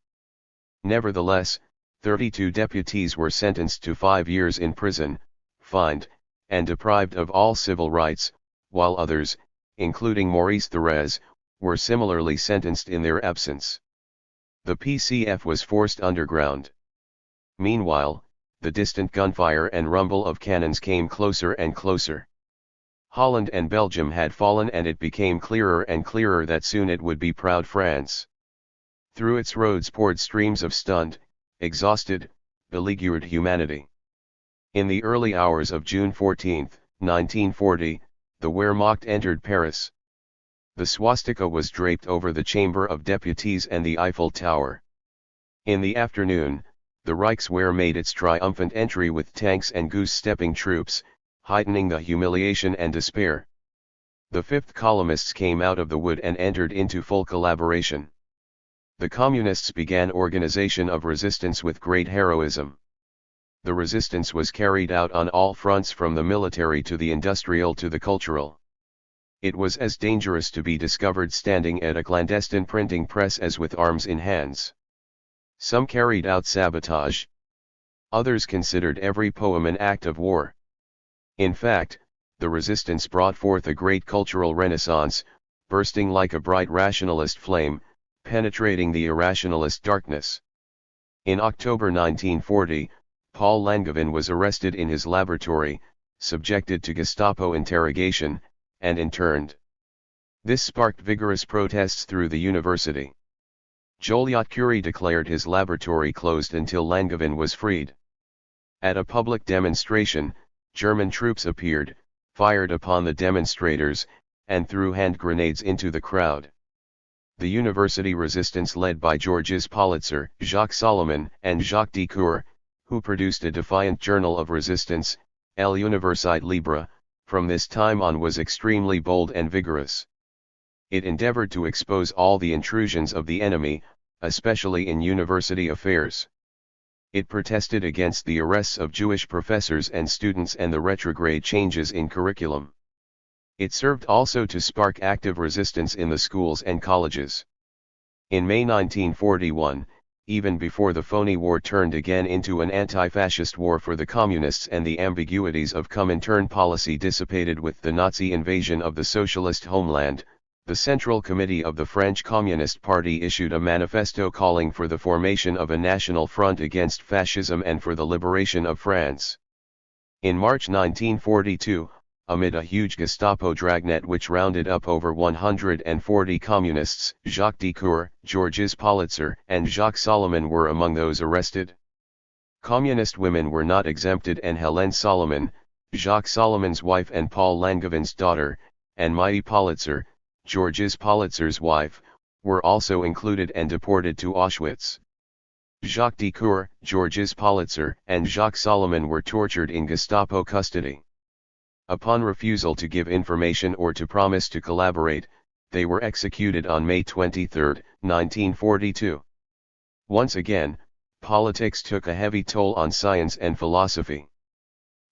Nevertheless, 32 deputies were sentenced to 5 years in prison, fined, and deprived of all civil rights, while others, including Maurice Thérèse, were similarly sentenced in their absence. The PCF was forced underground. Meanwhile, the distant gunfire and rumble of cannons came closer and closer. Holland and Belgium had fallen, and it became clearer and clearer that soon it would be proud France. Through its roads poured streams of stunned, exhausted, beleaguered humanity. In the early hours of June 14, 1940, the Wehrmacht entered Paris. The swastika was draped over the Chamber of Deputies and the Eiffel Tower. In the afternoon, The Reichswehr made its triumphant entry with tanks and goose-stepping troops, heightening the humiliation and despair. The fifth columnists came out of the wood and entered into full collaboration. The Communists began organization of resistance with great heroism. The resistance was carried out on all fronts, from the military to the industrial to the cultural. It was as dangerous to be discovered standing at a clandestine printing press as with arms in hands. Some carried out sabotage. Others considered every poem an act of war. In fact, the resistance brought forth a great cultural renaissance, bursting like a bright rationalist flame, penetrating the irrationalist darkness. In October 1940, Paul Langevin was arrested in his laboratory, subjected to Gestapo interrogation, and interned. This sparked vigorous protests through the university. Joliot-Curie declared his laboratory closed until Langevin was freed. At a public demonstration, German troops appeared, fired upon the demonstrators, and threw hand grenades into the crowd. The university resistance, led by Georges Politzer, Jacques Salomon, and Jacques Decour, who produced a defiant journal of resistance, L'Université Libre, from this time on was extremely bold and vigorous. It endeavored to expose all the intrusions of the enemy, especially in university affairs. It protested against the arrests of Jewish professors and students and the retrograde changes in curriculum. It served also to spark active resistance in the schools and colleges. In May 1941, even before the phony war turned again into an anti-fascist war for the communists and the ambiguities of Comintern policy dissipated with the Nazi invasion of the socialist homeland, the Central Committee of the French Communist Party issued a manifesto calling for the formation of a national front against fascism and for the liberation of France. In March 1942, amid a huge Gestapo dragnet which rounded up over 140 communists, Jacques Decour, Georges Politzer, and Jacques Salomon were among those arrested. Communist women were not exempted, and Helene Salomon, Jacques Salomon's wife and Paul Langevin's daughter, and Marie Politzer, Georges Politzer's wife, were also included and deported to Auschwitz. Jacques Decour, Georges Politzer, and Jacques Salomon were tortured in Gestapo custody. Upon refusal to give information or to promise to collaborate, they were executed on May 23, 1942. Once again, politics took a heavy toll on science and philosophy.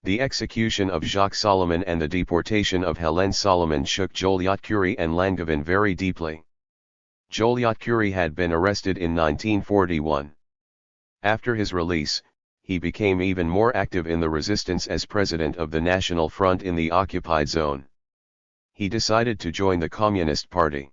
The execution of Jacques Salomon and the deportation of Helene Salomon shook Joliot-Curie and Langevin very deeply. Joliot-Curie had been arrested in 1941. After his release, he became even more active in the resistance as president of the National Front in the occupied zone. He decided to join the Communist Party.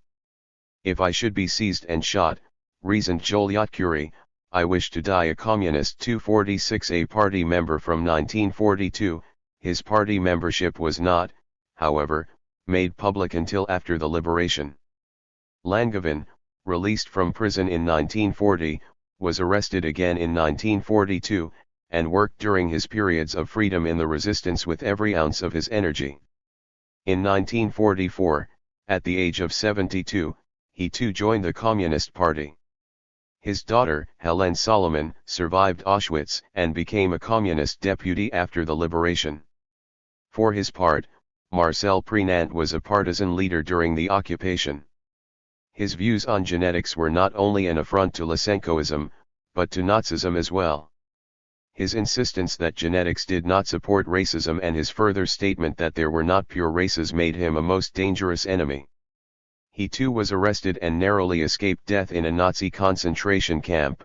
"If I should be seized and shot," reasoned Joliot-Curie, "I wish to die a communist." 246, a party member from 1942, his party membership was not, however, made public until after the liberation. Langevin, released from prison in 1940, was arrested again in 1942, and worked during his periods of freedom in the resistance with every ounce of his energy. In 1944, at the age of 72, he too joined the Communist Party. His daughter, Helene Salomon, survived Auschwitz and became a communist deputy after the liberation. For his part, Marcel Prenant was a partisan leader during the occupation. His views on genetics were not only an affront to Lysenkoism, but to Nazism as well. His insistence that genetics did not support racism and his further statement that there were not pure races made him a most dangerous enemy. He too was arrested and narrowly escaped death in a Nazi concentration camp.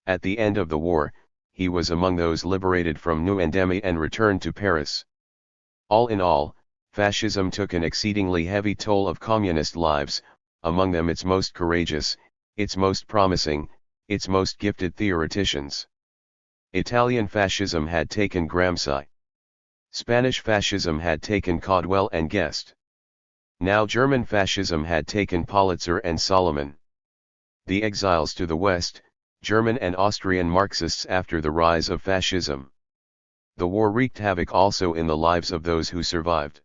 At the end of the war, he was among those liberated from Nouadhibou and returned to Paris. All in all, fascism took an exceedingly heavy toll of communist lives, among them its most courageous, its most promising, its most gifted theoreticians. Italian fascism had taken Gramsci. Spanish fascism had taken Caudwell and Guest. Now German fascism had taken Politzer and Salomon. The exiles to the West, German and Austrian Marxists after the rise of fascism. The war wreaked havoc also in the lives of those who survived.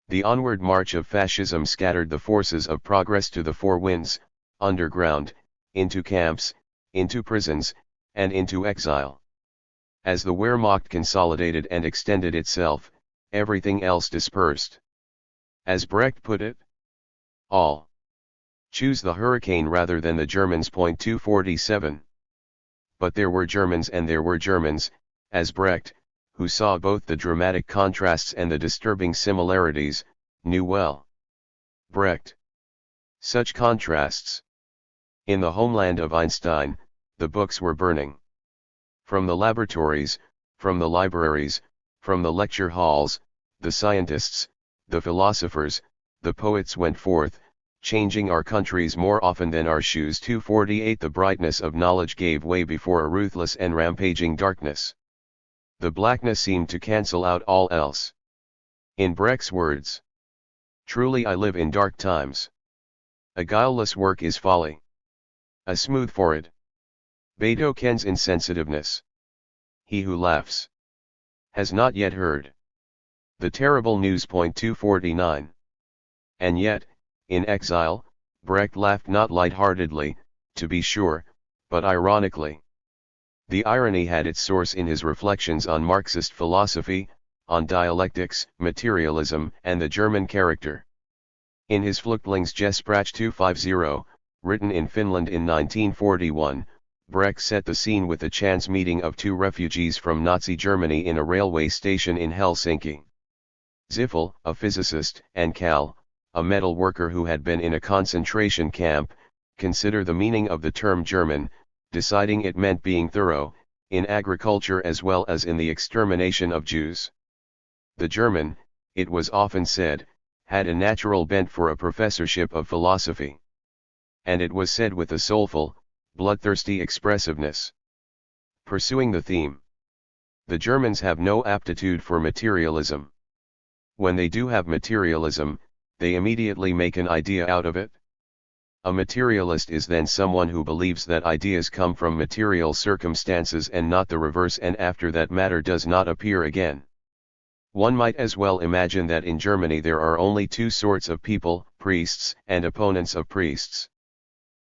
The onward march of fascism scattered the forces of progress to the four winds, underground, into camps, into prisons, and into exile. As the Wehrmacht consolidated and extended itself, everything else dispersed. As Brecht put it, all choose the hurricane rather than the Germans. 247. But there were Germans and there were Germans, as Brecht, who saw both the dramatic contrasts and the disturbing similarities, knew well. Brecht. Such contrasts. In the homeland of Einstein, the books were burning. From the laboratories, from the libraries, from the lecture halls, the scientists, the philosophers, the poets went forth, changing our countries more often than our shoes. 248. The brightness of knowledge gave way before a ruthless and rampaging darkness. The blackness seemed to cancel out all else. In Brecht's words, truly I live in dark times. A guileless work is folly. A smooth forehead. Beethoven's insensitiveness. He who laughs has not yet heard the terrible news. 249. And yet, in exile, Brecht laughed not light-heartedly, to be sure, but ironically. The irony had its source in his reflections on Marxist philosophy, on dialectics, materialism, and the German character. In his Flüchtlingsgespräch 250, written in Finland in 1941, Brecht set the scene with the chance meeting of two refugees from Nazi Germany in a railway station in Helsinki. Ziffel, a physicist, and Kahl, a metal worker who had been in a concentration camp, consider the meaning of the term German, deciding it meant being thorough, in agriculture as well as in the extermination of Jews. The German, it was often said, had a natural bent for a professorship of philosophy. And it was said with a soulful, bloodthirsty expressiveness. Pursuing the theme. The Germans have no aptitude for materialism. When they do have materialism, they immediately make an idea out of it. A materialist is then someone who believes that ideas come from material circumstances and not the reverse, and after that matter does not appear again. One might as well imagine that in Germany there are only two sorts of people, priests and opponents of priests.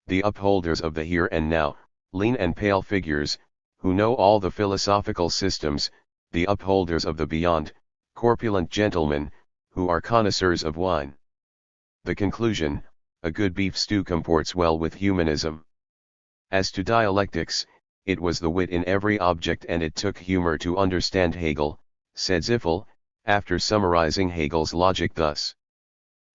The upholders of the here and now, lean and pale figures, who know all the philosophical systems, the upholders of the beyond, corpulent gentlemen, who are connoisseurs of wine. The conclusion, a good beef stew comports well with humanism. As to dialectics, it was the wit in every object, and it took humor to understand Hegel, said Ziffel, after summarizing Hegel's logic thus.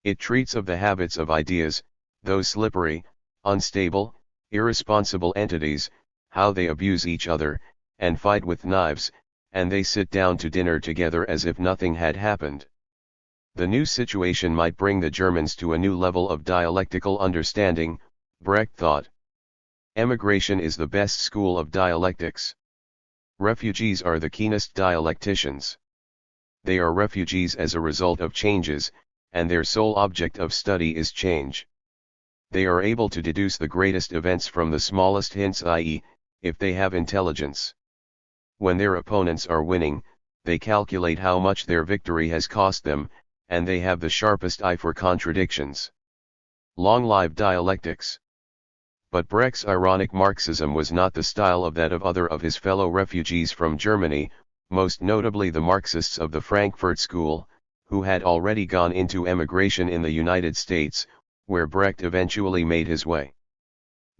It treats of the habits of ideas, those slippery, unstable, irresponsible entities, how they abuse each other, and fight with knives, and they sit down to dinner together as if nothing had happened. The new situation might bring the Germans to a new level of dialectical understanding, Brecht thought. Emigration is the best school of dialectics. Refugees are the keenest dialecticians. They are refugees as a result of changes, and their sole object of study is change. They are able to deduce the greatest events from the smallest hints, i.e., if they have intelligence. When their opponents are winning, they calculate how much their victory has cost them, and they have the sharpest eye for contradictions. Long live dialectics! But Brecht's ironic Marxism was not the style of that of other of his fellow refugees from Germany, most notably the Marxists of the Frankfurt School, who had already gone into emigration in the United States, where Brecht eventually made his way.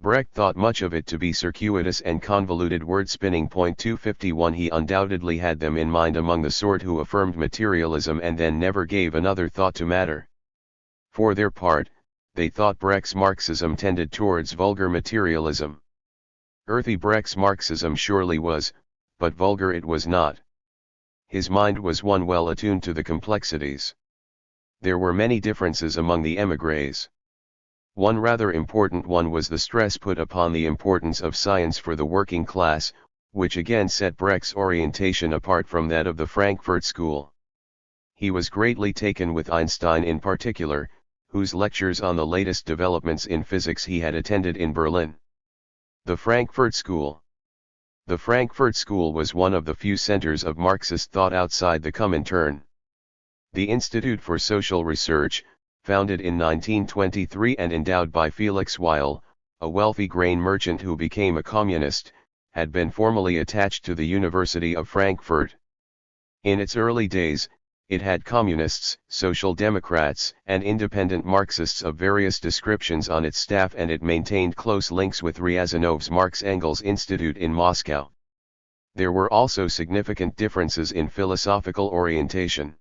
Brecht thought much of it to be circuitous and convoluted word-spinning. 251. He undoubtedly had them in mind among the sort who affirmed materialism and then never gave another thought to matter. For their part, they thought Brecht's Marxism tended towards vulgar materialism. Earthy Brecht's Marxism surely was, but vulgar it was not. His mind was one well attuned to the complexities. There were many differences among the émigrés. One rather important one was the stress put upon the importance of science for the working class, which again set Brecht's orientation apart from that of the Frankfurt School. He was greatly taken with Einstein in particular, whose lectures on the latest developments in physics he had attended in Berlin. The Frankfurt School. The Frankfurt School was one of the few centers of Marxist thought outside the Comintern. The Institute for Social Research, founded in 1923 and endowed by Felix Weil, a wealthy grain merchant who became a communist, had been formally attached to the University of Frankfurt. In its early days, it had communists, social democrats, and independent Marxists of various descriptions on its staff, and it maintained close links with Ryazanov's Marx-Engels Institute in Moscow. There were also significant differences in philosophical orientation.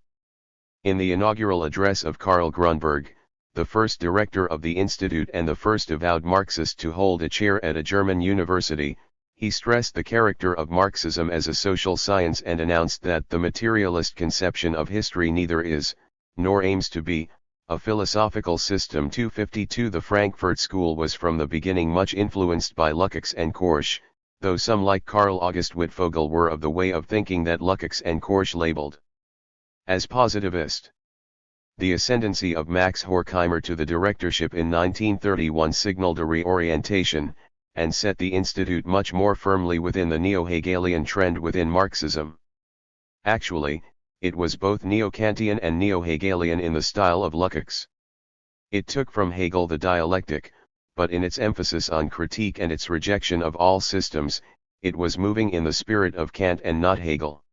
In the inaugural address of Karl Grunberg, the first director of the institute and the first avowed Marxist to hold a chair at a German university, he stressed the character of Marxism as a social science and announced that the materialist conception of history neither is, nor aims to be, a philosophical system. 252 The Frankfurt School was from the beginning much influenced by Lukács and Korsch, though some like Karl August Wittfogel were of the way of thinking that Lukács and Korsch labeled as positivist. The ascendancy of Max Horkheimer to the directorship in 1931 signaled a reorientation, and set the institute much more firmly within the neo-Hegelian trend within Marxism. Actually, it was both neo-Kantian and neo-Hegelian in the style of Lukács. It took from Hegel the dialectic, but in its emphasis on critique and its rejection of all systems, it was moving in the spirit of Kant and not Hegel.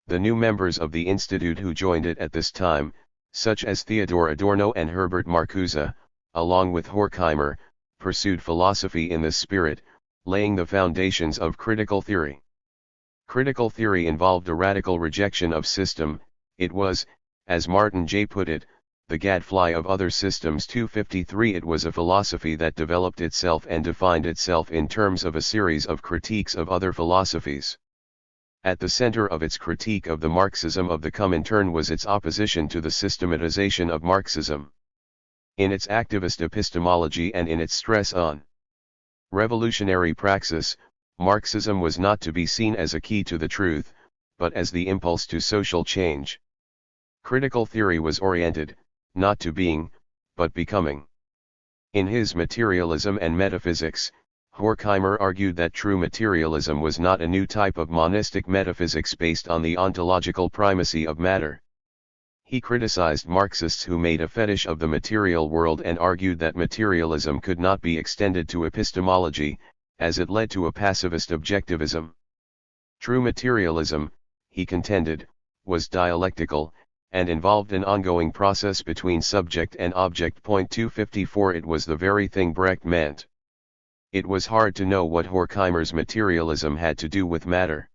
The new members of the institute who joined it at this time, such as Theodor Adorno and Herbert Marcuse, along with Horkheimer, pursued philosophy in this spirit, laying the foundations of critical theory. Critical theory involved a radical rejection of system. It was, as Martin J. put it, the gadfly of other systems. 253 It was a philosophy that developed itself and defined itself in terms of a series of critiques of other philosophies. At the center of its critique of the Marxism of the Comintern was its opposition to the systematization of Marxism. In its activist epistemology and in its stress on revolutionary praxis, Marxism was not to be seen as a key to the truth, but as the impulse to social change. Critical theory was oriented, not to being, but becoming. In his Materialism and Metaphysics, Horkheimer argued that true materialism was not a new type of monistic metaphysics based on the ontological primacy of matter. He criticized Marxists who made a fetish of the material world and argued that materialism could not be extended to epistemology, as it led to a passivist objectivism. True materialism, he contended, was dialectical, and involved an ongoing process between subject and object. 254 It was the very thing Brecht meant. It was hard to know what Horkheimer's materialism had to do with matter.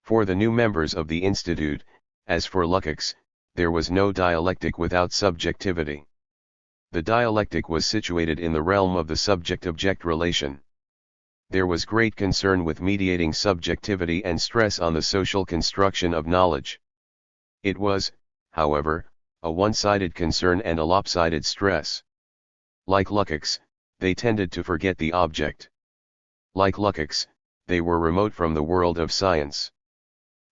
For the new members of the Institute, as for Lukács, there was no dialectic without subjectivity. The dialectic was situated in the realm of the subject-object relation. There was great concern with mediating subjectivity and stress on the social construction of knowledge. It was, however, a one-sided concern and a lopsided stress. Like Lukács, they tended to forget the object. Like Lukács, they were remote from the world of science.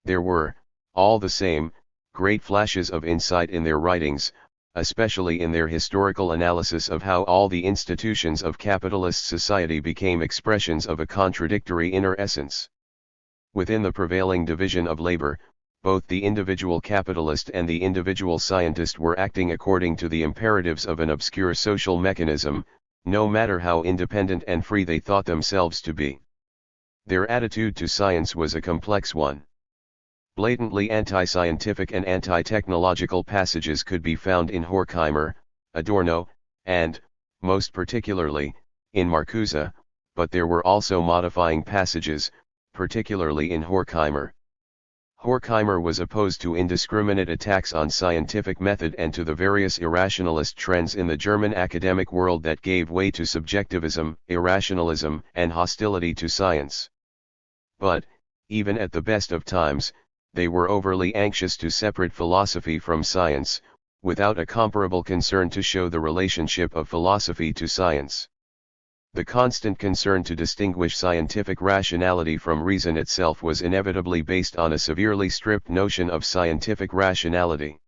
There were, all the same, great flashes of insight in their writings, especially in their historical analysis of how all the institutions of capitalist society became expressions of a contradictory inner essence. Within the prevailing division of labor, both the individual capitalist and the individual scientist were acting according to the imperatives of an obscure social mechanism, no matter how independent and free they thought themselves to be. Their attitude to science was a complex one. Blatantly anti-scientific and anti-technological passages could be found in Horkheimer, Adorno, and, most particularly, in Marcuse, but there were also modifying passages, particularly in Horkheimer. Horkheimer was opposed to indiscriminate attacks on scientific method and to the various irrationalist trends in the German academic world that gave way to subjectivism, irrationalism, and hostility to science. But, even at the best of times, they were overly anxious to separate philosophy from science, without a comparable concern to show the relationship of philosophy to science. The constant concern to distinguish scientific rationality from reason itself was inevitably based on a severely stripped notion of scientific rationality.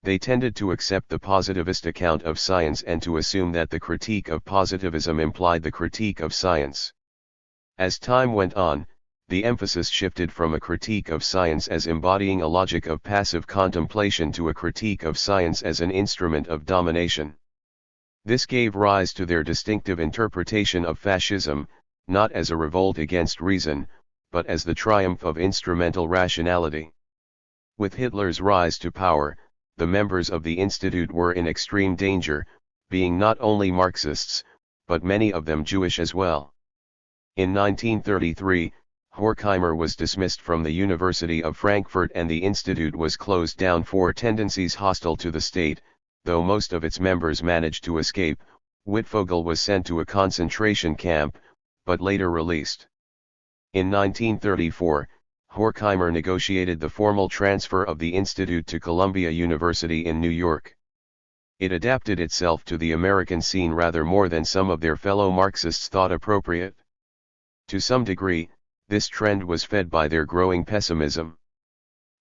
They tended to accept the positivist account of science and to assume that the critique of positivism implied the critique of science. As time went on, the emphasis shifted from a critique of science as embodying a logic of passive contemplation to a critique of science as an instrument of domination. This gave rise to their distinctive interpretation of fascism, not as a revolt against reason, but as the triumph of instrumental rationality. With Hitler's rise to power, the members of the Institute were in extreme danger, being not only Marxists, but many of them Jewish as well. In 1933, Horkheimer was dismissed from the University of Frankfurt and the institute was closed down for tendencies hostile to the state. Though most of its members managed to escape, Wittfogel was sent to a concentration camp, but later released. In 1934, Horkheimer negotiated the formal transfer of the institute to Columbia University in New York. It adapted itself to the American scene rather more than some of their fellow Marxists thought appropriate. To some degree, this trend was fed by their growing pessimism.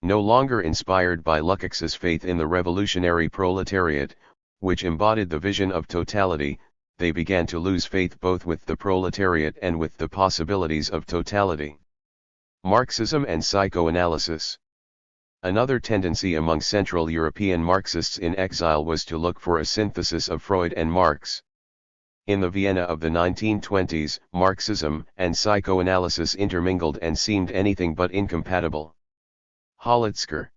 No longer inspired by Lukács's faith in the revolutionary proletariat, which embodied the vision of totality, they began to lose faith both with the proletariat and with the possibilities of totality. Marxism and psychoanalysis. Another tendency among Central European Marxists in exile was to look for a synthesis of Freud and Marx. In the Vienna of the 1920s, Marxism and psychoanalysis intermingled and seemed anything but incompatible. Holitzker.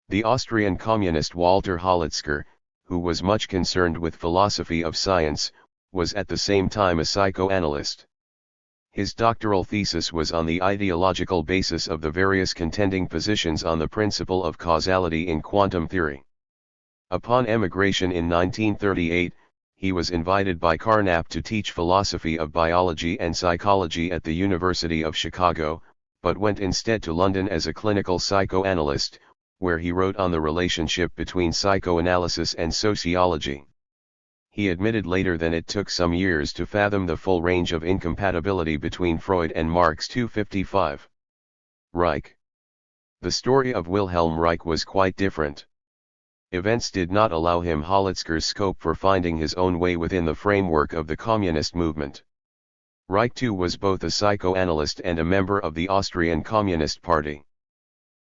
The Austrian communist Walter Holitzker, who was much concerned with philosophy of science, was at the same time a psychoanalyst. His doctoral thesis was on the ideological basis of the various contending positions on the principle of causality in quantum theory. Upon emigration in 1938, he was invited by Carnap to teach philosophy of biology and psychology at the University of Chicago, but went instead to London as a clinical psychoanalyst, where he wrote on the relationship between psychoanalysis and sociology. He admitted later that it took some years to fathom the full range of incompatibility between Freud and Marx. 255. Reich. The story of Wilhelm Reich was quite different. Events did not allow him Holitzker's scope for finding his own way within the framework of the communist movement. Reich too was both a psychoanalyst and a member of the Austrian Communist Party.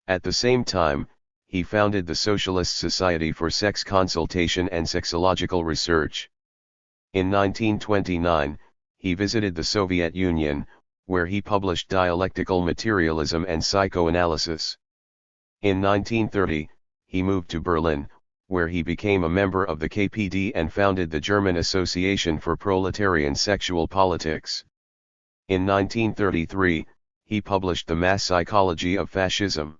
At the same time, he founded the Socialist Society for Sex Consultation and Sexological Research. In 1929, he visited the Soviet Union, where he published Dialectical Materialism and Psychoanalysis. In 1930, he moved to Berlin, where he became a member of the KPD and founded the German Association for Proletarian Sexual Politics. In 1933, he published The Mass Psychology of Fascism.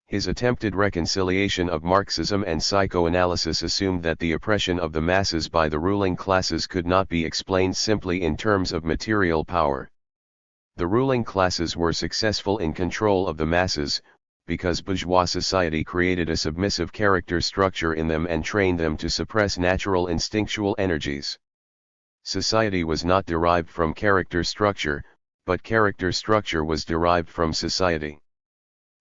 His attempted reconciliation of Marxism and psychoanalysis assumed that the oppression of the masses by the ruling classes could not be explained simply in terms of material power. The ruling classes were successful in control of the masses, because bourgeois society created a submissive character structure in them and trained them to suppress natural instinctual energies. Society was not derived from character structure, but character structure was derived from society.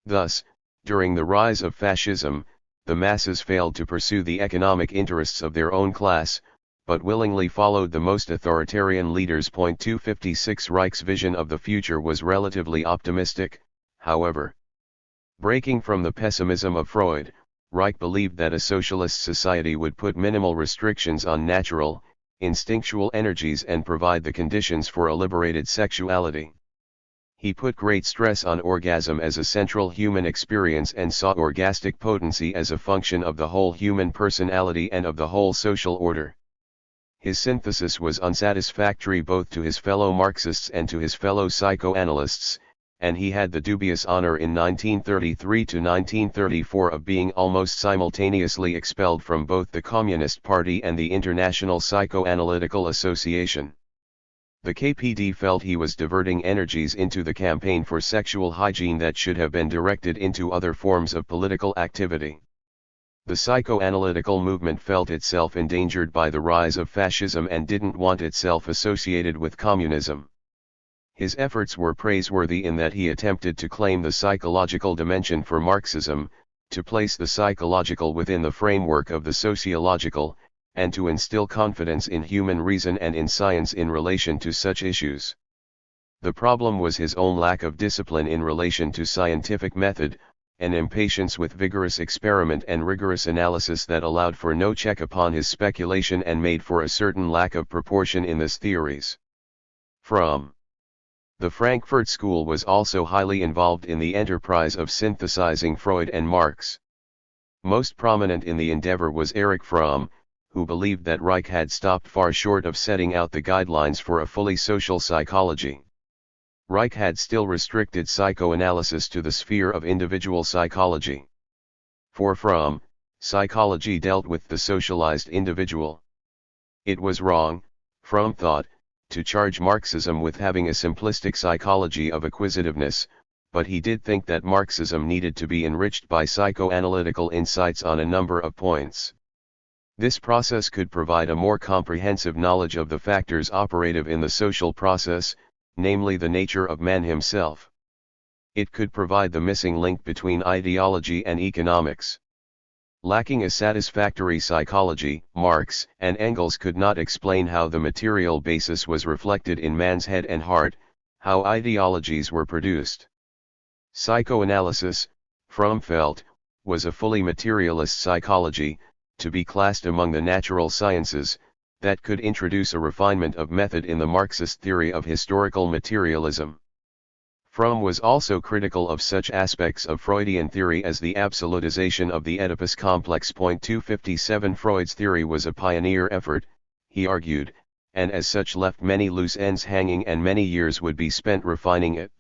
Thus, during the rise of fascism, the masses failed to pursue the economic interests of their own class, but willingly followed the most authoritarian leaders. 256 Reich's vision of the future was relatively optimistic, however. Breaking from the pessimism of Freud, Reich believed that a socialist society would put minimal restrictions on natural, instinctual energies and provide the conditions for a liberated sexuality. He put great stress on orgasm as a central human experience and saw orgastic potency as a function of the whole human personality and of the whole social order. His synthesis was unsatisfactory both to his fellow Marxists and to his fellow psychoanalysts, and he had the dubious honor in 1933 to 1934 of being almost simultaneously expelled from both the Communist Party and the International Psychoanalytical Association. The KPD felt he was diverting energies into the campaign for sexual hygiene that should have been directed into other forms of political activity. The psychoanalytical movement felt itself endangered by the rise of fascism and didn't want itself associated with communism. His efforts were praiseworthy in that he attempted to claim the psychological dimension for Marxism, to place the psychological within the framework of the sociological, and to instill confidence in human reason and in science in relation to such issues. The problem was his own lack of discipline in relation to scientific method, an impatience with vigorous experiment and rigorous analysis that allowed for no check upon his speculation and made for a certain lack of proportion in his theories. From The Frankfurt School was also highly involved in the enterprise of synthesizing Freud and Marx. Most prominent in the endeavor was Erich Fromm, who believed that Reich had stopped far short of setting out the guidelines for a fully social psychology. Reich had still restricted psychoanalysis to the sphere of individual psychology. For Fromm, psychology dealt with the socialized individual. It was wrong, Fromm thought, to charge Marxism with having a simplistic psychology of acquisitiveness, but he did think that Marxism needed to be enriched by psychoanalytical insights on a number of points. This process could provide a more comprehensive knowledge of the factors operative in the social process, namely the nature of man himself. It could provide the missing link between ideology and economics. Lacking a satisfactory psychology, Marx and Engels could not explain how the material basis was reflected in man's head and heart, how ideologies were produced. Psychoanalysis, Fromm felt, was a fully materialist psychology, to be classed among the natural sciences, that could introduce a refinement of method in the Marxist theory of historical materialism. Fromm was also critical of such aspects of Freudian theory as the absolutization of the Oedipus complex. 257 Freud's theory was a pioneer effort, he argued, and as such left many loose ends hanging and many years would be spent refining it.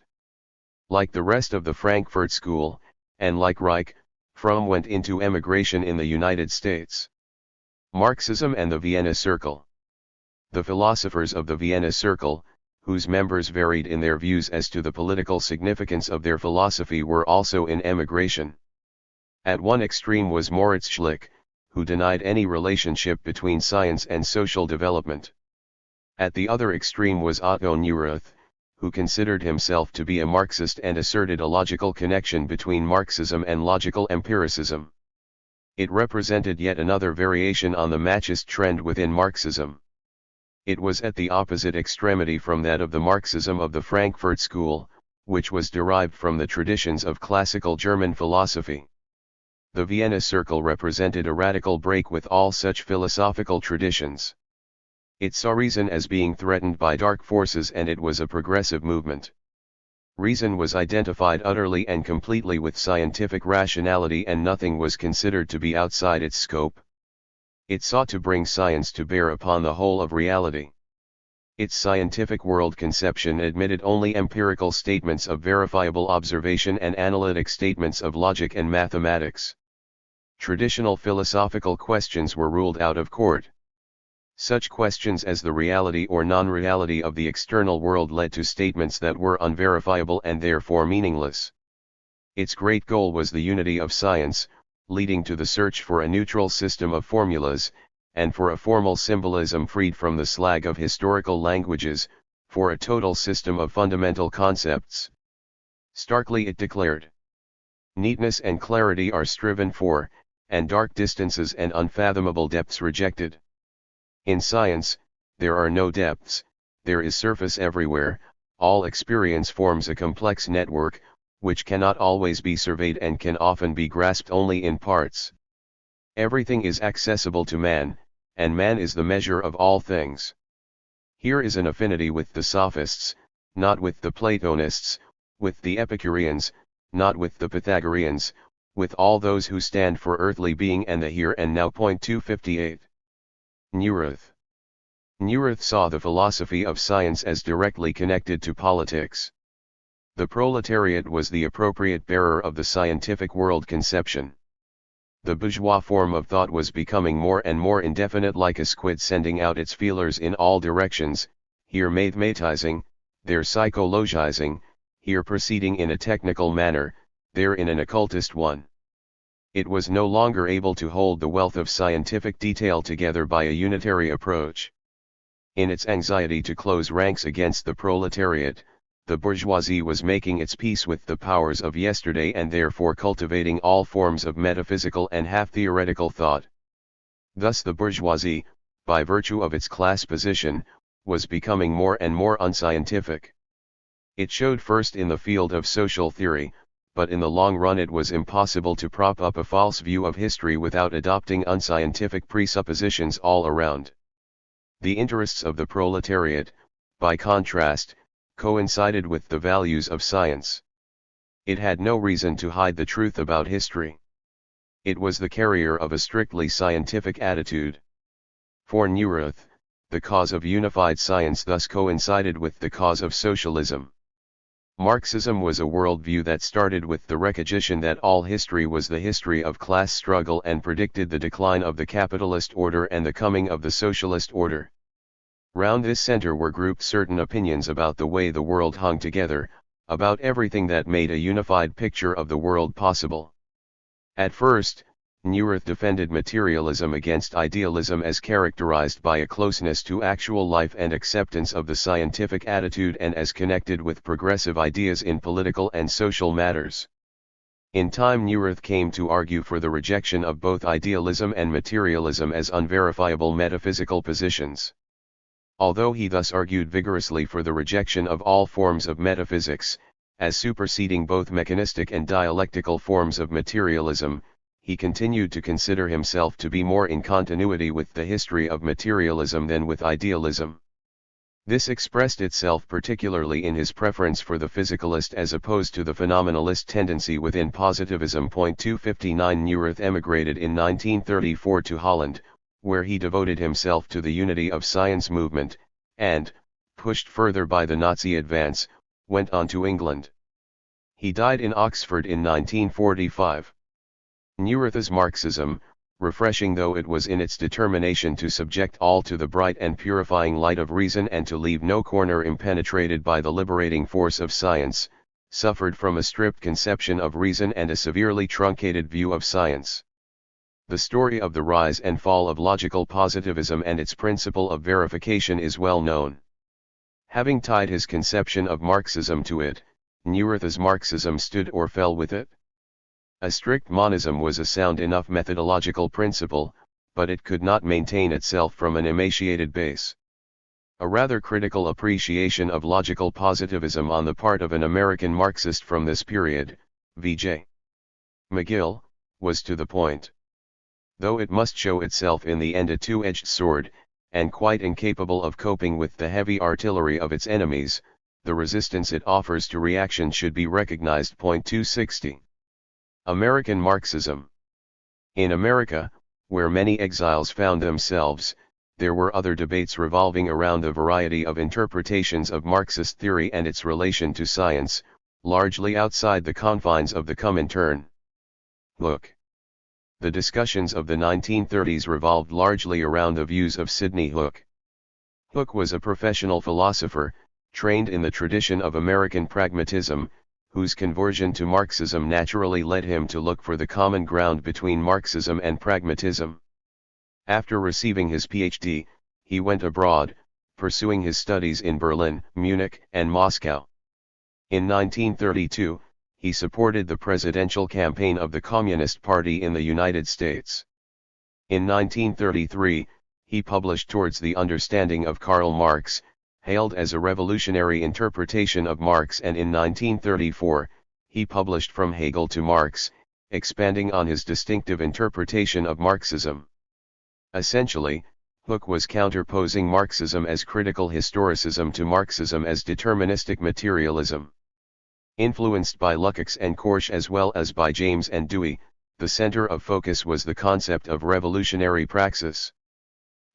Like the rest of the Frankfurt School, and like Reich, Fromm went into emigration in the United States. Marxism and the Vienna Circle. The philosophers of the Vienna Circle, whose members varied in their views as to the political significance of their philosophy, were also in emigration. At one extreme was Moritz Schlick, who denied any relationship between science and social development. At the other extreme was Otto Neurath, who considered himself to be a Marxist and asserted a logical connection between Marxism and logical empiricism. It represented yet another variation on the Machist trend within Marxism. It was at the opposite extremity from that of the Marxism of the Frankfurt School, which was derived from the traditions of classical German philosophy. The Vienna Circle represented a radical break with all such philosophical traditions. It saw reason as being threatened by dark forces, and it was a progressive movement. Reason was identified utterly and completely with scientific rationality, and nothing was considered to be outside its scope. It sought to bring science to bear upon the whole of reality. Its scientific world conception admitted only empirical statements of verifiable observation and analytic statements of logic and mathematics. Traditional philosophical questions were ruled out of court. Such questions as the reality or non-reality of the external world led to statements that were unverifiable and therefore meaningless. Its great goal was the unity of science, leading to the search for a neutral system of formulas, and for a formal symbolism freed from the slag of historical languages, for a total system of fundamental concepts. Starkly it declared, neatness and clarity are striven for, and dark distances and unfathomable depths rejected. In science, there are no depths, there is surface everywhere. All experience forms a complex network, which cannot always be surveyed and can often be grasped only in parts. Everything is accessible to man, and man is the measure of all things. Here is an affinity with the Sophists, not with the Platonists, with the Epicureans, not with the Pythagoreans, with all those who stand for earthly being and the here and now. 258. Neurath. Neurath saw the philosophy of science as directly connected to politics. The proletariat was the appropriate bearer of the scientific world conception. The bourgeois form of thought was becoming more and more indefinite, like a squid sending out its feelers in all directions, here mathematizing, there psychologizing, here proceeding in a technical manner, there in an occultist one. It was no longer able to hold the wealth of scientific detail together by a unitary approach. In its anxiety to close ranks against the proletariat, the bourgeoisie was making its peace with the powers of yesterday and therefore cultivating all forms of metaphysical and half-theoretical thought. Thus the bourgeoisie, by virtue of its class position, was becoming more and more unscientific. It showed first in the field of social theory, but in the long run it was impossible to prop up a false view of history without adopting unscientific presuppositions all around. The interests of the proletariat, by contrast, coincided with the values of science. It had no reason to hide the truth about history. It was the carrier of a strictly scientific attitude. For Neurath, the cause of unified science thus coincided with the cause of socialism. Marxism was a worldview that started with the recognition that all history was the history of class struggle and predicted the decline of the capitalist order and the coming of the socialist order. Round this center were grouped certain opinions about the way the world hung together, about everything that made a unified picture of the world possible. At first, Neurath defended materialism against idealism as characterized by a closeness to actual life and acceptance of the scientific attitude and as connected with progressive ideas in political and social matters. In time Neurath came to argue for the rejection of both idealism and materialism as unverifiable metaphysical positions. Although he thus argued vigorously for the rejection of all forms of metaphysics, as superseding both mechanistic and dialectical forms of materialism, he continued to consider himself to be more in continuity with the history of materialism than with idealism. This expressed itself particularly in his preference for the physicalist as opposed to the phenomenalist tendency within positivism. 259 Neurath emigrated in 1934 to Holland, where he devoted himself to the unity of science movement, and, pushed further by the Nazi advance, went on to England. He died in Oxford in 1945. Neurath's Marxism, refreshing though it was in its determination to subject all to the bright and purifying light of reason and to leave no corner impenetrated by the liberating force of science, suffered from a stripped conception of reason and a severely truncated view of science. The story of the rise and fall of logical positivism and its principle of verification is well known. Having tied his conception of Marxism to it, Neurath's Marxism stood or fell with it. A strict monism was a sound enough methodological principle, but it could not maintain itself from an emaciated base. A rather critical appreciation of logical positivism on the part of an American Marxist from this period, V.J. McGill, was to the point. Though it must show itself in the end a two-edged sword, and quite incapable of coping with the heavy artillery of its enemies, the resistance it offers to reaction should be recognized. 260. American Marxism. In America, where many exiles found themselves, there were other debates revolving around a variety of interpretations of Marxist theory and its relation to science, largely outside the confines of the Comintern. Look. The discussions of the 1930s revolved largely around the views of Sidney Hook. Hook was a professional philosopher, trained in the tradition of American pragmatism, whose conversion to Marxism naturally led him to look for the common ground between Marxism and pragmatism. After receiving his Ph.D., he went abroad, pursuing his studies in Berlin, Munich, and Moscow. In 1932, he supported the presidential campaign of the Communist Party in the United States. In 1933, he published Towards the Understanding of Karl Marx, hailed as a revolutionary interpretation of Marx, and in 1934, he published From Hegel to Marx, expanding on his distinctive interpretation of Marxism. Essentially, Hook was counterposing Marxism as critical historicism to Marxism as deterministic materialism. Influenced by Lukács and Korsch as well as by James and Dewey, the center of focus was the concept of revolutionary praxis.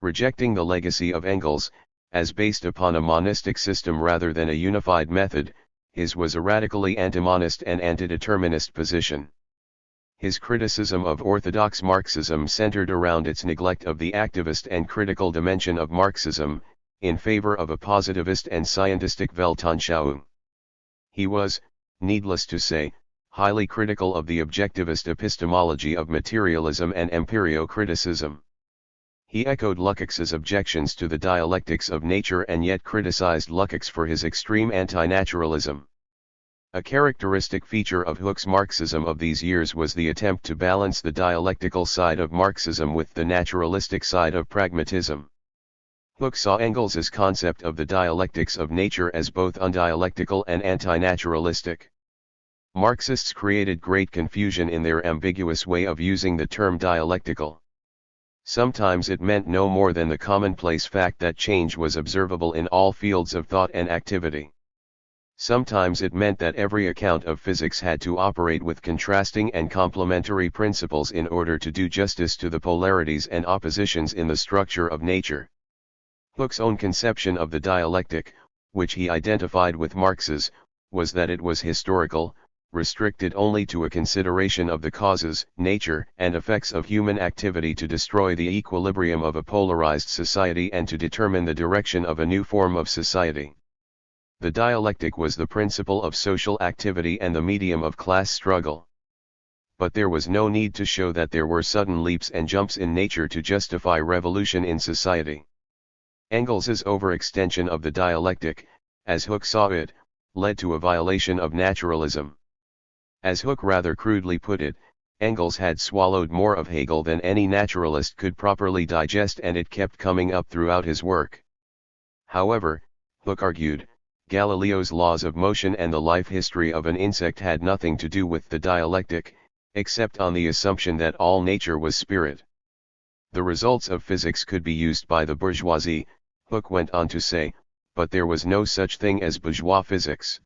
Rejecting the legacy of Engels, as based upon a monistic system rather than a unified method, his was a radically antimonist and antideterminist position. His criticism of orthodox Marxism centered around its neglect of the activist and critical dimension of Marxism, in favor of a positivist and scientistic Weltanschauung. He was, needless to say, highly critical of the objectivist epistemology of materialism and empirio-criticism. He echoed Lukács's objections to the dialectics of nature and yet criticized Lukács for his extreme anti-naturalism. A characteristic feature of Hook's Marxism of these years was the attempt to balance the dialectical side of Marxism with the naturalistic side of pragmatism. Hook saw Engels's concept of the dialectics of nature as both undialectical and anti-naturalistic. Marxists created great confusion in their ambiguous way of using the term dialectical. Sometimes it meant no more than the commonplace fact that change was observable in all fields of thought and activity. Sometimes it meant that every account of physics had to operate with contrasting and complementary principles in order to do justice to the polarities and oppositions in the structure of nature. Hooke's own conception of the dialectic, which he identified with Marx's, was that it was historical, restricted only to a consideration of the causes, nature, and effects of human activity to destroy the equilibrium of a polarized society and to determine the direction of a new form of society. The dialectic was the principle of social activity and the medium of class struggle. But there was no need to show that there were sudden leaps and jumps in nature to justify revolution in society. Engels's overextension of the dialectic, as Hooke saw it, led to a violation of naturalism. As Hooke rather crudely put it, Engels had swallowed more of Hegel than any naturalist could properly digest, and it kept coming up throughout his work. However, Hooke argued, Galileo's laws of motion and the life history of an insect had nothing to do with the dialectic, except on the assumption that all nature was spirit. The results of physics could be used by the bourgeoisie, Hooke went on to say, but there was no such thing as bourgeois physics.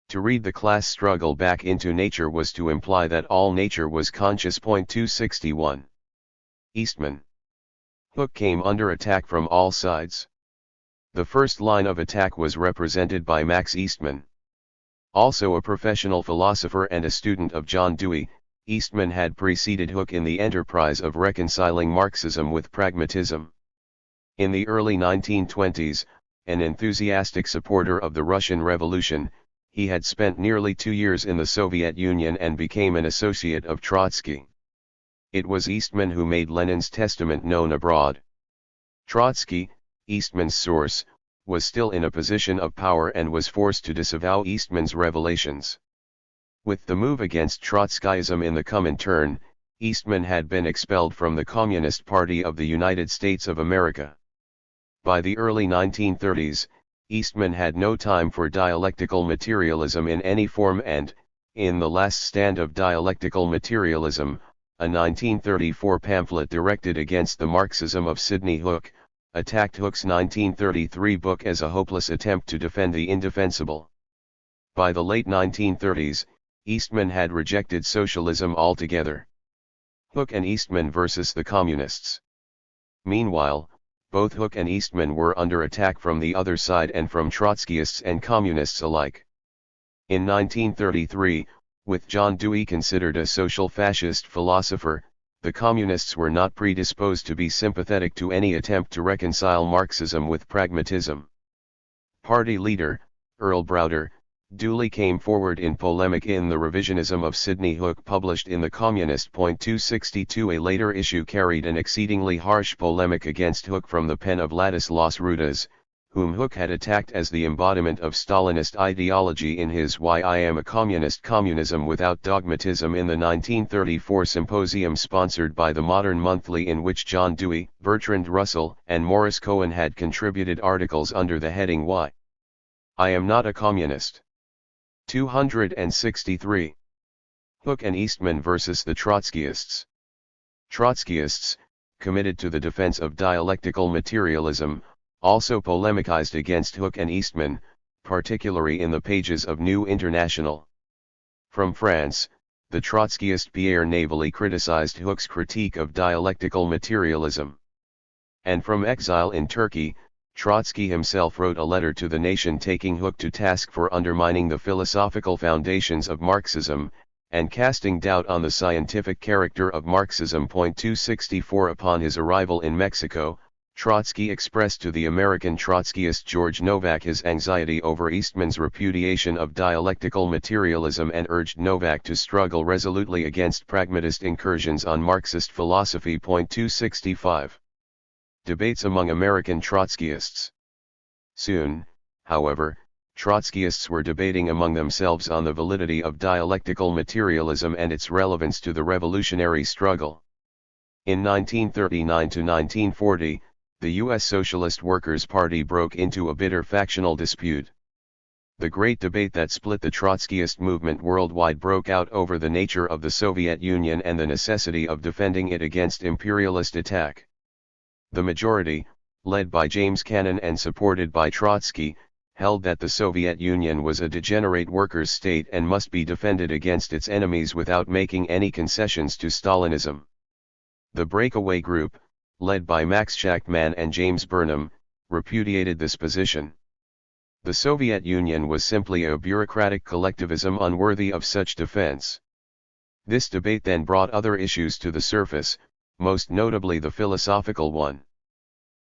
To read the class struggle back into nature was to imply that all nature was conscious. 261. Eastman. Hooke came under attack from all sides. The first line of attack was represented by Max Eastman. Also a professional philosopher and a student of John Dewey, Eastman had preceded Hooke in the enterprise of reconciling Marxism with pragmatism. In the early 1920s, an enthusiastic supporter of the Russian Revolution, he had spent nearly 2 years in the Soviet Union and became an associate of Trotsky. It was Eastman who made Lenin's testament known abroad. Trotsky, Eastman's source, was still in a position of power and was forced to disavow Eastman's revelations. With the move against Trotskyism in the Comintern, Eastman had been expelled from the Communist Party of the United States of America. By the early 1930s, Eastman had no time for dialectical materialism in any form and, in The Last Stand of Dialectical Materialism, a 1934 pamphlet directed against the Marxism of Sidney Hooke, attacked Hooke's 1933 book as a hopeless attempt to defend the indefensible. By the late 1930s, Eastman had rejected socialism altogether. Hooke and Eastman versus the communists. Meanwhile, both Hooke and Eastman were under attack from the other side and from Trotskyists and communists alike. In 1933, with John Dewey considered a social fascist philosopher, the communists were not predisposed to be sympathetic to any attempt to reconcile Marxism with pragmatism. Party leader, Earl Browder, duly came forward in polemic in The Revisionism of Sidney Hooke, published in the Communist. 262. A later issue carried an exceedingly harsh polemic against Hooke from the pen of Ladislas Rudas, whom Hooke had attacked as the embodiment of Stalinist ideology in his Why I Am a Communist, Communism Without Dogmatism, in the 1934 symposium sponsored by the Modern Monthly, in which John Dewey, Bertrand Russell, and Morris Cohen had contributed articles under the heading Why I Am Not a Communist. 263. Hooke and Eastman versus the Trotskyists. Trotskyists, committed to the defense of dialectical materialism, also polemicized against Hooke and Eastman, particularly in the pages of New International. From France, the Trotskyist Pierre naively criticized Hooke's critique of dialectical materialism. And from exile in Turkey, Trotsky himself wrote a letter to the nation taking Hooke to task for undermining the philosophical foundations of Marxism, and casting doubt on the scientific character of Marxism. 264. Upon his arrival in Mexico, Trotsky expressed to the American Trotskyist George Novak his anxiety over Eastman's repudiation of dialectical materialism and urged Novak to struggle resolutely against pragmatist incursions on Marxist philosophy. 265. Debates among American Trotskyists. Soon, however, Trotskyists were debating among themselves on the validity of dialectical materialism and its relevance to the revolutionary struggle. In 1939 to 1940, the U.S. Socialist Workers' Party broke into a bitter factional dispute. The great debate that split the Trotskyist movement worldwide broke out over the nature of the Soviet Union and the necessity of defending it against imperialist attack. The majority, led by James Cannon and supported by Trotsky, held that the Soviet Union was a degenerate workers' state and must be defended against its enemies without making any concessions to Stalinism. The breakaway group, led by Max Shachtman and James Burnham, repudiated this position. The Soviet Union was simply a bureaucratic collectivism unworthy of such defense. This debate then brought other issues to the surface, most notably the philosophical one.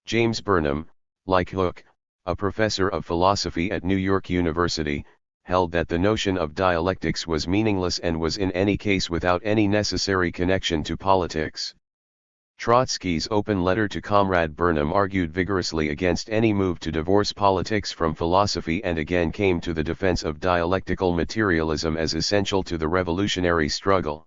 James Burnham, like Hooke, a professor of philosophy at New York University, held that the notion of dialectics was meaningless and was in any case without any necessary connection to politics. Trotsky's open letter to Comrade Burnham argued vigorously against any move to divorce politics from philosophy and again came to the defense of dialectical materialism as essential to the revolutionary struggle.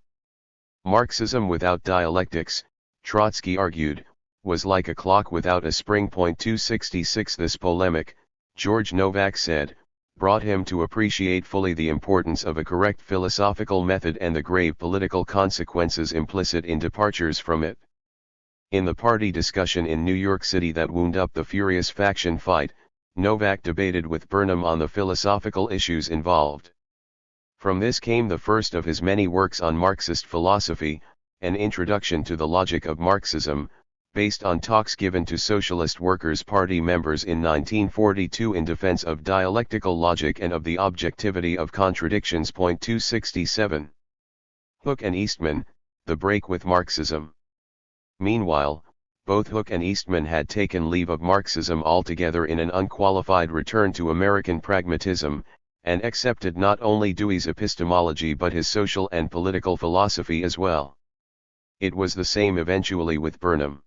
Marxism without dialectics, Trotsky argued, was like a clock without a spring. 266 This polemic, George Novak said, brought him to appreciate fully the importance of a correct philosophical method and the grave political consequences implicit in departures from it. In the party discussion in New York City that wound up the furious faction fight, Novak debated with Burnham on the philosophical issues involved. From this came the first of his many works on Marxist philosophy, An Introduction to the Logic of Marxism, based on talks given to Socialist Workers' Party members in 1942 in defense of dialectical logic and of the objectivity of contradictions. 267. Hooke and Eastman, The Break with Marxism. Meanwhile, both Hooke and Eastman had taken leave of Marxism altogether in an unqualified return to American pragmatism, and accepted not only Dewey's epistemology but his social and political philosophy as well. It was the same eventually with Burnham.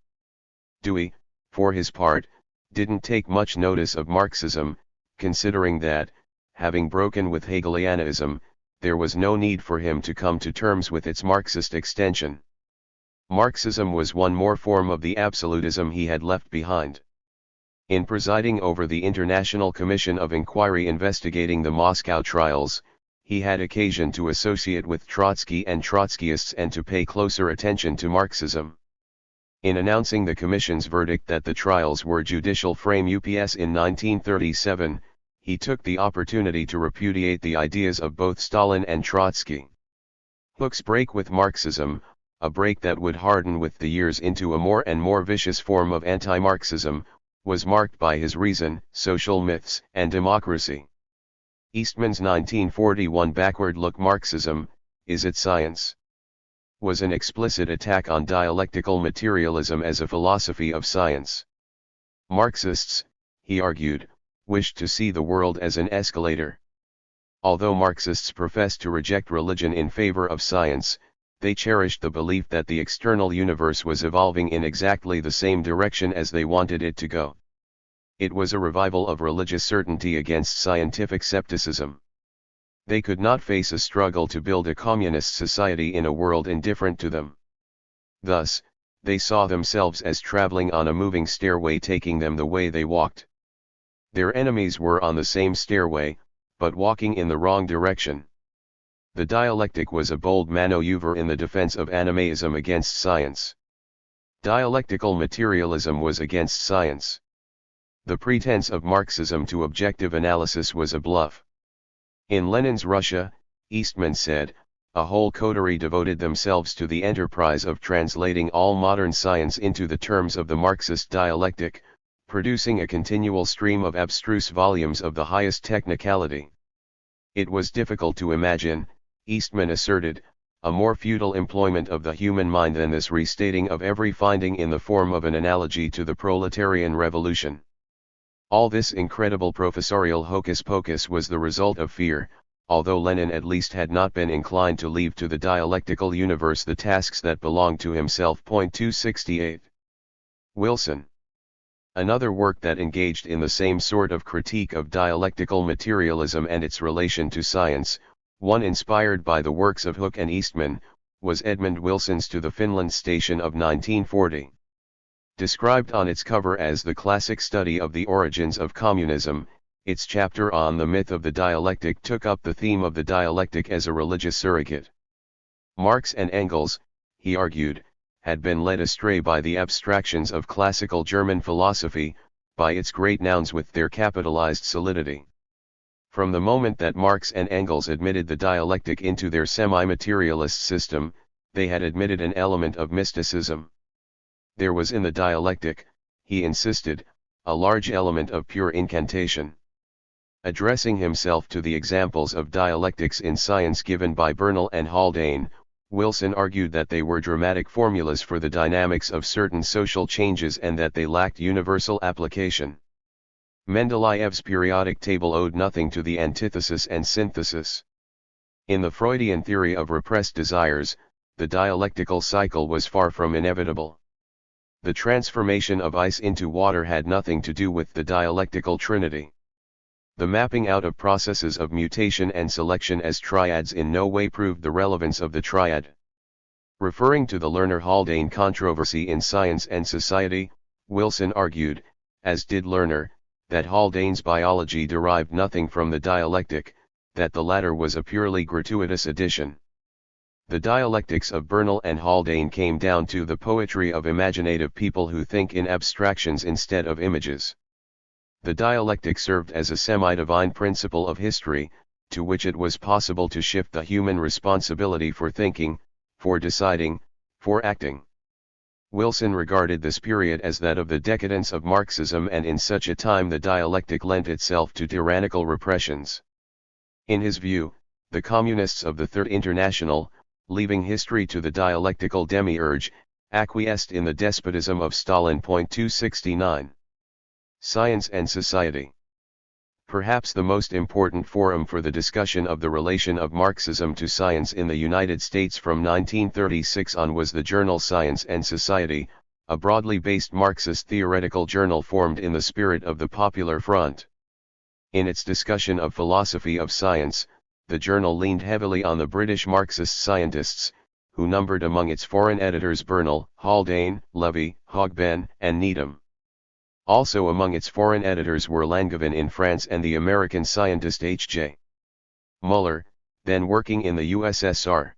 Dewey, for his part, didn't take much notice of Marxism, considering that, having broken with Hegelianism, there was no need for him to come to terms with its Marxist extension. Marxism was one more form of the absolutism he had left behind. In presiding over the International Commission of Inquiry investigating the Moscow trials, he had occasion to associate with Trotsky and Trotskyists and to pay closer attention to Marxism. In announcing the Commission's verdict that the trials were judicial frame ups in 1937, he took the opportunity to repudiate the ideas of both Stalin and Trotsky. Hooke's break with Marxism, a break that would harden with the years into a more and more vicious form of anti-Marxism, was marked by his reason, social myths, and democracy. Eastman's 1941 backward look Marxism, Is It Science? Was an explicit attack on dialectical materialism as a philosophy of science. Marxists, he argued, wished to see the world as an escalator. Although Marxists professed to reject religion in favor of science, they cherished the belief that the external universe was evolving in exactly the same direction as they wanted it to go. It was a revival of religious certainty against scientific skepticism. They could not face a struggle to build a communist society in a world indifferent to them. Thus, they saw themselves as traveling on a moving stairway taking them the way they walked. Their enemies were on the same stairway, but walking in the wrong direction. The dialectic was a bold maneuver in the defense of animism against science. Dialectical materialism was against science. The pretense of Marxism to objective analysis was a bluff. In Lenin's Russia, Eastman said, a whole coterie devoted themselves to the enterprise of translating all modern science into the terms of the Marxist dialectic, producing a continual stream of abstruse volumes of the highest technicality. It was difficult to imagine, Eastman asserted, a more futile employment of the human mind than this restating of every finding in the form of an analogy to the proletarian revolution. All this incredible professorial hocus-pocus was the result of fear, although Lenin at least had not been inclined to leave to the dialectical universe the tasks that belonged to himself. 268. Wilson. Another work that engaged in the same sort of critique of dialectical materialism and its relation to science, one inspired by the works of Hooke and Eastman, was Edmund Wilson's To the Finland Station of 1940. Described on its cover as the classic study of the origins of communism, its chapter on the myth of the dialectic took up the theme of the dialectic as a religious surrogate. Marx and Engels, he argued, had been led astray by the abstractions of classical German philosophy, by its great nouns with their capitalized solidity. From the moment that Marx and Engels admitted the dialectic into their semi-materialist system, they had admitted an element of mysticism. There was in the dialectic, he insisted, a large element of pure incantation. Addressing himself to the examples of dialectics in science given by Bernal and Haldane, Wilson argued that they were dramatic formulas for the dynamics of certain social changes and that they lacked universal application. Mendeleev's periodic table owed nothing to the antithesis and synthesis. In the Freudian theory of repressed desires, the dialectical cycle was far from inevitable. The transformation of ice into water had nothing to do with the dialectical trinity. The mapping out of processes of mutation and selection as triads in no way proved the relevance of the triad. Referring to the Lerner-Haldane controversy in Science and Society, Wilson argued, as did Lerner, that Haldane's biology derived nothing from the dialectic, that the latter was a purely gratuitous addition. The dialectics of Bernal and Haldane came down to the poetry of imaginative people who think in abstractions instead of images. The dialectic served as a semi-divine principle of history, to which it was possible to shift the human responsibility for thinking, for deciding, for acting. Wilson regarded this period as that of the decadence of Marxism, and in such a time the dialectic lent itself to tyrannical repressions. In his view, the communists of the Third International, leaving history to the dialectical demiurge, acquiesced in the despotism of Stalin. 269. Science and Society. Perhaps the most important forum for the discussion of the relation of Marxism to science in the United States from 1936 on was the journal Science and Society, a broadly based Marxist theoretical journal formed in the spirit of the Popular Front. In its discussion of philosophy of science, the journal leaned heavily on the British Marxist scientists, who numbered among its foreign editors Bernal, Haldane, Levy, Hogben, and Needham. Also among its foreign editors were Langevin in France and the American scientist H.J. Muller, then working in the USSR.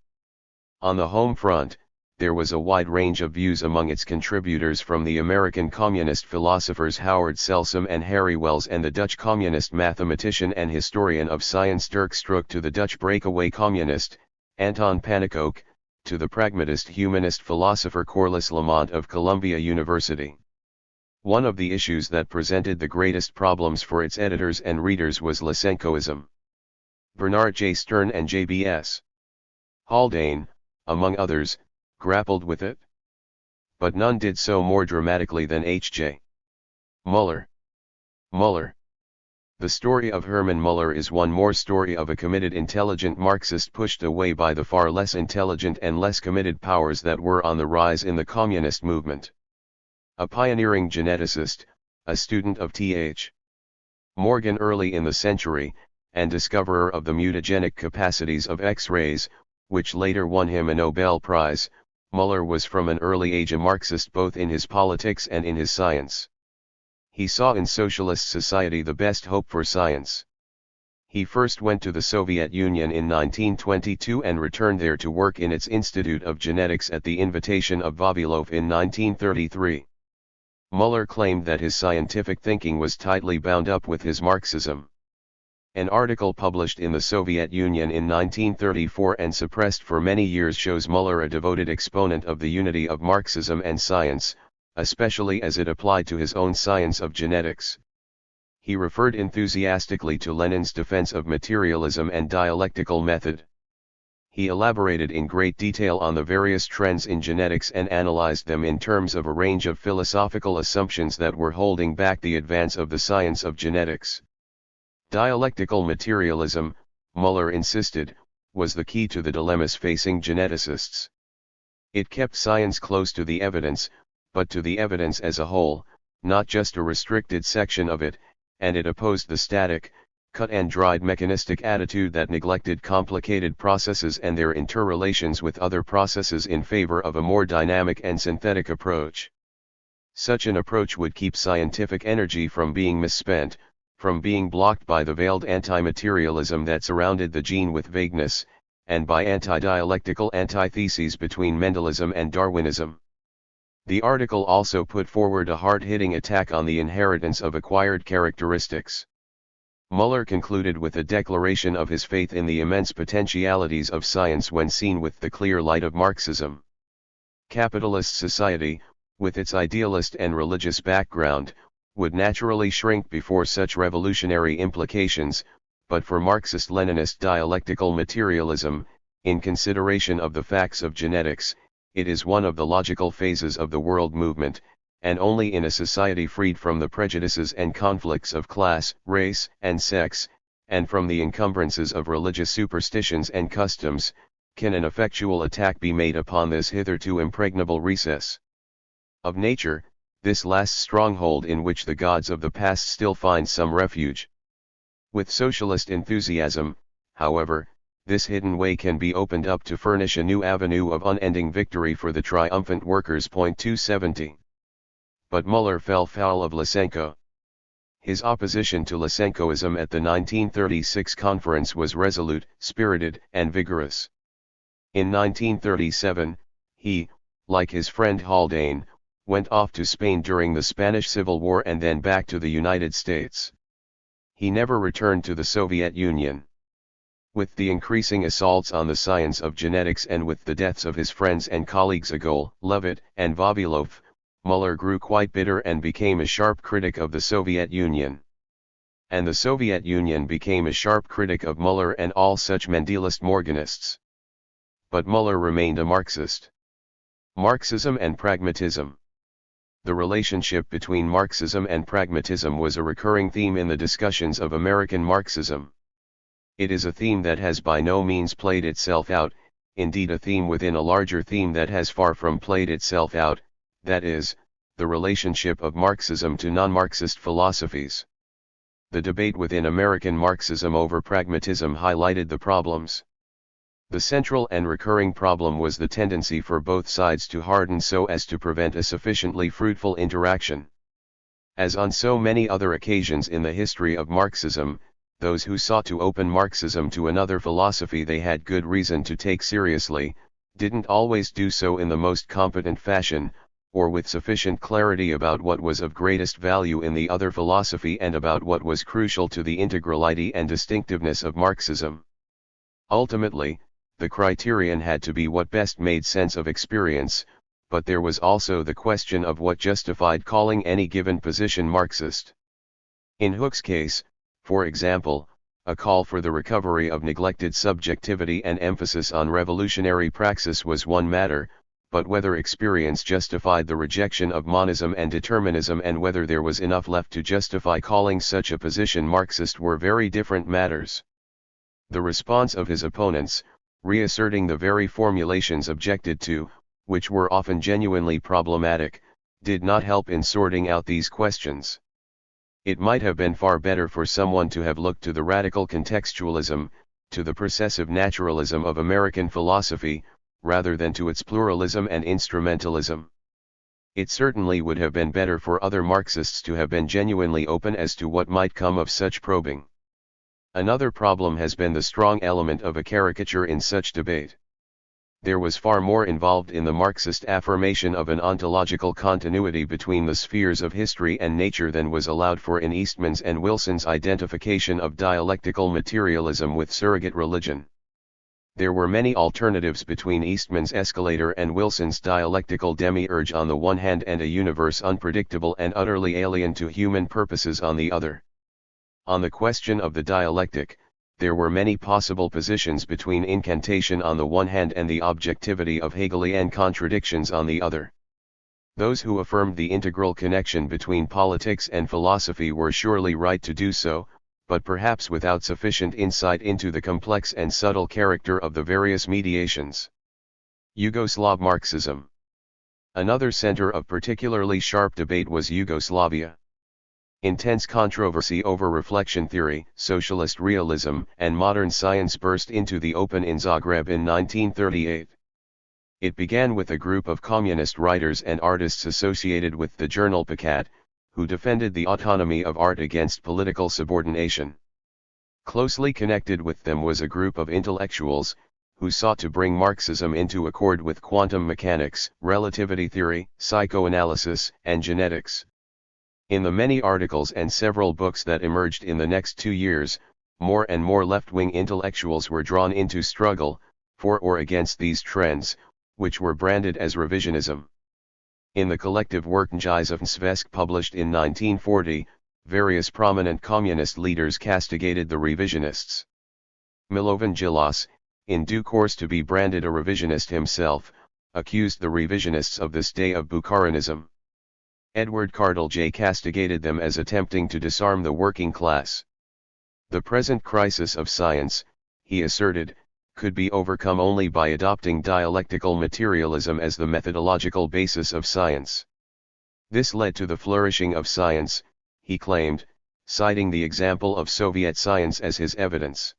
On the home front, there was a wide range of views among its contributors, from the American communist philosophers Howard Selsom and Harry Wells and the Dutch communist mathematician and historian of science Dirk Stroek to the Dutch breakaway communist, Anton Pannekoek, to the pragmatist humanist philosopher Corliss Lamont of Columbia University. One of the issues that presented the greatest problems for its editors and readers was Lysenkoism. Bernard J. Stern and J.B.S. Haldane, among others, grappled with it. But none did so more dramatically than H.J. Muller. The story of Hermann Muller is one more story of a committed intelligent Marxist pushed away by the far less intelligent and less committed powers that were on the rise in the communist movement. A pioneering geneticist, a student of Th. Morgan early in the century, and discoverer of the mutagenic capacities of X-rays, which later won him a Nobel Prize, Muller was from an early age a Marxist both in his politics and in his science. He saw in socialist society the best hope for science. He first went to the Soviet Union in 1922 and returned there to work in its Institute of Genetics at the invitation of Vavilov in 1933. Muller claimed that his scientific thinking was tightly bound up with his Marxism. An article published in the Soviet Union in 1934 and suppressed for many years shows Muller a devoted exponent of the unity of Marxism and science, especially as it applied to his own science of genetics. He referred enthusiastically to Lenin's defense of materialism and dialectical method. He elaborated in great detail on the various trends in genetics and analyzed them in terms of a range of philosophical assumptions that were holding back the advance of the science of genetics. Dialectical materialism, Muller insisted, was the key to the dilemmas facing geneticists. It kept science close to the evidence, but to the evidence as a whole, not just a restricted section of it, and it opposed the static, cut and dried mechanistic attitude that neglected complicated processes and their interrelations with other processes in favor of a more dynamic and synthetic approach. Such an approach would keep scientific energy from being misspent, from being blocked by the veiled anti-materialism that surrounded the gene with vagueness, and by anti-dialectical antitheses between Mendelism and Darwinism. The article also put forward a hard-hitting attack on the inheritance of acquired characteristics. Muller concluded with a declaration of his faith in the immense potentialities of science when seen with the clear light of Marxism. Capitalist society, with its idealist and religious background, would naturally shrink before such revolutionary implications, but for Marxist-Leninist dialectical materialism, in consideration of the facts of genetics, it is one of the logical phases of the world movement, and only in a society freed from the prejudices and conflicts of class, race, and sex, and from the encumbrances of religious superstitions and customs, can an effectual attack be made upon this hitherto impregnable recess of nature, this last stronghold in which the gods of the past still find some refuge. With socialist enthusiasm, however, this hidden way can be opened up to furnish a new avenue of unending victory for the triumphant workers. 270. But Muller fell foul of Lysenko. His opposition to Lysenkoism at the 1936 conference was resolute, spirited, and vigorous. In 1937, he, like his friend Haldane, went off to Spain during the Spanish Civil War and then back to the United States. He never returned to the Soviet Union. With the increasing assaults on the science of genetics and with the deaths of his friends and colleagues Gogol, Levitt, and Vavilov, Muller grew quite bitter and became a sharp critic of the Soviet Union. And the Soviet Union became a sharp critic of Muller and all such Mendelist Morganists. But Muller remained a Marxist. Marxism and pragmatism. The relationship between Marxism and pragmatism was a recurring theme in the discussions of American Marxism. It is a theme that has by no means played itself out, indeed a theme within a larger theme that has far from played itself out, that is, the relationship of Marxism to non-Marxist philosophies. The debate within American Marxism over pragmatism highlighted the problems. The central and recurring problem was the tendency for both sides to harden so as to prevent a sufficiently fruitful interaction. As on so many other occasions in the history of Marxism, those who sought to open Marxism to another philosophy they had good reason to take seriously, didn't always do so in the most competent fashion, or with sufficient clarity about what was of greatest value in the other philosophy and about what was crucial to the integrality and distinctiveness of Marxism. Ultimately, the criterion had to be what best made sense of experience, but there was also the question of what justified calling any given position Marxist. In Hooke's case, for example, a call for the recovery of neglected subjectivity and emphasis on revolutionary praxis was one matter, but whether experience justified the rejection of monism and determinism and whether there was enough left to justify calling such a position Marxist were very different matters. The response of his opponents, reasserting the very formulations objected to, which were often genuinely problematic, did not help in sorting out these questions. It might have been far better for someone to have looked to the radical contextualism, to the processive naturalism of American philosophy, rather than to its pluralism and instrumentalism. It certainly would have been better for other Marxists to have been genuinely open as to what might come of such probing. Another problem has been the strong element of a caricature in such debate. There was far more involved in the Marxist affirmation of an ontological continuity between the spheres of history and nature than was allowed for in Eastman's and Wilson's identification of dialectical materialism with surrogate religion. There were many alternatives between Eastman's escalator and Wilson's dialectical demiurge on the one hand and a universe unpredictable and utterly alien to human purposes on the other. On the question of the dialectic, there were many possible positions between incantation on the one hand and the objectivity of Hegelian contradictions on the other. Those who affirmed the integral connection between politics and philosophy were surely right to do so, but perhaps without sufficient insight into the complex and subtle character of the various mediations. Yugoslav Marxism. Another center of particularly sharp debate was Yugoslavia. Intense controversy over reflection theory, socialist realism, and modern science burst into the open in Zagreb in 1938. It began with a group of communist writers and artists associated with the journal Pekat, who defended the autonomy of art against political subordination. Closely connected with them was a group of intellectuals, who sought to bring Marxism into accord with quantum mechanics, relativity theory, psychoanalysis, and genetics. In the many articles and several books that emerged in the next 2 years, more and more left-wing intellectuals were drawn into struggle, for or against these trends, which were branded as revisionism. In the collective work Njizovnsvesk published in 1940, various prominent communist leaders castigated the revisionists. Milovan Djilas, in due course to be branded a revisionist himself, accused the revisionists of this day of Bukharinism. Edward Cardinal castigated them as attempting to disarm the working class. The present crisis of science, he asserted, could be overcome only by adopting dialectical materialism as the methodological basis of science. This led to the flourishing of science, he claimed, citing the example of Soviet science as his evidence.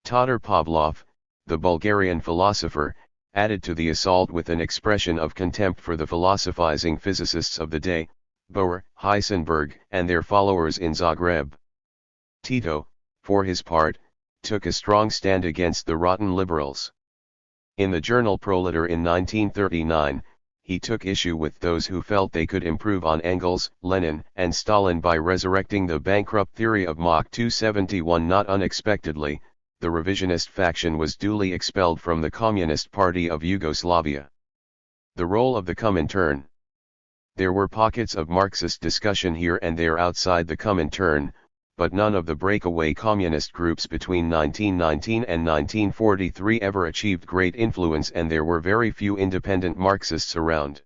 Todor Pavlov, the Bulgarian philosopher, added to the assault with an expression of contempt for the philosophizing physicists of the day, Bohr, Heisenberg, and their followers in Zagreb. Tito, for his part, took a strong stand against the rotten liberals. In the journal Proletar in 1939, he took issue with those who felt they could improve on Engels, Lenin, and Stalin by resurrecting the bankrupt theory of Mach 271. Not unexpectedly, the revisionist faction was duly expelled from the Communist Party of Yugoslavia. The role of the Comintern. There were pockets of Marxist discussion here and there outside the Comintern, but none of the breakaway communist groups between 1919 and 1943 ever achieved great influence, and there were very few independent Marxists around.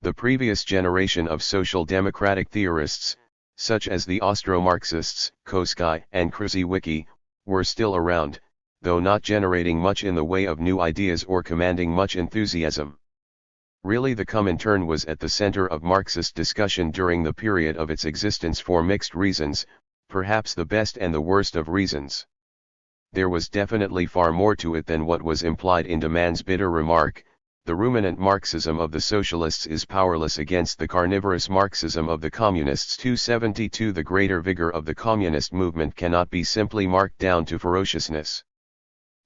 The previous generation of social democratic theorists, such as the Austro-Marxists, Koski and Krzyzewicki, were still around, though not generating much in the way of new ideas or commanding much enthusiasm. Really, the Comintern was at the center of Marxist discussion during the period of its existence for mixed reasons, perhaps the best and the worst of reasons. There was definitely far more to it than what was implied in de Man's bitter remark: the ruminant Marxism of the socialists is powerless against the carnivorous Marxism of the communists. 272 The greater vigor of the communist movement cannot be simply marked down to ferociousness.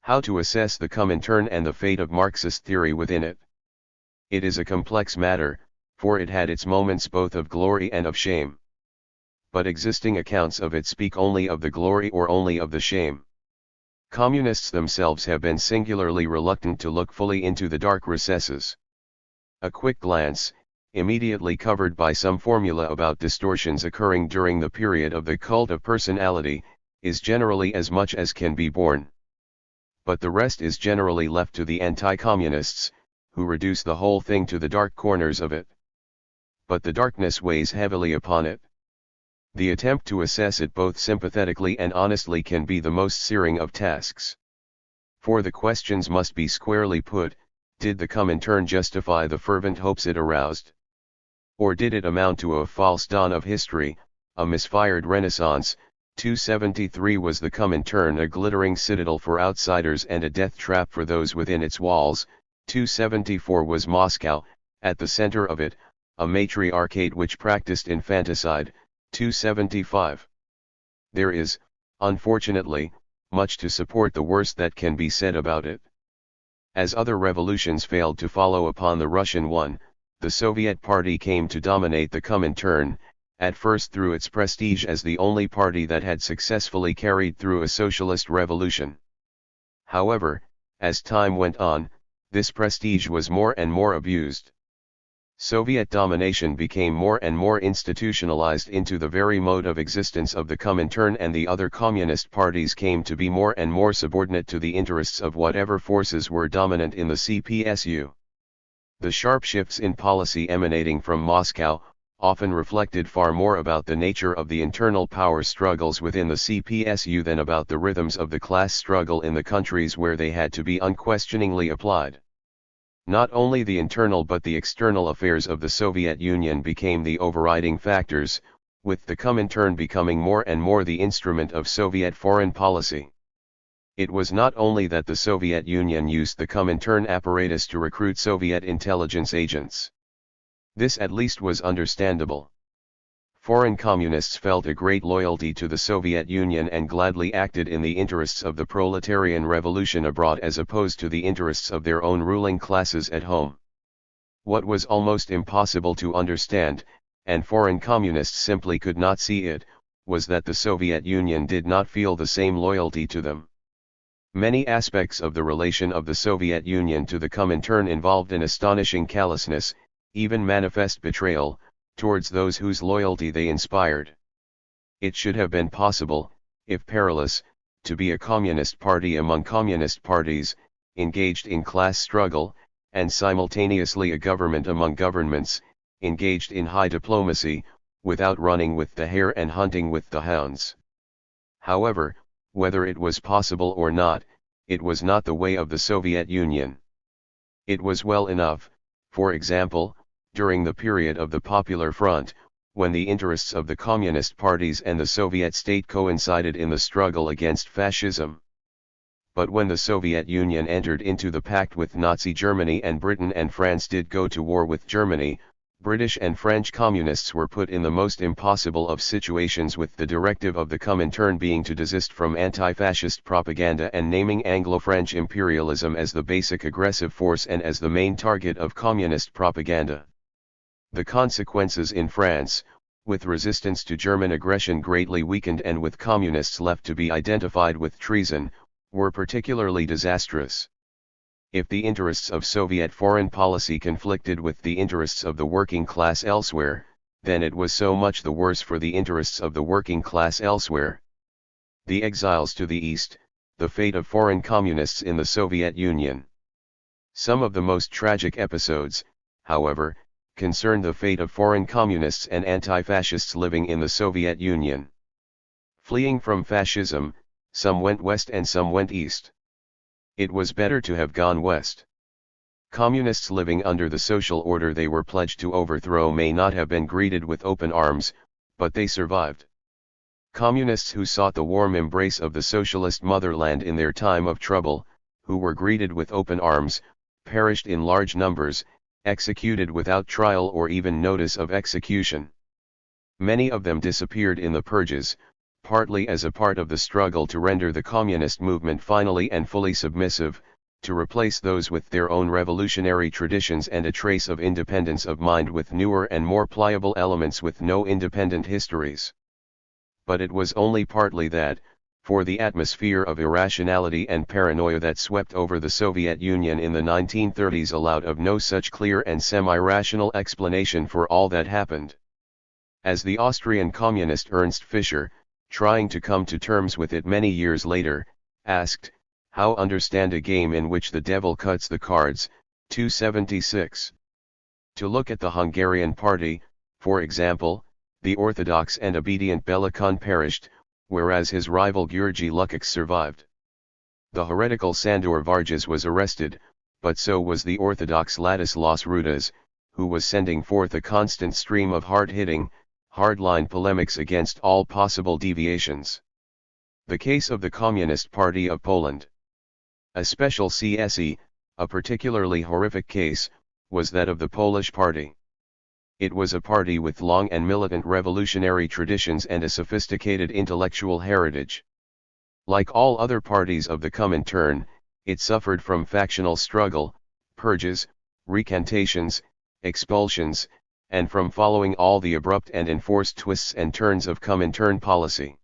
How to assess the Comintern and the fate of Marxist theory within it? It is a complex matter, for it had its moments both of glory and of shame. But existing accounts of it speak only of the glory or only of the shame. Communists themselves have been singularly reluctant to look fully into the dark recesses. A quick glance, immediately covered by some formula about distortions occurring during the period of the cult of personality, is generally as much as can be borne. But the rest is generally left to the anti-communists, who reduce the whole thing to the dark corners of it. But the darkness weighs heavily upon it. The attempt to assess it both sympathetically and honestly can be the most searing of tasks. For the questions must be squarely put: did the Comintern justify the fervent hopes it aroused? Or did it amount to a false dawn of history, a misfired renaissance? 273 Was the Comintern a glittering citadel for outsiders and a death trap for those within its walls? 274 Was Moscow, at the center of it, a matriarchate which practiced infanticide? 275. There is, unfortunately, much to support the worst that can be said about it. As other revolutions failed to follow upon the Russian one, the Soviet Party came to dominate the Comintern, at first through its prestige as the only party that had successfully carried through a socialist revolution. However, as time went on, this prestige was more and more abused. Soviet domination became more and more institutionalized into the very mode of existence of the Comintern, and the other communist parties came to be more and more subordinate to the interests of whatever forces were dominant in the CPSU. The sharp shifts in policy emanating from Moscow often reflected far more about the nature of the internal power struggles within the CPSU than about the rhythms of the class struggle in the countries where they had to be unquestioningly applied. Not only the internal but the external affairs of the Soviet Union became the overriding factors, with the Comintern becoming more and more the instrument of Soviet foreign policy. It was not only that the Soviet Union used the Comintern apparatus to recruit Soviet intelligence agents. This at least was understandable. Foreign communists felt a great loyalty to the Soviet Union and gladly acted in the interests of the proletarian revolution abroad as opposed to the interests of their own ruling classes at home. What was almost impossible to understand, and foreign communists simply could not see it, was that the Soviet Union did not feel the same loyalty to them. Many aspects of the relation of the Soviet Union to the Comintern involved an astonishing callousness, even manifest betrayal, towards those whose loyalty they inspired. It should have been possible, if perilous, to be a communist party among communist parties, engaged in class struggle, and simultaneously a government among governments, engaged in high diplomacy, without running with the hare and hunting with the hounds. However, whether it was possible or not, it was not the way of the Soviet Union. It was well enough, for example, during the period of the Popular Front, when the interests of the communist parties and the Soviet state coincided in the struggle against fascism. But when the Soviet Union entered into the pact with Nazi Germany and Britain and France did go to war with Germany, British and French communists were put in the most impossible of situations, with the directive of the Comintern being to desist from anti-fascist propaganda and naming Anglo-French imperialism as the basic aggressive force and as the main target of communist propaganda. The consequences in France, with resistance to German aggression greatly weakened and with communists left to be identified with treason, were particularly disastrous. If the interests of Soviet foreign policy conflicted with the interests of the working class elsewhere, then it was so much the worse for the interests of the working class elsewhere. The exiles to the East, the fate of foreign communists in the Soviet Union. Some of the most tragic episodes, however, concern the fate of foreign communists and anti-fascists living in the Soviet Union. Fleeing from fascism, some went west and some went east. It was better to have gone west. Communists living under the social order they were pledged to overthrow may not have been greeted with open arms, but they survived. Communists who sought the warm embrace of the socialist motherland in their time of trouble, who were greeted with open arms, perished in large numbers, executed without trial or even notice of execution. Many of them disappeared in the purges, partly as a part of the struggle to render the communist movement finally and fully submissive, to replace those with their own revolutionary traditions and a trace of independence of mind with newer and more pliable elements with no independent histories. But it was only partly that, for the atmosphere of irrationality and paranoia that swept over the Soviet Union in the 1930s allowed of no such clear and semi-rational explanation for all that happened. As the Austrian communist Ernst Fischer, trying to come to terms with it many years later, asked, "How understand a game in which the devil cuts the cards?" 276. To look at the Hungarian party, for example, the orthodox and obedient Belikon perished, whereas his rival György Lukács survived. The heretical Sándor Vargas was arrested, but so was the orthodox Ladislas Rudas, who was sending forth a constant stream of hard-hitting, hardline polemics against all possible deviations. The case of the Communist Party of Poland. A special CSE, a particularly horrific case, was that of the Polish Party. It was a party with long and militant revolutionary traditions and a sophisticated intellectual heritage. Like all other parties of the Comintern, it suffered from factional struggle, purges, recantations, expulsions, and from following all the abrupt and enforced twists and turns of Comintern policy.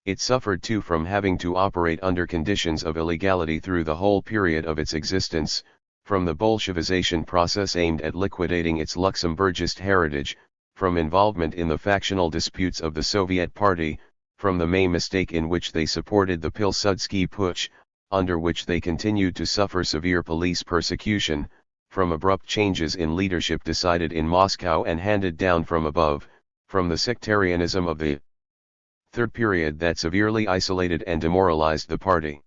It suffered too from having to operate under conditions of illegality through the whole period of its existence, from the Bolshevization process aimed at liquidating its Luxembourgist heritage, from involvement in the factional disputes of the Soviet Party, from the May mistake in which they supported the Pilsudski Putsch, under which they continued to suffer severe police persecution, from abrupt changes in leadership decided in Moscow and handed down from above, from the sectarianism of the third period that severely isolated and demoralized the party.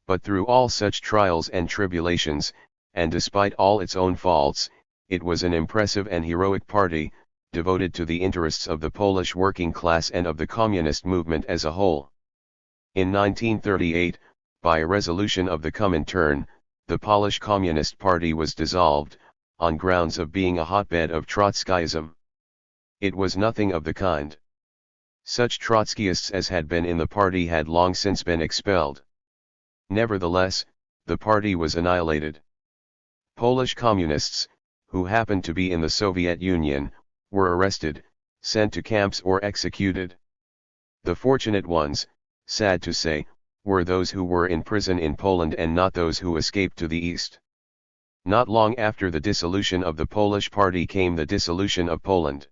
But through all such trials and tribulations, and despite all its own faults, it was an impressive and heroic party, devoted to the interests of the Polish working class and of the communist movement as a whole. In 1938, by a resolution of the Comintern, the Polish Communist Party was dissolved, on grounds of being a hotbed of Trotskyism. It was nothing of the kind. Such Trotskyists as had been in the party had long since been expelled. Nevertheless, the party was annihilated. Polish communists, who happened to be in the Soviet Union, were arrested, sent to camps or executed. The fortunate ones, sad to say, were those who were in prison in Poland and not those who escaped to the east. Not long after the dissolution of the Polish party came the dissolution of Poland.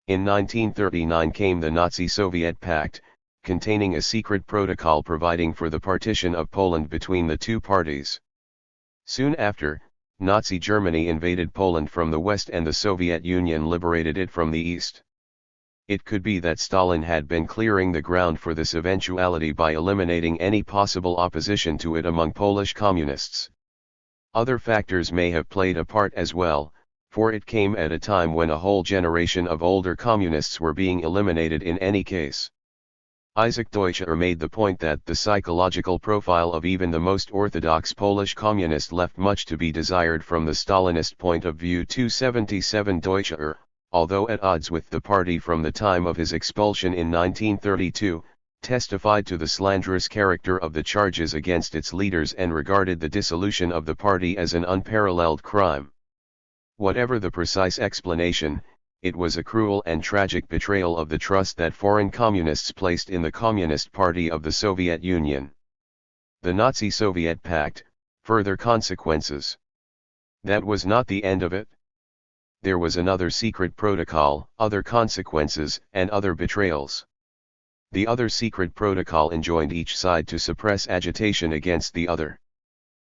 In 1939 came the Nazi-Soviet Pact, containing a secret protocol providing for the partition of Poland between the two parties. Soon after, Nazi Germany invaded Poland from the west and the Soviet Union liberated it from the east. It could be that Stalin had been clearing the ground for this eventuality by eliminating any possible opposition to it among Polish communists. Other factors may have played a part as well, for it came at a time when a whole generation of older communists were being eliminated in any case. Isaac Deutscher made the point that the psychological profile of even the most orthodox Polish communist left much to be desired from the Stalinist point of view. 277 Deutscher, although at odds with the party from the time of his expulsion in 1932, testified to the slanderous character of the charges against its leaders and regarded the dissolution of the party as an unparalleled crime. Whatever the precise explanation, it was a cruel and tragic betrayal of the trust that foreign communists placed in the Communist Party of the Soviet Union. The Nazi-Soviet Pact, further consequences. That was not the end of it. There was another secret protocol, other consequences, and other betrayals. The other secret protocol enjoined each side to suppress agitation against the other.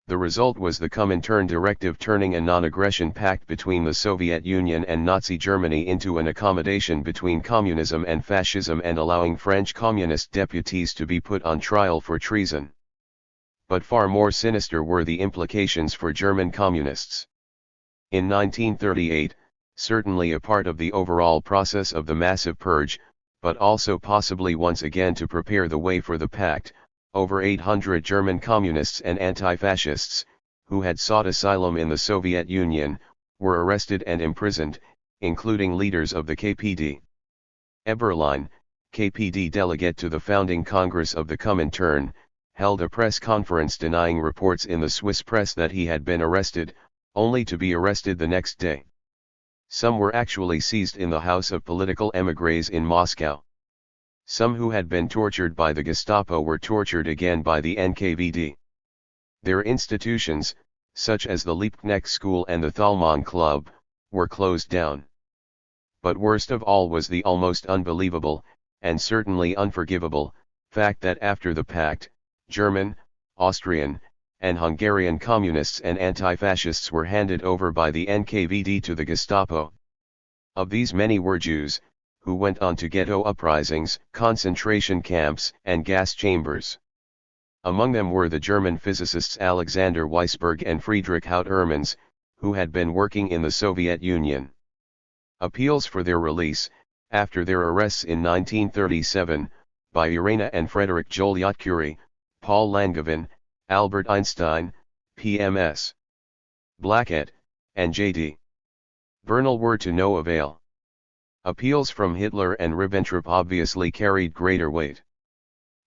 The result was the Comintern Directive, turning a non-aggression pact between the Soviet Union and Nazi Germany into an accommodation between communism and fascism and allowing French communist deputies to be put on trial for treason. But far more sinister were the implications for German communists. In 1938, certainly a part of the overall process of the massive purge, but also possibly once again to prepare the way for the pact, over 800 German communists and anti-fascists, who had sought asylum in the Soviet Union, were arrested and imprisoned, including leaders of the KPD. Eberlein, KPD delegate to the founding Congress of the Comintern, held a press conference denying reports in the Swiss press that he had been arrested, only to be arrested the next day. Some were actually seized in the house of political émigrés in Moscow. Some who had been tortured by the Gestapo were tortured again by the NKVD. Their institutions, such as the Liebknecht School and the Thalmann Club, were closed down. But worst of all was the almost unbelievable, and certainly unforgivable, fact that after the pact, German, Austrian, and Hungarian communists and anti-fascists were handed over by the NKVD to the Gestapo. Of these many were Jews, who went on to ghetto uprisings, concentration camps, and gas chambers. Among them were the German physicists Alexander Weisberg and Friedrich Haut-Hermans, who had been working in the Soviet Union. Appeals for their release, after their arrests in 1937, by Irena and Frederick Joliot-Curie, Paul Langevin, Albert Einstein, PMS. Blackett, and J.D. Bernal were to no avail. Appeals from Hitler and Ribbentrop obviously carried greater weight.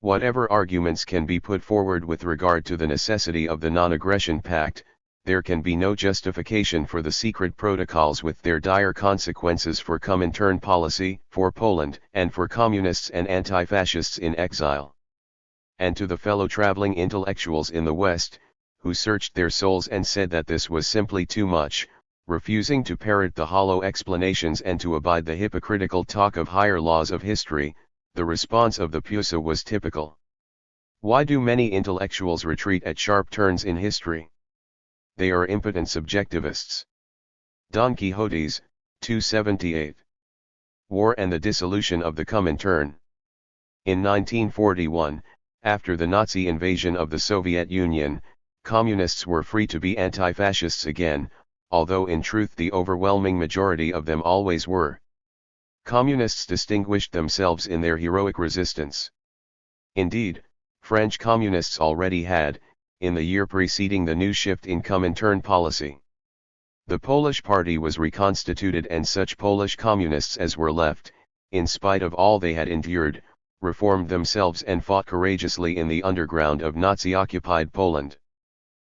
Whatever arguments can be put forward with regard to the necessity of the non-aggression pact, there can be no justification for the secret protocols with their dire consequences for Comintern policy, for Poland, and for communists and anti-fascists in exile. And to the fellow traveling intellectuals in the West, who searched their souls and said that this was simply too much, refusing to parrot the hollow explanations and to abide the hypocritical talk of higher laws of history, the response of the PUSA was typical. Why do many intellectuals retreat at sharp turns in history? They are impotent subjectivists. Don Quixotes, 278. War and the dissolution of the Comintern. In 1941, after the Nazi invasion of the Soviet Union, communists were free to be anti-fascists again, although in truth the overwhelming majority of them always were. Communists distinguished themselves in their heroic resistance. Indeed, French communists already had, in the year preceding the new shift in Comintern policy, The Polish Party was reconstituted, and such Polish communists as were left, in spite of all they had endured, reformed themselves and fought courageously in the underground of Nazi-occupied Poland.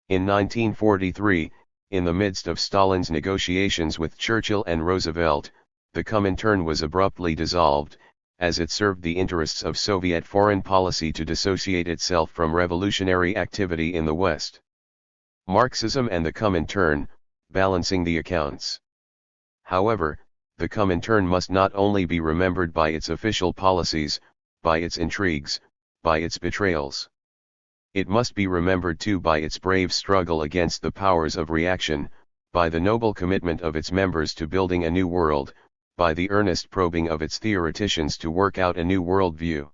In 1943, in the midst of Stalin's negotiations with Churchill and Roosevelt, the Comintern was abruptly dissolved, as it served the interests of Soviet foreign policy to dissociate itself from revolutionary activity in the West. Marxism and the Comintern, balancing the accounts. However, the Comintern must not only be remembered by its official policies, by its intrigues, by its betrayals. It must be remembered too by its brave struggle against the powers of reaction, by the noble commitment of its members to building a new world, by the earnest probing of its theoreticians to work out a new worldview.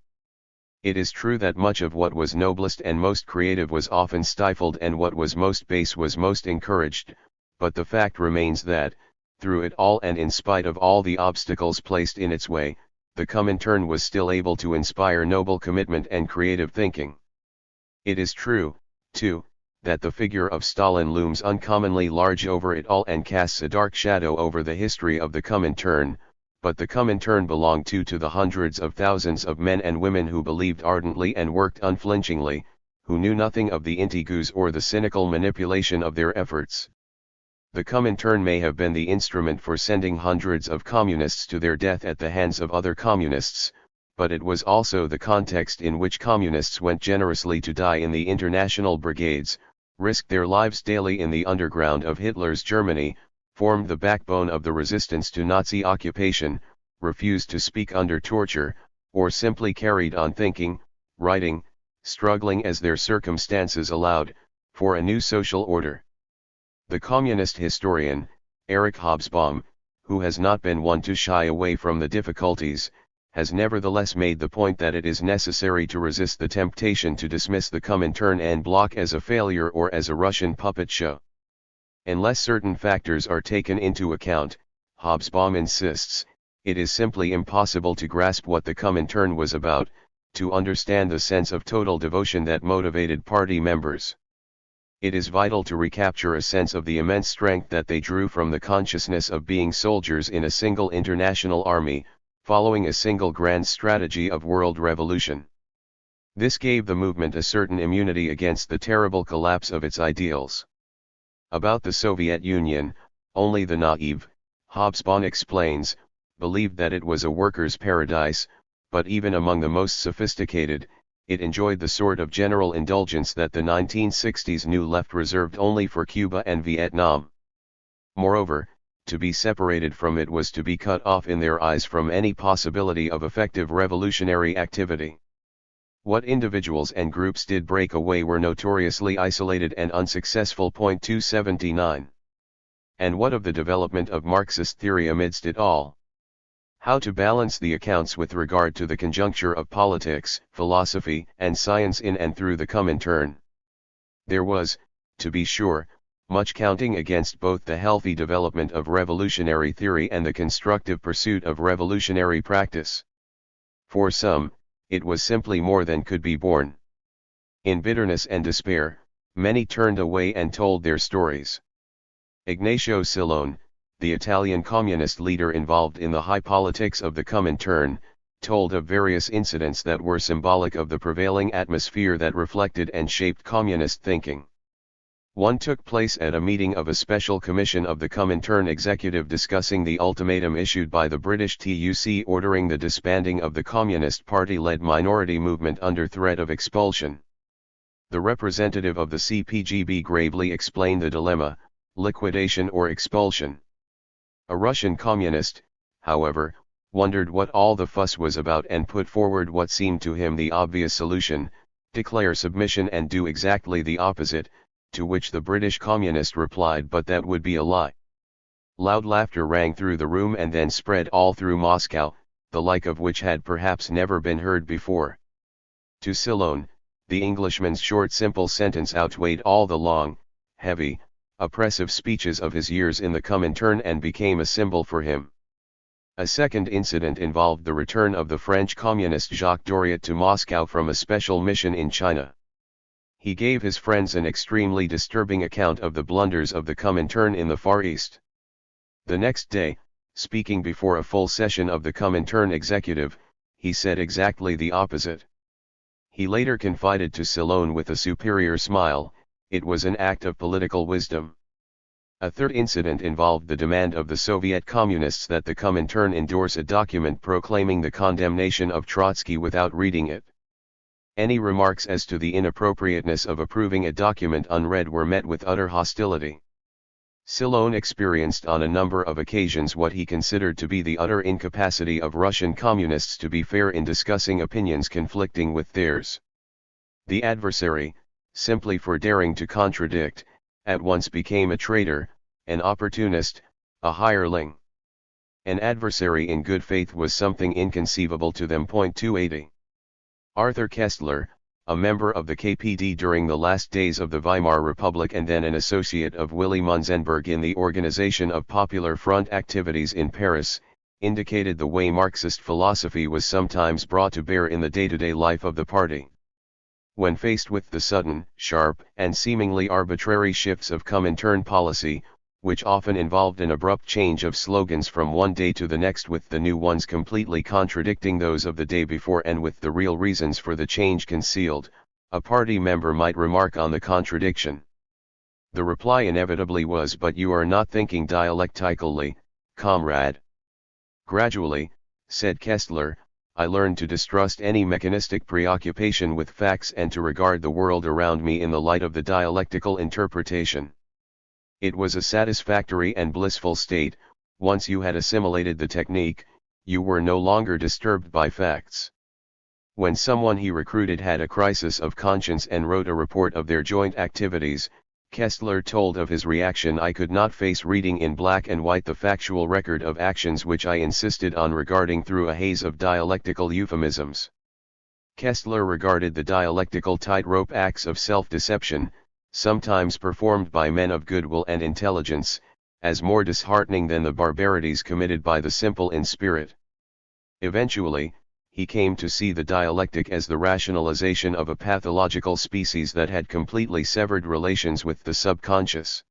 It is true that much of what was noblest and most creative was often stifled, and what was most base was most encouraged, but the fact remains that, through it all and in spite of all the obstacles placed in its way, the Comintern was still able to inspire noble commitment and creative thinking. It is true, too, that the figure of Stalin looms uncommonly large over it all and casts a dark shadow over the history of the Comintern, but the Comintern belonged to the hundreds of thousands of men and women who believed ardently and worked unflinchingly, who knew nothing of the intrigues or the cynical manipulation of their efforts. The Comintern may have been the instrument for sending hundreds of communists to their death at the hands of other communists, but it was also the context in which communists went generously to die in the international brigades, risked their lives daily in the underground of Hitler's Germany, formed the backbone of the resistance to Nazi occupation, refused to speak under torture, or simply carried on thinking, writing, struggling as their circumstances allowed, for a new social order. The communist historian, Erich Hobsbawm, who has not been one to shy away from the difficulties, has nevertheless made the point that it is necessary to resist the temptation to dismiss the Comintern en bloc as a failure or as a Russian puppet show. Unless certain factors are taken into account, Hobsbawm insists, it is simply impossible to grasp what the Comintern was about, to understand the sense of total devotion that motivated party members. It is vital to recapture a sense of the immense strength that they drew from the consciousness of being soldiers in a single international army, following a single grand strategy of world revolution. This gave the movement a certain immunity against the terrible collapse of its ideals. About the Soviet Union, only the naive, Hobsbawm explains, believed that it was a workers' paradise, but even among the most sophisticated, it enjoyed the sort of general indulgence that the 1960s New Left reserved only for Cuba and Vietnam. Moreover, to be separated from it was to be cut off in their eyes from any possibility of effective revolutionary activity. What individuals and groups did break away were notoriously isolated and unsuccessful. 279. And what of the development of Marxist theory amidst it all? How to balance the accounts with regard to the conjuncture of politics, philosophy, and science in and through the Comintern? There was, to be sure, much counting against both the healthy development of revolutionary theory and the constructive pursuit of revolutionary practice. For some, it was simply more than could be borne. In bitterness and despair, many turned away and told their stories. Ignazio Silone, the Italian communist leader involved in the high politics of the Comintern, told of various incidents that were symbolic of the prevailing atmosphere that reflected and shaped communist thinking. One took place at a meeting of a special commission of the Comintern executive discussing the ultimatum issued by the British TUC ordering the disbanding of the Communist Party-led minority movement under threat of expulsion. The representative of the CPGB gravely explained the dilemma: liquidation or expulsion. A Russian communist, however, wondered what all the fuss was about and put forward what seemed to him the obvious solution: declare submission and do exactly the opposite, to which the British communist replied, but that would be a lie. Loud laughter rang through the room and then spread all through Moscow, the like of which had perhaps never been heard before. To Silone, the Englishman's short simple sentence outweighed all the long, heavy, oppressive speeches of his years in the Comintern and became a symbol for him. A second incident involved the return of the French communist Jacques Doriot to Moscow from a special mission in China. He gave his friends an extremely disturbing account of the blunders of the Comintern in the Far East. The next day, speaking before a full session of the Comintern executive, he said exactly the opposite. He later confided to Salone with a superior smile, it was an act of political wisdom. A third incident involved the demand of the Soviet Communists that the Comintern endorse a document proclaiming the condemnation of Trotsky without reading it. Any remarks as to the inappropriateness of approving a document unread were met with utter hostility. Salone experienced on a number of occasions what he considered to be the utter incapacity of Russian communists to be fair in discussing opinions conflicting with theirs. The adversary, simply for daring to contradict, at once became a traitor, an opportunist, a hireling. An adversary in good faith was something inconceivable to them. 280. Arthur Kestler, a member of the KPD during the last days of the Weimar Republic and then an associate of Willy Munzenberg in the organization of Popular Front activities in Paris, indicated the way Marxist philosophy was sometimes brought to bear in the day-to-day life of the party. When faced with the sudden, sharp, and seemingly arbitrary shifts of Comintern policy, which often involved an abrupt change of slogans from one day to the next with the new ones completely contradicting those of the day before and with the real reasons for the change concealed, a party member might remark on the contradiction. The reply inevitably was, "But you are not thinking dialectically, comrade." Gradually, said Kestler, I learned to distrust any mechanistic preoccupation with facts and to regard the world around me in the light of the dialectical interpretation. It was a satisfactory and blissful state. Once you had assimilated the technique, you were no longer disturbed by facts. When someone he recruited had a crisis of conscience and wrote a report of their joint activities, Kestler told of his reaction, "I could not face reading in black and white the factual record of actions which I insisted on regarding through a haze of dialectical euphemisms." Kestler regarded the dialectical tightrope acts of self-deception, sometimes performed by men of goodwill and intelligence, as more disheartening than the barbarities committed by the simple in spirit. Eventually, he came to see the dialectic as the rationalization of a pathological species that had completely severed relations with the subconscious.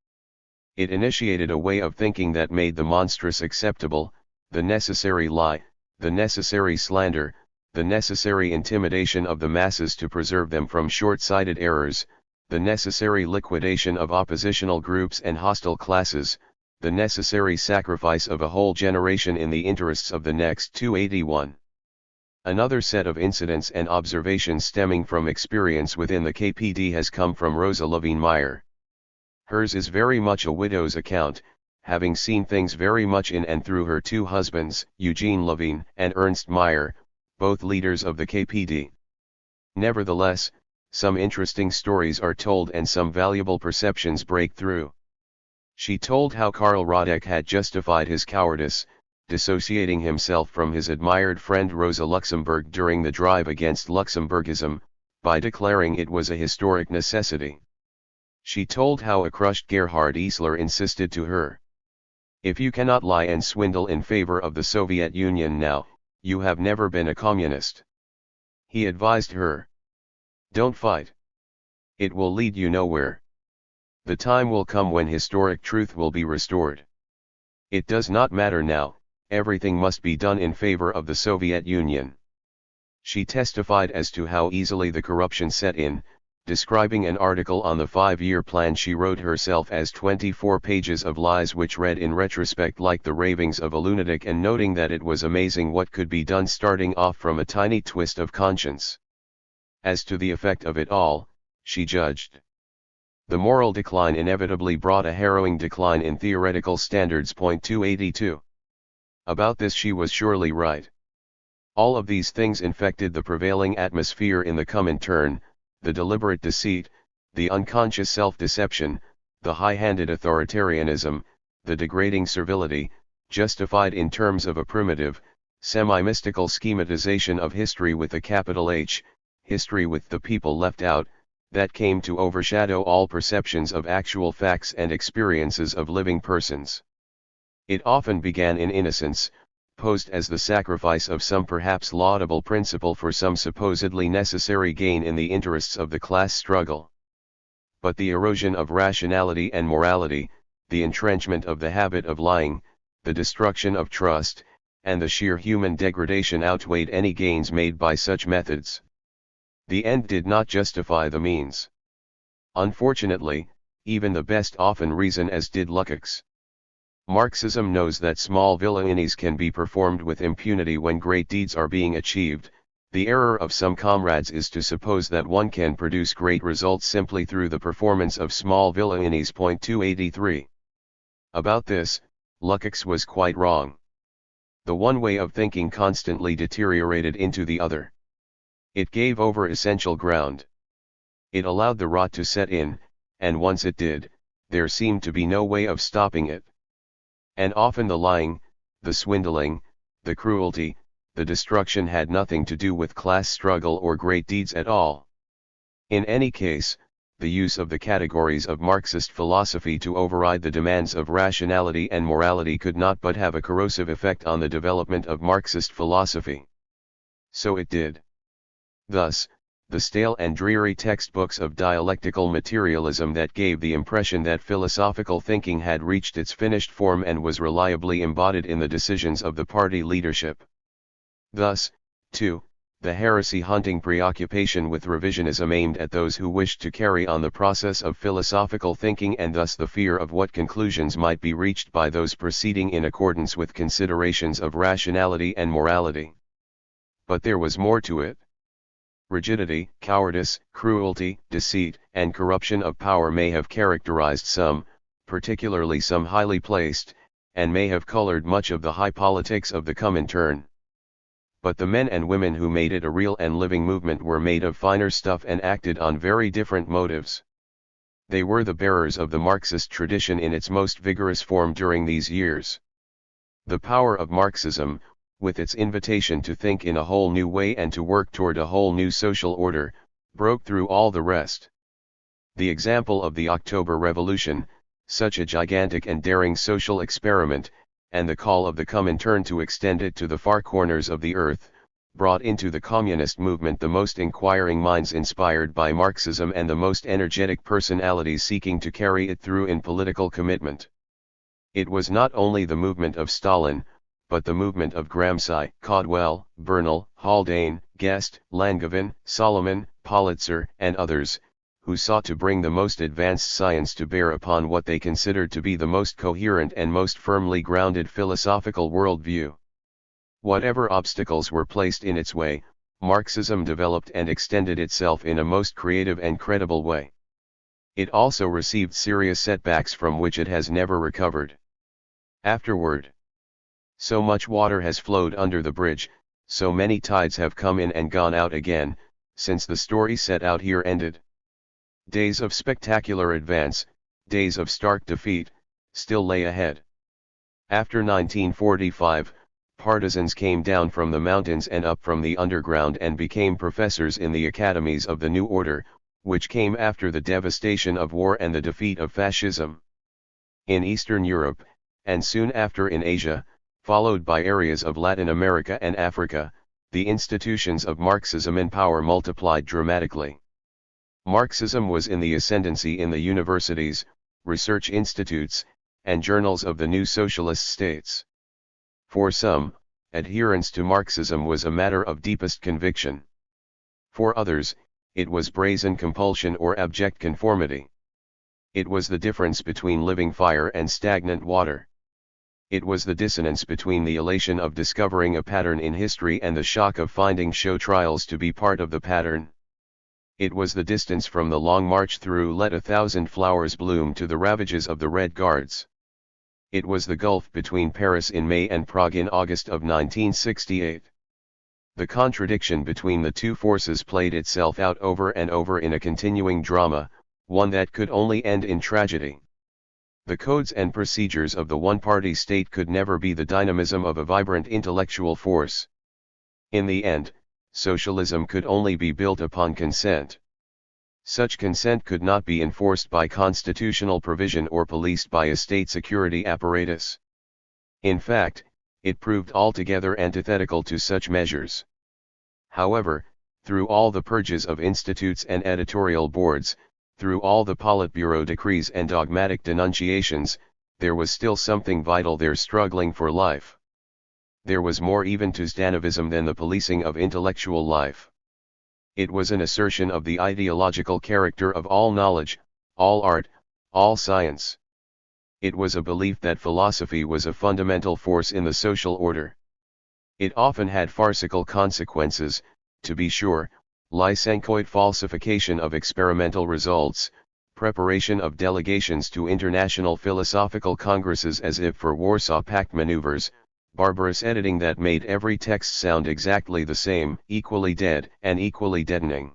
It initiated a way of thinking that made the monstrous acceptable, the necessary lie, the necessary slander, the necessary intimidation of the masses to preserve them from short-sighted errors, the necessary liquidation of oppositional groups and hostile classes, the necessary sacrifice of a whole generation in the interests of the next. 281. Another set of incidents and observations stemming from experience within the KPD has come from Rosa Levine-Meyer. Hers is very much a widow's account, having seen things very much in and through her two husbands, Eugene Levine and Ernst Meyer, both leaders of the KPD. Nevertheless, some interesting stories are told and some valuable perceptions break through. She told how Karl Radek had justified his cowardice, dissociating himself from his admired friend Rosa Luxemburg during the drive against Luxemburgism, by declaring it was a historic necessity. She told how a crushed Gerhard Eisler insisted to her, "If you cannot lie and swindle in favor of the Soviet Union now, you have never been a communist." He advised her, "Don't fight. It will lead you nowhere. The time will come when historic truth will be restored. It does not matter now, everything must be done in favor of the Soviet Union." She testified as to how easily the corruption set in, describing an article on the 5-year plan she wrote herself as 24 pages of lies which read in retrospect like the ravings of a lunatic, and noting that it was amazing what could be done starting off from a tiny twist of conscience. As to the effect of it all, she judged. The moral decline inevitably brought a harrowing decline in theoretical standards. 282. About this she was surely right. All of these things infected the prevailing atmosphere in the Comintern, the deliberate deceit, the unconscious self-deception, the high-handed authoritarianism, the degrading servility, justified in terms of a primitive, semi-mystical schematization of history with a capital H, history with the people left out, that came to overshadow all perceptions of actual facts and experiences of living persons. It often began in innocence, posed as the sacrifice of some perhaps laudable principle for some supposedly necessary gain in the interests of the class struggle. but the erosion of rationality and morality, the entrenchment of the habit of lying, the destruction of trust, and the sheer human degradation outweighed any gains made by such methods. The end did not justify the means. Unfortunately, even the best often reason as did Lukács. Marxism knows that small villainies can be performed with impunity when great deeds are being achieved. The error of some comrades is to suppose that one can produce great results simply through the performance of small villainies. 283. About this, Lukács was quite wrong. The one way of thinking constantly deteriorated into the other. It gave over essential ground. It allowed the rot to set in, and once it did, there seemed to be no way of stopping it. And often the lying, the swindling, the cruelty, the destruction had nothing to do with class struggle or great deeds at all. In any case, the use of the categories of Marxist philosophy to override the demands of rationality and morality could not but have a corrosive effect on the development of Marxist philosophy. So it did. Thus, the stale and dreary textbooks of dialectical materialism that gave the impression that philosophical thinking had reached its finished form and was reliably embodied in the decisions of the party leadership. Thus, too, the heresy-hunting preoccupation with revisionism aimed at those who wished to carry on the process of philosophical thinking, and thus the fear of what conclusions might be reached by those proceeding in accordance with considerations of rationality and morality. But there was more to it. Rigidity, cowardice, cruelty, deceit, and corruption of power may have characterized some, particularly some highly placed, and may have colored much of the high politics of the Comintern. But the men and women who made it a real and living movement were made of finer stuff and acted on very different motives. They were the bearers of the Marxist tradition in its most vigorous form during these years. The power of Marxism, with its invitation to think in a whole new way and to work toward a whole new social order, broke through all the rest. The example of the October Revolution, such a gigantic and daring social experiment, and the call of the Comintern to extend it to the far corners of the earth, brought into the communist movement the most inquiring minds inspired by Marxism and the most energetic personalities seeking to carry it through in political commitment. It was not only the movement of Stalin, but the movement of Gramsci, Caldwell, Bernal, Haldane, Guest, Langevin, Solomon, Politzer, and others, who sought to bring the most advanced science to bear upon what they considered to be the most coherent and most firmly grounded philosophical worldview. Whatever obstacles were placed in its way, Marxism developed and extended itself in a most creative and credible way. It also received serious setbacks from which it has never recovered. Afterward, so much water has flowed under the bridge, so many tides have come in and gone out again, since the story set out here ended. Days of spectacular advance, days of stark defeat, still lay ahead. After 1945, partisans came down from the mountains and up from the underground and became professors in the academies of the new order, which came after the devastation of war and the defeat of fascism. In Eastern Europe, and soon after in Asia, followed by areas of Latin America and Africa, the institutions of Marxism in power multiplied dramatically. Marxism was in the ascendancy in the universities, research institutes, and journals of the new socialist states. For some, adherence to Marxism was a matter of deepest conviction. For others, it was brazen compulsion or abject conformity. It was the difference between living fire and stagnant water. It was the dissonance between the elation of discovering a pattern in history and the shock of finding show trials to be part of the pattern. It was the distance from the long march through "Let 1,000 flowers bloom" to the ravages of the Red Guards. It was the gulf between Paris in May and Prague in August of 1968. The contradiction between the two forces played itself out over and over in a continuing drama, one that could only end in tragedy. The codes and procedures of the one-party state could never be the dynamism of a vibrant intellectual force. In the end, socialism could only be built upon consent. Such consent could not be enforced by constitutional provision or policed by a state security apparatus. In fact, it proved altogether antithetical to such measures. However, through all the purges of institutes and editorial boards, Through all the Politburo decrees and dogmatic denunciations, there was still something vital there struggling for life. There was more even to Zdanovism than the policing of intellectual life. It was an assertion of the ideological character of all knowledge, all art, all science. It was a belief that philosophy was a fundamental force in the social order. It often had farcical consequences, to be sure, lysankoid falsification of experimental results, preparation of delegations to international philosophical congresses as if for Warsaw Pact maneuvers, barbarous editing that made every text sound exactly the same, equally dead and equally deadening.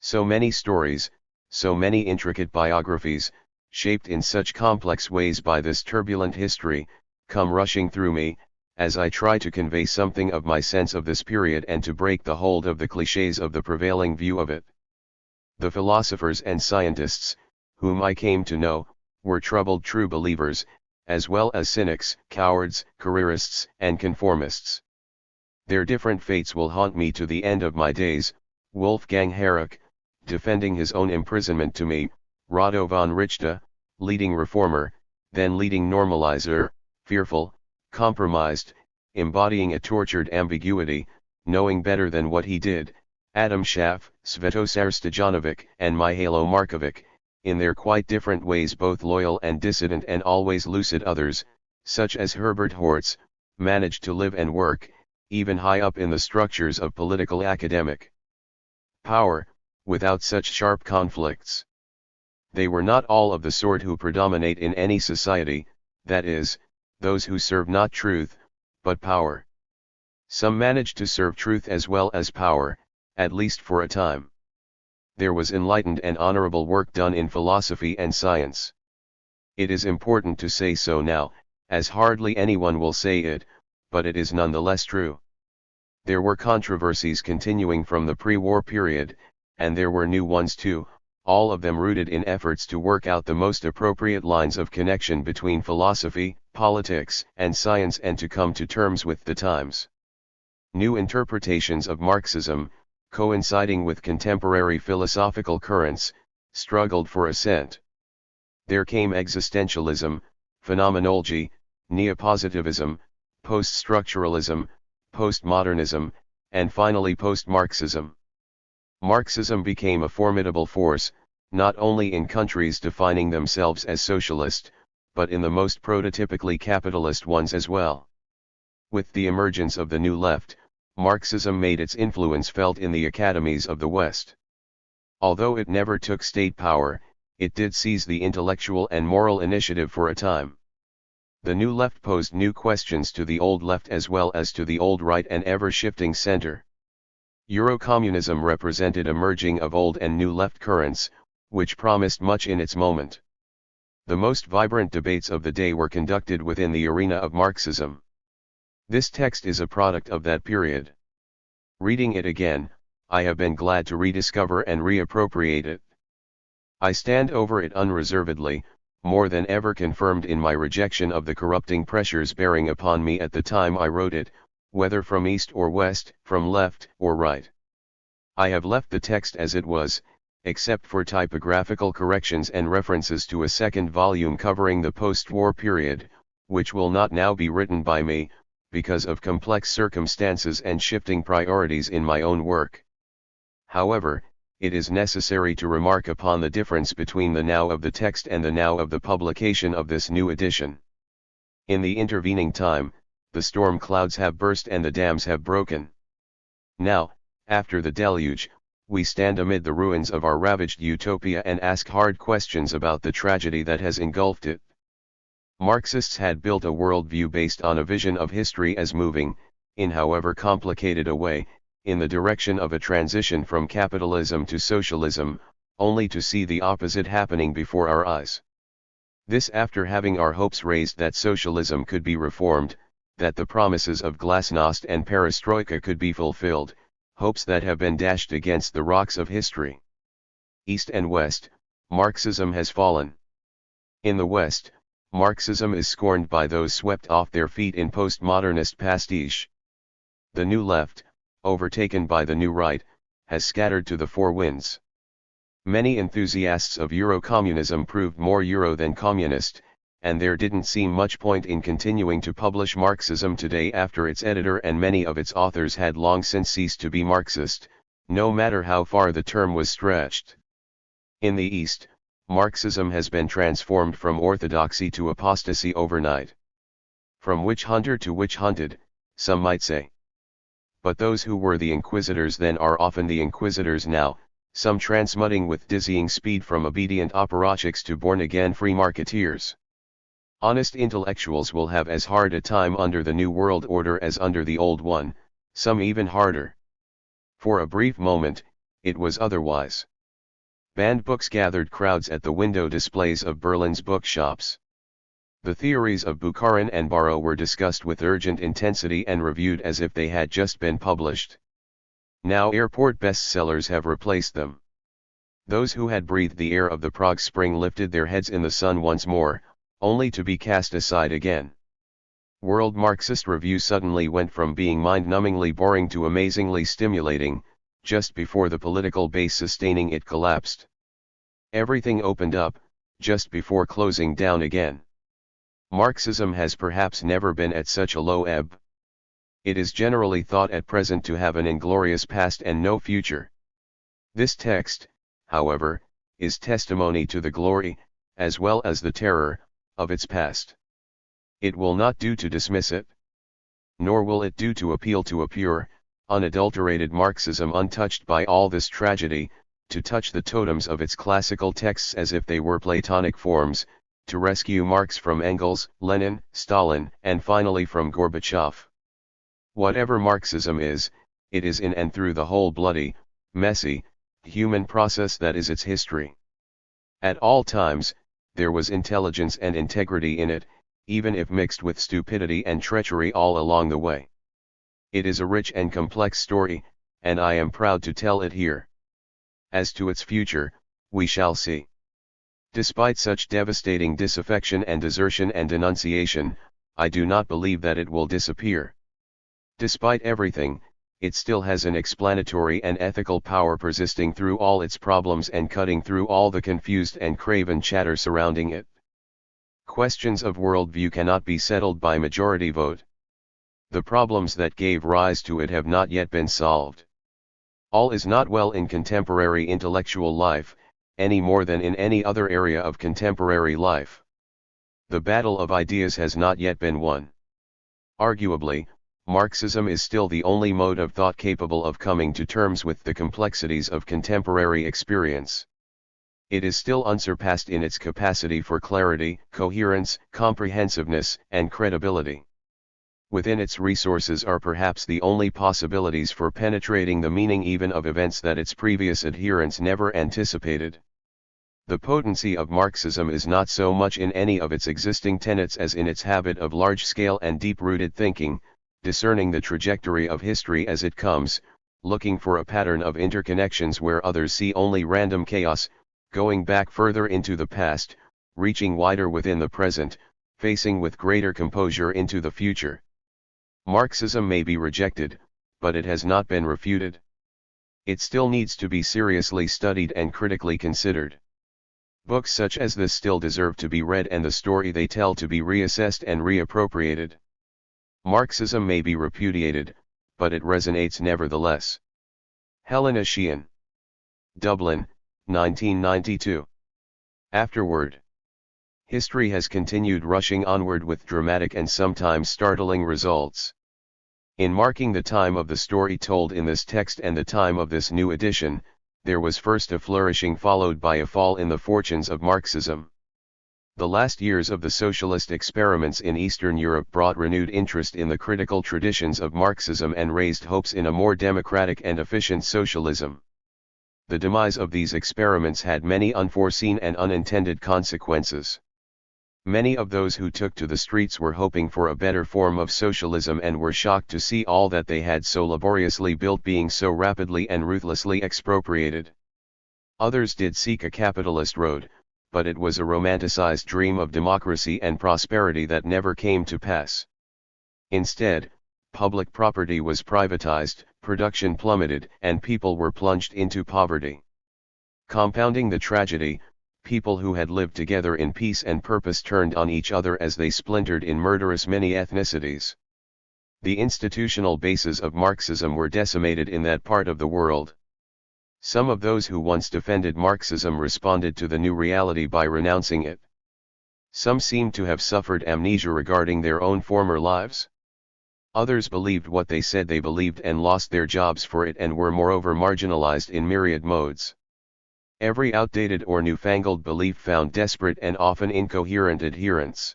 So many stories, so many intricate biographies, shaped in such complex ways by this turbulent history, come rushing through me, as I try to convey something of my sense of this period and to break the hold of the clichés of the prevailing view of it. The philosophers and scientists, whom I came to know, were troubled true believers, as well as cynics, cowards, careerists, and conformists. Their different fates will haunt me to the end of my days. Wolfgang Herrick, defending his own imprisonment to me, Rado von Richter, leading reformer, then leading normalizer, fearful, compromised, embodying a tortured ambiguity, knowing better than what he did, Adam Schaff, Svetozar Stojanovic, and Mihailo Markovic, in their quite different ways both loyal and dissident and always lucid others, such as Herbert Hortz, managed to live and work, even high up in the structures of political academic power, without such sharp conflicts. They were not all of the sort who predominate in any society, that is, those who serve not truth, but power. Some managed to serve truth as well as power, at least for a time. There was enlightened and honorable work done in philosophy and science. It is important to say so now, as hardly anyone will say it, but it is nonetheless true. There were controversies continuing from the pre-war period, and there were new ones too, all of them rooted in efforts to work out the most appropriate lines of connection between philosophy, politics, and science and to come to terms with the times. New interpretations of Marxism, coinciding with contemporary philosophical currents, struggled for ascent. There came existentialism, phenomenology, neopositivism, post-structuralism, postmodernism, and finally post-Marxism. Marxism became a formidable force, not only in countries defining themselves as socialist, but in the most prototypically capitalist ones as well. With the emergence of the New Left, Marxism made its influence felt in the academies of the West. Although it never took state power, it did seize the intellectual and moral initiative for a time. The New Left posed new questions to the Old Left as well as to the Old Right and ever-shifting center. Eurocommunism represented a merging of Old and New Left currents, which promised much in its moment. The most vibrant debates of the day were conducted within the arena of Marxism. This text is a product of that period. Reading it again, I have been glad to rediscover and reappropriate it. I stand over it unreservedly, more than ever confirmed in my rejection of the corrupting pressures bearing upon me at the time I wrote it, whether from east or west, from left or right. I have left the text as it was, except for typographical corrections and references to a second volume covering the post-war period, which will not now be written by me, because of complex circumstances and shifting priorities in my own work. However, it is necessary to remark upon the difference between the now of the text and the now of the publication of this new edition. In the intervening time, the storm clouds have burst and the dams have broken. Now, after the deluge, we stand amid the ruins of our ravaged utopia and ask hard questions about the tragedy that has engulfed it. Marxists had built a worldview based on a vision of history as moving, in however complicated a way, in the direction of a transition from capitalism to socialism, only to see the opposite happening before our eyes. This after having our hopes raised that socialism could be reformed, that the promises of glasnost and perestroika could be fulfilled, hopes that have been dashed against the rocks of history. East and West, Marxism has fallen. In the West, Marxism is scorned by those swept off their feet in postmodernist pastiche. The New Left, overtaken by the New Right, has scattered to the four winds. Many enthusiasts of Euro-communism proved more Euro than communist, and there didn't seem much point in continuing to publish Marxism today after its editor and many of its authors had long since ceased to be Marxist, no matter how far the term was stretched. In the East, Marxism has been transformed from orthodoxy to apostasy overnight. From witch hunter to witch hunted, some might say. But those who were the inquisitors then are often the inquisitors now, some transmuting with dizzying speed from obedient apparatchiks to born-again free marketeers. Honest intellectuals will have as hard a time under the New World Order as under the old one, some even harder. For a brief moment, it was otherwise. Banned books gathered crowds at the window displays of Berlin's bookshops. The theories of Bukharin and Barrow were discussed with urgent intensity and reviewed as if they had just been published. Now airport bestsellers have replaced them. Those who had breathed the air of the Prague Spring lifted their heads in the sun once more, only to be cast aside again. World Marxist Review suddenly went from being mind-numbingly boring to amazingly stimulating, just before the political base sustaining it collapsed. Everything opened up, just before closing down again. Marxism has perhaps never been at such a low ebb. It is generally thought at present to have an inglorious past and no future. This text, however, is testimony to the glory, as well as the terror, of its past. It will not do to dismiss it. Nor will it do to appeal to a pure, unadulterated Marxism untouched by all this tragedy, to touch the totems of its classical texts as if they were Platonic forms, to rescue Marx from Engels, Lenin, Stalin, and finally from Gorbachev. Whatever Marxism is, it is in and through the whole bloody, messy, human process that is its history. At all times, there was intelligence and integrity in it, even if mixed with stupidity and treachery all along the way. It is a rich and complex story, and I am proud to tell it here. As to its future, we shall see. Despite such devastating disaffection and desertion and denunciation, I do not believe that it will disappear. Despite everything, it still has an explanatory and ethical power persisting through all its problems and cutting through all the confused and craven chatter surrounding it. Questions of worldview cannot be settled by majority vote. The problems that gave rise to it have not yet been solved. All is not well in contemporary intellectual life, any more than in any other area of contemporary life. The battle of ideas has not yet been won. Arguably, Marxism is still the only mode of thought capable of coming to terms with the complexities of contemporary experience. It is still unsurpassed in its capacity for clarity, coherence, comprehensiveness, and credibility. Within its resources are perhaps the only possibilities for penetrating the meaning even of events that its previous adherents never anticipated. The potency of Marxism is not so much in any of its existing tenets as in its habit of large-scale and deep-rooted thinking, discerning the trajectory of history as it comes, looking for a pattern of interconnections where others see only random chaos, going back further into the past, reaching wider within the present, facing with greater composure into the future. Marxism may be rejected, but it has not been refuted. It still needs to be seriously studied and critically considered. Books such as this still deserve to be read and the story they tell to be reassessed and reappropriated. Marxism may be repudiated, but it resonates nevertheless. Helena Sheehan. Dublin, 1992. Afterward. History has continued rushing onward with dramatic and sometimes startling results. In marking the time of the story told in this text and the time of this new edition, there was first a flourishing followed by a fall in the fortunes of Marxism. The last years of the socialist experiments in Eastern Europe brought renewed interest in the critical traditions of Marxism and raised hopes in a more democratic and efficient socialism. The demise of these experiments had many unforeseen and unintended consequences. Many of those who took to the streets were hoping for a better form of socialism and were shocked to see all that they had so laboriously built being so rapidly and ruthlessly expropriated. Others did seek a capitalist road, but it was a romanticized dream of democracy and prosperity that never came to pass. Instead, public property was privatized, production plummeted, and people were plunged into poverty. Compounding the tragedy, people who had lived together in peace and purpose turned on each other as they splintered in murderous many ethnicities. The institutional bases of Marxism were decimated in that part of the world. Some of those who once defended Marxism responded to the new reality by renouncing it. Some seemed to have suffered amnesia regarding their own former lives. Others believed what they said they believed and lost their jobs for it and were moreover marginalized in myriad modes. Every outdated or newfangled belief found desperate and often incoherent adherents.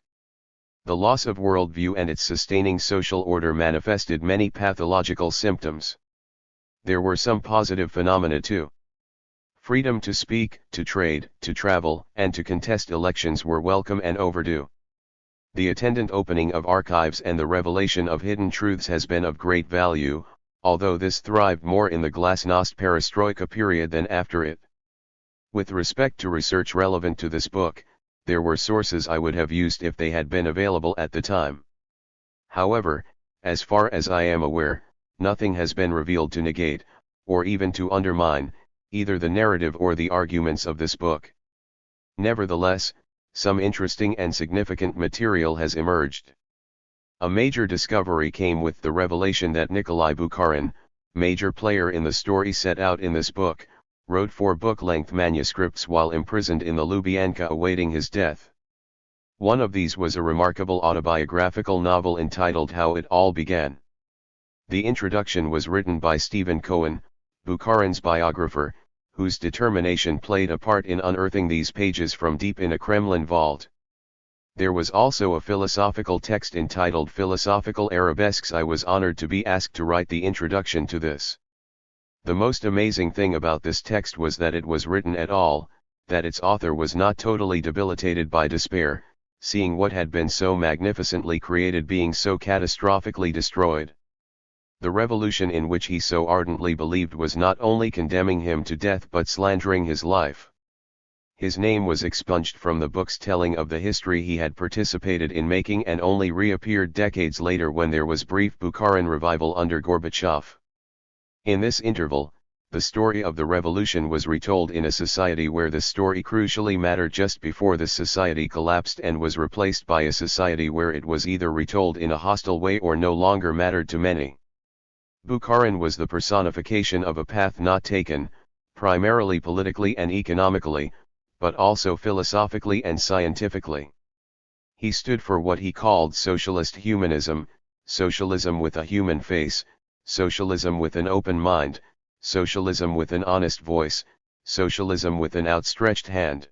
The loss of worldview and its sustaining social order manifested many pathological symptoms. There were some positive phenomena too. Freedom to speak, to trade, to travel, and to contest elections were welcome and overdue. The attendant opening of archives and the revelation of hidden truths has been of great value, although this thrived more in the glasnost perestroika period than after it. With respect to research relevant to this book, there were sources I would have used if they had been available at the time. However, as far as I am aware, nothing has been revealed to negate, or even to undermine, either the narrative or the arguments of this book. Nevertheless, some interesting and significant material has emerged. A major discovery came with the revelation that Nikolai Bukharin, major player in the story set out in this book, wrote 4 book-length manuscripts while imprisoned in the Lubyanka awaiting his death. One of these was a remarkable autobiographical novel entitled How It All Began. The introduction was written by Stephen Cohen, Bukharin's biographer, whose determination played a part in unearthing these pages from deep in a Kremlin vault. There was also a philosophical text entitled Philosophical Arabesques. I was honored to be asked to write the introduction to this. The most amazing thing about this text was that it was written at all, that its author was not totally debilitated by despair, seeing what had been so magnificently created being so catastrophically destroyed. The revolution in which he so ardently believed was not only condemning him to death but slandering his life. His name was expunged from the books telling of the history he had participated in making and only reappeared decades later when there was brief Bukharin revival under Gorbachev. In this interval, the story of the revolution was retold in a society where the story crucially mattered just before the society collapsed and was replaced by a society where it was either retold in a hostile way or no longer mattered to many. Bukharin was the personification of a path not taken, primarily politically and economically, but also philosophically and scientifically. He stood for what he called socialist humanism, socialism with a human face, socialism with an open mind, socialism with an honest voice, socialism with an outstretched hand.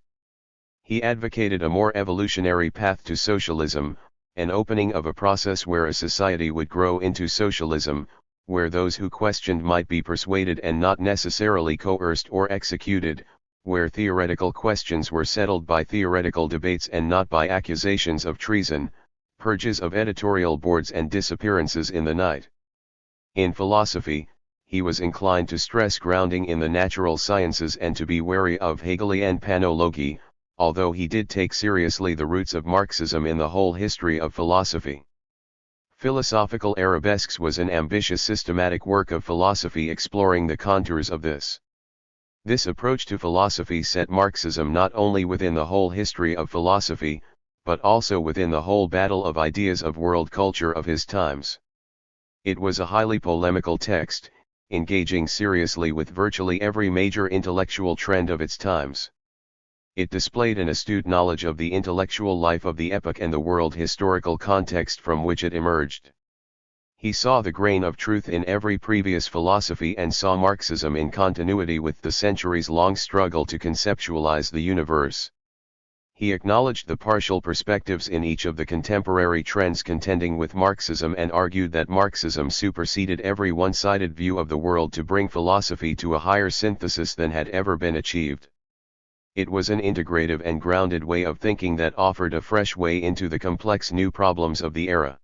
He advocated a more evolutionary path to socialism, an opening of a process where a society would grow into socialism, where those who questioned might be persuaded and not necessarily coerced or executed, where theoretical questions were settled by theoretical debates and not by accusations of treason, purges of editorial boards and disappearances in the night. In philosophy, he was inclined to stress grounding in the natural sciences and to be wary of Hegelian panology, although he did take seriously the roots of Marxism in the whole history of philosophy. Philosophical Arabesques was an ambitious systematic work of philosophy exploring the contours of this. This approach to philosophy set Marxism not only within the whole history of philosophy, but also within the whole battle of ideas of world culture of his times. It was a highly polemical text, engaging seriously with virtually every major intellectual trend of its times. It displayed an astute knowledge of the intellectual life of the epoch and the world historical context from which it emerged. He saw the grain of truth in every previous philosophy and saw Marxism in continuity with the centuries-long struggle to conceptualize the universe. He acknowledged the partial perspectives in each of the contemporary trends contending with Marxism and argued that Marxism superseded every one-sided view of the world to bring philosophy to a higher synthesis than had ever been achieved. It was an integrative and grounded way of thinking that offered a fresh way into the complex new problems of the era.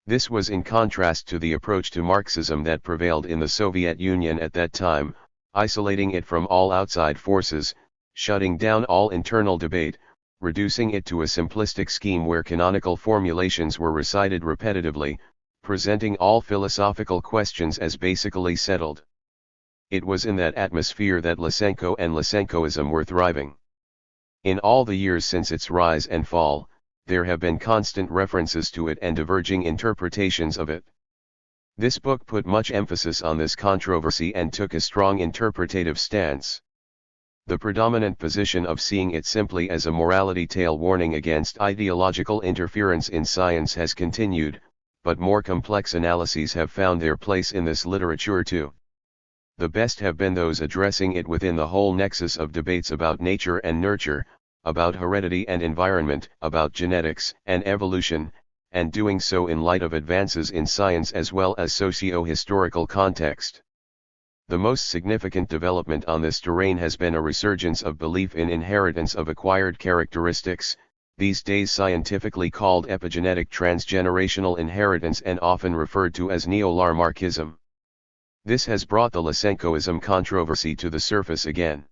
This was in contrast to the approach to Marxism that prevailed in the Soviet Union at that time, isolating it from all outside forces, shutting down all internal debate, reducing it to a simplistic scheme where canonical formulations were recited repetitively, presenting all philosophical questions as basically settled. It was in that atmosphere that Lysenko and Lysenkoism were thriving. In all the years since its rise and fall, there have been constant references to it and diverging interpretations of it. This book put much emphasis on this controversy and took a strong interpretative stance. The predominant position of seeing it simply as a morality tale warning against ideological interference in science has continued, but more complex analyses have found their place in this literature too. The best have been those addressing it within the whole nexus of debates about nature and nurture, about heredity and environment, about genetics and evolution, and doing so in light of advances in science as well as socio-historical context. The most significant development on this terrain has been a resurgence of belief in inheritance of acquired characteristics, these days scientifically called epigenetic transgenerational inheritance and often referred to as neo-Lamarckism. This has brought the Lysenkoism controversy to the surface again.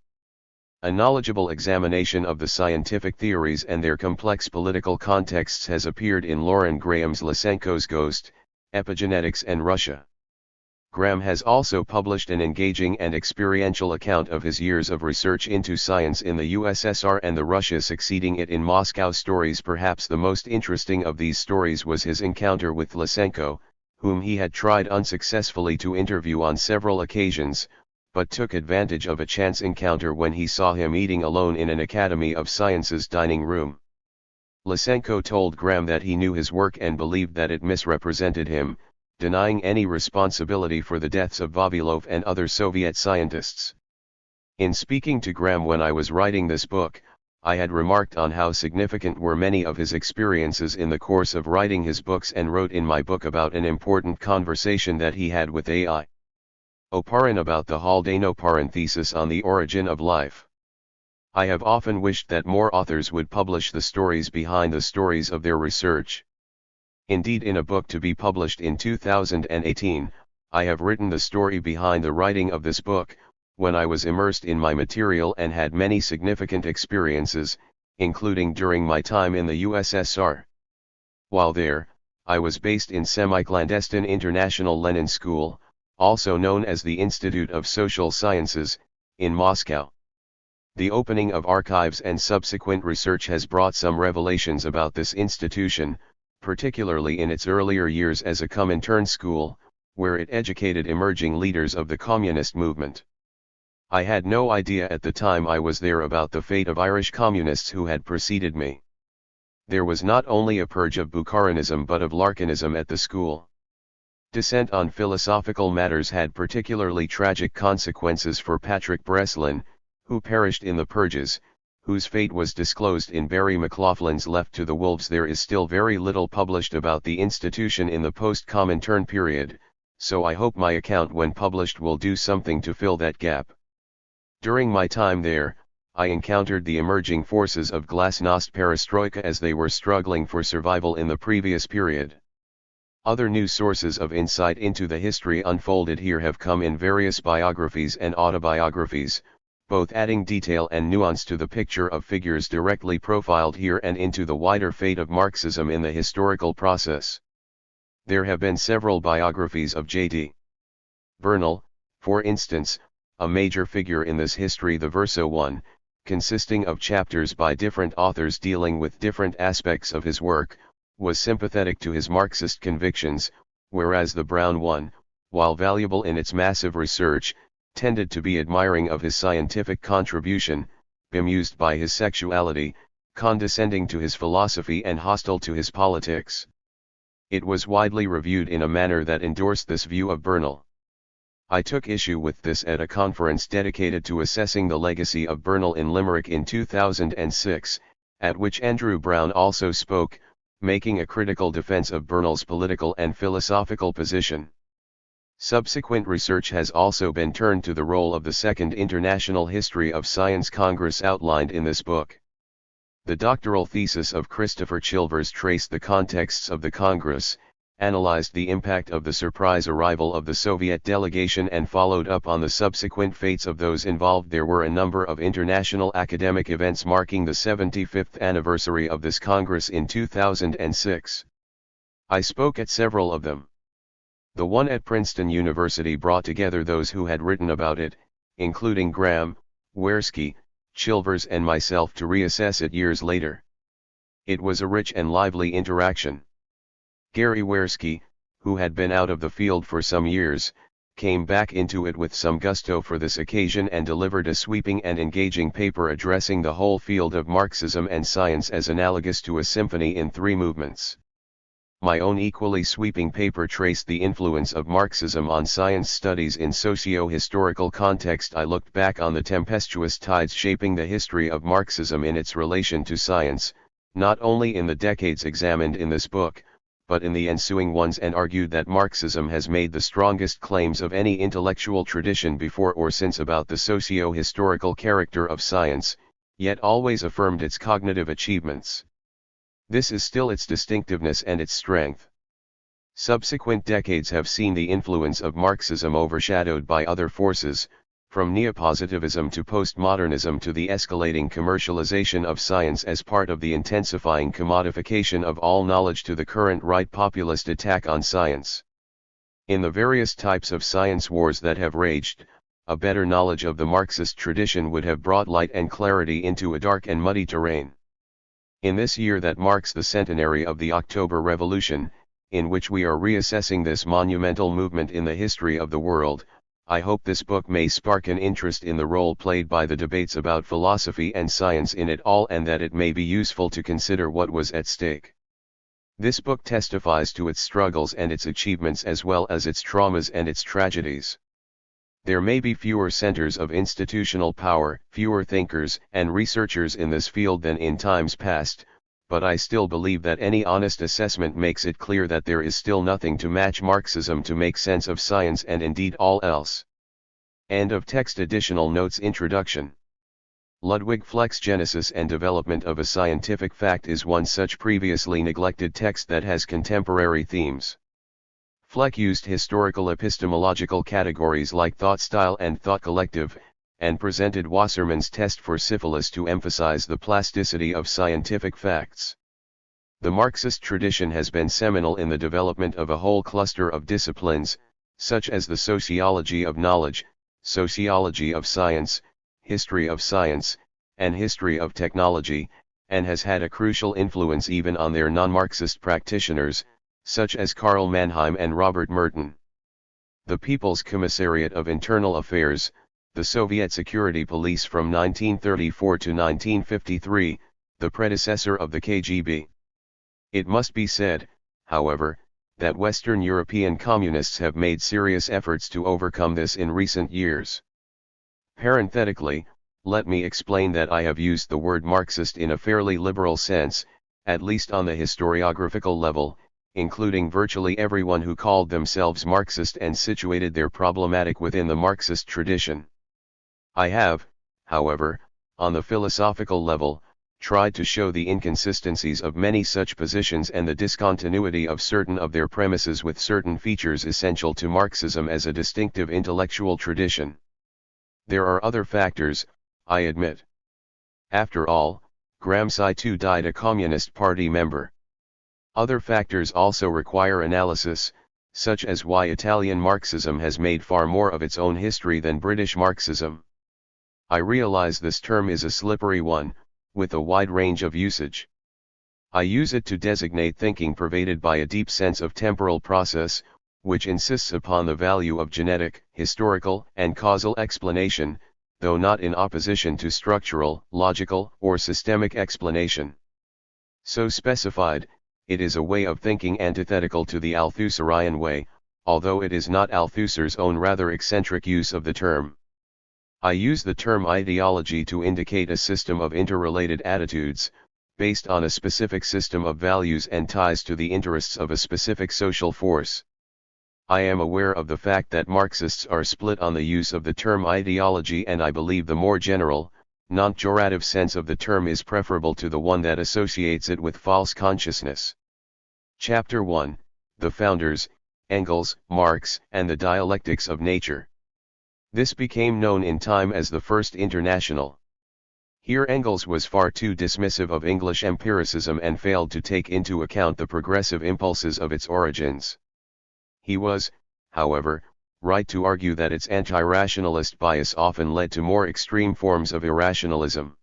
A knowledgeable examination of the scientific theories and their complex political contexts has appeared in Lauren Graham's Lysenko's Ghost, Epigenetics and Russia. Graham has also published an engaging and experiential account of his years of research into science in the USSR and the Russia succeeding it in Moscow stories. Perhaps the most interesting of these stories was his encounter with Lysenko, whom he had tried unsuccessfully to interview on several occasions, but took advantage of a chance encounter when he saw him eating alone in an Academy of Sciences dining room. Lysenko told Graham that he knew his work and believed that it misrepresented him, denying any responsibility for the deaths of Vavilov and other Soviet scientists. In speaking to Graham when I was writing this book, I had remarked on how significant were many of his experiences in the course of writing his books and wrote in my book about an important conversation that he had with A.I. Oparin about the Haldane-Oparin thesis on the origin of life. I have often wished that more authors would publish the stories behind the stories of their research. Indeed, in a book to be published in 2018, I have written the story behind the writing of this book, when I was immersed in my material and had many significant experiences, including during my time in the USSR. While there, I was based in semi-clandestine International Lenin School, also known as the Institute of Social Sciences, in Moscow. The opening of archives and subsequent research has brought some revelations about this institution, particularly in its earlier years as a Comintern school, where it educated emerging leaders of the communist movement. I had no idea at the time I was there about the fate of Irish communists who had preceded me. There was not only a purge of Bukharinism but of Larkinism at the school. Dissent on philosophical matters had particularly tragic consequences for Patrick Breslin, who perished in the purges, whose fate was disclosed in Barry McLaughlin's Left to the Wolves. There is still very little published about the institution in the post-Comintern period, so I hope my account when published will do something to fill that gap. During my time there, I encountered the emerging forces of glasnost perestroika as they were struggling for survival in the previous period. Other new sources of insight into the history unfolded here have come in various biographies and autobiographies, both adding detail and nuance to the picture of figures directly profiled here and into the wider fate of Marxism in the historical process. There have been several biographies of J.D. Bernal, for instance, a major figure in this history. The Verso 1, consisting of chapters by different authors dealing with different aspects of his work, was sympathetic to his Marxist convictions, whereas the Brown 1, while valuable in its massive research, tended to be admiring of his scientific contribution, bemused by his sexuality, condescending to his philosophy and hostile to his politics. It was widely reviewed in a manner that endorsed this view of Bernal. I took issue with this at a conference dedicated to assessing the legacy of Bernal in Limerick in 2006, at which Andrew Brown also spoke, making a critical defense of Bernal's political and philosophical position. Subsequent research has also been turned to the role of the Second International History of Science Congress outlined in this book. The doctoral thesis of Christopher Chilvers traced the contexts of the Congress, analyzed the impact of the surprise arrival of the Soviet delegation and followed up on the subsequent fates of those involved. There were a number of international academic events marking the 75th anniversary of this Congress in 2006. I spoke at several of them. The one at Princeton University brought together those who had written about it, including Graham, Wersky, Chilvers and myself to reassess it years later. It was a rich and lively interaction. Gary Wersky, who had been out of the field for some years, came back into it with some gusto for this occasion and delivered a sweeping and engaging paper addressing the whole field of Marxism and science as analogous to a symphony in three movements. My own equally sweeping paper traced the influence of Marxism on science studies in socio-historical context. I looked back on the tempestuous tides shaping the history of Marxism in its relation to science, not only in the decades examined in this book, but in the ensuing ones, and argued that Marxism has made the strongest claims of any intellectual tradition before or since about the socio-historical character of science, yet always affirmed its cognitive achievements. This is still its distinctiveness and its strength. Subsequent decades have seen the influence of Marxism overshadowed by other forces, from neopositivism to postmodernism to the escalating commercialization of science as part of the intensifying commodification of all knowledge to the current right populist attack on science. In the various types of science wars that have raged, a better knowledge of the Marxist tradition would have brought light and clarity into a dark and muddy terrain. In this year that marks the centenary of the October Revolution, in which we are reassessing this monumental movement in the history of the world, I hope this book may spark an interest in the role played by the debates about philosophy and science in it all, and that it may be useful to consider what was at stake. This book testifies to its struggles and its achievements as well as its traumas and its tragedies. There may be fewer centers of institutional power, fewer thinkers and researchers in this field than in times past, but I still believe that any honest assessment makes it clear that there is still nothing to match Marxism to make sense of science and indeed all else. End of text. Additional notes. Introduction. Ludwig Fleck's Genesis and Development of a Scientific Fact is one such previously neglected text that has contemporary themes. Fleck used historical epistemological categories like thought style and thought collective, and presented Wassermann's test for syphilis to emphasize the plasticity of scientific facts. The Marxist tradition has been seminal in the development of a whole cluster of disciplines, such as the sociology of knowledge, sociology of science, history of science, and history of technology, and has had a crucial influence even on their non-Marxist practitioners, such as Karl Mannheim and Robert Merton. The People's Commissariat of Internal Affairs, the Soviet Security Police from 1934 to 1953, the predecessor of the KGB. It must be said, however, that Western European communists have made serious efforts to overcome this in recent years. Parenthetically, let me explain that I have used the word Marxist in a fairly liberal sense, at least on the historiographical level, including virtually everyone who called themselves Marxist and situated their problematic within the Marxist tradition. I have, however, on the philosophical level, tried to show the inconsistencies of many such positions and the discontinuity of certain of their premises with certain features essential to Marxism as a distinctive intellectual tradition. There are other factors, I admit. After all, Gramsci too died a Communist Party member. Other factors also require analysis, such as why Italian Marxism has made far more of its own history than British Marxism. I realize this term is a slippery one, with a wide range of usage. I use it to designate thinking pervaded by a deep sense of temporal process, which insists upon the value of genetic, historical, and causal explanation, though not in opposition to structural, logical, or systemic explanation. So specified, it is a way of thinking antithetical to the Althusserian way, although it is not Althusser's own rather eccentric use of the term. I use the term ideology to indicate a system of interrelated attitudes, based on a specific system of values and ties to the interests of a specific social force. I am aware of the fact that Marxists are split on the use of the term ideology, and I believe the more general, non-pejorative sense of the term is preferable to the one that associates it with false consciousness. Chapter 1, The Founders, Engels, Marx, and the Dialectics of Nature. This became known in time as the First International. Here Engels was far too dismissive of English empiricism and failed to take into account the progressive impulses of its origins. He was, however, right to argue that its anti-rationalist bias often led to more extreme forms of irrationalism.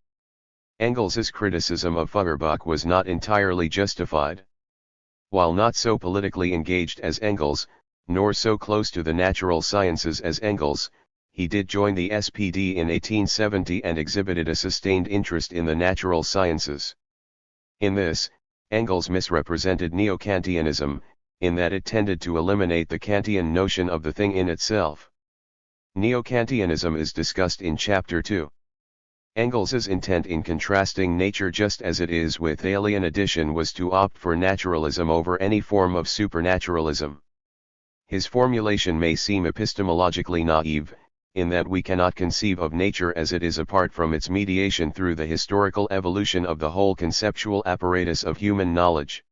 Engels's criticism of Feuerbach was not entirely justified. While not so politically engaged as Engels, nor so close to the natural sciences as Engels, he did join the SPD in 1870 and exhibited a sustained interest in the natural sciences. In this, Engels misrepresented neo-Kantianism, in that it tended to eliminate the Kantian notion of the thing in itself. Neo-Kantianism is discussed in Chapter 2. Engels's intent in contrasting nature just as it is with alien addition was to opt for naturalism over any form of supernaturalism. His formulation may seem epistemologically naive, in that we cannot conceive of nature as it is apart from its mediation through the historical evolution of the whole conceptual apparatus of human knowledge.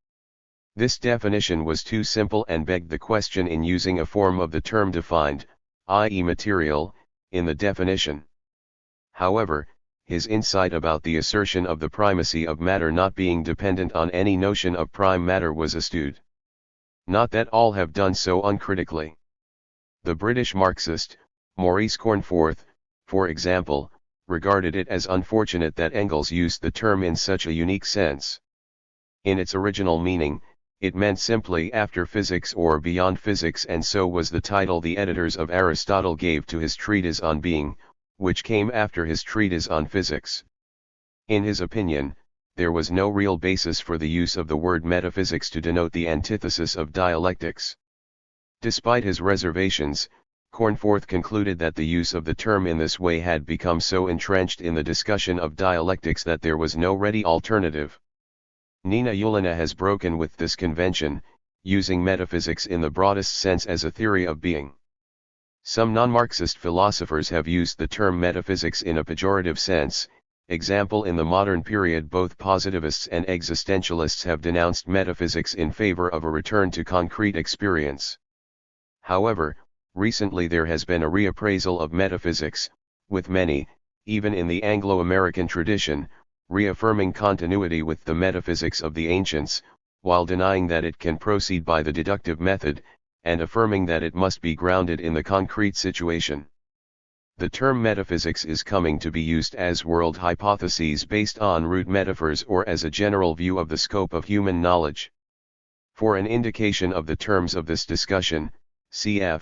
This definition was too simple and begged the question in using a form of the term defined, i.e. material, in the definition. However, his insight about the assertion of the primacy of matter not being dependent on any notion of prime matter was astute. Not that all have done so uncritically. The British Marxist, Maurice Cornforth, for example, regarded it as unfortunate that Engels used the term in such a unique sense. In its original meaning, it meant simply after physics or beyond physics, and so was the title the editors of Aristotle gave to his treatise on being, which came after his treatise on physics. In his opinion, there was no real basis for the use of the word metaphysics to denote the antithesis of dialectics. Despite his reservations, Cornforth concluded that the use of the term in this way had become so entrenched in the discussion of dialectics that there was no ready alternative. Nina Helena has broken with this convention, using metaphysics in the broadest sense as a theory of being. Some non-Marxist philosophers have used the term metaphysics in a pejorative sense. Example, in the modern period both positivists and existentialists have denounced metaphysics in favor of a return to concrete experience. However, recently there has been a reappraisal of metaphysics, with many, even in the Anglo-American tradition, reaffirming continuity with the metaphysics of the ancients, while denying that it can proceed by the deductive method, and affirming that it must be grounded in the concrete situation. The term metaphysics is coming to be used as world hypotheses based on root metaphors or as a general view of the scope of human knowledge. For an indication of the terms of this discussion, cf.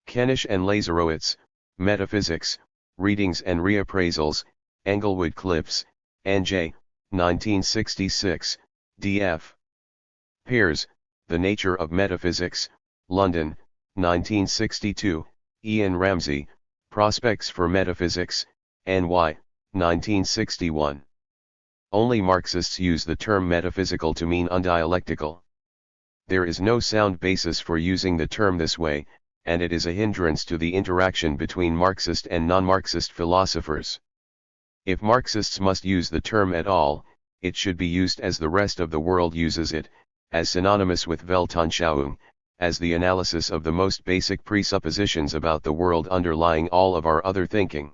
Kenish and Lazarowitz, Metaphysics, Readings and Reappraisals, Englewood Clips, N.J., 1966, D.F. Pears, The Nature of Metaphysics, London, 1962, Ian Ramsey, Prospects for Metaphysics, N.Y., 1961. Only Marxists use the term metaphysical to mean undialectical. There is no sound basis for using the term this way, and it is a hindrance to the interaction between Marxist and non-Marxist philosophers. If Marxists must use the term at all, it should be used as the rest of the world uses it, as synonymous with Weltanschauung, as the analysis of the most basic presuppositions about the world underlying all of our other thinking.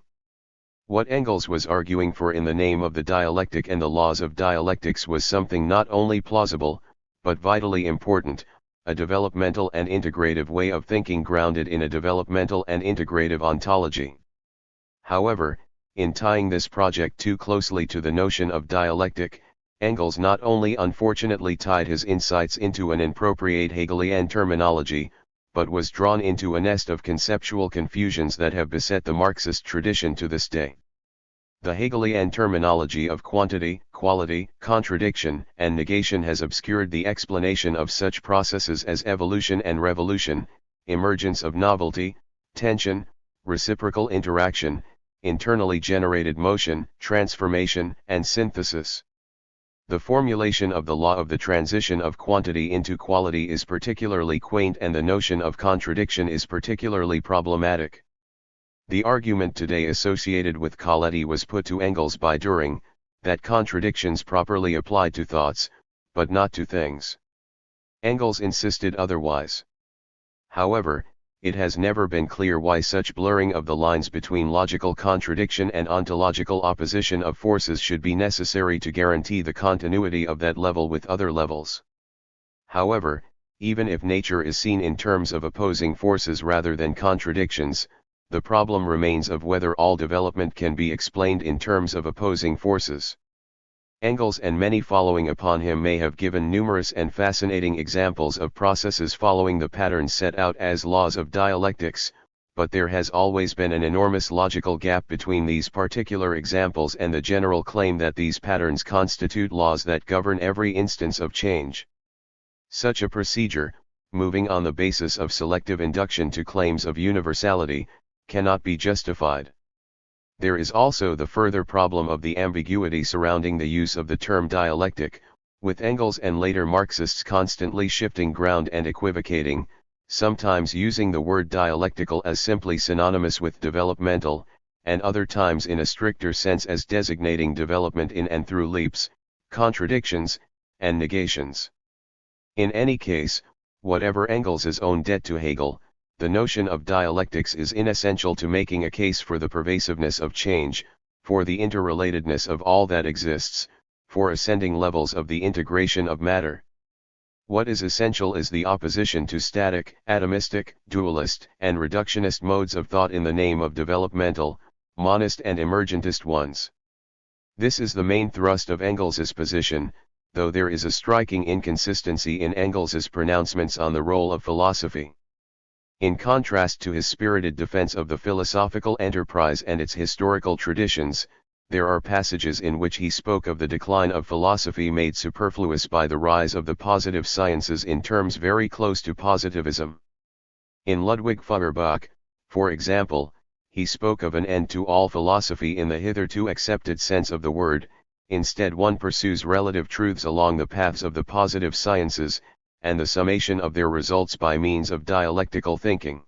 What Engels was arguing for in the name of the dialectic and the laws of dialectics was something not only plausible, but vitally important, a developmental and integrative way of thinking grounded in a developmental and integrative ontology. However, in tying this project too closely to the notion of dialectic, Engels not only unfortunately tied his insights into an inappropriate Hegelian terminology, but was drawn into a nest of conceptual confusions that have beset the Marxist tradition to this day. The Hegelian terminology of quantity, quality, contradiction, and negation has obscured the explanation of such processes as evolution and revolution, emergence of novelty, tension, reciprocal interaction, internally generated motion, transformation, and synthesis. The formulation of the law of the transition of quantity into quality is particularly quaint, and the notion of contradiction is particularly problematic. The argument today associated with Coletti was put to Engels by Düring, that contradictions properly apply to thoughts, but not to things. Engels insisted otherwise. However, it has never been clear why such blurring of the lines between logical contradiction and ontological opposition of forces should be necessary to guarantee the continuity of that level with other levels. However, even if nature is seen in terms of opposing forces rather than contradictions, the problem remains of whether all development can be explained in terms of opposing forces. Engels and many following upon him may have given numerous and fascinating examples of processes following the patterns set out as laws of dialectics, but there has always been an enormous logical gap between these particular examples and the general claim that these patterns constitute laws that govern every instance of change. Such a procedure, moving on the basis of selective induction to claims of universality, cannot be justified. There is also the further problem of the ambiguity surrounding the use of the term dialectic, with Engels and later Marxists constantly shifting ground and equivocating, sometimes using the word dialectical as simply synonymous with developmental, and other times in a stricter sense as designating development in and through leaps, contradictions, and negations. In any case, whatever Engels' own debt to Hegel, the notion of dialectics is inessential to making a case for the pervasiveness of change, for the interrelatedness of all that exists, for ascending levels of the integration of matter. What is essential is the opposition to static, atomistic, dualist, and reductionist modes of thought in the name of developmental, monist and emergentist ones. This is the main thrust of Engels' position, though there is a striking inconsistency in Engels' pronouncements on the role of philosophy. In contrast to his spirited defense of the philosophical enterprise and its historical traditions, there are passages in which he spoke of the decline of philosophy made superfluous by the rise of the positive sciences in terms very close to positivism. In Ludwig Feuerbach, for example, he spoke of an end to all philosophy in the hitherto accepted sense of the word. Instead, one pursues relative truths along the paths of the positive sciences, and the summation of their results by means of dialectical thinking.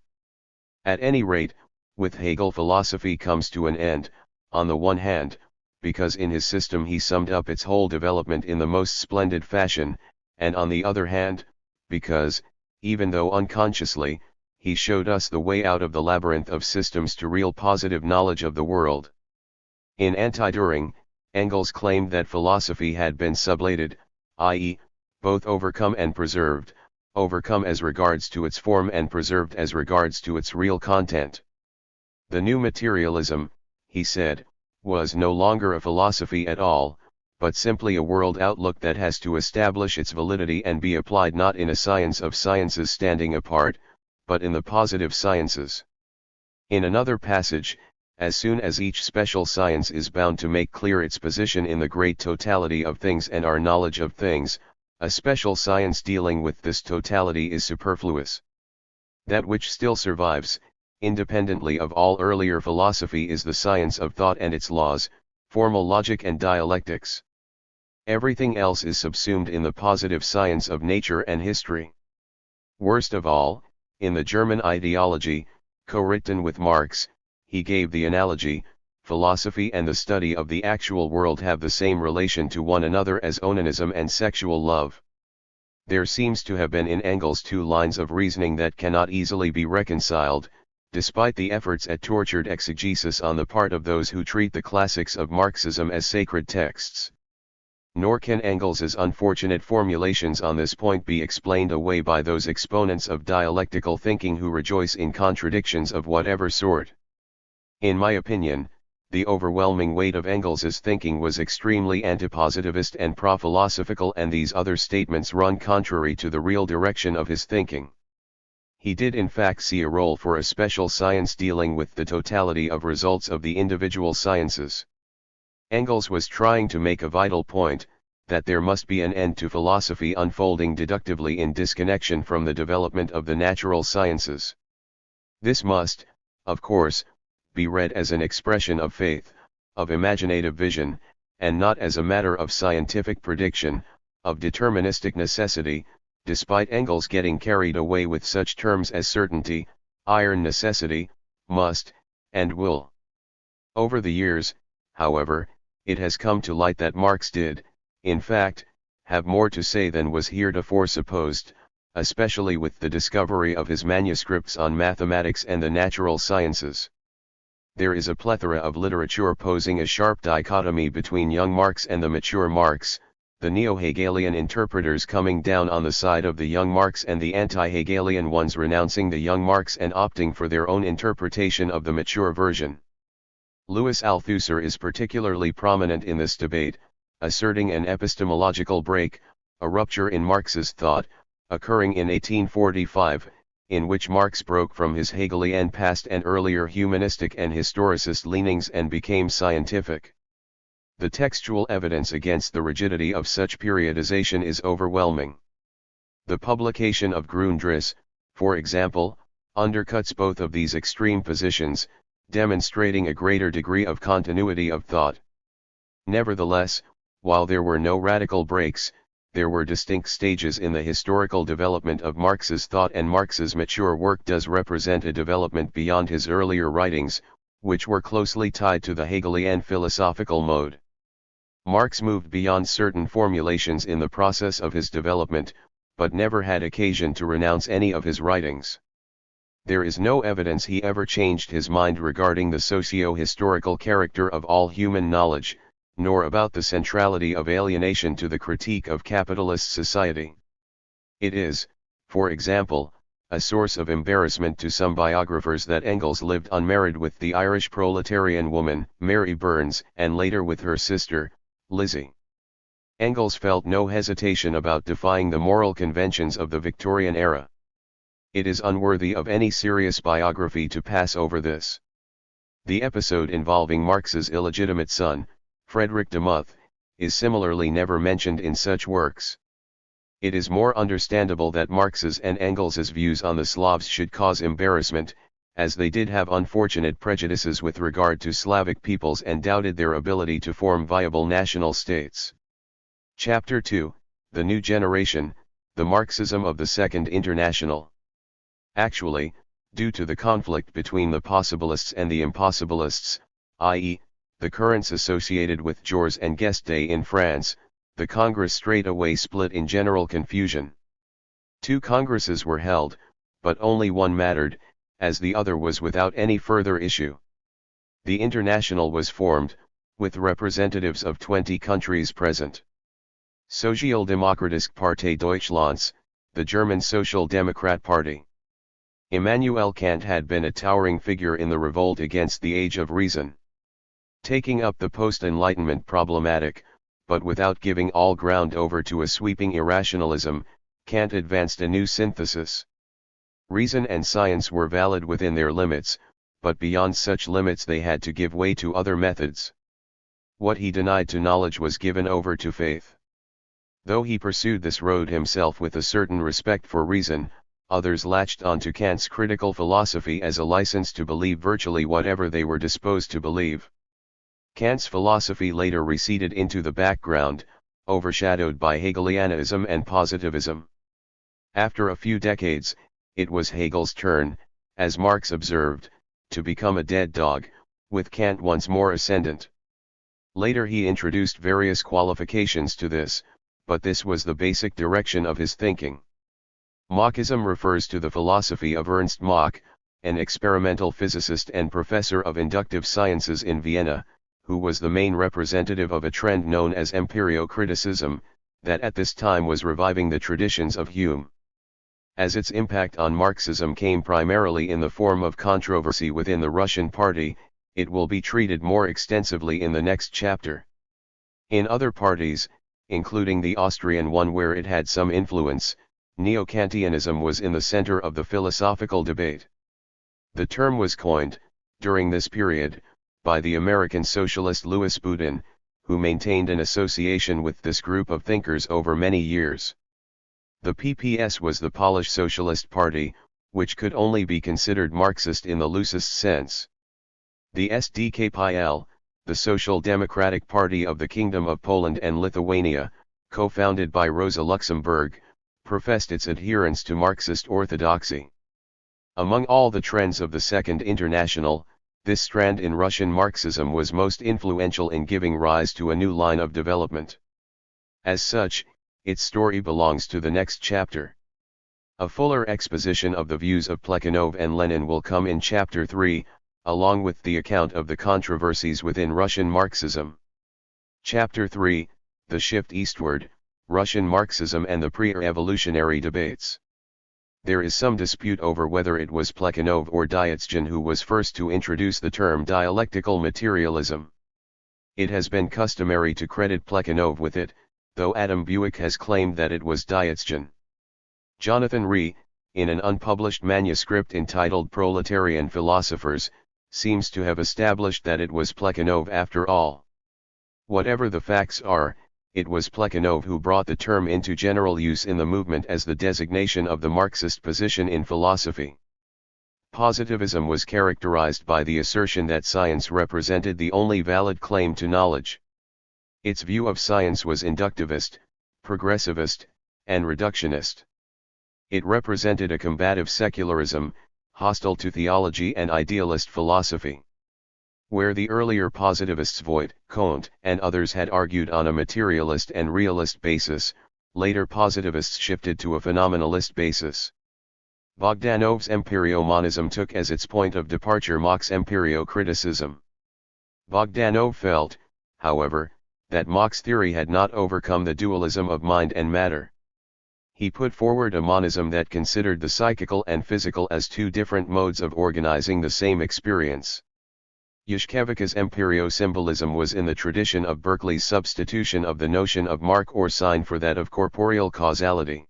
At any rate, with Hegel philosophy comes to an end, on the one hand, because in his system he summed up its whole development in the most splendid fashion, and on the other hand, because, even though unconsciously, he showed us the way out of the labyrinth of systems to real positive knowledge of the world. In Anti-Düring, Engels claimed that philosophy had been sublated, i.e., both overcome and preserved, overcome as regards to its form and preserved as regards to its real content. The new materialism, he said, was no longer a philosophy at all, but simply a world outlook that has to establish its validity and be applied not in a science of sciences standing apart, but in the positive sciences. In another passage, as soon as each special science is bound to make clear its position in the great totality of things and our knowledge of things, a special science dealing with this totality is superfluous. That which still survives, independently of all earlier philosophy, is the science of thought and its laws, formal logic and dialectics. Everything else is subsumed in the positive science of nature and history. Worst of all, in the German ideology, co-written with Marx, he gave the analogy, philosophy and the study of the actual world have the same relation to one another as onanism and sexual love. There seems to have been in Engels two lines of reasoning that cannot easily be reconciled, despite the efforts at tortured exegesis on the part of those who treat the classics of Marxism as sacred texts. Nor can Engels's unfortunate formulations on this point be explained away by those exponents of dialectical thinking who rejoice in contradictions of whatever sort. In my opinion, the overwhelming weight of Engels's thinking was extremely antipositivist and pro-philosophical, and these other statements run contrary to the real direction of his thinking. He did in fact see a role for a special science dealing with the totality of results of the individual sciences. Engels was trying to make a vital point, that there must be an end to philosophy unfolding deductively in disconnection from the development of the natural sciences. This must, of course, be read as an expression of faith, of imaginative vision, and not as a matter of scientific prediction, of deterministic necessity, despite Engels getting carried away with such terms as certainty, iron necessity, must, and will. Over the years, however, it has come to light that Marx did, in fact, have more to say than was heretofore supposed, especially with the discovery of his manuscripts on mathematics and the natural sciences. There is a plethora of literature posing a sharp dichotomy between young Marx and the mature Marx, the neo-Hegelian interpreters coming down on the side of the young Marx and the anti-Hegelian ones renouncing the young Marx and opting for their own interpretation of the mature version. Louis Althusser is particularly prominent in this debate, asserting an epistemological break, a rupture in Marx's thought, occurring in 1845, in which Marx broke from his Hegelian past and earlier humanistic and historicist leanings and became scientific. The textual evidence against the rigidity of such periodization is overwhelming. The publication of Grundrisse, for example, undercuts both of these extreme positions, demonstrating a greater degree of continuity of thought. Nevertheless, while there were no radical breaks, there were distinct stages in the historical development of Marx's thought, and Marx's mature work does represent a development beyond his earlier writings, which were closely tied to the Hegelian philosophical mode. Marx moved beyond certain formulations in the process of his development, but never had occasion to renounce any of his writings. There is no evidence he ever changed his mind regarding the socio-historical character of all human knowledge, nor about the centrality of alienation to the critique of capitalist society. It is, for example, a source of embarrassment to some biographers that Engels lived unmarried with the Irish proletarian woman, Mary Burns, and later with her sister, Lizzie. Engels felt no hesitation about defying the moral conventions of the Victorian era. It is unworthy of any serious biography to pass over this. The episode involving Marx's illegitimate son, Frederick Demuth, is similarly never mentioned in such works. It is more understandable that Marx's and Engels's views on the Slavs should cause embarrassment, as they did have unfortunate prejudices with regard to Slavic peoples and doubted their ability to form viable national states. Chapter 2, The New Generation, the Marxism of the Second International. Actually, due to the conflict between the possibilists and the impossibilists, i.e., the currents associated with Jours and Guest Day in France, the Congress straightway split in general confusion. 2 congresses were held, but only one mattered, as the other was without any further issue. The International was formed, with representatives of 20 countries present. Sozialdemokratische Partei Deutschlands, the German Social Democrat Party. Immanuel Kant had been a towering figure in the revolt against the Age of Reason. Taking up the post-Enlightenment problematic, but without giving all ground over to a sweeping irrationalism, Kant advanced a new synthesis. Reason and science were valid within their limits, but beyond such limits they had to give way to other methods. What he denied to knowledge was given over to faith. Though he pursued this road himself with a certain respect for reason, others latched onto Kant's critical philosophy as a license to believe virtually whatever they were disposed to believe. Kant's philosophy later receded into the background, overshadowed by Hegelianism and positivism. After a few decades, it was Hegel's turn, as Marx observed, to become a dead dog, with Kant once more ascendant. Later he introduced various qualifications to this, but this was the basic direction of his thinking. Machism refers to the philosophy of Ernst Mach, an experimental physicist and professor of inductive sciences in Vienna, who was the main representative of a trend known as empirio-criticism, that at this time was reviving the traditions of Hume. As its impact on Marxism came primarily in the form of controversy within the Russian party, it will be treated more extensively in the next chapter. In other parties, including the Austrian one where it had some influence, Neo-Kantianism was in the center of the philosophical debate. The term was coined, during this period, by the American socialist Louis Boudin, who maintained an association with this group of thinkers over many years. The PPS was the Polish Socialist Party, which could only be considered Marxist in the loosest sense. The SDKPL, the Social Democratic Party of the Kingdom of Poland and Lithuania, co-founded by Rosa Luxemburg, professed its adherence to Marxist orthodoxy. Among all the trends of the Second International, this strand in Russian Marxism was most influential in giving rise to a new line of development. As such, its story belongs to the next chapter. A fuller exposition of the views of Plekhanov and Lenin will come in Chapter 3, along with the account of the controversies within Russian Marxism. Chapter 3, The Shift Eastward, Russian Marxism and the Pre-Evolutionary Debates. There is some dispute over whether it was Plekhanov or Dyatzhin who was first to introduce the term dialectical materialism. It has been customary to credit Plekhanov with it, though Adam Buick has claimed that it was Dyatzhin. Jonathan Rhee, in an unpublished manuscript entitled Proletarian Philosophers, seems to have established that it was Plekhanov after all. Whatever the facts are, it was Plekhanov who brought the term into general use in the movement as the designation of the Marxist position in philosophy. Positivism was characterized by the assertion that science represented the only valid claim to knowledge. Its view of science was inductivist, progressivist, and reductionist. It represented a combative secularism, hostile to theology and idealist philosophy. Where the earlier positivists Voigt, Comte, and others had argued on a materialist and realist basis, later positivists shifted to a phenomenalist basis. Bogdanov's empirio-monism took as its point of departure Mach's empirio-criticism. Bogdanov felt, however, that Mach's theory had not overcome the dualism of mind and matter. He put forward a monism that considered the psychical and physical as two different modes of organizing the same experience. Yushkevicius's empirio-symbolism was in the tradition of Berkeley's substitution of the notion of mark or sign for that of corporeal causality.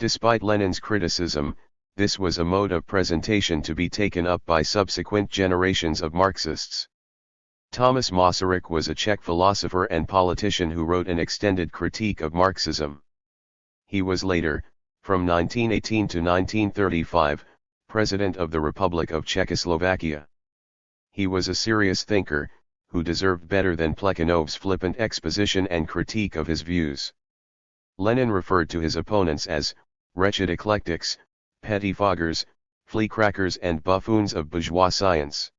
Despite Lenin's criticism, this was a mode of presentation to be taken up by subsequent generations of Marxists. Thomas Masaryk was a Czech philosopher and politician who wrote an extended critique of Marxism. He was later, from 1918 to 1935, President of the Republic of Czechoslovakia. He was a serious thinker, who deserved better than Plekhanov's flippant exposition and critique of his views. Lenin referred to his opponents as wretched eclectics, pettifoggers, fleacrackers and buffoons of bourgeois science.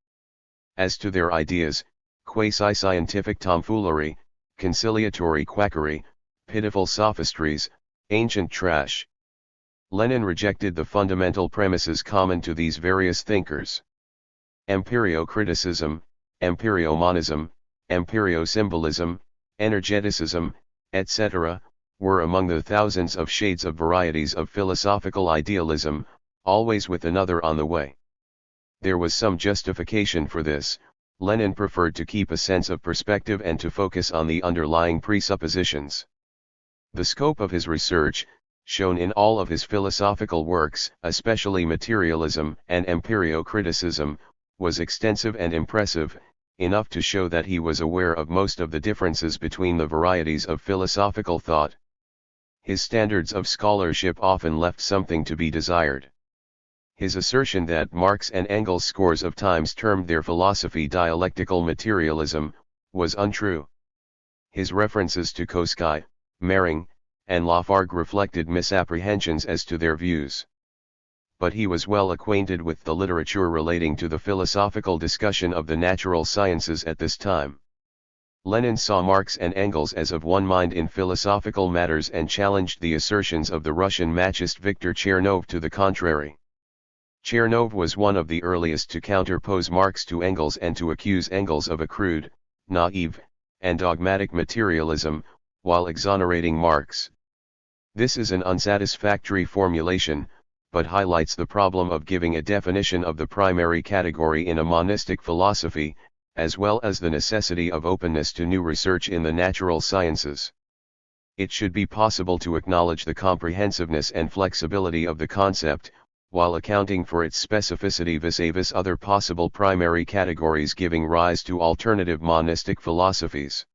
As to their ideas, quasi-scientific tomfoolery, conciliatory quackery, pitiful sophistries, ancient trash. Lenin rejected the fundamental premises common to these various thinkers. Empirio-criticism, empirio-monism, empirio-symbolism, energeticism, etc., were among the thousands of shades of varieties of philosophical idealism, always with another on the way. There was some justification for this. Lenin preferred to keep a sense of perspective and to focus on the underlying presuppositions. The scope of his research, shown in all of his philosophical works, especially materialism and empirio-criticism, was extensive and impressive, enough to show that he was aware of most of the differences between the varieties of philosophical thought. His standards of scholarship often left something to be desired. His assertion that Marx and Engels scores of times termed their philosophy dialectical materialism, was untrue. His references to Koski, Mering, and Lafargue reflected misapprehensions as to their views. But he was well acquainted with the literature relating to the philosophical discussion of the natural sciences at this time. Lenin saw Marx and Engels as of one mind in philosophical matters and challenged the assertions of the Russian Machist Viktor Chernov to the contrary. Chernov was one of the earliest to counterpose Marx to Engels and to accuse Engels of a crude, naive, and dogmatic materialism, while exonerating Marx. This is an unsatisfactory formulation, but highlights the problem of giving a definition of the primary category in a monistic philosophy, as well as the necessity of openness to new research in the natural sciences. It should be possible to acknowledge the comprehensiveness and flexibility of the concept, while accounting for its specificity vis-a-vis other possible primary categories giving rise to alternative monistic philosophies.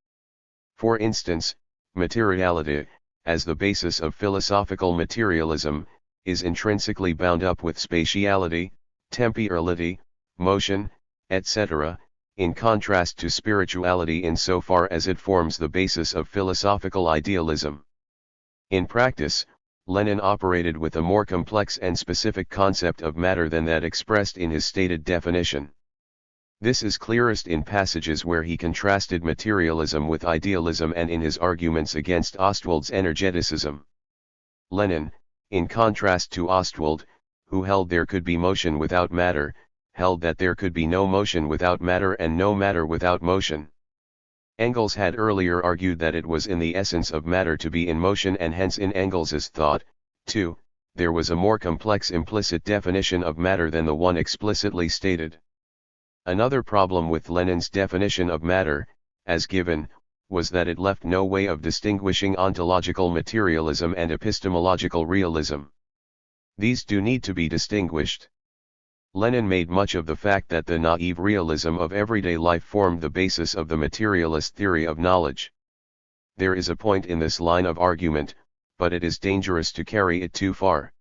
For instance, materiality, as the basis of philosophical materialism, is intrinsically bound up with spatiality, temporality, motion, etc., in contrast to spirituality insofar as it forms the basis of philosophical idealism. In practice, Lenin operated with a more complex and specific concept of matter than that expressed in his stated definition. This is clearest in passages where he contrasted materialism with idealism and in his arguments against Ostwald's energeticism. Lenin, in contrast to Ostwald, who held there could be motion without matter, held that there could be no motion without matter and no matter without motion. Engels had earlier argued that it was in the essence of matter to be in motion, and hence in Engels's thought, too, there was a more complex implicit definition of matter than the one explicitly stated. Another problem with Lenin's definition of matter, as given, was that it left no way of distinguishing ontological materialism and epistemological realism. These do need to be distinguished. Lenin made much of the fact that the naive realism of everyday life formed the basis of the materialist theory of knowledge. There is a point in this line of argument, but it is dangerous to carry it too far.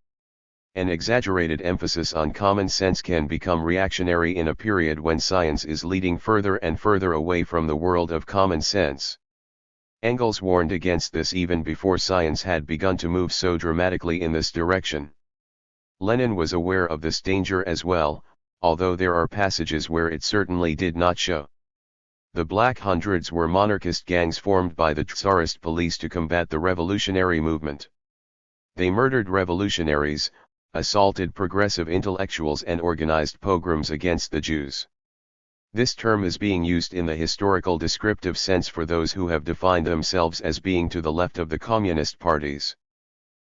An exaggerated emphasis on common sense can become reactionary in a period when science is leading further and further away from the world of common sense. Engels warned against this even before science had begun to move so dramatically in this direction. Lenin was aware of this danger as well, although there are passages where it certainly did not show. The Black Hundreds were monarchist gangs formed by the Tsarist police to combat the revolutionary movement. They murdered revolutionaries, assaulted progressive intellectuals, and organized pogroms against the Jews. This term is being used in the historical descriptive sense for those who have defined themselves as being to the left of the communist parties.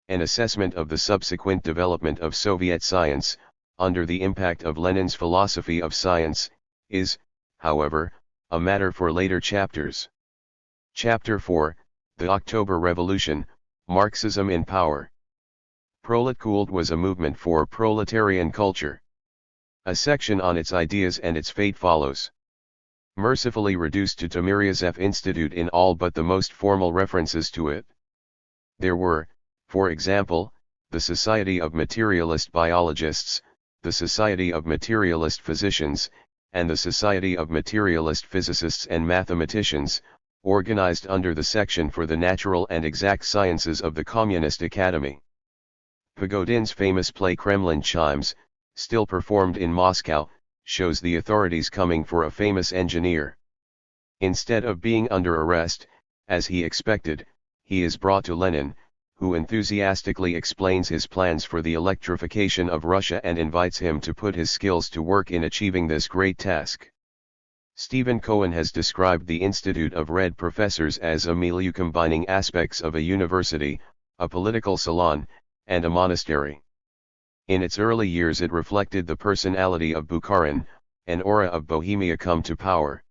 An assessment of the subsequent development of Soviet science, under the impact of Lenin's philosophy of science, is, however, a matter for later chapters. Chapter 4, The October Revolution, Marxism in Power. Proletkult was a movement for proletarian culture. A section on its ideas and its fate follows. Mercifully reduced to Timiryazev Institute in all but the most formal references to it. There were, for example, the Society of Materialist Biologists, the Society of Materialist Physicians, and the Society of Materialist Physicists and Mathematicians, organized under the Section for the Natural and Exact Sciences of the Communist Academy. Pagodin's famous play Kremlin Chimes, still performed in Moscow, shows the authorities coming for a famous engineer. Instead of being under arrest, as he expected, he is brought to Lenin, who enthusiastically explains his plans for the electrification of Russia and invites him to put his skills to work in achieving this great task. Stephen Cohen has described the Institute of Red Professors as a milieu combining aspects of a university, a political salon, and a monastery. In its early years it reflected the personality of Bukharin, an aura of Bohemia come to power.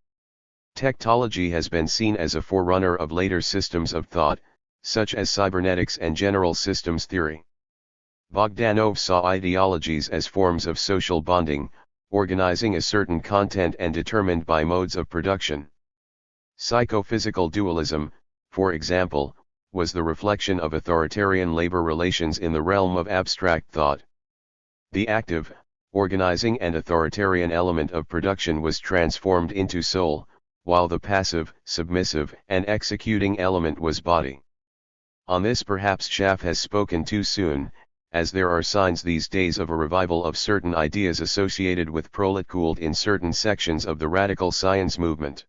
Techtology has been seen as a forerunner of later systems of thought, such as cybernetics and general systems theory. Bogdanov saw ideologies as forms of social bonding, organizing a certain content and determined by modes of production. Psychophysical dualism, for example, was the reflection of authoritarian labor relations in the realm of abstract thought. The active, organizing and authoritarian element of production was transformed into soul, while the passive, submissive and executing element was body. On this perhaps Schaff has spoken too soon, as there are signs these days of a revival of certain ideas associated with proletkult in certain sections of the radical science movement.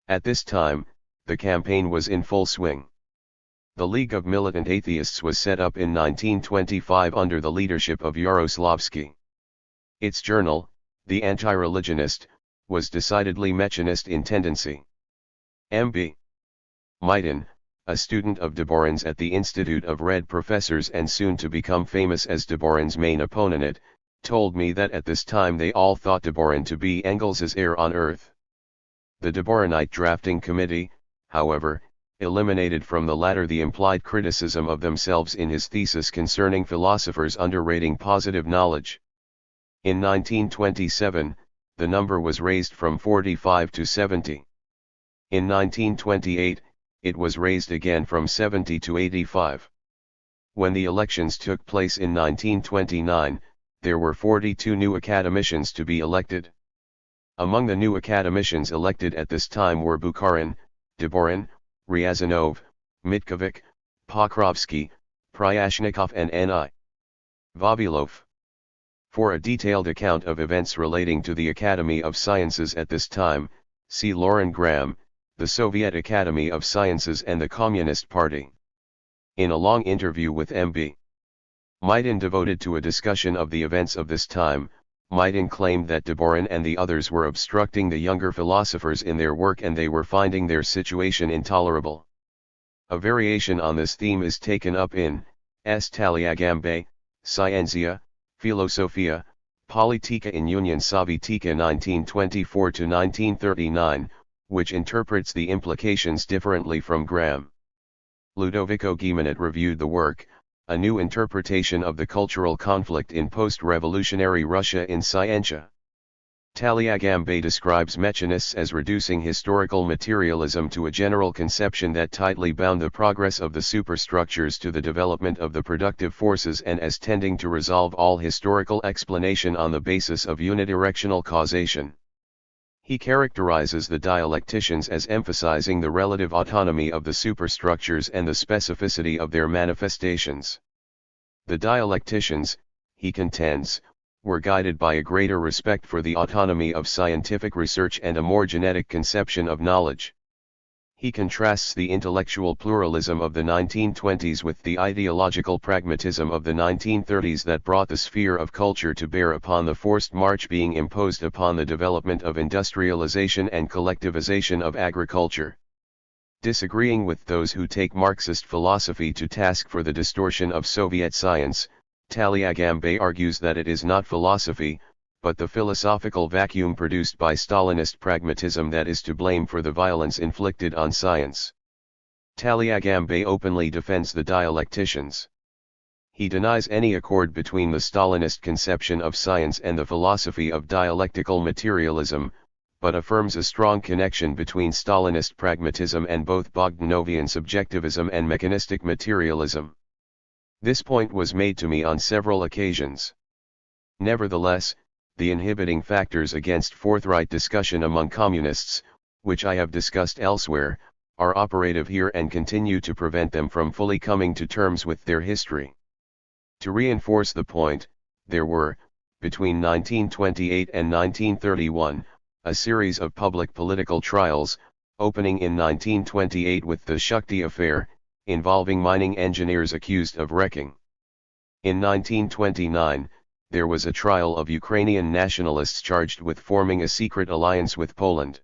At this time, the campaign was in full swing. The League of Militant Atheists was set up in 1925 under the leadership of Yaroslavsky. Its journal, The Anti-Religionist, was decidedly Mechanist in tendency. M.B. Maidan, a student of Deborin's at the Institute of Red Professors and soon to become famous as Deborin's main opponent, told me that at this time they all thought Deborin to be Engels's heir on earth. The Deborinite drafting committee, however, eliminated from the latter the implied criticism of themselves in his thesis concerning philosophers underrating positive knowledge. In 1927, the number was raised from 45 to 70. In 1928, it was raised again from 70 to 85. When the elections took place in 1929, there were 42 new academicians to be elected. Among the new academicians elected at this time were Bukharin, Deborin, Ryazanov, Mitkovic, Pokrovsky, Pryashnikov and N.I. Vavilov. For a detailed account of events relating to the Academy of Sciences at this time, see Lauren Graham, the Soviet Academy of Sciences and the Communist Party. In a long interview with M.B. Maidan devoted to a discussion of the events of this time, Meidan claimed that Deborin and the others were obstructing the younger philosophers in their work and they were finding their situation intolerable. A variation on this theme is taken up in S. Taliagambe, Scientia, Filosofia, Politica in Union Sovietica 1924-1939, which interprets the implications differently from Graham. Ludovico Guilleminot reviewed the work, A New Interpretation of the Cultural Conflict in Post-Revolutionary Russia in Scientia. Taliagambe describes Mechanists as reducing historical materialism to a general conception that tightly bound the progress of the superstructures to the development of the productive forces and as tending to resolve all historical explanation on the basis of unidirectional causation. He characterizes the dialecticians as emphasizing the relative autonomy of the superstructures and the specificity of their manifestations. The dialecticians, he contends, were guided by a greater respect for the autonomy of scientific research and a more genetic conception of knowledge. He contrasts the intellectual pluralism of the 1920s with the ideological pragmatism of the 1930s that brought the sphere of culture to bear upon the forced march being imposed upon the development of industrialization and collectivization of agriculture. Disagreeing with those who take Marxist philosophy to task for the distortion of Soviet science, Taliagambe argues that it is not philosophy, but the philosophical vacuum produced by Stalinist pragmatism that is to blame for the violence inflicted on science. Taliagambe openly defends the dialecticians. He denies any accord between the Stalinist conception of science and the philosophy of dialectical materialism, but affirms a strong connection between Stalinist pragmatism and both Bogdanovian subjectivism and mechanistic materialism. This point was made to me on several occasions. Nevertheless, the inhibiting factors against forthright discussion among communists, which I have discussed elsewhere, are operative here and continue to prevent them from fully coming to terms with their history. To reinforce the point, there were, between 1928 and 1931, a series of public political trials, opening in 1928 with the Shukti affair, involving mining engineers accused of wrecking. In 1929, there was a trial of Ukrainian nationalists charged with forming a secret alliance with Poland.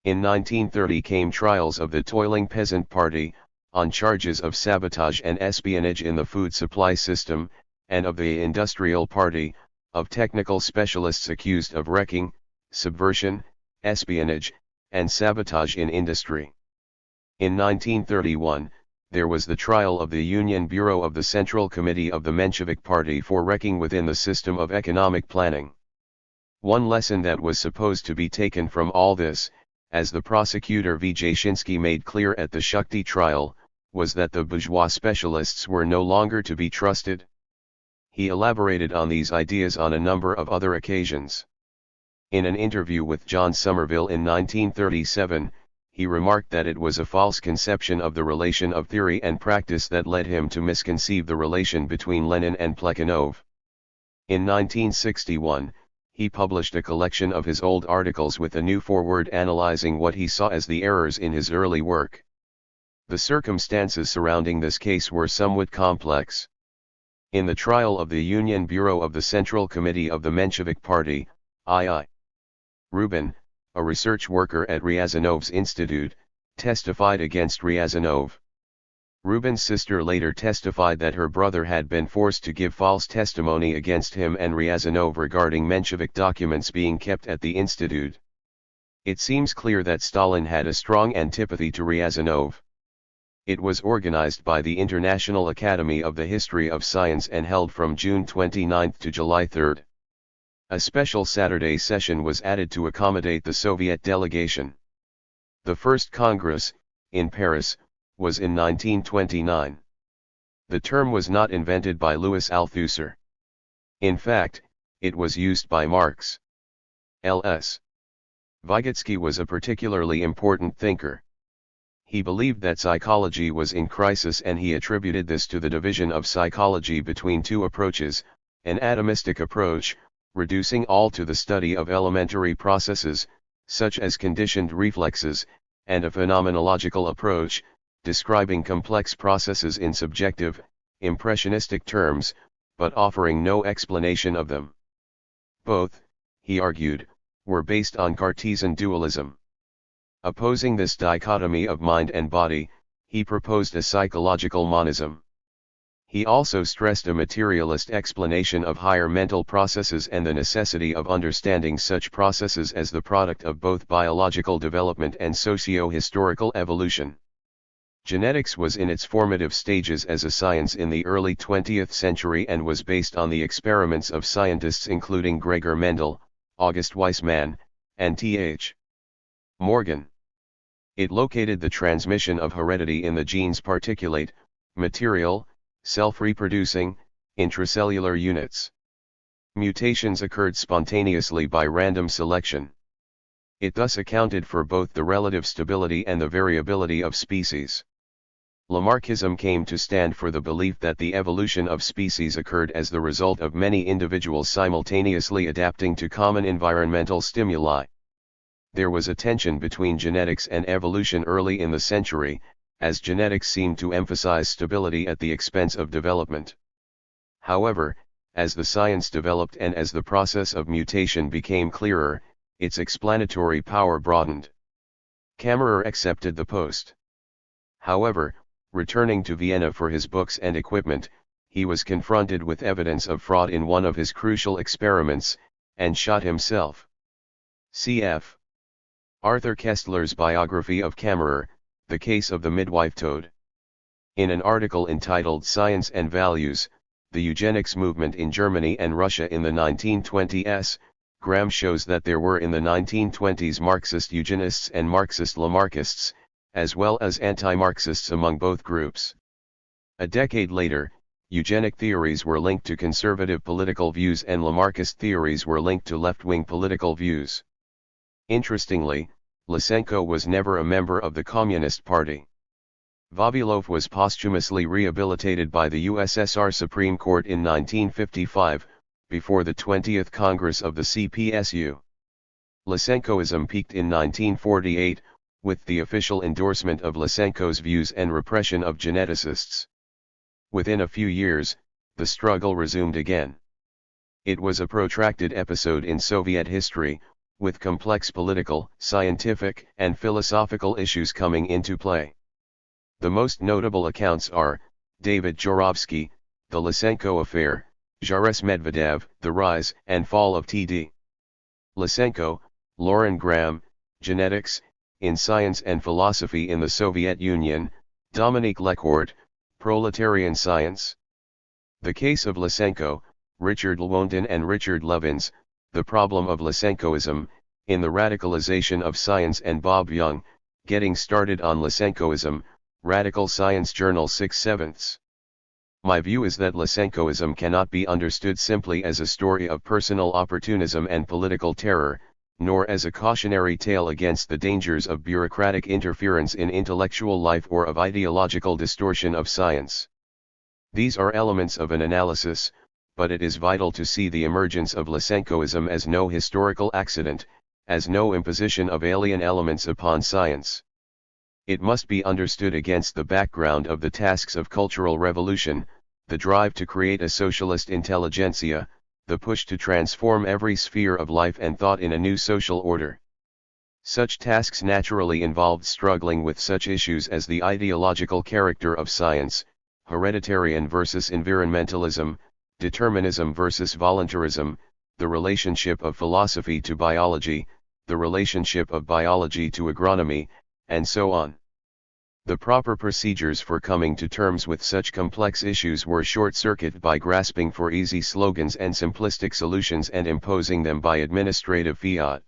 In 1930 came trials of the Toiling Peasant Party, on charges of sabotage and espionage in the food supply system, and of the Industrial Party, of technical specialists accused of wrecking, subversion, espionage, and sabotage in industry. In 1931, there was the trial of the Union Bureau of the Central Committee of the Menshevik Party for wrecking within the system of economic planning. One lesson that was supposed to be taken from all this, as the prosecutor V. Jashinsky made clear at the Shukti trial, was that the bourgeois specialists were no longer to be trusted. He elaborated on these ideas on a number of other occasions. In an interview with John Somerville in 1937, he remarked that it was a false conception of the relation of theory and practice that led him to misconceive the relation between Lenin and Plekhanov. In 1961, he published a collection of his old articles with a new foreword analyzing what he saw as the errors in his early work. The circumstances surrounding this case were somewhat complex. In the trial of the Union Bureau of the Central Committee of the Menshevik Party, I.I. Rubin, a research worker at Ryazanov's institute, testified against Ryazanov. Rubin's sister later testified that her brother had been forced to give false testimony against him and Ryazanov regarding Menshevik documents being kept at the institute. It seems clear that Stalin had a strong antipathy to Ryazanov. It was organized by the International Academy of the History of Science and held from June 29 to July 3. A special Saturday session was added to accommodate the Soviet delegation. The first Congress, in Paris, was in 1929. The term was not invented by Louis Althusser. In fact, it was used by Marx. L.S. Vygotsky was a particularly important thinker. He believed that psychology was in crisis and he attributed this to the division of psychology between two approaches, an atomistic approach, reducing all to the study of elementary processes, such as conditioned reflexes, and a phenomenological approach, describing complex processes in subjective, impressionistic terms, but offering no explanation of them. Both, he argued, were based on Cartesian dualism. Opposing this dichotomy of mind and body, he proposed a psychological monism. He also stressed a materialist explanation of higher mental processes and the necessity of understanding such processes as the product of both biological development and socio-historical evolution. Genetics was in its formative stages as a science in the early 20th century and was based on the experiments of scientists including Gregor Mendel, August Weismann, and Th. Morgan. It located the transmission of heredity in the gene's particulate, material, self-reproducing, intracellular units. Mutations occurred spontaneously by random selection. It thus accounted for both the relative stability and the variability of species. Lamarckism came to stand for the belief that the evolution of species occurred as the result of many individuals simultaneously adapting to common environmental stimuli. There was a tension between genetics and evolution early in the century, as genetics seemed to emphasize stability at the expense of development. However, as the science developed and as the process of mutation became clearer, its explanatory power broadened. Kammerer accepted the post. However, returning to Vienna for his books and equipment, he was confronted with evidence of fraud in one of his crucial experiments, and shot himself. Cf. Arthur Koestler's biography of Kammerer, The Case of the Midwife Toad. In an article entitled Science and Values, the Eugenics Movement in Germany and Russia in the 1920s, Graham shows that there were in the 1920s Marxist eugenists and Marxist Lamarckists, as well as anti-Marxists among both groups. A decade later, eugenic theories were linked to conservative political views and Lamarckist theories were linked to left-wing political views. Interestingly, Lysenko was never a member of the Communist Party. Vavilov was posthumously rehabilitated by the USSR Supreme Court in 1955, before the 20th Congress of the CPSU. Lysenkoism peaked in 1948, with the official endorsement of Lysenko's views and repression of geneticists. Within a few years, the struggle resumed again. It was a protracted episode in Soviet history, with complex political, scientific, and philosophical issues coming into play. The most notable accounts are, David Jorovsky, The Lysenko Affair, Jaris Medvedev, The Rise and Fall of T.D. Lysenko, Lauren Graham, Genetics, in Science and Philosophy in the Soviet Union, Dominique Lecourt, Proletarian Science. The Case of Lysenko, Richard Lewontin and Richard Levins, The Problem of Lysenkoism, in the Radicalization of Science and Bob Young, Getting Started on Lysenkoism, Radical Science Journal 6/7. My view is that Lysenkoism cannot be understood simply as a story of personal opportunism and political terror, nor as a cautionary tale against the dangers of bureaucratic interference in intellectual life or of ideological distortion of science. These are elements of an analysis, but it is vital to see the emergence of Lysenkoism as no historical accident, as no imposition of alien elements upon science. It must be understood against the background of the tasks of cultural revolution, the drive to create a socialist intelligentsia, the push to transform every sphere of life and thought in a new social order. Such tasks naturally involved struggling with such issues as the ideological character of science, hereditarian versus environmentalism, determinism versus voluntarism, the relationship of philosophy to biology, the relationship of biology to agronomy, and so on. The proper procedures for coming to terms with such complex issues were short-circuited by grasping for easy slogans and simplistic solutions and imposing them by administrative fiat.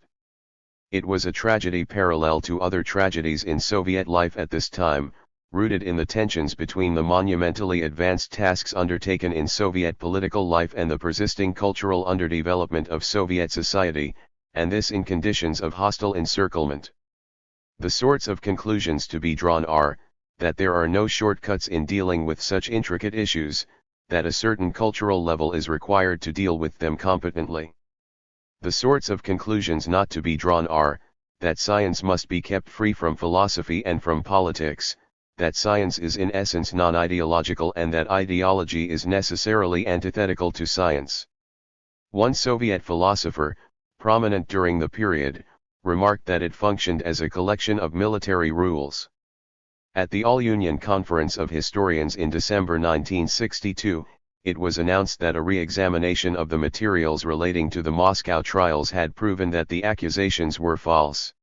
It was a tragedy parallel to other tragedies in Soviet life at this time, rooted in the tensions between the monumentally advanced tasks undertaken in Soviet political life and the persisting cultural underdevelopment of Soviet society, and this in conditions of hostile encirclement. The sorts of conclusions to be drawn are, that there are no shortcuts in dealing with such intricate issues, that a certain cultural level is required to deal with them competently. The sorts of conclusions not to be drawn are, that science must be kept free from philosophy and from politics, that science is in essence non-ideological and that ideology is necessarily antithetical to science. One Soviet philosopher, prominent during the period, remarked that it functioned as a collection of military rules. At the All-Union Conference of Historians in December 1962, it was announced that a re-examination of the materials relating to the Moscow trials had proven that the accusations were false.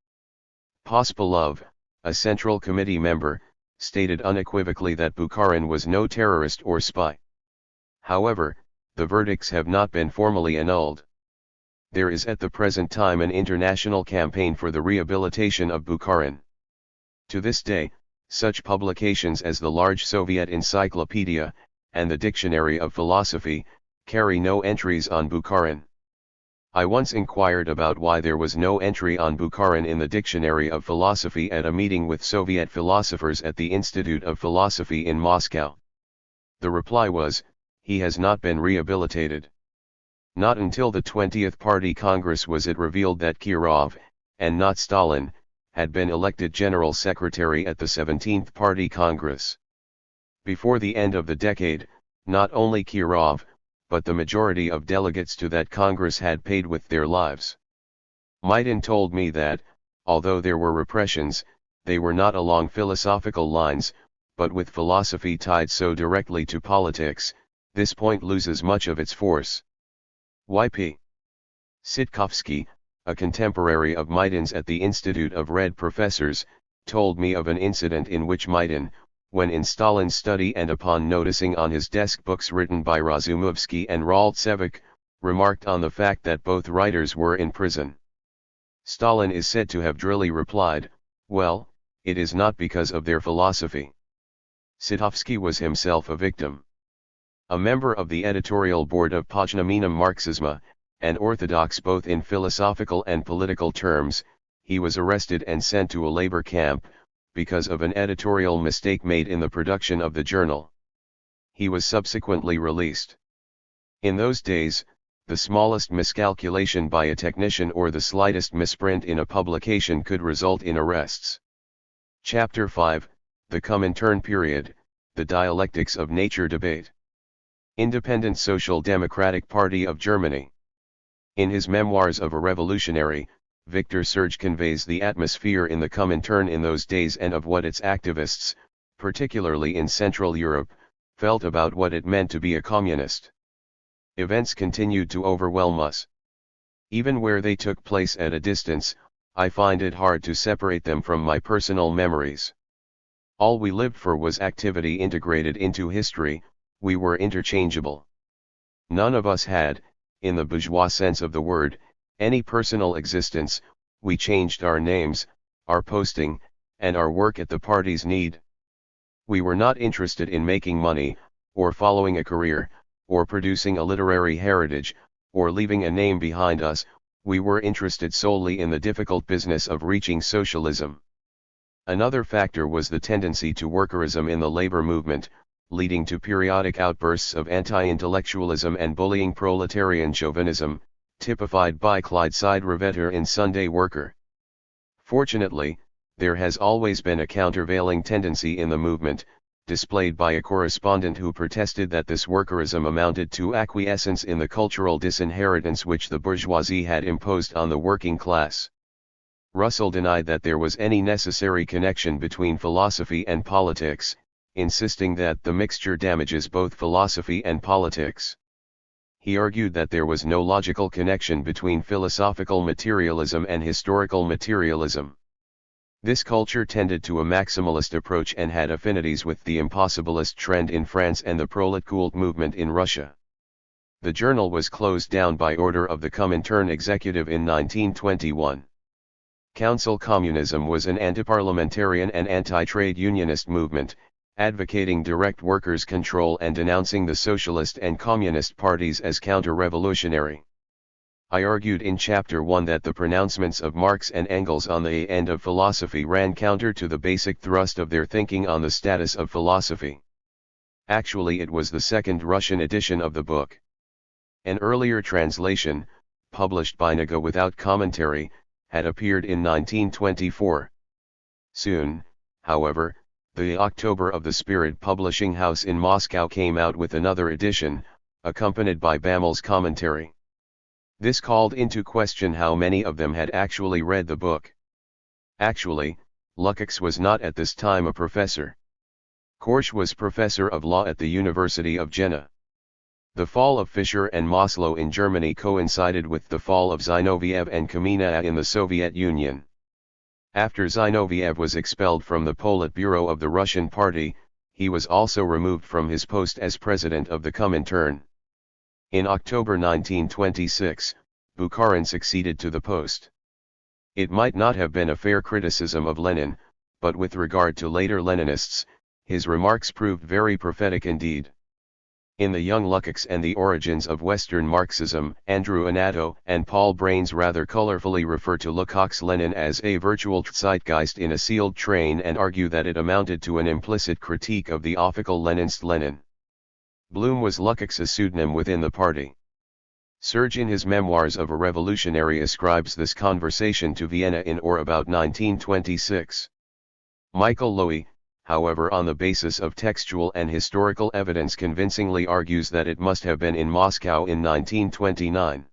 Pospelov, a Central Committee member, stated unequivocally that Bukharin was no terrorist or spy. However, the verdicts have not been formally annulled. There is at the present time an international campaign for the rehabilitation of Bukharin. To this day, such publications as the large Soviet Encyclopedia, and the Dictionary of Philosophy, carry no entries on Bukharin. I once inquired about why there was no entry on Bukharin in the Dictionary of Philosophy at a meeting with Soviet philosophers at the Institute of Philosophy in Moscow. The reply was, he has not been rehabilitated. Not until the 20th Party Congress was it revealed that Kirov, and not Stalin, had been elected General Secretary at the 17th Party Congress. Before the end of the decade, not only Kirov, but the majority of delegates to that Congress had paid with their lives. Maidan told me that, although there were repressions, they were not along philosophical lines, but with philosophy tied so directly to politics, this point loses much of its force. Y.P. Sitkovsky, a contemporary of Maidan's at the Institute of Red Professors, told me of an incident in which Maidan, when in Stalin's study and upon noticing on his desk books written by Razumovsky and Raltsevich, remarked on the fact that both writers were in prison. Stalin is said to have drily replied, "Well, it is not because of their philosophy." Sitkovsky was himself a victim. A member of the editorial board of Podznamenem Marxism, and orthodox both in philosophical and political terms, he was arrested and sent to a labor camp, because of an editorial mistake made in the production of the journal. He was subsequently released. In those days, the smallest miscalculation by a technician or the slightest misprint in a publication could result in arrests. Chapter 5, The Comintern Period, The Dialectics of Nature Debate. Independent Social Democratic Party of Germany. In his Memoirs of a Revolutionary, Victor Serge conveys the atmosphere in the Comintern in those days and of what its activists, particularly in Central Europe, felt about what it meant to be a communist. Events continued to overwhelm us. Even where they took place at a distance, I find it hard to separate them from my personal memories. All we lived for was activity integrated into history, we were interchangeable. None of us had, in the bourgeois sense of the word, any personal existence. We changed our names, our posting, and our work at the party's need. We were not interested in making money, or following a career, or producing a literary heritage, or leaving a name behind us. We were interested solely in the difficult business of reaching socialism. Another factor was the tendency to workerism in the labor movement, leading to periodic outbursts of anti-intellectualism and bullying proletarian chauvinism, typified by Clydeside Revetter in Sunday Worker. Fortunately, there has always been a countervailing tendency in the movement, displayed by a correspondent who protested that this workerism amounted to acquiescence in the cultural disinheritance which the bourgeoisie had imposed on the working class. Russell denied that there was any necessary connection between philosophy and politics, insisting that the mixture damages both philosophy and politics. He argued that there was no logical connection between philosophical materialism and historical materialism. This culture tended to a maximalist approach and had affinities with the impossibilist trend in France and the proletkult movement in Russia. The journal was closed down by order of the Comintern executive in 1921. Council communism was an anti-parliamentarian and anti-trade unionist movement, advocating direct workers' control and denouncing the socialist and communist parties as counter-revolutionary. I argued in Chapter 1 that the pronouncements of Marx and Engels on the end of philosophy ran counter to the basic thrust of their thinking on the status of philosophy. Actually, it was the second Russian edition of the book. An earlier translation, published by Naga without commentary, had appeared in 1924. Soon, however, the October of the Spirit Publishing House in Moscow came out with another edition, accompanied by Bammel's commentary. This called into question how many of them had actually read the book. Actually, Lukács was not at this time a professor. Korsch was professor of law at the University of Jena. The fall of Fischer and Maslow in Germany coincided with the fall of Zinoviev and Kamenev in the Soviet Union. After Zinoviev was expelled from the Politburo of the Russian Party, he was also removed from his post as president of the Comintern. In October 1926, Bukharin succeeded to the post. It might not have been a fair criticism of Lenin, but with regard to later Leninists, his remarks proved very prophetic indeed. In The Young Lukács and the Origins of Western Marxism, Andrew Anato and Paul Brains rather colorfully refer to Lukács-Lenin as a virtual zeitgeist in a sealed train and argue that it amounted to an implicit critique of the official Leninist Lenin. Blum was Lukács' pseudonym within the party. Serge in his Memoirs of a Revolutionary ascribes this conversation to Vienna in or about 1926. Michael Lowy, however, on the basis of textual and historical evidence convincingly argues that it must have been in Moscow in 1929.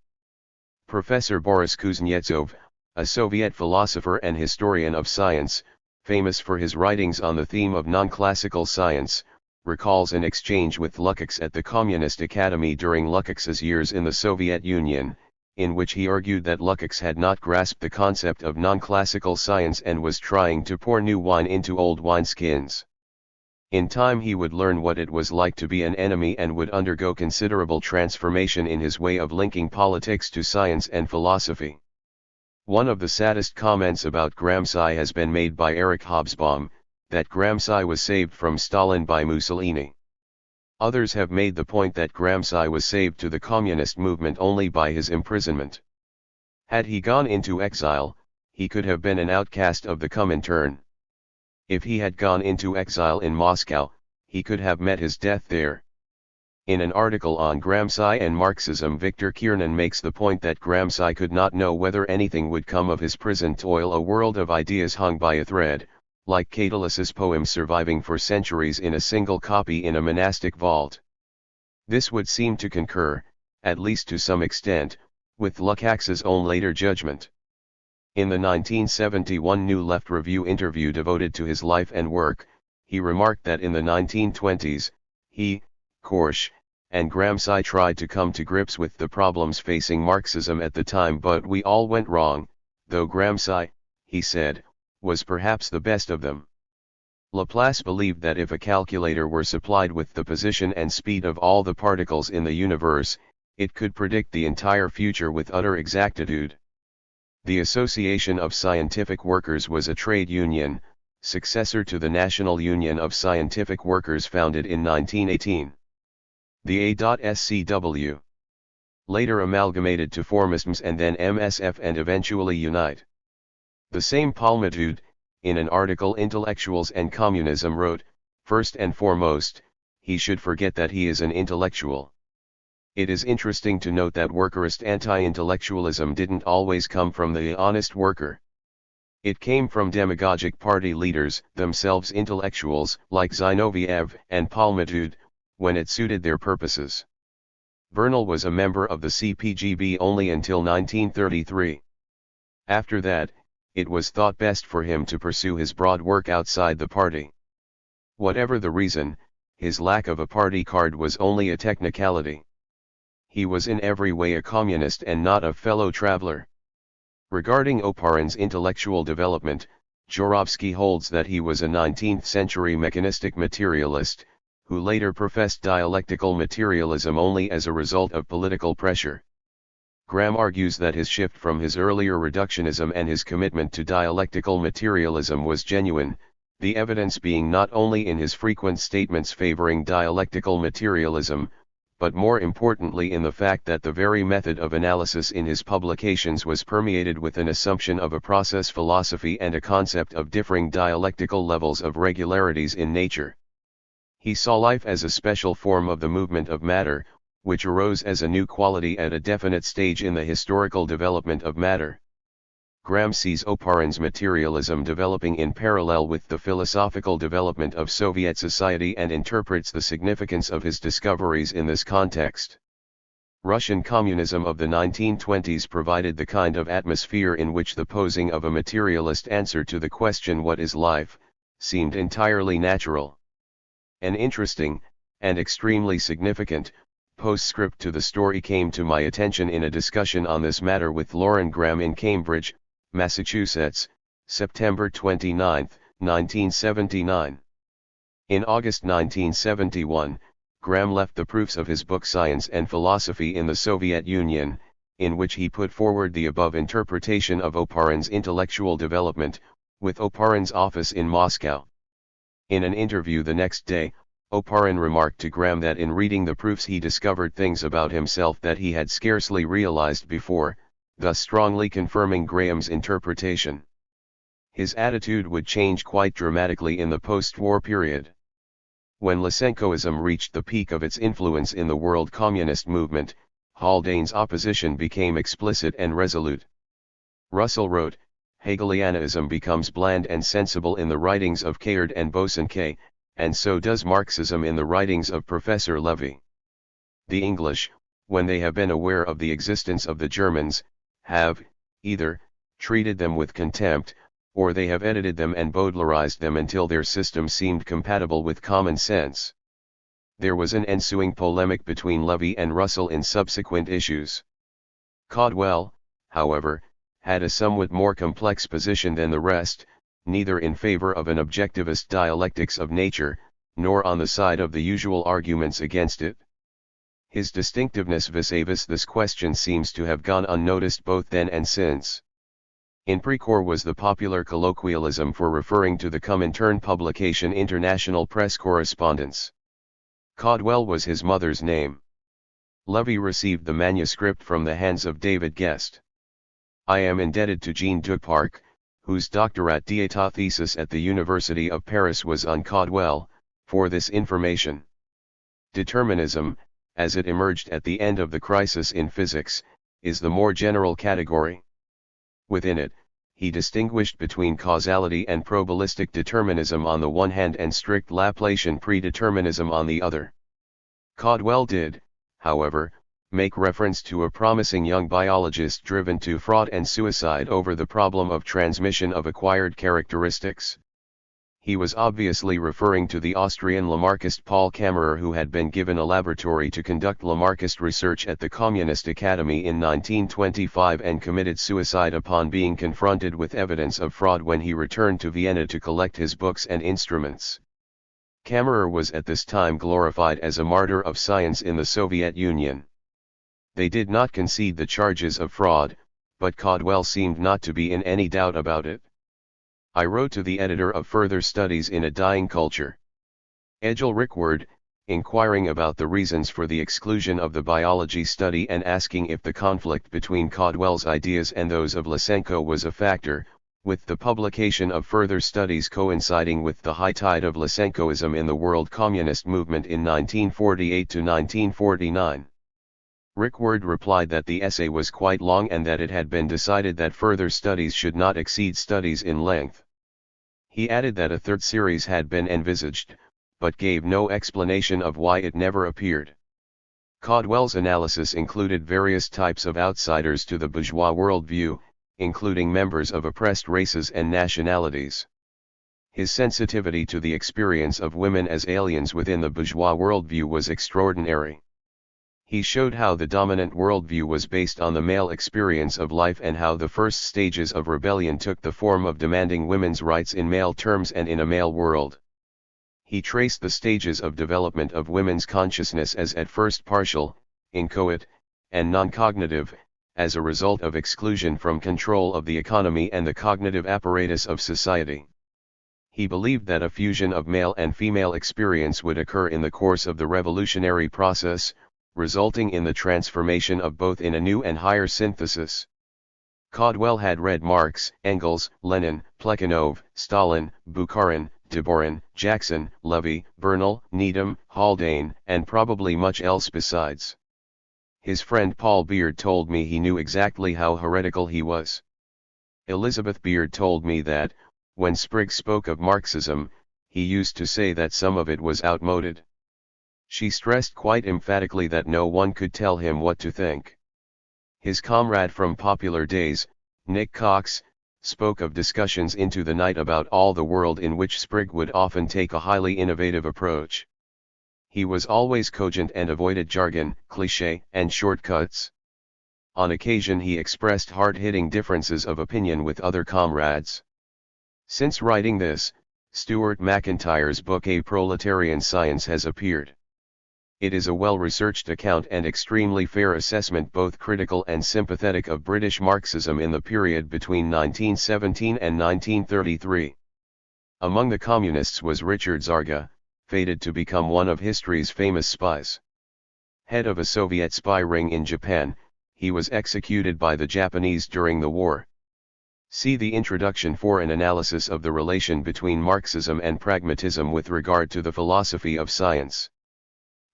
Professor Boris Kuznetsov, a Soviet philosopher and historian of science, famous for his writings on the theme of non-classical science, recalls an exchange with Lukács at the Communist Academy during Lukács's years in the Soviet Union, in which he argued that Lukács had not grasped the concept of non-classical science and was trying to pour new wine into old wineskins. In time he would learn what it was like to be an enemy and would undergo considerable transformation in his way of linking politics to science and philosophy. One of the saddest comments about Gramsci has been made by Eric Hobsbawm, that Gramsci was saved from Stalin by Mussolini. Others have made the point that Gramsci was saved to the communist movement only by his imprisonment. Had he gone into exile, he could have been an outcast of the Comintern. If he had gone into exile in Moscow, he could have met his death there. In an article on Gramsci and Marxism, Victor Kiernan makes the point that Gramsci could not know whether anything would come of his prison toil, a world of ideas hung by a thread, like Catulus's poems surviving for centuries in a single copy in a monastic vault. This would seem to concur, at least to some extent, with Lukács's own later judgment. In the 1971 New Left Review interview devoted to his life and work, he remarked that in the 1920s, he, Korsch, and Gramsci tried to come to grips with the problems facing Marxism at the time, but we all went wrong, though Gramsci, he said, was perhaps the best of them. Laplace believed that if a calculator were supplied with the position and speed of all the particles in the universe, it could predict the entire future with utter exactitude. The Association of Scientific Workers was a trade union, successor to the National Union of Scientific Workers founded in 1918. The A.SCW. Later amalgamated to form ISMS and then MSF and eventually Unite. The same Palmatude, in an article Intellectuals and Communism, wrote, "First and foremost, he should forget that he is an intellectual." It is interesting to note that workerist anti-intellectualism didn't always come from the honest worker. It came from demagogic party leaders, themselves intellectuals, like Zinoviev and Palmatude, when it suited their purposes. Bernal was a member of the CPGB only until 1933. After that, it was thought best for him to pursue his broad work outside the party. Whatever the reason, his lack of a party card was only a technicality. He was in every way a communist and not a fellow traveler. Regarding Oparin's intellectual development, Jorovsky holds that he was a 19th-century mechanistic materialist, who later professed dialectical materialism only as a result of political pressure. Graham argues that his shift from his earlier reductionism and his commitment to dialectical materialism was genuine, the evidence being not only in his frequent statements favoring dialectical materialism, but more importantly in the fact that the very method of analysis in his publications was permeated with an assumption of a process philosophy and a concept of differing dialectical levels of regularities in nature. He saw life as a special form of the movement of matter, which arose as a new quality at a definite stage in the historical development of matter. Graham sees Oparin's materialism developing in parallel with the philosophical development of Soviet society and interprets the significance of his discoveries in this context. Russian communism of the 1920s provided the kind of atmosphere in which the posing of a materialist answer to the question "what is life?" seemed entirely natural. An interesting, and extremely significant, postscript to the story came to my attention in a discussion on this matter with Lauren Graham in Cambridge, Massachusetts, September 29, 1979. In August 1971, Graham left the proofs of his book Science and Philosophy in the Soviet Union, in which he put forward the above interpretation of Oparin's intellectual development, with Oparin's office in Moscow. In an interview the next day, Oparin remarked to Graham that in reading the proofs he discovered things about himself that he had scarcely realized before, thus strongly confirming Graham's interpretation. His attitude would change quite dramatically in the post-war period. When Lysenkoism reached the peak of its influence in the world communist movement, Haldane's opposition became explicit and resolute. Russell wrote, "Hegelianism becomes bland and sensible in the writings of Caird and Bosanquet, and so does Marxism in the writings of Professor Levy. The English, when they have been aware of the existence of the Germans, have, either, treated them with contempt, or they have edited them and Baudelarized them until their system seemed compatible with common sense." There was an ensuing polemic between Levy and Russell in subsequent issues. Caudwell, however, had a somewhat more complex position than the rest, neither in favor of an objectivist dialectics of nature, nor on the side of the usual arguments against it. His distinctiveness vis-a-vis this question seems to have gone unnoticed both then and since. In Precourt was the popular colloquialism for referring to the Comintern publication International Press Correspondence. Caudwell was his mother's name. Levy received the manuscript from the hands of David Guest. I am indebted to Jean Duparc, whose doctorat d'état thesis at the University of Paris was on Caudwell, for this information. Determinism, as it emerged at the end of the crisis in physics, is the more general category. Within it, he distinguished between causality and probabilistic determinism on the one hand and strict Laplacian predeterminism on the other. Caudwell did, however, make reference to a promising young biologist driven to fraud and suicide over the problem of transmission of acquired characteristics. He was obviously referring to the Austrian Lamarckist Paul Kammerer, who had been given a laboratory to conduct Lamarckist research at the Communist Academy in 1925 and committed suicide upon being confronted with evidence of fraud when he returned to Vienna to collect his books and instruments. Kammerer was at this time glorified as a martyr of science in the Soviet Union. They did not concede the charges of fraud, but Caudwell seemed not to be in any doubt about it. I wrote to the editor of Further Studies in a Dying Culture, Egil Rickword, inquiring about the reasons for the exclusion of the biology study and asking if the conflict between Caudwell's ideas and those of Lysenko was a factor, with the publication of Further Studies coinciding with the high tide of Lysenkoism in the world communist movement in 1948 to 1949. Rickword replied that the essay was quite long and that it had been decided that further studies should not exceed studies in length. He added that a third series had been envisaged, but gave no explanation of why it never appeared. Caudwell's analysis included various types of outsiders to the bourgeois worldview, including members of oppressed races and nationalities. His sensitivity to the experience of women as aliens within the bourgeois worldview was extraordinary. He showed how the dominant worldview was based on the male experience of life and how the first stages of rebellion took the form of demanding women's rights in male terms and in a male world. He traced the stages of development of women's consciousness as at first partial, inchoate, and non-cognitive, as a result of exclusion from control of the economy and the cognitive apparatus of society. He believed that a fusion of male and female experience would occur in the course of the revolutionary process, resulting in the transformation of both in a new and higher synthesis. Caudwell had read Marx, Engels, Lenin, Plekhanov, Stalin, Bukharin, Deborin, Jackson, Levy, Bernal, Needham, Haldane, and probably much else besides. His friend Paul Beard told me he knew exactly how heretical he was. Elizabeth Beard told me that, when Sprigg spoke of Marxism, he used to say that some of it was outmoded. She stressed quite emphatically that no one could tell him what to think. His comrade from Popular Days, Nick Cox, spoke of discussions into the night about all the world in which Sprigg would often take a highly innovative approach. He was always cogent and avoided jargon, cliché, and shortcuts. On occasion he expressed hard-hitting differences of opinion with other comrades. Since writing this, Stuart McIntyre's book A Proletarian Science has appeared. It is a well-researched account and extremely fair assessment, both critical and sympathetic, of British Marxism in the period between 1917 and 1933. Among the communists was Richard Zarga, fated to become one of history's famous spies. Head of a Soviet spy ring in Japan, he was executed by the Japanese during the war. See the introduction for an analysis of the relation between Marxism and pragmatism with regard to the philosophy of science.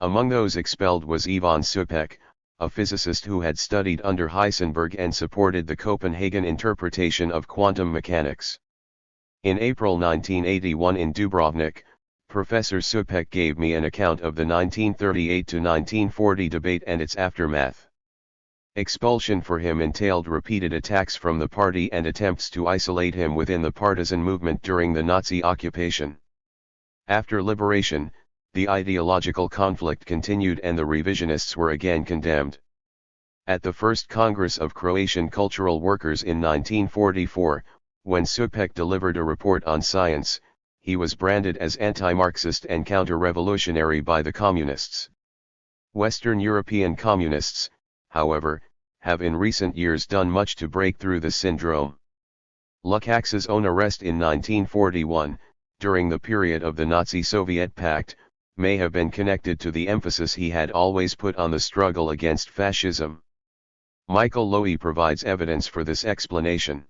Among those expelled was Ivan Supek, a physicist who had studied under Heisenberg and supported the Copenhagen interpretation of quantum mechanics. In April 1981 in Dubrovnik, Professor Supek gave me an account of the 1938 to 1940 debate and its aftermath. Expulsion for him entailed repeated attacks from the party and attempts to isolate him within the partisan movement during the Nazi occupation. After liberation, the ideological conflict continued and the revisionists were again condemned. At the First Congress of Croatian Cultural Workers in 1944, when Supek delivered a report on science, he was branded as anti-Marxist and counter-revolutionary by the communists. Western European communists, however, have in recent years done much to break through the syndrome. Lukács's own arrest in 1941, during the period of the Nazi-Soviet Pact, may have been connected to the emphasis he had always put on the struggle against fascism. Michael Lowy provides evidence for this explanation.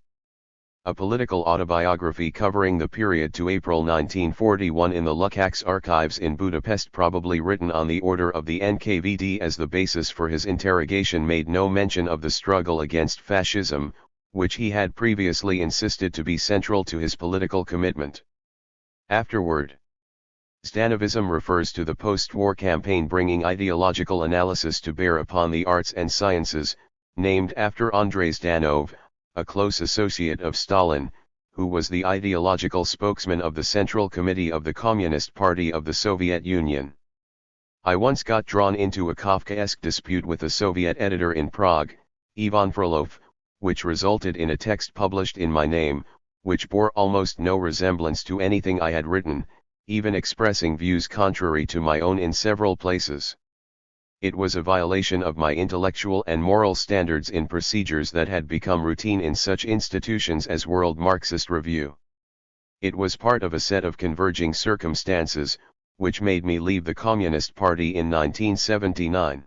A political autobiography covering the period to April 1941 in the Lukács archives in Budapest, probably written on the order of the NKVD as the basis for his interrogation, made no mention of the struggle against fascism, which he had previously insisted to be central to his political commitment. Afterward, Zdanovism refers to the post-war campaign bringing ideological analysis to bear upon the arts and sciences, named after Andrei Zdanov, a close associate of Stalin, who was the ideological spokesman of the Central Committee of the Communist Party of the Soviet Union. I once got drawn into a Kafkaesque dispute with a Soviet editor in Prague, Ivan Frolov, which resulted in a text published in my name, which bore almost no resemblance to anything I had written, even expressing views contrary to my own in several places. It was a violation of my intellectual and moral standards in procedures that had become routine in such institutions as World Marxist Review. It was part of a set of converging circumstances, which made me leave the Communist Party in 1979.